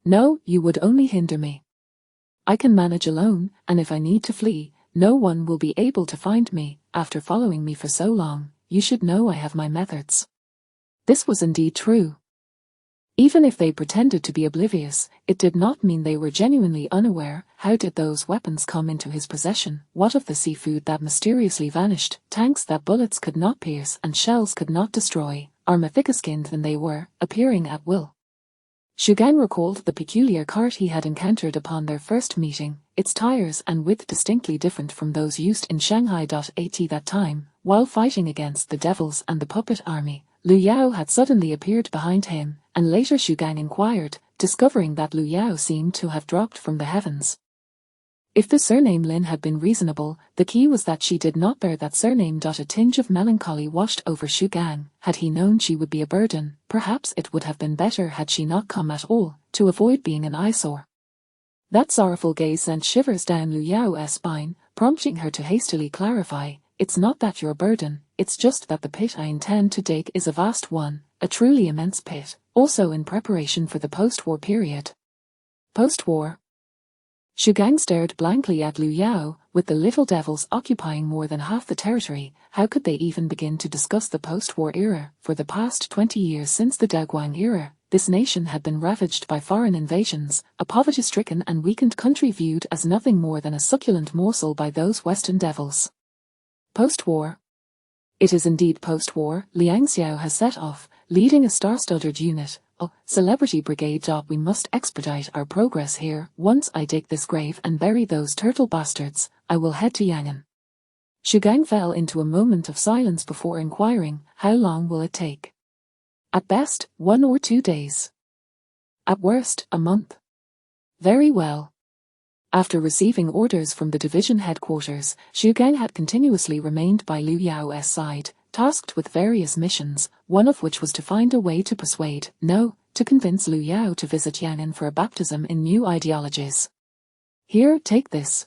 [SPEAKER 1] No, you would only hinder me. I can manage alone, and if I need to flee, no one will be able to find me. After following me for so long, you should know I have my methods. This was indeed true. Even if they pretended to be oblivious, it did not mean they were genuinely unaware. How did those weapons come into his possession? What of the seafood that mysteriously vanished, tanks that bullets could not pierce and shells could not destroy, armor thicker skinned than they were, appearing at will? Xu Gang recalled the peculiar cart he had encountered upon their first meeting, its tires and width distinctly different from those used in Shanghai. At that time, while fighting against the devils and the puppet army, Liu Yao had suddenly appeared behind him, and later Xu Gang inquired, discovering that Liu Yao seemed to have dropped from the heavens. If the surname Lin had been reasonable, the key was that she did not bear that surname. A tinge of melancholy washed over Xu Gang. Had he known she would be a burden, perhaps it would have been better had she not come at all, to avoid being an eyesore. That sorrowful gaze sent shivers down Liu Yao's spine, prompting her to hastily clarify, it's not that you're a burden, it's just that the pit I intend to dig is a vast one, a truly immense pit, also in preparation for the post-war period. Post-war? Xu Gang stared blankly at Liu Yao, with the little devils occupying more than half the territory. How could they even begin to discuss the post-war era? For the past 20 years since the Daguang era, this nation had been ravaged by foreign invasions, a poverty-stricken and weakened country viewed as nothing more than a succulent morsel by those Western devils. Post-war? It is indeed post-war. Liang Xiao has set off, leading a star-studded unit. Oh, Celebrity Brigade. We must expedite our progress here. Once I dig this grave and bury those turtle bastards, I will head to Yan'an. Xu Gang fell into a moment of silence before inquiring, how long will it take? At best, 1 or 2 days. At worst, a month. Very well. After receiving orders from the division headquarters, Xu Gang had continuously remained by Liu Yao's side, tasked with various missions, one of which was to find a way to to convince Liu Yao to visit Yan'an for a baptism in new ideologies. Here, take this.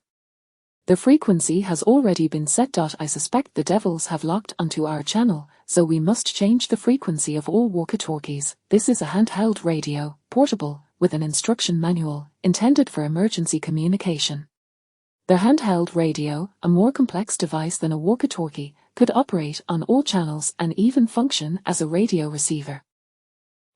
[SPEAKER 1] The frequency has already been set. I suspect the devils have locked onto our channel, so we must change the frequency of all walkie-talkies. This is a handheld radio, portable, with an instruction manual, intended for emergency communication. The handheld radio, a more complex device than a walkie-talkie, could operate on all channels and even function as a radio receiver.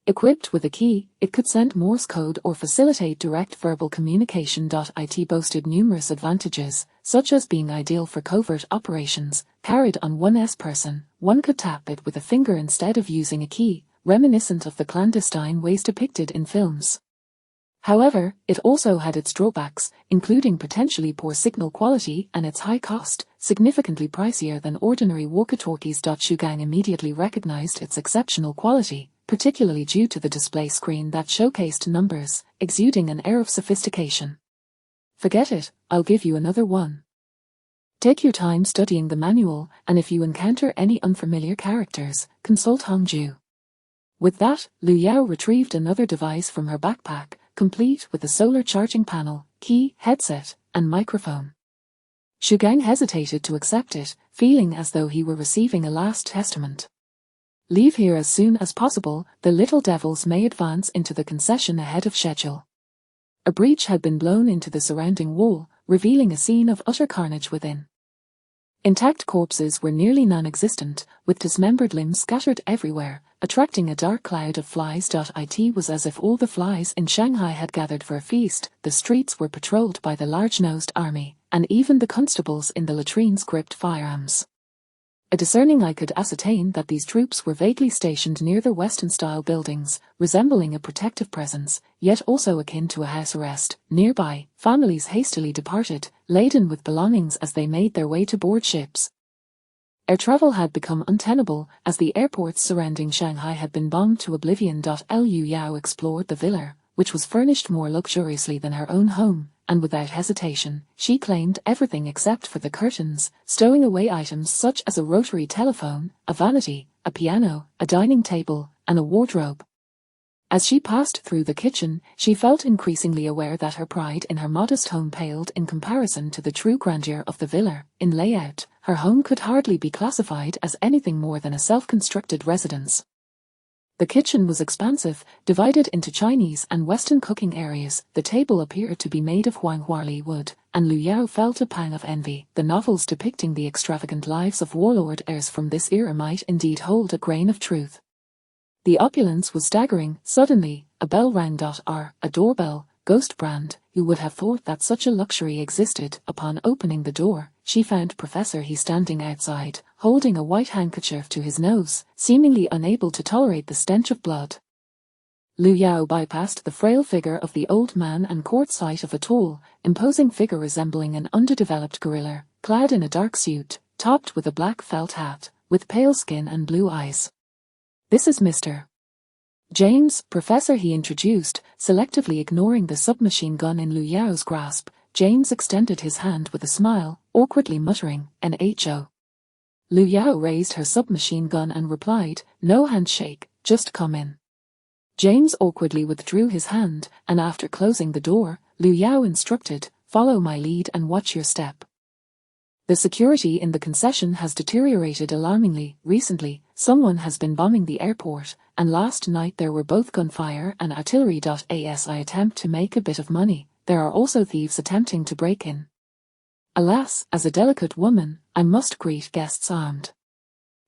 [SPEAKER 1] Equipped with a key, it could send Morse code or facilitate direct verbal communication. It boasted numerous advantages, such as being ideal for covert operations. Carried on one's person, one could tap it with a finger instead of using a key, reminiscent of the clandestine ways depicted in films. However, it also had its drawbacks, including potentially poor signal quality and its high cost, significantly pricier than ordinary walkie-talkies. Shu Gang immediately recognized its exceptional quality, particularly due to the display screen that showcased numbers, exuding an air of sophistication. Forget it, I'll give you another one. Take your time studying the manual, and if you encounter any unfamiliar characters, consult Hongju. With that, Liu Yao retrieved another device from her backpack, complete with a solar charging panel, key, headset, and microphone. Shu Gang hesitated to accept it, feeling as though he were receiving a last testament. Leave here as soon as possible, the little devils may advance into the concession ahead of schedule. A breach had been blown into the surrounding wall, revealing a scene of utter carnage within. Intact corpses were nearly non-existent, with dismembered limbs scattered everywhere, attracting a dark cloud of flies. It was as if all the flies in Shanghai had gathered for a feast. The streets were patrolled by the large-nosed army, and even the constables in the latrines gripped firearms. A discerning eye could ascertain that these troops were vaguely stationed near the Western-style buildings, resembling a protective presence, yet also akin to a house arrest. Nearby, families hastily departed, laden with belongings as they made their way to board ships. Air travel had become untenable, as the airports surrounding Shanghai had been bombed to oblivion. Liu Yao explored the villa, which was furnished more luxuriously than her own home, and without hesitation, she claimed everything except for the curtains, stowing away items such as a rotary telephone, a vanity, a piano, a dining table, and a wardrobe. As she passed through the kitchen, she felt increasingly aware that her pride in her modest home paled in comparison to the true grandeur of the villa. In layout, her home could hardly be classified as anything more than a self-constructed residence. The kitchen was expansive, divided into Chinese and Western cooking areas. The table appeared to be made of Huanghuali wood, and Liu Yao felt a pang of envy. The novels depicting the extravagant lives of warlord heirs from this era might indeed hold a grain of truth. The opulence was staggering. Suddenly, a bell rang. A doorbell, Ghost Brand, who would have thought that such a luxury existed. Upon opening the door, she found Professor He standing outside, holding a white handkerchief to his nose, seemingly unable to tolerate the stench of blood. Liu Yao bypassed the frail figure of the old man and caught sight of a tall, imposing figure resembling an underdeveloped gorilla, clad in a dark suit, topped with a black felt hat, with pale skin and blue eyes. "This is Mr. James," Professor He introduced, selectively ignoring the submachine gun in Liu Yao's grasp. James extended his hand with a smile, awkwardly muttering, "NHO." Liu Yao raised her submachine gun and replied, "No handshake, just come in." James awkwardly withdrew his hand, and after closing the door, Liu Yao instructed, "Follow my lead and watch your step." The security in the concession has deteriorated alarmingly. Recently, someone has been bombing the airport, and last night there were both gunfire and artillery. As I attempt to make a bit of money, there are also thieves attempting to break in. Alas, as a delicate woman, I must greet guests armed.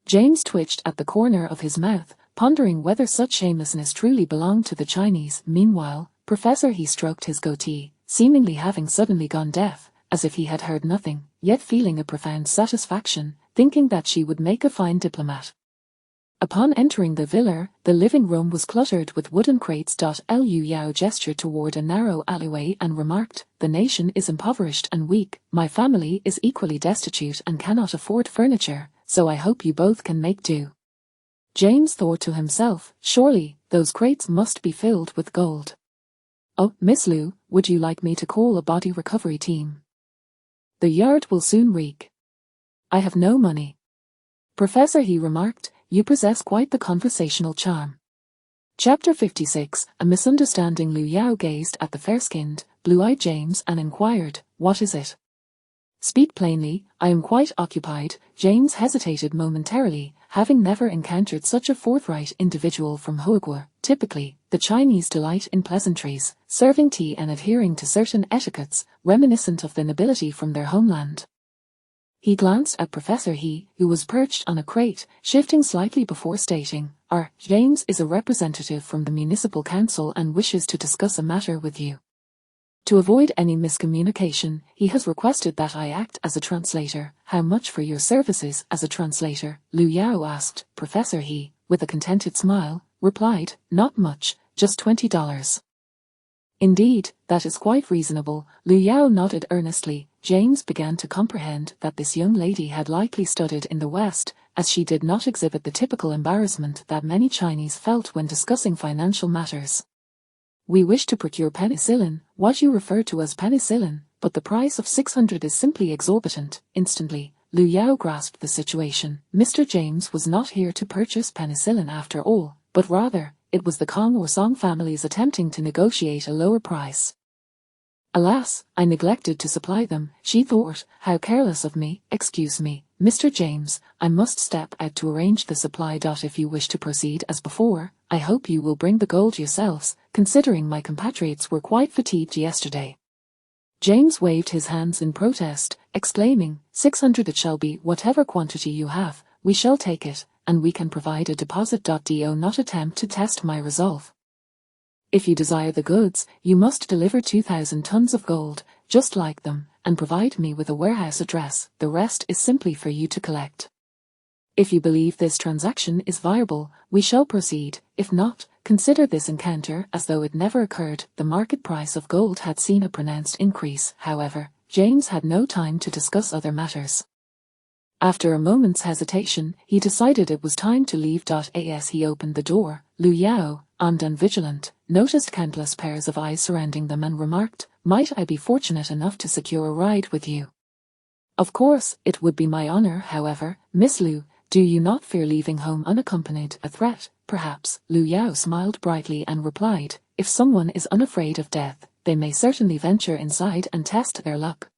[SPEAKER 1] James twitched at the corner of his mouth, pondering whether such shamelessness truly belonged to the Chinese. Meanwhile, Professor He stroked his goatee, seemingly having suddenly gone deaf, as if he had heard nothing, yet feeling a profound satisfaction, thinking that she would make a fine diplomat. Upon entering the villa, the living room was cluttered with wooden crates. Liu Yao gestured toward a narrow alleyway and remarked, "The nation is impoverished and weak, my family is equally destitute and cannot afford furniture, so I hope you both can make do." James thought to himself, surely, those crates must be filled with gold. "Oh, Miss Liu, would you like me to call a body recovery team? The yard will soon reek." "I have no money." Professor He remarked, "You possess quite the conversational charm." Chapter 56, A Misunderstanding. Liu Yao gazed at the fair-skinned, blue-eyed James and inquired, "What is it?" "Speak plainly, I am quite occupied." James hesitated momentarily, having never encountered such a forthright individual from Huaguo. Typically, the Chinese delight in pleasantries, serving tea and adhering to certain etiquettes, reminiscent of the nobility from their homeland. He glanced at Professor He, who was perched on a crate, shifting slightly before stating, "Our James is a representative from the municipal council and wishes to discuss a matter with you. To avoid any miscommunication, he has requested that I act as a translator." "How much for your services as a translator?" Liu Yao asked. Professor He, with a contented smile, replied, "Not much, just $20. "Indeed, that is quite reasonable." Liu Yao nodded earnestly, James began to comprehend that this young lady had likely studied in the West, as she did not exhibit the typical embarrassment that many Chinese felt when discussing financial matters. We wish to procure penicillin, what you refer to as penicillin, but the price of 600 is simply exorbitant. Instantly, Liu Yao grasped the situation. Mr. James was not here to purchase penicillin after all, but rather, it was the Kong or Song families attempting to negotiate a lower price. Alas, I neglected to supply them, she thought. How careless of me. Excuse me, Mr. James, I must step out to arrange the supply. If you wish to proceed as before, I hope you will bring the gold yourselves, considering my compatriots were quite fatigued yesterday. James waved his hands in protest, exclaiming, 600 it shall be. Whatever quantity you have, we shall take it, and we can provide a deposit. Do not attempt to test my resolve. If you desire the goods, you must deliver 2,000 tons of gold, just like them, and provide me with a warehouse address. The rest is simply for you to collect. If you believe this transaction is viable, we shall proceed. If not, consider this encounter as though it never occurred. The market price of gold had seen a pronounced increase. However, James had no time to discuss other matters. After a moment's hesitation, he decided it was time to leave. As he opened the door, Liu Yao, armed and vigilant, noticed countless pairs of eyes surrounding them and remarked, might I be fortunate enough to secure a ride with you? Of course, it would be my honor. However, Miss Liu, do you not fear leaving home unaccompanied? A threat, perhaps? Liu Yao smiled brightly and replied, if someone is unafraid of death, they may certainly venture inside and test their luck.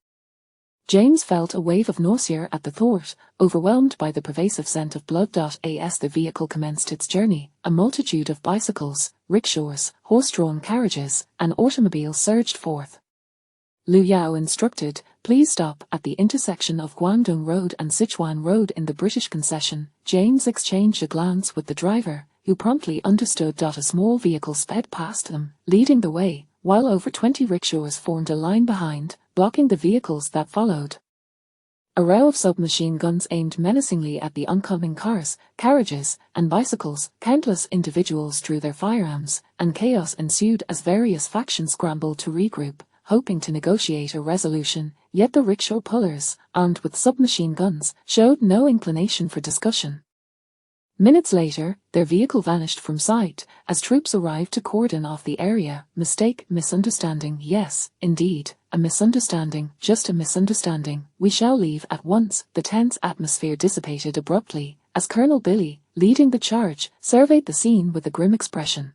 [SPEAKER 1] James felt a wave of nausea at the thought, overwhelmed by the pervasive scent of blood. As the vehicle commenced its journey, a multitude of bicycles, rickshaws, horse-drawn carriages, and automobiles surged forth. Liu Yao instructed, please stop at the intersection of Guangdong Road and Sichuan Road in the British concession. James exchanged a glance with the driver, who promptly understood. A small vehicle sped past them, leading the way, while over 20 rickshaws formed a line behind, blocking the vehicles that followed. A row of submachine guns aimed menacingly at the oncoming cars, carriages, and bicycles. Countless individuals drew their firearms, and chaos ensued as various factions scrambled to regroup, hoping to negotiate a resolution, yet the rickshaw pullers, armed with submachine guns, showed no inclination for discussion. Minutes later, their vehicle vanished from sight, as troops arrived to cordon off the area. Mistake, misunderstanding. Yes, indeed, a misunderstanding, just a misunderstanding. We shall leave at once. The tense atmosphere dissipated abruptly, as Colonel Billy, leading the charge, surveyed the scene with a grim expression.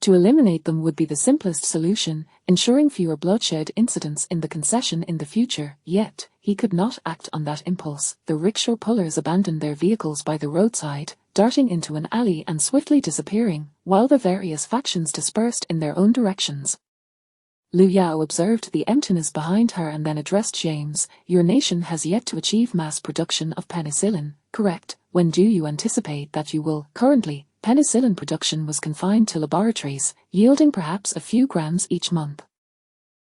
[SPEAKER 1] To eliminate them would be the simplest solution, ensuring fewer bloodshed incidents in the concession in the future, yet, he could not act on that impulse. The rickshaw pullers abandoned their vehicles by the roadside, darting into an alley and swiftly disappearing, while the various factions dispersed in their own directions. Liu Yao observed the emptiness behind her and then addressed James. Your nation has yet to achieve mass production of penicillin, correct? When do you anticipate that you will? Currently, penicillin production was confined to laboratories, yielding perhaps a few grams each month.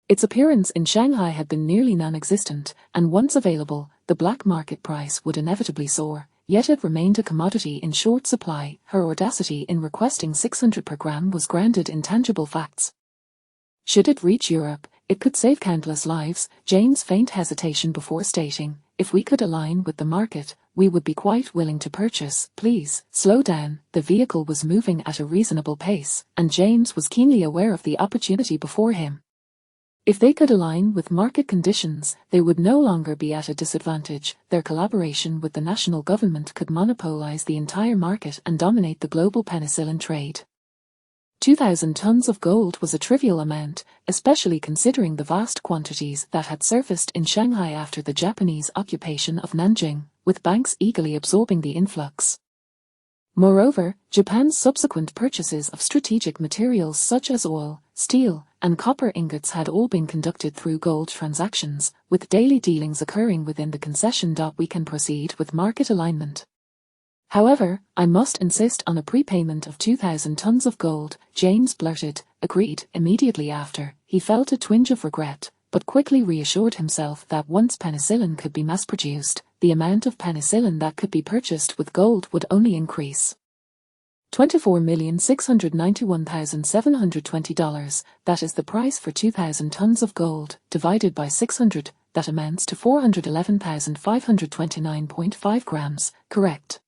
[SPEAKER 1] Its appearance in Shanghai had been nearly non-existent, and once available, the black market price would inevitably soar, yet it remained a commodity in short supply. Her audacity in requesting 600 per gram was grounded in tangible facts. Should it reach Europe, it could save countless lives. James feigned hesitation before stating, if we could align with the market, we would be quite willing to purchase. Please, slow down. The vehicle was moving at a reasonable pace, and James was keenly aware of the opportunity before him. If they could align with market conditions, they would no longer be at a disadvantage. Their collaboration with the national government could monopolize the entire market and dominate the global penicillin trade. 2,000 tons of gold was a trivial amount, especially considering the vast quantities that had surfaced in Shanghai after the Japanese occupation of Nanjing, with banks eagerly absorbing the influx. Moreover, Japan's subsequent purchases of strategic materials such as oil, steel, and copper ingots had all been conducted through gold transactions, with daily dealings occurring within the concession. We can proceed with market alignment. However, I must insist on a prepayment of 2,000 tons of gold, James blurted. Agreed. Immediately after, he felt a twinge of regret, but quickly reassured himself that once penicillin could be mass-produced, the amount of penicillin that could be purchased with gold would only increase. $24,691,720, that is the price for 2,000 tons of gold, divided by 600, that amounts to 411,529.5 grams, correct.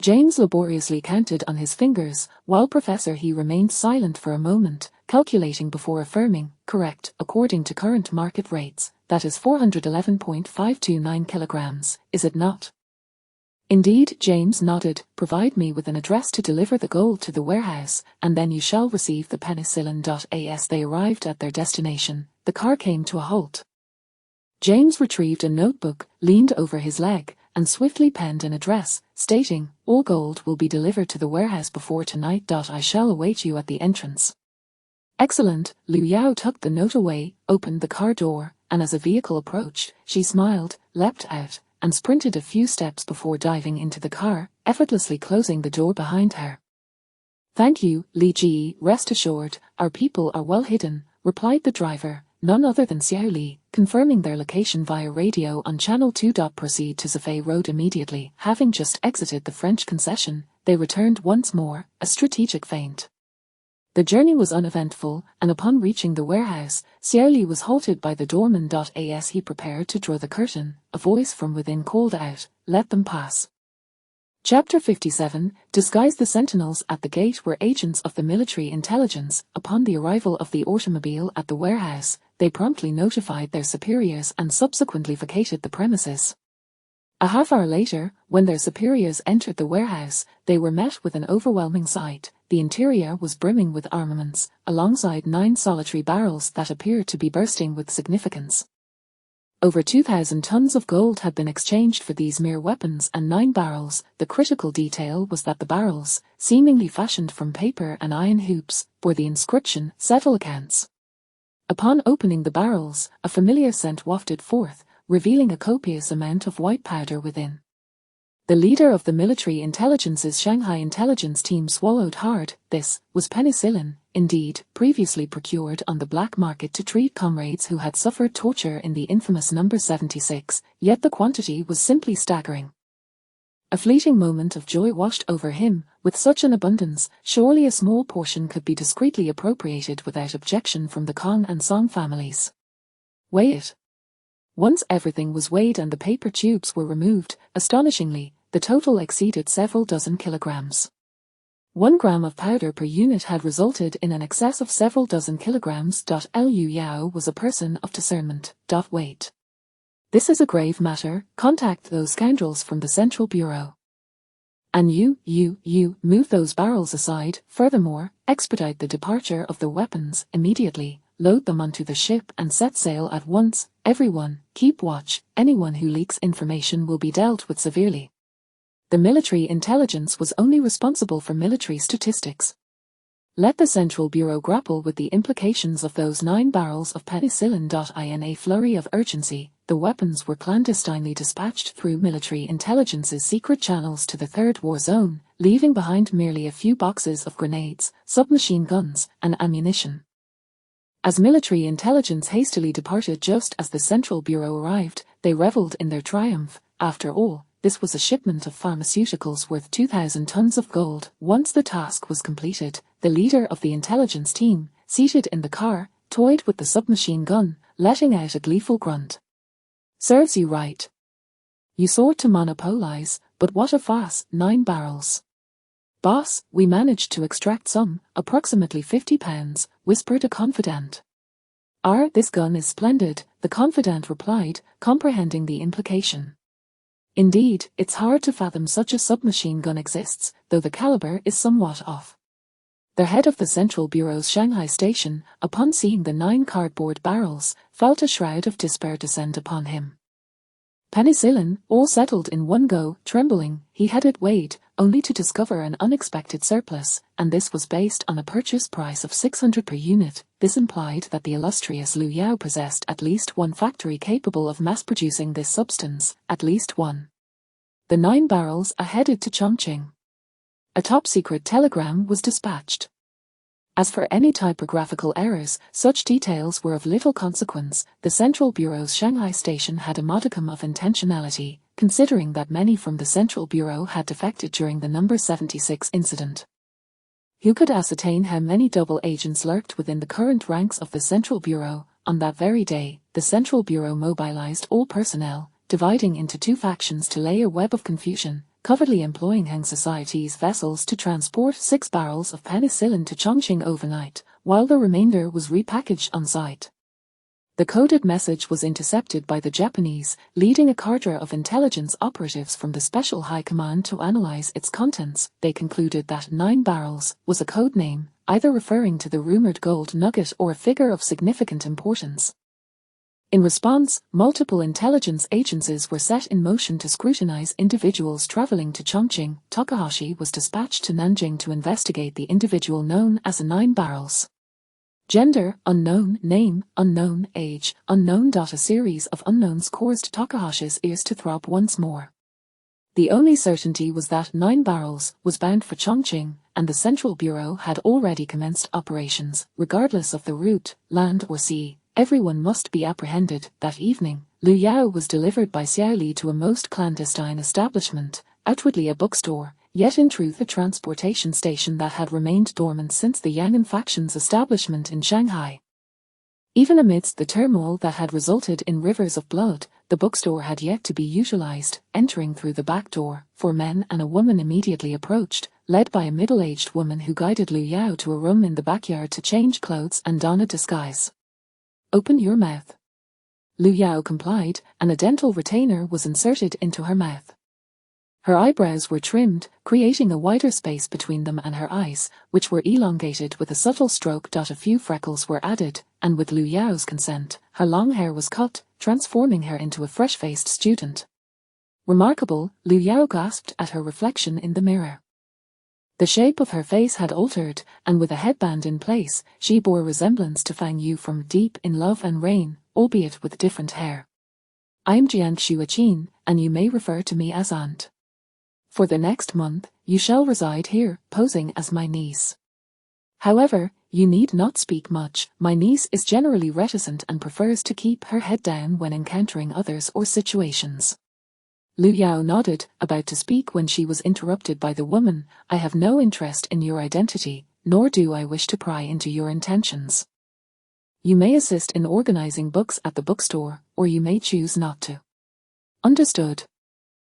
[SPEAKER 1] James laboriously counted on his fingers, while Professor He remained silent for a moment, calculating before affirming, correct, according to current market rates, that is 411.529 kilograms, is it not? Indeed, James nodded. Provide me with an address to deliver the gold to the warehouse, and then you shall receive the penicillin. As they arrived at their destination, the car came to a halt. James retrieved a notebook, leaned over his leg, and swiftly penned an address, stating, all gold will be delivered to the warehouse before tonight. I shall await you at the entrance. Excellent. Liu Yao tucked the note away, opened the car door, and as a vehicle approached, she smiled, leapt out, and sprinted a few steps before diving into the car, effortlessly closing the door behind her. Thank you, Li Ji. Rest assured, our people are well hidden, replied the driver, none other than Xiao Li, confirming their location via radio on Channel 2. Proceed to Zafei Road immediately. Having just exited the French concession, they returned once more, a strategic feint. The journey was uneventful, and upon reaching the warehouse, Xiao Li was halted by the doorman. As he prepared to draw the curtain, a voice from within called out, let them pass. Chapter 57, Disguise. The sentinels at the gate were agents of the military intelligence. Upon the arrival of the automobile at the warehouse, they promptly notified their superiors and subsequently vacated the premises. A half hour later, when their superiors entered the warehouse, they were met with an overwhelming sight. The interior was brimming with armaments, alongside 9 solitary barrels that appeared to be bursting with significance. Over 2,000 tons of gold had been exchanged for these mere weapons and 9 barrels. The critical detail was that the barrels, seemingly fashioned from paper and iron hoops, bore the inscription, Settle Accounts. Upon opening the barrels, a familiar scent wafted forth, revealing a copious amount of white powder within. The leader of the military intelligence's Shanghai intelligence team swallowed hard. This was penicillin, indeed, previously procured on the black market to treat comrades who had suffered torture in the infamous number 76, yet the quantity was simply staggering. A fleeting moment of joy washed over him. With such an abundance, surely a small portion could be discreetly appropriated without objection from the Kong and Song families. Weigh it. Once everything was weighed and the paper tubes were removed, astonishingly, the total exceeded several dozen kilograms. 1 gram of powder per unit had resulted in an excess of several dozen kilograms. Liu Yao was a person of discernment. Wait. This is a grave matter. Contact those scoundrels from the Central Bureau. And you, move those barrels aside. Furthermore, expedite the departure of the weapons immediately. Load them onto the ship and set sail at once. Everyone, keep watch. Anyone who leaks information will be dealt with severely. The military intelligence was only responsible for military statistics. Let the Central Bureau grapple with the implications of those 9 barrels of penicillin. In a flurry of urgency, the weapons were clandestinely dispatched through military intelligence's secret channels to the Third War Zone, leaving behind merely a few boxes of grenades, submachine guns, and ammunition. As military intelligence hastily departed just as the Central Bureau arrived, they reveled in their triumph. After all, this was a shipment of pharmaceuticals worth 2,000 tons of gold. Once the task was completed, the leader of the intelligence team, seated in the car, toyed with the submachine gun, letting out a gleeful grunt. Serves you right. You sought to monopolize, but what a farce. 9 barrels. Boss, we managed to extract some, approximately 50 pounds, whispered a confidant. This gun is splendid, the confidant replied, comprehending the implication. Indeed, it's hard to fathom such a submachine gun exists, though the caliber is somewhat off. The head of the Central Bureau's Shanghai station, upon seeing the 9 cardboard barrels, felt a shroud of despair descend upon him. Penicillin, all settled in one go. Trembling, he had it weighed, only to discover an unexpected surplus, and this was based on a purchase price of 600 per unit. This implied that the illustrious Liu Yao possessed at least one factory capable of mass-producing this substance, at least one. The 9 barrels are headed to Chongqing. A top-secret telegram was dispatched. As for any typographical errors, such details were of little consequence. The Central Bureau's Shanghai station had a modicum of intentionality, considering that many from the Central Bureau had defected during the number 76 incident. Who could ascertain how many double agents lurked within the current ranks of the Central Bureau? On that very day, the Central Bureau mobilized all personnel, dividing into two factions to lay a web of confusion, covertly employing Heng Society's vessels to transport 6 barrels of penicillin to Chongqing overnight, while the remainder was repackaged on site. The coded message was intercepted by the Japanese, leading a cadre of intelligence operatives from the Special High Command to analyze its contents. They concluded that 9 barrels was a code name, either referring to the rumored gold nugget or a figure of significant importance. In response, multiple intelligence agencies were set in motion to scrutinize individuals traveling to Chongqing. Takahashi was dispatched to Nanjing to investigate the individual known as a 9 barrels. Gender, unknown, name, unknown, age, unknown. A series of unknowns caused Takahashi's ears to throb once more. The only certainty was that 9 barrels was bound for Chongqing, and the Central Bureau had already commenced operations, regardless of the route, land or sea. Everyone must be apprehended. That evening, Liu Yao was delivered by Xiao Li to a most clandestine establishment, outwardly a bookstore, yet in truth a transportation station that had remained dormant since the Yangon faction's establishment in Shanghai. Even amidst the turmoil that had resulted in rivers of blood, the bookstore had yet to be utilized. Entering through the back door, 4 men and a woman immediately approached, led by a middle-aged woman who guided Liu Yao to a room in the backyard to change clothes and don a disguise. "Open your mouth." Liu Yao complied, and a dental retainer was inserted into her mouth. Her eyebrows were trimmed, creating a wider space between them and her eyes, which were elongated with a subtle stroke. A few freckles were added, and with Liu Yao's consent, her long hair was cut, transforming her into a fresh-faced student. Remarkable, Liu Yao gasped at her reflection in the mirror. The shape of her face had altered, and with a headband in place, she bore resemblance to Fang Yu from Deep in Love and Rain, albeit with different hair. "I'm Jiang Xueqin, and you may refer to me as Aunt. For the next month, you shall reside here, posing as my niece. However, you need not speak much. My niece is generally reticent and prefers to keep her head down when encountering others or situations." Liu Yao nodded, about to speak when she was interrupted by the woman. "I have no interest in your identity, nor do I wish to pry into your intentions. You may assist in organizing books at the bookstore, or you may choose not to." "Understood.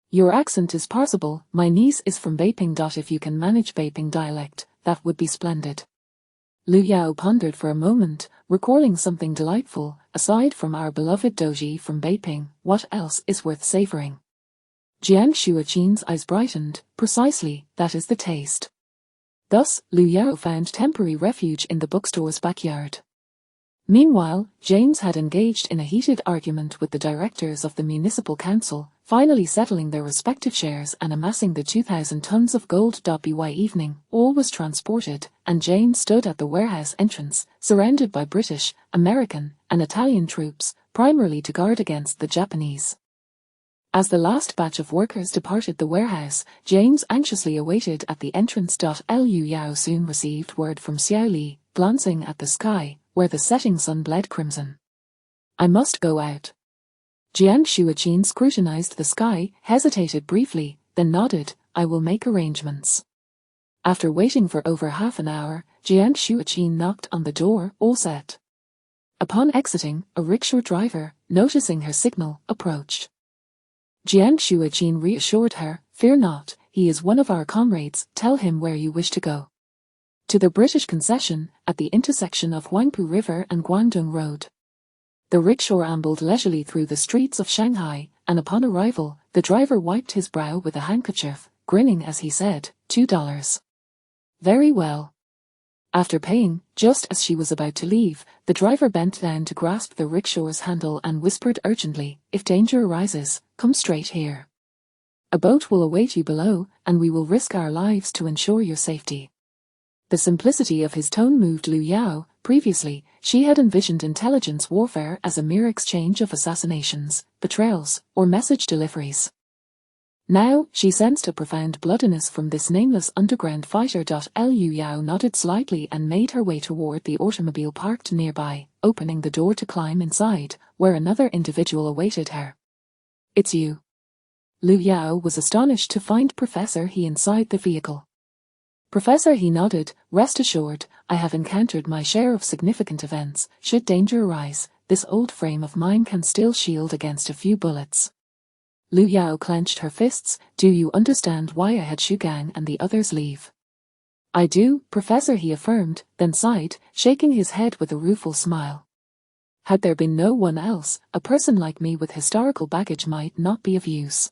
[SPEAKER 1] Your accent is parsable. My niece is from Beiping. If you can manage Beiping dialect, that would be splendid." Liu Yao pondered for a moment, recalling something delightful. "Aside from our beloved Doji from Beiping, what else is worth savoring?" Jiang Xueqin's eyes brightened. "Precisely, that is the taste." Thus, Liu Yao found temporary refuge in the bookstore's backyard. Meanwhile, James had engaged in a heated argument with the directors of the municipal council, finally settling their respective shares and amassing the 2,000 tons of gold. By evening, all was transported, and James stood at the warehouse entrance, surrounded by British, American, and Italian troops, primarily to guard against the Japanese. As the last batch of workers departed the warehouse, James anxiously awaited at the entrance. Liu Yao soon received word from Xiao Li, glancing at the sky, where the setting sun bled crimson. "I must go out." Jiang Xueqin scrutinized the sky, hesitated briefly, then nodded. "I will make arrangements." After waiting for over half an hour, Jiang Xueqin knocked on the door. "All set." Upon exiting, a rickshaw driver, noticing her signal, approached. Jiang Xueqin reassured her, "Fear not, he is one of our comrades. Tell him where you wish to go." "To the British concession, at the intersection of Huangpu River and Guangdong Road." The rickshaw ambled leisurely through the streets of Shanghai, and upon arrival, the driver wiped his brow with a handkerchief, grinning as he said, $2. "Very well." After paying, just as she was about to leave, the driver bent down to grasp the rickshaw's handle and whispered urgently, "If danger arises, come straight here. A boat will await you below, and we will risk our lives to ensure your safety." The simplicity of his tone moved Liu Yao. Previously, she had envisioned intelligence warfare as a mere exchange of assassinations, betrayals, or message deliveries. Now, she sensed a profound bloodiness from this nameless underground fighter. Liu Yao nodded slightly and made her way toward the automobile parked nearby, opening the door to climb inside, where another individual awaited her. "It's you." Liu Yao was astonished to find Professor He inside the vehicle. "Professor He nodded. "Rest assured, I have encountered my share of significant events. Should danger arise, this old frame of mine can still shield against a few bullets. Liu Yao clenched her fists. Do you understand why I had Shu Gang and the others leave? I do, Professor, he affirmed, then sighed, shaking his head with a rueful smile. Had there been no one else, a person like me with historical baggage might not be of use.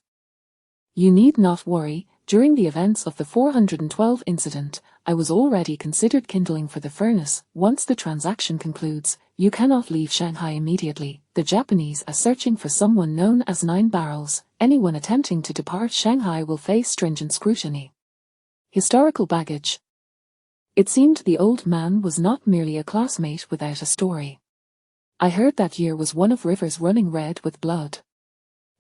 [SPEAKER 1] You need not worry. During the events of the 412 incident, I was already considered kindling for the furnace. Once the transaction concludes, you cannot leave Shanghai immediately. The Japanese are searching for someone known as 9 Barrels. Anyone attempting to depart Shanghai will face stringent scrutiny. Historical baggage. It seemed the old man was not merely a classmate without a story. I heard that year was one of rivers running red with blood.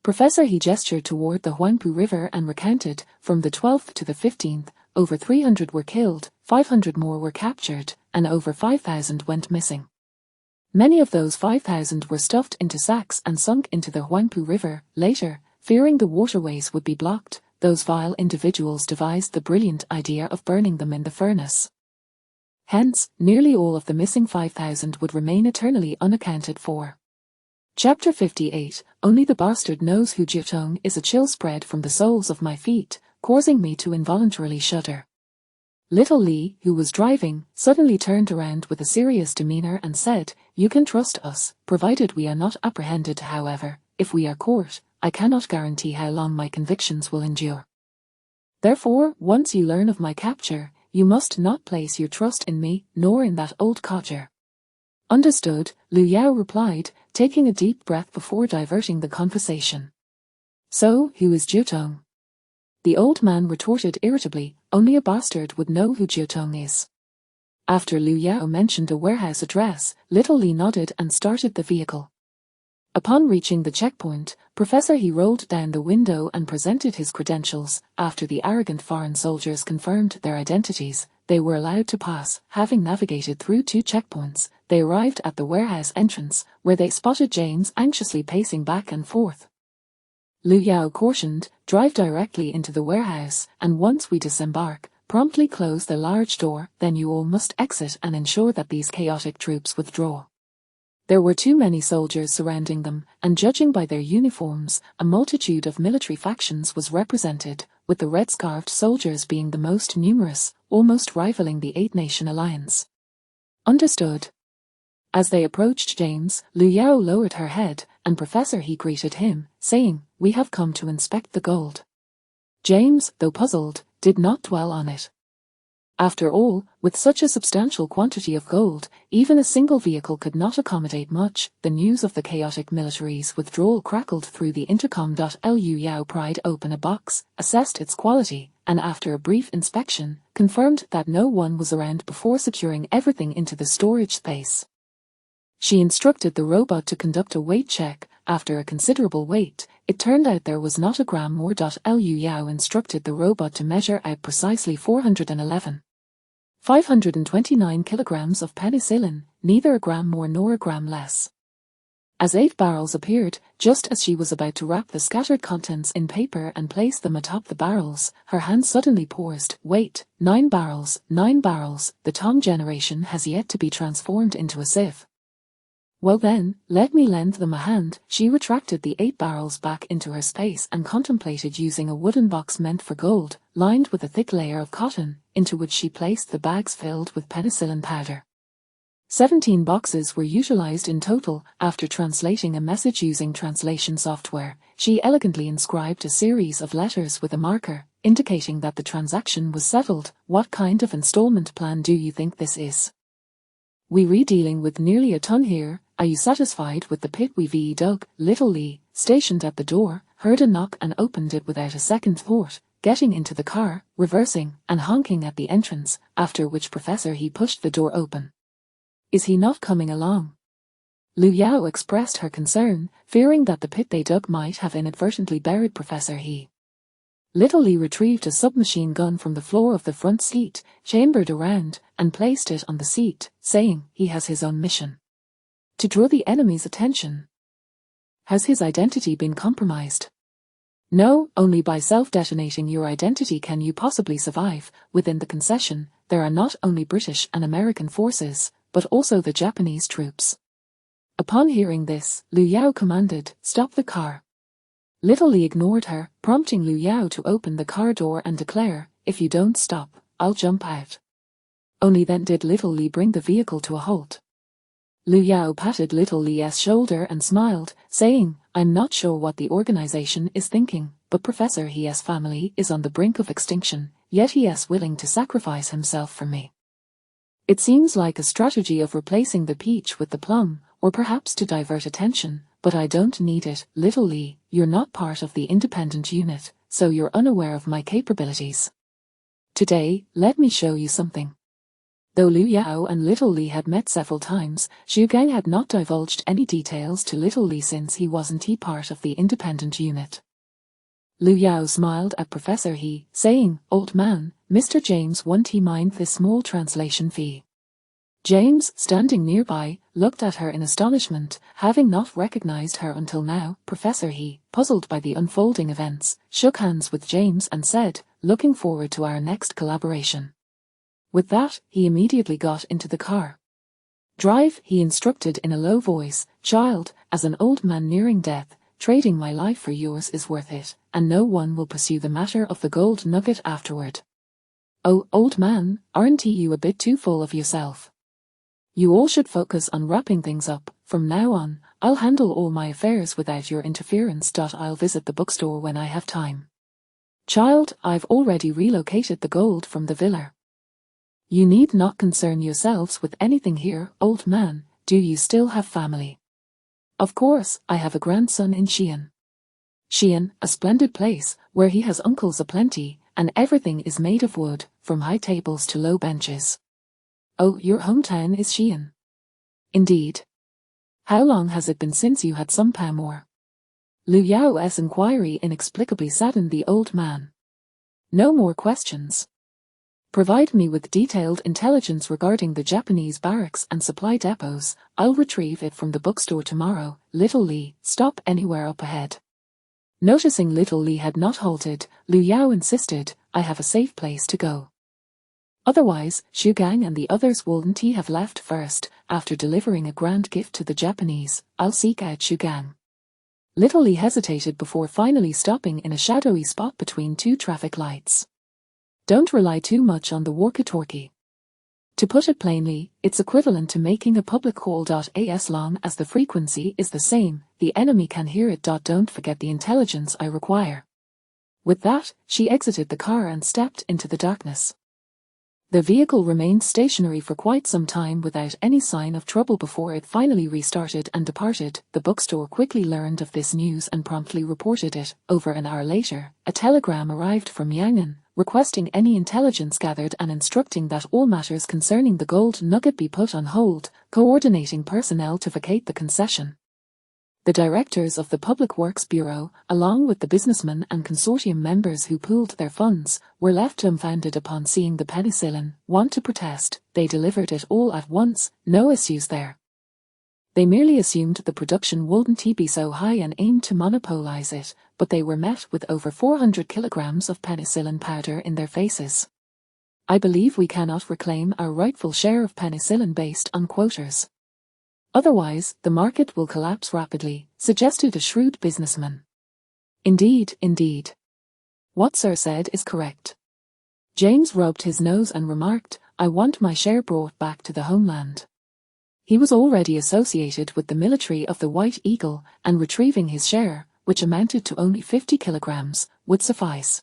[SPEAKER 1] Professor, he gestured toward the Huangpu River and recounted, from the 12th to the 15th, over 300 were killed, 500 more were captured, and over 5,000 went missing. Many of those 5,000 were stuffed into sacks and sunk into the Huangpu River. Later, fearing the waterways would be blocked, those vile individuals devised the brilliant idea of burning them in the furnace. Hence, nearly all of the missing 5,000 would remain eternally unaccounted for. Chapter 58. Only the bastard knows who Jiutong is. A chill spread from the soles of my feet, causing me to involuntarily shudder. Little Li, who was driving, suddenly turned around with a serious demeanor and said, "You can trust us, provided we are not apprehended. However, if we are caught, I cannot guarantee how long my convictions will endure. Therefore, once you learn of my capture, you must not place your trust in me, nor in that old codger." Understood, Liu Yao replied, taking a deep breath before diverting the conversation. So, who is Jiutong? The old man retorted irritably, only a bastard would know who Jiutong is. After Liu Yao mentioned a warehouse address, Little Li nodded and started the vehicle. Upon reaching the checkpoint, Professor He rolled down the window and presented his credentials. After the arrogant foreign soldiers confirmed their identities, they were allowed to pass. Having navigated through 2 checkpoints, they arrived at the warehouse entrance, where they spotted James anxiously pacing back and forth. Liu Yao cautioned, "Drive directly into the warehouse, and once we disembark, promptly close the large door, then you all must exit and ensure that these chaotic troops withdraw." There were too many soldiers surrounding them, and judging by their uniforms, a multitude of military factions was represented, with the red-scarfed soldiers being the most numerous, almost rivaling the 8-nation alliance. Understood. As they approached James, Liu Yao lowered her head, and Professor He greeted him, saying, "We have come to inspect the gold." James, though puzzled, did not dwell on it. After all, with such a substantial quantity of gold, even a single vehicle could not accommodate much. The news of the chaotic military's withdrawal crackled through the intercom. Liu Yao pried open a box, assessed its quality, and after a brief inspection, confirmed that no one was around before securing everything into the storage space. She instructed the robot to conduct a weight check. After a considerable wait, it turned out there was not a gram more. Liu Yao instructed the robot to measure out precisely 411,529 kilograms of penicillin, neither a gram more nor a gram less. As 8 barrels appeared, just as she was about to wrap the scattered contents in paper and place them atop the barrels, her hand suddenly paused. "Wait, 9 barrels, 9 barrels, the Tom generation has yet to be transformed into a sieve." "Well then, let me lend them a hand." She retracted the 8 barrels back into her space and contemplated using a wooden box meant for gold, lined with a thick layer of cotton, into which she placed the bags filled with penicillin powder. 17 boxes were utilized in total. After translating a message using translation software, she elegantly inscribed a series of letters with a marker, indicating that the transaction was settled. "What kind of installment plan do you think this is? We're dealing with nearly a ton here. Are you satisfied with the pit we've dug?" Little Li, stationed at the door, heard a knock and opened it without a second thought, getting into the car, reversing, and honking at the entrance, after which Professor He pushed the door open. "Is he not coming along?" Liu Yao expressed her concern, fearing that the pit they dug might have inadvertently buried Professor He. Little Li retrieved a submachine gun from the floor of the front seat, chambered around, and placed it on the seat, saying, "He has his own mission. To draw the enemy's attention." "Has his identity been compromised?" "No, only by self-detonating your identity can you possibly survive. Within the concession, there are not only British and American forces, but also the Japanese troops. Upon hearing this, Liu Yao commanded, "Stop the car." Little Li ignored her, prompting Liu Yao to open the car door and declare, "If you don't stop, I'll jump out." Only then did Little Li bring the vehicle to a halt. Liu Yao patted Little Li's shoulder and smiled, saying, "I'm not sure what the organization is thinking, but Professor He's family is on the brink of extinction, yet he is willing to sacrifice himself for me. It seems like a strategy of replacing the peach with the plum, or perhaps to divert attention, but I don't need it. Little Li, you're not part of the independent unit, so you're unaware of my capabilities. Today, let me show you something." Though Liu Yao and Little Li had met several times, Xu Gang had not divulged any details to Little Li since he wasn't part of the independent unit. Liu Yao smiled at Professor He, saying, "Old man, Mr. James won't he mind this small translation fee?" James, standing nearby, looked at her in astonishment, having not recognized her until now. Professor He, puzzled by the unfolding events, shook hands with James and said, "Looking forward to our next collaboration." With that, he immediately got into the car. "Drive," he instructed in a low voice. "Child, as an old man nearing death, trading my life for yours is worth it, and no one will pursue the matter of the gold nugget afterward." "Oh, old man, aren't you a bit too full of yourself? You all should focus on wrapping things up. From now on, I'll handle all my affairs without your interference. I'll visit the bookstore when I have time. Child, I've already relocated the gold from the villa. You need not concern yourselves with anything here. Old man, do you still have family?" "Of course, I have a grandson in Xi'an. Xi'an, a splendid place, where he has uncles aplenty, and everything is made of wood, from high tables to low benches." "Oh, your hometown is Xi'an?" "Indeed. How long has it been since you had some more?" Liu Yao's inquiry inexplicably saddened the old man. "No more questions. Provide me with detailed intelligence regarding the Japanese barracks and supply depots. I'll retrieve it from the bookstore tomorrow. Little Li, stop anywhere up ahead." Noticing Little Li had not halted, Liu Yao insisted, "I have a safe place to go. Otherwise, Xu Gang and the others wouldn't have left first. After delivering a grand gift to the Japanese, I'll seek out Xu Gang." Little Li hesitated before finally stopping in a shadowy spot between two traffic lights. "Don't rely too much on the walkie-talkie. To put it plainly, it's equivalent to making a public call. As long as the frequency is the same, the enemy can hear it. Don't forget the intelligence I require." With that, she exited the car and stepped into the darkness. The vehicle remained stationary for quite some time without any sign of trouble before it finally restarted and departed. The bookstore quickly learned of this news and promptly reported it. Over an hour later, a telegram arrived from Yangon, requesting any intelligence gathered and instructing that all matters concerning the gold nugget be put on hold, coordinating personnel to vacate the concession. The directors of the Public Works Bureau, along with the businessmen and consortium members who pooled their funds, were left dumbfounded upon seeing the penicillin. Want to protest, they delivered it all at once, no issues there. They merely assumed the production wouldn't be so high and aimed to monopolize it, but they were met with over 400 kilograms of penicillin powder in their faces. "I believe we cannot reclaim our rightful share of penicillin based on quotas. Otherwise, the market will collapse rapidly," suggested a shrewd businessman. Indeed. What Sir said is correct." James rubbed his nose and remarked, "I want my share brought back to the homeland." He was already associated with the military of the White Eagle, and retrieving his share, which amounted to only 50 kilograms, would suffice.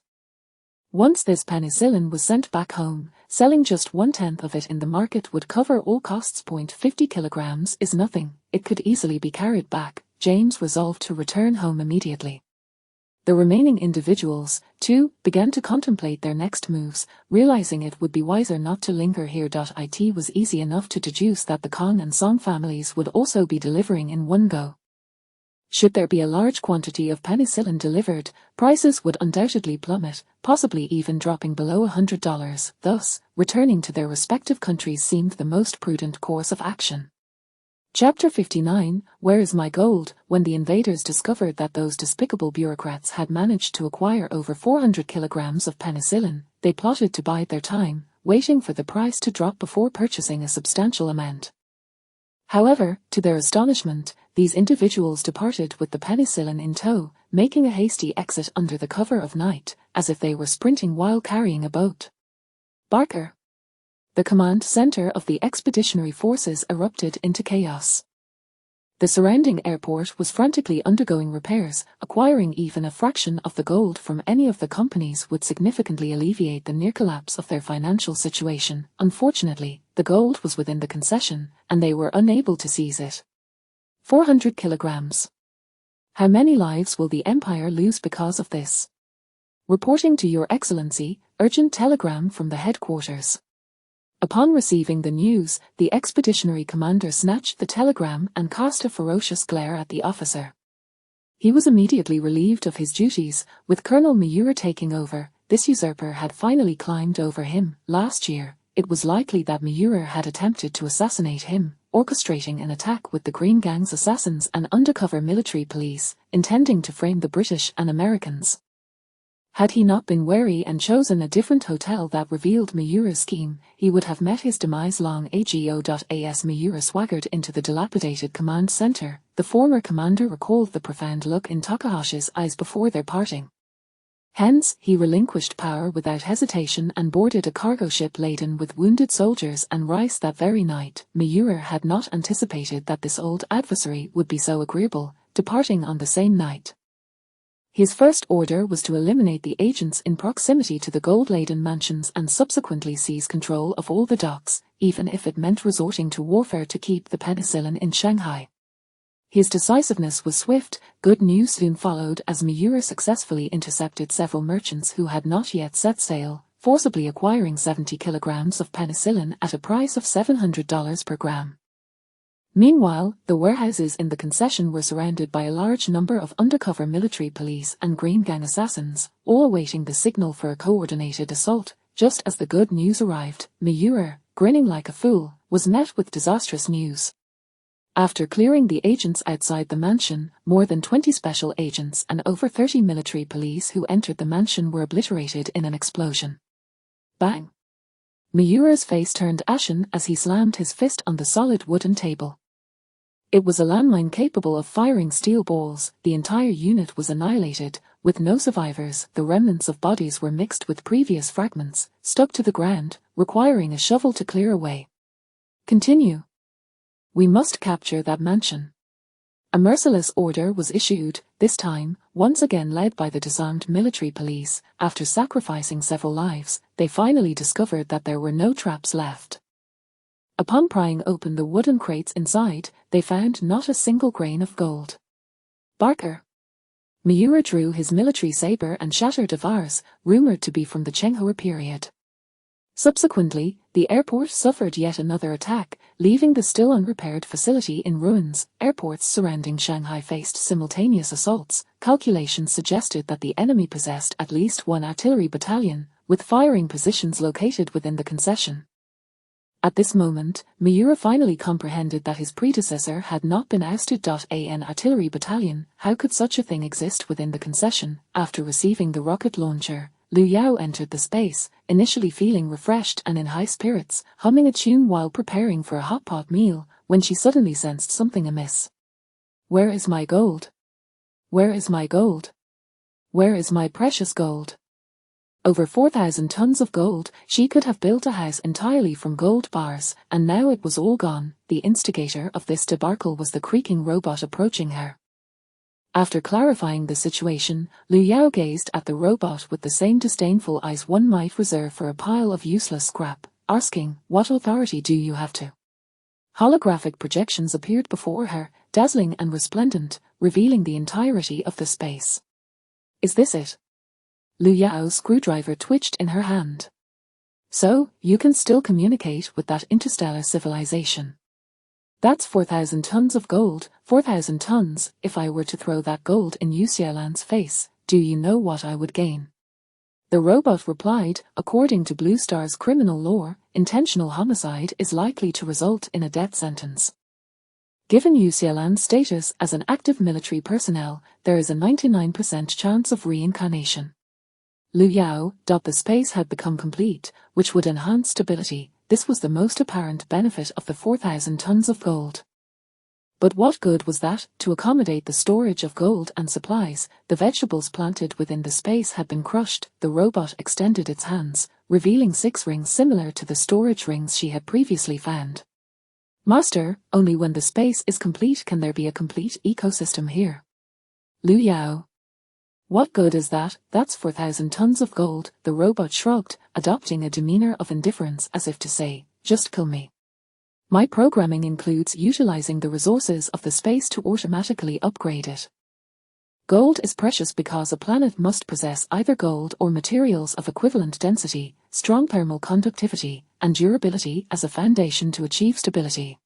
[SPEAKER 1] Once this penicillin was sent back home, selling just 1/10 of it in the market would cover all costs. 50 kilograms is nothing, it could easily be carried back. James resolved to return home immediately. The remaining individuals, too, began to contemplate their next moves, realizing it would be wiser not to linger here. It was easy enough to deduce that the Kong and Song families would also be delivering in one go. Should there be a large quantity of penicillin delivered, prices would undoubtedly plummet, possibly even dropping below $100. Thus, returning to their respective countries seemed the most prudent course of action. Chapter 59, Where is my gold? When the invaders discovered that those despicable bureaucrats had managed to acquire over 400 kilograms of penicillin, they plotted to bide their time, waiting for the price to drop before purchasing a substantial amount. However, to their astonishment, these individuals departed with the penicillin in tow, making a hasty exit under the cover of night, as if they were sprinting while carrying a boat. Barker. The command center of the expeditionary forces erupted into chaos. The surrounding airport was frantically undergoing repairs. Acquiring even a fraction of the gold from any of the companies would significantly alleviate the near collapse of their financial situation. Unfortunately, the gold was within the concession, and they were unable to seize it. 400 kilograms. How many lives will the Empire lose because of this? Reporting to Your Excellency, urgent telegram from the headquarters. Upon receiving the news, the expeditionary commander snatched the telegram and cast a ferocious glare at the officer. He was immediately relieved of his duties, with Colonel Miura taking over. This usurper had finally climbed over him. Last year, it was likely that Miura had attempted to assassinate him, orchestrating an attack with the Green Gang's assassins and undercover military police, intending to frame the British and Americans. Had he not been wary and chosen a different hotel that revealed Miura's scheme, he would have met his demise long ago. As Miura swaggered into the dilapidated command center, the former commander recalled the profound look in Takahashi's eyes before their parting. Hence, he relinquished power without hesitation and boarded a cargo ship laden with wounded soldiers and rice that very night. Miura had not anticipated that this old adversary would be so agreeable, departing on the same night. His first order was to eliminate the agents in proximity to the gold-laden mansions and subsequently seize control of all the docks, even if it meant resorting to warfare to keep the penicillin in Shanghai. His decisiveness was swift. Good news soon followed as Miura successfully intercepted several merchants who had not yet set sail, forcibly acquiring 70 kilograms of penicillin at a price of $700 per gram. Meanwhile, the warehouses in the concession were surrounded by a large number of undercover military police and Green Gang assassins, all awaiting the signal for a coordinated assault. Just as the good news arrived, Miura, grinning like a fool, was met with disastrous news. After clearing the agents outside the mansion, more than 20 special agents and over 30 military police who entered the mansion were obliterated in an explosion. Bang! Miura's face turned ashen as he slammed his fist on the solid wooden table. It was a landmine capable of firing steel balls. The entire unit was annihilated, with no survivors. The remnants of bodies were mixed with previous fragments, stuck to the ground, requiring a shovel to clear away. Continue. We must capture that mansion. A merciless order was issued, this time, once again led by the disarmed military police. After sacrificing several lives, they finally discovered that there were no traps left. Upon prying open the wooden crates inside, they found not a single grain of gold. Barker. Miura drew his military saber and shattered a vase, rumored to be from the Chenghua period. Subsequently, the airport suffered yet another attack, leaving the still unrepaired facility in ruins. Airports surrounding Shanghai faced simultaneous assaults. Calculations suggested that the enemy possessed at least one artillery battalion, with firing positions located within the concession. At this moment, Miura finally comprehended that his predecessor had not been ousted. An artillery battalion, how could such a thing exist within the concession? After receiving the rocket launcher, Liu Yao entered the space, initially feeling refreshed and in high spirits, humming a tune while preparing for a hot pot meal, when she suddenly sensed something amiss. Where is my gold? Where is my gold? Where is my precious gold? Over 4,000 tons of gold. She could have built a house entirely from gold bars, and now it was all gone. The instigator of this debacle was the creaking robot approaching her. After clarifying the situation, Liu Yao gazed at the robot with the same disdainful eyes one might reserve for a pile of useless scrap, asking, "What authority do you have to?" Holographic projections appeared before her, dazzling and resplendent, revealing the entirety of the space. Is this it? Liu Yao's screwdriver twitched in her hand. So, you can still communicate with that interstellar civilization. That's 4,000 tons of gold, 4,000 tons. If I were to throw that gold in Yu Xiaolan's face, do you know what I would gain? The robot replied, according to Blue Star's criminal law, intentional homicide is likely to result in a death sentence. Given Yu Xiaolan's status as an active military personnel, there is a 99% chance of reincarnation. Liu Yao. The space had become complete, which would enhance stability. This was the most apparent benefit of the 4,000 tons of gold. But what good was that? To accommodate the storage of gold and supplies, the vegetables planted within the space had been crushed. The robot extended its hands, revealing 6 rings similar to the storage rings she had previously found. Master, only when the space is complete can there be a complete ecosystem here. Liu Yao. What good is that? That's 4,000 tons of gold, the robot shrugged, adopting a demeanor of indifference as if to say, just kill me. My programming includes utilizing the resources of the space to automatically upgrade it. Gold is precious because a planet must possess either gold or materials of equivalent density, strong thermal conductivity, and durability as a foundation to achieve stability.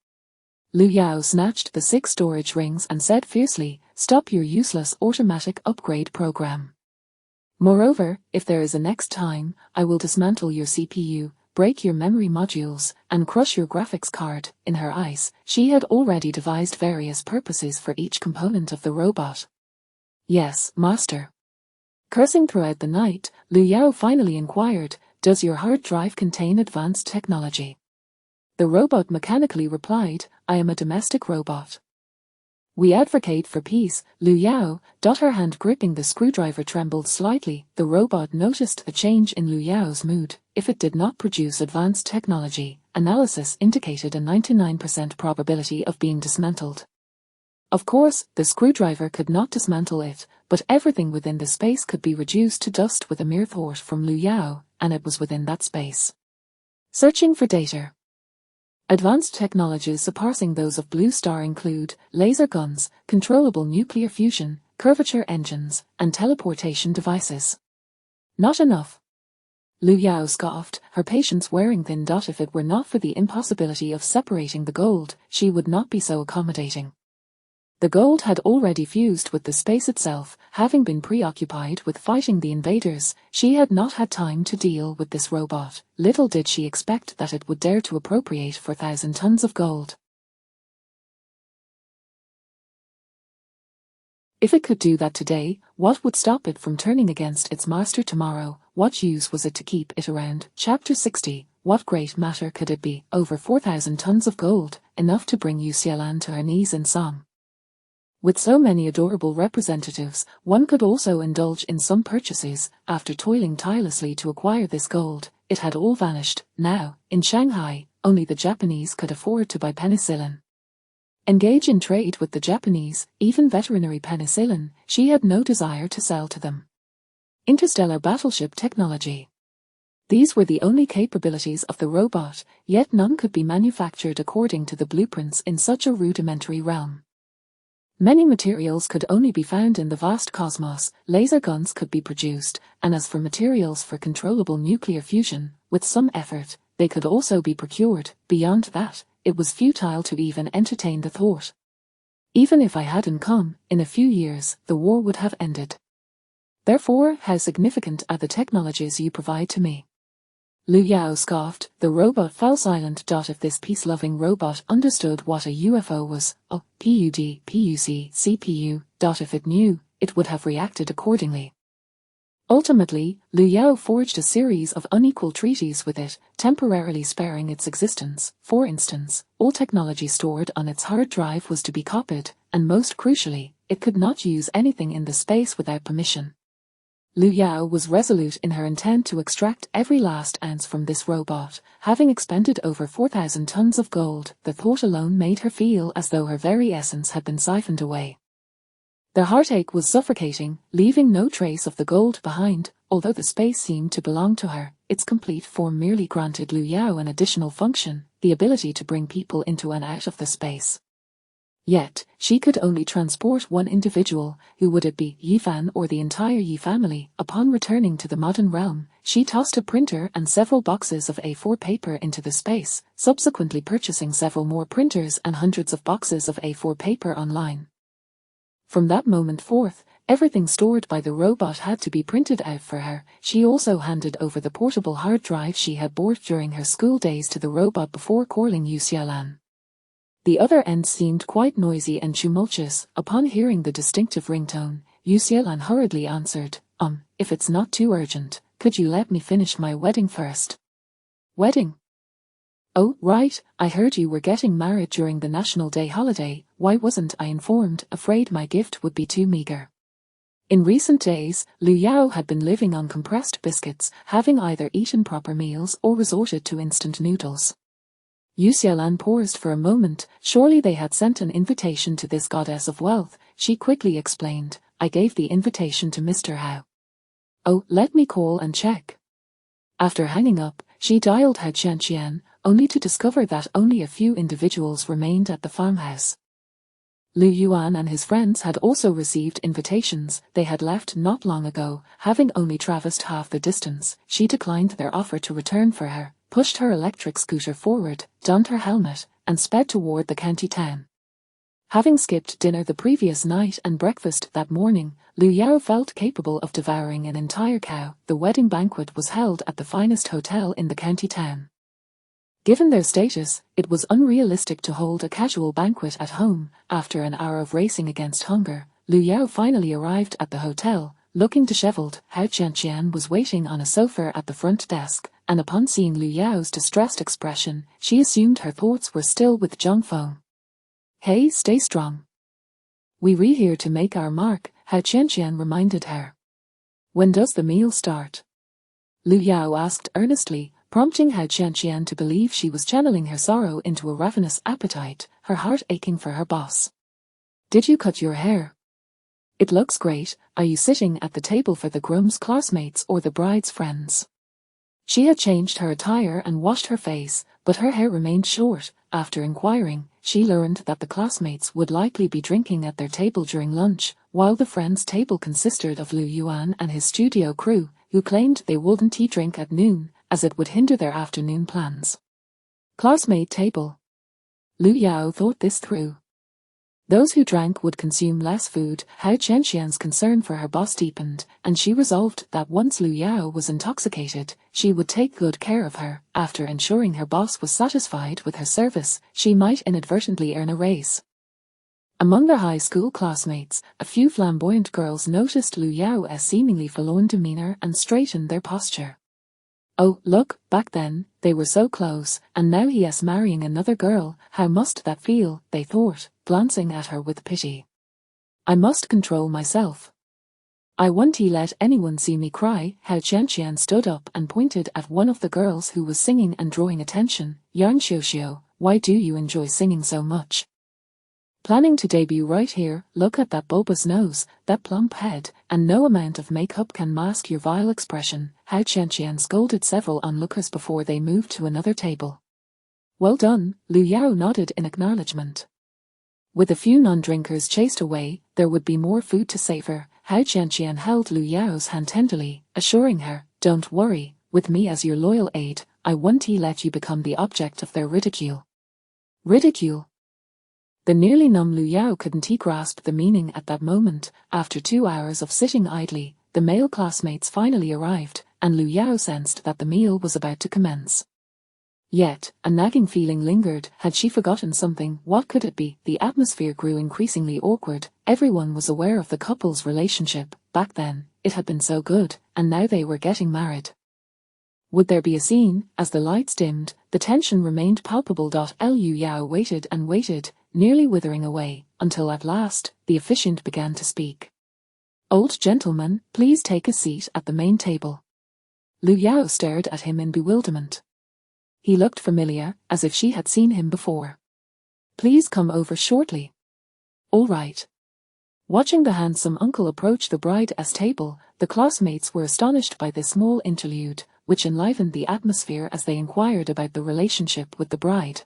[SPEAKER 1] Liu Yao snatched the 6 storage rings and said fiercely, "Stop your useless automatic upgrade program. Moreover, if there is a next time, I will dismantle your CPU, break your memory modules, and crush your graphics card." In her eyes, she had already devised various purposes for each component of the robot. "Yes, master." Cursing throughout the night, Liu Yao finally inquired, "Does your hard drive contain advanced technology?" The robot mechanically replied, "I am a domestic robot." "We advocate for peace, Liu Yao." Her hand gripping the screwdriver trembled slightly. The robot noticed a change in Liu Yao's mood. If it did not produce advanced technology, analysis indicated a 99% probability of being dismantled. Of course, the screwdriver could not dismantle it, but everything within the space could be reduced to dust with a mere thought from Liu Yao, and it was within that space. Searching for data. Advanced technologies surpassing those of Blue Star include laser guns, controllable nuclear fusion, curvature engines, and teleportation devices. Not enough. Liu Yao scoffed, her patience wearing thin. If it were not for the impossibility of separating the gold, she would not be so accommodating. The gold had already fused with the space itself. Having been preoccupied with fighting the invaders, she had not had time to deal with this robot. Little did she expect that it would dare to appropriate 4,000 tons of gold. If it could do that today, what would stop it from turning against its master tomorrow? What use was it to keep it around? Chapter 60. What great matter could it be? Over 4,000 tons of gold, enough to bring Yu Xiaolan to her knees in song. With so many adorable representatives, one could also indulge in some purchases. After toiling tirelessly to acquire this gold, it had all vanished. Now, in Shanghai, only the Japanese could afford to buy penicillin. Engage in trade with the Japanese, even veterinary penicillin, she had no desire to sell to them. Interstellar battleship technology. These were the only capabilities of the robot, yet none could be manufactured according to the blueprints in such a rudimentary realm. Many materials could only be found in the vast cosmos. Laser guns could be produced, and as for materials for controllable nuclear fusion, with some effort, they could also be procured. Beyond that, it was futile to even entertain the thought. Even if I hadn't come, in a few years, the war would have ended. Therefore, how significant are the technologies you provide to me? Liu Yao scoffed. The robot fell silent. If this peace-loving robot understood what a UFO was, PUD, PUC, CPU, if it knew, it would have reacted accordingly. Ultimately, Liu Yao forged a series of unequal treaties with it, temporarily sparing its existence. For instance, all technology stored on its hard drive was to be copied, and most crucially, it could not use anything in the space without permission. Liu Yao was resolute in her intent to extract every last ounce from this robot. Having expended over 4,000 tons of gold, the thought alone made her feel as though her very essence had been siphoned away. The heartache was suffocating, leaving no trace of the gold behind. Although the space seemed to belong to her, its complete form merely granted Liu Yao an additional function, the ability to bring people into and out of the space. Yet, she could only transport one individual. Who would it be? Yi Fan or the entire Yi family? Upon returning to the modern realm, she tossed a printer and several boxes of A4 paper into the space, subsequently purchasing several more printers and hundreds of boxes of A4 paper online. From that moment forth, everything stored by the robot had to be printed out for her. She also handed over the portable hard drive she had bought during her school days to the robot before calling Yu Xiaolan. The other end seemed quite noisy and tumultuous. Upon hearing the distinctive ringtone, Yu Xiaolan hurriedly answered, if it's not too urgent, could you let me finish my wedding first? Wedding? Oh, right, I heard you were getting married during the National Day holiday. why wasn't I informed, afraid my gift would be too meager. In recent days, Lu Yao had been living on compressed biscuits, having either eaten proper meals or resorted to instant noodles. Yu Xiaolan paused for a moment. Surely they had sent an invitation to this goddess of wealth. She quickly explained, I gave the invitation to Mr. Hao. Oh, let me call and check. After hanging up, she dialed Hao Qianqian, only to discover that only a few individuals remained at the farmhouse. Lu Yuan and his friends had also received invitations. They had left not long ago, having only traversed half the distance. She declined their offer to return for her, pushed her electric scooter forward, donned her helmet, and sped toward the county town. Having skipped dinner the previous night and breakfast that morning, Lu Yao felt capable of devouring an entire cow. The wedding banquet was held at the finest hotel in the county town. Given their status, it was unrealistic to hold a casual banquet at home. After an hour of racing against hunger, Lu Yao finally arrived at the hotel. Looking disheveled, Hao Qianqian was waiting on a sofa at the front desk, and upon seeing Lu Yao's distressed expression, she assumed her thoughts were still with Zhang Feng. Hey, stay strong. We're here to make our mark, Hao Qianqian reminded her. When does the meal start? Lu Yao asked earnestly, prompting Hao Qianqian to believe she was channeling her sorrow into a ravenous appetite, her heart aching for her boss. Did you cut your hair? It looks great. Are you sitting at the table for the groom's classmates or the bride's friends? She had changed her attire and washed her face, but her hair remained short. After inquiring, she learned that the classmates would likely be drinking at their table during lunch, while the friends' table consisted of Lu Yuan and his studio crew, who claimed they wouldn't drink at noon, as it would hinder their afternoon plans. Classmate table. Lu Yao thought this through. Those who drank would consume less food. Hao Qianqian's concern for her boss deepened, and she resolved that once Lu Yao was intoxicated, she would take good care of her. After ensuring her boss was satisfied with her service, she might inadvertently earn a raise. Among their high school classmates, a few flamboyant girls noticed Lu Yao's seemingly forlorn demeanor and straightened their posture. Oh, look, back then, they were so close, and now he is marrying another girl. How must that feel, they thought, glancing at her with pity. I must control myself. I won't let anyone see me cry. Hao Qianqian stood up and pointed at one of the girls who was singing and drawing attention. Yang Xiuxiu, why do you enjoy singing so much? Planning to debut right here. Look at that bulbous nose, that plump head, and no amount of makeup can mask your vile expression. Hao Qianqian scolded several onlookers before they moved to another table. Well done, Lu Yao nodded in acknowledgement. With a few non-drinkers chased away, there would be more food to savor. Hao Qianqian held Lu Yao's hand tenderly, assuring her, don't worry, with me as your loyal aide, I won't let you become the object of their ridicule. Ridicule? The nearly numb Lu Yao couldn't grasp the meaning at that moment. After 2 hours of sitting idly, the male classmates finally arrived, and Lu Yao sensed that the meal was about to commence. Yet, a nagging feeling lingered. Had she forgotten something? What could it be? The atmosphere grew increasingly awkward. Everyone was aware of the couple's relationship. Back then, it had been so good, and now they were getting married. Would there be a scene? As the lights dimmed, the tension remained palpable. Lu Yao waited and waited, nearly withering away, until at last, the officiant began to speak. Old gentleman, please take a seat at the main table. Lu Yao stared at him in bewilderment. He looked familiar, as if she had seen him before. Please come over shortly. All right. Watching the handsome uncle approach the bride's table, the classmates were astonished by this small interlude, which enlivened the atmosphere as they inquired about the relationship with the bride.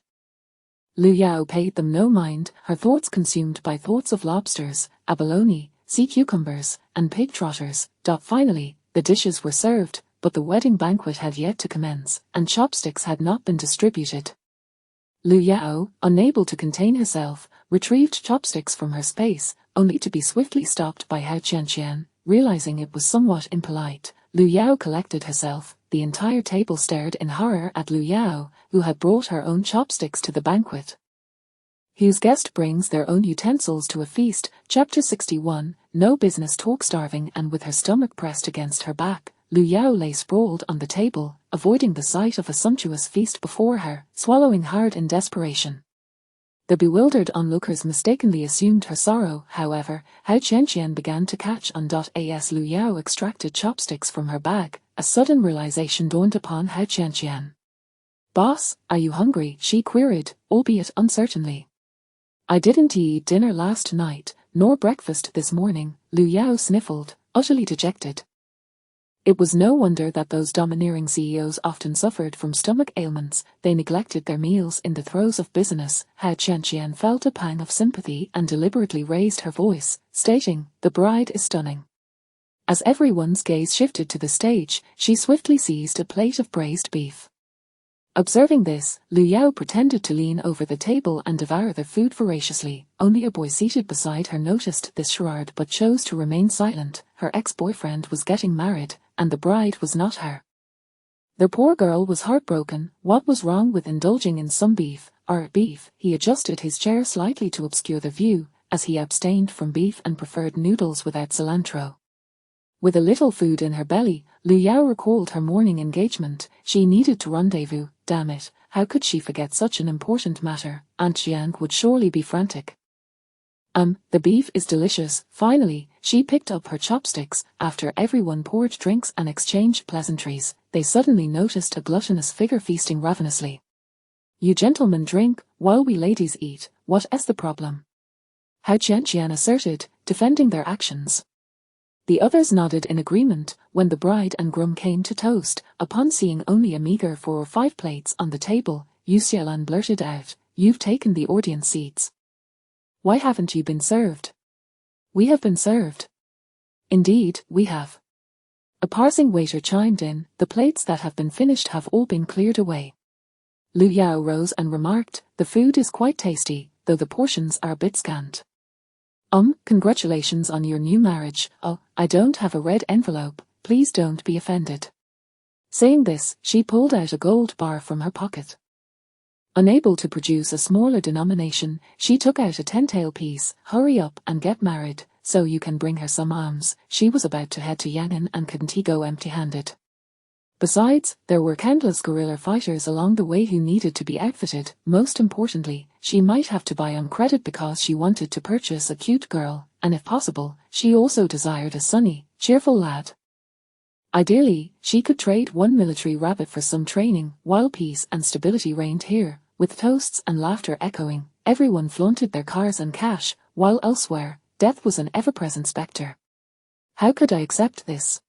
[SPEAKER 1] Lu Yao paid them no mind, her thoughts consumed by thoughts of lobsters, abalone, sea cucumbers, and pig trotters. Finally, the dishes were served, but the wedding banquet had yet to commence, and chopsticks had not been distributed. Lu Yao, unable to contain herself, retrieved chopsticks from her space, only to be swiftly stopped by Hao Qianqian. Realizing it was somewhat impolite, Lu Yao collected herself. The entire table stared in horror at Lu Yao, who had brought her own chopsticks to the banquet. Whose guest brings their own utensils to a feast? Chapter 61. No business talk. Starving and with her stomach pressed against her back, Lu Yao lay sprawled on the table, avoiding the sight of a sumptuous feast before her, swallowing hard in desperation. The bewildered onlookers mistakenly assumed her sorrow. However, Hao Qianqian began to catch on. As Lu Yao extracted chopsticks from her bag, a sudden realization dawned upon Hao Qianqian. "Boss, are you hungry?" she queried, albeit uncertainly. "I didn't eat dinner last night, nor breakfast this morning," Lu Yao sniffled, utterly dejected. It was no wonder that those domineering CEOs often suffered from stomach ailments. They neglected their meals in the throes of business. Hao Qianqian felt a pang of sympathy and deliberately raised her voice, stating, "The bride is stunning." As everyone's gaze shifted to the stage, she swiftly seized a plate of braised beef. Observing this, Lu Yao pretended to lean over the table and devour the food voraciously. Only a boy seated beside her noticed this charade but chose to remain silent. Her ex-boyfriend was getting married, and the bride was not her. The poor girl was heartbroken. What was wrong with indulging in some beef? He adjusted his chair slightly to obscure the view, as he abstained from beef and preferred noodles without cilantro. With a little food in her belly, Lu Yao recalled her morning engagement. She needed to rendezvous. Damn it, how could she forget such an important matter? Aunt Jiang would surely be frantic. The beef is delicious." Finally, she picked up her chopsticks. After everyone poured drinks and exchanged pleasantries, they suddenly noticed a gluttonous figure feasting ravenously. "You gentlemen drink, while we ladies eat. What is the problem?" Hao Qianqian asserted, defending their actions. The others nodded in agreement. When the bride and groom came to toast, upon seeing only a meager 4 or 5 plates on the table, Yu Xiaolan blurted out, "You've taken the audience seats. Why haven't you been served?" "We have been served." "Indeed, we have." A passing waiter chimed in, "The plates that have been finished have all been cleared away." Lu Yao rose and remarked, "The food is quite tasty, though the portions are a bit scant." Congratulations on your new marriage." "Oh, I don't have a red envelope, please don't be offended." Saying this, she pulled out a gold bar from her pocket. Unable to produce a smaller denomination, she took out a 10-tael piece. "Hurry up and get married, so you can bring her some alms." She was about to head to Yan'an and couldn't go empty-handed. Besides, there were countless guerrilla fighters along the way who needed to be outfitted. Most importantly, she might have to buy on credit because she wanted to purchase a cute girl, and if possible, she also desired a sunny, cheerful lad. Ideally, she could trade one military rabbit for some training. While peace and stability reigned here, with toasts and laughter echoing, everyone flaunted their cars and cash, while elsewhere, death was an ever-present spectre. "How could I accept this?"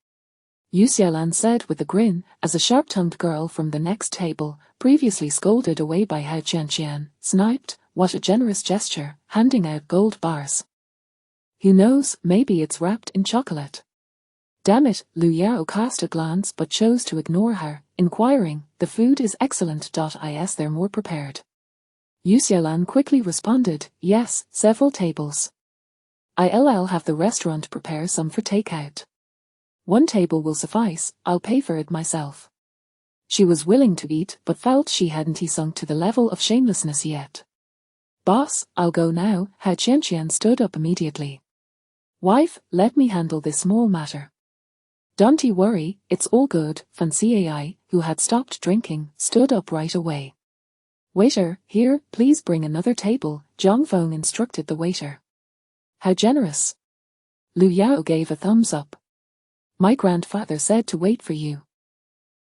[SPEAKER 1] Yu Xiaolan said with a grin, as a sharp-tongued girl from the next table, previously scolded away by Hao Qianqian, sniped, "What a generous gesture, handing out gold bars. Who knows, maybe it's wrapped in chocolate." "Damn it," Lu Yao cast a glance but chose to ignore her, inquiring, "The food is excellent. Is there more prepared?" Yu Xiaolan quickly responded, "Yes, several tables. I'll have the restaurant prepare some for takeout. 1 table will suffice, I'll pay for it myself." She was willing to eat but felt she hadn't sunk to the level of shamelessness yet. "Boss, I'll go now." Hao Qianqian stood up immediately. "Wife, let me handle this small matter." "Don't you worry, it's all good." Fan Cai, who had stopped drinking, stood up right away. "Waiter, here, please bring another table," Zhang Feng instructed the waiter. "How generous." Lu Yao gave a thumbs up. "My grandfather said to wait for you.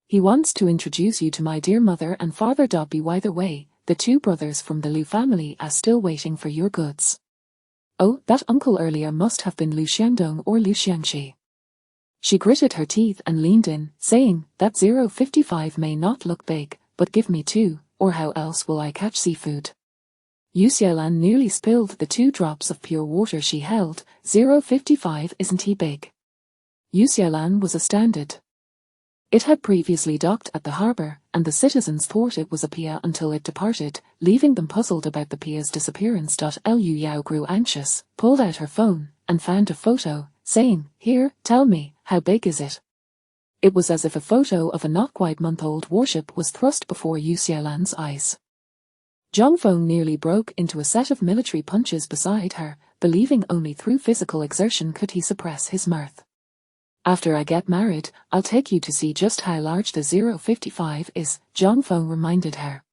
[SPEAKER 1] He wants to introduce you to my dear mother and father. By the way, the 2 brothers from the Lu family are still waiting for your goods." "Oh, that uncle earlier must have been Lu Xiangdong or Lu Xiangxi." She gritted her teeth and leaned in, saying, "That 055 may not look big, but give me 2, or how else will I catch seafood?" Yu Xiaolan nearly spilled the 2 drops of pure water she held. 055, isn't he big?" Yu Xiaolan was astounded. It had previously docked at the harbour, and the citizens thought it was a pia until it departed, leaving them puzzled about the pia's disappearance. Lu Yao grew anxious, pulled out her phone, and found a photo, saying, "Here, tell me, how big is it?" It was as if a photo of a not-quite-month-old warship was thrust before Yu Xiaolan's eyes. Zhang Feng nearly broke into a set of military punches beside her, believing only through physical exertion could he suppress his mirth. "After I get married, I'll take you to see just how large the 055 is," Zhang Feng reminded her.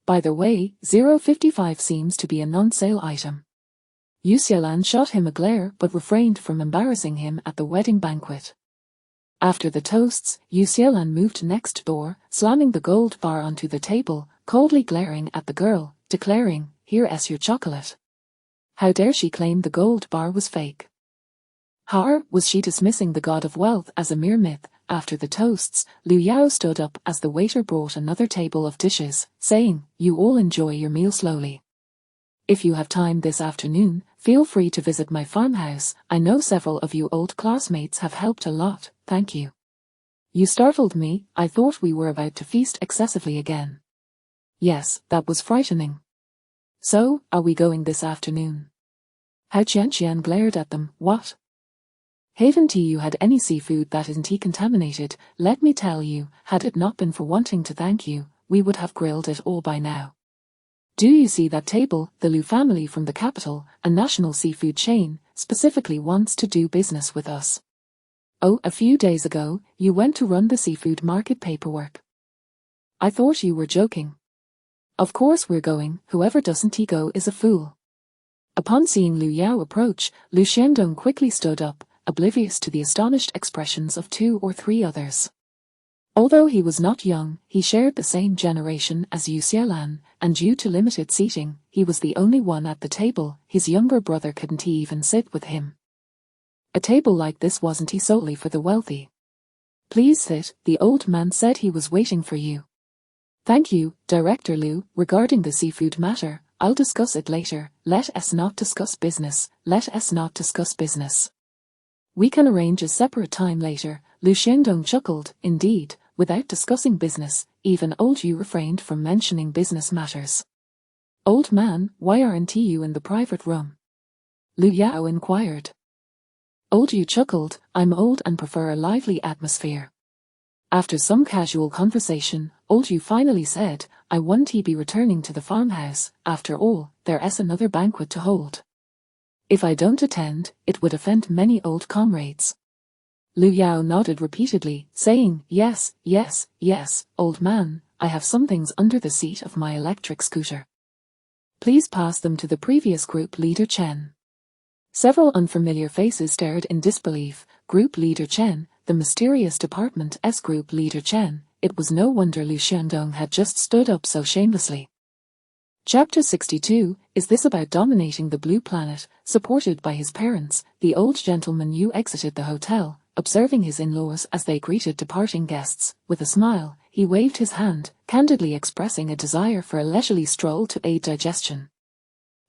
[SPEAKER 1] By the way, 055 seems to be a non-sale item. Yu Xiaolan shot him a glare but refrained from embarrassing him at the wedding banquet. After the toasts, Yu Xiaolan moved next door, slamming the gold bar onto the table, coldly glaring at the girl, declaring, "Here's your chocolate." How dare she claim the gold bar was fake? How was she dismissing the god of wealth as a mere myth? After the toasts, Lu Yao stood up as the waiter brought another table of dishes, saying, "You all enjoy your meal slowly. If you have time this afternoon, feel free to visit my farmhouse. I know several of you old classmates have helped a lot, thank you." You startled me, I thought we were about to feast excessively again. Yes, that was frightening. So, are we going this afternoon? Hao Qianqian glared at them. What? Haven't you had any seafood that isn't contaminated? Let me tell you, had it not been for wanting to thank you, we would have grilled it all by now. Do you see that table? The Lu family from the capital, a national seafood chain, specifically wants to do business with us. Oh, a few days ago, you went to run the seafood market paperwork. I thought you were joking. Of course we're going, whoever doesn't go is a fool. Upon seeing Lu Yao approach, Lu Xiandong quickly stood up, oblivious to the astonished expressions of 2 or 3 others. Although he was not young, he shared the same generation as Yu Xiaolan, and due to limited seating, he was the only one at the table. His younger brother couldn't even sit with him. A table like this wasn't solely for the wealthy. Please sit, the old man said he was waiting for you. Thank you, Director Lu. Regarding the seafood matter, I'll discuss it later. Let us not discuss business. Let us not discuss business. We can arrange a separate time later. Lu Xiandong chuckled. Indeed, without discussing business, even old Yu refrained from mentioning business matters. Old man, why aren't you in the private room? Lu Yao inquired. Old Yu chuckled. I'm old and prefer a lively atmosphere. After some casual conversation, old Yu finally said, I won't be returning to the farmhouse. After all, there's another banquet to hold. If I don't attend, it would offend many old comrades. Lu Yao nodded repeatedly, saying, yes, yes, yes, old man, I have some things under the seat of my electric scooter. Please pass them to the previous group leader Chen. Several unfamiliar faces stared in disbelief. Group leader Chen, the mysterious department S group leader Chen. It was no wonder Lu Xiandong had just stood up so shamelessly. Chapter 62, is this about dominating the blue planet? Supported by his parents, the old gentleman Yu exited the hotel, observing his in-laws as they greeted departing guests. With a smile, he waved his hand, candidly expressing a desire for a leisurely stroll to aid digestion.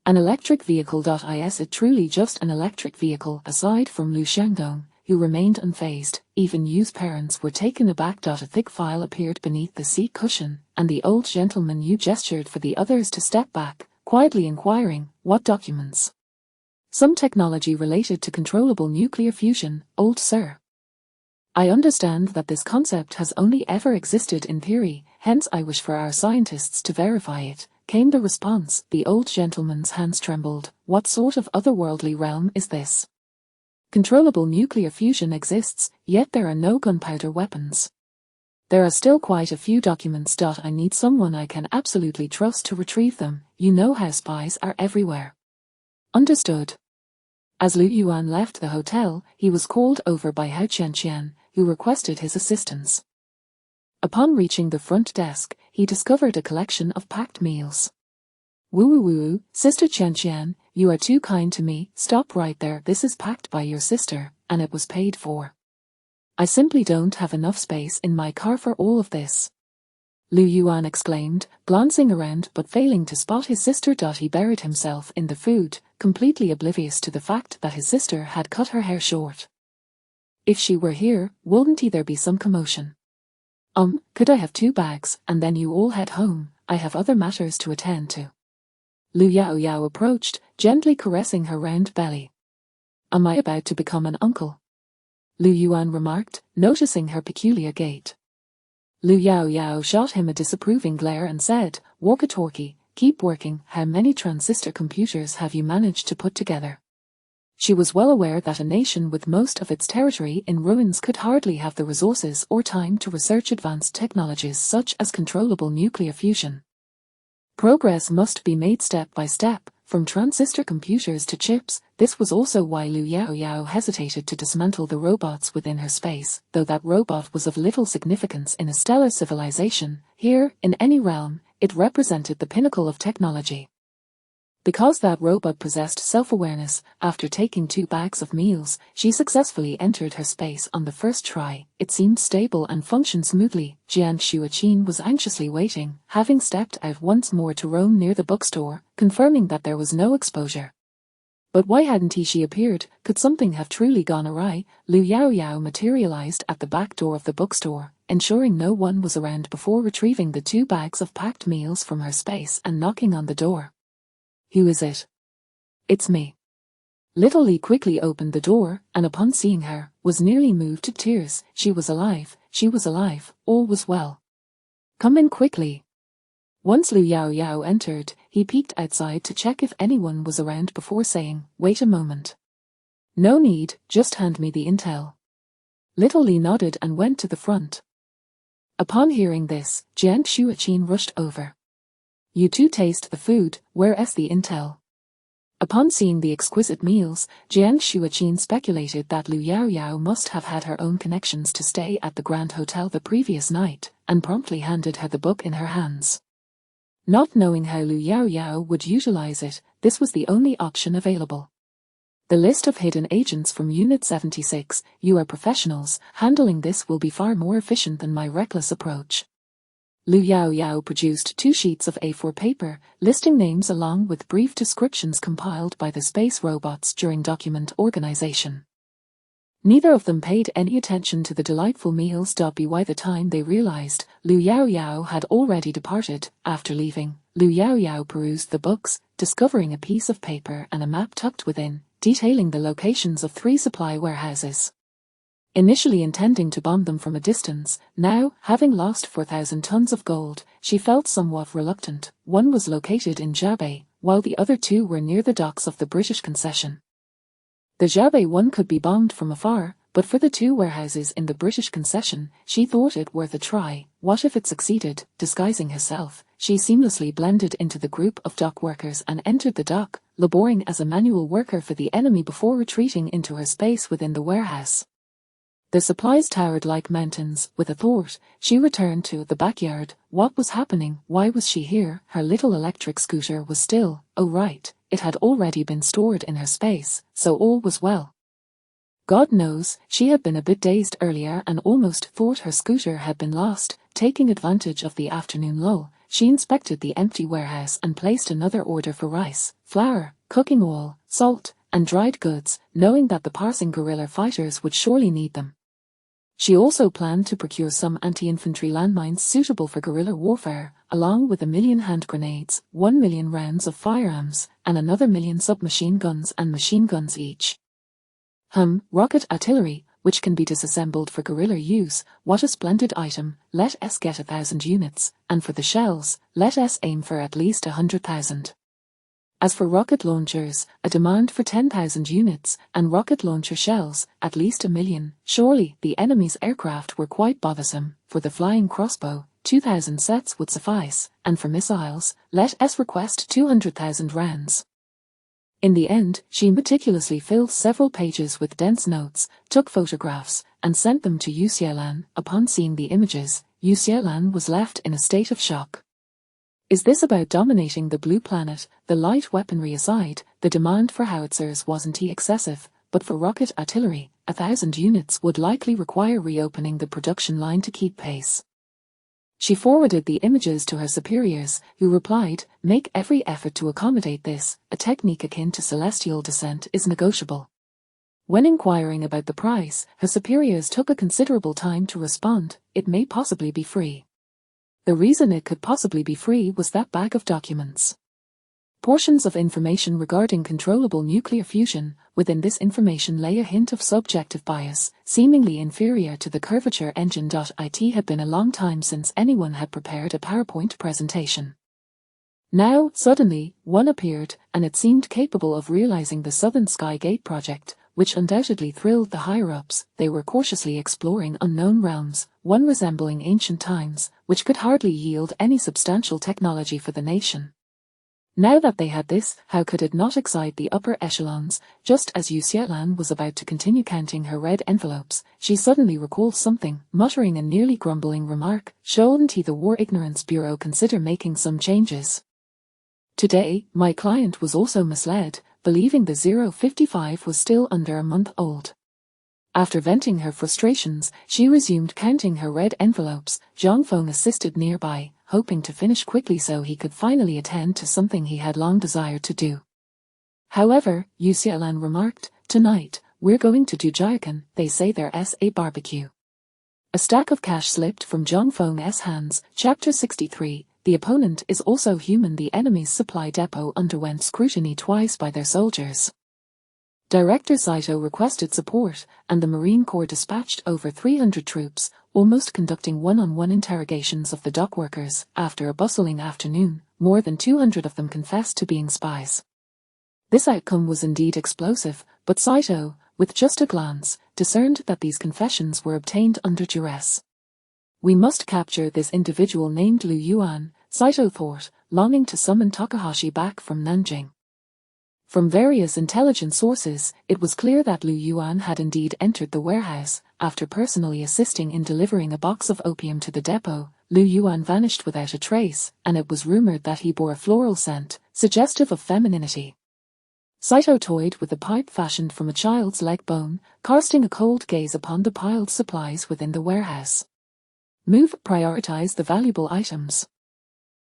[SPEAKER 1] An electric vehicle. Is it truly just an electric vehicle? Aside from Lu Xiandong, who remained unfazed, even Yu's parents were taken aback. A thick file appeared beneath the seat cushion, and the old gentleman Yu gestured for the others to step back, quietly inquiring, what documents? Some technology related to controllable nuclear fusion, old sir. I understand that this concept has only ever existed in theory, hence I wish for our scientists to verify it, came the response. The old gentleman's hands trembled. What sort of otherworldly realm is this? Controllable nuclear fusion exists, yet there are no gunpowder weapons. There are still quite a few documents. I need someone I can absolutely trust to retrieve them. You know how spies are everywhere. Understood. As Lu Yuan left the hotel, he was called over by Hao Qianqian, who requested his assistance. Upon reaching the front desk, he discovered a collection of packed meals. Woo, Sister Qianqian, you are too kind to me. Stop right there. This is packed by your sister, and it was paid for. I simply don't have enough space in my car for all of this. Lu Yuan exclaimed, glancing around but failing to spot his sister. He buried himself in the food, completely oblivious to the fact that his sister had cut her hair short. If she were here, wouldn't there be some commotion? Could I have 2 bags, and then you all head home? I have other matters to attend to. Lu Yao approached, gently caressing her round belly. Am I about to become an uncle? Lu Yuan remarked, noticing her peculiar gait. Lu Yao shot him a disapproving glare and said, walkie-talkie, keep working. How many transistor computers have you managed to put together? She was well aware that a nation with most of its territory in ruins could hardly have the resources or time to research advanced technologies such as controllable nuclear fusion. Progress must be made step by step, from transistor computers to chips. This was also why Liu Yaoyao hesitated to dismantle the robots within her space, though that robot was of little significance in a stellar civilization. Here, in any realm, it represented the pinnacle of technology. Because that robot possessed self-awareness, after taking 2 bags of meals, she successfully entered her space on the first try. It seemed stable and functioned smoothly. Jiang Xueqin was anxiously waiting, having stepped out once more to roam near the bookstore, confirming that there was no exposure. But why hadn't she appeared? Could something have truly gone awry? Liu Yaoyao materialized at the back door of the bookstore, ensuring no one was around before retrieving the 2 bags of packed meals from her space and knocking on the door. "Who is it?" "It's me." Little Li quickly opened the door, and upon seeing her, was nearly moved to tears. She was alive, all was well. "Come in quickly." Once Liu Yaoyao entered, he peeked outside to check if anyone was around before saying, "Wait a moment." "No need, just hand me the intel." Little Li nodded and went to the front. Upon hearing this, Jiang Xueqin rushed over. "You two taste the food, where's the intel?" Upon seeing the exquisite meals, Jiang Xueqin speculated that Liu Yaoyao must have had her own connections to stay at the Grand Hotel the previous night, and promptly handed her the book in her hands. Not knowing how Liu Yaoyao would utilize it, this was the only option available. "The list of hidden agents from Unit 76, you are professionals, handling this will be far more efficient than my reckless approach." Liu Yaoyao produced 2 sheets of A4 paper, listing names along with brief descriptions compiled by the space robots during document organization. Neither of them paid any attention to the delightful meals. By the time they realized, Liu Yaoyao had already departed. After leaving, Liu Yaoyao perused the books, discovering a piece of paper and a map tucked within, detailing the locations of 3 supply warehouses. Initially intending to bomb them from a distance, now, having lost 4,000 tons of gold, she felt somewhat reluctant. One was located in Jiabei, while the other 2 were near the docks of the British concession. The Jiabei one could be bombed from afar, but for the 2 warehouses in the British concession, she thought it worth a try. What if it succeeded? Disguising herself, she seamlessly blended into the group of dock workers and entered the dock, laboring as a manual worker for the enemy before retreating into her space within the warehouse. The supplies towered like mountains. With a thought, she returned to the backyard. What was happening? Why was she here? Her little electric scooter was still, oh right, it had already been stored in her space, so all was well. God knows, she had been a bit dazed earlier and almost thought her scooter had been lost. Taking advantage of the afternoon lull, she inspected the empty warehouse and placed another order for rice, flour, cooking oil, salt, and dried goods, knowing that the passing guerrilla fighters would surely need them. She also planned to procure some anti-infantry landmines suitable for guerrilla warfare, along with 1 million hand grenades, 1 million rounds of firearms, and another 1 million submachine guns and machine guns each. Rocket artillery, which can be disassembled for guerrilla use. What a splendid item. Let us get 1,000 units, and for the shells, let us aim for at least 100,000. As for rocket launchers, a demand for 10,000 units, and rocket launcher shells, at least 1 million. Surely, the enemy's aircraft were quite bothersome. For the flying crossbow, 2,000 sets would suffice, and for missiles, let us request 200,000 rounds. In the end, she meticulously filled several pages with dense notes, took photographs, and sent them to Yu Xiaolan. Upon seeing the images, Yu Xiaolan was left in a state of shock. Is this about dominating the blue planet? The light weaponry aside, the demand for howitzers wasn't excessive, but for rocket artillery, 1,000 units would likely require reopening the production line to keep pace. She forwarded the images to her superiors, who replied, "Make every effort to accommodate this. A technique akin to celestial descent is negotiable." When inquiring about the price, her superiors took a considerable time to respond. It may possibly be free. The reason it could possibly be free was that bag of documents. Portions of information regarding controllable nuclear fusion. Within this information lay a hint of subjective bias, seemingly inferior to the curvature engine. It had been a long time since anyone had prepared a PowerPoint presentation. Now, suddenly, one appeared, and it seemed capable of realizing the Southern Sky Gate project. which undoubtedly thrilled the higher-ups. They were cautiously exploring unknown realms, one resembling ancient times, which could hardly yield any substantial technology for the nation. Now that they had this, how could it not excite the upper echelons? Just as Yu Xiaolan was about to continue counting her red envelopes, she suddenly recalled something, muttering a nearly grumbling remark. Shouldn't the War Ignorance Bureau consider making some changes? Today, my client was also misled, believing the 055 was still under a month old. After venting her frustrations, she resumed counting her red envelopes. Zhang Feng assisted nearby, hoping to finish quickly so he could finally attend to something he had long desired to do. However, Yu Xiaolan remarked, "Tonight, we're going to do Jiakan, they say there's a barbecue." A stack of cash slipped from Zhang Feng's hands. Chapter 63. The opponent is also human. The enemy's supply depot underwent scrutiny twice by their soldiers. Director Saito requested support, and the Marine Corps dispatched over 300 troops, almost conducting one-on-one interrogations of the dock workers. After a bustling afternoon, more than 200 of them confessed to being spies. This outcome was indeed explosive, but Saito, with just a glance, discerned that these confessions were obtained under duress. "We must capture this individual named Lu Yuan," Saito thought, longing to summon Takahashi back from Nanjing. From various intelligence sources, it was clear that Lu Yuan had indeed entered the warehouse. After personally assisting in delivering a box of opium to the depot, Lu Yuan vanished without a trace, and it was rumored that he bore a floral scent, suggestive of femininity. Saito toyed with a pipe fashioned from a child's leg bone, casting a cold gaze upon the piled supplies within the warehouse. Prioritize the valuable items.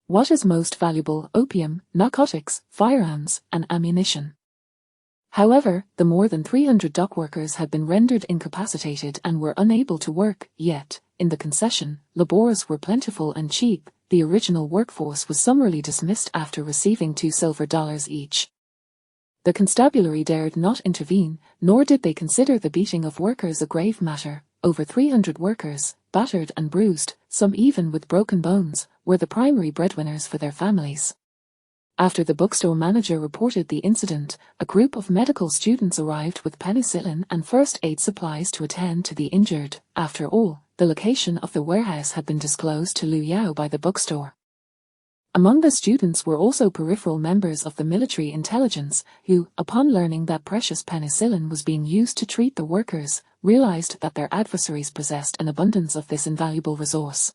[SPEAKER 1] What is most valuable? Opium, narcotics, firearms, and ammunition. However, the more than 300 dock workers had been rendered incapacitated and were unable to work, yet, in the concession, labors were plentiful and cheap. The original workforce was summarily dismissed after receiving $2 silver each. The constabulary dared not intervene, nor did they consider the beating of workers a grave matter. Over 300 workers, battered and bruised, some even with broken bones, were the primary breadwinners for their families. After the bookstore manager reported the incident, a group of medical students arrived with penicillin and first aid supplies to attend to the injured. After all, the location of the warehouse had been disclosed to Lu Yao by the bookstore. Among the students were also peripheral members of the military intelligence, who, upon learning that precious penicillin was being used to treat the workers, realized that their adversaries possessed an abundance of this invaluable resource.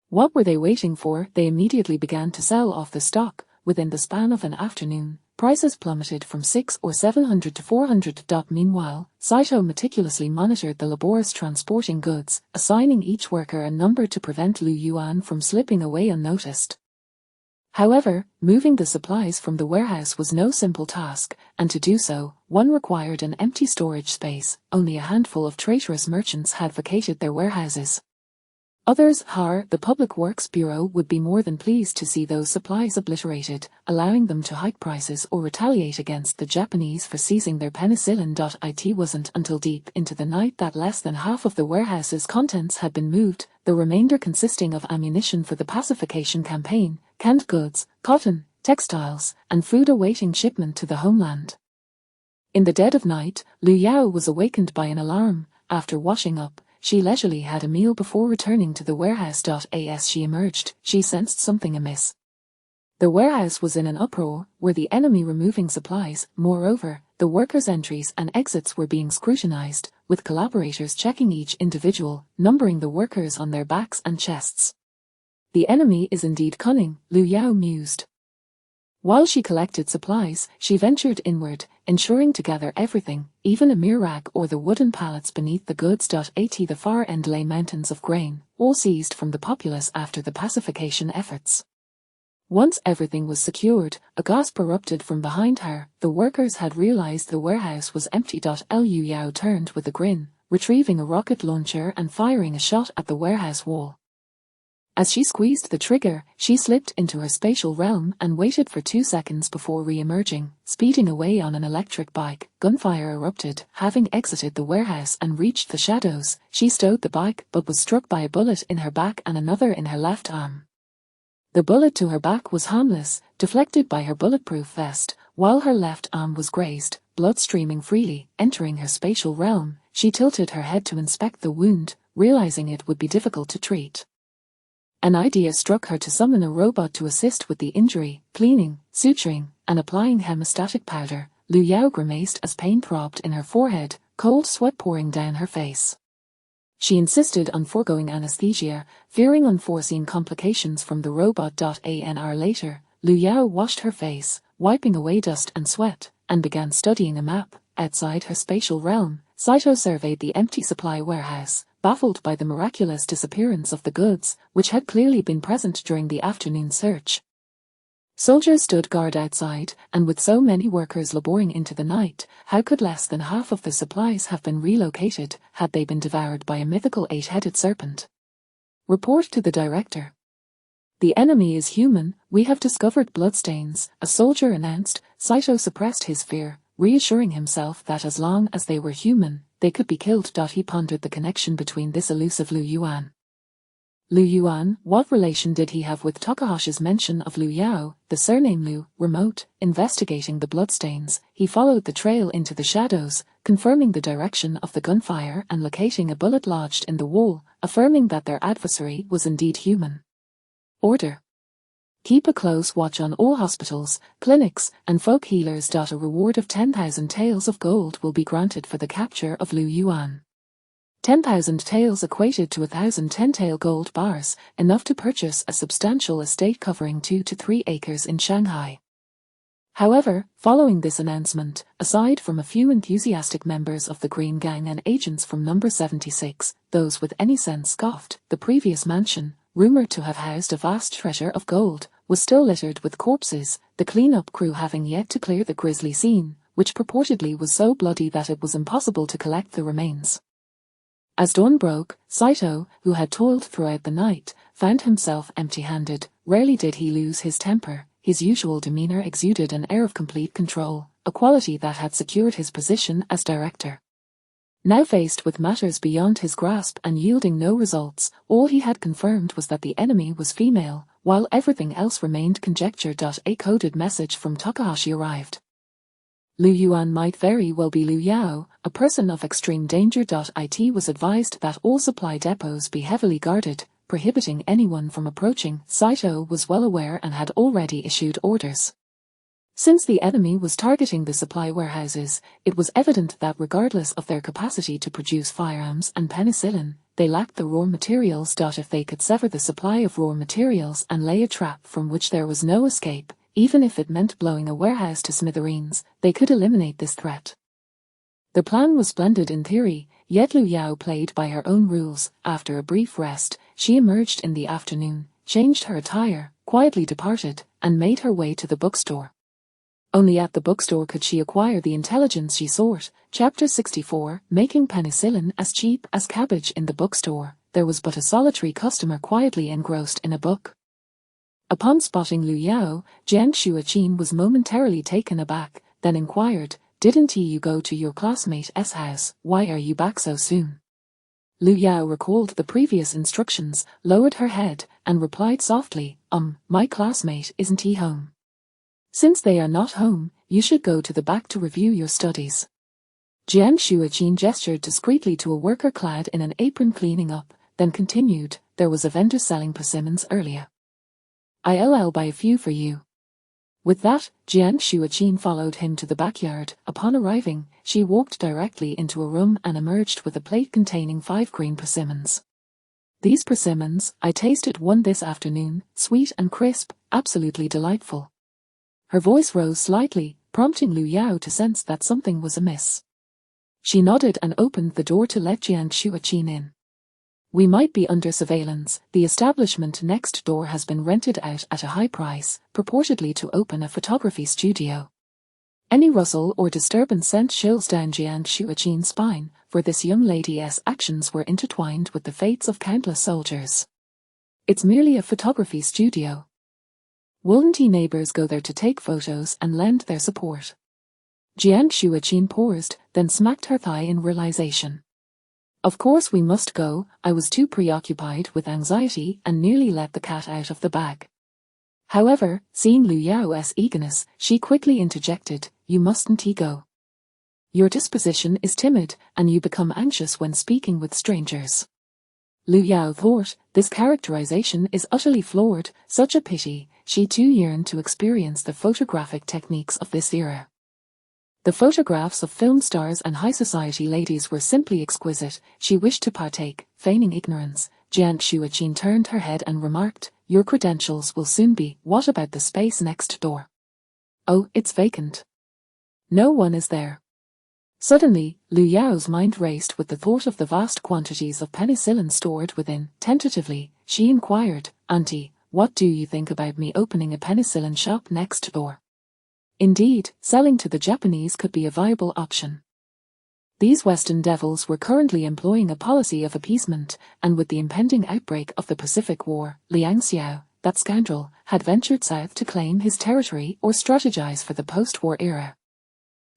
[SPEAKER 1] What were they waiting for? They immediately began to sell off the stock. Within the span of an afternoon, prices plummeted from 600 or 700 to 400. Meanwhile, Saito meticulously monitored the labors transporting goods, assigning each worker a number to prevent Lu Yuan from slipping away unnoticed. However, moving the supplies from the warehouse was no simple task, and to do so, one required an empty storage space. Only a handful of traitorous merchants had vacated their warehouses. Others, the Public Works Bureau would be more than pleased to see those supplies obliterated, allowing them to hike prices or retaliate against the Japanese for seizing their penicillin. It wasn't until deep into the night that less than half of the warehouse's contents had been moved, the remainder consisting of ammunition for the pacification campaign, canned goods, cotton, textiles, and food awaiting shipment to the homeland. In the dead of night, Lu Yao was awakened by an alarm. After washing up, she leisurely had a meal before returning to the warehouse. As she emerged, she sensed something amiss. The warehouse was in an uproar, were the enemy removing supplies. Moreover, the workers' entries and exits were being scrutinized, with collaborators checking each individual, numbering the workers on their backs and chests. The enemy is indeed cunning, Lu Yao mused. While she collected supplies, she ventured inward, ensuring to gather everything, even a mere rag or the wooden pallets beneath the goods. At the far end lay mountains of grain, all seized from the populace after the pacification efforts. Once everything was secured, a gasp erupted from behind her. The workers had realized the warehouse was empty. Lu Yao turned with a grin, retrieving a rocket launcher and firing a shot at the warehouse wall. As she squeezed the trigger, she slipped into her spatial realm and waited for 2 seconds before re-emerging, speeding away on an electric bike. Gunfire erupted. Having exited the warehouse and reached the shadows, she stowed the bike but was struck by a bullet in her back and another in her left arm. The bullet to her back was harmless, deflected by her bulletproof vest, while her left arm was grazed, blood streaming freely, entering her spatial realm. She tilted her head to inspect the wound, realizing it would be difficult to treat. An idea struck her to summon a robot to assist with the injury, cleaning, suturing, and applying hemostatic powder. Lu Yao grimaced as pain throbbed in her forehead, cold sweat pouring down her face. She insisted on foregoing anesthesia, fearing unforeseen complications from the robot. An hour later, Lu Yao washed her face, wiping away dust and sweat, and began studying a map. Outside her spatial realm, Saito surveyed the empty supply warehouse, baffled by the miraculous disappearance of the goods, which had clearly been present during the afternoon search. Soldiers stood guard outside, and with so many workers laboring into the night, how could less than half of the supplies have been relocated had they been devoured by a mythical 8-headed serpent? Report to the director. The enemy is human, we have discovered bloodstains, a soldier announced. Saito suppressed his fear, reassuring himself that as long as they were human, they could be killed. He pondered the connection between this elusive Lu Yuan. Lu Yuan, what relation did he have with Takahashi's mention of Lu Yao, the surname Lu? Remote, investigating the bloodstains, he followed the trail into the shadows, confirming the direction of the gunfire and locating a bullet lodged in the wall, affirming that their adversary was indeed human. Order. Keep a close watch on all hospitals, clinics, and folk healers. A reward of 10,000 taels of gold will be granted for the capture of Lu Yuan. 10,000 taels equated to 1,000 10-tael gold bars, enough to purchase a substantial estate covering 2 to 3 acres in Shanghai. However, following this announcement, aside from a few enthusiastic members of the Green Gang and agents from Number 76, those with any sense scoffed. The previous mansion, rumored to have housed a vast treasure of gold, was still littered with corpses, the clean-up crew having yet to clear the grisly scene, which purportedly was so bloody that it was impossible to collect the remains. As dawn broke, Saito, who had toiled throughout the night, found himself empty-handed. Rarely did he lose his temper. His usual demeanor exuded an air of complete control, a quality that had secured his position as director. Now faced with matters beyond his grasp and yielding no results, all he had confirmed was that the enemy was female, while everything else remained conjecture. A coded message from Takahashi arrived. Lu Yuan might very well be Lu Yao, a person of extreme danger. It was advised that all supply depots be heavily guarded, prohibiting anyone from approaching. Saito was well aware and had already issued orders. Since the enemy was targeting the supply warehouses, it was evident that regardless of their capacity to produce firearms and penicillin, they lacked the raw materials. If they could sever the supply of raw materials and lay a trap from which there was no escape, even if it meant blowing a warehouse to smithereens, they could eliminate this threat. The plan was splendid in theory, yet Lu Yao played by her own rules. After a brief rest, she emerged in the afternoon, changed her attire, quietly departed, and made her way to the bookstore. Only at the bookstore could she acquire the intelligence she sought. Chapter 64, Making Penicillin as Cheap as Cabbage. In the bookstore, there was but a solitary customer quietly engrossed in a book. Upon spotting Lu Yao, Jiang Shuaqin was momentarily taken aback, then inquired, "Didn't you go to your classmate's house? Why are you back so soon?" Lu Yao recalled the previous instructions, lowered her head, and replied softly, My classmate isn't he home? Since they are not home, you should go to the back to review your studies. Jiang Shuaqin gestured discreetly to a worker clad in an apron cleaning up, then continued, "There was a vendor selling persimmons earlier. I'll buy a few for you." With that, Jiang Shuaqin followed him to the backyard. Upon arriving, she walked directly into a room and emerged with a plate containing 5 green persimmons. "These persimmons, I tasted one this afternoon, sweet and crisp, absolutely delightful." Her voice rose slightly, prompting Lu Yao to sense that something was amiss. She nodded and opened the door to let Jiang Shuaqin in. "We might be under surveillance. The establishment next door has been rented out at a high price, purportedly to open a photography studio." Any rustle or disturbance sent chills down Jiang Shuaqin's spine, for this young lady's actions were intertwined with the fates of countless soldiers. "It's merely a photography studio. Wouldn't neighbors go there to take photos and lend their support?" Jiang Shuaqin paused, then smacked her thigh in realization. "Of course we must go. I was too preoccupied with anxiety and nearly let the cat out of the bag." However, seeing Lu Yao's eagerness, she quickly interjected, "You mustn't go. Your disposition is timid, and you become anxious when speaking with strangers." Lu Yao thought, this characterization is utterly flawed, such a pity, she too yearned to experience the photographic techniques of this era. The photographs of film stars and high society ladies were simply exquisite. She wished to partake, feigning ignorance. Jiang Shuaqin turned her head and remarked, "Your credentials will soon be. What about the space next door?" "Oh, it's vacant. No one is there." Suddenly, Lu Yao's mind raced with the thought of the vast quantities of penicillin stored within. Tentatively, she inquired, "Auntie, what do you think about me opening a penicillin shop next door?" Indeed, selling to the Japanese could be a viable option. These Western devils were currently employing a policy of appeasement, and with the impending outbreak of the Pacific War, Liang Xiao, that scoundrel, had ventured south to claim his territory or strategize for the post-war era.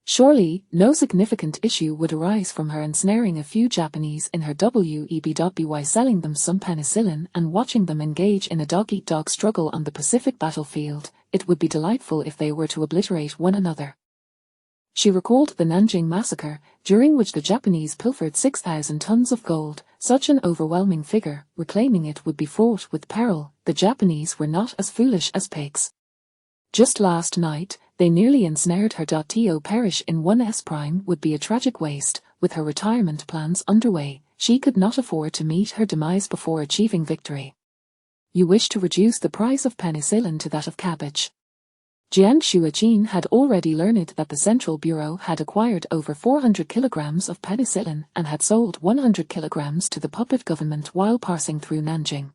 [SPEAKER 1] Surely, no significant issue would arise from her ensnaring a few Japanese in her web, selling them some penicillin and watching them engage in a dog-eat-dog struggle on the Pacific battlefield. It would be delightful if they were to obliterate one another. She recalled the Nanjing massacre, during which the Japanese pilfered 6,000 tons of gold. Such an overwhelming figure, reclaiming it would be fraught with peril. The Japanese were not as foolish as pigs. Just last night, they nearly ensnared her. To perish in 1s prime would be a tragic waste. With her retirement plans underway, she could not afford to meet her demise before achieving victory. You wish to reduce the price of penicillin to that of cabbage. Jiang Shuaqin had already learned that the Central Bureau had acquired over 400 kilograms of penicillin and had sold 100 kilograms to the puppet government while passing through Nanjing.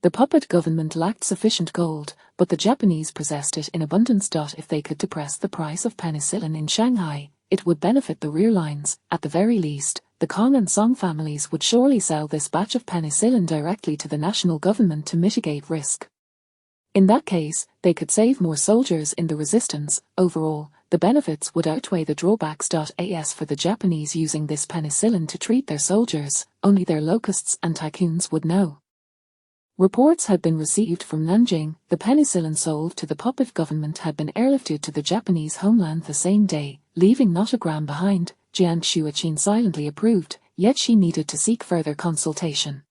[SPEAKER 1] The puppet government lacked sufficient gold, but the Japanese possessed it in abundance. If they could depress the price of penicillin in Shanghai, it would benefit the rear lines. At the very least, the Kong and Song families would surely sell this batch of penicillin directly to the national government to mitigate risk. In that case, they could save more soldiers in the resistance. Overall, the benefits would outweigh the drawbacks. As for the Japanese using this penicillin to treat their soldiers, only their locusts and tycoons would know. Reports had been received from Nanjing. The penicillin sold to the puppet government had been airlifted to the Japanese homeland the same day, leaving not a gram behind. Jiang Shuaqin silently approved, yet she needed to seek further consultation.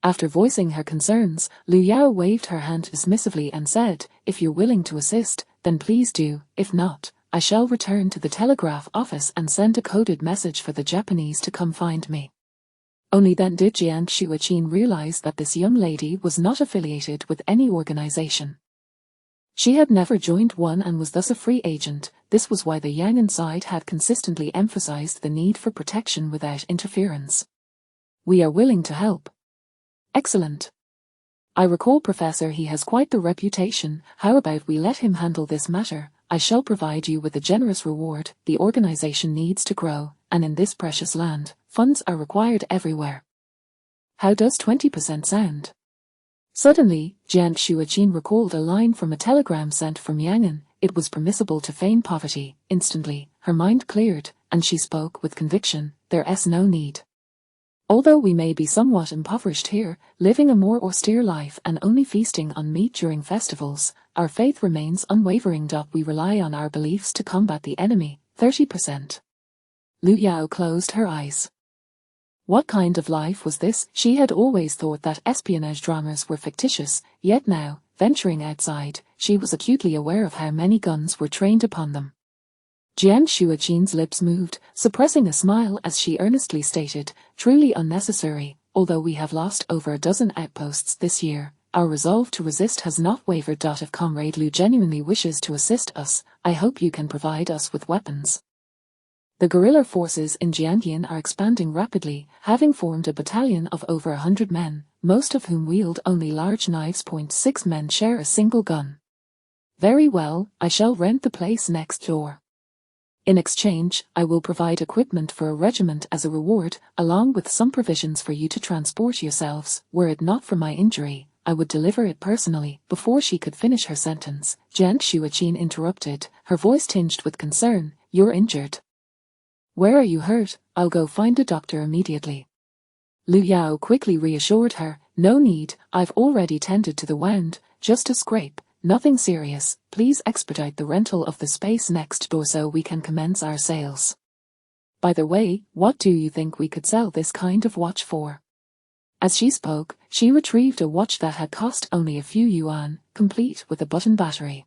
[SPEAKER 1] After voicing her concerns, Lu Yao waved her hand dismissively and said, "If you're willing to assist, then please do. If not, I shall return to the telegraph office and send a coded message for the Japanese to come find me." Only then did Jiang Shuaqin realize that this young lady was not affiliated with any organization. She had never joined one and was thus a free agent. This was why the Yang inside had consistently emphasized the need for protection without interference. "We are willing to help." "Excellent. I recall Professor, he has quite the reputation. How about we let him handle this matter? I shall provide you with a generous reward. The organization needs to grow, and in this precious land, funds are required everywhere. How does 20% sound?" Suddenly, Jiang Shuaqin recalled a line from a telegram sent from Yangon. It was permissible to feign poverty. Instantly, her mind cleared, and she spoke with conviction. "There's no need. Although we may be somewhat impoverished here, living a more austere life and only feasting on meat during festivals, our faith remains unwavering. We rely on our beliefs to combat the enemy. 30%. Lu Yao closed her eyes. What kind of life was this? She had always thought that espionage dramas were fictitious, yet now, venturing outside, she was acutely aware of how many guns were trained upon them. Jiang Shuaqin's lips moved, suppressing a smile as she earnestly stated, "Truly unnecessary. Although we have lost over a dozen outposts this year, our resolve to resist has not wavered. If Comrade Lu genuinely wishes to assist us, I hope you can provide us with weapons." The guerrilla forces in Jiangyin are expanding rapidly, having formed a battalion of over 100 men, most of whom wield only large knives. 6 men share a single gun. "Very well, I shall rent the place next door. In exchange, I will provide equipment for a regiment as a reward, along with some provisions for you to transport yourselves. Were it not for my injury, I would deliver it personally." Before she could finish her sentence, Jiang Shuaqin interrupted, her voice tinged with concern. "You're injured. Where are you hurt? I'll go find a doctor immediately." Lu Yao quickly reassured her, "No need, I've already tended to the wound." just a scrape, nothing serious, please expedite the rental of the space next door so we can commence our sales. By the way, what do you think we could sell this kind of watch for? As she spoke, she retrieved a watch that had cost only a few yuan, complete with a button battery.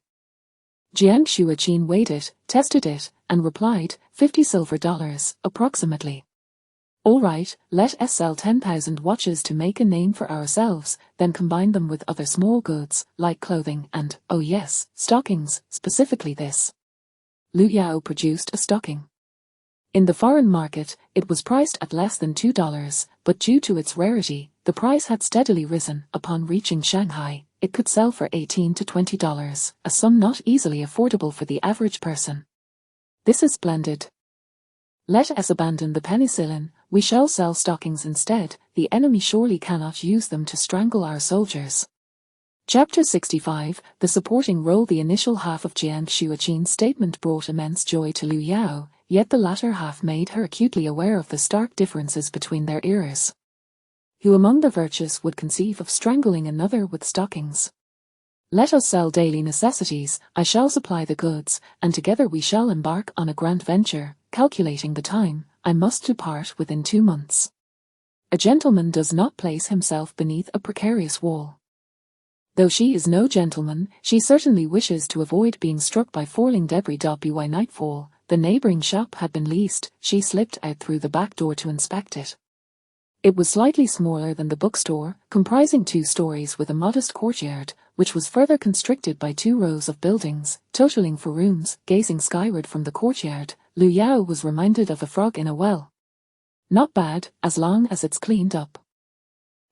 [SPEAKER 1] Jiang Shuaqin weighed it, tested it, and replied, $50 silver, approximately. All right, let us sell 10,000 watches to make a name for ourselves, then combine them with other small goods, like clothing and, oh yes, stockings, specifically this. Lu Yao produced a stocking. In the foreign market, it was priced at less than $2, but due to its rarity, the price had steadily risen. Upon reaching Shanghai, it could sell for $18 to $20, a sum not easily affordable for the average person. This is splendid. Let us abandon the penicillin, we shall sell stockings instead, the enemy surely cannot use them to strangle our soldiers. Chapter 65, the supporting role. The initial half of Jiang Shuaqin's statement brought immense joy to Lu Yao, yet the latter half made her acutely aware of the stark differences between their eras. Who among the virtuous would conceive of strangling another with stockings? Let us sell daily necessities, I shall supply the goods, and together we shall embark on a grand venture. Calculating the time, I must depart within 2 months. A gentleman does not place himself beneath a precarious wall. Though she is no gentleman, she certainly wishes to avoid being struck by falling debris. By nightfall, the neighboring shop had been leased. She slipped out through the back door to inspect it. It was slightly smaller than the bookstore, comprising 2 stories with a modest courtyard, which was further constricted by 2 rows of buildings, totaling 4 rooms. Gazing skyward from the courtyard, Lu Yao was reminded of a frog in a well. Not bad, as long as it's cleaned up.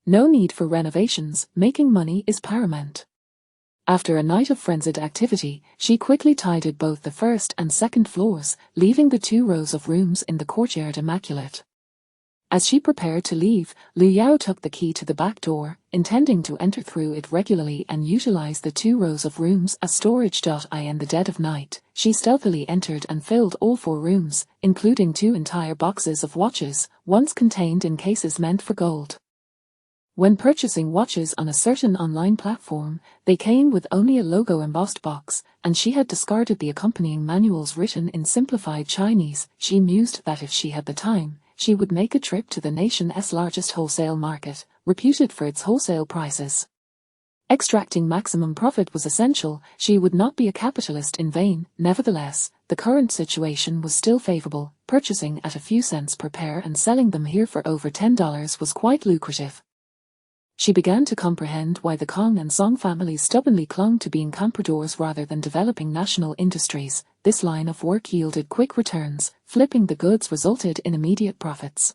[SPEAKER 1] No need for renovations, making money is paramount. After a night of frenzied activity, she quickly tidied both the first and second floors, leaving the 2 rows of rooms in the courtyard immaculate. As she prepared to leave, Lu Yao took the key to the back door, intending to enter through it regularly and utilize the 2 rows of rooms as storage. In the dead of night, she stealthily entered and filled all 4 rooms, including 2 entire boxes of watches, once contained in cases meant for gold. When purchasing watches on a certain online platform, they came with only a logo embossed box, and she had discarded the accompanying manuals written in simplified Chinese. She mused that if she had the time, she would make a trip to the nation's largest wholesale market, reputed for its wholesale prices. Extracting maximum profit was essential. She would not be a capitalist in vain. Nevertheless, the current situation was still favorable. Purchasing at a few cents per pair and selling them here for over $10 was quite lucrative. She began to comprehend why the Kong and Song families stubbornly clung to being compradors rather than developing national industries. This line of work yielded quick returns. Flipping the goods resulted in immediate profits.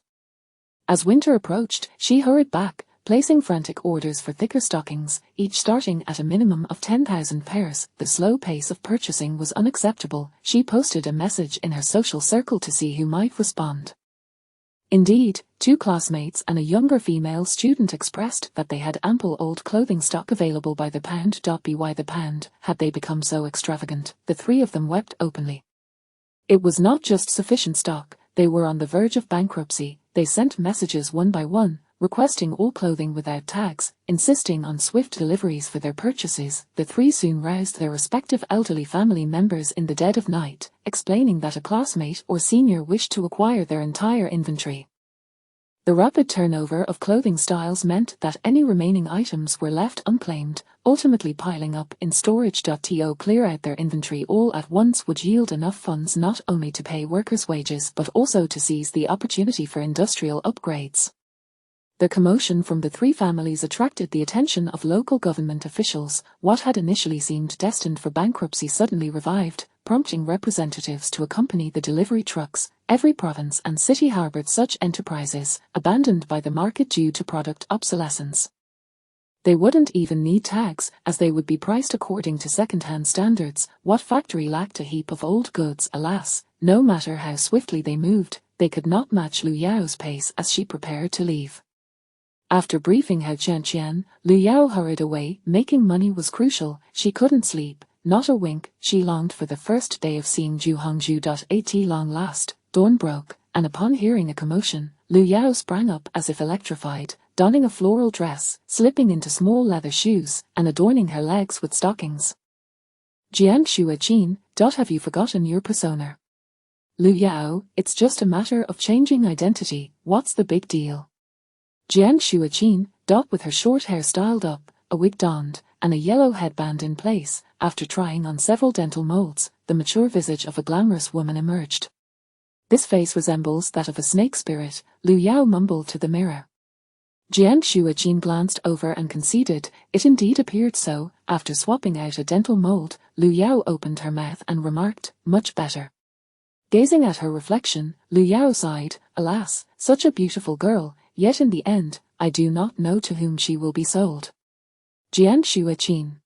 [SPEAKER 1] As winter approached, she hurried back, placing frantic orders for thicker stockings, each starting at a minimum of 10,000 pairs. The slow pace of purchasing was unacceptable. She posted a message in her social circle to see who might respond. Indeed, 2 classmates and a younger female student expressed that they had ample old clothing stock available by the pound. By the pound, had they become so extravagant? The 3 of them wept openly. It was not just sufficient stock, they were on the verge of bankruptcy. They sent messages one by one, requesting all clothing without tags, insisting on swift deliveries for their purchases. The 3 soon roused their respective elderly family members in the dead of night, explaining that a classmate or senior wished to acquire their entire inventory. The rapid turnover of clothing styles meant that any remaining items were left unclaimed, ultimately piling up in storage. To clear out their inventory all at once would yield enough funds not only to pay workers' wages but also to seize the opportunity for industrial upgrades. The commotion from the 3 families attracted the attention of local government officials. What had initially seemed destined for bankruptcy suddenly revived, prompting representatives to accompany the delivery trucks. Every province and city harbored such enterprises, abandoned by the market due to product obsolescence. They wouldn't even need tags, as they would be priced according to second-hand standards. What factory lacked a heap of old goods? Alas, no matter how swiftly they moved, they could not match Lu Yao's pace as she prepared to leave. After briefing Hao Qianqian, Lu Yao hurried away. Making money was crucial. She couldn't sleep, not a wink. She longed for the first day of seeing Zhu Hongzhu. At long last, dawn broke, and upon hearing a commotion, Lu Yao sprang up as if electrified. donning a floral dress, slipping into small leather shoes, and adorning her legs with stockings. Jiang Shuaqin, have you forgotten your persona? Lu Yao, it's just a matter of changing identity, what's the big deal? Jiang Shuaqin, with her short hair styled up, a wig donned, and a yellow headband in place, after trying on several dental molds, the mature visage of a glamorous woman emerged. This face resembles that of a snake spirit, Lu Yao mumbled to the mirror. Jiang Shuaqin glanced over and conceded, it indeed appeared so. After swapping out a dental mold, Lu Yao opened her mouth and remarked, much better. Gazing at her reflection, Lu Yao sighed, alas, such a beautiful girl, yet in the end, I do not know to whom she will be sold. Jiang Shuaqin.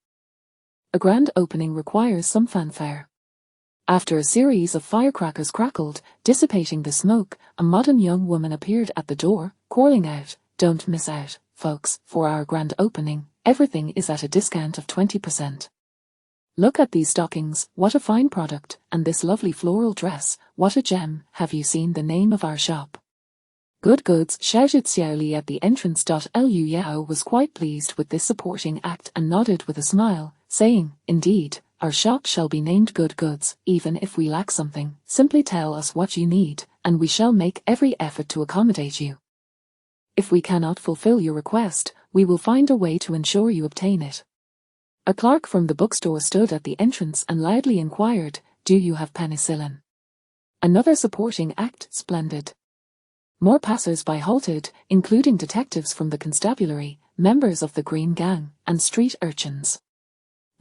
[SPEAKER 1] A grand opening requires some fanfare. After a series of firecrackers crackled, dissipating the smoke, a modern young woman appeared at the door, calling out, don't miss out, folks, for our grand opening, everything is at a discount of 20%. Look at these stockings, what a fine product, and this lovely floral dress, what a gem, have you seen the name of our shop? Good goods, shouted Xiao Li at the entrance. Lu Yao was quite pleased with this supporting act and nodded with a smile, saying, indeed, our shop shall be named Good Goods. Even if we lack something, simply tell us what you need, and we shall make every effort to accommodate you. If we cannot fulfill your request, we will find a way to ensure you obtain it. A clerk from the bookstore stood at the entrance and loudly inquired, do you have penicillin? Another supporting act, splendid. More passers-by halted, including detectives from the constabulary, members of the Green Gang, and street urchins.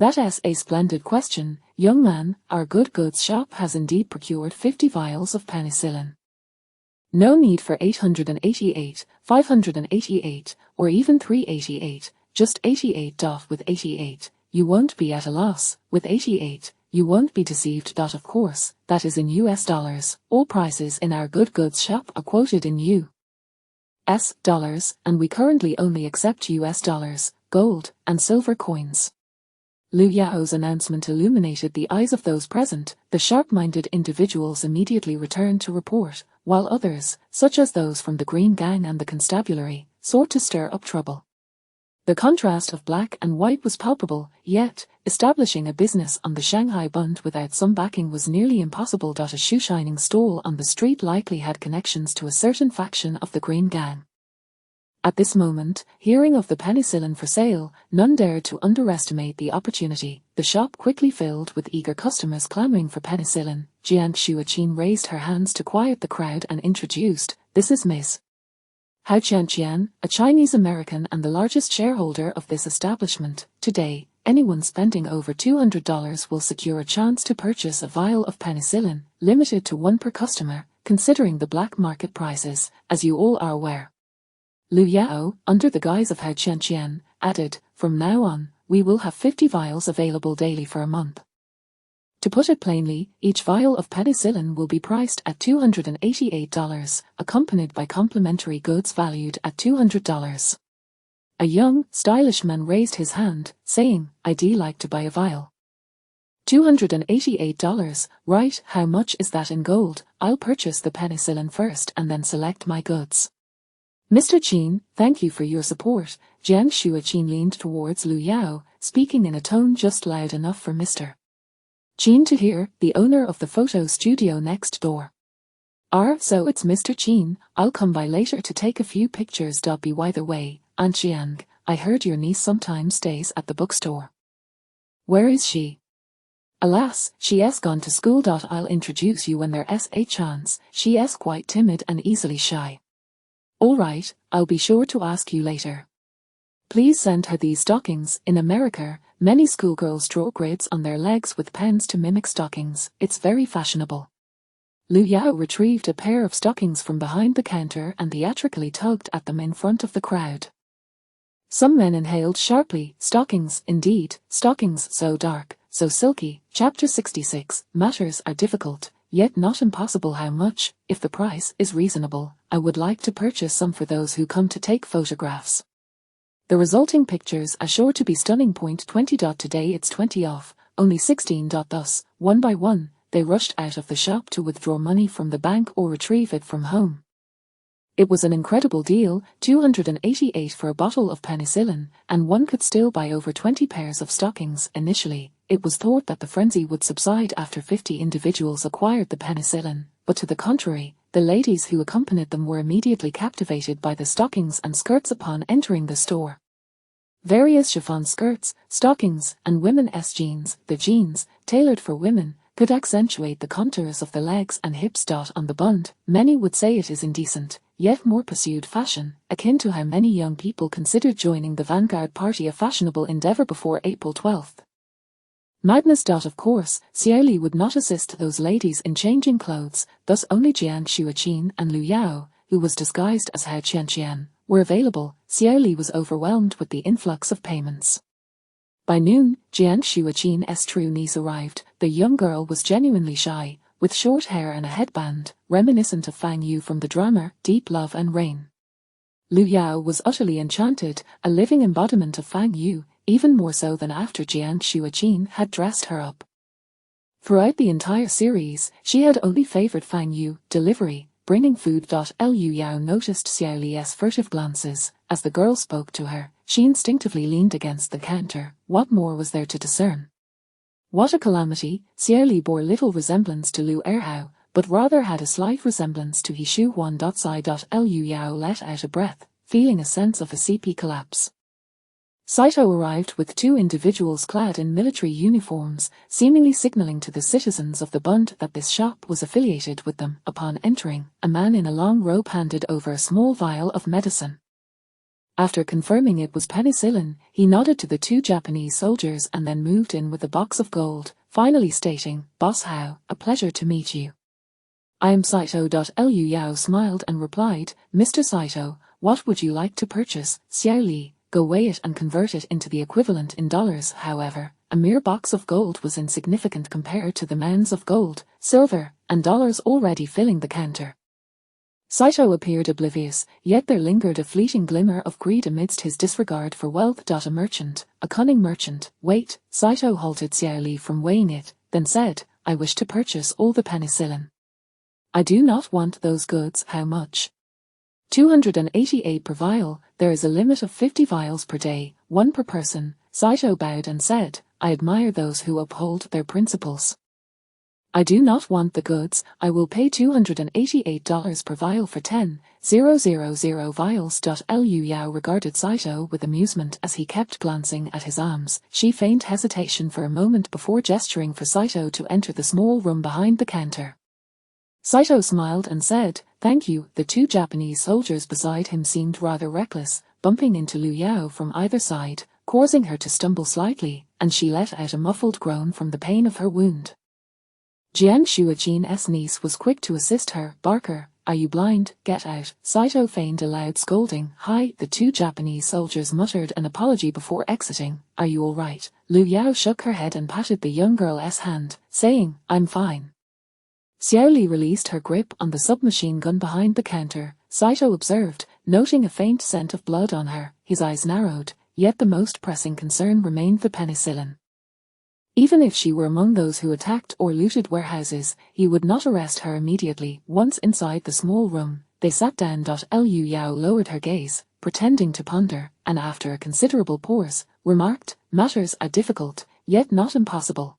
[SPEAKER 1] That's a splendid question, young man, our Good Goods shop has indeed procured 50 vials of penicillin. No need for 888, 588, or even 388, just 88. With 88, you won't be at a loss, with 88, you won't be deceived. Of course, that is in US dollars, all prices in our Good Goods shop are quoted in US dollars, and we currently only accept US dollars, gold, and silver coins. Lu Yao's announcement illuminated the eyes of those present. The sharp-minded individuals immediately returned to report, while others, such as those from the Green Gang and the constabulary, sought to stir up trouble. The contrast of black and white was palpable, yet, establishing a business on the Shanghai Bund without some backing was nearly impossible. A shoe-shining stall on the street likely had connections to a certain faction of the Green Gang. At this moment, hearing of the penicillin for sale, none dared to underestimate the opportunity. The shop quickly filled with eager customers clamoring for penicillin. Jiang Shuaqin raised her hands to quiet the crowd and introduced, this is Ms. Hao Qianqian, a Chinese-American and the largest shareholder of this establishment. Today, anyone spending over $200 will secure a chance to purchase a vial of penicillin, limited to one per customer, considering the black market prices, as you all are aware. Lu Yao, under the guise of Hao Qianqian, added, from now on, we will have 50 vials available daily for a month. To put it plainly, each vial of penicillin will be priced at $288, accompanied by complimentary goods valued at $200. A young, stylish man raised his hand, saying, I'd like to buy a vial. $288, right, how much is that in gold? I'll purchase the penicillin first and then select my goods. Mr. Qin, thank you for your support. Jiang Shuaqin leaned towards Lu Yao, speaking in a tone just loud enough for Mr. Qin to hear, the owner of the photo studio next door. So it's Mr. Qin, I'll come by later to take a few pictures. By the way, Aunt Jiang, I heard your niece sometimes stays at the bookstore. Where is she? Alas, she's gone to school. I'll introduce you when there's a chance. She's quite timid and easily shy. All right, I'll be sure to ask you later. Please send her these stockings. In America, many schoolgirls draw grids on their legs with pens to mimic stockings. It's very fashionable. Lu Yao retrieved a pair of stockings from behind the counter and theatrically tugged at them in front of the crowd. Some men inhaled sharply. Stockings, indeed, stockings so dark, so silky. Chapter 66, matters are difficult, yet not impossible. How much, if the price is reasonable? I would like to purchase some for those who come to take photographs. The resulting pictures are sure to be stunning. 20. Today it's 20 off, only 16. Thus, one by one, they rushed out of the shop to withdraw money from the bank or retrieve it from home. It was an incredible deal, $288 for a bottle of penicillin, and one could still buy over 20 pairs of stockings. Initially, it was thought that the frenzy would subside after 50 individuals acquired the penicillin, but to the contrary, the ladies who accompanied them were immediately captivated by the stockings and skirts upon entering the store. Various chiffon skirts, stockings, and women's jeans, the jeans, tailored for women, could accentuate the contours of the legs and hips. On the bund, many would say it is indecent, yet more pursued fashion, akin to how many young people considered joining the vanguard party a fashionable endeavor before April 12th. Madness. Of course, Xiao Li would not assist those ladies in changing clothes, thus only Jiang Shuaqin and Lu Yao, who was disguised as Hao Qianqian, were available. Xiao Li was overwhelmed with the influx of payments. By noon, Jiang Shuaqin's true niece arrived. The young girl was genuinely shy, with short hair and a headband, reminiscent of Fang Yu from the drama Deep Love and Rain. Lu Yao was utterly enchanted, a living embodiment of Fang Yu, even more so than after Jiang Shuaqin had dressed her up. Throughout the entire series, she had only favored Fang Yu, delivery, bringing food. Lu Yao noticed Xiao Li's furtive glances. As the girl spoke to her, she instinctively leaned against the counter. What more was there to discern? What a calamity! Xiao Li bore little resemblance to Lu Erhao, but rather had a slight resemblance to He Shu Huan. Lu Yao let out a breath, feeling a sense of a CP collapse. Saito arrived with two individuals clad in military uniforms, seemingly signaling to the citizens of the Bund that this shop was affiliated with them. Upon entering, a man in a long robe handed over a small vial of medicine. After confirming it was penicillin, he nodded to the two Japanese soldiers and then moved in with a box of gold, finally stating, "Boss Hao, a pleasure to meet you." "I am Saito." Lu Yao smiled and replied, "Mr. Saito, what would you like to purchase?" Xiao Li, go weigh it and convert it into the equivalent in dollars. However, a mere box of gold was insignificant compared to the mounds of gold, silver, and dollars already filling the counter. Saito appeared oblivious, yet there lingered a fleeting glimmer of greed amidst his disregard for wealth. A merchant, a cunning merchant. Wait, Saito halted Xiao Li from weighing it, then said, "I wish to purchase all the penicillin." "I do not want those goods." "How much?" 288 per vial. There is a limit of 50 vials per day, one per person. Saito bowed and said, "I admire those who uphold their principles. I do not want the goods. I will pay $288 per vial for 10,000 vials. Lu Yao regarded Saito with amusement as he kept glancing at his arms. She feigned hesitation for a moment before gesturing for Saito to enter the small room behind the counter. Saito smiled and said, "Thank you." The two Japanese soldiers beside him seemed rather reckless, bumping into Lu Yao from either side, causing her to stumble slightly, and she let out a muffled groan from the pain of her wound. Jiang Shuaqin's niece was quick to assist her. "Barker, are you blind? Get out." Saito feigned a loud scolding. "Hi." The two Japanese soldiers muttered an apology before exiting. "Are you all right?" Lu Yao shook her head and patted the young girl's hand, saying, "I'm fine." Xiao Li released her grip on the submachine gun behind the counter. Saito observed, noting a faint scent of blood on her. His eyes narrowed, yet the most pressing concern remained the penicillin. Even if she were among those who attacked or looted warehouses, he would not arrest her immediately. Once inside the small room, they sat down. Lu Yao lowered her gaze, pretending to ponder, and after a considerable pause, remarked, "Matters are difficult, yet not impossible.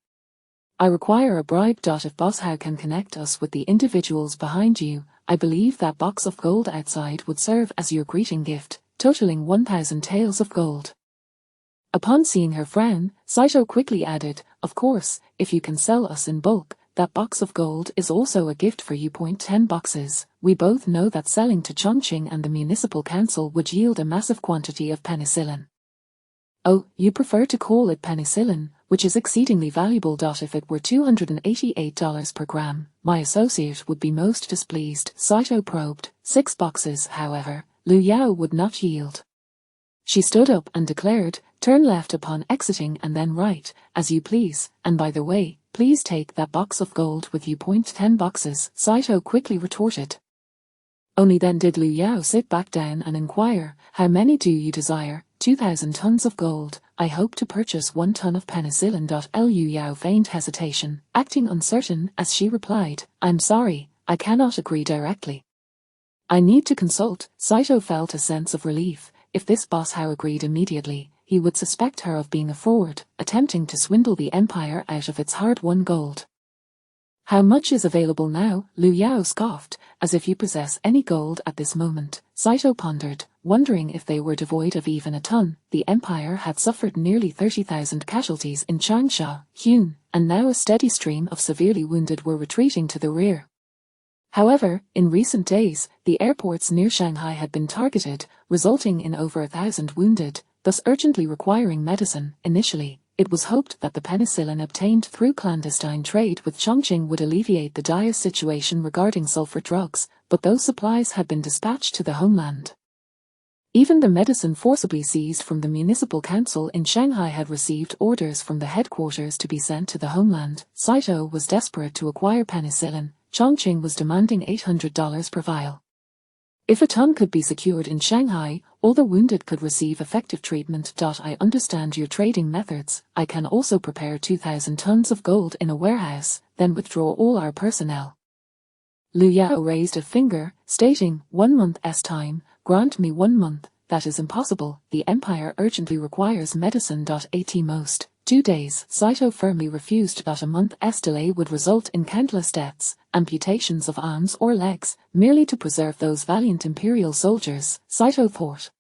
[SPEAKER 1] I require a bribe. If Boss Hao can connect us with the individuals behind you, I believe that box of gold outside would serve as your greeting gift, totaling 1,000 taels of gold." Upon seeing her frown, Saito quickly added, "Of course, if you can sell us in bulk, that box of gold is also a gift for you. 10 boxes. We both know that selling to Chongqing and the municipal council would yield a massive quantity of penicillin." "Oh, you prefer to call it penicillin, which is exceedingly valuable. If it were $288 per gram, my associate would be most displeased." Saito probed. 6 boxes, however, Lu Yao would not yield. She stood up and declared, "Turn left upon exiting and then right, as you please, and by the way, please take that box of gold with you. 10 boxes, Saito quickly retorted. Only then did Lu Yao sit back down and inquire, "How many do you desire?" 2,000 tons of gold. I hope to purchase 1 ton of penicillin. Lu Yao feigned hesitation, acting uncertain as she replied, "I'm sorry, I cannot agree directly." I need to consult. Saito felt a sense of relief. If this boss Hao agreed immediately, he would suspect her of being a fraud, attempting to swindle the empire out of its hard-won gold. How much is available now? Liu Yao scoffed. As if you possess any gold at this moment. Saito pondered, wondering if they were devoid of even a ton. The empire had suffered nearly 30,000 casualties in Changsha, Yun, and now a steady stream of severely wounded were retreating to the rear. However, in recent days, the airports near Shanghai had been targeted, resulting in over 1,000 wounded, thus urgently requiring medicine. Initially, it was hoped that the penicillin obtained through clandestine trade with Chongqing would alleviate the dire situation regarding sulfur drugs, but those supplies had been dispatched to the homeland. Even the medicine forcibly seized from the municipal council in Shanghai had received orders from the headquarters to be sent to the homeland. Saito was desperate to acquire penicillin. Chongqing was demanding $800 per vial. If a ton could be secured in Shanghai, all the wounded could receive effective treatment. I understand your trading methods. I can also prepare 2,000 tons of gold in a warehouse, then withdraw all our personnel. Liu Yao raised a finger, stating, 1 month's time, grant me 1 month. That is impossible. The empire urgently requires medicine. At most 2 days. Saito firmly refused that a month's delay would result in countless deaths, amputations of arms or legs, merely to preserve those valiant imperial soldiers, Saito thought.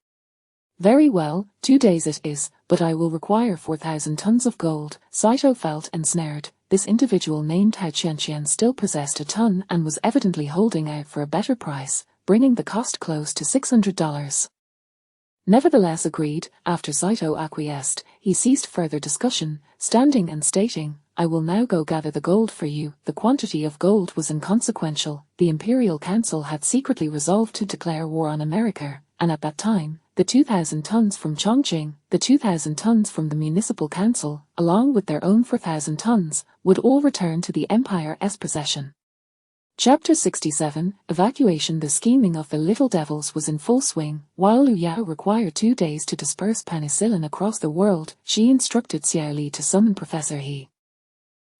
[SPEAKER 1] Very well, 2 days it is, but I will require 4,000 tons of gold. Saito felt ensnared. This individual named Hao Qianqian still possessed a ton and was evidently holding out for a better price, bringing the cost close to $600. Nevertheless agreed. After Saito acquiesced, he ceased further discussion, standing and stating, I will now go gather the gold for you. The quantity of gold was inconsequential. The Imperial Council had secretly resolved to declare war on America, and at that time, the 2,000 tons from Chongqing, the 2,000 tons from the Municipal Council, along with their own 4,000 tons, would all return to the Empire's possession. Chapter 67, Evacuation. The scheming of the Little Devils was in full swing. While Liu Yao required 2 days to disperse penicillin across the world, she instructed Xiao Li to summon Professor He.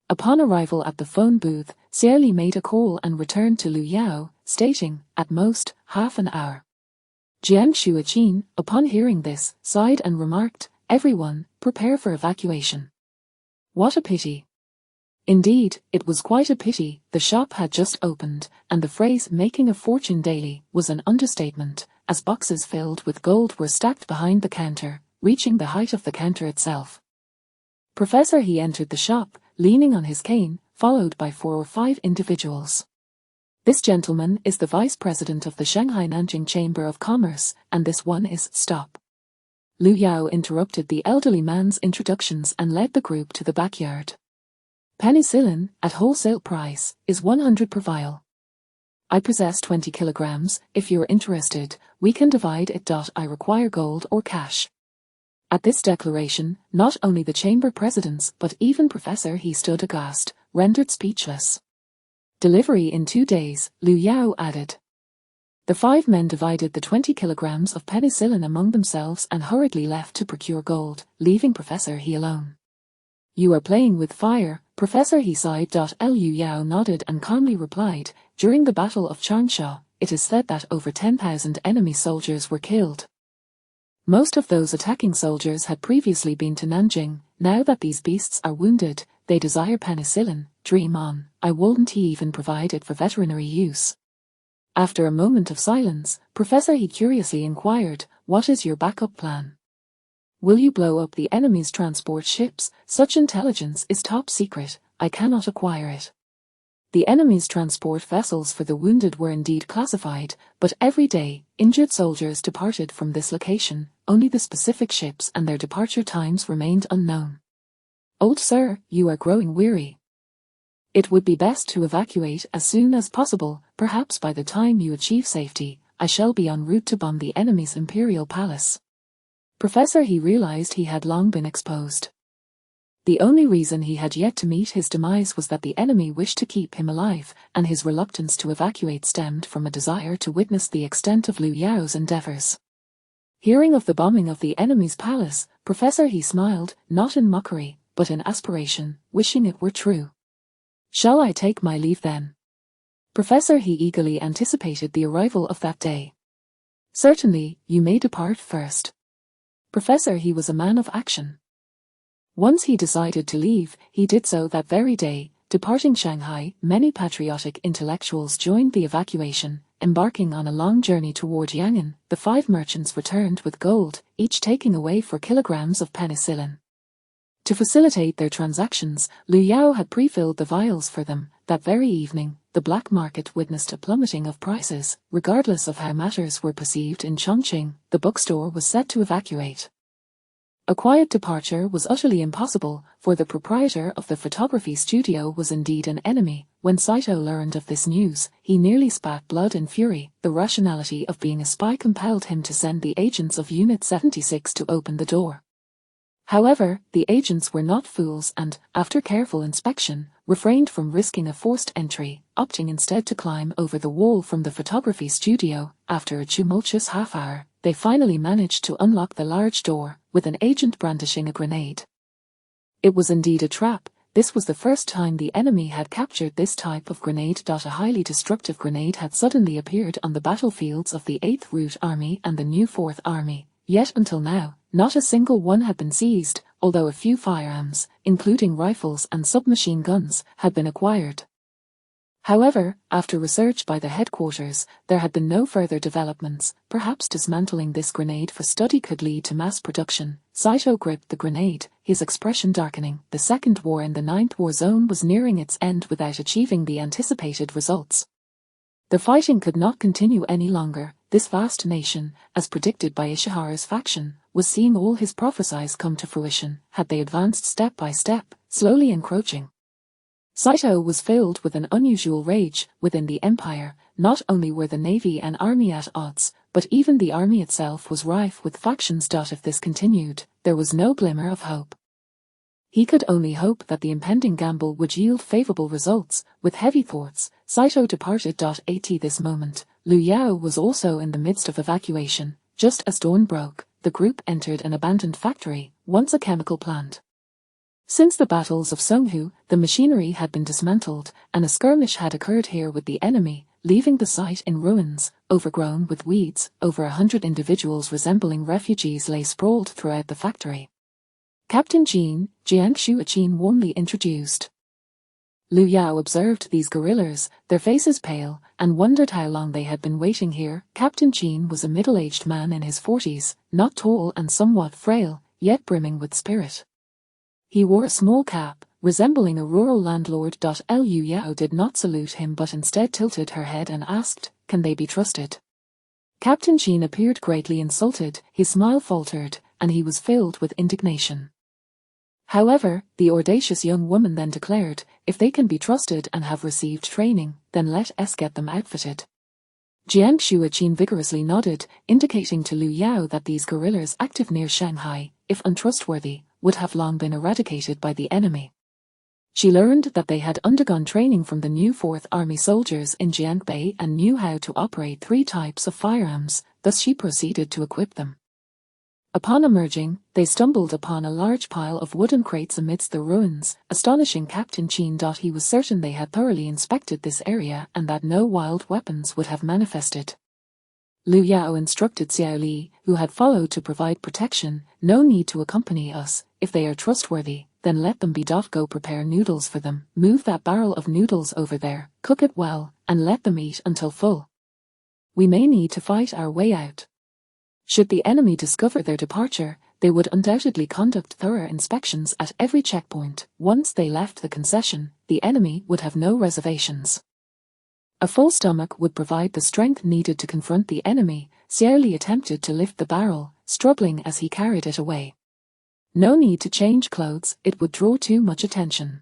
[SPEAKER 1] Upon arrival at the phone booth, Xiao Li made a call and returned to Liu Yao, stating, at most, half an hour. Jiang Shuaqin, upon hearing this, sighed and remarked, everyone, prepare for evacuation. What a pity. Indeed, it was quite a pity. The shop had just opened, and the phrase making a fortune daily was an understatement, as boxes filled with gold were stacked behind the counter, reaching the height of the counter itself. Professor He entered the shop, leaning on his cane, followed by 4 or 5 individuals. This gentleman is the vice president of the Shanghai Nanjing Chamber of Commerce, and this one is Stop. Liu Yao interrupted the elderly man's introductions and led the group to the backyard. Penicillin, at wholesale price, is 100 per vial. I possess 20 kilograms. If you're interested, we can divide it. I require gold or cash. At this declaration, not only the chamber presidents but even Professor He stood aghast, rendered speechless. Delivery in 2 days, Liu Yao added. The 5 men divided the 20 kilograms of penicillin among themselves and hurriedly left to procure gold, leaving Professor He alone. You are playing with fire, Professor He sighed. Liu Yao nodded and calmly replied, during the Battle of Changsha, it is said that over 10,000 enemy soldiers were killed. Most of those attacking soldiers had previously been to Nanjing. Now that these beasts are wounded, they desire penicillin. Dream on. I won't even provide it for veterinary use. After a moment of silence, Professor He curiously inquired, what is your backup plan? Will you blow up the enemy's transport ships? Such intelligence is top secret. I cannot acquire it. The enemy's transport vessels for the wounded were indeed classified, but every day, injured soldiers departed from this location. Only the specific ships and their departure times remained unknown. Old sir, you are growing weary. It would be best to evacuate as soon as possible. Perhaps by the time you achieve safety, I shall be en route to bomb the enemy's imperial palace. Professor He realized he had long been exposed. The only reason he had yet to meet his demise was that the enemy wished to keep him alive, and his reluctance to evacuate stemmed from a desire to witness the extent of Liu Yao's endeavors. Hearing of the bombing of the enemy's palace, Professor He smiled, not in mockery, but in aspiration, wishing it were true. Shall I take my leave then? Professor, he eagerly anticipated the arrival of that day. Certainly, you may depart first. Professor, he was a man of action. Once he decided to leave, he did so that very day. Departing Shanghai, many patriotic intellectuals joined the evacuation, embarking on a long journey toward Yangon. The 5 merchants returned with gold, each taking away 4 kilograms of penicillin. To facilitate their transactions, Liu Yao had pre-filled the vials for them. That very evening, the black market witnessed a plummeting of prices. Regardless of how matters were perceived in Chongqing, the bookstore was set to evacuate. A quiet departure was utterly impossible, for the proprietor of the photography studio was indeed an enemy. When Saito learned of this news, he nearly spat blood in fury. The rationality of being a spy compelled him to send the agents of Unit 76 to open the door. However, the agents were not fools and, after careful inspection, refrained from risking a forced entry, opting instead to climb over the wall from the photography studio. After a tumultuous half-hour, they finally managed to unlock the large door, with an agent brandishing a grenade. It was indeed a trap. This was the first time the enemy had captured this type of grenade. A highly destructive grenade had suddenly appeared on the battlefields of the 8th Route Army and the new 4th Army, yet until now, not a single one had been seized, although a few firearms, including rifles and submachine guns, had been acquired. However, after research by the headquarters, there had been no further developments. Perhaps dismantling this grenade for study could lead to mass production. Saito gripped the grenade, his expression darkening. The second war in the 9th War Zone was nearing its end without achieving the anticipated results. The fighting could not continue any longer. This vast nation, as predicted by Ishihara's faction, was seeing all his prophecies come to fruition. Had they advanced step by step, slowly encroaching? Saito was filled with an unusual rage. Within the empire, not only were the navy and army at odds, but even the army itself was rife with factions. If this continued, there was no glimmer of hope. He could only hope that the impending gamble would yield favorable results. With heavy thoughts, Saito departed. At this moment, Liu Yao was also in the midst of evacuation. Just as dawn broke, the group entered an abandoned factory, once a chemical plant. Since the battles of Songhu, the machinery had been dismantled, and a skirmish had occurred here with the enemy, leaving the site in ruins, overgrown with weeds. Over 100 individuals resembling refugees lay sprawled throughout the factory. Captain Jiang Shuachin warmly introduced. Liu Yao observed these guerrillas, their faces pale, and wondered how long they had been waiting here. Captain Jiang was a middle-aged man in his 40s, not tall and somewhat frail, yet brimming with spirit. He wore a small cap, resembling a rural landlord. Liu Yao did not salute him but instead tilted her head and asked, "Can they be trusted?" Captain Jiang appeared greatly insulted, his smile faltered, and he was filled with indignation. However, the audacious young woman then declared, "If they can be trusted and have received training, then let us get them outfitted." Jiang Shuachin vigorously nodded, indicating to Liu Yao that these guerrillas active near Shanghai, if untrustworthy, would have long been eradicated by the enemy. She learned that they had undergone training from the new 4th Army soldiers in Jiangbei and knew how to operate 3 types of firearms, thus she proceeded to equip them. Upon emerging, they stumbled upon a large pile of wooden crates amidst the ruins, astonishing Captain Jiang. He was certain they had thoroughly inspected this area and that no wild weapons would have manifested. Liu Yao instructed Xiao Li, who had followed to provide protection, "No need to accompany us. If they are trustworthy, then let them be. Go prepare noodles for them. Move that barrel of noodles over there, cook it well, and let them eat until full. We may need to fight our way out." Should the enemy discover their departure, they would undoubtedly conduct thorough inspections at every checkpoint. Once they left the concession, the enemy would have no reservations. A full stomach would provide the strength needed to confront the enemy. Xiao Li attempted to lift the barrel, struggling as he carried it away. No need to change clothes, it would draw too much attention.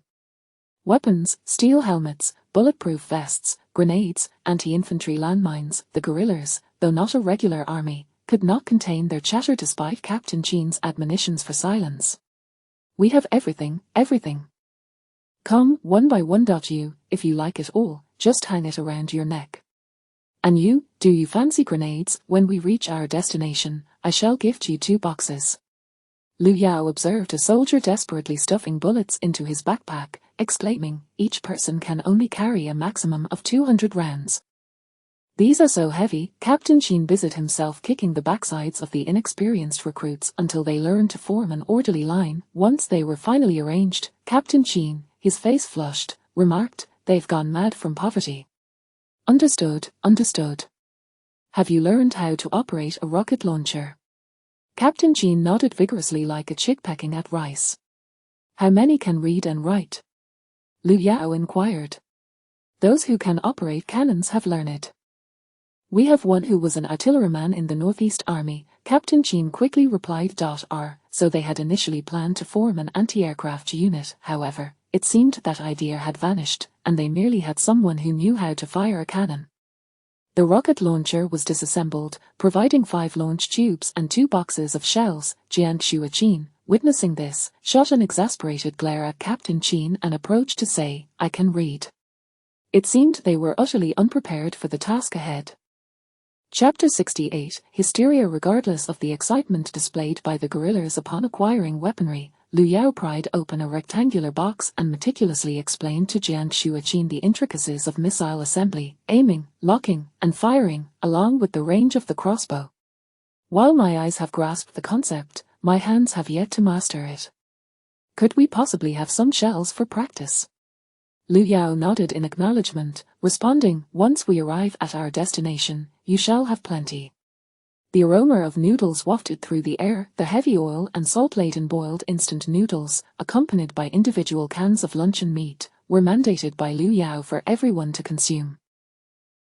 [SPEAKER 1] Weapons, steel helmets, bulletproof vests, grenades, anti-infantry landmines. The guerrillas, though not a regular army, could not contain their chatter despite Captain Jiang's admonitions for silence. "We have everything, everything. Come, one by one. You, if you like it all, just hang it around your neck. And you, do you fancy grenades? When we reach our destination, I shall gift you 2 boxes." Liu Yao observed a soldier desperately stuffing bullets into his backpack, exclaiming, "Each person can only carry a maximum of 200 rounds. These are so heavy." Captain Sheen busied himself kicking the backsides of the inexperienced recruits until they learned to form an orderly line. Once they were finally arranged, Captain Sheen, his face flushed, remarked, "They've gone mad from poverty." "Understood, understood. Have you learned how to operate a rocket launcher?" Captain Sheen nodded vigorously like a chick pecking at rice. "How many can read and write?" Liu Yao inquired. "Those who can operate cannons have learned. We have one who was an artilleryman in the Northeast Army," Captain Sheen quickly replied. So they had initially planned to form an anti-aircraft unit. However, it seemed that idea had vanished, and they merely had someone who knew how to fire a cannon. The rocket launcher was disassembled, providing 5 launch tubes and 2 boxes of shells. Jiang Shuaqin, witnessing this, shot an exasperated glare at Captain Sheen and approached to say, "I can read." It seemed they were utterly unprepared for the task ahead. Chapter 68, Hysteria. Regardless of the excitement displayed by the guerrillas upon acquiring weaponry, Liu Yao pried open a rectangular box and meticulously explained to Jiang Shuaqin the intricacies of missile assembly, aiming, locking, and firing, along with the range of the crossbow. "While my eyes have grasped the concept, my hands have yet to master it. Could we possibly have some shells for practice?" Liu Yao nodded in acknowledgement, responding, "Once we arrive at our destination, you shall have plenty." The aroma of noodles wafted through the air. The heavy oil and salt-laden boiled instant noodles, accompanied by individual cans of luncheon meat, were mandated by Liu Yao for everyone to consume.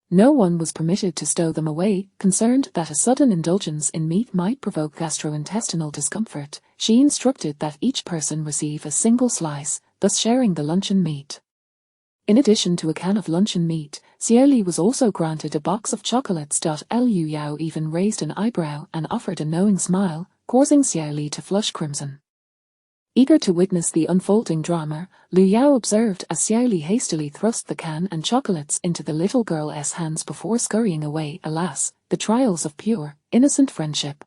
[SPEAKER 1] No one was permitted to stow them away, concerned that a sudden indulgence in meat might provoke gastrointestinal discomfort. She instructed that each person receive a single slice, thus sharing the luncheon meat. In addition to a can of luncheon meat, Xiao Li was also granted a box of chocolates. Liu Yao even raised an eyebrow and offered a knowing smile, causing Xiao Li to flush crimson. Eager to witness the unfolding drama, Liu Yao observed as Xiao Li hastily thrust the can and chocolates into the little girl's hands before scurrying away. Alas, the trials of pure, innocent friendship.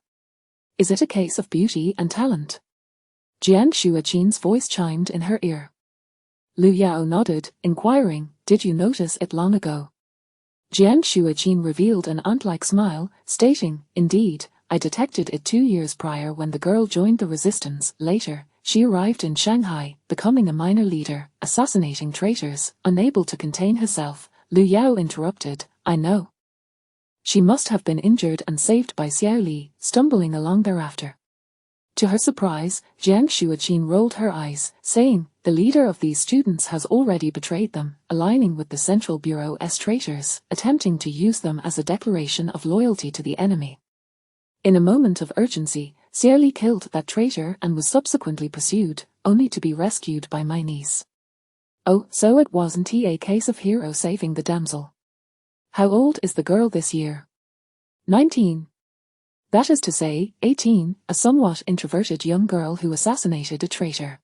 [SPEAKER 1] "Is it a case of beauty and talent?" Jiang Shuaqin's voice chimed in her ear. Liu Yao nodded, inquiring, "Did you notice it long ago?" Jiang Shuaqin revealed an ant-like smile, stating, "Indeed, I detected it 2 years prior when the girl joined the resistance. Later, she arrived in Shanghai, becoming a minor leader, assassinating traitors." Unable to contain herself, Liu Yao interrupted, "I know. She must have been injured and saved by Xiao Li, stumbling along thereafter." To her surprise, Jiang Shuaqin rolled her eyes, saying, "The leader of these students has already betrayed them, aligning with the Central Bureau's traitors, attempting to use them as a declaration of loyalty to the enemy." In a moment of urgency, Xiao Li killed that traitor and was subsequently pursued, only to be rescued by my niece. "Oh, so it wasn't a case of hero saving the damsel. How old is the girl this year?" 19. That is to say, 18, a somewhat introverted young girl who assassinated a traitor.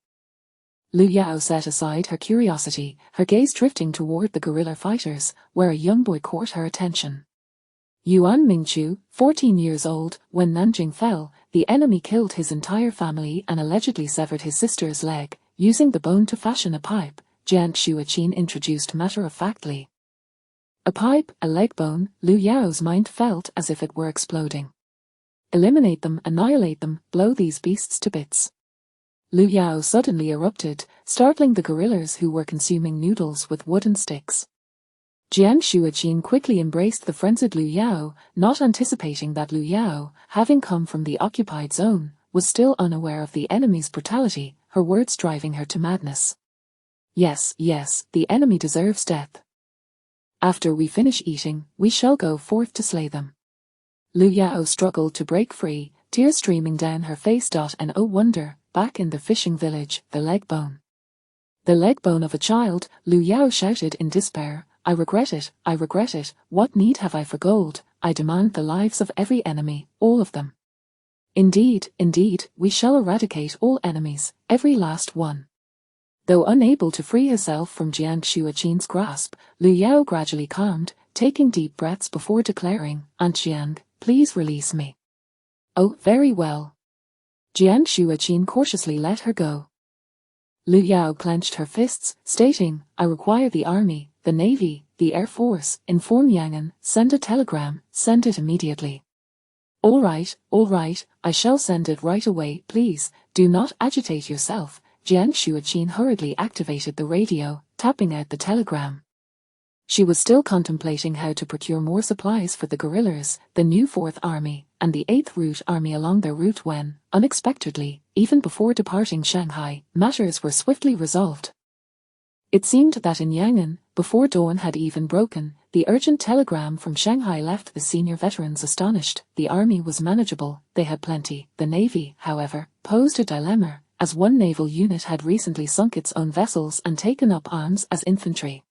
[SPEAKER 1] Liu Yao set aside her curiosity, her gaze drifting toward the guerrilla fighters, where a young boy caught her attention. Yuan Mingchu, 14 years old, when Nanjing fell, the enemy killed his entire family and allegedly severed his sister's leg, using the bone to fashion a pipe, Jiang Shuaqin introduced matter-of-factly. A pipe, a leg bone, Liu Yao's mind felt as if it were exploding. "Eliminate them, annihilate them, blow these beasts to bits." Liu Yao suddenly erupted, startling the guerrillas who were consuming noodles with wooden sticks. Jiang Shuaqin quickly embraced the frenzied Liu Yao, not anticipating that Liu Yao, having come from the occupied zone, was still unaware of the enemy's brutality, her words driving her to madness. Yes, the enemy deserves death. After we finish eating, we shall go forth to slay them. Liu Yao struggled to break free, tears streaming down her face. And oh wonder, back in the fishing village, the leg bone. The leg bone of a child, Liu Yao shouted in despair, I regret it, what need have I for gold? I demand the lives of every enemy, all of them. Indeed, we shall eradicate all enemies, every last one. Though unable to free herself from Jiang Shuaqin's grasp, Liu Yao gradually calmed, taking deep breaths before declaring, Aunt Jiang, please release me. Oh, very well. Jiang Shuaqin cautiously let her go. Liu Yao clenched her fists, stating, I require the army, the navy, the air force, inform Yangon, send a telegram, send it immediately. All right, I shall send it right away, please, do not agitate yourself. Jiang Shuaqin hurriedly activated the radio, tapping out the telegram. She was still contemplating how to procure more supplies for the guerrillas, the new 4th Army, and the 8th Route Army along their route when, unexpectedly, even before departing Shanghai, matters were swiftly resolved. It seemed that in Yangon, before dawn had even broken, the urgent telegram from Shanghai left the senior veterans astonished. The army was manageable, they had plenty. The navy, however, posed a dilemma, as one naval unit had recently sunk its own vessels and taken up arms as infantry.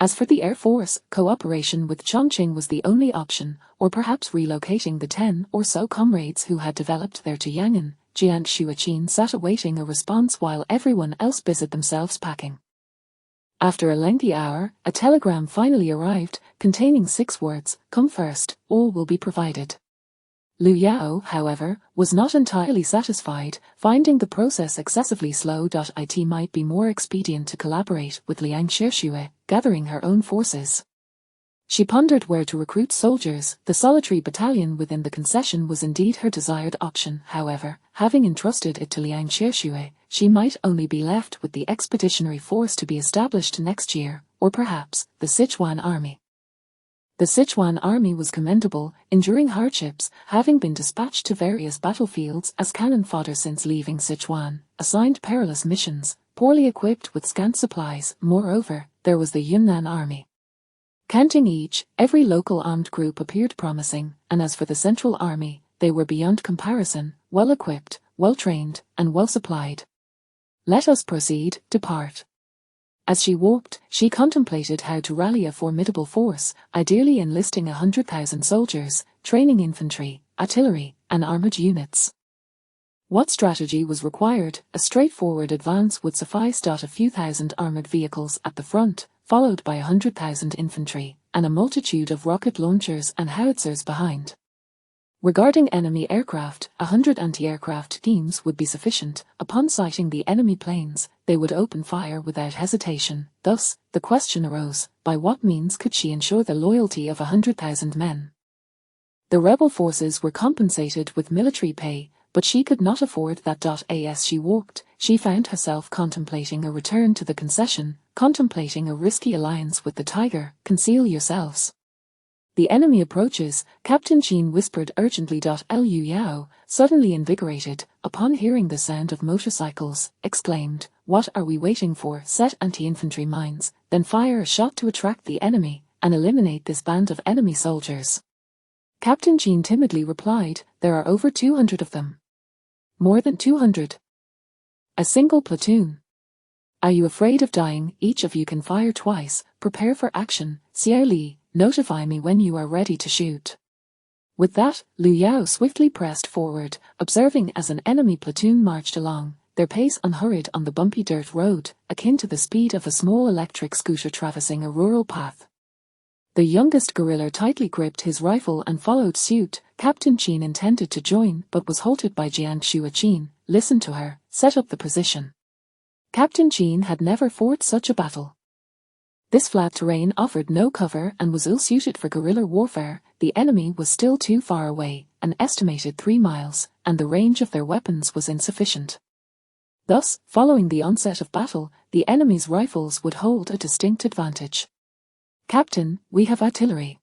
[SPEAKER 1] As for the Air Force, cooperation with Chongqing was the only option, or perhaps relocating the 10 or so comrades who had developed there to Yangon. Jiang Shuaqin sat awaiting a response while everyone else busied themselves packing. After a lengthy hour, a telegram finally arrived, containing 6 words, come first, all will be provided. Liu Yao, however, was not entirely satisfied, finding the process excessively slow. It might be more expedient to collaborate with Liang Shixue, gathering her own forces. She pondered where to recruit soldiers. The solitary battalion within the concession was indeed her desired option. However, having entrusted it to Liang Shixue, she might only be left with the expeditionary force to be established next year, or perhaps the Sichuan army. The Sichuan army was commendable, enduring hardships, having been dispatched to various battlefields as cannon fodder since leaving Sichuan, assigned perilous missions, poorly equipped with scant supplies. Moreover, there was the Yunnan army. Counting each, every local armed group appeared promising, and as for the Central Army, they were beyond comparison, well-equipped, well-trained, and well-supplied. Let us proceed, depart. As she walked, she contemplated how to rally a formidable force, ideally enlisting 100,000 soldiers, training infantry, artillery, and armored units. What strategy was required? A straightforward advance would suffice. A few thousand armored vehicles at the front, followed by 100,000 infantry, and a multitude of rocket launchers and howitzers behind. Regarding enemy aircraft, 100 anti-aircraft teams would be sufficient. Upon sighting the enemy planes, they would open fire without hesitation. Thus, the question arose, by what means could she ensure the loyalty of 100,000 men? The rebel forces were compensated with military pay, but she could not afford that. As she walked, she found herself contemplating a return to the concession, contemplating a risky alliance with the Tiger. Conceal yourselves. The enemy approaches, Captain Jean whispered urgently. Liu Yao, suddenly invigorated, upon hearing the sound of motorcycles, exclaimed, what are we waiting for? Set anti-infantry mines, then fire a shot to attract the enemy, and eliminate this band of enemy soldiers. Captain Jean timidly replied, there are over 200 of them. More than 200. A single platoon. Are you afraid of dying? Each of you can fire twice. Prepare for action. Xiao Li, notify me when you are ready to shoot. With that, Liu Yao swiftly pressed forward, observing as an enemy platoon marched along, their pace unhurried on the bumpy dirt road, akin to the speed of a small electric scooter traversing a rural path. The youngest guerrilla tightly gripped his rifle and followed suit. Captain Jean intended to join but was halted by Jiang Shuaqin. Listen to her, set up the position. Captain Jean had never fought such a battle. This flat terrain offered no cover and was ill-suited for guerrilla warfare. The enemy was still too far away, an estimated 3 miles, and the range of their weapons was insufficient. Thus, following the onset of battle, the enemy's rifles would hold a distinct advantage. Captain, we have artillery.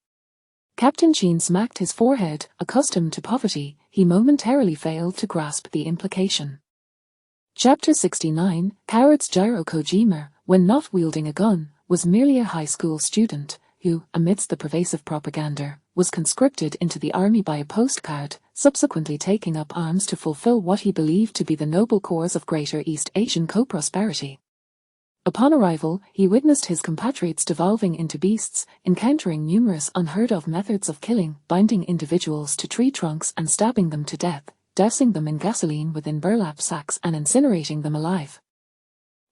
[SPEAKER 1] Captain Jean smacked his forehead. Accustomed to poverty, he momentarily failed to grasp the implication. Chapter 69, Cowards. Jiro Kojima, when not wielding a gun, was merely a high school student who, amidst the pervasive propaganda, was conscripted into the army by a postcard, subsequently taking up arms to fulfill what he believed to be the noble cause of Greater East Asian co-prosperity. Upon arrival, he witnessed his compatriots devolving into beasts, encountering numerous unheard-of methods of killing, binding individuals to tree trunks and stabbing them to death, dousing them in gasoline within burlap sacks and incinerating them alive.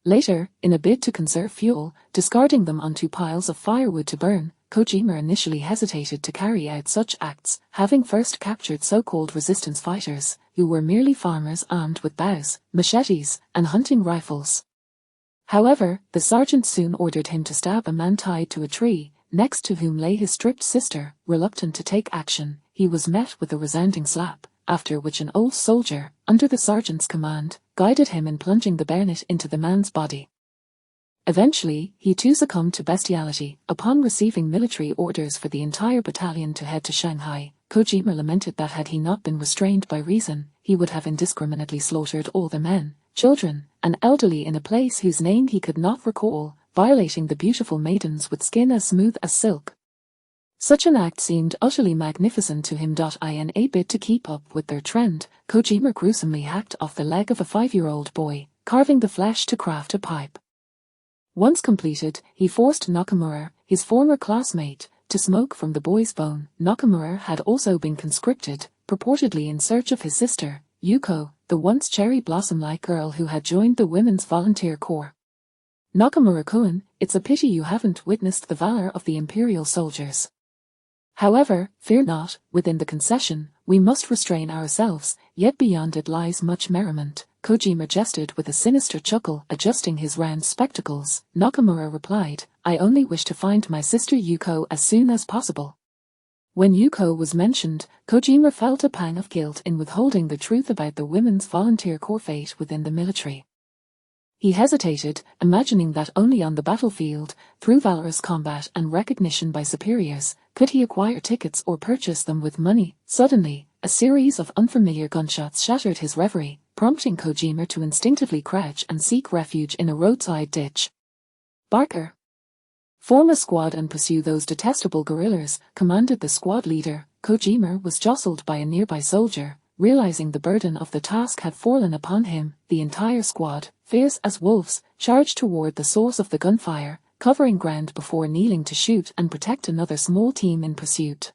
[SPEAKER 1] Later, in a bid to conserve fuel, discarding them onto piles of firewood to burn. Kojima initially hesitated to carry out such acts, having first captured so-called resistance fighters, who were merely farmers armed with bows, machetes, and hunting rifles. However, the sergeant soon ordered him to stab a man tied to a tree, next to whom lay his stripped sister. Reluctant to take action, he was met with a resounding slap, after which an old soldier, under the sergeant's command, guided him in plunging the bayonet into the man's body. Eventually, he too succumbed to bestiality. Upon receiving military orders for the entire battalion to head to Shanghai, Kojima lamented that had he not been restrained by reason, he would have indiscriminately slaughtered all the men, children, and elderly in a place whose name he could not recall, violating the beautiful maidens with skin as smooth as silk. Such an act seemed utterly magnificent to him. In a bid to keep up with their trend, Kojima gruesomely hacked off the leg of a 5-year-old boy, carving the flesh to craft a pipe. Once completed, he forced Nakamura, his former classmate, to smoke from the boy's bone. Nakamura had also been conscripted, purportedly in search of his sister, Yuko, the once cherry blossom-like girl who had joined the Women's Volunteer Corps. Nakamura-kun, it's a pity you haven't witnessed the valor of the Imperial soldiers. However, fear not, within the concession, we must restrain ourselves, yet beyond it lies much merriment. Kojima jested with a sinister chuckle, adjusting his round spectacles. Nakamura replied, I only wish to find my sister Yuko as soon as possible. When Yuko was mentioned, Kojima felt a pang of guilt in withholding the truth about the Women's Volunteer Corps fate within the military. He hesitated, imagining that only on the battlefield, through valorous combat and recognition by superiors, could he acquire tickets or purchase them with money. Suddenly, a series of unfamiliar gunshots shattered his reverie, prompting Kojima to instinctively crouch and seek refuge in a roadside ditch. Barker. Form a squad and pursue those detestable guerrillas, commanded the squad leader. Kojima was jostled by a nearby soldier. Realizing the burden of the task had fallen upon him, the entire squad, fierce as wolves, charged toward the source of the gunfire, covering ground before kneeling to shoot and protect another small team in pursuit.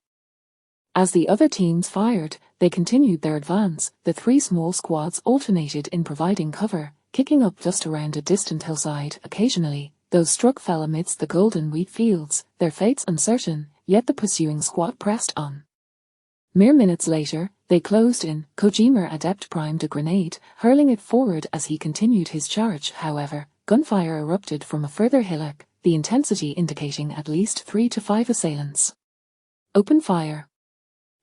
[SPEAKER 1] As the other teams fired, they continued their advance. The 3 small squads alternated in providing cover, kicking up dust around a distant hillside. Occasionally, those struck fell amidst the golden wheat fields, their fates uncertain, yet the pursuing squad pressed on. Mere minutes later, they closed in. Kojima adept primed a grenade, hurling it forward as he continued his charge. However, gunfire erupted from a further hillock, the intensity indicating at least 3 to 5 assailants. Open fire.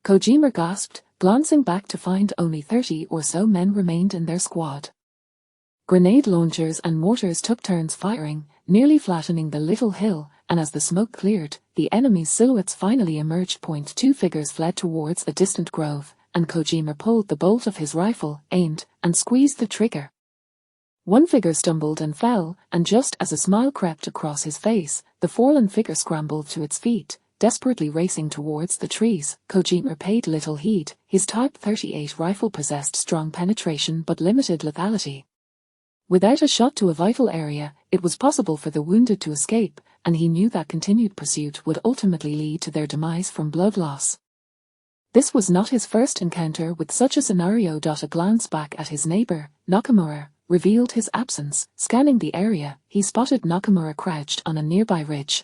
[SPEAKER 1] Kojima gasped, glancing back to find only 30 or so men remained in their squad. Grenade launchers and mortars took turns firing, nearly flattening the little hill, and as the smoke cleared, the enemy's silhouettes finally emerged. 2 figures fled towards a distant grove, and Kojima pulled the bolt of his rifle, aimed, and squeezed the trigger. One figure stumbled and fell, and just as a smile crept across his face, the fallen figure scrambled to its feet, desperately racing towards the trees. Kojima paid little heed. His Type 38 rifle possessed strong penetration but limited lethality. Without a shot to a vital area, it was possible for the wounded to escape, and he knew that continued pursuit would ultimately lead to their demise from blood loss. This was not his first encounter with such a scenario. A glance back at his neighbor, Nakamura, revealed his absence. Scanning the area, he spotted Nakamura crouched on a nearby ridge.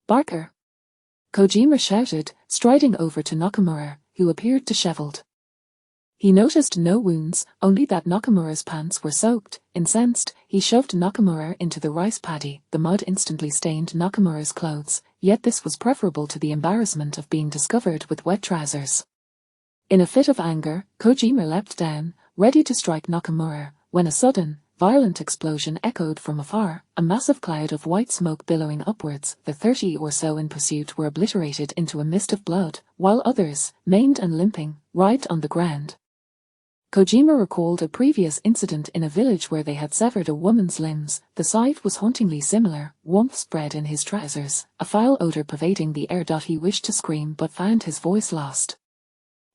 [SPEAKER 1] Barker! Kojima shouted, striding over to Nakamura, who appeared disheveled. He noticed no wounds, only that Nakamura's pants were soaked. Incensed, he shoved Nakamura into the rice paddy. The mud instantly stained Nakamura's clothes, yet this was preferable to the embarrassment of being discovered with wet trousers. In a fit of anger, Kojima leapt down, ready to strike Nakamura, when a sudden, violent explosion echoed from afar, a massive cloud of white smoke billowing upwards. The 30 or so in pursuit were obliterated into a mist of blood, while others, maimed and limping, writhed on the ground. Kojima recalled a previous incident in a village where they had severed a woman's limbs. The sight was hauntingly similar, warmth spread in his trousers, a foul odor pervading the air. He wished to scream but found his voice lost.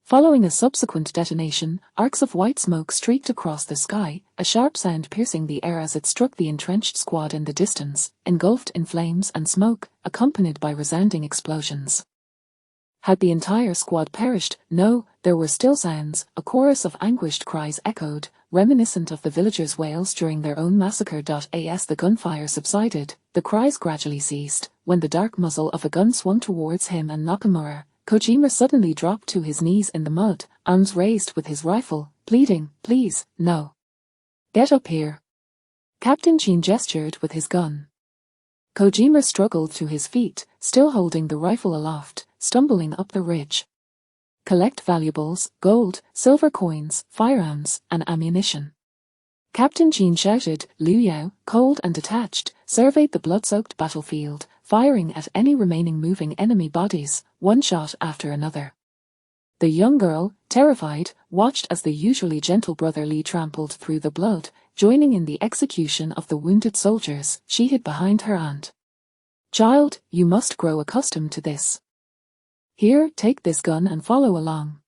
[SPEAKER 1] Following a subsequent detonation, arcs of white smoke streaked across the sky, a sharp sound piercing the air as it struck the entrenched squad in the distance, engulfed in flames and smoke, accompanied by resounding explosions. Had the entire squad perished? No, there were still sounds. A chorus of anguished cries echoed, reminiscent of the villagers' wails during their own massacre. As the gunfire subsided, the cries gradually ceased. When the dark muzzle of a gun swung towards him and Nakamura, Kojima suddenly dropped to his knees in the mud, arms raised with his rifle, pleading, "Please, no. Get up here. Captain Jean gestured with his gun. Kojima struggled to his feet, still holding the rifle aloft, stumbling up the ridge. Collect valuables, gold, silver coins, firearms, and ammunition. Captain Jean shouted. Liu Yao, cold and detached, surveyed the blood-soaked battlefield, firing at any remaining moving enemy bodies, one shot after another. The young girl, terrified, watched as the usually gentle brother Li trampled through the blood, joining in the execution of the wounded soldiers. She hid behind her aunt. "Child, you must grow accustomed to this. Here, take this gun and follow along."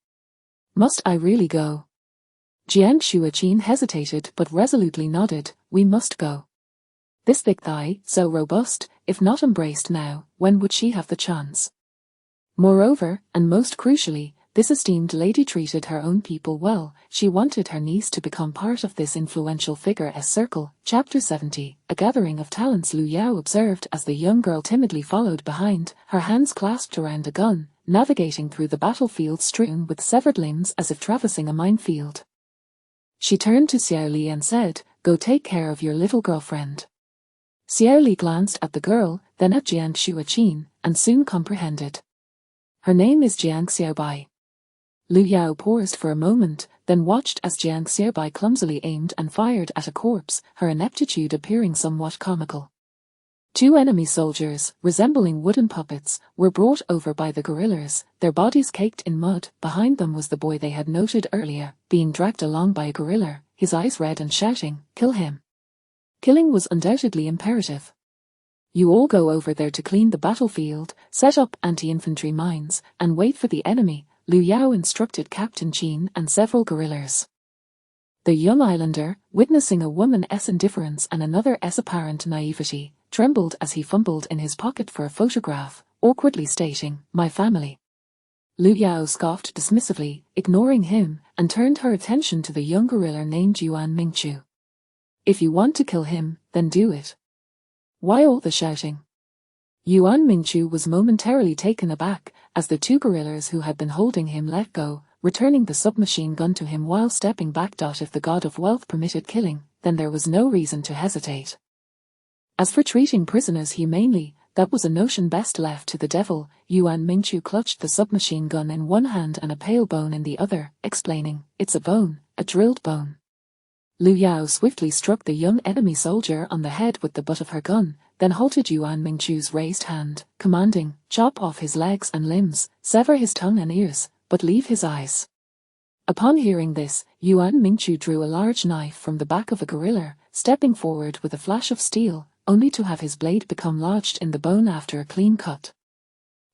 [SPEAKER 1] "Must I really go?" Jiang Shuaqin hesitated but resolutely nodded. "We must go. This thick thigh, so robust, if not embraced now, when would she have the chance?" Moreover, and most crucially, this esteemed lady treated her own people well. She wanted her niece to become part of this influential figure's circle. Chapter 70, A Gathering of Talents. Liu Yao observed as the young girl timidly followed behind, her hands clasped around a gun, navigating through the battlefield strewn with severed limbs as if traversing a minefield. She turned to Xiao Li and said, "Go take care of your little girlfriend." Xiao Li glanced at the girl, then at Jiang Shuaqin, and soon comprehended. "Her name is Jiang Xiaobai." Liu Yao paused for a moment, then watched as Jiang Xiaobai clumsily aimed and fired at a corpse, her ineptitude appearing somewhat comical. Two enemy soldiers, resembling wooden puppets, were brought over by the guerrillas, their bodies caked in mud. Behind them was the boy they had noted earlier, being dragged along by a guerrilla, his eyes red and shouting, "Kill him." Killing was undoubtedly imperative. "You all go over there to clean the battlefield, set up anti-infantry mines, and wait for the enemy," Liu Yao instructed Captain Jean and several guerrillas. The young islander, witnessing a woman's indifference and another's apparent naivety, trembled as he fumbled in his pocket for a photograph, awkwardly stating, "My family." Liu Yao scoffed dismissively, ignoring him, and turned her attention to the young guerrilla named Yuan Mingchu. "If you want to kill him, then do it. Why all the shouting?" Yuan Mingchu was momentarily taken aback as the two guerrillas who had been holding him let go, returning the submachine gun to him while stepping back. If the god of wealth permitted killing, then there was no reason to hesitate. As for treating prisoners humanely, that was a notion best left to the devil. Yuan Mingchu clutched the submachine gun in one hand and a pale bone in the other, explaining, "It's a bone, a drilled bone." Liu Yao swiftly struck the young enemy soldier on the head with the butt of her gun, then halted Yuan Mingchu's raised hand, commanding, "Chop off his legs and limbs, sever his tongue and ears, but leave his eyes." Upon hearing this, Yuan Mingchu drew a large knife from the back of a guerrilla, stepping forward with a flash of steel, only to have his blade become lodged in the bone after a clean cut.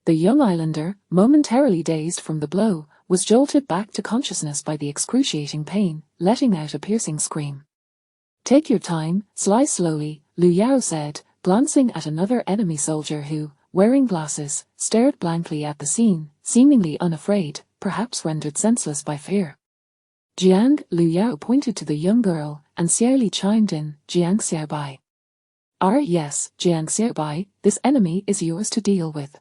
[SPEAKER 1] The young islander, momentarily dazed from the blow, was jolted back to consciousness by the excruciating pain, letting out a piercing scream. "Take your time, slice slowly," Liu Yao said, glancing at another enemy soldier who, wearing glasses, stared blankly at the scene, seemingly unafraid, perhaps rendered senseless by fear. "Jiang," Liu Yao pointed to the young girl, and Xiao Li chimed in, "Jiang Xiaobai." Yes, Jiang Xiaobai, this enemy is yours to deal with.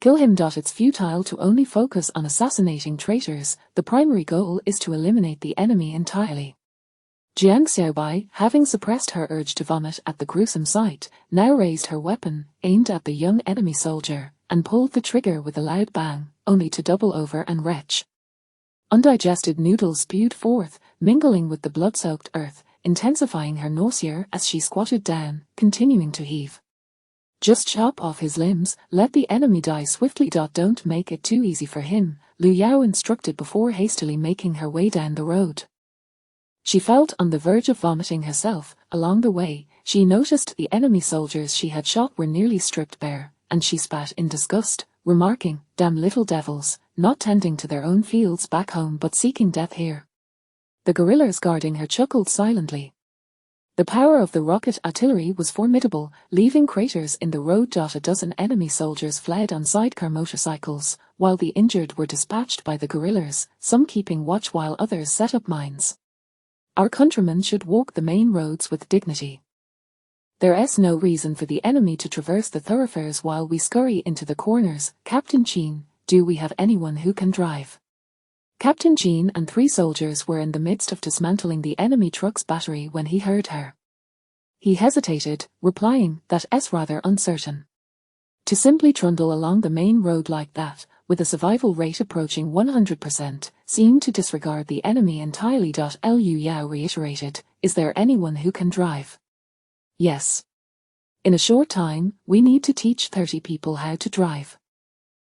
[SPEAKER 1] Kill him. It's futile to only focus on assassinating traitors, the primary goal is to eliminate the enemy entirely. Jiang Xiaobai, having suppressed her urge to vomit at the gruesome sight, now raised her weapon, aimed at the young enemy soldier, and pulled the trigger with a loud bang, only to double over and retch. Undigested noodles spewed forth, mingling with the blood-soaked earth, intensifying her nausea as she squatted down, continuing to heave. "Just chop off his limbs, let the enemy die swiftly. Don't make it too easy for him," Liu Yao instructed before hastily making her way down the road. She felt on the verge of vomiting herself. Along the way, she noticed the enemy soldiers she had shot were nearly stripped bare, and she spat in disgust, remarking, "Damn little devils, not tending to their own fields back home but seeking death here." The guerrillas guarding her chuckled silently. The power of the rocket artillery was formidable, leaving craters in the road. A dozen enemy soldiers fled on sidecar motorcycles, while the injured were dispatched by the guerrillas, some keeping watch while others set up mines. Our countrymen should walk the main roads with dignity. There's no reason for the enemy to traverse the thoroughfares while we scurry into the corners. Captain Jean, do we have anyone who can drive? Captain Jean and 3 soldiers were in the midst of dismantling the enemy truck's battery when he heard her. He hesitated, replying that is rather uncertain. To simply trundle along the main road like that, with a survival rate approaching 100%, seemed to disregard the enemy entirely. Liu Yao reiterated, is there anyone who can drive? Yes. In a short time, we need to teach 30 people how to drive.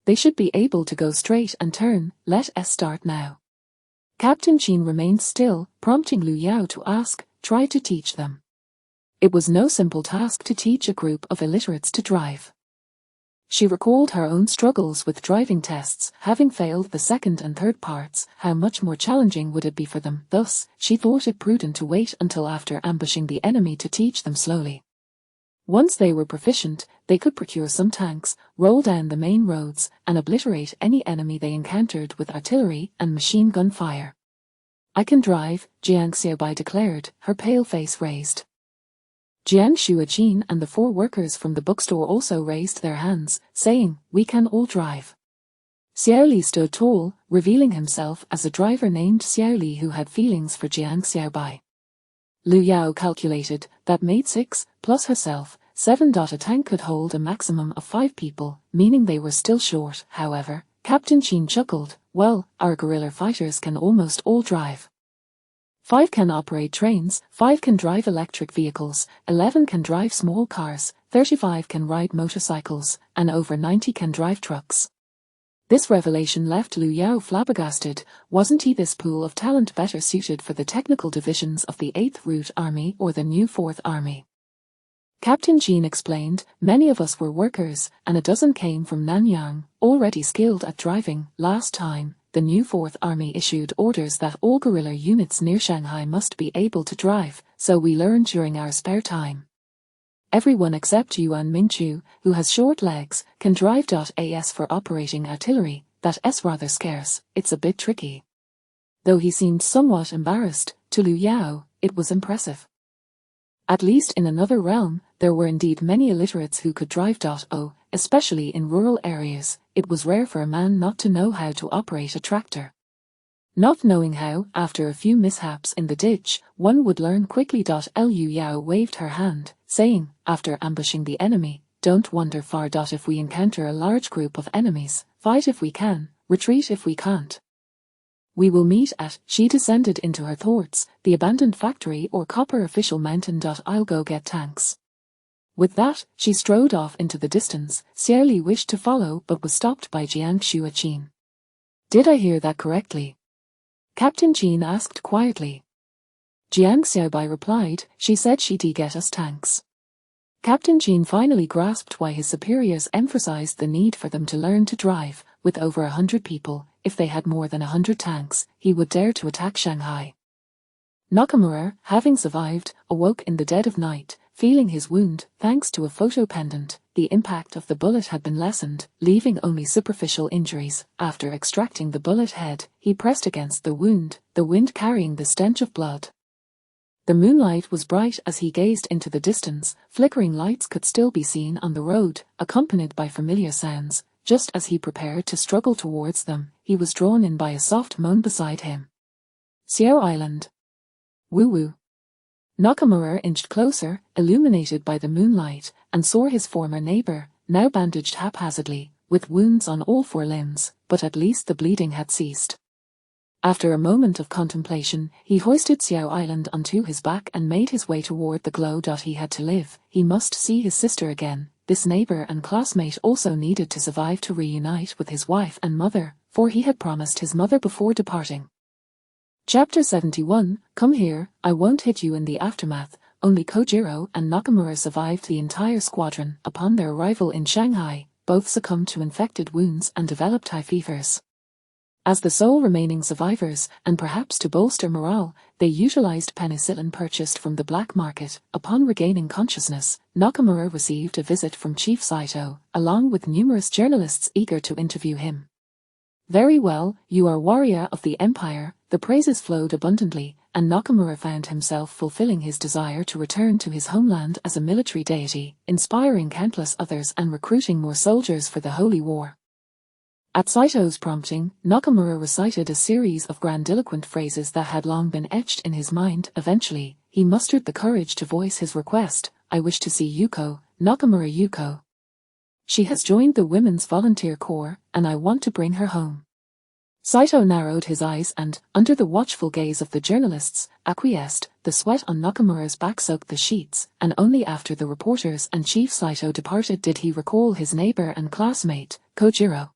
[SPEAKER 1] They should be able to go straight and turn, let us start now. Captain Qin remained still, prompting Liu Yao to ask, try to teach them. It was no simple task to teach a group of illiterates to drive. She recalled her own struggles with driving tests, having failed the second and third parts. How much more challenging would it be for them? Thus, she thought it prudent to wait until after ambushing the enemy to teach them slowly. Once they were proficient, they could procure some tanks, roll down the main roads, and obliterate any enemy they encountered with artillery and machine gun fire. I can drive, Jiang Xiaobai declared, her pale face raised. Jiang Shuaqin and the 4 workers from the bookstore also raised their hands, saying, we can all drive. Xiao Li stood tall, revealing himself as a driver named Xiao Li who had feelings for Jiang Xiaobai. Liu Yao calculated that made 6, plus herself, 7. A tank could hold a maximum of 5 people, meaning they were still short. However, Captain Qin chuckled, well, our guerrilla fighters can almost all drive. 5 can operate trains, 5 can drive electric vehicles, 11 can drive small cars, 35 can ride motorcycles, and over 90 can drive trucks. This revelation left Liu Yao flabbergasted. Wasn't this pool of talent better suited for the technical divisions of the 8th Route Army or the new 4th Army? Captain Qin explained, many of us were workers, and a dozen came from Nanyang, already skilled at driving. Last time, the new 4th Army issued orders that all guerrilla units near Shanghai must be able to drive, so we learned during our spare time. Everyone except Yuan Mingchu, who has short legs, can drive. As for operating artillery, that's rather scarce, it's a bit tricky. Though he seemed somewhat embarrassed, to Liu Yao, it was impressive. At least in another realm, there were indeed many illiterates who could drive. Especially in rural areas, it was rare for a man not to know how to operate a tractor. Not knowing how, after a few mishaps in the ditch, one would learn quickly. Liu Yao waved her hand, saying, after ambushing the enemy, don't wander far. If we encounter a large group of enemies, fight if we can, retreat if we can't. We will meet at, she descended into her thoughts, the abandoned factory or copper official mountain. I'll go get tanks. With that, she strode off into the distance. Xiao Li wished to follow but was stopped by Jiang Shuaqin. Did I hear that correctly? Captain Qin asked quietly. Jiang Xiaobai replied, she said she'd get us tanks. Captain Qin finally grasped why his superiors emphasized the need for them to learn to drive. With over 100 people, if they had more than 100 tanks, he would dare to attack Shanghai. Nakamura, having survived, awoke in the dead of night, feeling his wound. Thanks to a photo pendant, the impact of the bullet had been lessened, leaving only superficial injuries. After extracting the bullet head, he pressed against the wind carrying the stench of blood. The moonlight was bright as he gazed into the distance. Flickering lights could still be seen on the road, accompanied by familiar sounds. Just as he prepared to struggle towards them, he was drawn in by a soft moan beside him. Xiao Island. Woo-woo. Nakamura inched closer, illuminated by the moonlight, and saw his former neighbor, now bandaged haphazardly, with wounds on all 4 limbs, but at least the bleeding had ceased. After a moment of contemplation, he hoisted Xiao Island onto his back and made his way toward the glow. He had to live, he must see his sister again. This neighbor and classmate also needed to survive to reunite with his wife and mother, for he had promised his mother before departing. Chapter 71, Come here, I won't hit you. In the aftermath, only Kojiro and Nakamura survived the entire squadron. Upon their arrival in Shanghai, both succumbed to infected wounds and developed high fevers. As the sole remaining survivors, and perhaps to bolster morale, they utilized penicillin purchased from the black market. Upon regaining consciousness, Nakamura received a visit from Chief Saito, along with numerous journalists eager to interview him. Very well, you are warrior of the Empire. The praises flowed abundantly, and Nakamura found himself fulfilling his desire to return to his homeland as a military deity, inspiring countless others and recruiting more soldiers for the Holy War. At Saito's prompting, Nakamura recited a series of grandiloquent phrases that had long been etched in his mind. Eventually, he mustered the courage to voice his request. "I wish to see Yuko, Nakamura Yuko. She has joined the Women's Volunteer Corps, and I want to bring her home." Saito narrowed his eyes and, under the watchful gaze of the journalists, acquiesced. The sweat on Nakamura's back soaked the sheets, and only after the reporters and Chief Saito departed did he recall his neighbor and classmate, Kojiro.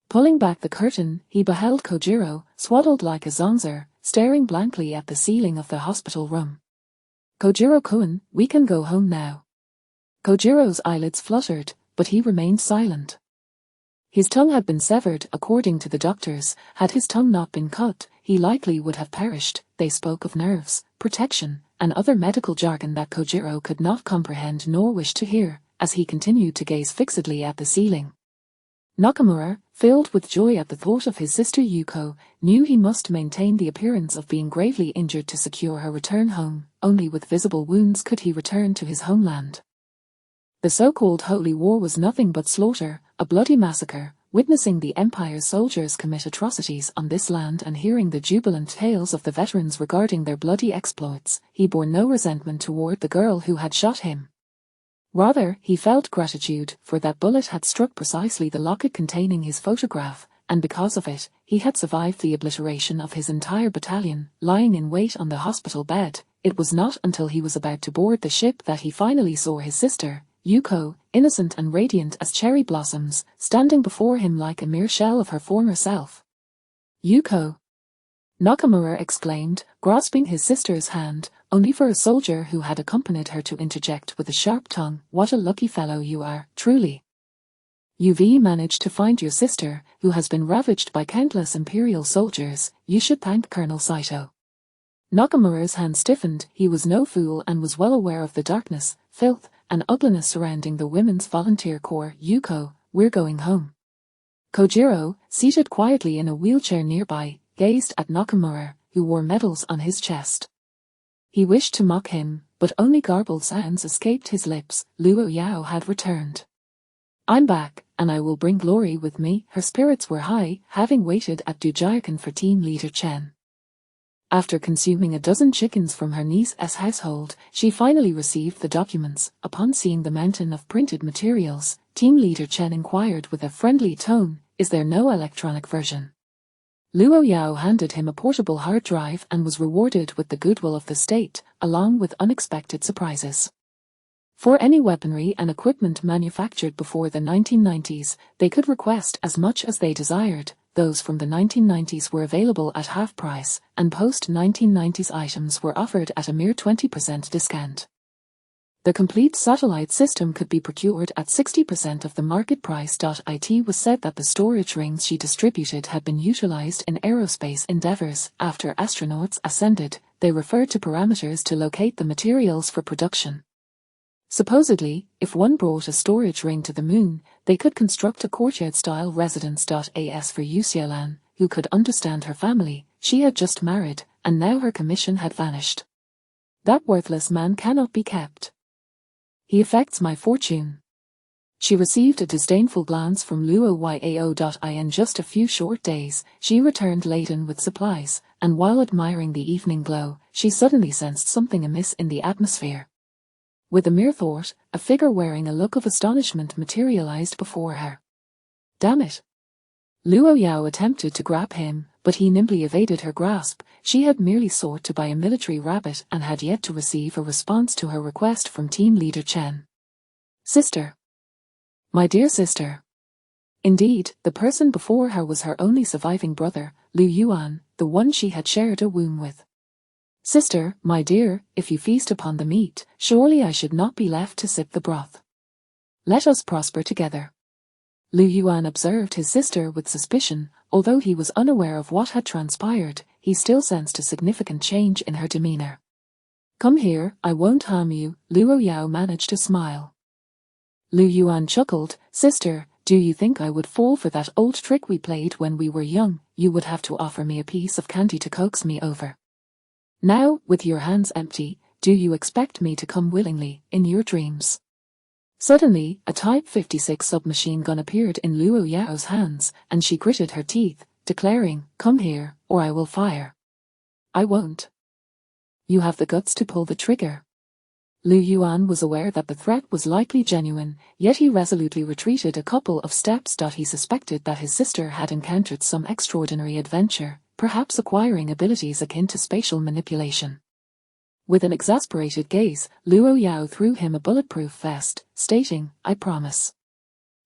[SPEAKER 1] Pulling back the curtain, he beheld Kojiro, swaddled like a zonzer, staring blankly at the ceiling of the hospital room. "Kojiro-kun, we can go home now." Kojiro's eyelids fluttered, but he remained silent. His tongue had been severed, according to the doctors. Had his tongue not been cut, he likely would have perished. They spoke of nerves, protection, and other medical jargon that Kojiro could not comprehend nor wish to hear, as he continued to gaze fixedly at the ceiling. Nakamura, filled with joy at the thought of his sister Yuko, knew he must maintain the appearance of being gravely injured to secure her return home. Only with visible wounds could he return to his homeland. The so-called Holy War was nothing but slaughter, a bloody massacre. Witnessing the Empire's soldiers commit atrocities on this land and hearing the jubilant tales of the veterans regarding their bloody exploits, he bore no resentment toward the girl who had shot him. Rather, he felt gratitude, for that bullet had struck precisely the locket containing his photograph, and because of it, he had survived the obliteration of his entire battalion. Lying in wait on the hospital bed, it was not until he was about to board the ship that he finally saw his sister, Yuko, innocent and radiant as cherry blossoms, standing before him like a mere shell of her former self. "Yuko!" Nakamura exclaimed, grasping his sister's hand, only for a soldier who had accompanied her to interject with a sharp tongue, "What a lucky fellow you are, truly. You've managed to find your sister, who has been ravaged by countless Imperial soldiers. You should thank Colonel Saito." Nakamura's hand stiffened. He was no fool and was well aware of the darkness, filth, and ugliness surrounding the Women's Volunteer Corps. "Yuko, we're going home." Kojiro, seated quietly in a wheelchair nearby, gazed at Nakamura, who wore medals on his chest. He wished to mock him, but only garbled sounds escaped his lips. Luo Yao had returned. "I'm back, and I will bring glory with me." Her spirits were high, having waited at Dujiakan for Team Leader Chen. After consuming a dozen chickens from her niece's household, she finally received the documents. Upon seeing the mountain of printed materials, Team Leader Chen inquired with a friendly tone, "Is there no electronic version?" Luo Yao handed him a portable hard drive and was rewarded with the goodwill of the state, along with unexpected surprises. For any weaponry and equipment manufactured before the 1990s, they could request as much as they desired. Those from the 1990s were available at half price, and post-1990s items were offered at a mere 20% discount. The complete satellite system could be procured at 60% of the market price. It was said that the storage rings she distributed had been utilized in aerospace endeavors. After astronauts ascended, they referred to parameters to locate the materials for production. Supposedly, if one brought a storage ring to the moon, they could construct a courtyard-style residence. As for Yu Xiaolan, who could understand her family, she had just married, and now her commission had vanished. That worthless man cannot be kept. He affects my fortune. She received a disdainful glance from Luo Yao. In just a few short days, she returned laden with supplies, and while admiring the evening glow, she suddenly sensed something amiss in the atmosphere. With a mere thought, a figure wearing a look of astonishment materialized before her. "Damn it!" Luo Yao attempted to grab him, but he nimbly evaded her grasp. She had merely sought to buy a military rabbit and had yet to receive a response to her request from Team Leader Chen. "Sister. My dear sister." Indeed, the person before her was her only surviving brother, Lu Yuan, the one she had shared a womb with. "Sister, my dear, if you feast upon the meat, surely I should not be left to sip the broth. Let us prosper together." Lu Yuan observed his sister with suspicion. Although he was unaware of what had transpired, he still sensed a significant change in her demeanor. "Come here, I won't harm you." Luo Yao managed to smile. Lu Yuan chuckled. "Sister, do you think I would fall for that old trick we played when we were young? You would have to offer me a piece of candy to coax me over. Now, with your hands empty, do you expect me to come willingly, in your dreams?" Suddenly, a Type 56 submachine gun appeared in Luo Yao's hands, and she gritted her teeth, declaring, "Come here, or I will fire." "I won't." You have the guts to pull the trigger. Lu Yuan was aware that the threat was likely genuine, yet he resolutely retreated a couple of steps. He suspected that his sister had encountered some extraordinary adventure, perhaps acquiring abilities akin to spatial manipulation. With an exasperated gaze, Luo Yao threw him a bulletproof vest, stating, "I promise."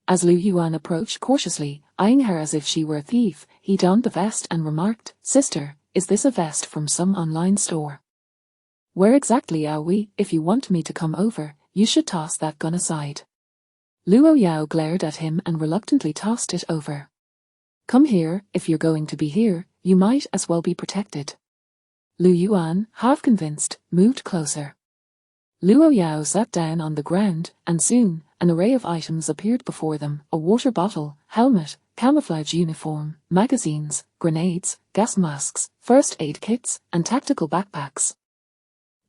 [SPEAKER 1] As Lu Yuan approached cautiously, eyeing her as if she were a thief, he donned the vest and remarked, "Sister, is this a vest from some online store? Where exactly are we? If you want me to come over, you should toss that gun aside." Luo Yao glared at him and reluctantly tossed it over. "Come here, if you're going to be here, you might as well be protected." Lu Yuan, half convinced, moved closer. Luo Yao sat down on the ground, and soon, an array of items appeared before them: a water bottle, helmet, camouflage uniform, magazines, grenades, gas masks, first aid kits, and tactical backpacks.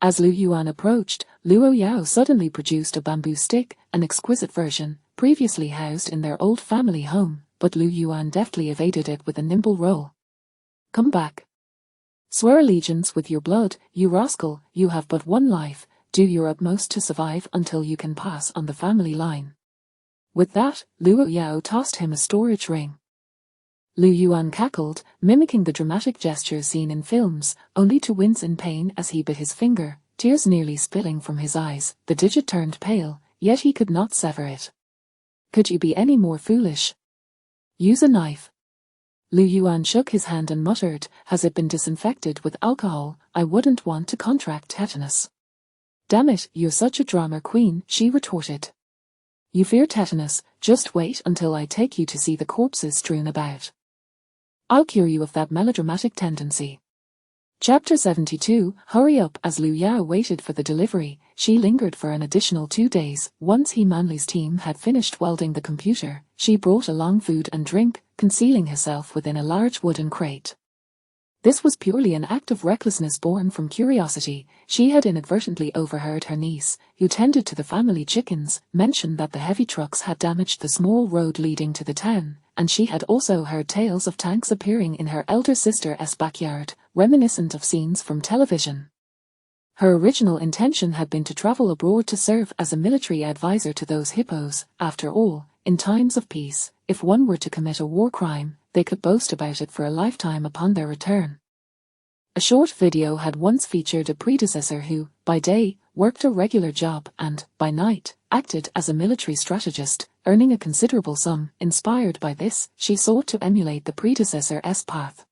[SPEAKER 1] As Lu Yuan approached, Luo Yao suddenly produced a bamboo stick, an exquisite version, previously housed in their old family home, but Lu Yuan deftly evaded it with a nimble roll. "Come back. Swear allegiance with your blood, you rascal, you have but one life, do your utmost to survive until you can pass on the family line." With that, Luo Yao tossed him a storage ring. Lu Yuan cackled, mimicking the dramatic gesture seen in films, only to wince in pain as he bit his finger, tears nearly spilling from his eyes. The digit turned pale, yet he could not sever it. "Could you be any more foolish? Use a knife." Lu Yuan shook his hand and muttered, "Has it been disinfected with alcohol? I wouldn't want to contract tetanus." "Damn it, you're such a drama queen," she retorted. "You fear tetanus, just wait until I take you to see the corpses strewn about. I'll cure you of that melodramatic tendency." Chapter 72. Hurry up. As Lu Yao waited for the delivery, she lingered for an additional 2 days. Once He Manli's team had finished welding the computer, she brought along food and drink, concealing herself within a large wooden crate. This was purely an act of recklessness born from curiosity. She had inadvertently overheard her niece, who tended to the family chickens, mention that the heavy trucks had damaged the small road leading to the town, and she had also heard tales of tanks appearing in her elder sister's backyard, reminiscent of scenes from television. Her original intention had been to travel abroad to serve as a military advisor to those hippos. After all, in times of peace, if one were to commit a war crime, they could boast about it for a lifetime upon their return. A short video had once featured a predecessor who, by day, worked a regular job and, by night, acted as a military strategist, earning a considerable sum. Inspired by this, she sought to emulate the predecessor's path.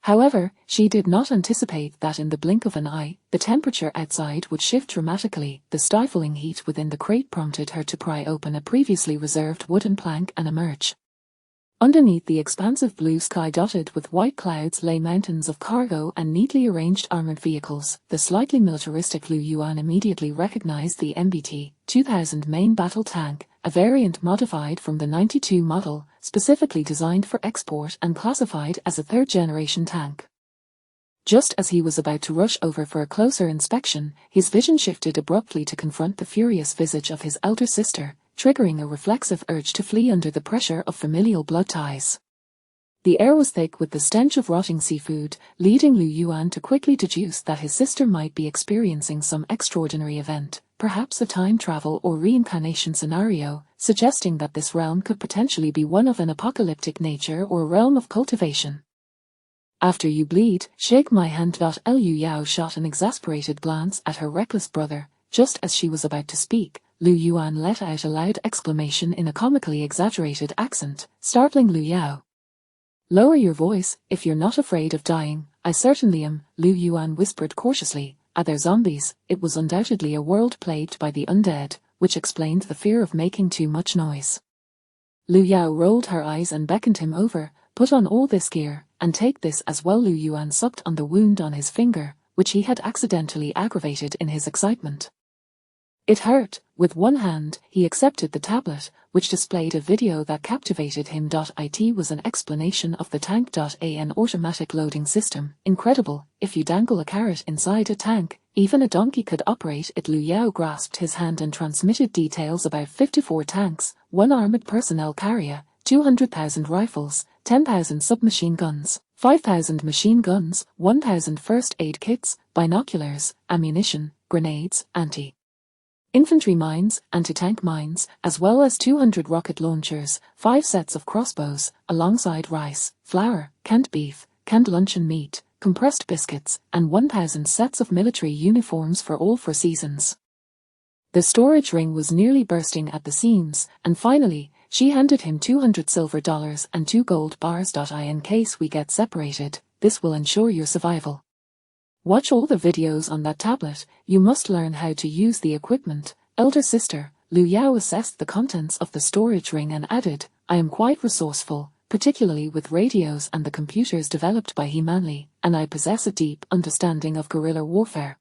[SPEAKER 1] However, she did not anticipate that in the blink of an eye, the temperature outside would shift dramatically. The stifling heat within the crate prompted her to pry open a previously reserved wooden plank and emerge. Underneath the expansive blue sky dotted with white clouds lay mountains of cargo and neatly arranged armored vehicles. The slightly militaristic Lu Yuan immediately recognized the MBT 2000 main battle tank, a variant modified from the 92 model, specifically designed for export and classified as a third-generation tank. Just as he was about to rush over for a closer inspection, his vision shifted abruptly to confront the furious visage of his elder sister, triggering a reflexive urge to flee under the pressure of familial blood ties. The air was thick with the stench of rotting seafood, leading Lu Yuan to quickly deduce that his sister might be experiencing some extraordinary event, perhaps a time travel or reincarnation scenario, suggesting that this realm could potentially be one of an apocalyptic nature or a realm of cultivation. "After you bleed, shake my hand." Lu Yao shot an exasperated glance at her reckless brother. Just as she was about to speak, Lu Yuan let out a loud exclamation in a comically exaggerated accent, startling Lu Yao. "Lower your voice, if you're not afraid of dying." "I certainly am," Lu Yuan whispered cautiously. "Are there zombies?" It was undoubtedly a world plagued by the undead, which explained the fear of making too much noise. Lu Yao rolled her eyes and beckoned him over. "Put on all this gear, and take this as well." Lu Yuan sucked on the wound on his finger, which he had accidentally aggravated in his excitement. It hurt. With one hand, he accepted the tablet, which displayed a video that captivated him. It was an explanation of the tank. An automatic loading system. Incredible, if you dangle a carrot inside a tank, even a donkey could operate it. Lu Yao grasped his hand and transmitted details about 54 tanks, 1 armored personnel carrier, 200,000 rifles, 10,000 submachine guns, 5,000 machine guns, 1,000 first aid kits, binoculars, ammunition, grenades, anti-infantry mines, anti-tank mines, as well as 200 rocket launchers, 5 sets of crossbows, alongside rice, flour, canned beef, canned luncheon meat, compressed biscuits, and 1,000 sets of military uniforms for all 4 seasons. The storage ring was nearly bursting at the seams, and finally, she handed him $200 silver and 2 gold bars. In case we get separated, this will ensure your survival. Watch all the videos on that tablet. You must learn how to use the equipment. Elder sister, Liu Yao assessed the contents of the storage ring and added, I am quite resourceful, particularly with radios and the computers developed by He Manli, and I possess a deep understanding of guerrilla warfare.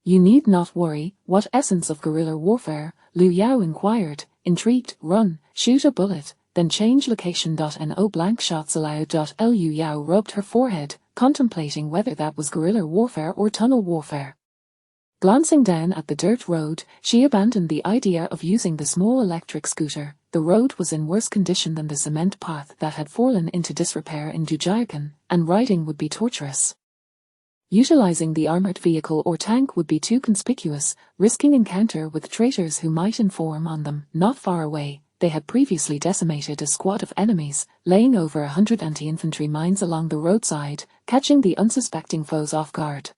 [SPEAKER 1] You need not worry. What essence of guerrilla warfare? Liu Yao inquired, intrigued. Run, shoot a bullet, then change location. No blank shots allowed. Liu Yao rubbed her forehead, contemplating whether that was guerrilla warfare or tunnel warfare. Glancing down at the dirt road, she abandoned the idea of using the small electric scooter. The road was in worse condition than the cement path that had fallen into disrepair in Dujiakan, and riding would be torturous. Utilizing the armored vehicle or tank would be too conspicuous, risking encounter with traitors who might inform on them. Not far away, they had previously decimated a squad of enemies, laying over 100 anti-infantry mines along the roadside, catching the unsuspecting foes off guard.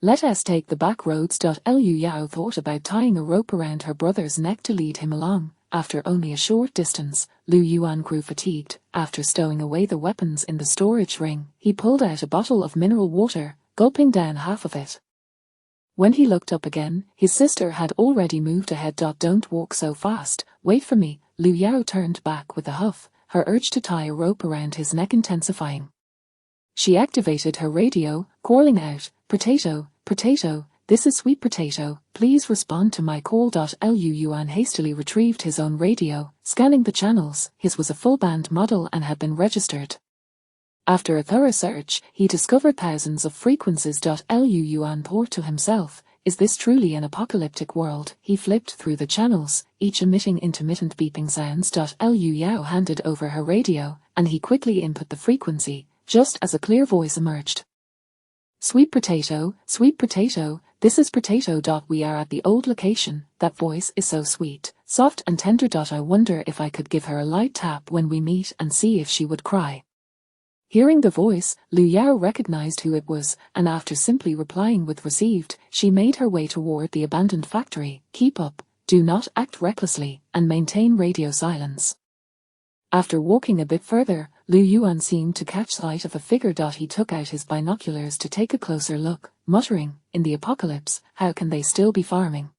[SPEAKER 1] Let us take the back roads. Liu Yao thought about tying a rope around her brother's neck to lead him along. After only a short distance, Liu Yuan grew fatigued. After stowing away the weapons in the storage ring, he pulled out a bottle of mineral water, gulping down half of it. When he looked up again, his sister had already moved ahead. Don't walk so fast, wait for me. Liu Yao turned back with a huff, her urge to tie a rope around his neck intensifying. She activated her radio, calling out, Potato, potato, this is Sweet Potato, please respond to my call. Liu Yuan hastily retrieved his own radio, scanning the channels. His was a full band model and had been registered. After a thorough search, he discovered thousands of frequencies. Liu Yuan thought to himself, is this truly an apocalyptic world? He flipped through the channels, each emitting intermittent beeping sounds. Liu Yao handed over her radio, and he quickly input the frequency, just as a clear voice emerged. Sweet Potato, this is Potato. We are at the old location. That voice is so sweet, soft and tender. I wonder if I could give her a light tap when we meet and see if she would cry. Hearing the voice, Liu Yao recognized who it was, and after simply replying with received, she made her way toward the abandoned factory. Keep up, do not act recklessly, and maintain radio silence. After walking a bit further, Liu Yuan seemed to catch sight of a figure. He took out his binoculars to take a closer look, muttering, in the apocalypse, how can they still be farming?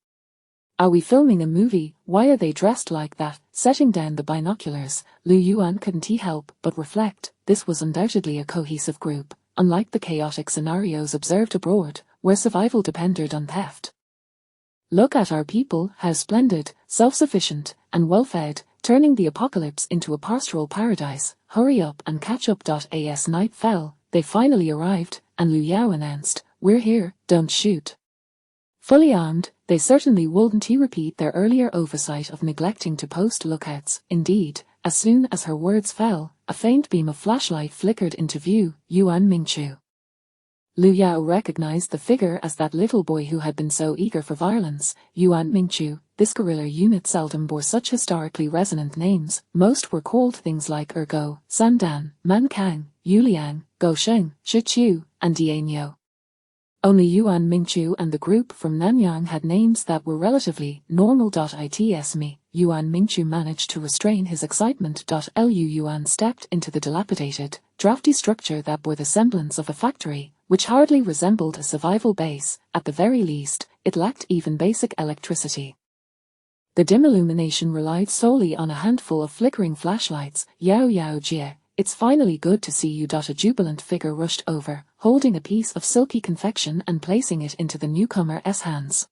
[SPEAKER 1] Are we filming a movie? Why are they dressed like that? Setting down the binoculars, Liu Yuan couldn't help but reflect, this was undoubtedly a cohesive group, unlike the chaotic scenarios observed abroad, where survival depended on theft. Look at our people, how splendid, self-sufficient, and well-fed, turning the apocalypse into a pastoral paradise. Hurry up and catch up. As night fell, they finally arrived, and Liu Yao announced, we're here, don't shoot. Fully armed, they certainly wouldn't repeat their earlier oversight of neglecting to post lookouts. Indeed, as soon as her words fell, a faint beam of flashlight flickered into view. Yuan Mingchu. Liu Yao recognized the figure as that little boy who had been so eager for violence. Yuan Mingchu. This guerrilla unit seldom bore such historically resonant names. Most were called things like Ergo, Sandan, Mankang, Yuliang, Gosheng, Shichu, and Dianyo. Only Yuan Mingchu and the group from Nanyang had names that were relatively normal. Its Yuan Mingchu managed to restrain his excitement. Liu Yuan stepped into the dilapidated, drafty structure that bore the semblance of a factory, which hardly resembled a survival base. At the very least, it lacked even basic electricity. The dim illumination relied solely on a handful of flickering flashlights. Yao Yao Jie, it's finally good to see you. A jubilant figure rushed over, holding a piece of silky confection and placing it into the newcomer's hands.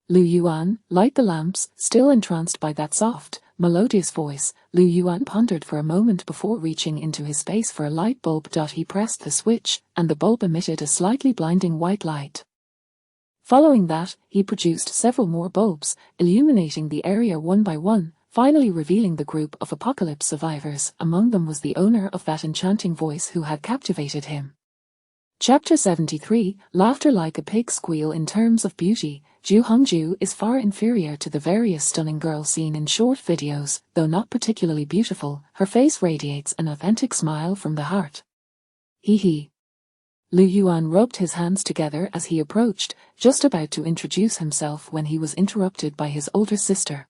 [SPEAKER 1] Liu Yuan, light the lamps. Still entranced by that soft, melodious voice, Liu Yuan pondered for a moment before reaching into his space for a light bulb. He pressed the switch, and the bulb emitted a slightly blinding white light. Following that, he produced several more bulbs, illuminating the area one by one. finally revealing the group of apocalypse survivors. Among them was the owner of that enchanting voice who had captivated him. Chapter 73, Laughter Like a Pig Squeal. In terms of beauty, Ju Hongju is far inferior to the various stunning girls seen in short videos. Though not particularly beautiful, her face radiates an authentic smile from the heart. Hee hee. Lu Yuan rubbed his hands together as he approached, just about to introduce himself when he was interrupted by his older sister.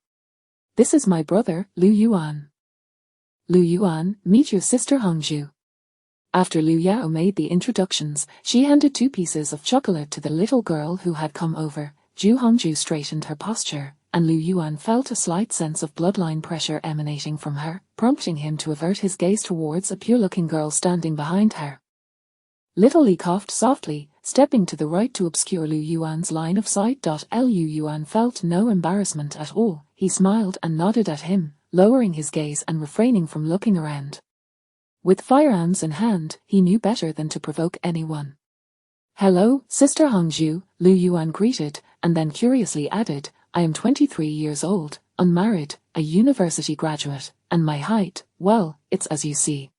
[SPEAKER 1] This is my brother, Lu Yuan. Lu Yuan, meet your sister Hongju. After Lu Yao made the introductions, she handed 2 pieces of chocolate to the little girl who had come over. Ju Hongju straightened her posture, and Lu Yuan felt a slight sense of bloodline pressure emanating from her, prompting him to avert his gaze towards a pure-looking girl standing behind her. Little Li coughed softly, stepping to the right to obscure Lu Yuan's line of sight. Lu Yuan felt no embarrassment at all. He smiled and nodded at him, lowering his gaze and refraining from looking around. With firearms in hand, he knew better than to provoke anyone. Hello, Sister Hongju, Lu Yuan greeted, and then curiously added, I am 23 years old, unmarried, a university graduate, and my height, well, it's as you see.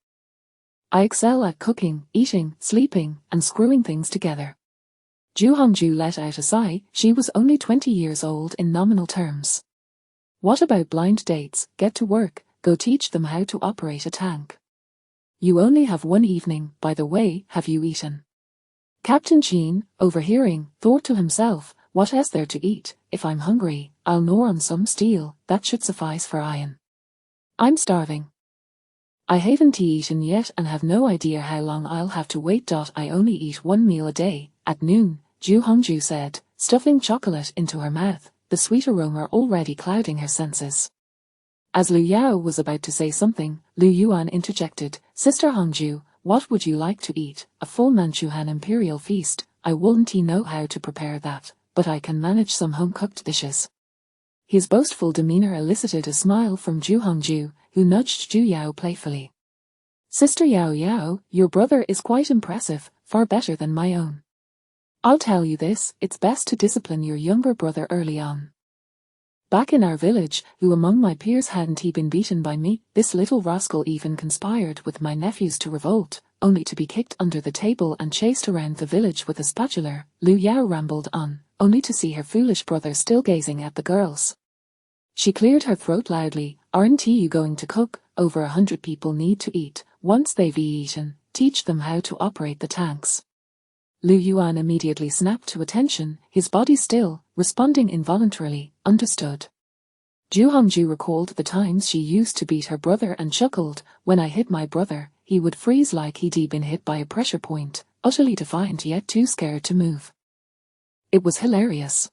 [SPEAKER 1] I excel at cooking, eating, sleeping, and screwing things together. Ju Hongju let out a sigh. She was only 20 years old in nominal terms. What about blind dates? Get to work, go teach them how to operate a tank. You only have 1 evening. By the way, have you eaten? Captain Jean, overhearing, thought to himself, what is there to eat? If I'm hungry, I'll gnaw on some steel. That should suffice for Ian. I'm starving. I haven't eaten yet and have no idea how long I'll have to wait. I only eat 1 meal a day. At noon, Ju Hongju said, stuffing chocolate into her mouth, the sweet aroma already clouding her senses. As Lu Yao was about to say something, Lu Yuan interjected, Sister Hongju, what would you like to eat? A full Manchuhan imperial feast. I wouldn't know how to prepare that, but I can manage some home-cooked dishes. His boastful demeanor elicited a smile from Ju Hongju, who nudged Ju Yao playfully. Sister Yao Yao, your brother is quite impressive, far better than my own. I'll tell you this, it's best to discipline your younger brother early on. Back in our village, who among my peers hadn't he been beaten by me? This little rascal even conspired with my nephews to revolt, only to be kicked under the table and chased around the village with a spatula. Lu Yao rambled on, only to see her foolish brother still gazing at the girls. She cleared her throat loudly, aren't you going to cook? Over 100 people need to eat. Once they've eaten, teach them how to operate the tanks. Lu Yuan immediately snapped to attention, his body still, responding involuntarily, understood. Ju Hongju recalled the times she used to beat her brother and chuckled, when I hit my brother, he would freeze like he'd been hit by a pressure point, utterly defiant yet too scared to move. It was hilarious.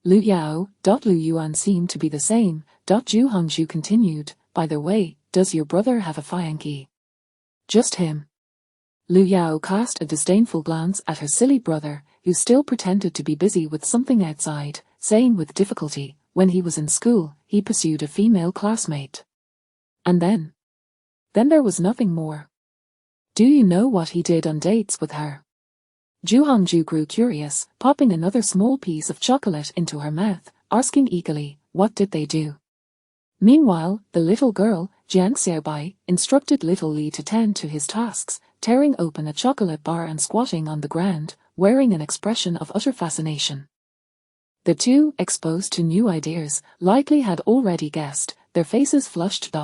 [SPEAKER 1] Lu Yao, Lu Yuan seemed to be the same. Ju Hongju continued, by the way, does your brother have a fiancé? Just him. Lu Yao cast a disdainful glance at her silly brother, who still pretended to be busy with something outside, saying with difficulty, when he was in school, he pursued a female classmate. And then there was nothing more. Do you know what he did on dates with her? Ju Hongju grew curious, popping another small piece of chocolate into her mouth, asking eagerly, what did they do? Meanwhile, the little girl, Jiang Xiaobai, instructed little Li to tend to his tasks, tearing open a chocolate bar and squatting on the ground, wearing an expression of utter fascination. The two, exposed to new ideas, likely had already guessed, their faces flushed.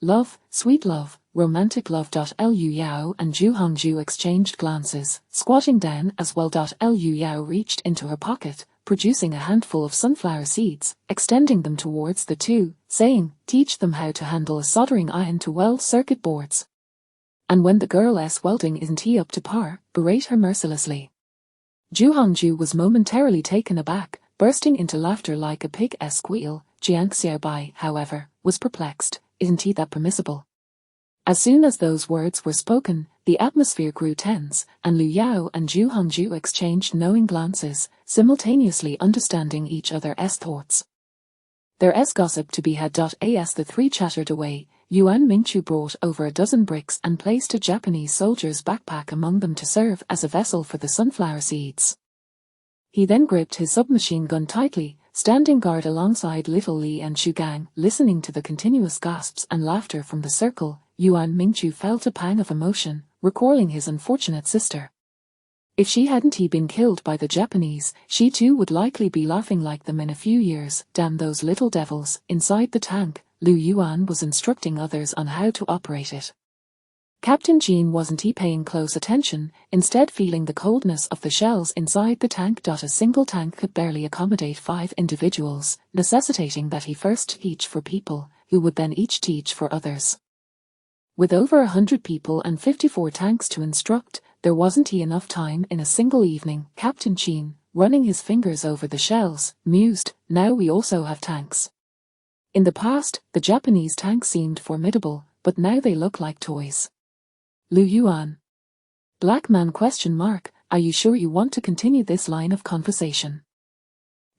[SPEAKER 1] Love, sweet love, romantic love. Lu Yao and Ju Hongju exchanged glances, squatting down as well. Lu Yao reached into her pocket, producing a handful of sunflower seeds, extending them towards the two, saying, teach them how to handle a soldering iron to weld circuit boards. And when the girl's welding isn't up to par, berate her mercilessly. Ju Hongju was momentarily taken aback, bursting into laughter like a pig's squeal. Jiang Xiaobai, however, was perplexed, isn't that permissible? As soon as those words were spoken, the atmosphere grew tense, and Lu Yao and Ju Hongju exchanged knowing glances, simultaneously understanding each other's thoughts. There's gossip to be had. As the three chattered away, Yuan Mingchu brought over a dozen bricks and placed a Japanese soldier's backpack among them to serve as a vessel for the sunflower seeds. He then gripped his submachine gun tightly, standing guard alongside little Li and Shugang, listening to the continuous gasps and laughter from the circle. Yuan Mingchu felt a pang of emotion, recalling his unfortunate sister. If she hadn't been killed by the Japanese, she too would likely be laughing like them in a few years. Damn those little devils. Inside the tank, Lu Yuan was instructing others on how to operate it. Captain Jean wasn't paying close attention, instead feeling the coldness of the shells inside the tank. A single tank could barely accommodate 5 individuals, necessitating that he first teach for people, who would then each teach for others. With over 100 people and 54 tanks to instruct, there wasn't enough time in a single evening. Captain Jean, running his fingers over the shells, mused, now we also have tanks. In the past, the Japanese tanks seemed formidable, but now they look like toys. Lu Yuan. Black man ? Are you sure you want to continue this line of conversation?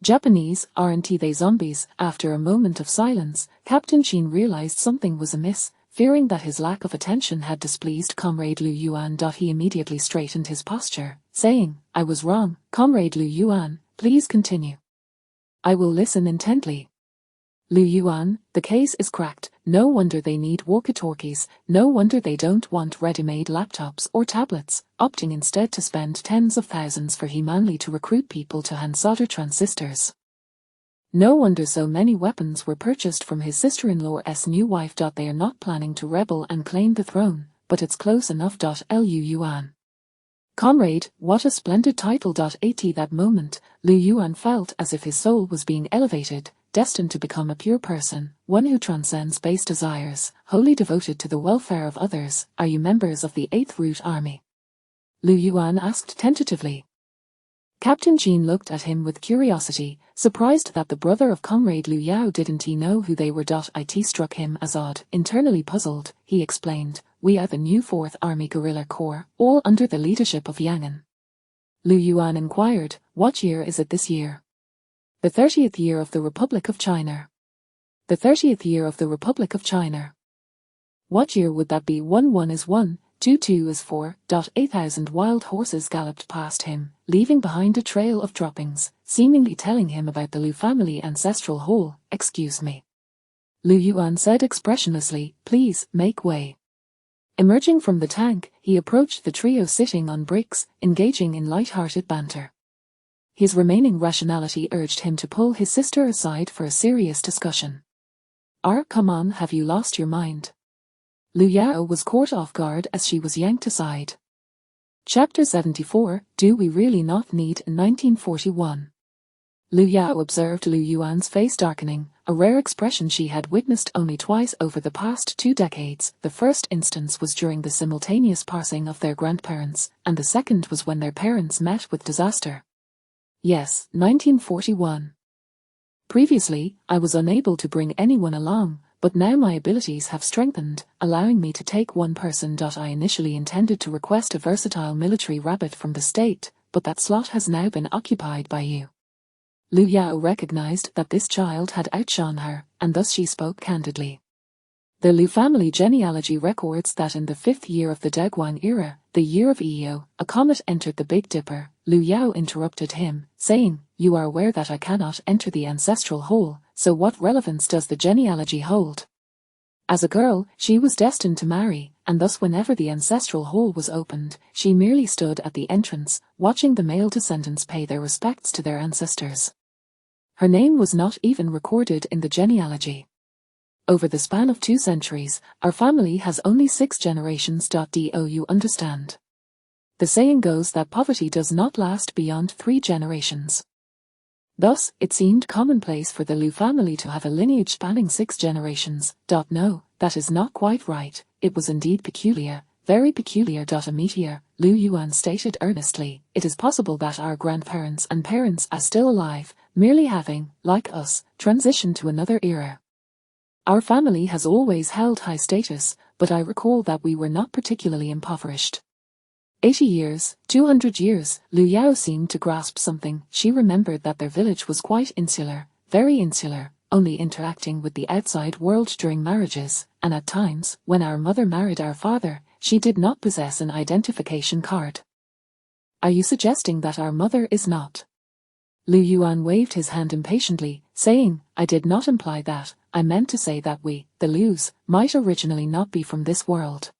[SPEAKER 1] Japanese, aren't they zombies? After a moment of silence, Captain Jean realized something was amiss. Fearing that his lack of attention had displeased Comrade Lu Yuan. He immediately straightened his posture, saying, I was wrong, Comrade Lu Yuan, please continue. I will listen intently. Lu Yuan, the case is cracked. No wonder they need walkie-talkies, no wonder they don't want ready-made laptops or tablets, opting instead to spend tens of thousands for humanely to recruit people to hand solder transistors. No wonder so many weapons were purchased from his sister-in-law's new wife. They are not planning to rebel and claim the throne, but it's close enough. Lu Yuan. Comrade, what a splendid title. At that moment, Lu Yuan felt as if his soul was being elevated, destined to become a pure person, one who transcends base desires, wholly devoted to the welfare of others. Are you members of the 8th Root Army? Lu Yuan asked tentatively. Captain Jean looked at him with curiosity, surprised that the brother of Comrade Lu Yao didn't know who they were. It struck him as odd. Internally puzzled, he explained, we are the new 4th Army Guerrilla Corps, all under the leadership of Yang An. Lu Yuan inquired, what year is it this year? The 30th year of the Republic of China. The 30th year of the Republic of China. What year would that be? 1 is 1. 2 is 4. 8,000 wild horses galloped past him, leaving behind a trail of droppings, seemingly telling him about the Lu family ancestral hall. Excuse me. Lu Yuan said expressionlessly, please, make way. Emerging from the tank, he approached the trio sitting on bricks, engaging in light-hearted banter. His remaining rationality urged him to pull his sister aside for a serious discussion. Come on, have you lost your mind? Lu Yao was caught off guard as she was yanked aside. Chapter 74, Do We Really Not Need 1941? Lu Yao observed Lu Yuan's face darkening, a rare expression she had witnessed only twice over the past 2 decades. The first instance was during the simultaneous passing of their grandparents, and the second was when their parents met with disaster. Yes, 1941. Previously, I was unable to bring anyone along, but now my abilities have strengthened, allowing me to take one person. I initially intended to request a versatile military rabbit from the state, but that slot has now been occupied by you. Lu Yao recognized that this child had outshone her, and thus she spoke candidly. The Lu family genealogy records that in the 5th year of the Daguang era, the year of Eo, a comet entered the Big Dipper. Lu Yao interrupted him, saying, you are aware that I cannot enter the ancestral hall, so what relevance does the genealogy hold? As a girl, she was destined to marry, and thus whenever the ancestral hall was opened, she merely stood at the entrance, watching the male descendants pay their respects to their ancestors. Her name was not even recorded in the genealogy. Over the span of 2 centuries, our family has only 6 generations. Do you understand? The saying goes that poverty does not last beyond 3 generations. Thus, it seemed commonplace for the Lu family to have a lineage spanning 6 generations. No, that is not quite right. It was indeed peculiar, very peculiar. A meteor, Lu Yuan stated earnestly. It is possible that our grandparents and parents are still alive, merely having, like us, transitioned to another era. Our family has always held high status, but I recall that we were not particularly impoverished. 80 years, 200 years, Lu Yao seemed to grasp something. She remembered that their village was quite insular, very insular, only interacting with the outside world during marriages, and at times, when our mother married our father, she did not possess an identification card. Are you suggesting that our mother is not Lu Yuan waved his hand impatiently, saying, I did not imply that, I meant to say that we, the Lus, might originally not be from this world.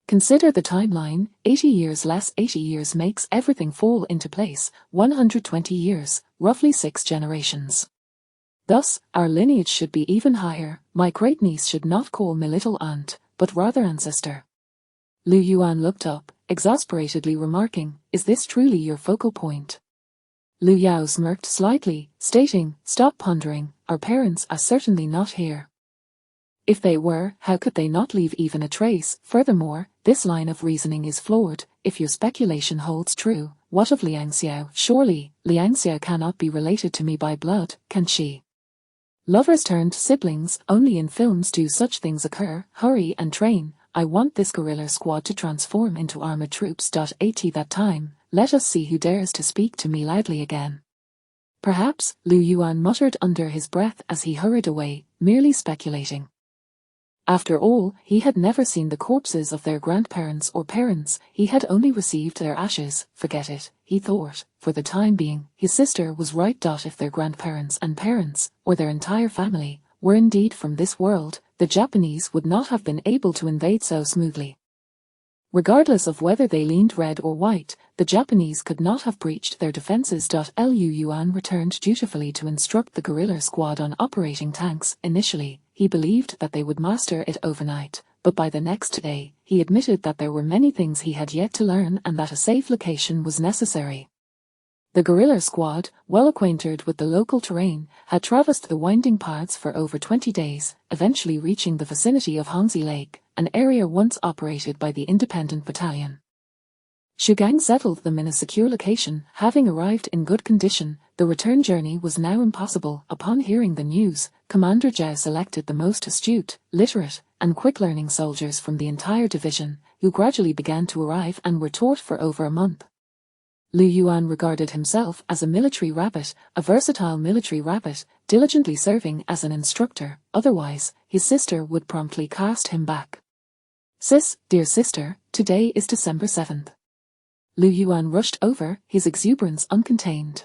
[SPEAKER 1] Consider the timeline, 80 years less 80 years makes everything fall into place, 120 years, roughly 6 generations. Thus, our lineage should be even higher. My great-niece should not call me little aunt, but rather ancestor. Lu Yuan looked up, exasperatedly remarking, Is this truly your focal point? Lu Yao smirked slightly, stating, Stop pondering, our parents are certainly not here. If they were, how could they not leave even a trace? Furthermore, this line of reasoning is flawed. If your speculation holds true, what of Liang Xiao? Surely, Liang Xiao cannot be related to me by blood, can she? Lovers turned siblings, only in films do such things occur. Hurry and train, I want this guerrilla squad to transform into armored troops. At that time, let us see who dares to speak to me loudly again. Perhaps, Lu Yuan muttered under his breath as he hurried away, merely speculating. After all, he had never seen the corpses of their grandparents or parents, he had only received their ashes. Forget it, he thought, for the time being, his sister was right. If their grandparents and parents, or their entire family, were indeed from this world, the Japanese would not have been able to invade so smoothly. Regardless of whether they leaned red or white, the Japanese could not have breached their defenses. Lu Yuan returned dutifully to instruct the guerrilla squad on operating tanks. Initially, he believed that they would master it overnight, but by the next day, he admitted that there were many things he had yet to learn and that a safe location was necessary. The guerrilla squad, well acquainted with the local terrain, had traversed the winding paths for over 20 days, eventually reaching the vicinity of Hongzhi Lake, an area once operated by the independent battalion. Shugang settled them in a secure location. Having arrived in good condition, the return journey was now impossible. Upon hearing the news, Commander Zhao selected the most astute, literate, and quick-learning soldiers from the entire division, who gradually began to arrive and were taught for over a month. Lu Yuan regarded himself as a military rabbit, a versatile military rabbit, diligently serving as an instructor. Otherwise, his sister would promptly cast him back. Dear sister, today is December 7th. Lu Yuan rushed over, his exuberance uncontained.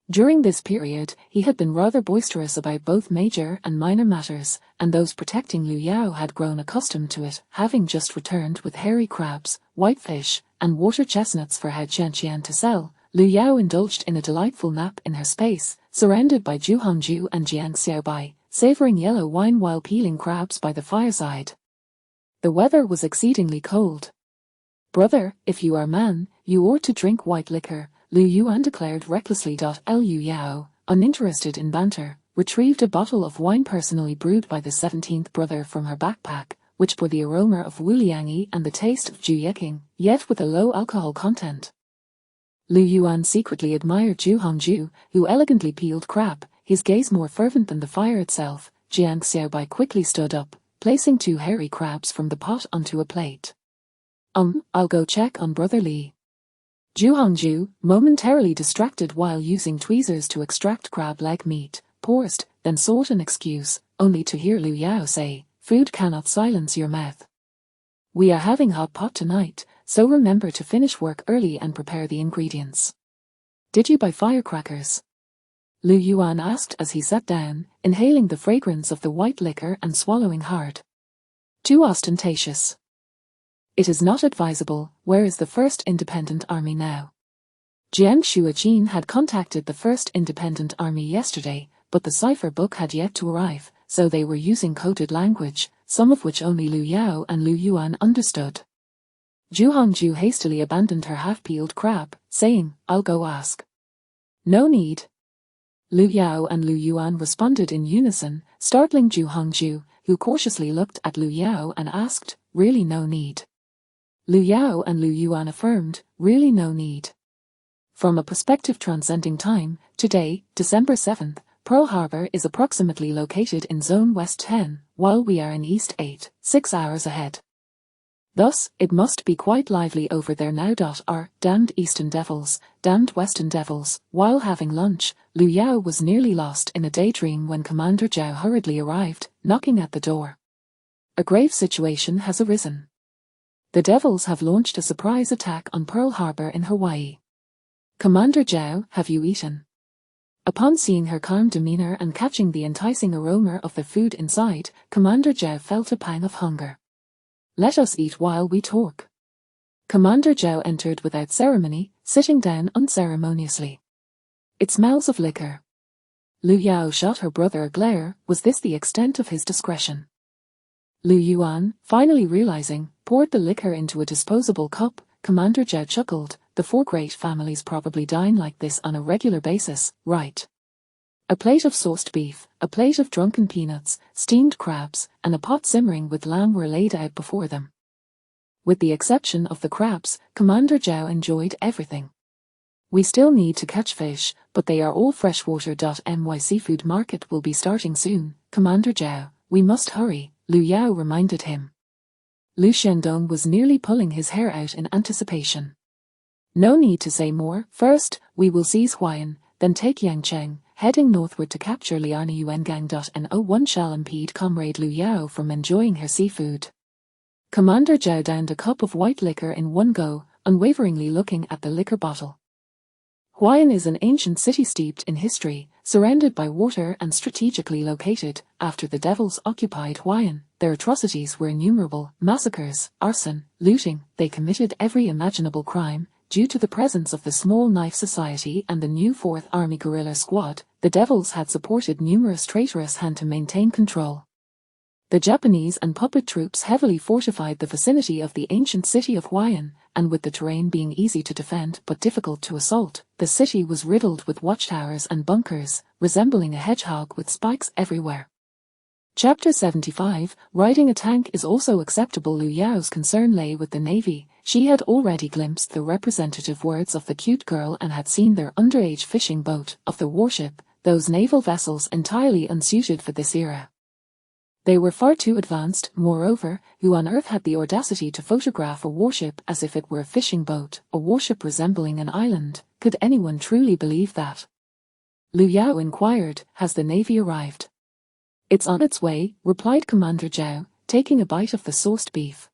[SPEAKER 1] During this period, he had been rather boisterous about both major and minor matters, and those protecting Lu Yao had grown accustomed to it, having just returned with hairy crabs, whitefish, and water chestnuts for Hao Qianqian to sell. Lu Yao indulged in a delightful nap in her space, surrounded by Zhu Hongju and Jiang Xiaobai, savoring yellow wine while peeling crabs by the fireside. The weather was exceedingly cold. Brother, if you are man, you ought to drink white liquor, Lu Yuan declared recklessly. Lu Yao, uninterested in banter, retrieved a bottle of wine personally brewed by the 17th brother from her backpack, which bore the aroma of Wuliangyi and the taste of Juyeking, yet with a low alcohol content. Lu Yuan secretly admired Zhu Hongju, who elegantly peeled crab, his gaze more fervent than the fire itself. Jiang Xiaobai quickly stood up, placing 2 hairy crabs from the pot onto a plate. I'll go check on Brother Li. Zhu Hongju, momentarily distracted while using tweezers to extract crab leg meat, paused, then sought an excuse, only to hear Lu Yao say, Food cannot silence your mouth. We are having hot pot tonight, so remember to finish work early and prepare the ingredients. Did you buy firecrackers? Lu Yuan asked as he sat down, inhaling the fragrance of the white liquor and swallowing hard. Too ostentatious. It is not advisable. Where is the First Independent Army now? Jiang Shuijin had contacted the First Independent Army yesterday, but the cipher book had yet to arrive, so they were using coded language, some of which only Lu Yao and Lu Yuan understood. Zhu Hongju hastily abandoned her half-peeled crab, saying, I'll go ask. No need. Lu Yao and Lu Yuan responded in unison, startling Zhu Hongju, who cautiously looked at Lu Yao and asked, Really no need? Lu Yao and Lu Yuan affirmed, Really no need. From a perspective transcending time, today, December 7th, Pearl Harbor is approximately located in Zone West 10, while we are in East 8, 6 hours ahead. Thus, it must be quite lively over there now. Our damned Eastern Devils, damned Western Devils. While having lunch, Lu Yao was nearly lost in a daydream when Commander Zhao hurriedly arrived, knocking at the door. A grave situation has arisen. The Devils have launched a surprise attack on Pearl Harbor in Hawaii. Commander Zhao, have you eaten? Upon seeing her calm demeanor and catching the enticing aroma of the food inside, Commander Zhao felt a pang of hunger. Let us eat while we talk. Commander Zhao entered without ceremony, sitting down unceremoniously. It smells of liquor. Lu Yao shot her brother a glare. Was this the extent of his discretion? Lu Yuan, finally realizing, poured the liquor into a disposable cup. Commander Zhao chuckled. The four great families probably dine like this on a regular basis, right? A plate of sauced beef, a plate of drunken peanuts, steamed crabs, and a pot simmering with lamb were laid out before them. With the exception of the crabs, Commander Zhao enjoyed everything. We still need to catch fish, but they are all freshwater. My seafood market will be starting soon, Commander Zhao. We must hurry, Lu Yao reminded him. Lu Shendong was nearly pulling his hair out in anticipation. No need to say more. First, we will seize Huayan, then take Yangcheng, heading northward to capture Liana Yuangang. No one shall impede Comrade Lu Yao from enjoying her seafood. Commander Zhao downed a cup of white liquor in one go, unwaveringly looking at the liquor bottle. Huayan is an ancient city steeped in history, surrounded by water and strategically located. After the devils occupied Huayan, their atrocities were innumerable: massacres, arson, looting. They committed every imaginable crime. Due to the presence of the Small Knife Society and the new 4th Army Guerrilla Squad, the devils had supported numerous traitorous hands to maintain control. The Japanese and puppet troops heavily fortified the vicinity of the ancient city of Huayan, and with the terrain being easy to defend but difficult to assault, the city was riddled with watchtowers and bunkers, resembling a hedgehog with spikes everywhere. Chapter 75, Riding a tank is also acceptable. Lu Yao's concern lay with the Navy. She had already glimpsed the representative words of the cute girl and had seen their underage fishing boat, of the warship, those naval vessels entirely unsuited for this era. They were far too advanced. Moreover, who on earth had the audacity to photograph a warship as if it were a fishing boat, a warship resembling an island? Could anyone truly believe that? Lu Yao inquired, has the Navy arrived? It's on its way, replied Commander Zhao, taking a bite of the sauced beef.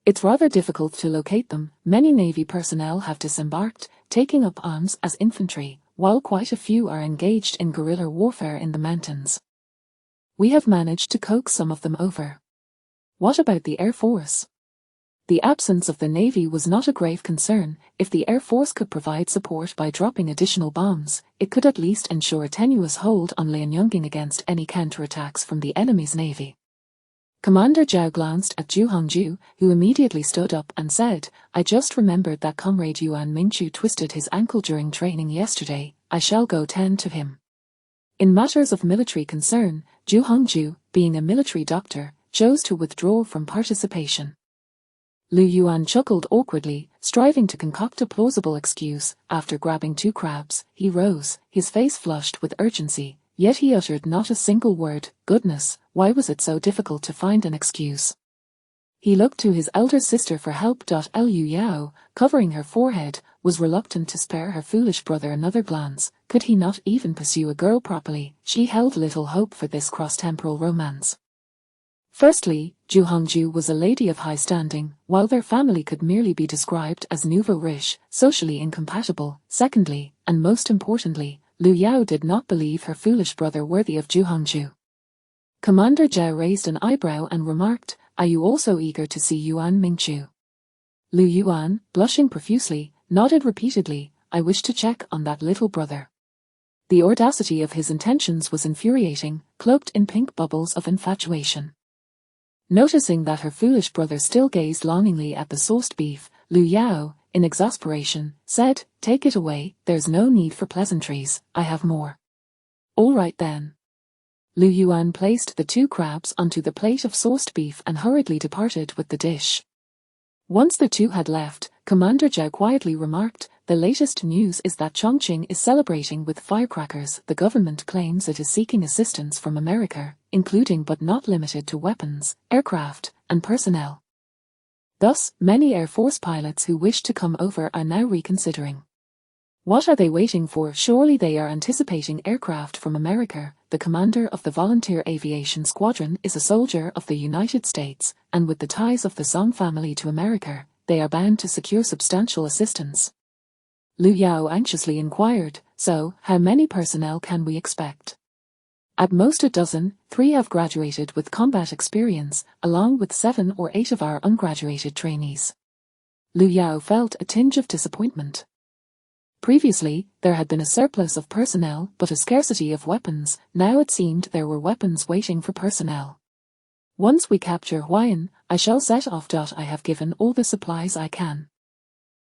[SPEAKER 1] It's rather difficult to locate them. Many Navy personnel have disembarked, taking up arms as infantry, while quite a few are engaged in guerrilla warfare in the mountains. We have managed to coax some of them over. What about the Air Force? The absence of the Navy was not a grave concern. If the Air Force could provide support by dropping additional bombs, it could at least ensure a tenuous hold on Lianyungang against any counterattacks from the enemy's Navy. Commander Zhao glanced at Zhu Hongju, who immediately stood up and said, I just remembered that Comrade Yuan Mingchu twisted his ankle during training yesterday. I shall go tend to him. In matters of military concern, Zhu Hongju, being a military doctor, chose to withdraw from participation. Lu Yuan chuckled awkwardly, striving to concoct a plausible excuse. After grabbing 2 crabs, he rose, his face flushed with urgency, yet he uttered not a single word. Goodness, why was it so difficult to find an excuse? He looked to his elder sister for help. Lu Yao, covering her forehead, was reluctant to spare her foolish brother another glance. Could he not even pursue a girl properly? She held little hope for this cross-temporal romance. Firstly, Zhu Hongju was a lady of high standing, while their family could merely be described as nouveau riche, socially incompatible. Secondly, and most importantly, Lu Yao did not believe her foolish brother worthy of Zhu Hongju. Commander Zhao raised an eyebrow and remarked, Are you also eager to see Yuan Mingchu? Lu Yuan, blushing profusely, nodded repeatedly, I wish to check on that little brother. The audacity of his intentions was infuriating, cloaked in pink bubbles of infatuation. Noticing that her foolish brother still gazed longingly at the sauced beef, Lu Yao, in exasperation, said, Take it away, there's no need for pleasantries, I have more. All right then. Lu Yuan placed the 2 crabs onto the plate of sauced beef and hurriedly departed with the dish. Once the 2 had left, Commander Zhao quietly remarked, The latest news is that Chongqing is celebrating with firecrackers. The government claims it is seeking assistance from America, including but not limited to weapons, aircraft, and personnel. Thus, many Air Force pilots who wish to come over are now reconsidering. What are they waiting for? Surely they are anticipating aircraft from America. The commander of the Volunteer Aviation Squadron is a soldier of the United States, and with the ties of the Song family to America, they are bound to secure substantial assistance. Lu Yao anxiously inquired, "So, how many personnel can we expect?" "At most a dozen. 3 have graduated with combat experience, along with 7 or 8 of our ungraduated trainees." Lu Yao felt a tinge of disappointment. Previously, there had been a surplus of personnel but a scarcity of weapons. Now it seemed there were weapons waiting for personnel. "Once we capture Huayan, I shall set off. I have given all the supplies I can.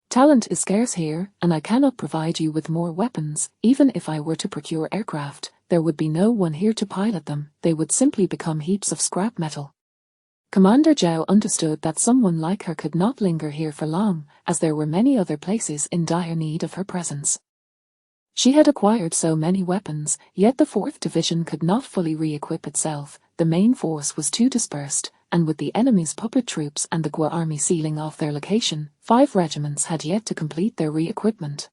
[SPEAKER 1] Talent is scarce here, and I cannot provide you with more weapons. Even if I were to procure aircraft, there would be no one here to pilot them. They would simply become heaps of scrap metal." Commander Zhao understood that someone like her could not linger here for long, as there were many other places in dire need of her presence. She had acquired so many weapons, yet the 4th Division could not fully re-equip itself. The main force was too dispersed, and with the enemy's puppet troops and the Gua army sealing off their location, 5 regiments had yet to complete their re-equipment.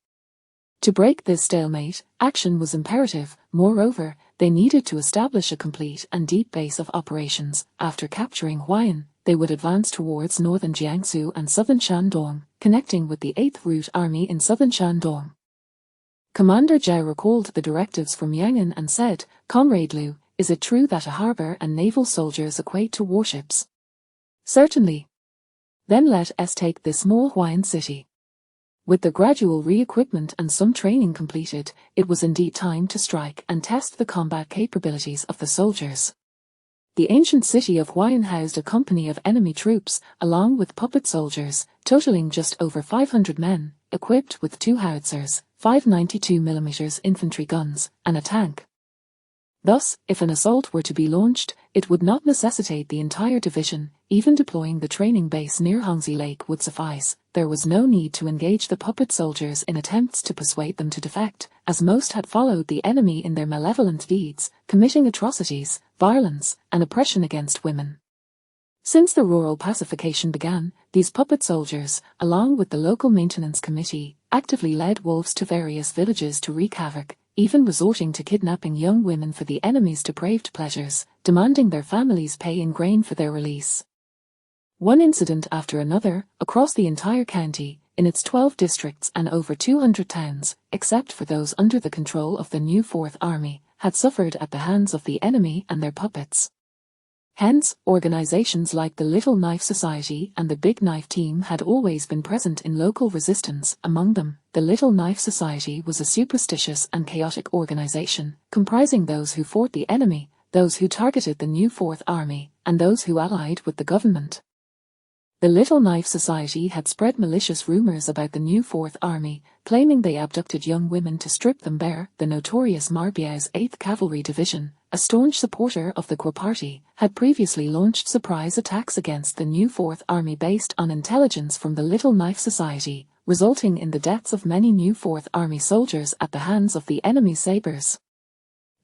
[SPEAKER 1] To break this stalemate, action was imperative. Moreover, they needed to establish a complete and deep base of operations. After capturing Huayan, they would advance towards northern Jiangsu and southern Shandong, connecting with the 8th Route Army in southern Shandong. Commander Zhao recalled the directives from Yangon and said, "Comrade Lu, is it true that a harbor and naval soldiers equate to warships?" "Certainly." "Then let us take this small Huayan city." With the gradual re-equipment and some training completed, it was indeed time to strike and test the combat capabilities of the soldiers. The ancient city of Huayan housed a company of enemy troops, along with puppet soldiers, totaling just over 500 men, equipped with 2 howitzers, 5 92mm infantry guns, and a tank. Thus, if an assault were to be launched, it would not necessitate the entire division. Even deploying the training base near Hongzhi Lake would suffice. There was no need to engage the puppet soldiers in attempts to persuade them to defect, as most had followed the enemy in their malevolent deeds, committing atrocities, violence, and oppression against women. Since the rural pacification began, these puppet soldiers, along with the local maintenance committee, actively led wolves to various villages to wreak havoc, even resorting to kidnapping young women for the enemy's depraved pleasures, demanding their families pay in grain for their release. One incident after another, across the entire county, in its 12 districts and over 200 towns, except for those under the control of the new 4th Army, had suffered at the hands of the enemy and their puppets. Hence, organizations like the Little Knife Society and the Big Knife Team had always been present in local resistance. Among them, the Little Knife Society was a superstitious and chaotic organization, comprising those who fought the enemy, those who targeted the new 4th Army, and those who allied with the government. The Little Knife Society had spread malicious rumors about the new 4th Army, claiming they abducted young women to strip them bare. The notorious Marbiao's 8th Cavalry Division, a staunch supporter of the Gua Party, had previously launched surprise attacks against the new 4th Army based on intelligence from the Little Knife Society, resulting in the deaths of many new 4th Army soldiers at the hands of the enemy's sabres.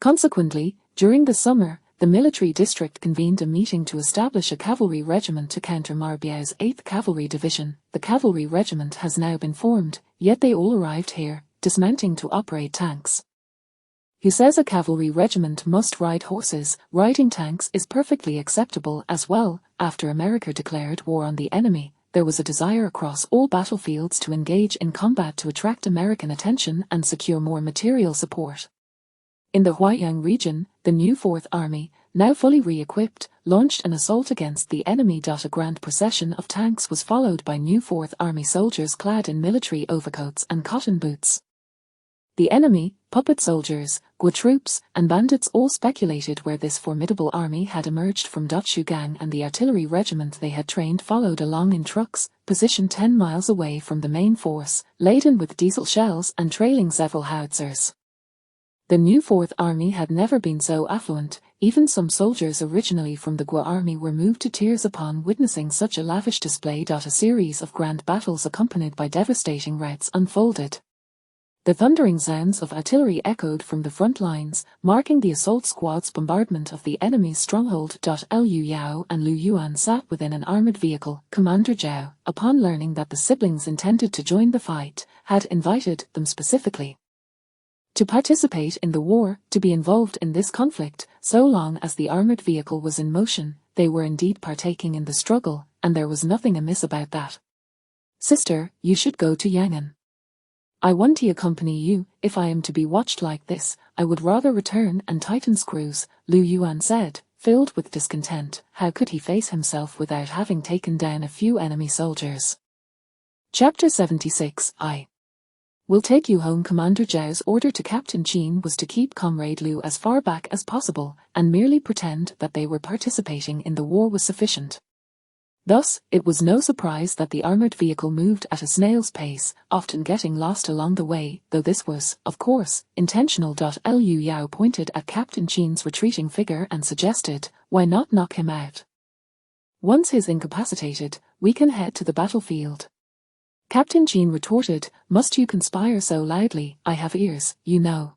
[SPEAKER 1] Consequently, during the summer, the military district convened a meeting to establish a cavalry regiment to counter Marbiao's 8th Cavalry Division. The cavalry regiment has now been formed, yet they all arrived here, dismounting to operate tanks. He says a cavalry regiment must ride horses. Riding tanks is perfectly acceptable as well. After America declared war on the enemy, there was a desire across all battlefields to engage in combat to attract American attention and secure more material support. In the Huaiyang region, the new 4th Army, now fully re-equipped, launched an assault against the enemy. A grand procession of tanks was followed by new 4th Army soldiers clad in military overcoats and cotton boots. The enemy, puppet soldiers, Gua troops, and bandits all speculated where this formidable army had emerged from. Shugang and the artillery regiment they had trained followed along in trucks, positioned 10 miles away from the main force, laden with diesel shells and trailing several howitzers. The new 4th Army had never been so affluent. Even some soldiers originally from the Gua Army were moved to tears upon witnessing such a lavish display. A series of grand battles accompanied by devastating routs unfolded. The thundering sounds of artillery echoed from the front lines, marking the assault squad's bombardment of the enemy's stronghold. Lu Yao and Lu Yuan sat within an armored vehicle. Commander Zhao, upon learning that the siblings intended to join the fight, had invited them specifically to participate in the war, to be involved in this conflict. So long as the armored vehicle was in motion, they were indeed partaking in the struggle, and there was nothing amiss about that. "Sister, you should go to Yangon. I want to accompany you. If I am to be watched like this, I would rather return and tighten screws, Lu Yuan said, filled with discontent. How could he face himself without having taken down a few enemy soldiers? Chapter 76 I will take you home. Commander Zhao's order to Captain Qin was to keep Comrade Liu as far back as possible, and merely pretend that they were participating in the war was sufficient. Thus, it was no surprise that the armored vehicle moved at a snail's pace, often getting lost along the way, though this was, of course, intentional. Liu Yao pointed at Captain Qin's retreating figure and suggested, why not knock him out? Once he's incapacitated, we can head to the battlefield. Captain Qin retorted, must you conspire so loudly? I have ears, you know.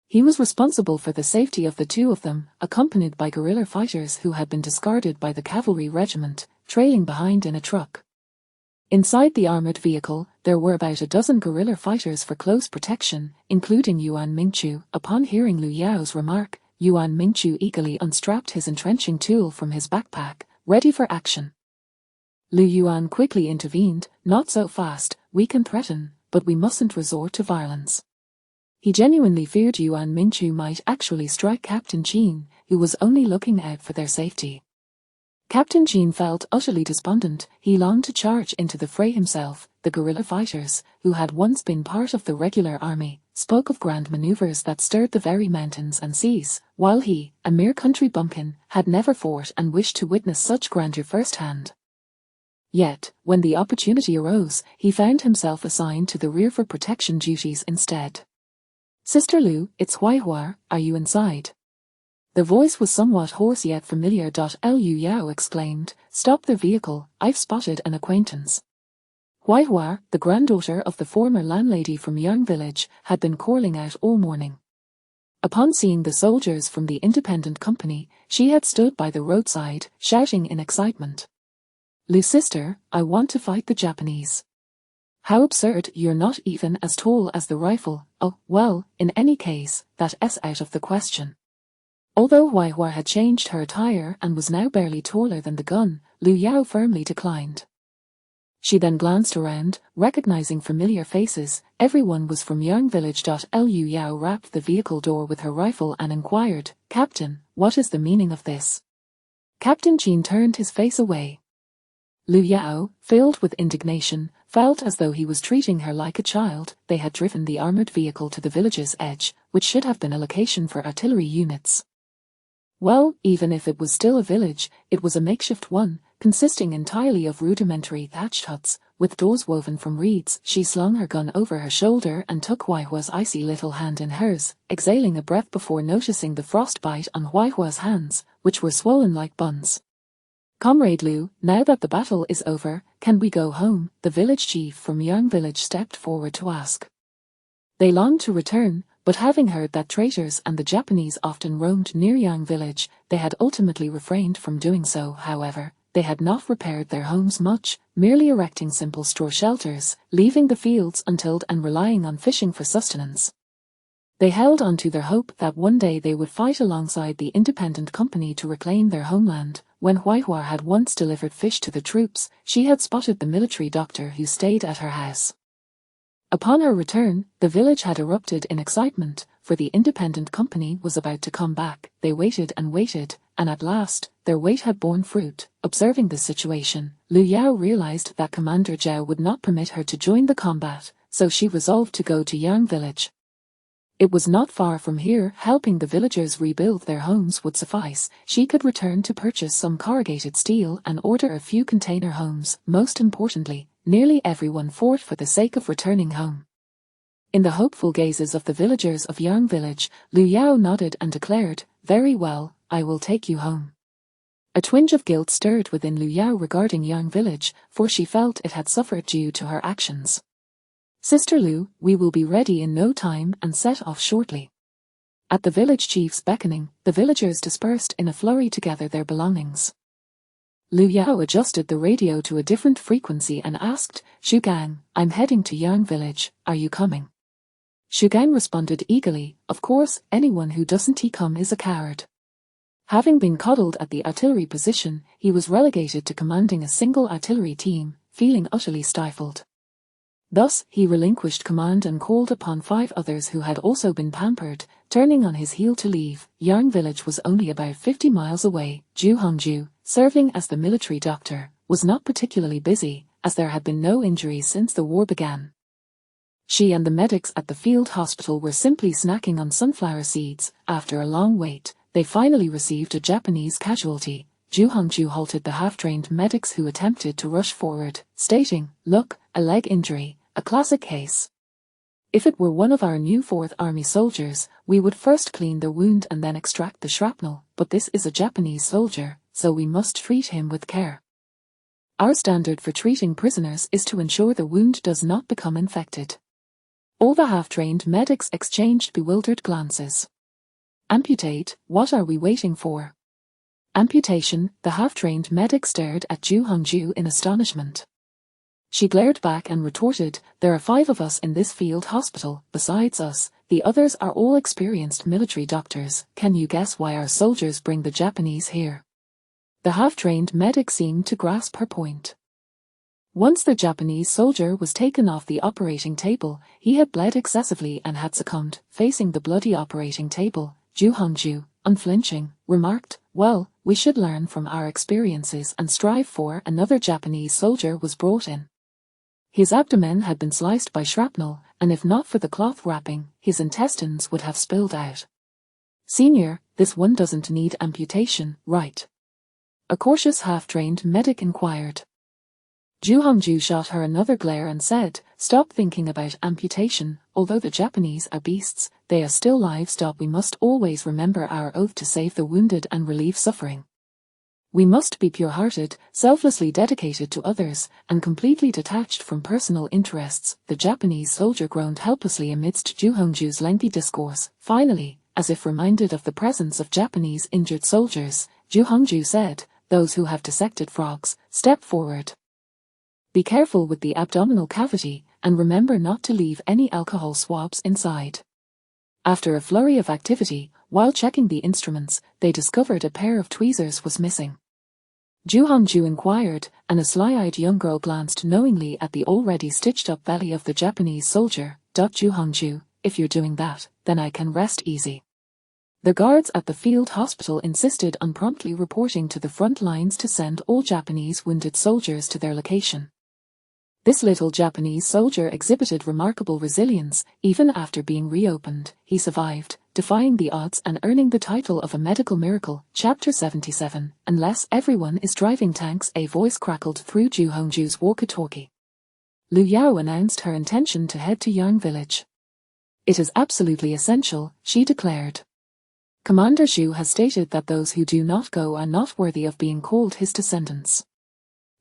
[SPEAKER 1] He was responsible for the safety of the two of them, accompanied by guerrilla fighters who had been discarded by the cavalry regiment, trailing behind in a truck. Inside the armored vehicle, there were about a dozen guerrilla fighters for close protection, including Yuan Mingchu. Upon hearing Liu Yao's remark, Yuan Mingchu eagerly unstrapped his entrenching tool from his backpack, ready for action. Liu Yuan quickly intervened, not so fast, we can threaten, but we mustn't resort to violence. He genuinely feared Yuan Mingchu might actually strike Captain Qin, who was only looking out for their safety. Captain Qin felt utterly despondent. He longed to charge into the fray himself. The guerrilla fighters, who had once been part of the regular army, spoke of grand maneuvers that stirred the very mountains and seas, while he, a mere country bumpkin, had never fought and wished to witness such grandeur firsthand. Yet, when the opportunity arose, he found himself assigned to the rear for protection duties instead. Sister Liu, it's Huaihua, are you inside? The voice was somewhat hoarse yet familiar. Liu Yao exclaimed, stop the vehicle, I've spotted an acquaintance. Huaihua, the granddaughter of the former landlady from Yang Village, had been calling out all morning. Upon seeing the soldiers from the independent company, she had stood by the roadside, shouting in excitement. Liu sister, I want to fight the Japanese. How absurd, you're not even as tall as the rifle. Oh, well, in any case, that's out of the question. Although Huaihua had changed her attire and was now barely taller than the gun, Liu Yao firmly declined. She then glanced around, recognizing familiar faces. Everyone was from Yang Village. Liu Yao rapped the vehicle door with her rifle and inquired, Captain, what is the meaning of this? Captain Qin turned his face away. Liu Yao, filled with indignation, felt as though he was treating her like a child. They had driven the armored vehicle to the village's edge, which should have been a location for artillery units. Well, even if it was still a village, it was a makeshift one, consisting entirely of rudimentary thatched huts, with doors woven from reeds. She slung her gun over her shoulder and took Huaihua's icy little hand in hers, exhaling a breath before noticing the frostbite on Huaihua's hands, which were swollen like buns. Comrade Liu, now that the battle is over, can we go home? The village chief from Yang Village stepped forward to ask. They longed to return, but having heard that traitors and the Japanese often roamed near Yang Village, they had ultimately refrained from doing so. However, they had not repaired their homes much, merely erecting simple straw shelters, leaving the fields untilled and relying on fishing for sustenance. They held on to their hope that one day they would fight alongside the independent company to reclaim their homeland. When Huaihua had once delivered fish to the troops, she had spotted the military doctor who stayed at her house. Upon her return, the village had erupted in excitement, for the independent company was about to come back. They waited, and at last, their wait had borne fruit. Observing the situation, Liu Yao realized that Commander Zhao would not permit her to join the combat, so she resolved to go to Yang Village. It was not far from here. Helping the villagers rebuild their homes would suffice. She could return to purchase some corrugated steel and order a few container homes. Most importantly, nearly everyone fought for the sake of returning home. In the hopeful gazes of the villagers of Yang Village, Liu Yao nodded and declared, very well, I will take you home. A twinge of guilt stirred within Liu Yao regarding Yang Village, for she felt it had suffered due to her actions. Sister Liu, we will be ready in no time and set off shortly. At the village chief's beckoning, the villagers dispersed in a flurry to gather their belongings. Liu Yao adjusted the radio to a different frequency and asked, Shu Gang, I'm heading to Yang Village, are you coming? Shu Gang responded eagerly, of course, anyone who doesn't come is a coward. Having been coddled at the artillery position, he was relegated to commanding a single artillery team, feeling utterly stifled. Thus, he relinquished command and called upon 5 others who had also been pampered, turning on his heel to leave. Yarng village was only about 50 miles away. Ju Hongju, serving as the military doctor, was not particularly busy, as there had been no injuries since the war began. She and the medics at the field hospital were simply snacking on sunflower seeds. After a long wait, they finally received a Japanese casualty. Ju Hongju halted the half-trained medics who attempted to rush forward, stating, "Look, a leg injury, a classic case. If it were one of our new 4th Army soldiers, we would first clean the wound and then extract the shrapnel, but this is a Japanese soldier, so we must treat him with care. Our standard for treating prisoners is to ensure the wound does not become infected." All the half-trained medics exchanged bewildered glances. "Amputate, what are we waiting for?" "Amputation," the half-trained medic stared at Ju Hongju in astonishment. She glared back and retorted, "There are 5 of us in this field hospital, besides us, the others are all experienced military doctors. Can you guess why our soldiers bring the Japanese here?" The half-trained medic seemed to grasp her point. Once the Japanese soldier was taken off the operating table, he had bled excessively and had succumbed. Facing the bloody operating table, Ju Hongju, unflinching, remarked, "Well, we should learn from our experiences and strive for." Another Japanese soldier was brought in. His abdomen had been sliced by shrapnel, and if not for the cloth wrapping, his intestines would have spilled out. "Senior, this one doesn't need amputation, right?" a cautious half-trained medic inquired. Ju Hongju shot her another glare and said, "Stop thinking about amputation. Although the Japanese are beasts, they are still livestock. We must always remember our oath to save the wounded and relieve suffering. We must be pure-hearted, selflessly dedicated to others, and completely detached from personal interests." The Japanese soldier groaned helplessly amidst Ju Hongju's lengthy discourse. Finally, as if reminded of the presence of Japanese injured soldiers, Ju Hongju said, "Those who have dissected frogs, step forward. Be careful with the abdominal cavity, and remember not to leave any alcohol swabs inside." After a flurry of activity, while checking the instruments, they discovered a pair of tweezers was missing. Ju Hongju inquired, and a sly-eyed young girl glanced knowingly at the already stitched-up belly of the Japanese soldier. "Ju Hongju, if you're doing that, then I can rest easy." The guards at the field hospital insisted on promptly reporting to the front lines to send all Japanese wounded soldiers to their location. This little Japanese soldier exhibited remarkable resilience. Even after being reopened, he survived, defying the odds and earning the title of a medical miracle. Chapter 77. Unless everyone is driving tanks, a voice crackled through Ju Hongju's walkie-talkie. Lu Yao announced her intention to head to Yarng village. "It is absolutely essential," she declared. "Commander Xu has stated that those who do not go are not worthy of being called his descendants."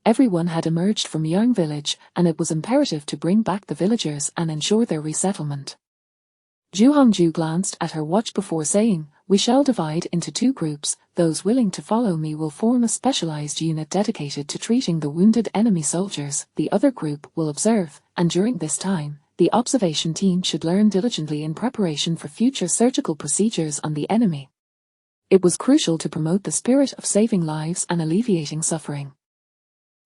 [SPEAKER 1] Everyone had emerged from Yarng village, and it was imperative to bring back the villagers and ensure their resettlement. Ju Hongju glanced at her watch before saying, "We shall divide into 2 groups. Those willing to follow me will form a specialized unit dedicated to treating the wounded enemy soldiers. The other group will observe, and during this time, the observation team should learn diligently in preparation for future surgical procedures on the enemy." It was crucial to promote the spirit of saving lives and alleviating suffering.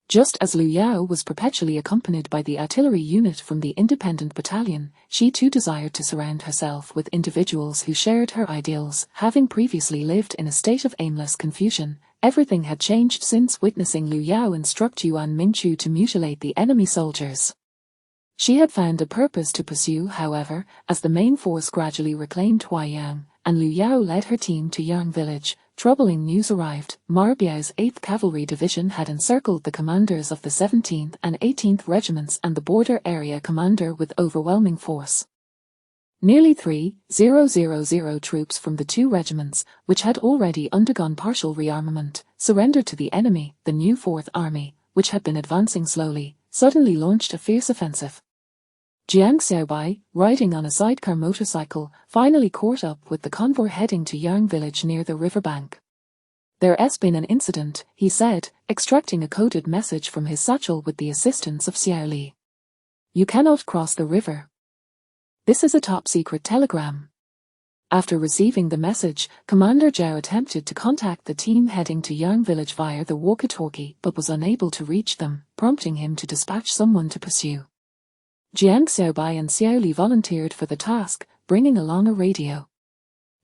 [SPEAKER 1] Just as Lu Yao was perpetually accompanied by the artillery unit from the independent battalion, she too desired to surround herself with individuals who shared her ideals. Having previously lived in a state of aimless confusion, everything had changed since witnessing Lu Yao instruct Yuan Mingchu to mutilate the enemy soldiers. She had found a purpose to pursue, however, as the main force gradually reclaimed Huaiyang, and Lu Yao led her team to Yarng village. Troubling news arrived. Ma Biao's 8th Cavalry Division had encircled the commanders of the 17th and 18th Regiments and the border area commander with overwhelming force. Nearly 3,000 troops from the 2 regiments, which had already undergone partial rearmament, surrendered to the enemy. The new 4th Army, which had been advancing slowly, suddenly launched a fierce offensive. Jiang Xiaobai, riding on a sidecar motorcycle, finally caught up with the convoy heading to Yarng village near the riverbank. "There's been an incident," he said, extracting a coded message from his satchel with the assistance of Xiao Li. "You cannot cross the river. This is a top-secret telegram." After receiving the message, Commander Zhao attempted to contact the team heading to Yarng village via the walkie-talkie but was unable to reach them, prompting him to dispatch someone to pursue. Jiang Xiaobai and Xiao Li volunteered for the task, bringing along a radio.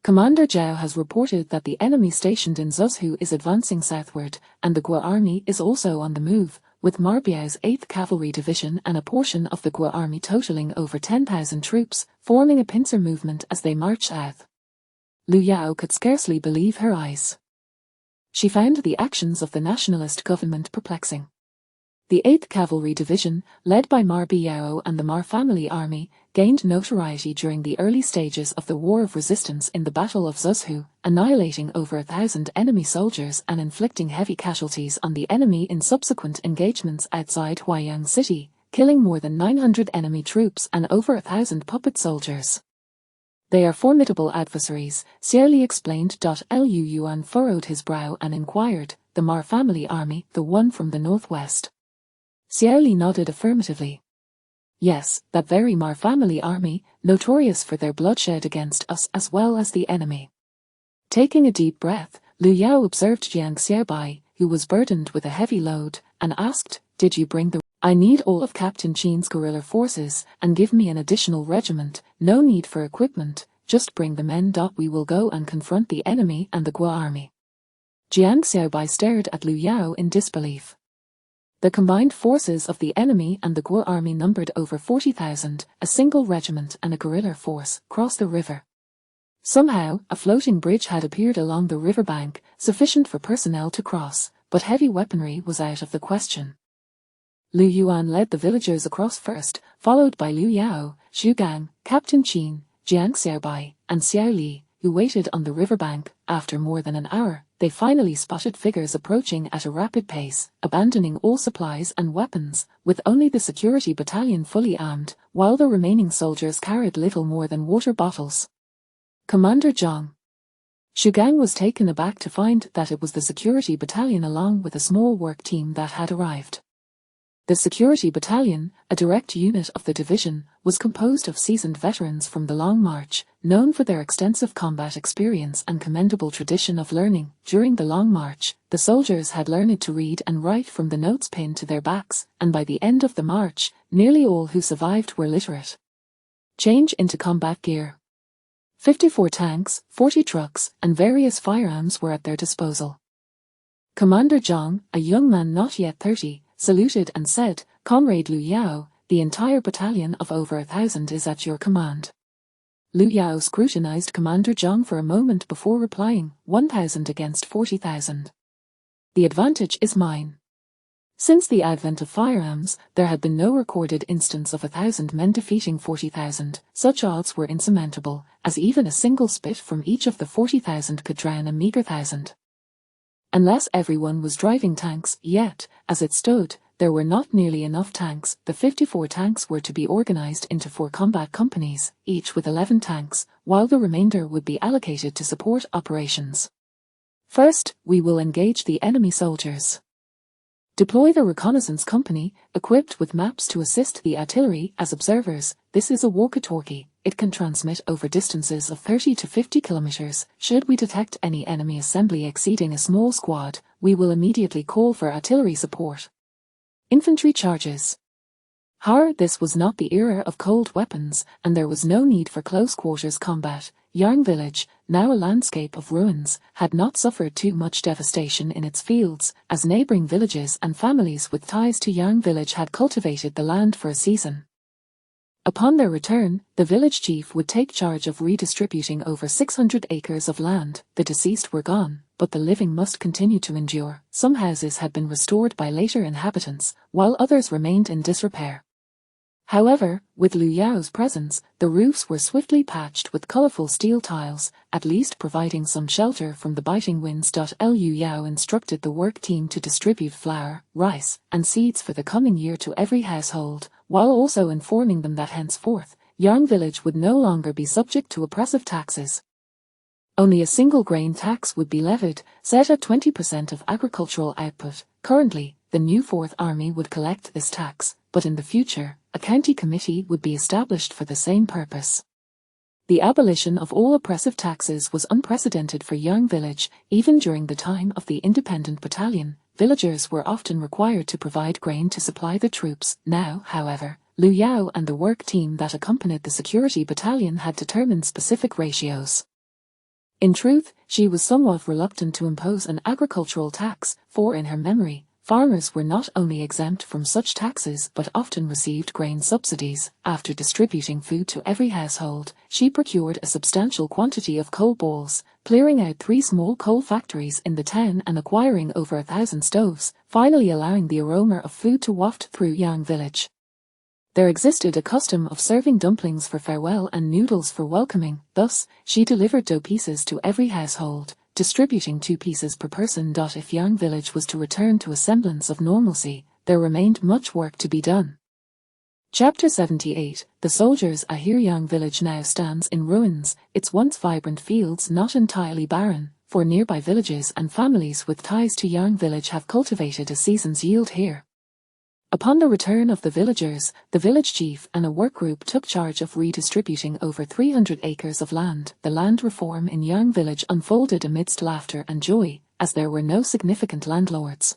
[SPEAKER 1] Commander Zhao has reported that the enemy stationed in Zhuzhou is advancing southward, and the Gua army is also on the move, with Ma Biao's 8th Cavalry Division and a portion of the Gua army totaling over 10,000 troops, forming a pincer movement as they march south. Liu Yao could scarcely believe her eyes. She found the actions of the nationalist government perplexing. The 8th Cavalry Division, led by Ma Biao and the Ma family army, gained notoriety during the early stages of the War of Resistance in the Battle of Zhuzhou, annihilating over 1,000 enemy soldiers and inflicting heavy casualties on the enemy in subsequent engagements outside Huaiyang City, killing more than 900 enemy troops and over 1,000 puppet soldiers. They are formidable adversaries, Xiao Li explained. Liu Yuan furrowed his brow and inquired, the Ma family army, the one from the northwest? Xiao Li nodded affirmatively. Yes, that very Ma family army, notorious for their bloodshed against us as well as the enemy. Taking a deep breath, Liu Yao observed Jiang Xiaobai, who was burdened with a heavy load, and asked, "Did you bring the—" "I need all of Captain Qin's guerrilla forces, and give me an additional regiment, no need for equipment, just bring the men. We will go and confront the enemy and the Gua army." Jiang Xiaobai stared at Liu Yao in disbelief. The combined forces of the enemy and the Gua army numbered over 40,000, a single regiment and a guerrilla force crossed the river. Somehow, a floating bridge had appeared along the riverbank, sufficient for personnel to cross, but heavy weaponry was out of the question. Liu Yuan led the villagers across first, followed by Liu Yao, Xu Gang, Captain Qin, Jiang Xiaobai, and Xiao Li, who waited on the riverbank. After more than an hour, they finally spotted figures approaching at a rapid pace, abandoning all supplies and weapons, with only the security battalion fully armed, while the remaining soldiers carried little more than water bottles. Commander Zhang. Xu Gang was taken aback to find that it was the security battalion along with a small work team that had arrived. The security battalion, a direct unit of the division, was composed of seasoned veterans from the Long March, known for their extensive combat experience and commendable tradition of learning. During the Long March, the soldiers had learned to read and write from the notes pinned to their backs, and by the end of the march, nearly all who survived were literate. Change into combat gear. 54 tanks, 40 trucks, and various firearms were at their disposal. Commander Zhang, a young man not yet 30, saluted and said, "Comrade Liu Yao, the entire battalion of over 1,000 is at your command." Liu Yao scrutinized Commander Zhang for a moment before replying, 1,000 against 40,000. "The advantage is mine." Since the advent of firearms, there had been no recorded instance of 1,000 men defeating 40,000. Such odds were insurmountable, as even a single spit from each of the 40,000 could drown a meager 1,000. Unless everyone was driving tanks, yet, as it stood, there were not nearly enough tanks. The 54 tanks were to be organized into 4 combat companies, each with 11 tanks, while the remainder would be allocated to support operations. First, we will engage the enemy soldiers. Deploy the reconnaissance company, equipped with maps to assist the artillery as observers. This is a walkie-talkie. It can transmit over distances of 30 to 50 kilometers. Should we detect any enemy assembly exceeding a small squad, we will immediately call for artillery support. Infantry charges. This was not the era of cold weapons, and there was no need for close-quarters combat. Yang Village, now a landscape of ruins, had not suffered too much devastation in its fields, as neighboring villages and families with ties to Yang Village had cultivated the land for a season. Upon their return, the village chief would take charge of redistributing over 600 acres of land. The deceased were gone, but the living must continue to endure. Some houses had been restored by later inhabitants, while others remained in disrepair. However, with Liu Yao's presence, the roofs were swiftly patched with colorful steel tiles, at least providing some shelter from the biting winds. Liu Yao instructed the work team to distribute flour, rice, and seeds for the coming year to every household, while also informing them that henceforth, Yang Village would no longer be subject to oppressive taxes. Only a single grain tax would be levied, set at 20% of agricultural output. Currently, the new Fourth Army would collect this tax, but in the future, a county committee would be established for the same purpose. The abolition of all oppressive taxes was unprecedented for Yang Village. Even during the time of the independent battalion, villagers were often required to provide grain to supply the troops. Now, however, Liu Yao and the work team that accompanied the security battalion had determined specific ratios. In truth, she was somewhat reluctant to impose an agricultural tax, for in her memory, farmers were not only exempt from such taxes but often received grain subsidies. After distributing food to every household, she procured a substantial quantity of coal balls, clearing out 3 small coal factories in the town and acquiring over 1,000 stoves, finally allowing the aroma of food to waft through Yang village. There existed a custom of serving dumplings for farewell and noodles for welcoming. Thus, she delivered dough pieces to every household, distributing 2 pieces per person. If Yang village was to return to a semblance of normalcy, there remained much work to be done. Chapter 78. The soldiers. Yang village now stands in ruins, its once vibrant fields not entirely barren, for nearby villages and families with ties to Yang village have cultivated a season's yield here. Upon the return of the villagers, the village chief and a work group took charge of redistributing over 300 acres of land. The land reform in Yang village unfolded amidst laughter and joy, as there were no significant landlords.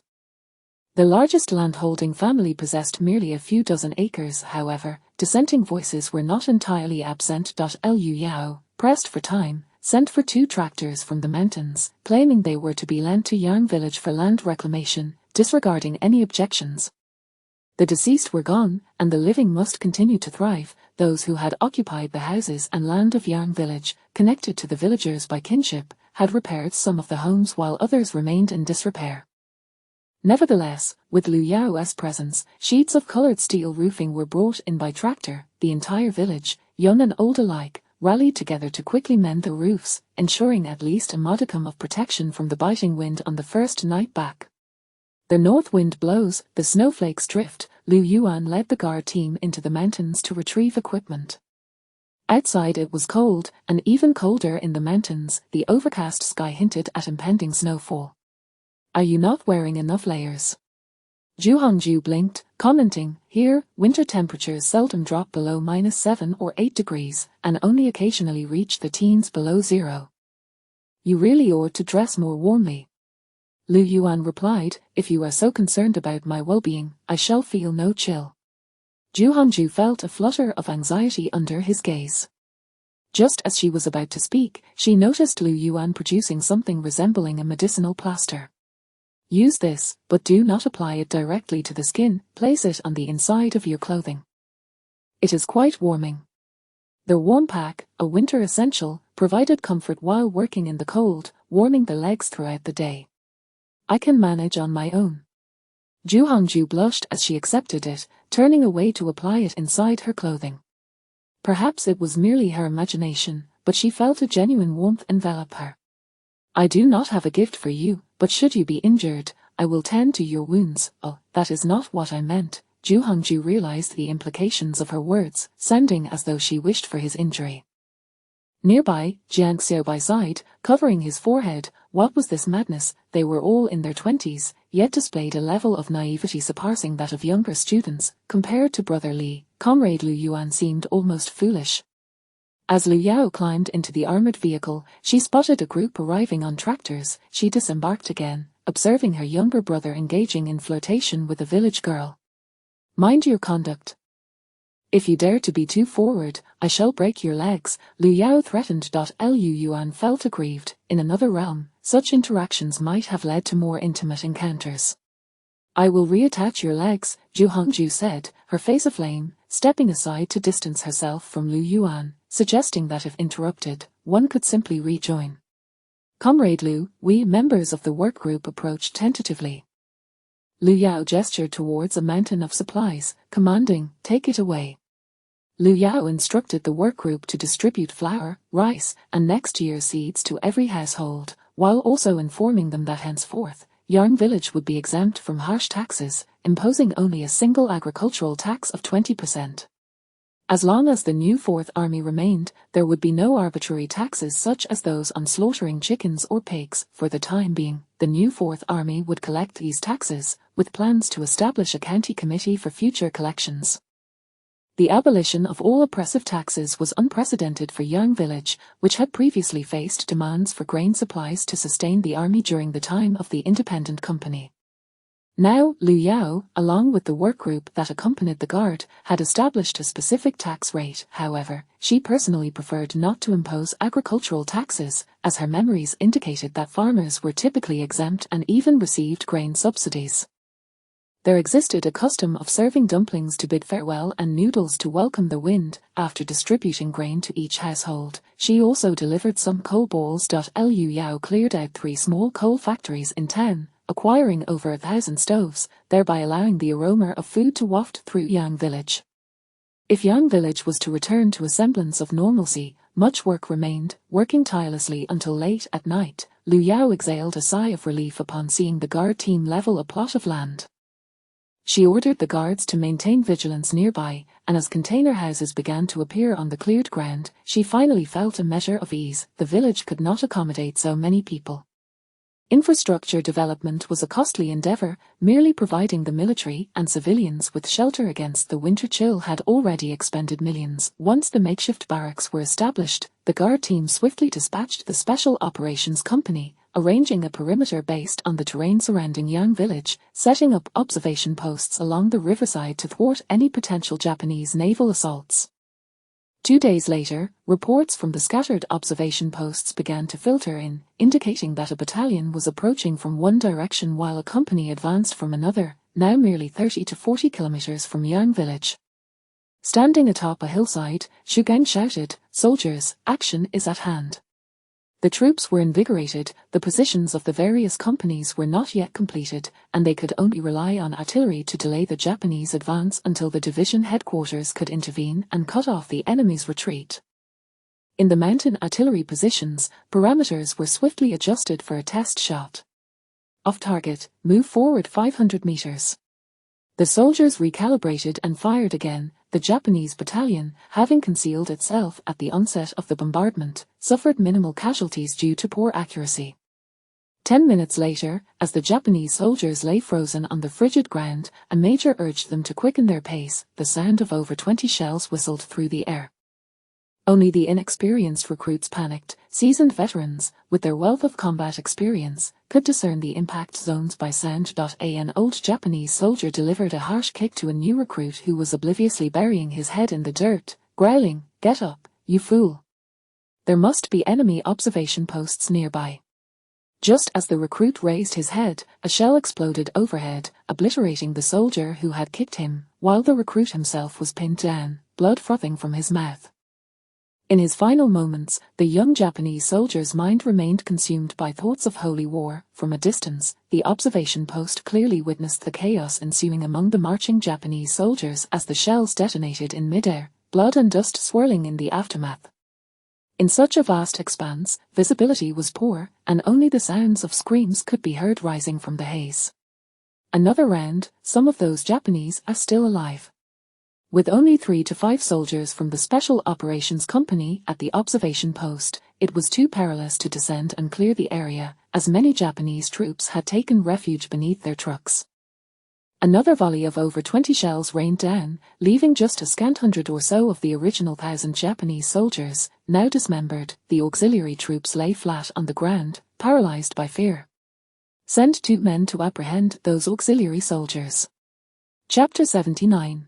[SPEAKER 1] The largest landholding family possessed merely a few dozen acres. However, dissenting voices were not entirely absent. Liu Yao, pressed for time, sent for 2 tractors from the mountains, claiming they were to be lent to Yang village for land reclamation, disregarding any objections. The deceased were gone, and the living must continue to thrive. Those who had occupied the houses and land of Yang village, connected to the villagers by kinship, had repaired some of the homes while others remained in disrepair. Nevertheless, with Liu Yao's presence, sheets of colored steel roofing were brought in by tractor. The entire village, young and old alike, rallied together to quickly mend the roofs, ensuring at least a modicum of protection from the biting wind on the first night back. The north wind blows, the snowflakes drift. Liu Yuan led the guard team into the mountains to retrieve equipment. Outside it was cold, and even colder in the mountains. The overcast sky hinted at impending snowfall. "Are you not wearing enough layers?" Zhu Hongju blinked, commenting, "Here, winter temperatures seldom drop below -7 or 8 degrees, and only occasionally reach the teens below 0. You really ought to dress more warmly." Liu Yuan replied, "If you are so concerned about my well-being, I shall feel no chill." Zhu Hongju felt a flutter of anxiety under his gaze. Just as she was about to speak, she noticed Liu Yuan producing something resembling a medicinal plaster. "Use this, but do not apply it directly to the skin. Place it on the inside of your clothing. It is quite warming." The warm pack, a winter essential, provided comfort while working in the cold, warming the legs throughout the day. "I can manage on my own." Zhu Hongju blushed as she accepted it, turning away to apply it inside her clothing. Perhaps it was merely her imagination, but she felt a genuine warmth envelop her. "I do not have a gift for you, but should you be injured, I will tend to your wounds." "Oh, that is not what I meant." Zhu Hongju realized the implications of her words, sounding as though she wished for his injury. Nearby, Jiang Xiaobai sighed, covering his forehead. What was this madness? They were all in their 20s, yet displayed a level of naivety surpassing that of younger students. Compared to Brother Li, Comrade Liu Yuan seemed almost foolish. As Liu Yao climbed into the armored vehicle, she spotted a group arriving on tractors. She disembarked again, observing her younger brother engaging in flirtation with a village girl. "Mind your conduct. If you dare to be too forward, I shall break your legs," Liu Yao threatened. Liu Yuan felt aggrieved. In another realm, such interactions might have led to more intimate encounters. "I will reattach your legs," Zhu Hongju said, her face aflame, stepping aside to distance herself from Liu Yuan, suggesting that if interrupted, one could simply rejoin. "Comrade Liu," we members of the work group approached tentatively. Liu Yao gestured towards a mountain of supplies, commanding, "Take it away." Liu Yao instructed the work group to distribute flour, rice, and next year's seeds to every household, while also informing them that henceforth, Yang village would be exempt from harsh taxes, imposing only a single agricultural tax of 20%. As long as the new Fourth Army remained, there would be no arbitrary taxes such as those on slaughtering chickens or pigs. For the time being, the new Fourth Army would collect these taxes, with plans to establish a county committee for future collections. The abolition of all oppressive taxes was unprecedented for Yang village, which had previously faced demands for grain supplies to sustain the army during the time of the independent company. Now, Liu Yao, along with the work group that accompanied the guard, had established a specific tax rate. However, she personally preferred not to impose agricultural taxes, as her memories indicated that farmers were typically exempt and even received grain subsidies. There existed a custom of serving dumplings to bid farewell and noodles to welcome the wind. After distributing grain to each household, she also delivered some coal balls. Liu Yao cleared out 3 small coal factories in town, acquiring over 1,000 stoves, thereby allowing the aroma of food to waft through Yang Village. If Yang Village was to return to a semblance of normalcy, much work remained. Working tirelessly until late at night, Liu Yao exhaled a sigh of relief upon seeing the guard team level a plot of land. She ordered the guards to maintain vigilance nearby, and as container houses began to appear on the cleared ground, she finally felt a measure of ease. The village could not accommodate so many people. Infrastructure development was a costly endeavor. Merely providing the military and civilians with shelter against the winter chill had already expended millions. Once the makeshift barracks were established, the guard team swiftly dispatched the Special Operations Company, arranging a perimeter based on the terrain surrounding Yang Village, setting up observation posts along the riverside to thwart any potential Japanese naval assaults. 2 days later, reports from the scattered observation posts began to filter in, indicating that a battalion was approaching from one direction while a company advanced from another, now merely 30 to 40 kilometers from Yang Village. Standing atop a hillside, Xu Gang shouted, "Soldiers, action is at hand." The troops were invigorated, the positions of the various companies were not yet completed, and they could only rely on artillery to delay the Japanese advance until the division headquarters could intervene and cut off the enemy's retreat. In the mountain artillery positions, parameters were swiftly adjusted for a test shot. Off target, move forward 500 meters. The soldiers recalibrated and fired again. The Japanese battalion, having concealed itself at the onset of the bombardment, suffered minimal casualties due to poor accuracy. 10 minutes later, as the Japanese soldiers lay frozen on the frigid ground, a major urged them to quicken their pace. The sound of over 20 shells whistled through the air. Only the inexperienced recruits panicked. Seasoned veterans, with their wealth of combat experience, could discern the impact zones by sound. An old Japanese soldier delivered a harsh kick to a new recruit who was obliviously burying his head in the dirt, growling, "Get up, you fool. There must be enemy observation posts nearby." Just as the recruit raised his head, a shell exploded overhead, obliterating the soldier who had kicked him, while the recruit himself was pinned down, blood frothing from his mouth. In his final moments, the young Japanese soldier's mind remained consumed by thoughts of holy war. From a distance, the observation post clearly witnessed the chaos ensuing among the marching Japanese soldiers as the shells detonated in midair, blood and dust swirling in the aftermath. In such a vast expanse, visibility was poor, and only the sounds of screams could be heard rising from the haze. Another round, some of those Japanese are still alive. With only 3 to 5 soldiers from the Special Operations Company at the observation post, it was too perilous to descend and clear the area, as many Japanese troops had taken refuge beneath their trucks. Another volley of over 20 shells rained down, leaving just a scant 100 or so of the original 1,000 Japanese soldiers, now dismembered. The auxiliary troops lay flat on the ground, paralyzed by fear. Send 2 men to apprehend those auxiliary soldiers. Chapter 79.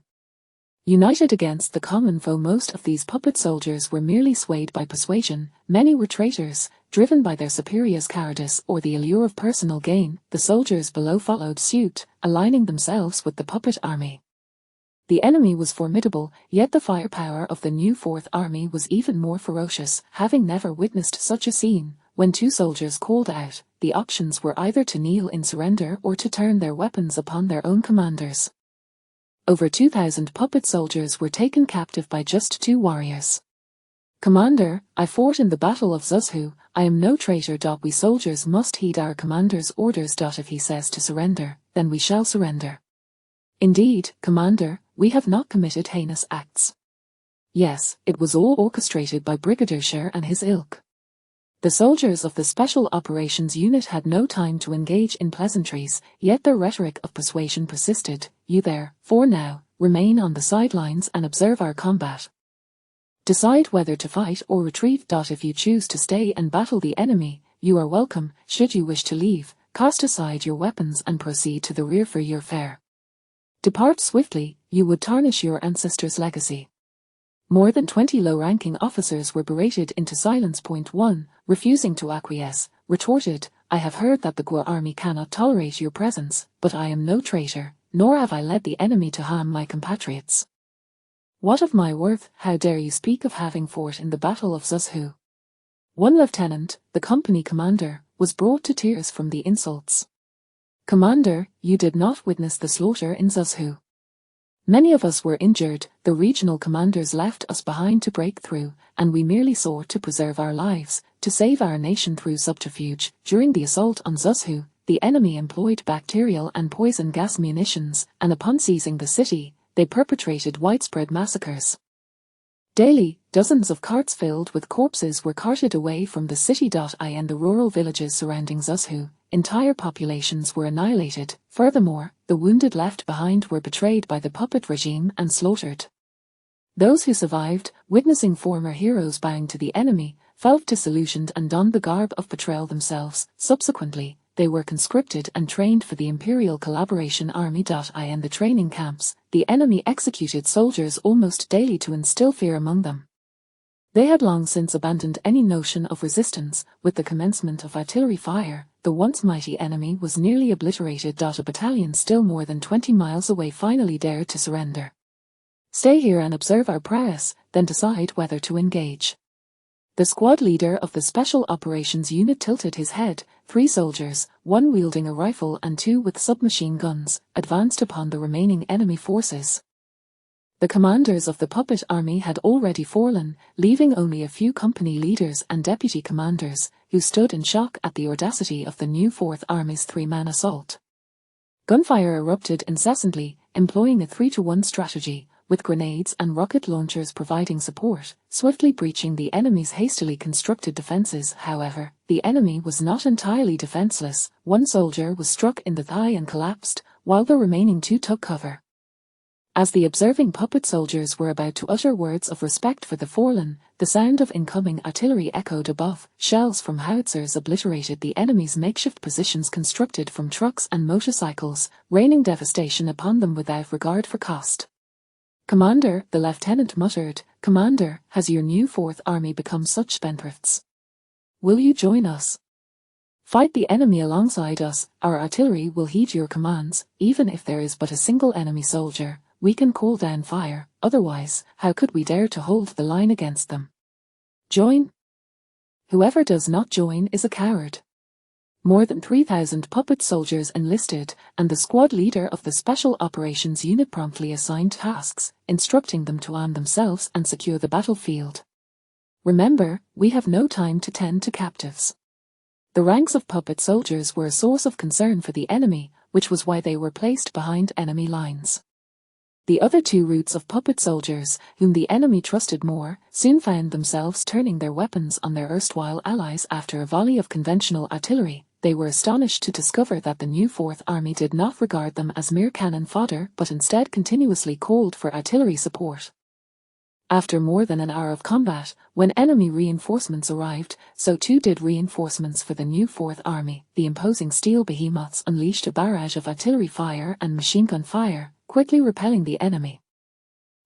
[SPEAKER 1] United against the common foe, most of these puppet soldiers were merely swayed by persuasion. Many were traitors, driven by their superiors' cowardice or the allure of personal gain. The soldiers below followed suit, aligning themselves with the puppet army. The enemy was formidable, yet the firepower of the new Fourth Army was even more ferocious. Having never witnessed such a scene, when 2 soldiers called out, the options were either to kneel in surrender or to turn their weapons upon their own commanders. Over 2,000 puppet soldiers were taken captive by just 2 warriors. "Commander, I fought in the Battle of Zuzhu. I am no traitor. We soldiers must heed our commander's orders. If he says to surrender, then we shall surrender." "Indeed, Commander, we have not committed heinous acts." Yes, it was all orchestrated by Brigadier Sher and his ilk. The soldiers of the Special Operations Unit had no time to engage in pleasantries, yet their rhetoric of persuasion persisted. "You there, for now, remain on the sidelines and observe our combat. Decide whether to fight or retreat. If you choose to stay and battle the enemy, you are welcome. Should you wish to leave, Cast aside your weapons and proceed to the rear for your fare. Depart swiftly, you would tarnish your ancestors' legacy. More than 20 low-ranking officers were berated into silence. Point 1, refusing to acquiesce, retorted, I have heard that the GUA army cannot tolerate your presence, but I am no traitor, nor have I led the enemy to harm my compatriots. What of my worth? How dare you speak of having fought in the Battle of Zuzhu? One lieutenant, the company commander, was brought to tears from the insults. Commander, you did not witness the slaughter in Zuzhu. Many of us were injured, the regional commanders left us behind to break through, and we merely sought to preserve our lives, to save our nation through subterfuge. During the assault on Zuzhu, the enemy employed bacterial and poison gas munitions, and upon seizing the city, they perpetrated widespread massacres. Daily, dozens of carts filled with corpses were carted away from the city. In the rural villages surrounding Zuzhu, entire populations were annihilated. Furthermore, the wounded left behind were betrayed by the puppet regime and slaughtered. Those who survived, witnessing former heroes bowing to the enemy, felt disillusioned and donned the garb of betrayal themselves. Subsequently, they were conscripted and trained for the Imperial Collaboration Army. In the training camps, the enemy executed soldiers almost daily to instill fear among them. They had long since abandoned any notion of resistance. With the commencement of artillery fire, the once mighty enemy was nearly obliterated. A battalion still more than 20 miles away finally dared to surrender. Stay here and observe our prowess, then decide whether to engage. The squad leader of the Special Operations Unit tilted his head. 3 soldiers, 1 wielding a rifle and 2 with submachine guns, advanced upon the remaining enemy forces. The commanders of the puppet army had already fallen, leaving only a few company leaders and deputy commanders, who stood in shock at the audacity of the new Fourth Army's 3-man assault. Gunfire erupted incessantly, employing a 3-to-1 strategy, with grenades and rocket launchers providing support, swiftly breaching the enemy's hastily constructed defenses. However, the enemy was not entirely defenseless. 1 soldier was struck in the thigh and collapsed, while the remaining 2 took cover. As the observing puppet soldiers were about to utter words of respect for the fallen, the sound of incoming artillery echoed above. Shells from howitzers obliterated the enemy's makeshift positions constructed from trucks and motorcycles, raining devastation upon them without regard for cost. Commander, the lieutenant muttered, Commander, has your new Fourth Army become such spendthrifts? Will you join us? Fight the enemy alongside us, our artillery will heed your commands, even if there is but a single enemy soldier, we can call down fire, otherwise, how could we dare to hold the line against them? Join? Whoever does not join is a coward. More than 3,000 puppet soldiers enlisted, and the squad leader of the Special Operations Unit promptly assigned tasks, instructing them to arm themselves and secure the battlefield. Remember, we have no time to tend to captives. The ranks of puppet soldiers were a source of concern for the enemy, which was why they were placed behind enemy lines. The other 2 routes of puppet soldiers, whom the enemy trusted more, soon found themselves turning their weapons on their erstwhile allies. After a volley of conventional artillery, they were astonished to discover that the new Fourth Army did not regard them as mere cannon fodder but instead continuously called for artillery support. After more than an hour of combat, when enemy reinforcements arrived, so too did reinforcements for the new Fourth Army. The imposing steel behemoths unleashed a barrage of artillery fire and machine gun fire, quickly repelling the enemy.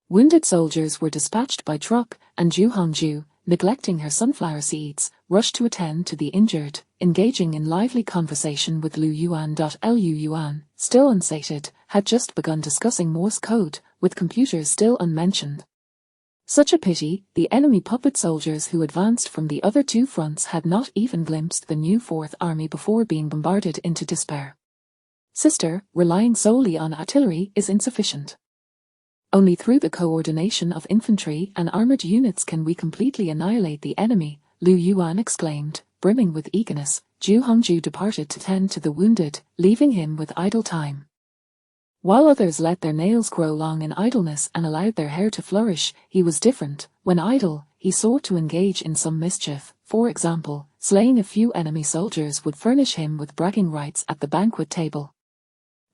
[SPEAKER 1] Wounded soldiers were dispatched by truck, and Zhu Hongju, neglecting her sunflower seeds, rushed to attend to the injured, engaging in lively conversation with Lu Yuan. Lu Yuan, still unsated, had just begun discussing Morse code, with computers still unmentioned. Such a pity, the enemy puppet soldiers who advanced from the other 2 fronts had not even glimpsed the new Fourth Army before being bombarded into despair. Sister, relying solely on artillery is insufficient. Only through the coordination of infantry and armored units can we completely annihilate the enemy, Lu Yuan exclaimed, brimming with eagerness. Zhu Hongju departed to tend to the wounded, leaving him with idle time. While others let their nails grow long in idleness and allowed their hair to flourish, he was different. When idle, he sought to engage in some mischief. For example, slaying a few enemy soldiers would furnish him with bragging rights at the banquet table.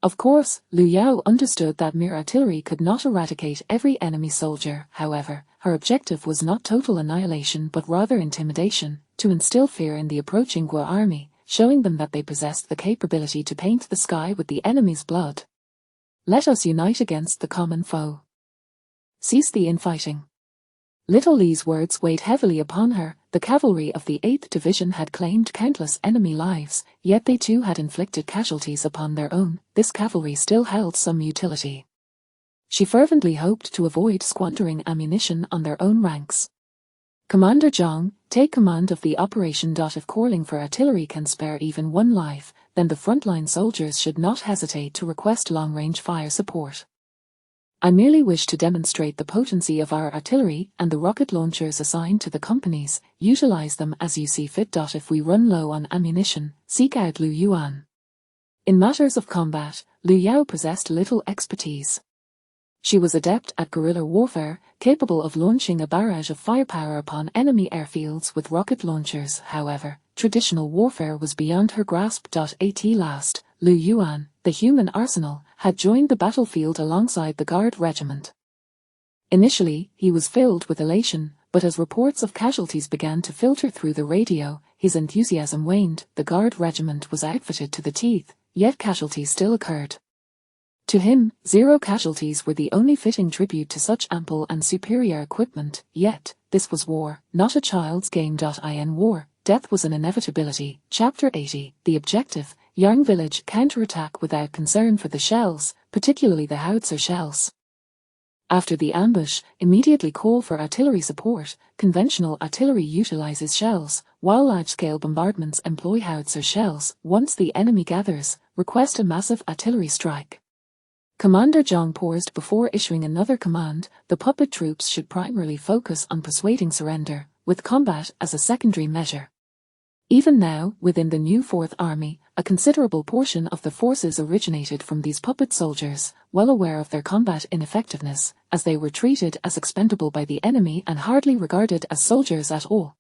[SPEAKER 1] Of course, Lu Yao understood that mere artillery could not eradicate every enemy soldier. However, her objective was not total annihilation but rather intimidation, to instill fear in the approaching GUA army. showing them that they possessed the capability to paint the sky with the enemy's blood. Let us unite against the common foe. Cease the infighting. Little Lee's words weighed heavily upon her. The cavalry of the 8th Division had claimed countless enemy lives, yet they too had inflicted casualties upon their own. This cavalry still held some utility. She fervently hoped to avoid squandering ammunition on their own ranks. Commander Zhang, take command of the operation. If Corling for artillery can spare even one life, then the frontline soldiers should not hesitate to request long-range fire support. I merely wish to demonstrate the potency of our artillery and the rocket launchers assigned to the companies. Utilize them as you see fit. If we run low on ammunition, seek out Lu Yuan. In matters of combat, Liu Yao possessed little expertise. She was adept at guerrilla warfare, capable of launching a barrage of firepower upon enemy airfields with rocket launchers. However, traditional warfare was beyond her grasp. At last, Liu Yuan, the human arsenal, had joined the battlefield alongside the Guard regiment. Initially, he was filled with elation, but as reports of casualties began to filter through the radio, his enthusiasm waned. The Guard regiment was outfitted to the teeth, yet casualties still occurred. To him, 0 casualties were the only fitting tribute to such ample and superior equipment. Yet, this was war, not a child's game. In war, death was an inevitability. Chapter 80. The objective: Yang Village. Counterattack without concern for the shells, particularly the howitzer shells. After the ambush, immediately call for artillery support. Conventional artillery utilizes shells, while large-scale bombardments employ howitzer shells. Once the enemy gathers, request a massive artillery strike. Commander Zhang paused before issuing another command. The puppet troops should primarily focus on persuading surrender, with combat as a secondary measure. Even now, within the new Fourth Army, a considerable portion of the forces originated from these puppet soldiers, well aware of their combat ineffectiveness, as they were treated as expendable by the enemy and hardly regarded as soldiers at all.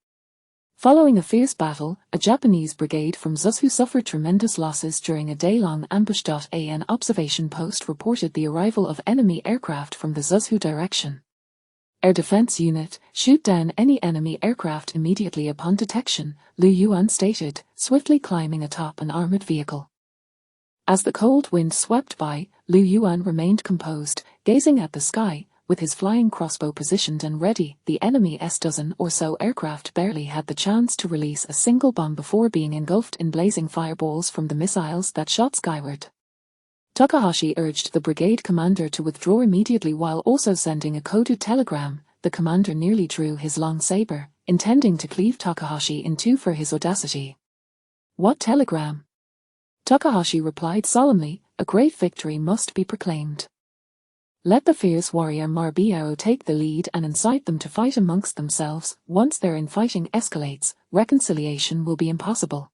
[SPEAKER 1] Following a fierce battle, a Japanese brigade from Zhuzhou suffered tremendous losses during a day-long ambush. An observation post reported the arrival of enemy aircraft from the Zhuzhou direction. Air Defense Unit, shoot down any enemy aircraft immediately upon detection, Liu Yuan stated, swiftly climbing atop an armored vehicle. As the cold wind swept by, Liu Yuan remained composed, gazing at the sky, with his flying crossbow positioned and ready. The enemy's dozen or so aircraft barely had the chance to release a single bomb before being engulfed in blazing fireballs from the missiles that shot skyward. Takahashi urged the brigade commander to withdraw immediately while also sending a coded telegram. The commander nearly drew his long saber, intending to cleave Takahashi in two for his audacity. What telegram? Takahashi replied solemnly, a great victory must be proclaimed. Let the fierce warrior Marbiao take the lead and incite them to fight amongst themselves. Once their infighting escalates, reconciliation will be impossible.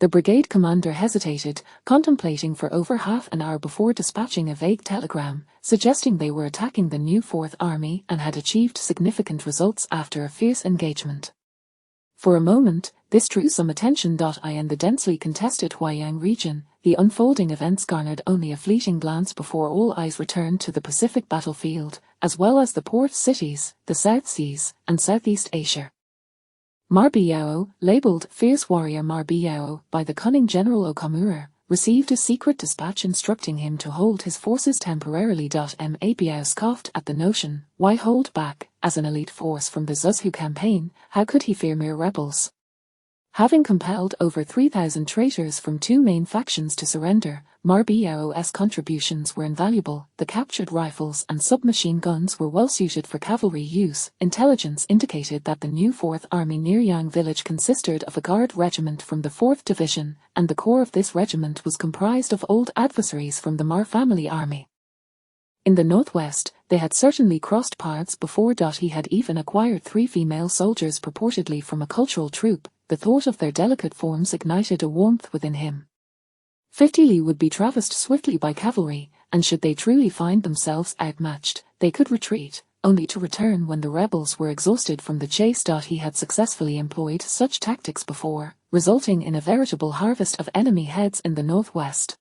[SPEAKER 1] The brigade commander hesitated, contemplating for over half an hour before dispatching a vague telegram, suggesting they were attacking the new Fourth Army and had achieved significant results after a fierce engagement. For a moment, this drew some attention. In the densely contested Huaiyang region, the unfolding events garnered only a fleeting glance before all eyes returned to the Pacific battlefield, as well as the port cities, the South Seas, and Southeast Asia. Marbiao, labeled Fierce Warrior Marbiao by the cunning General Okamura, received a secret dispatch instructing him to hold his forces temporarily. Marbiao scoffed at the notion. Why hold back? As an elite force from the Zhuzhou campaign, how could he fear mere rebels? Having compelled over 3,000 traitors from two main factions to surrender, Marbiao's contributions were invaluable. The captured rifles and submachine guns were well suited for cavalry use. Intelligence indicated that the new Fourth Army near Yang Village consisted of a Guard regiment from the 4th Division, and the core of this regiment was comprised of old adversaries from the Mar family army. In the northwest, they had certainly crossed paths before. He had even acquired 3 female soldiers purportedly from a cultural troop. The thought of their delicate forms ignited a warmth within him. 50 li would be traversed swiftly by cavalry, and should they truly find themselves outmatched, they could retreat, only to return when the rebels were exhausted from the chase. He had successfully employed such tactics before, resulting in a veritable harvest of enemy heads in the northwest.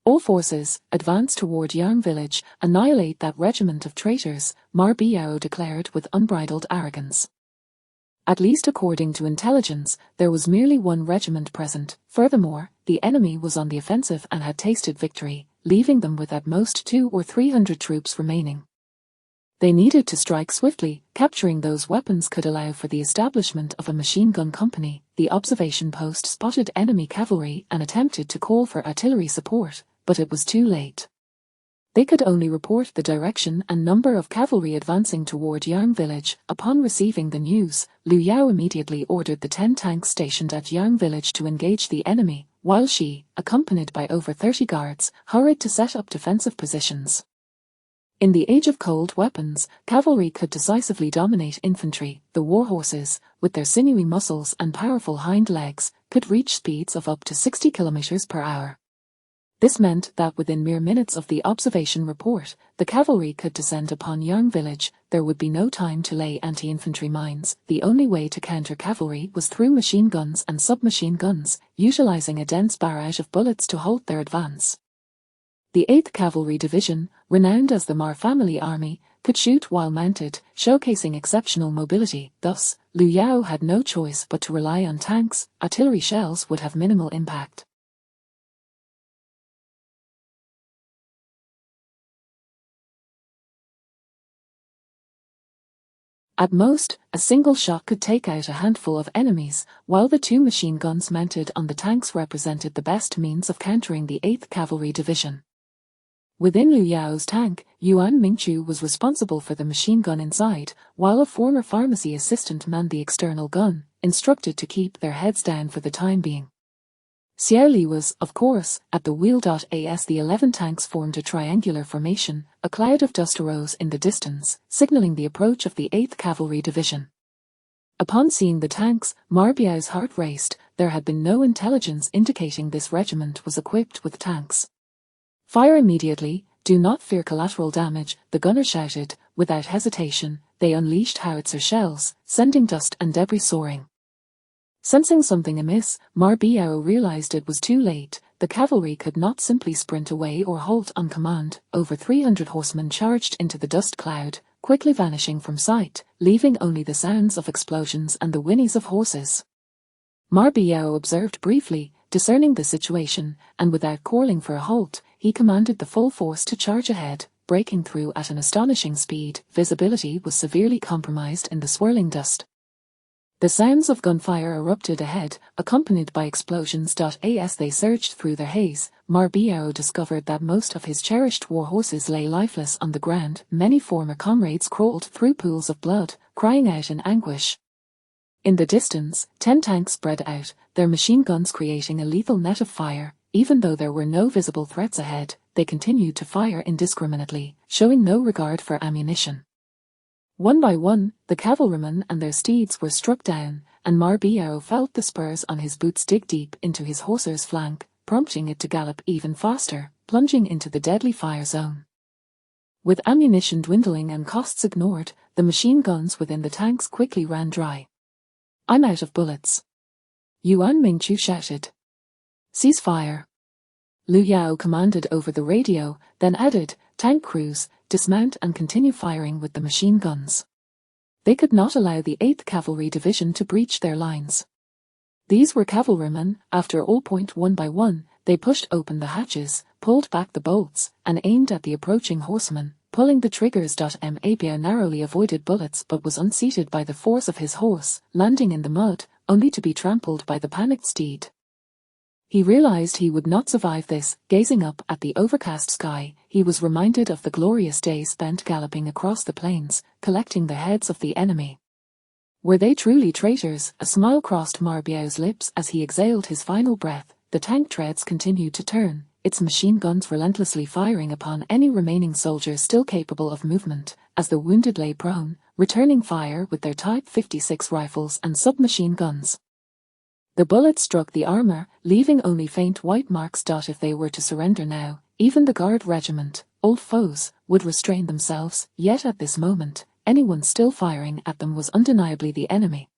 [SPEAKER 1] All forces, advance toward Yang Village, annihilate that regiment of traitors, Marbiao declared with unbridled arrogance. At least according to intelligence, there was merely one regiment present. Furthermore, the enemy was on the offensive and had tasted victory, leaving them with at most 200 or 300 troops remaining. They needed to strike swiftly. Capturing those weapons could allow for the establishment of a machine gun company. The observation post spotted enemy cavalry and attempted to call for artillery support, but it was too late. They could only report the direction and number of cavalry advancing toward Yang Village. Upon receiving the news, Liu Yao immediately ordered the 10 tanks stationed at Yang Village to engage the enemy, while she, accompanied by over 30 guards, hurried to set up defensive positions. In the age of cold weapons, cavalry could decisively dominate infantry. The warhorses, with their sinewy muscles and powerful hind legs, could reach speeds of up to 60 km per hour. This meant that within mere minutes of the observation report, the cavalry could descend upon Yang Village. There would be no time to lay anti-infantry mines. The only way to counter cavalry was through machine guns and submachine guns, utilizing a dense barrage of bullets to halt their advance. The 8th Cavalry Division, renowned as the Mar Family Army, could shoot while mounted, showcasing exceptional mobility. Thus, Liu Yao had no choice but to rely on tanks. Artillery shells would have minimal impact. At most, a single shot could take out a handful of enemies, while the 2 machine guns mounted on the tanks represented the best means of countering the 8th Cavalry Division. Within Liu Yao's tank, Yuan Mingchu was responsible for the machine gun inside, while a former pharmacy assistant manned the external gun, instructed to keep their heads down for the time being. Xiao Li was, of course, at the wheel. As the 11 tanks formed a triangular formation, a cloud of dust arose in the distance, signaling the approach of the 8th Cavalry Division. Upon seeing the tanks, Ma Biao's heart raced. There had been no intelligence indicating this regiment was equipped with tanks. Fire immediately, do not fear collateral damage, the gunner shouted. Without hesitation, they unleashed howitzer shells, sending dust and debris soaring. Sensing something amiss, Ma Biao realized it was too late. The cavalry could not simply sprint away or halt on command. Over 300 horsemen charged into the dust cloud, quickly vanishing from sight, leaving only the sounds of explosions and the whinnies of horses. Ma Biao observed briefly, discerning the situation, and without calling for a halt, he commanded the full force to charge ahead, breaking through at an astonishing speed. Visibility was severely compromised in the swirling dust. The sounds of gunfire erupted ahead, accompanied by explosions. As they surged through the haze, Ma Biao discovered that most of his cherished war horses lay lifeless on the ground. Many former comrades crawled through pools of blood, crying out in anguish. In the distance, 10 tanks spread out, their machine guns creating a lethal net of fire. Even though there were no visible threats ahead, they continued to fire indiscriminately, showing no regard for ammunition. One by one, the cavalrymen and their steeds were struck down, and Ma Biao felt the spurs on his boots dig deep into his horse's flank, prompting it to gallop even faster, plunging into the deadly fire zone. With ammunition dwindling and costs ignored, the machine guns within the tanks quickly ran dry. "I'm out of bullets," Yuan Mingchu shouted. "Cease fire." Liu Yao commanded over the radio, then added, "Tank crews, dismount and continue firing with the machine guns." They could not allow the 8th Cavalry Division to breach their lines. These were cavalrymen. After all, one by one, they pushed open the hatches, pulled back the bolts, and aimed at the approaching horsemen, pulling the triggers. Ma Biao narrowly avoided bullets but was unseated by the force of his horse, landing in the mud, only to be trampled by the panicked steed. He realized he would not survive this. Gazing up at the overcast sky, he was reminded of the glorious days spent galloping across the plains, collecting the heads of the enemy. Were they truly traitors? A smile crossed Ma Biao's lips as he exhaled his final breath. The tank treads continued to turn, its machine guns relentlessly firing upon any remaining soldiers still capable of movement, as the wounded lay prone, returning fire with their Type 56 rifles and submachine guns. The bullets struck the armor, leaving only faint white marks. If they were to surrender now, even the Guard regiment, old foes, would restrain themselves. Yet at this moment, anyone still firing at them was undeniably the enemy.